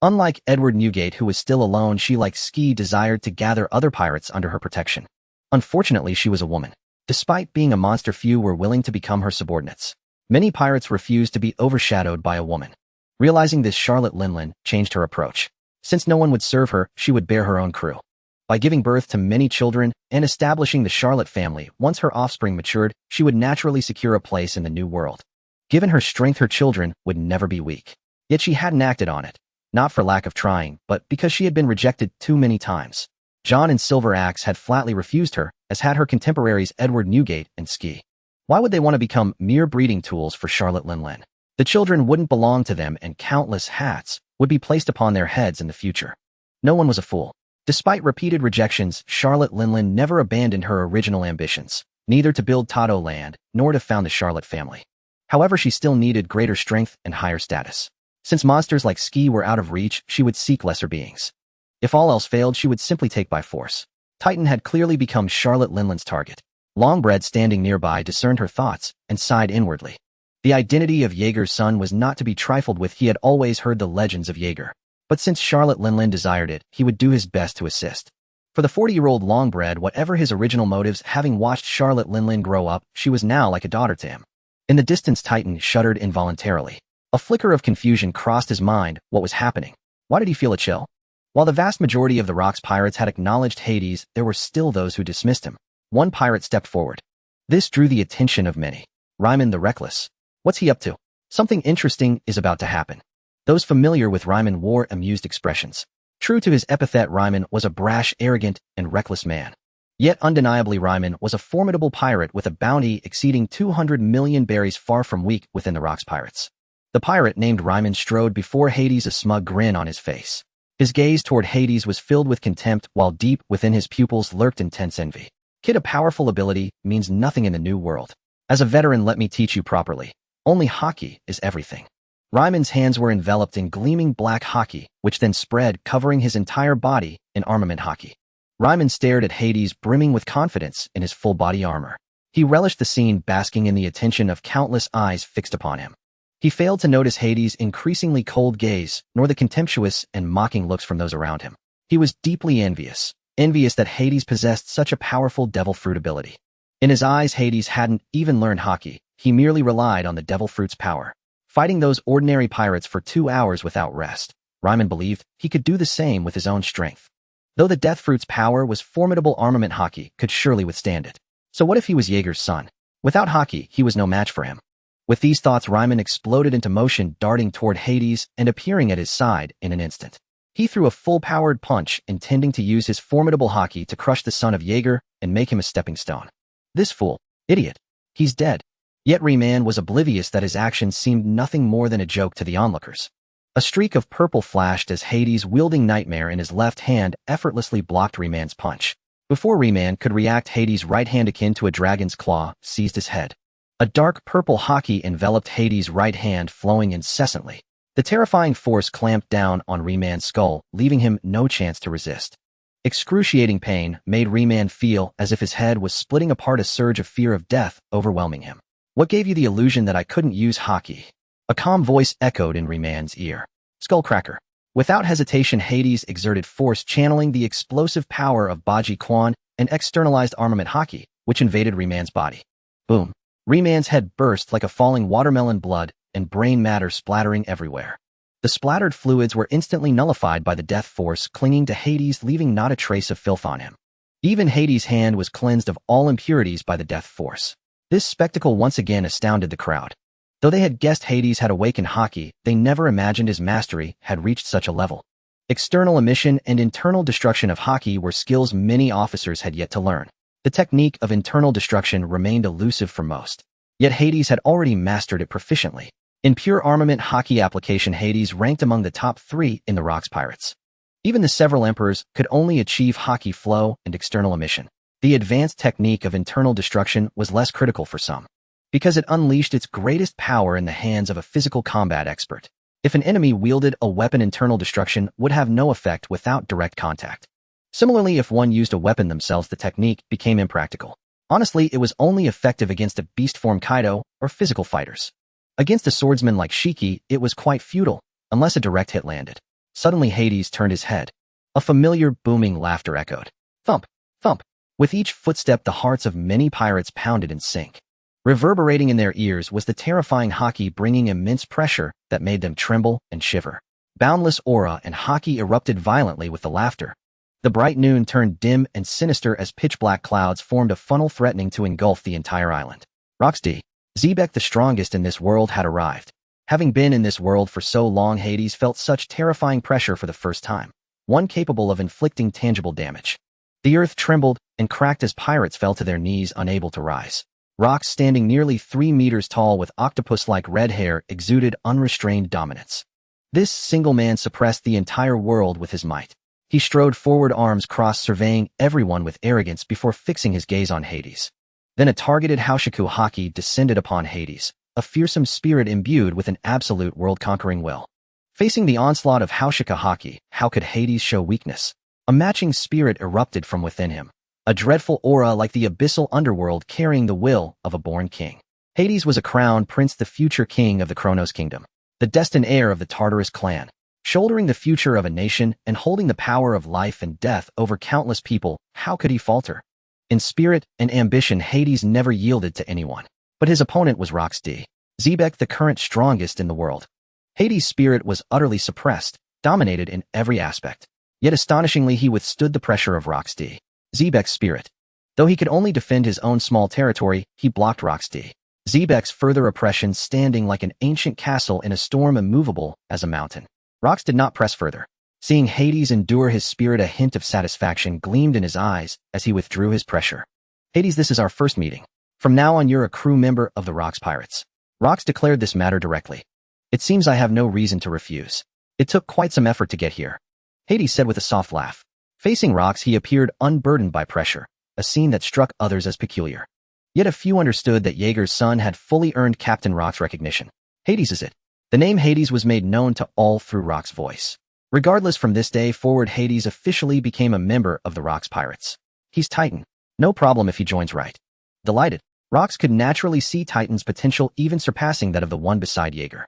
Speaker 1: Unlike Edward Newgate, who was still alone, she, like Ski, desired to gather other pirates under her protection. Unfortunately, she was a woman. Despite being a monster, few were willing to become her subordinates. Many pirates refused to be overshadowed by a woman. Realizing this, Charlotte Linlin changed her approach. Since no one would serve her, she would bear her own crew. By giving birth to many children and establishing the Charlotte family, once her offspring matured, she would naturally secure a place in the new world. Given her strength, her children would never be weak. Yet she hadn't acted on it. Not for lack of trying, but because she had been rejected too many times. John and Silver Axe had flatly refused her, as had her contemporaries Edward Newgate and Ski. Why would they want to become mere breeding tools for Charlotte Linlin? The children wouldn't belong to them, and countless hats would be placed upon their heads in the future. No one was a fool. Despite repeated rejections, Charlotte Linlin never abandoned her original ambitions, neither to build Tato land, nor to found the Charlotte family. However, she still needed greater strength and higher status. Since monsters like Ski were out of reach, she would seek lesser beings. If all else failed, she would simply take by force. Titan had clearly become Charlotte Linlin's target. Longbread, standing nearby, discerned her thoughts and sighed inwardly. The identity of Jaeger's son was not to be trifled with. He had always heard the legends of Jaeger. But since Charlotte Linlin desired it, he would do his best to assist. For the 40-year-old Longbread, whatever his original motives, having watched Charlotte Linlin grow up, she was now like a daughter to him. In the distance, Titan shuddered involuntarily. A flicker of confusion crossed his mind. What was happening? Why did he feel a chill? While the vast majority of the Rock's pirates had acknowledged Hades, there were still those who dismissed him. One pirate stepped forward. This drew the attention of many. Ryman the Reckless. What's he up to? Something interesting is about to happen. Those familiar with Ryman wore amused expressions. True to his epithet, Ryman was a brash, arrogant, and reckless man. Yet undeniably, Ryman was a formidable pirate with a bounty exceeding 200 million berries, far from weak within the Rock's pirates. The pirate named Ryman strode before Hades, a smug grin on his face. His gaze toward Hades was filled with contempt, while deep within his pupils lurked intense envy. Kid, a powerful ability means nothing in the new world. As a veteran, let me teach you properly. Only hockey is everything. Ryman's hands were enveloped in gleaming black hockey, which then spread, covering his entire body in armament hockey. Ryman stared at Hades, brimming with confidence in his full-body armor. He relished the scene, basking in the attention of countless eyes fixed upon him. He failed to notice Hades' increasingly cold gaze, nor the contemptuous and mocking looks from those around him. He was deeply envious that Hades possessed such a powerful devil fruit ability. In his eyes, Hades hadn't even learned hockey. He merely relied on the devil fruit's power. Fighting those ordinary pirates for 2 hours without rest, Ryman believed he could do the same with his own strength. Though the death fruit's power was formidable, armament hockey could surely withstand it. So what if he was Jaeger's son? Without hockey, he was no match for him. With these thoughts, Ryman exploded into motion, darting toward Hades and appearing at his side in an instant. He threw a full-powered punch, intending to use his formidable hockey to crush the son of Jaeger and make him a stepping stone. This fool. Idiot. He's dead. Yet Ryman was oblivious that his actions seemed nothing more than a joke to the onlookers. A streak of purple flashed as Hades, wielding Nightmare in his left hand, effortlessly blocked Ryman's punch. Before Ryman could react, Hades' right hand, akin to a dragon's claw, seized his head. A dark purple hockey enveloped Hades' right hand, flowing incessantly. The terrifying force clamped down on Ryman's skull, leaving him no chance to resist. Excruciating pain made Ryman feel as if his head was splitting apart, a surge of fear of death overwhelming him. What gave you the illusion that I couldn't use hockey? A calm voice echoed in Ryman's ear. Skullcracker. Without hesitation, Hades exerted force, channeling the explosive power of Baji Quan and externalized armament hockey, which invaded Ryman's body. Boom. Ryman's head burst like a falling watermelon, blood and brain matter splattering everywhere. The splattered fluids were instantly nullified by the death force clinging to Hades, leaving not a trace of filth on him. Even Hades' hand was cleansed of all impurities by the death force. This spectacle once again astounded the crowd. Though they had guessed Hades had awakened hockey, they never imagined his mastery had reached such a level. External emission and internal destruction of hockey were skills many officers had yet to learn. The technique of internal destruction remained elusive for most. Yet Hades had already mastered it proficiently. In pure armament hockey application, Hades ranked among the top 3 in the Rock's pirates. Even the several emperors could only achieve hockey flow and external emission. The advanced technique of internal destruction was less critical for some, because it unleashed its greatest power in the hands of a physical combat expert. If an enemy wielded a weapon, internal destruction would have no effect without direct contact. Similarly, if one used a weapon themselves, the technique became impractical. Honestly, it was only effective against a beast form Kaido or physical fighters. Against a swordsman like Shiki, it was quite futile, unless a direct hit landed. Suddenly Hades turned his head. A familiar booming laughter echoed. Thump, thump. With each footstep, the hearts of many pirates pounded in sync. Reverberating in their ears was the terrifying haki, bringing immense pressure that made them tremble and shiver. Boundless aura and haki erupted violently with the laughter. The bright noon turned dim and sinister as pitch-black clouds formed a funnel threatening to engulf the entire island. Roxy, Xebec, the strongest in this world, had arrived. Having been in this world for so long, Hades felt such terrifying pressure for the first time, one capable of inflicting tangible damage. The earth trembled and cracked as pirates fell to their knees, unable to rise. Rox, standing nearly 3 meters tall with octopus-like red hair, exuded unrestrained dominance. This single man suppressed the entire world with his might. He strode forward, arms crossed, surveying everyone with arrogance before fixing his gaze on Hades. Then a targeted Haushiku haki descended upon Hades, a fearsome spirit imbued with an absolute world-conquering will. Facing the onslaught of Haushiku haki, how could Hades show weakness? A matching spirit erupted from within him, a dreadful aura like the abyssal underworld carrying the will of a born king. Hades was a crowned prince, the future king of the Kronos kingdom, the destined heir of the Tartarus clan, shouldering the future of a nation and holding the power of life and death over countless people. How could he falter? In spirit and ambition, Hades never yielded to anyone. But his opponent was Roxy, Xebec, the current strongest in the world. Hades' spirit was utterly suppressed, dominated in every aspect. Yet astonishingly, he withstood the pressure of Roxy, Xebec's spirit. Though he could only defend his own small territory, he blocked Roxy, Xebec's further oppression, standing like an ancient castle in a storm, immovable as a mountain. Rox did not press further. Seeing Hades endure his spirit, a hint of satisfaction gleamed in his eyes as he withdrew his pressure. Hades, this is our first meeting. From now on, you're a crew member of the Rox Pirates. Rox declared this matter directly. It seems I have no reason to refuse. It took quite some effort to get here, Hades said with a soft laugh. Facing Rox, he appeared unburdened by pressure, a scene that struck others as peculiar. Yet a few understood that Jaeger's son had fully earned Captain Rock's recognition. Hades is it. The name Hades was made known to all through Rock's voice. Regardless, from this day forward, Hades officially became a member of the Rox Pirates. He's Titan. No problem if he joins, right? Delighted, Rox could naturally see Titan's potential, even surpassing that of the one beside Jaeger.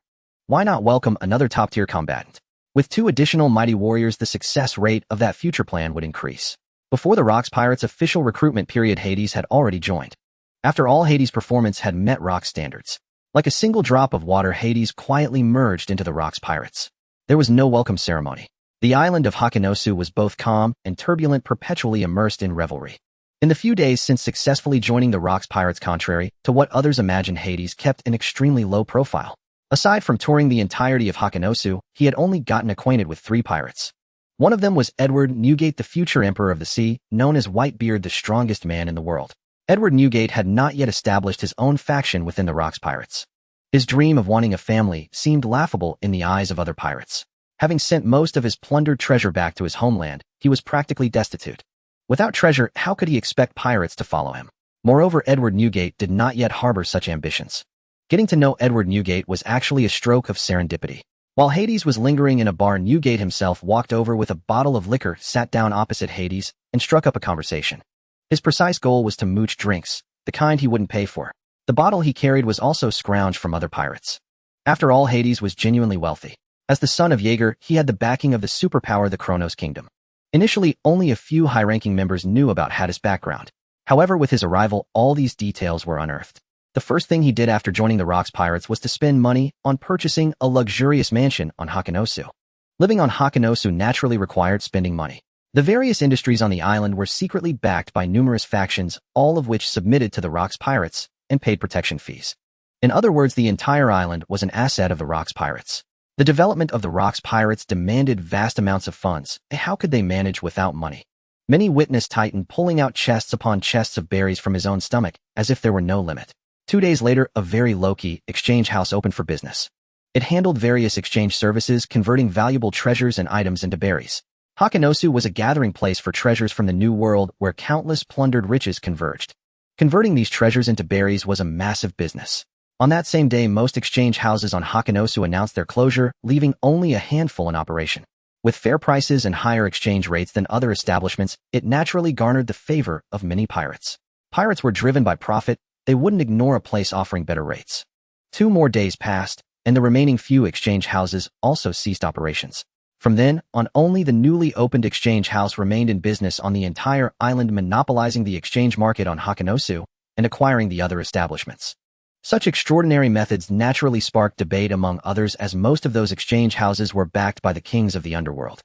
Speaker 1: Why not welcome another top-tier combatant? With 2 additional mighty warriors, the success rate of that future plan would increase. Before the Rox Pirates' official recruitment period, Hades had already joined. After all, Hades' performance had met Rox standards. Like a single drop of water, Hades quietly merged into the Rox Pirates. There was no welcome ceremony. The island of Hakanosu was both calm and turbulent, perpetually immersed in revelry. In the few days since successfully joining the Rox Pirates, contrary to what others imagined, Hades kept an extremely low profile. Aside from touring the entirety of Hakanosu, he had only gotten acquainted with 3 pirates. One of them was Edward Newgate, the future Emperor of the Sea, known as Whitebeard, the strongest man in the world. Edward Newgate had not yet established his own faction within the Rox Pirates. His dream of wanting a family seemed laughable in the eyes of other pirates. Having sent most of his plundered treasure back to his homeland, he was practically destitute. Without treasure, how could he expect pirates to follow him? Moreover, Edward Newgate did not yet harbor such ambitions. Getting to know Edward Newgate was actually a stroke of serendipity. While Hades was lingering in a bar, Newgate himself walked over with a bottle of liquor, sat down opposite Hades, and struck up a conversation. His precise goal was to mooch drinks, the kind he wouldn't pay for. The bottle he carried was also scrounged from other pirates. After all, Hades was genuinely wealthy. As the son of Jaeger, he had the backing of the superpower, the Kronos Kingdom. Initially, only a few high-ranking members knew about Hades' background. However, with his arrival, all these details were unearthed. The first thing he did after joining the Rox Pirates was to spend money on purchasing a luxurious mansion on Hakanosu. Living on Hakanosu naturally required spending money. The various industries on the island were secretly backed by numerous factions, all of which submitted to the Rox Pirates and paid protection fees. In other words, the entire island was an asset of the Rox Pirates. The development of the Rox Pirates demanded vast amounts of funds. How could they manage without money? Many witnessed Titan pulling out chests upon chests of berries from his own stomach, as if there were no limit. 2 days later, a very low-key exchange house opened for business. It handled various exchange services, converting valuable treasures and items into berries. Hakanosu was a gathering place for treasures from the New World where countless plundered riches converged. Converting these treasures into berries was a massive business. On that same day, most exchange houses on Hakanosu announced their closure, leaving only a handful in operation. With fair prices and higher exchange rates than other establishments, it naturally garnered the favor of many pirates. Pirates were driven by profit. They wouldn't ignore a place offering better rates. 2 more days passed, and the remaining few exchange houses also ceased operations. From then on, only the newly opened exchange house remained in business on the entire island, monopolizing the exchange market on Hakanosu and acquiring the other establishments. Such extraordinary methods naturally sparked debate among others, as most of those exchange houses were backed by the kings of the underworld.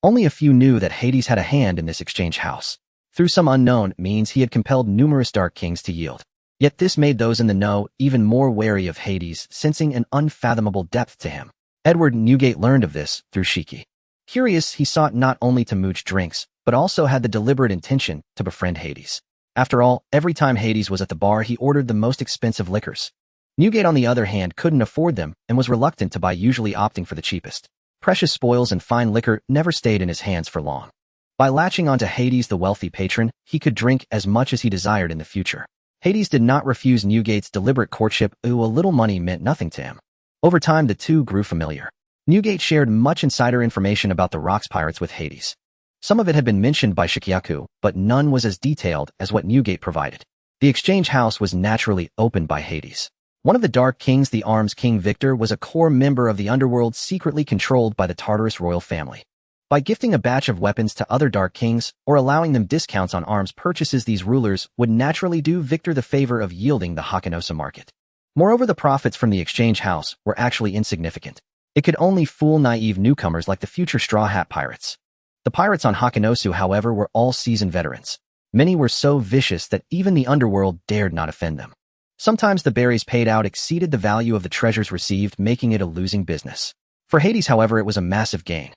Speaker 1: Only a few knew that Hades had a hand in this exchange house. Through some unknown means, he had compelled numerous dark kings to yield. Yet this made those in the know even more wary of Hades, sensing an unfathomable depth to him. Edward Newgate learned of this through Shiki. Curious, he sought not only to mooch drinks, but also had the deliberate intention to befriend Hades. After all, every time Hades was at the bar, he ordered the most expensive liquors. Newgate, on the other hand, couldn't afford them and was reluctant to buy, usually opting for the cheapest. Precious spoils and fine liquor never stayed in his hands for long. By latching onto Hades, the wealthy patron, he could drink as much as he desired in the future. Hades did not refuse Newgate's deliberate courtship, though a little money meant nothing to him. Over time, the two grew familiar. Newgate shared much insider information about the Rocks Pirates with Hades. Some of it had been mentioned by Shikiaku, but none was as detailed as what Newgate provided. The exchange house was naturally opened by Hades. One of the Dark Kings, the Arms King Victor, was a core member of the underworld secretly controlled by the Tartarus royal family. By gifting a batch of weapons to other Dark Kings or allowing them discounts on arms purchases, these rulers would naturally do Victor the favor of yielding the Hakanosa market. Moreover, the profits from the exchange house were actually insignificant. It could only fool naive newcomers like the future Straw Hat Pirates. The pirates on Hakanosu, however, were all seasoned veterans. Many were so vicious that even the underworld dared not offend them. Sometimes the berries paid out exceeded the value of the treasures received, making it a losing business. For Hades, however, it was a massive gain.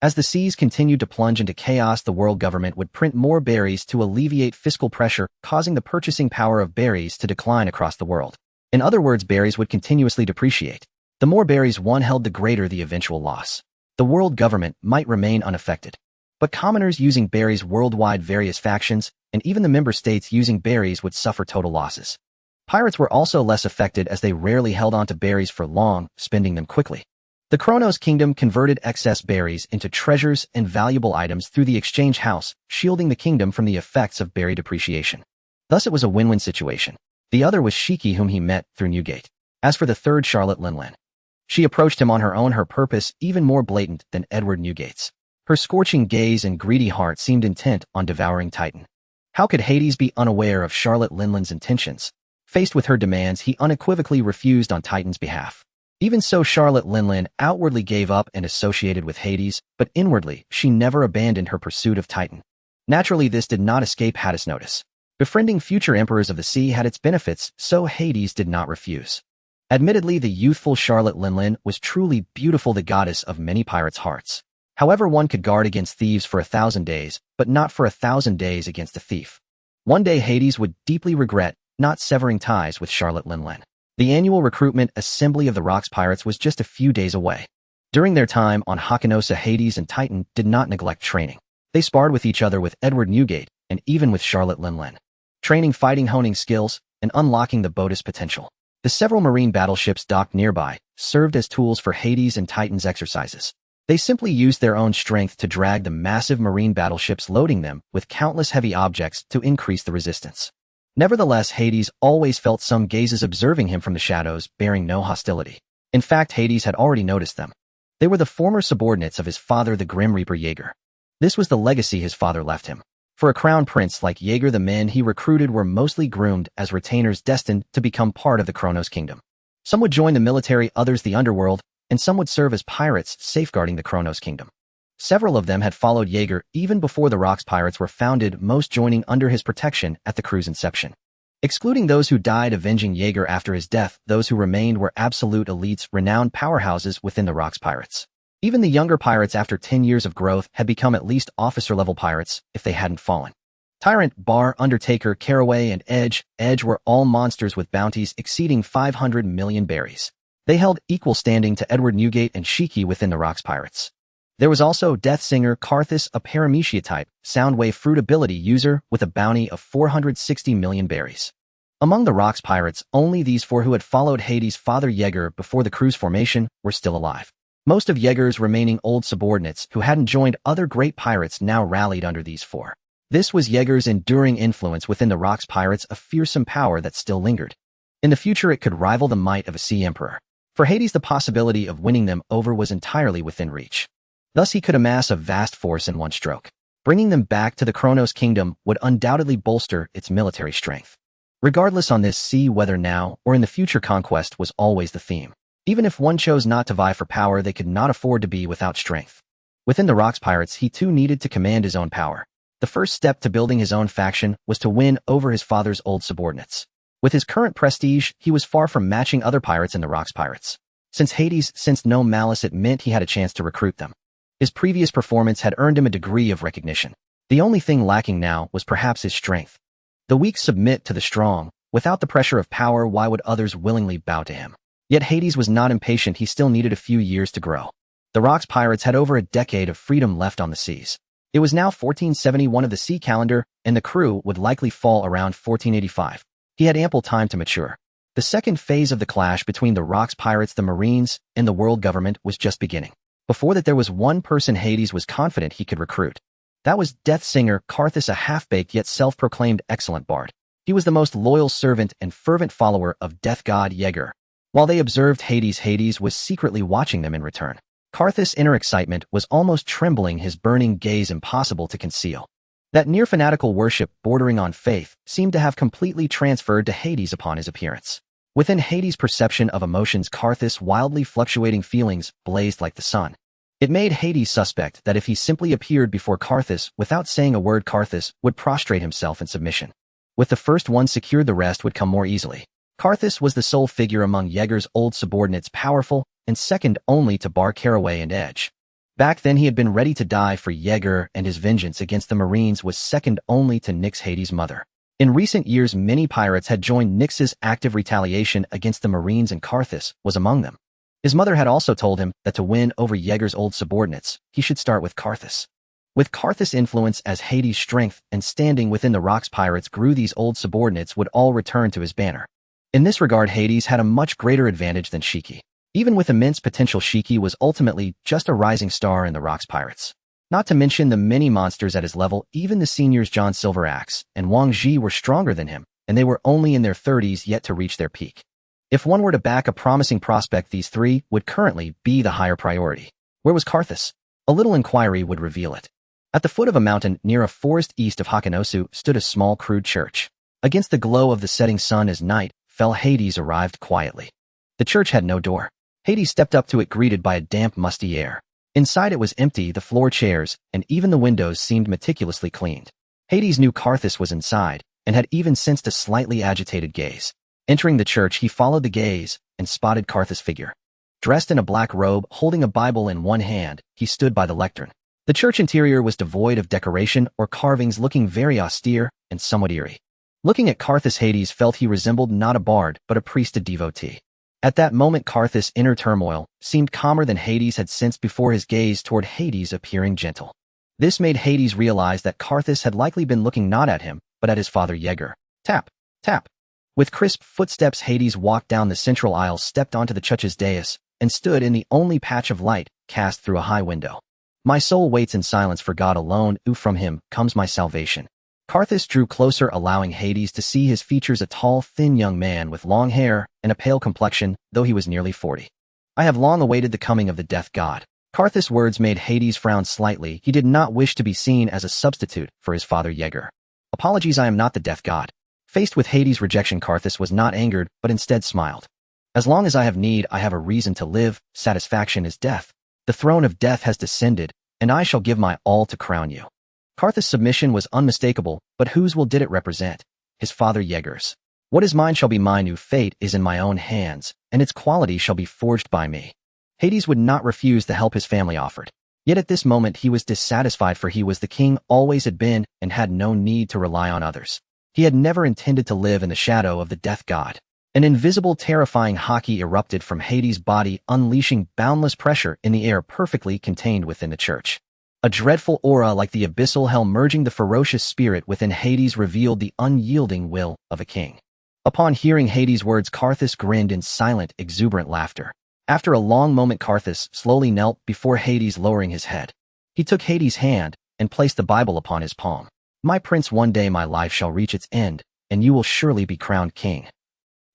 Speaker 1: As the seas continued to plunge into chaos, the world government would print more berries to alleviate fiscal pressure, causing the purchasing power of berries to decline across the world. In other words, berries would continuously depreciate. The more berries one held, the greater the eventual loss. The world government might remain unaffected, but commoners using berries worldwide, various factions, and even the member states using berries would suffer total losses. Pirates were also less affected, as they rarely held on to berries for long, spending them quickly. The Kronos Kingdom converted excess berries into treasures and valuable items through the exchange house, shielding the kingdom from the effects of berry depreciation. Thus it was a win-win situation. The other was Shiki, whom he met through Newgate. As for the third, Charlotte Linlin, she approached him on her own, her purpose even more blatant than Edward Newgate's. Her scorching gaze and greedy heart seemed intent on devouring Titan. How could Hades be unaware of Charlotte Linlin's intentions? Faced with her demands, he unequivocally refused on Titan's behalf. Even so, Charlotte Linlin outwardly gave up and associated with Hades, but inwardly, she never abandoned her pursuit of Titan. Naturally, this did not escape Hades' notice. Befriending future emperors of the sea had its benefits, so Hades did not refuse. Admittedly, the youthful Charlotte Linlin was truly beautiful, the goddess of many pirates' hearts. However, one could guard against thieves for 1,000 days, but not for 1,000 days against a thief. One day Hades would deeply regret not severing ties with Charlotte Linlin. The annual recruitment assembly of the Rocks Pirates was just a few days away. During their time on Hakanosa, Hades and Titan did not neglect training. They sparred with each other, with Edward Newgate, and even with Charlotte Linlin. Training, fighting, honing skills, and unlocking the boat's potential. The several marine battleships docked nearby served as tools for Hades and Titan's exercises. They simply used their own strength to drag the massive marine battleships, loading them with countless heavy objects to increase the resistance. Nevertheless, Hades always felt some gazes observing him from the shadows, bearing no hostility. In fact, Hades had already noticed them. They were the former subordinates of his father, the Grim Reaper Jaeger. This was the legacy his father left him. For a crown prince like Jaeger, the men he recruited were mostly groomed as retainers destined to become part of the Kronos Kingdom. Some would join the military, others the underworld, and some would serve as pirates safeguarding the Kronos Kingdom. Several of them had followed Jaeger even before the Rocks Pirates were founded, most joining under his protection at the crew's inception. Excluding those who died avenging Jaeger after his death, those who remained were absolute elites, renowned powerhouses within the Rocks Pirates. Even the younger pirates, after 10 years of growth, had become at least officer-level pirates if they hadn't fallen. Tyrant, Bar, Undertaker, Caraway, and Edge were all monsters with bounties exceeding 500 million berries. They held equal standing to Edward Newgate and Shiki within the Rocks Pirates. There was also Death Singer Karthus, a paramecia type, soundwave fruit ability user with a bounty of 460 million berries. Among the Rocks pirates, only these four who had followed Hades' father Yeager before the crew's formation were still alive. Most of Yeager's remaining old subordinates who hadn't joined other great pirates now rallied under these four. This was Yeager's enduring influence within the Rocks pirates, a fearsome power that still lingered. In the future, it could rival the might of a sea emperor. For Hades, the possibility of winning them over was entirely within reach. Thus, he could amass a vast force in one stroke. Bringing them back to the Kronos kingdom would undoubtedly bolster its military strength. Regardless on this sea, whether now or in the future, conquest was always the theme. Even if one chose not to vie for power, they could not afford to be without strength. Within the Rocks pirates, he too needed to command his own power. The first step to building his own faction was to win over his father's old subordinates. With his current prestige, he was far from matching other pirates in the Rocks pirates. Since Hades sensed no malice, it meant he had a chance to recruit them. His previous performance had earned him a degree of recognition. The only thing lacking now was perhaps his strength. The weak submit to the strong. Without the pressure of power, why would others willingly bow to him? Yet Hades was not impatient. He still needed a few years to grow. The Rocks pirates had over a decade of freedom left on the seas. It was now 1471 of the sea calendar, and the crew would likely fall around 1485. He had ample time to mature. The second phase of the clash between the Rocks pirates, the Marines, and the world government was just beginning. Before that, there was one person Hades was confident he could recruit. That was Death Singer Karthus, a half-baked yet self-proclaimed excellent bard. He was the most loyal servant and fervent follower of death god Yeager. While they observed Hades, Hades was secretly watching them in return. Karthus' inner excitement was almost trembling, his burning gaze impossible to conceal. That near-fanatical worship bordering on faith seemed to have completely transferred to Hades upon his appearance. Within Hades' perception of emotions, Karthus' wildly fluctuating feelings blazed like the sun. It made Hades suspect that if he simply appeared before Karthus without saying a word, Karthus would prostrate himself in submission. With the first one secured, the rest would come more easily. Karthus was the sole figure among Yeager's old subordinates, powerful and second only to Bar Caraway and Edge. Back then, he had been ready to die for Yeager, and his vengeance against the Marines was second only to Nyx, Hades' mother. In recent years, many pirates had joined Nyx's active retaliation against the Marines, and Karthus was among them. His mother had also told him that to win over Yeager's old subordinates, he should start with Karthus. With Karthus' influence as Hades' strength and standing within the Rocks pirates grew, these old subordinates would all return to his banner. In this regard, Hades had a much greater advantage than Shiki. Even with immense potential, Shiki was ultimately just a rising star in the Rocks pirates. Not to mention the many monsters at his level, even the seniors John Silveraxe and Wang Ji were stronger than him, and they were only in their 30s yet to reach their peak. If one were to back a promising prospect, these three would currently be the higher priority. Where was Karthus? A little inquiry would reveal it. At the foot of a mountain near a forest east of Hakanosu stood a small crude church. Against the glow of the setting sun as night fell, Hades arrived quietly. The church had no door. Hades stepped up to it, greeted by a damp, musty air. Inside, it was empty, the floor, chairs, and even the windows seemed meticulously cleaned. Hades knew Karthus was inside, and had even sensed a slightly agitated gaze. Entering the church, he followed the gaze and spotted Karthus' figure. Dressed in a black robe, holding a Bible in one hand, he stood by the lectern. The church interior was devoid of decoration or carvings, looking very austere and somewhat eerie. Looking at Karthus, Hades felt he resembled not a bard, but a priested devotee. At that moment, Karthus' inner turmoil seemed calmer than Hades had sensed before, his gaze toward Hades appearing gentle. This made Hades realize that Karthus had likely been looking not at him, but at his father Yeager. Tap, tap. With crisp footsteps, Hades walked down the central aisle, stepped onto the church's dais, and stood in the only patch of light cast through a high window. My soul waits in silence for God alone, from him comes my salvation. Karthus drew closer, allowing Hades to see his features, a tall, thin young man with long hair and a pale complexion, though he was nearly 40. I have long awaited the coming of the death god. Karthus' words made Hades frown slightly. He did not wish to be seen as a substitute for his father Yeager. Apologies, I am not the death god. Faced with Hades' rejection, Karthus was not angered, but instead smiled. As long as I have need, I have a reason to live. Satisfaction is death. The throne of death has descended, and I shall give my all to crown you. Karthus' submission was unmistakable, but whose will did it represent? His father Yeager's. What is mine shall be mine, new fate is in my own hands, and its quality shall be forged by me. Hades would not refuse the help his family offered. Yet at this moment he was dissatisfied, for he was the king, always had been, and had no need to rely on others. He had never intended to live in the shadow of the death god. An invisible, terrifying hockey erupted from Hades' body, unleashing boundless pressure in the air perfectly contained within the church. A dreadful aura like the abyssal hell merging the ferocious spirit within Hades revealed the unyielding will of a king. Upon hearing Hades' words, Karthus grinned in silent, exuberant laughter. After a long moment, Karthus slowly knelt before Hades, lowering his head. He took Hades' hand and placed the Bible upon his palm. "My prince, one day my life shall reach its end, and you will surely be crowned king."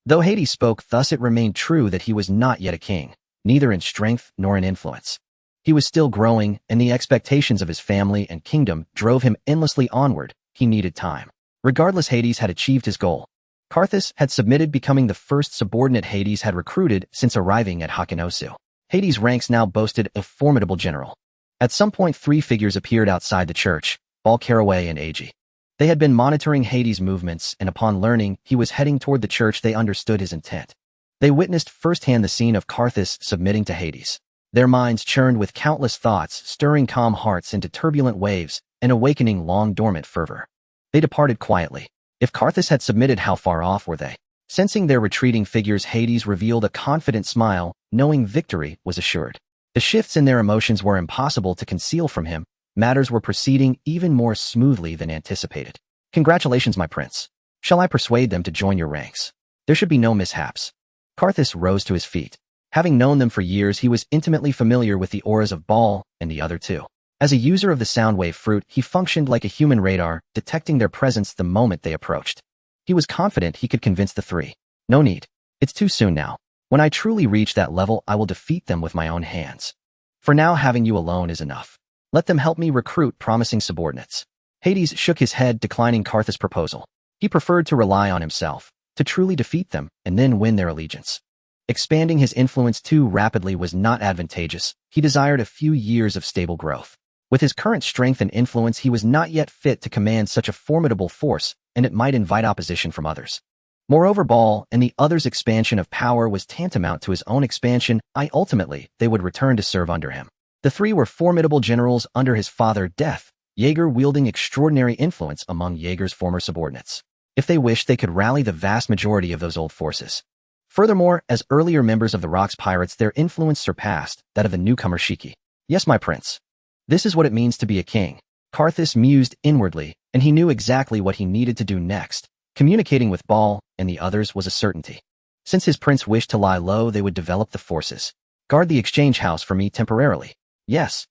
Speaker 1: Though Hades spoke thus, it remained true that he was not yet a king, neither in strength nor in influence. He was still growing, and the expectations of his family and kingdom drove him endlessly onward. He needed time. Regardless, Hades had achieved his goal. Karthus had submitted, becoming the first subordinate Hades had recruited since arriving at Hakunosu. Hades' ranks now boasted a formidable general. At some point, three figures appeared outside the church: Bal, Caraway, and Agi. They had been monitoring Hades' movements, and upon learning he was heading toward the church, they understood his intent. They witnessed firsthand the scene of Karthus submitting to Hades. Their minds churned with countless thoughts, stirring calm hearts into turbulent waves and awakening long-dormant fervor. They departed quietly. If Karthus had submitted, how far off were they? Sensing their retreating figures, Hades revealed a confident smile, knowing victory was assured. The shifts in their emotions were impossible to conceal from him. Matters were proceeding even more smoothly than anticipated. "Congratulations, my prince. Shall I persuade them to join your ranks? There should be no mishaps." Karthus rose to his feet. Having known them for years, he was intimately familiar with the auras of Bal and the other two. As a user of the Soundwave fruit, he functioned like a human radar, detecting their presence the moment they approached. He was confident he could convince the three. "No need. It's too soon now. When I truly reach that level, I will defeat them with my own hands. For now, having you alone is enough. Let them help me recruit promising subordinates." Hades shook his head, declining Karthus' proposal. He preferred to rely on himself, to truly defeat them, and then win their allegiance. Expanding his influence too rapidly was not advantageous. He desired a few years of stable growth. With his current strength and influence, he was not yet fit to command such a formidable force, and it might invite opposition from others. Moreover, Bal and the others' expansion of power was tantamount to his own expansion. Ultimately, they would return to serve under him. The three were formidable generals under his father, Death, Jaeger, wielding extraordinary influence among Jaeger's former subordinates. If they wished, they could rally the vast majority of those old forces. Furthermore, as earlier members of the Rocks Pirates, their influence surpassed that of the newcomer Shiki. "Yes, my prince. This is what it means to be a king." Karthus mused inwardly, and he knew exactly what he needed to do next. Communicating with Bal and the others was a certainty. Since his prince wished to lie low, they would develop the forces. "Guard the exchange house for me temporarily." "Yes."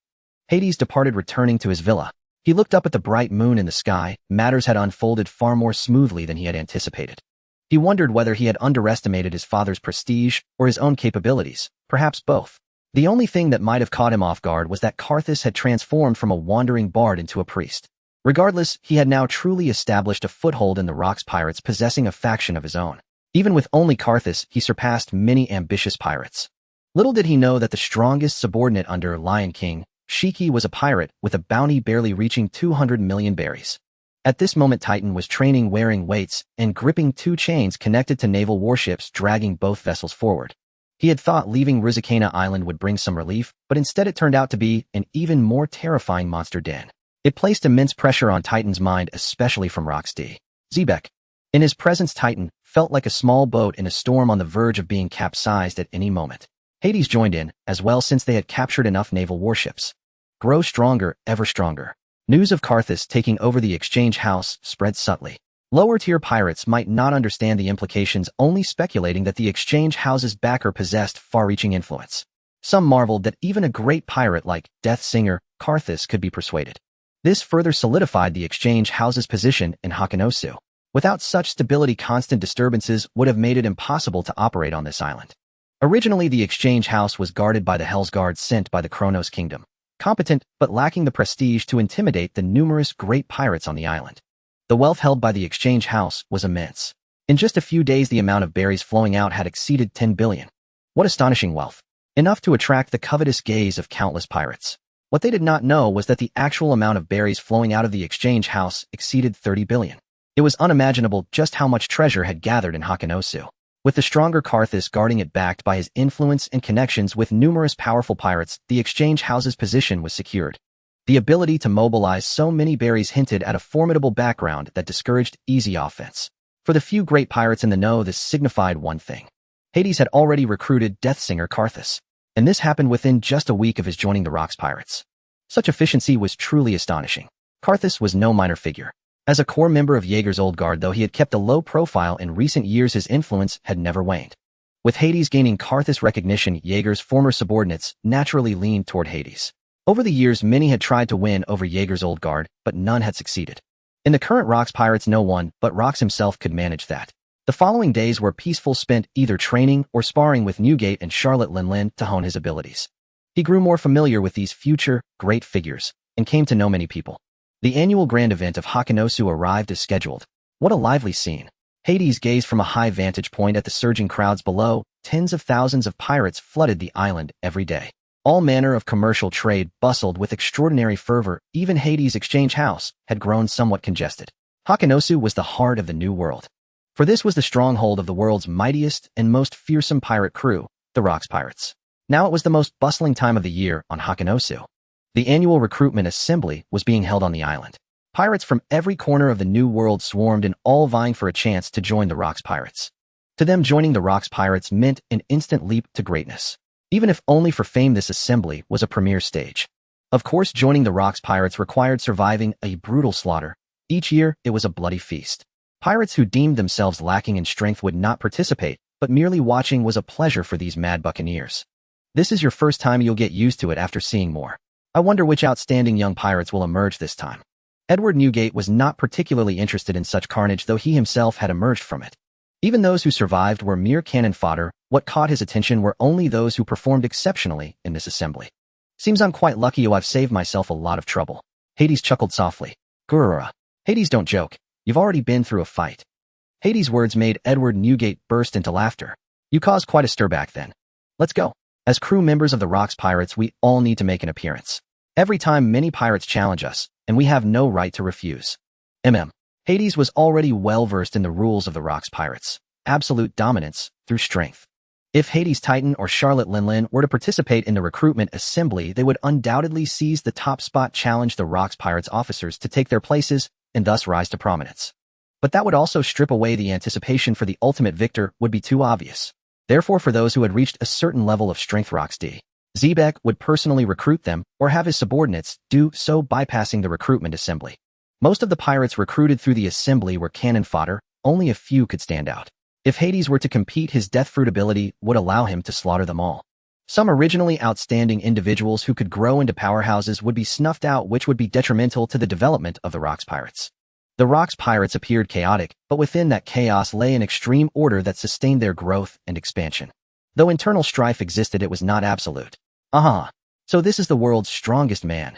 Speaker 1: Hades departed, returning to his villa. He looked up at the bright moon in the sky. Matters had unfolded far more smoothly than he had anticipated. He wondered whether he had underestimated his father's prestige or his own capabilities, perhaps both. The only thing that might have caught him off guard was that Karthus had transformed from a wandering bard into a priest. Regardless, he had now truly established a foothold in the Rocks Pirates, possessing a faction of his own. Even with only Karthus, he surpassed many ambitious pirates. Little did he know that the strongest subordinate under Lion King, Shiki, was a pirate with a bounty barely reaching 200 million berries. At this moment, Titan was training, wearing weights and gripping two chains connected to naval warships, dragging both vessels forward. He had thought leaving Rizikana Island would bring some relief, but instead it turned out to be an even more terrifying monster den. It placed immense pressure on Titan's mind, especially from Roxd. Zebek. In his presence, Titan felt like a small boat in a storm on the verge of being capsized at any moment. Hades joined in, as well, since they had captured enough naval warships. Grow stronger, ever stronger. News of Karthus taking over the exchange house spread subtly. Lower-tier pirates might not understand the implications, only speculating that the exchange house's backer possessed far-reaching influence. Some marveled that even a great pirate like Death Singer Karthus could be persuaded. This further solidified the exchange house's position in Hakunosu. Without such stability, constant disturbances would have made it impossible to operate on this island. Originally, the exchange house was guarded by the Hell's Guard sent by the Kronos Kingdom, competent but lacking the prestige to intimidate the numerous great pirates on the island. The wealth held by the exchange house was immense. In just a few days, the amount of berries flowing out had exceeded 10 billion. What astonishing wealth! Enough to attract the covetous gaze of countless pirates. What they did not know was that the actual amount of berries flowing out of the exchange house exceeded 30 billion. It was unimaginable just how much treasure had gathered in Hakunosu. With the stronger Karthus guarding it, backed by his influence and connections with numerous powerful pirates, the exchange house's position was secured. The ability to mobilize so many berries hinted at a formidable background that discouraged easy offense. For the few great pirates in the know, this signified one thing. Hades had already recruited Deathsinger Karthus, and this happened within just a week of his joining the Rocks Pirates. Such efficiency was truly astonishing. Karthus was no minor figure. As a core member of Jaeger's old guard, though he had kept a low profile in recent years, his influence had never waned. With Hades gaining Karthus recognition, Jaeger's former subordinates naturally leaned toward Hades. Over the years, many had tried to win over Jaeger's old guard, but none had succeeded. In the current Rocks Pirates, no one but Rocks himself could manage that. The following days were peaceful, spent either training or sparring with Newgate and Charlotte Linlin to hone his abilities. He grew more familiar with these future, great figures, and came to know many people. The annual grand event of Hakanosu arrived as scheduled. What a lively scene. Hades gazed from a high vantage point at the surging crowds below. Tens of thousands of pirates flooded the island every day. All manner of commercial trade bustled with extraordinary fervor. Even Hades' exchange house had grown somewhat congested. Hakanosu was the heart of the New World. For this was the stronghold of the world's mightiest and most fearsome pirate crew, the Rocks Pirates. Now it was the most bustling time of the year on Hakanosu. The annual recruitment assembly was being held on the island. Pirates from every corner of the New World swarmed in, all vying for a chance to join the Rocks Pirates. To them, joining the Rocks Pirates meant an instant leap to greatness. Even if only for fame, this assembly was a premier stage. Of course, joining the Rocks Pirates required surviving a brutal slaughter. Each year, it was a bloody feast. Pirates who deemed themselves lacking in strength would not participate, but merely watching was a pleasure for these mad buccaneers. This is your first time, you'll get used to it after seeing more. I wonder which outstanding young pirates will emerge this time. Edward Newgate was not particularly interested in such carnage, though he himself had emerged from it. Even those who survived were mere cannon fodder. What caught his attention were only those who performed exceptionally in this assembly. Seems I'm quite lucky, I've saved myself a lot of trouble. Hades chuckled softly. Gurura. Hades, don't joke. You've already been through a fight. Hades' words made Edward Newgate burst into laughter. You caused quite a stir back then. Let's go. As crew members of the Rocks Pirates, we all need to make an appearance. Every time many pirates challenge us, and we have no right to refuse. Hades was already well-versed in the rules of the Rocks Pirates. Absolute dominance through strength. If Hades Titan or Charlotte Linlin were to participate in the recruitment assembly, they would undoubtedly seize the top spot, challenge the Rocks Pirates officers to take their places, and thus rise to prominence. But that would also strip away the anticipation for the ultimate victor would be too obvious. Therefore, for those who had reached a certain level of strength, Rocks D. Zebek would personally recruit them or have his subordinates do so, bypassing the recruitment assembly. Most of the pirates recruited through the assembly were cannon fodder. Only a few could stand out. If Hades were to compete, his death fruit ability would allow him to slaughter them all. Some originally outstanding individuals who could grow into powerhouses would be snuffed out, which would be detrimental to the development of the Rocks Pirates. The Rocks Pirates appeared chaotic, but within that chaos lay an extreme order that sustained their growth and expansion. Though internal strife existed, it was not absolute. So this is the world's strongest man.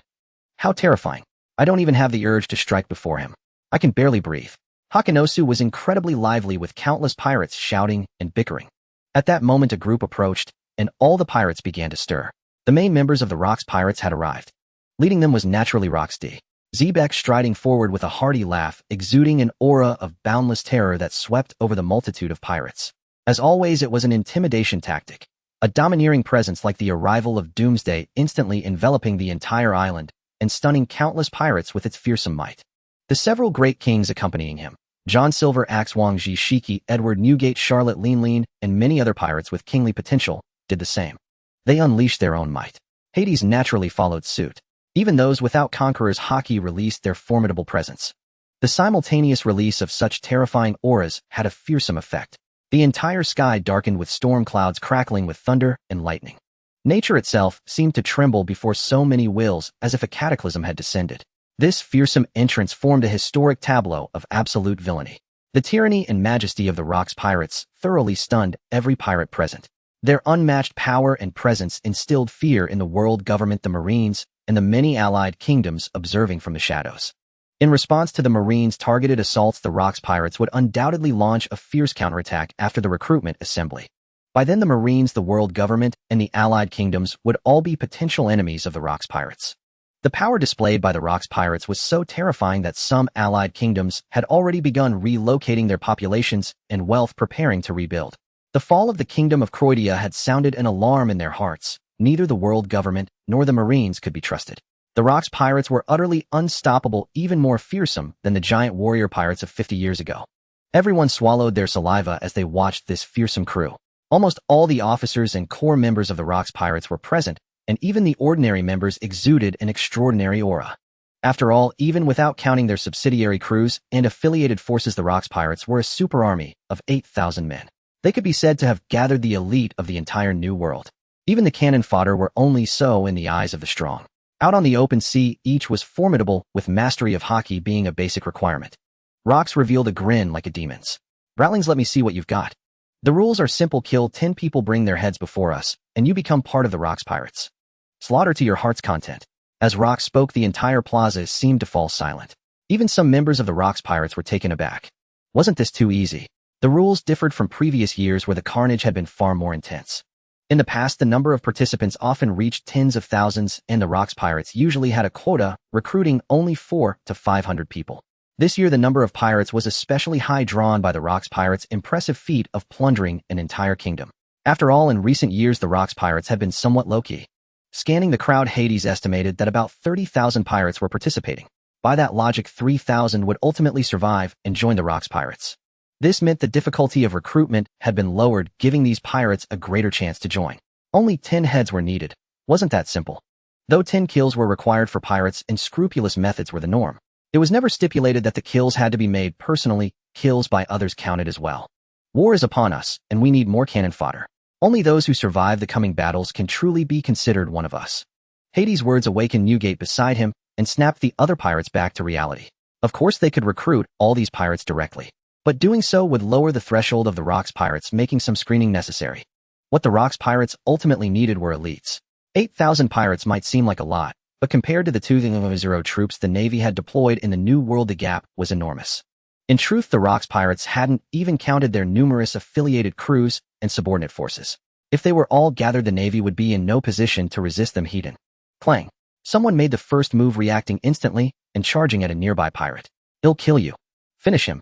Speaker 1: How terrifying. I don't even have the urge to strike before him. I can barely breathe. Hakanosu was incredibly lively, with countless pirates shouting and bickering. At that moment, a group approached, and all the pirates began to stir. The main members of the Rocks Pirates had arrived. Leading them was naturally Rocks D. Zebek, striding forward with a hearty laugh, exuding an aura of boundless terror that swept over the multitude of pirates. As always, it was an intimidation tactic. A domineering presence like the arrival of Doomsday, instantly enveloping the entire island and stunning countless pirates with its fearsome might. The several great kings accompanying him, John Silver Axe, Wang Ji Shiki, Edward Newgate, Charlotte Linlin, and many other pirates with kingly potential, did the same. They unleashed their own might. Hades naturally followed suit. Even those without conquerors, Haki released their formidable presence. The simultaneous release of such terrifying auras had a fearsome effect. The entire sky darkened with storm clouds crackling with thunder and lightning. Nature itself seemed to tremble before so many wills, as if a cataclysm had descended. This fearsome entrance formed a historic tableau of absolute villainy. The tyranny and majesty of the Rocks Pirates thoroughly stunned every pirate present. Their unmatched power and presence instilled fear in the world government, the Marines, and the many allied kingdoms observing from the shadows. In response to the Marines' targeted assaults, the Rocks Pirates would undoubtedly launch a fierce counterattack after the recruitment assembly. By then, the Marines, the world government, and the allied kingdoms would all be potential enemies of the Rocks Pirates. The power displayed by the Rocks Pirates was so terrifying that some allied kingdoms had already begun relocating their populations and wealth, preparing to rebuild. The fall of the Kingdom of Croydia had sounded an alarm in their hearts. Neither the world government nor the Marines could be trusted. The Rocks Pirates were utterly unstoppable, even more fearsome than the giant warrior pirates of 50 years ago. Everyone swallowed their saliva as they watched this fearsome crew. Almost all the officers and core members of the Rocks Pirates were present, and even the ordinary members exuded an extraordinary aura. After all, even without counting their subsidiary crews and affiliated forces, the Rocks Pirates were a super army of 8,000 men. They could be said to have gathered the elite of the entire New World. Even the cannon fodder were only so in the eyes of the strong. Out on the open sea, each was formidable, with mastery of hockey being a basic requirement. Rocks revealed a grin like a demon's. Ratlings, let me see what you've got. The rules are simple: kill 10 people, bring their heads before us, and you become part of the Rocks Pirates. Slaughter to your heart's content. As Rocks spoke, the entire plaza seemed to fall silent. Even some members of the Rocks Pirates were taken aback. Wasn't this too easy? The rules differed from previous years where the carnage had been far more intense. In the past, the number of participants often reached tens of thousands, and the Rocks Pirates usually had a quota, recruiting only 400 to 500 people. This year, the number of pirates was especially high, drawn by the Rocks Pirates' impressive feat of plundering an entire kingdom. After all, in recent years, the Rocks Pirates had been somewhat low-key. Scanning the crowd, Hades estimated that about 30,000 pirates were participating. By that logic, 3,000 would ultimately survive and join the Rocks Pirates. This meant the difficulty of recruitment had been lowered, giving these pirates a greater chance to join. Only 10 heads were needed. Wasn't that simple? Though 10 kills were required for pirates and scrupulous methods were the norm, it was never stipulated that the kills had to be made personally. Kills by others counted as well. War is upon us, and we need more cannon fodder. Only those who survive the coming battles can truly be considered one of us. Hades' words awakened Newgate beside him and snapped the other pirates back to reality. Of course, they could recruit all these pirates directly, but doing so would lower the threshold of the Rocks Pirates, making some screening necessary. What the Rocks Pirates ultimately needed were elites. 8,000 pirates might seem like a lot, but compared to the 2,000 troops the Navy had deployed in the New World, the gap was enormous. In truth, the Rocks Pirates hadn't even counted their numerous affiliated crews and subordinate forces. If they were all gathered, the Navy would be in no position to resist them. Heaton. Clang. Someone made the first move, reacting instantly and charging at a nearby pirate. He'll kill you. Finish him.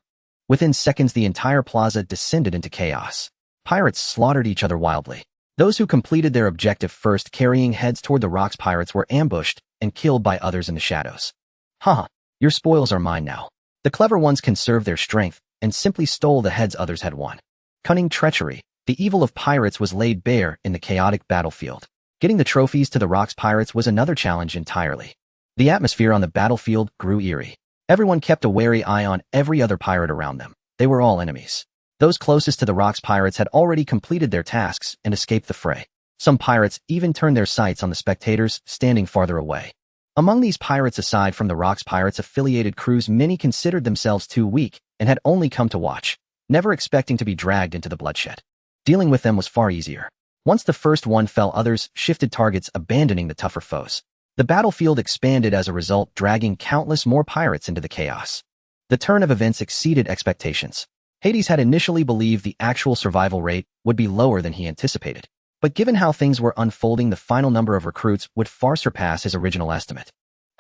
Speaker 1: Within seconds, the entire plaza descended into chaos. Pirates slaughtered each other wildly. Those who completed their objective first, carrying heads toward the Rocks Pirates, were ambushed and killed by others in the shadows. Haha, your spoils are mine now. The clever ones conserved their strength and simply stole the heads others had won. Cunning treachery, the evil of pirates was laid bare in the chaotic battlefield. Getting the trophies to the Rocks Pirates was another challenge entirely. The atmosphere on the battlefield grew eerie. Everyone kept a wary eye on every other pirate around them. They were all enemies. Those closest to the Rocks Pirates had already completed their tasks and escaped the fray. Some pirates even turned their sights on the spectators standing farther away. Among these pirates, aside from the Rocks Pirates' affiliated crews, many considered themselves too weak and had only come to watch, never expecting to be dragged into the bloodshed. Dealing with them was far easier. Once the first one fell, others shifted targets, abandoning the tougher foes. The battlefield expanded as a result, dragging countless more pirates into the chaos. The turn of events exceeded expectations. Hades had initially believed the actual survival rate would be lower than he anticipated. But given how things were unfolding, the final number of recruits would far surpass his original estimate.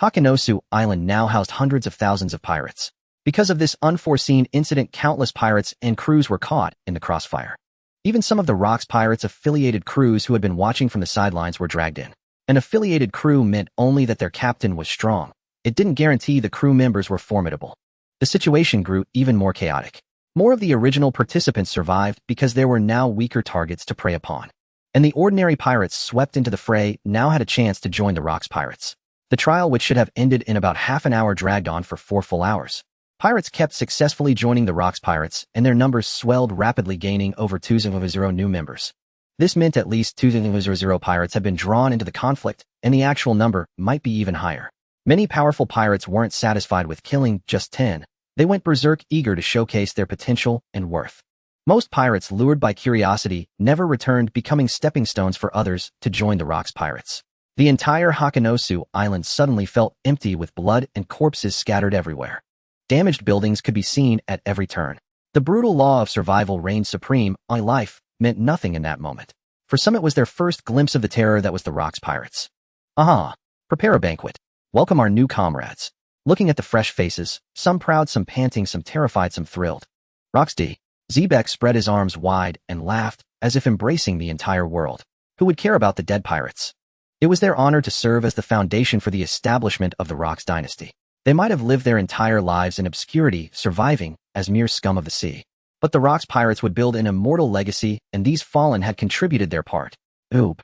Speaker 1: Hakanosu Island now housed hundreds of thousands of pirates. Because of this unforeseen incident, countless pirates and crews were caught in the crossfire. Even some of the Rocks Pirates' affiliated crews who had been watching from the sidelines were dragged in. An affiliated crew meant only that their captain was strong. It didn't guarantee the crew members were formidable. The situation grew even more chaotic. More of the original participants survived because there were now weaker targets to prey upon. And the ordinary pirates swept into the fray now had a chance to join the Rocks Pirates. The trial, which should have ended in about half an hour, dragged on for 4 full hours. Pirates kept successfully joining the Rocks Pirates, and their numbers swelled rapidly, gaining over 2,000 new members. This meant at least 2,000 pirates had been drawn into the conflict, and the actual number might be even higher. Many powerful pirates weren't satisfied with killing just 10. They went berserk, eager to showcase their potential and worth. Most pirates, lured by curiosity, never returned, becoming stepping stones for others to join the Rocks Pirates. The entire Hakanosu Island suddenly felt empty, with blood and corpses scattered everywhere. Damaged buildings could be seen at every turn. The brutal law of survival reigned supreme. Life meant nothing in that moment. For some, it was their first glimpse of the terror that was the Rocks Pirates. Aha! Prepare a banquet. Welcome our new comrades. Looking at the fresh faces, some proud, some panting, some terrified, some thrilled. Rocks D. Zebek spread his arms wide and laughed, as if embracing the entire world. Who would care about the dead pirates? It was their honor to serve as the foundation for the establishment of the Rocks dynasty. They might have lived their entire lives in obscurity, surviving as mere scum of the sea. But the Rocks pirates would build an immortal legacy, and these fallen had contributed their part. Oob.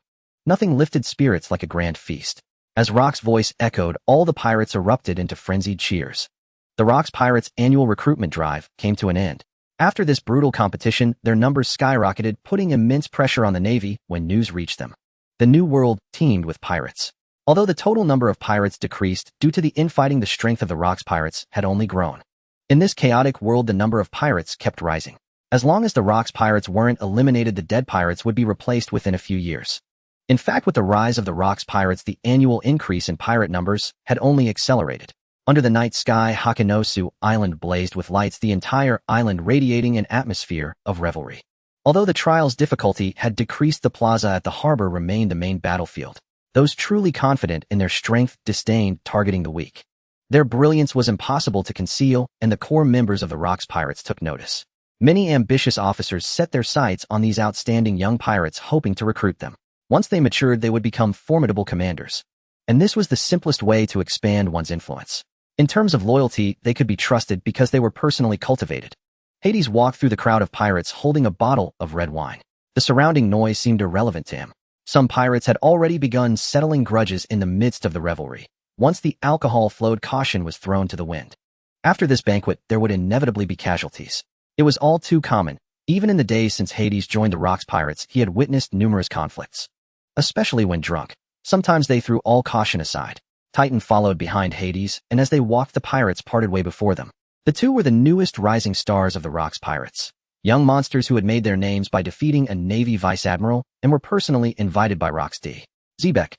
Speaker 1: Nothing lifted spirits like a grand feast. As Rock's voice echoed, all the pirates erupted into frenzied cheers. The Rocks pirates' annual recruitment drive came to an end. After this brutal competition, their numbers skyrocketed, putting immense pressure on the Navy when news reached them. The New World teemed with pirates. Although the total number of pirates decreased due to the infighting, the strength of the Rocks pirates had only grown. In this chaotic world, the number of pirates kept rising. As long as the Rocks pirates weren't eliminated, the dead pirates would be replaced within a few years. In fact, with the rise of the Rocks pirates, the annual increase in pirate numbers had only accelerated. Under the night sky, Hakanosu Island blazed with lights, the entire island radiating an atmosphere of revelry. Although the trial's difficulty had decreased, the plaza at the harbor remained the main battlefield. Those truly confident in their strength disdained targeting the weak. Their brilliance was impossible to conceal, and the core members of the Rocks pirates took notice. Many ambitious officers set their sights on these outstanding young pirates, hoping to recruit them. Once they matured, they would become formidable commanders. And this was the simplest way to expand one's influence. In terms of loyalty, they could be trusted because they were personally cultivated. Hades walked through the crowd of pirates holding a bottle of red wine. The surrounding noise seemed irrelevant to him. Some pirates had already begun settling grudges in the midst of the revelry. Once the alcohol flowed, caution was thrown to the wind. After this banquet, there would inevitably be casualties. It was all too common. Even in the days since Hades joined the Rocks pirates, he had witnessed numerous conflicts. Especially when drunk. Sometimes they threw all caution aside. Titan followed behind Hades, and as they walked, the pirates parted way before them. The two were the newest rising stars of the Rocks pirates. Young monsters who had made their names by defeating a Navy Vice Admiral and were personally invited by Rock's D. Zebek.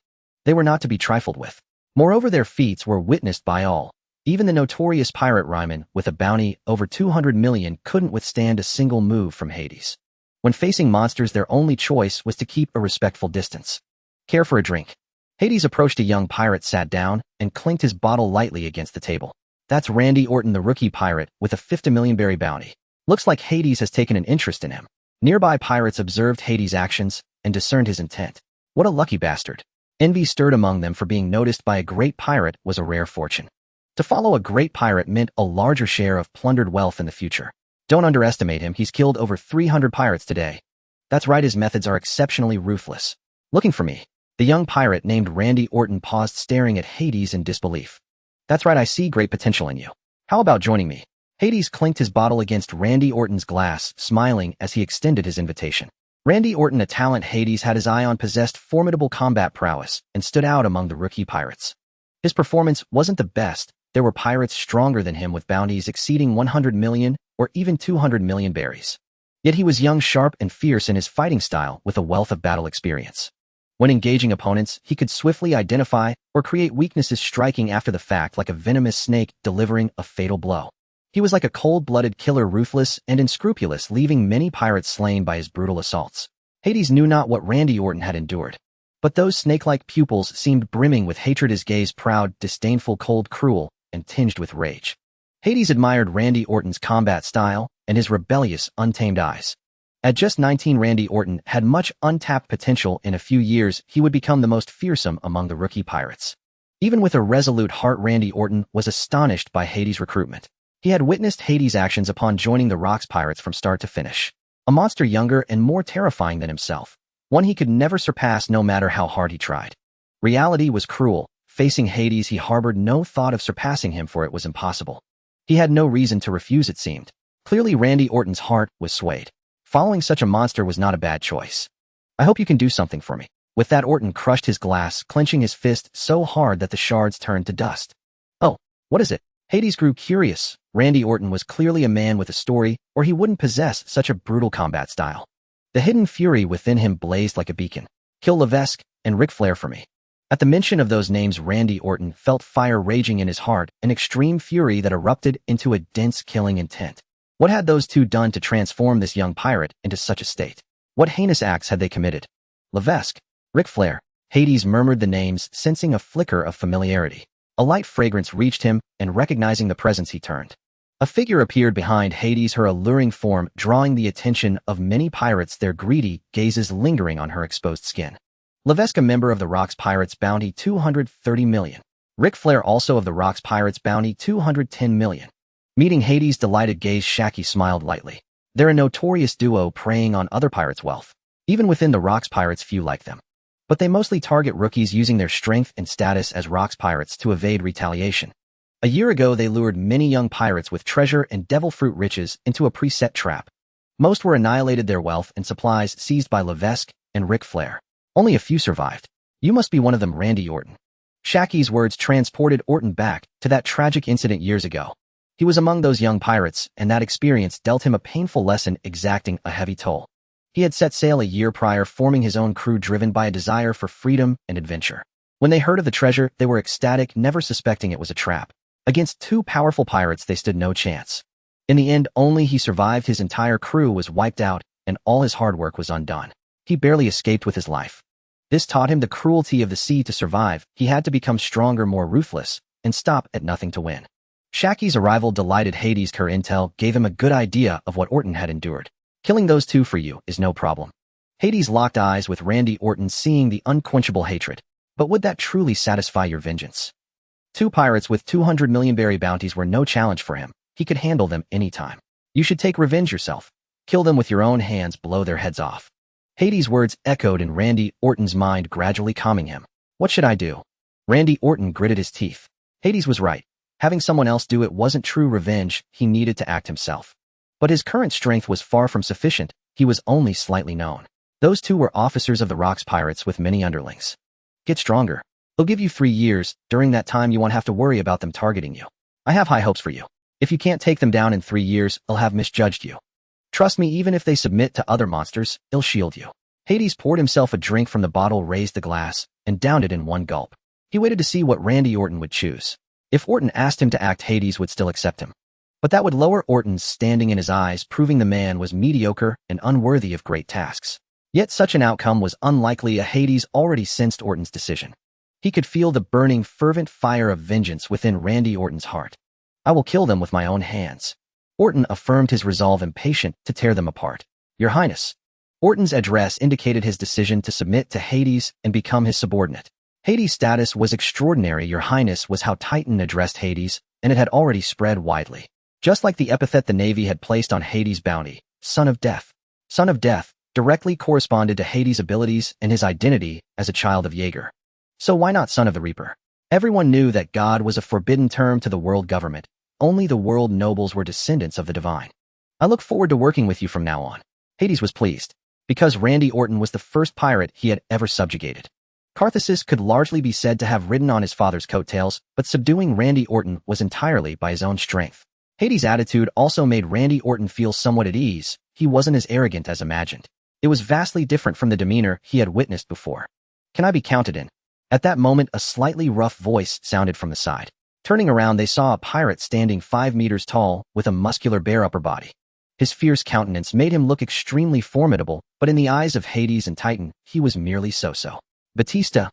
Speaker 1: They were not to be trifled with. Moreover, their feats were witnessed by all. Even the notorious pirate Ryman, with a bounty over 200 million, couldn't withstand a single move from Hades. When facing monsters, their only choice was to keep a respectful distance. Care for a drink? Hades approached a young pirate, sat down, and clinked his bottle lightly against the table. That's Randy Orton, the rookie pirate, with a 50 million berry bounty. Looks like Hades has taken an interest in him. Nearby pirates observed Hades' actions and discerned his intent. What a lucky bastard. Envy stirred among them, for being noticed by a great pirate was a rare fortune. To follow a great pirate meant a larger share of plundered wealth in the future. Don't underestimate him, he's killed over 300 pirates today. That's right, his methods are exceptionally ruthless. Looking for me? The young pirate named Randy Orton paused, staring at Hades in disbelief. That's right, I see great potential in you. How about joining me? Hades clinked his bottle against Randy Orton's glass, smiling as he extended his invitation. Randy Orton, a talent Hades had his eye on, possessed formidable combat prowess and stood out among the rookie pirates. His performance wasn't the best. There were pirates stronger than him with bounties exceeding 100 million or even 200 million berries. Yet he was young, sharp, and fierce in his fighting style, with a wealth of battle experience. When engaging opponents, he could swiftly identify or create weaknesses, striking after the fact like a venomous snake, delivering a fatal blow. He was like a cold-blooded killer, ruthless and unscrupulous, leaving many pirates slain by his brutal assaults. Hades knew not what Randy Orton had endured. But those snake-like pupils seemed brimming with hatred, his gaze proud, disdainful, cold, cruel, and tinged with rage. Hades admired Randy Orton's combat style and his rebellious, untamed eyes. At just 19, Randy Orton had much untapped potential. In a few years, he would become the most fearsome among the rookie pirates. Even with a resolute heart, Randy Orton was astonished by Hades' recruitment. He had witnessed Hades' actions upon joining the Rocks pirates from start to finish. A monster younger and more terrifying than himself. One he could never surpass no matter how hard he tried. Reality was cruel. Facing Hades, he harbored no thought of surpassing him, for it was impossible. He had no reason to refuse, it seemed. Clearly, Randy Orton's heart was swayed. Following such a monster was not a bad choice. I hope you can do something for me. With that, Orton crushed his glass, clenching his fist so hard that the shards turned to dust. Oh, what is it? Hades grew curious. Randy Orton was clearly a man with a story, or he wouldn't possess such a brutal combat style. The hidden fury within him blazed like a beacon. Kill Levesque and Ric Flair for me. At the mention of those names, Randy Orton felt fire raging in his heart, an extreme fury that erupted into a dense, killing intent. What had those two done to transform this young pirate into such a state? What heinous acts had they committed? Levesque, Ric Flair. Hades murmured the names, sensing a flicker of familiarity. A light fragrance reached him, and recognizing the presence, he turned. A figure appeared behind Hades, her alluring form drawing the attention of many pirates, their greedy gazes lingering on her exposed skin. Levesque, a member of the Rocks pirates, bounty 230 million. Ric Flair, also of the Rocks Pirates, bounty 210 million. Meeting Hades' delighted gaze, Shaki smiled lightly. They're a notorious duo preying on other pirates' wealth. Even within the Rocks Pirates, few like them. But they mostly target rookies using their strength and status as Rocks Pirates to evade retaliation. A year ago, they lured many young pirates with treasure and devil fruit riches into a preset trap. Most were annihilated, their wealth and supplies seized by Levesque and Ric Flair. Only a few survived. You must be one of them, Randy Orton. Shaki's words transported Orton back to that tragic incident years ago. He was among those young pirates, and that experience dealt him a painful lesson, exacting a heavy toll. He had set sail a year prior, forming his own crew driven by a desire for freedom and adventure. When they heard of the treasure, they were ecstatic, never suspecting it was a trap. Against two powerful pirates, they stood no chance. In the end, only he survived. His entire crew was wiped out, and all his hard work was undone. He barely escaped with his life. This taught him the cruelty of the sea. To survive, he had to become stronger, more ruthless, and stop at nothing to win. Shaki's arrival delighted Hades. Her intel gave him a good idea of what Orton had endured. Killing those two for you is no problem. Hades locked eyes with Randy Orton, seeing the unquenchable hatred. But would that truly satisfy your vengeance? Two pirates with 200 million berry bounties were no challenge for him. He could handle them anytime. You should take revenge yourself. Kill them with your own hands, blow their heads off. Hades' words echoed in Randy Orton's mind, gradually calming him. What should I do? Randy Orton gritted his teeth. Hades was right. Having someone else do it wasn't true revenge. He needed to act himself. But his current strength was far from sufficient. He was only slightly known. Those two were officers of the Rocks Pirates with many underlings. Get stronger. They'll give you 3 years. During that time, you won't have to worry about them targeting you. I have high hopes for you. If you can't take them down in 3 years, they'll have misjudged you. Trust me, even if they submit to other monsters, they'll shield you. Hades poured himself a drink from the bottle, raised the glass, and downed it in one gulp. He waited to see what Randy Orton would choose. If Orton asked him to act, Hades would still accept him. But that would lower Orton's standing in his eyes, proving the man was mediocre and unworthy of great tasks. Yet such an outcome was unlikely. Hades already sensed Orton's decision. He could feel the burning, fervent fire of vengeance within Randy Orton's heart. I will kill them with my own hands. Orton affirmed his resolve, impatient to tear them apart. Your Highness. Orton's address indicated his decision to submit to Hades and become his subordinate. Hades' status was extraordinary. Your Highness was how Titan addressed Hades, and it had already spread widely. Just like the epithet the Navy had placed on Hades' bounty, Son of Death. Son of Death directly corresponded to Hades' abilities and his identity as a child of Jaeger. So why not Son of the Reaper? Everyone knew that God was a forbidden term to the world government. Only the world nobles were descendants of the divine. I look forward to working with you from now on. Hades was pleased, because Randy Orton was the first pirate he had ever subjugated. Carthagena could largely be said to have ridden on his father's coattails, but subduing Randy Orton was entirely by his own strength. Hades' attitude also made Randy Orton feel somewhat at ease. He wasn't as arrogant as imagined. It was vastly different from the demeanor he had witnessed before. Can I be counted in? At that moment, a slightly rough voice sounded from the side. Turning around, they saw a pirate standing 5 meters tall with a muscular bare upper body. His fierce countenance made him look extremely formidable, but in the eyes of Hades and Titan, he was merely so-so. Batista.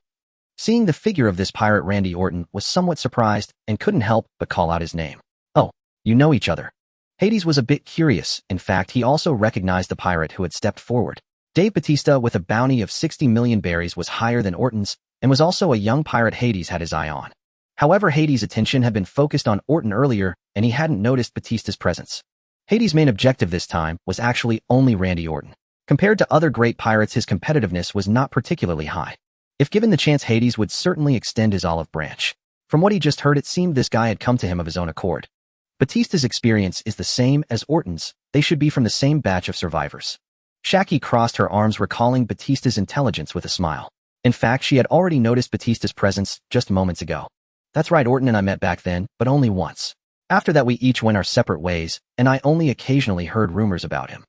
Speaker 1: Seeing the figure of this pirate, Randy Orton was somewhat surprised and couldn't help but call out his name. Oh, you know each other. Hades was a bit curious. In fact, he also recognized the pirate who had stepped forward. Dave Batista, with a bounty of 60 million berries, was higher than Orton's, and was also a young pirate Hades had his eye on. However, Hades' attention had been focused on Orton earlier, and he hadn't noticed Batista's presence. Hades' main objective this time was actually only Randy Orton. Compared to other great pirates, his competitiveness was not particularly high. If given the chance, Hades would certainly extend his olive branch. From what he just heard, it seemed this guy had come to him of his own accord. Batista's experience is the same as Orton's. They should be from the same batch of survivors. Shaki crossed her arms, recalling Batista's intelligence with a smile. In fact, she had already noticed Batista's presence just moments ago. That's right, Orton and I met back then, but only once. After that, we each went our separate ways, and I only occasionally heard rumors about him.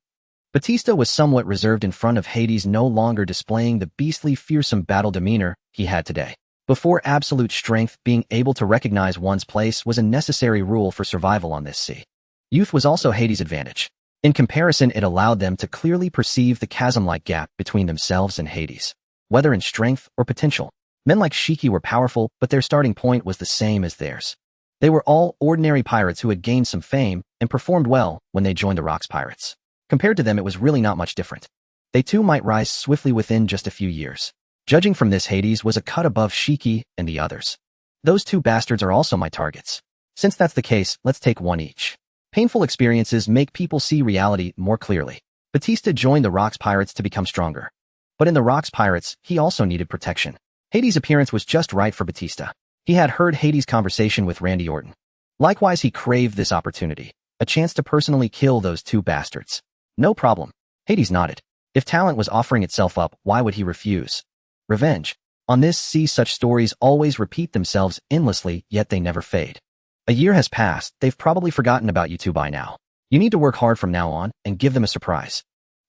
Speaker 1: Batista was somewhat reserved in front of Hades, no longer displaying the beastly, fearsome battle demeanor he had today. Before absolute strength, being able to recognize one's place was a necessary rule for survival on this sea. Youth was also Hades' advantage. In comparison, it allowed them to clearly perceive the chasm-like gap between themselves and Hades. Whether in strength or potential, men like Shiki were powerful, but their starting point was the same as theirs. They were all ordinary pirates who had gained some fame and performed well when they joined the Rocks Pirates. Compared to them, it was really not much different. They too might rise swiftly within just a few years. Judging from this, Hades was a cut above Shiki and the others. Those two bastards are also my targets. Since that's the case, let's take one each. Painful experiences make people see reality more clearly. Batista joined the Rocks Pirates to become stronger. But in the Rocks Pirates, he also needed protection. Hades' appearance was just right for Batista. He had heard Hades' conversation with Randy Orton. Likewise, he craved this opportunity, a chance to personally kill those two bastards. No problem. Hades nodded. If talent was offering itself up, why would he refuse? Revenge. On this sea, such stories always repeat themselves endlessly, yet they never fade. A year has passed, they've probably forgotten about you two by now. You need to work hard from now on and give them a surprise.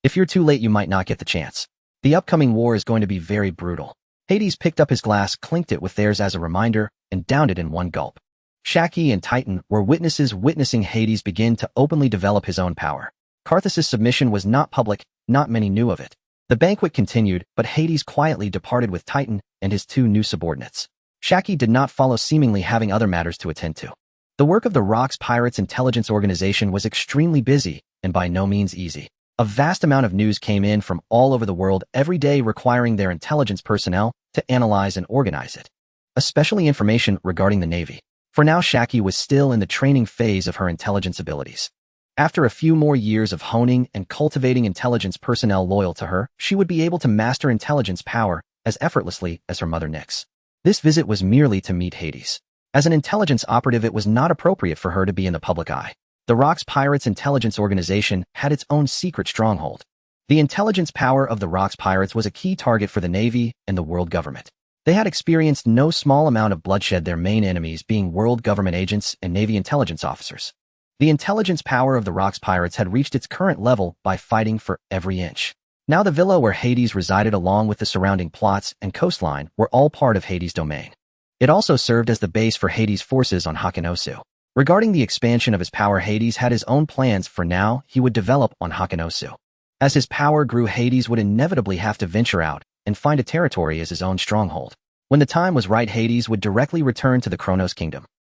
Speaker 1: If you're too late, you might not get the chance. The upcoming war is going to be very brutal. Hades picked up his glass, clinked it with theirs as a reminder, and downed it in one gulp. Shaky and Titan were witnessing Hades begin to openly develop his own power. Karthus' submission was not public, not many knew of it. The banquet continued, but Hades quietly departed with Titan and his two new subordinates. Shaky did not follow, seemingly having other matters to attend to. The work of the Rocks Pirates intelligence organization was extremely busy and by no means easy. A vast amount of news came in from all over the world every day, requiring their intelligence personnel to analyze and organize it. Especially information regarding the Navy. For now, Shaky was still in the training phase of her intelligence abilities. After a few more years of honing and cultivating intelligence personnel loyal to her, she would be able to master intelligence power as effortlessly as her mother Nyx. This visit was merely to meet Hades. As an intelligence operative, it was not appropriate for her to be in the public eye. The Rocks Pirates intelligence organization had its own secret stronghold. The intelligence power of the Rocks Pirates was a key target for the Navy and the world government. They had experienced no small amount of bloodshed, their main enemies being world government agents and Navy intelligence officers. The intelligence power of the Rocks Pirates had reached its current level by fighting for every inch. Now the villa where Hades resided, along with the surrounding plots and coastline, were all part of Hades' domain. It also served as the base for Hades' forces on Hakanosu. Regarding the expansion of his power, Hades had his own plans. For now, he would develop on Hakanosu. As his power grew, Hades would inevitably have to venture out and find a territory as his own stronghold. When the time was right, Hades would directly return to the Kronos Kingdom.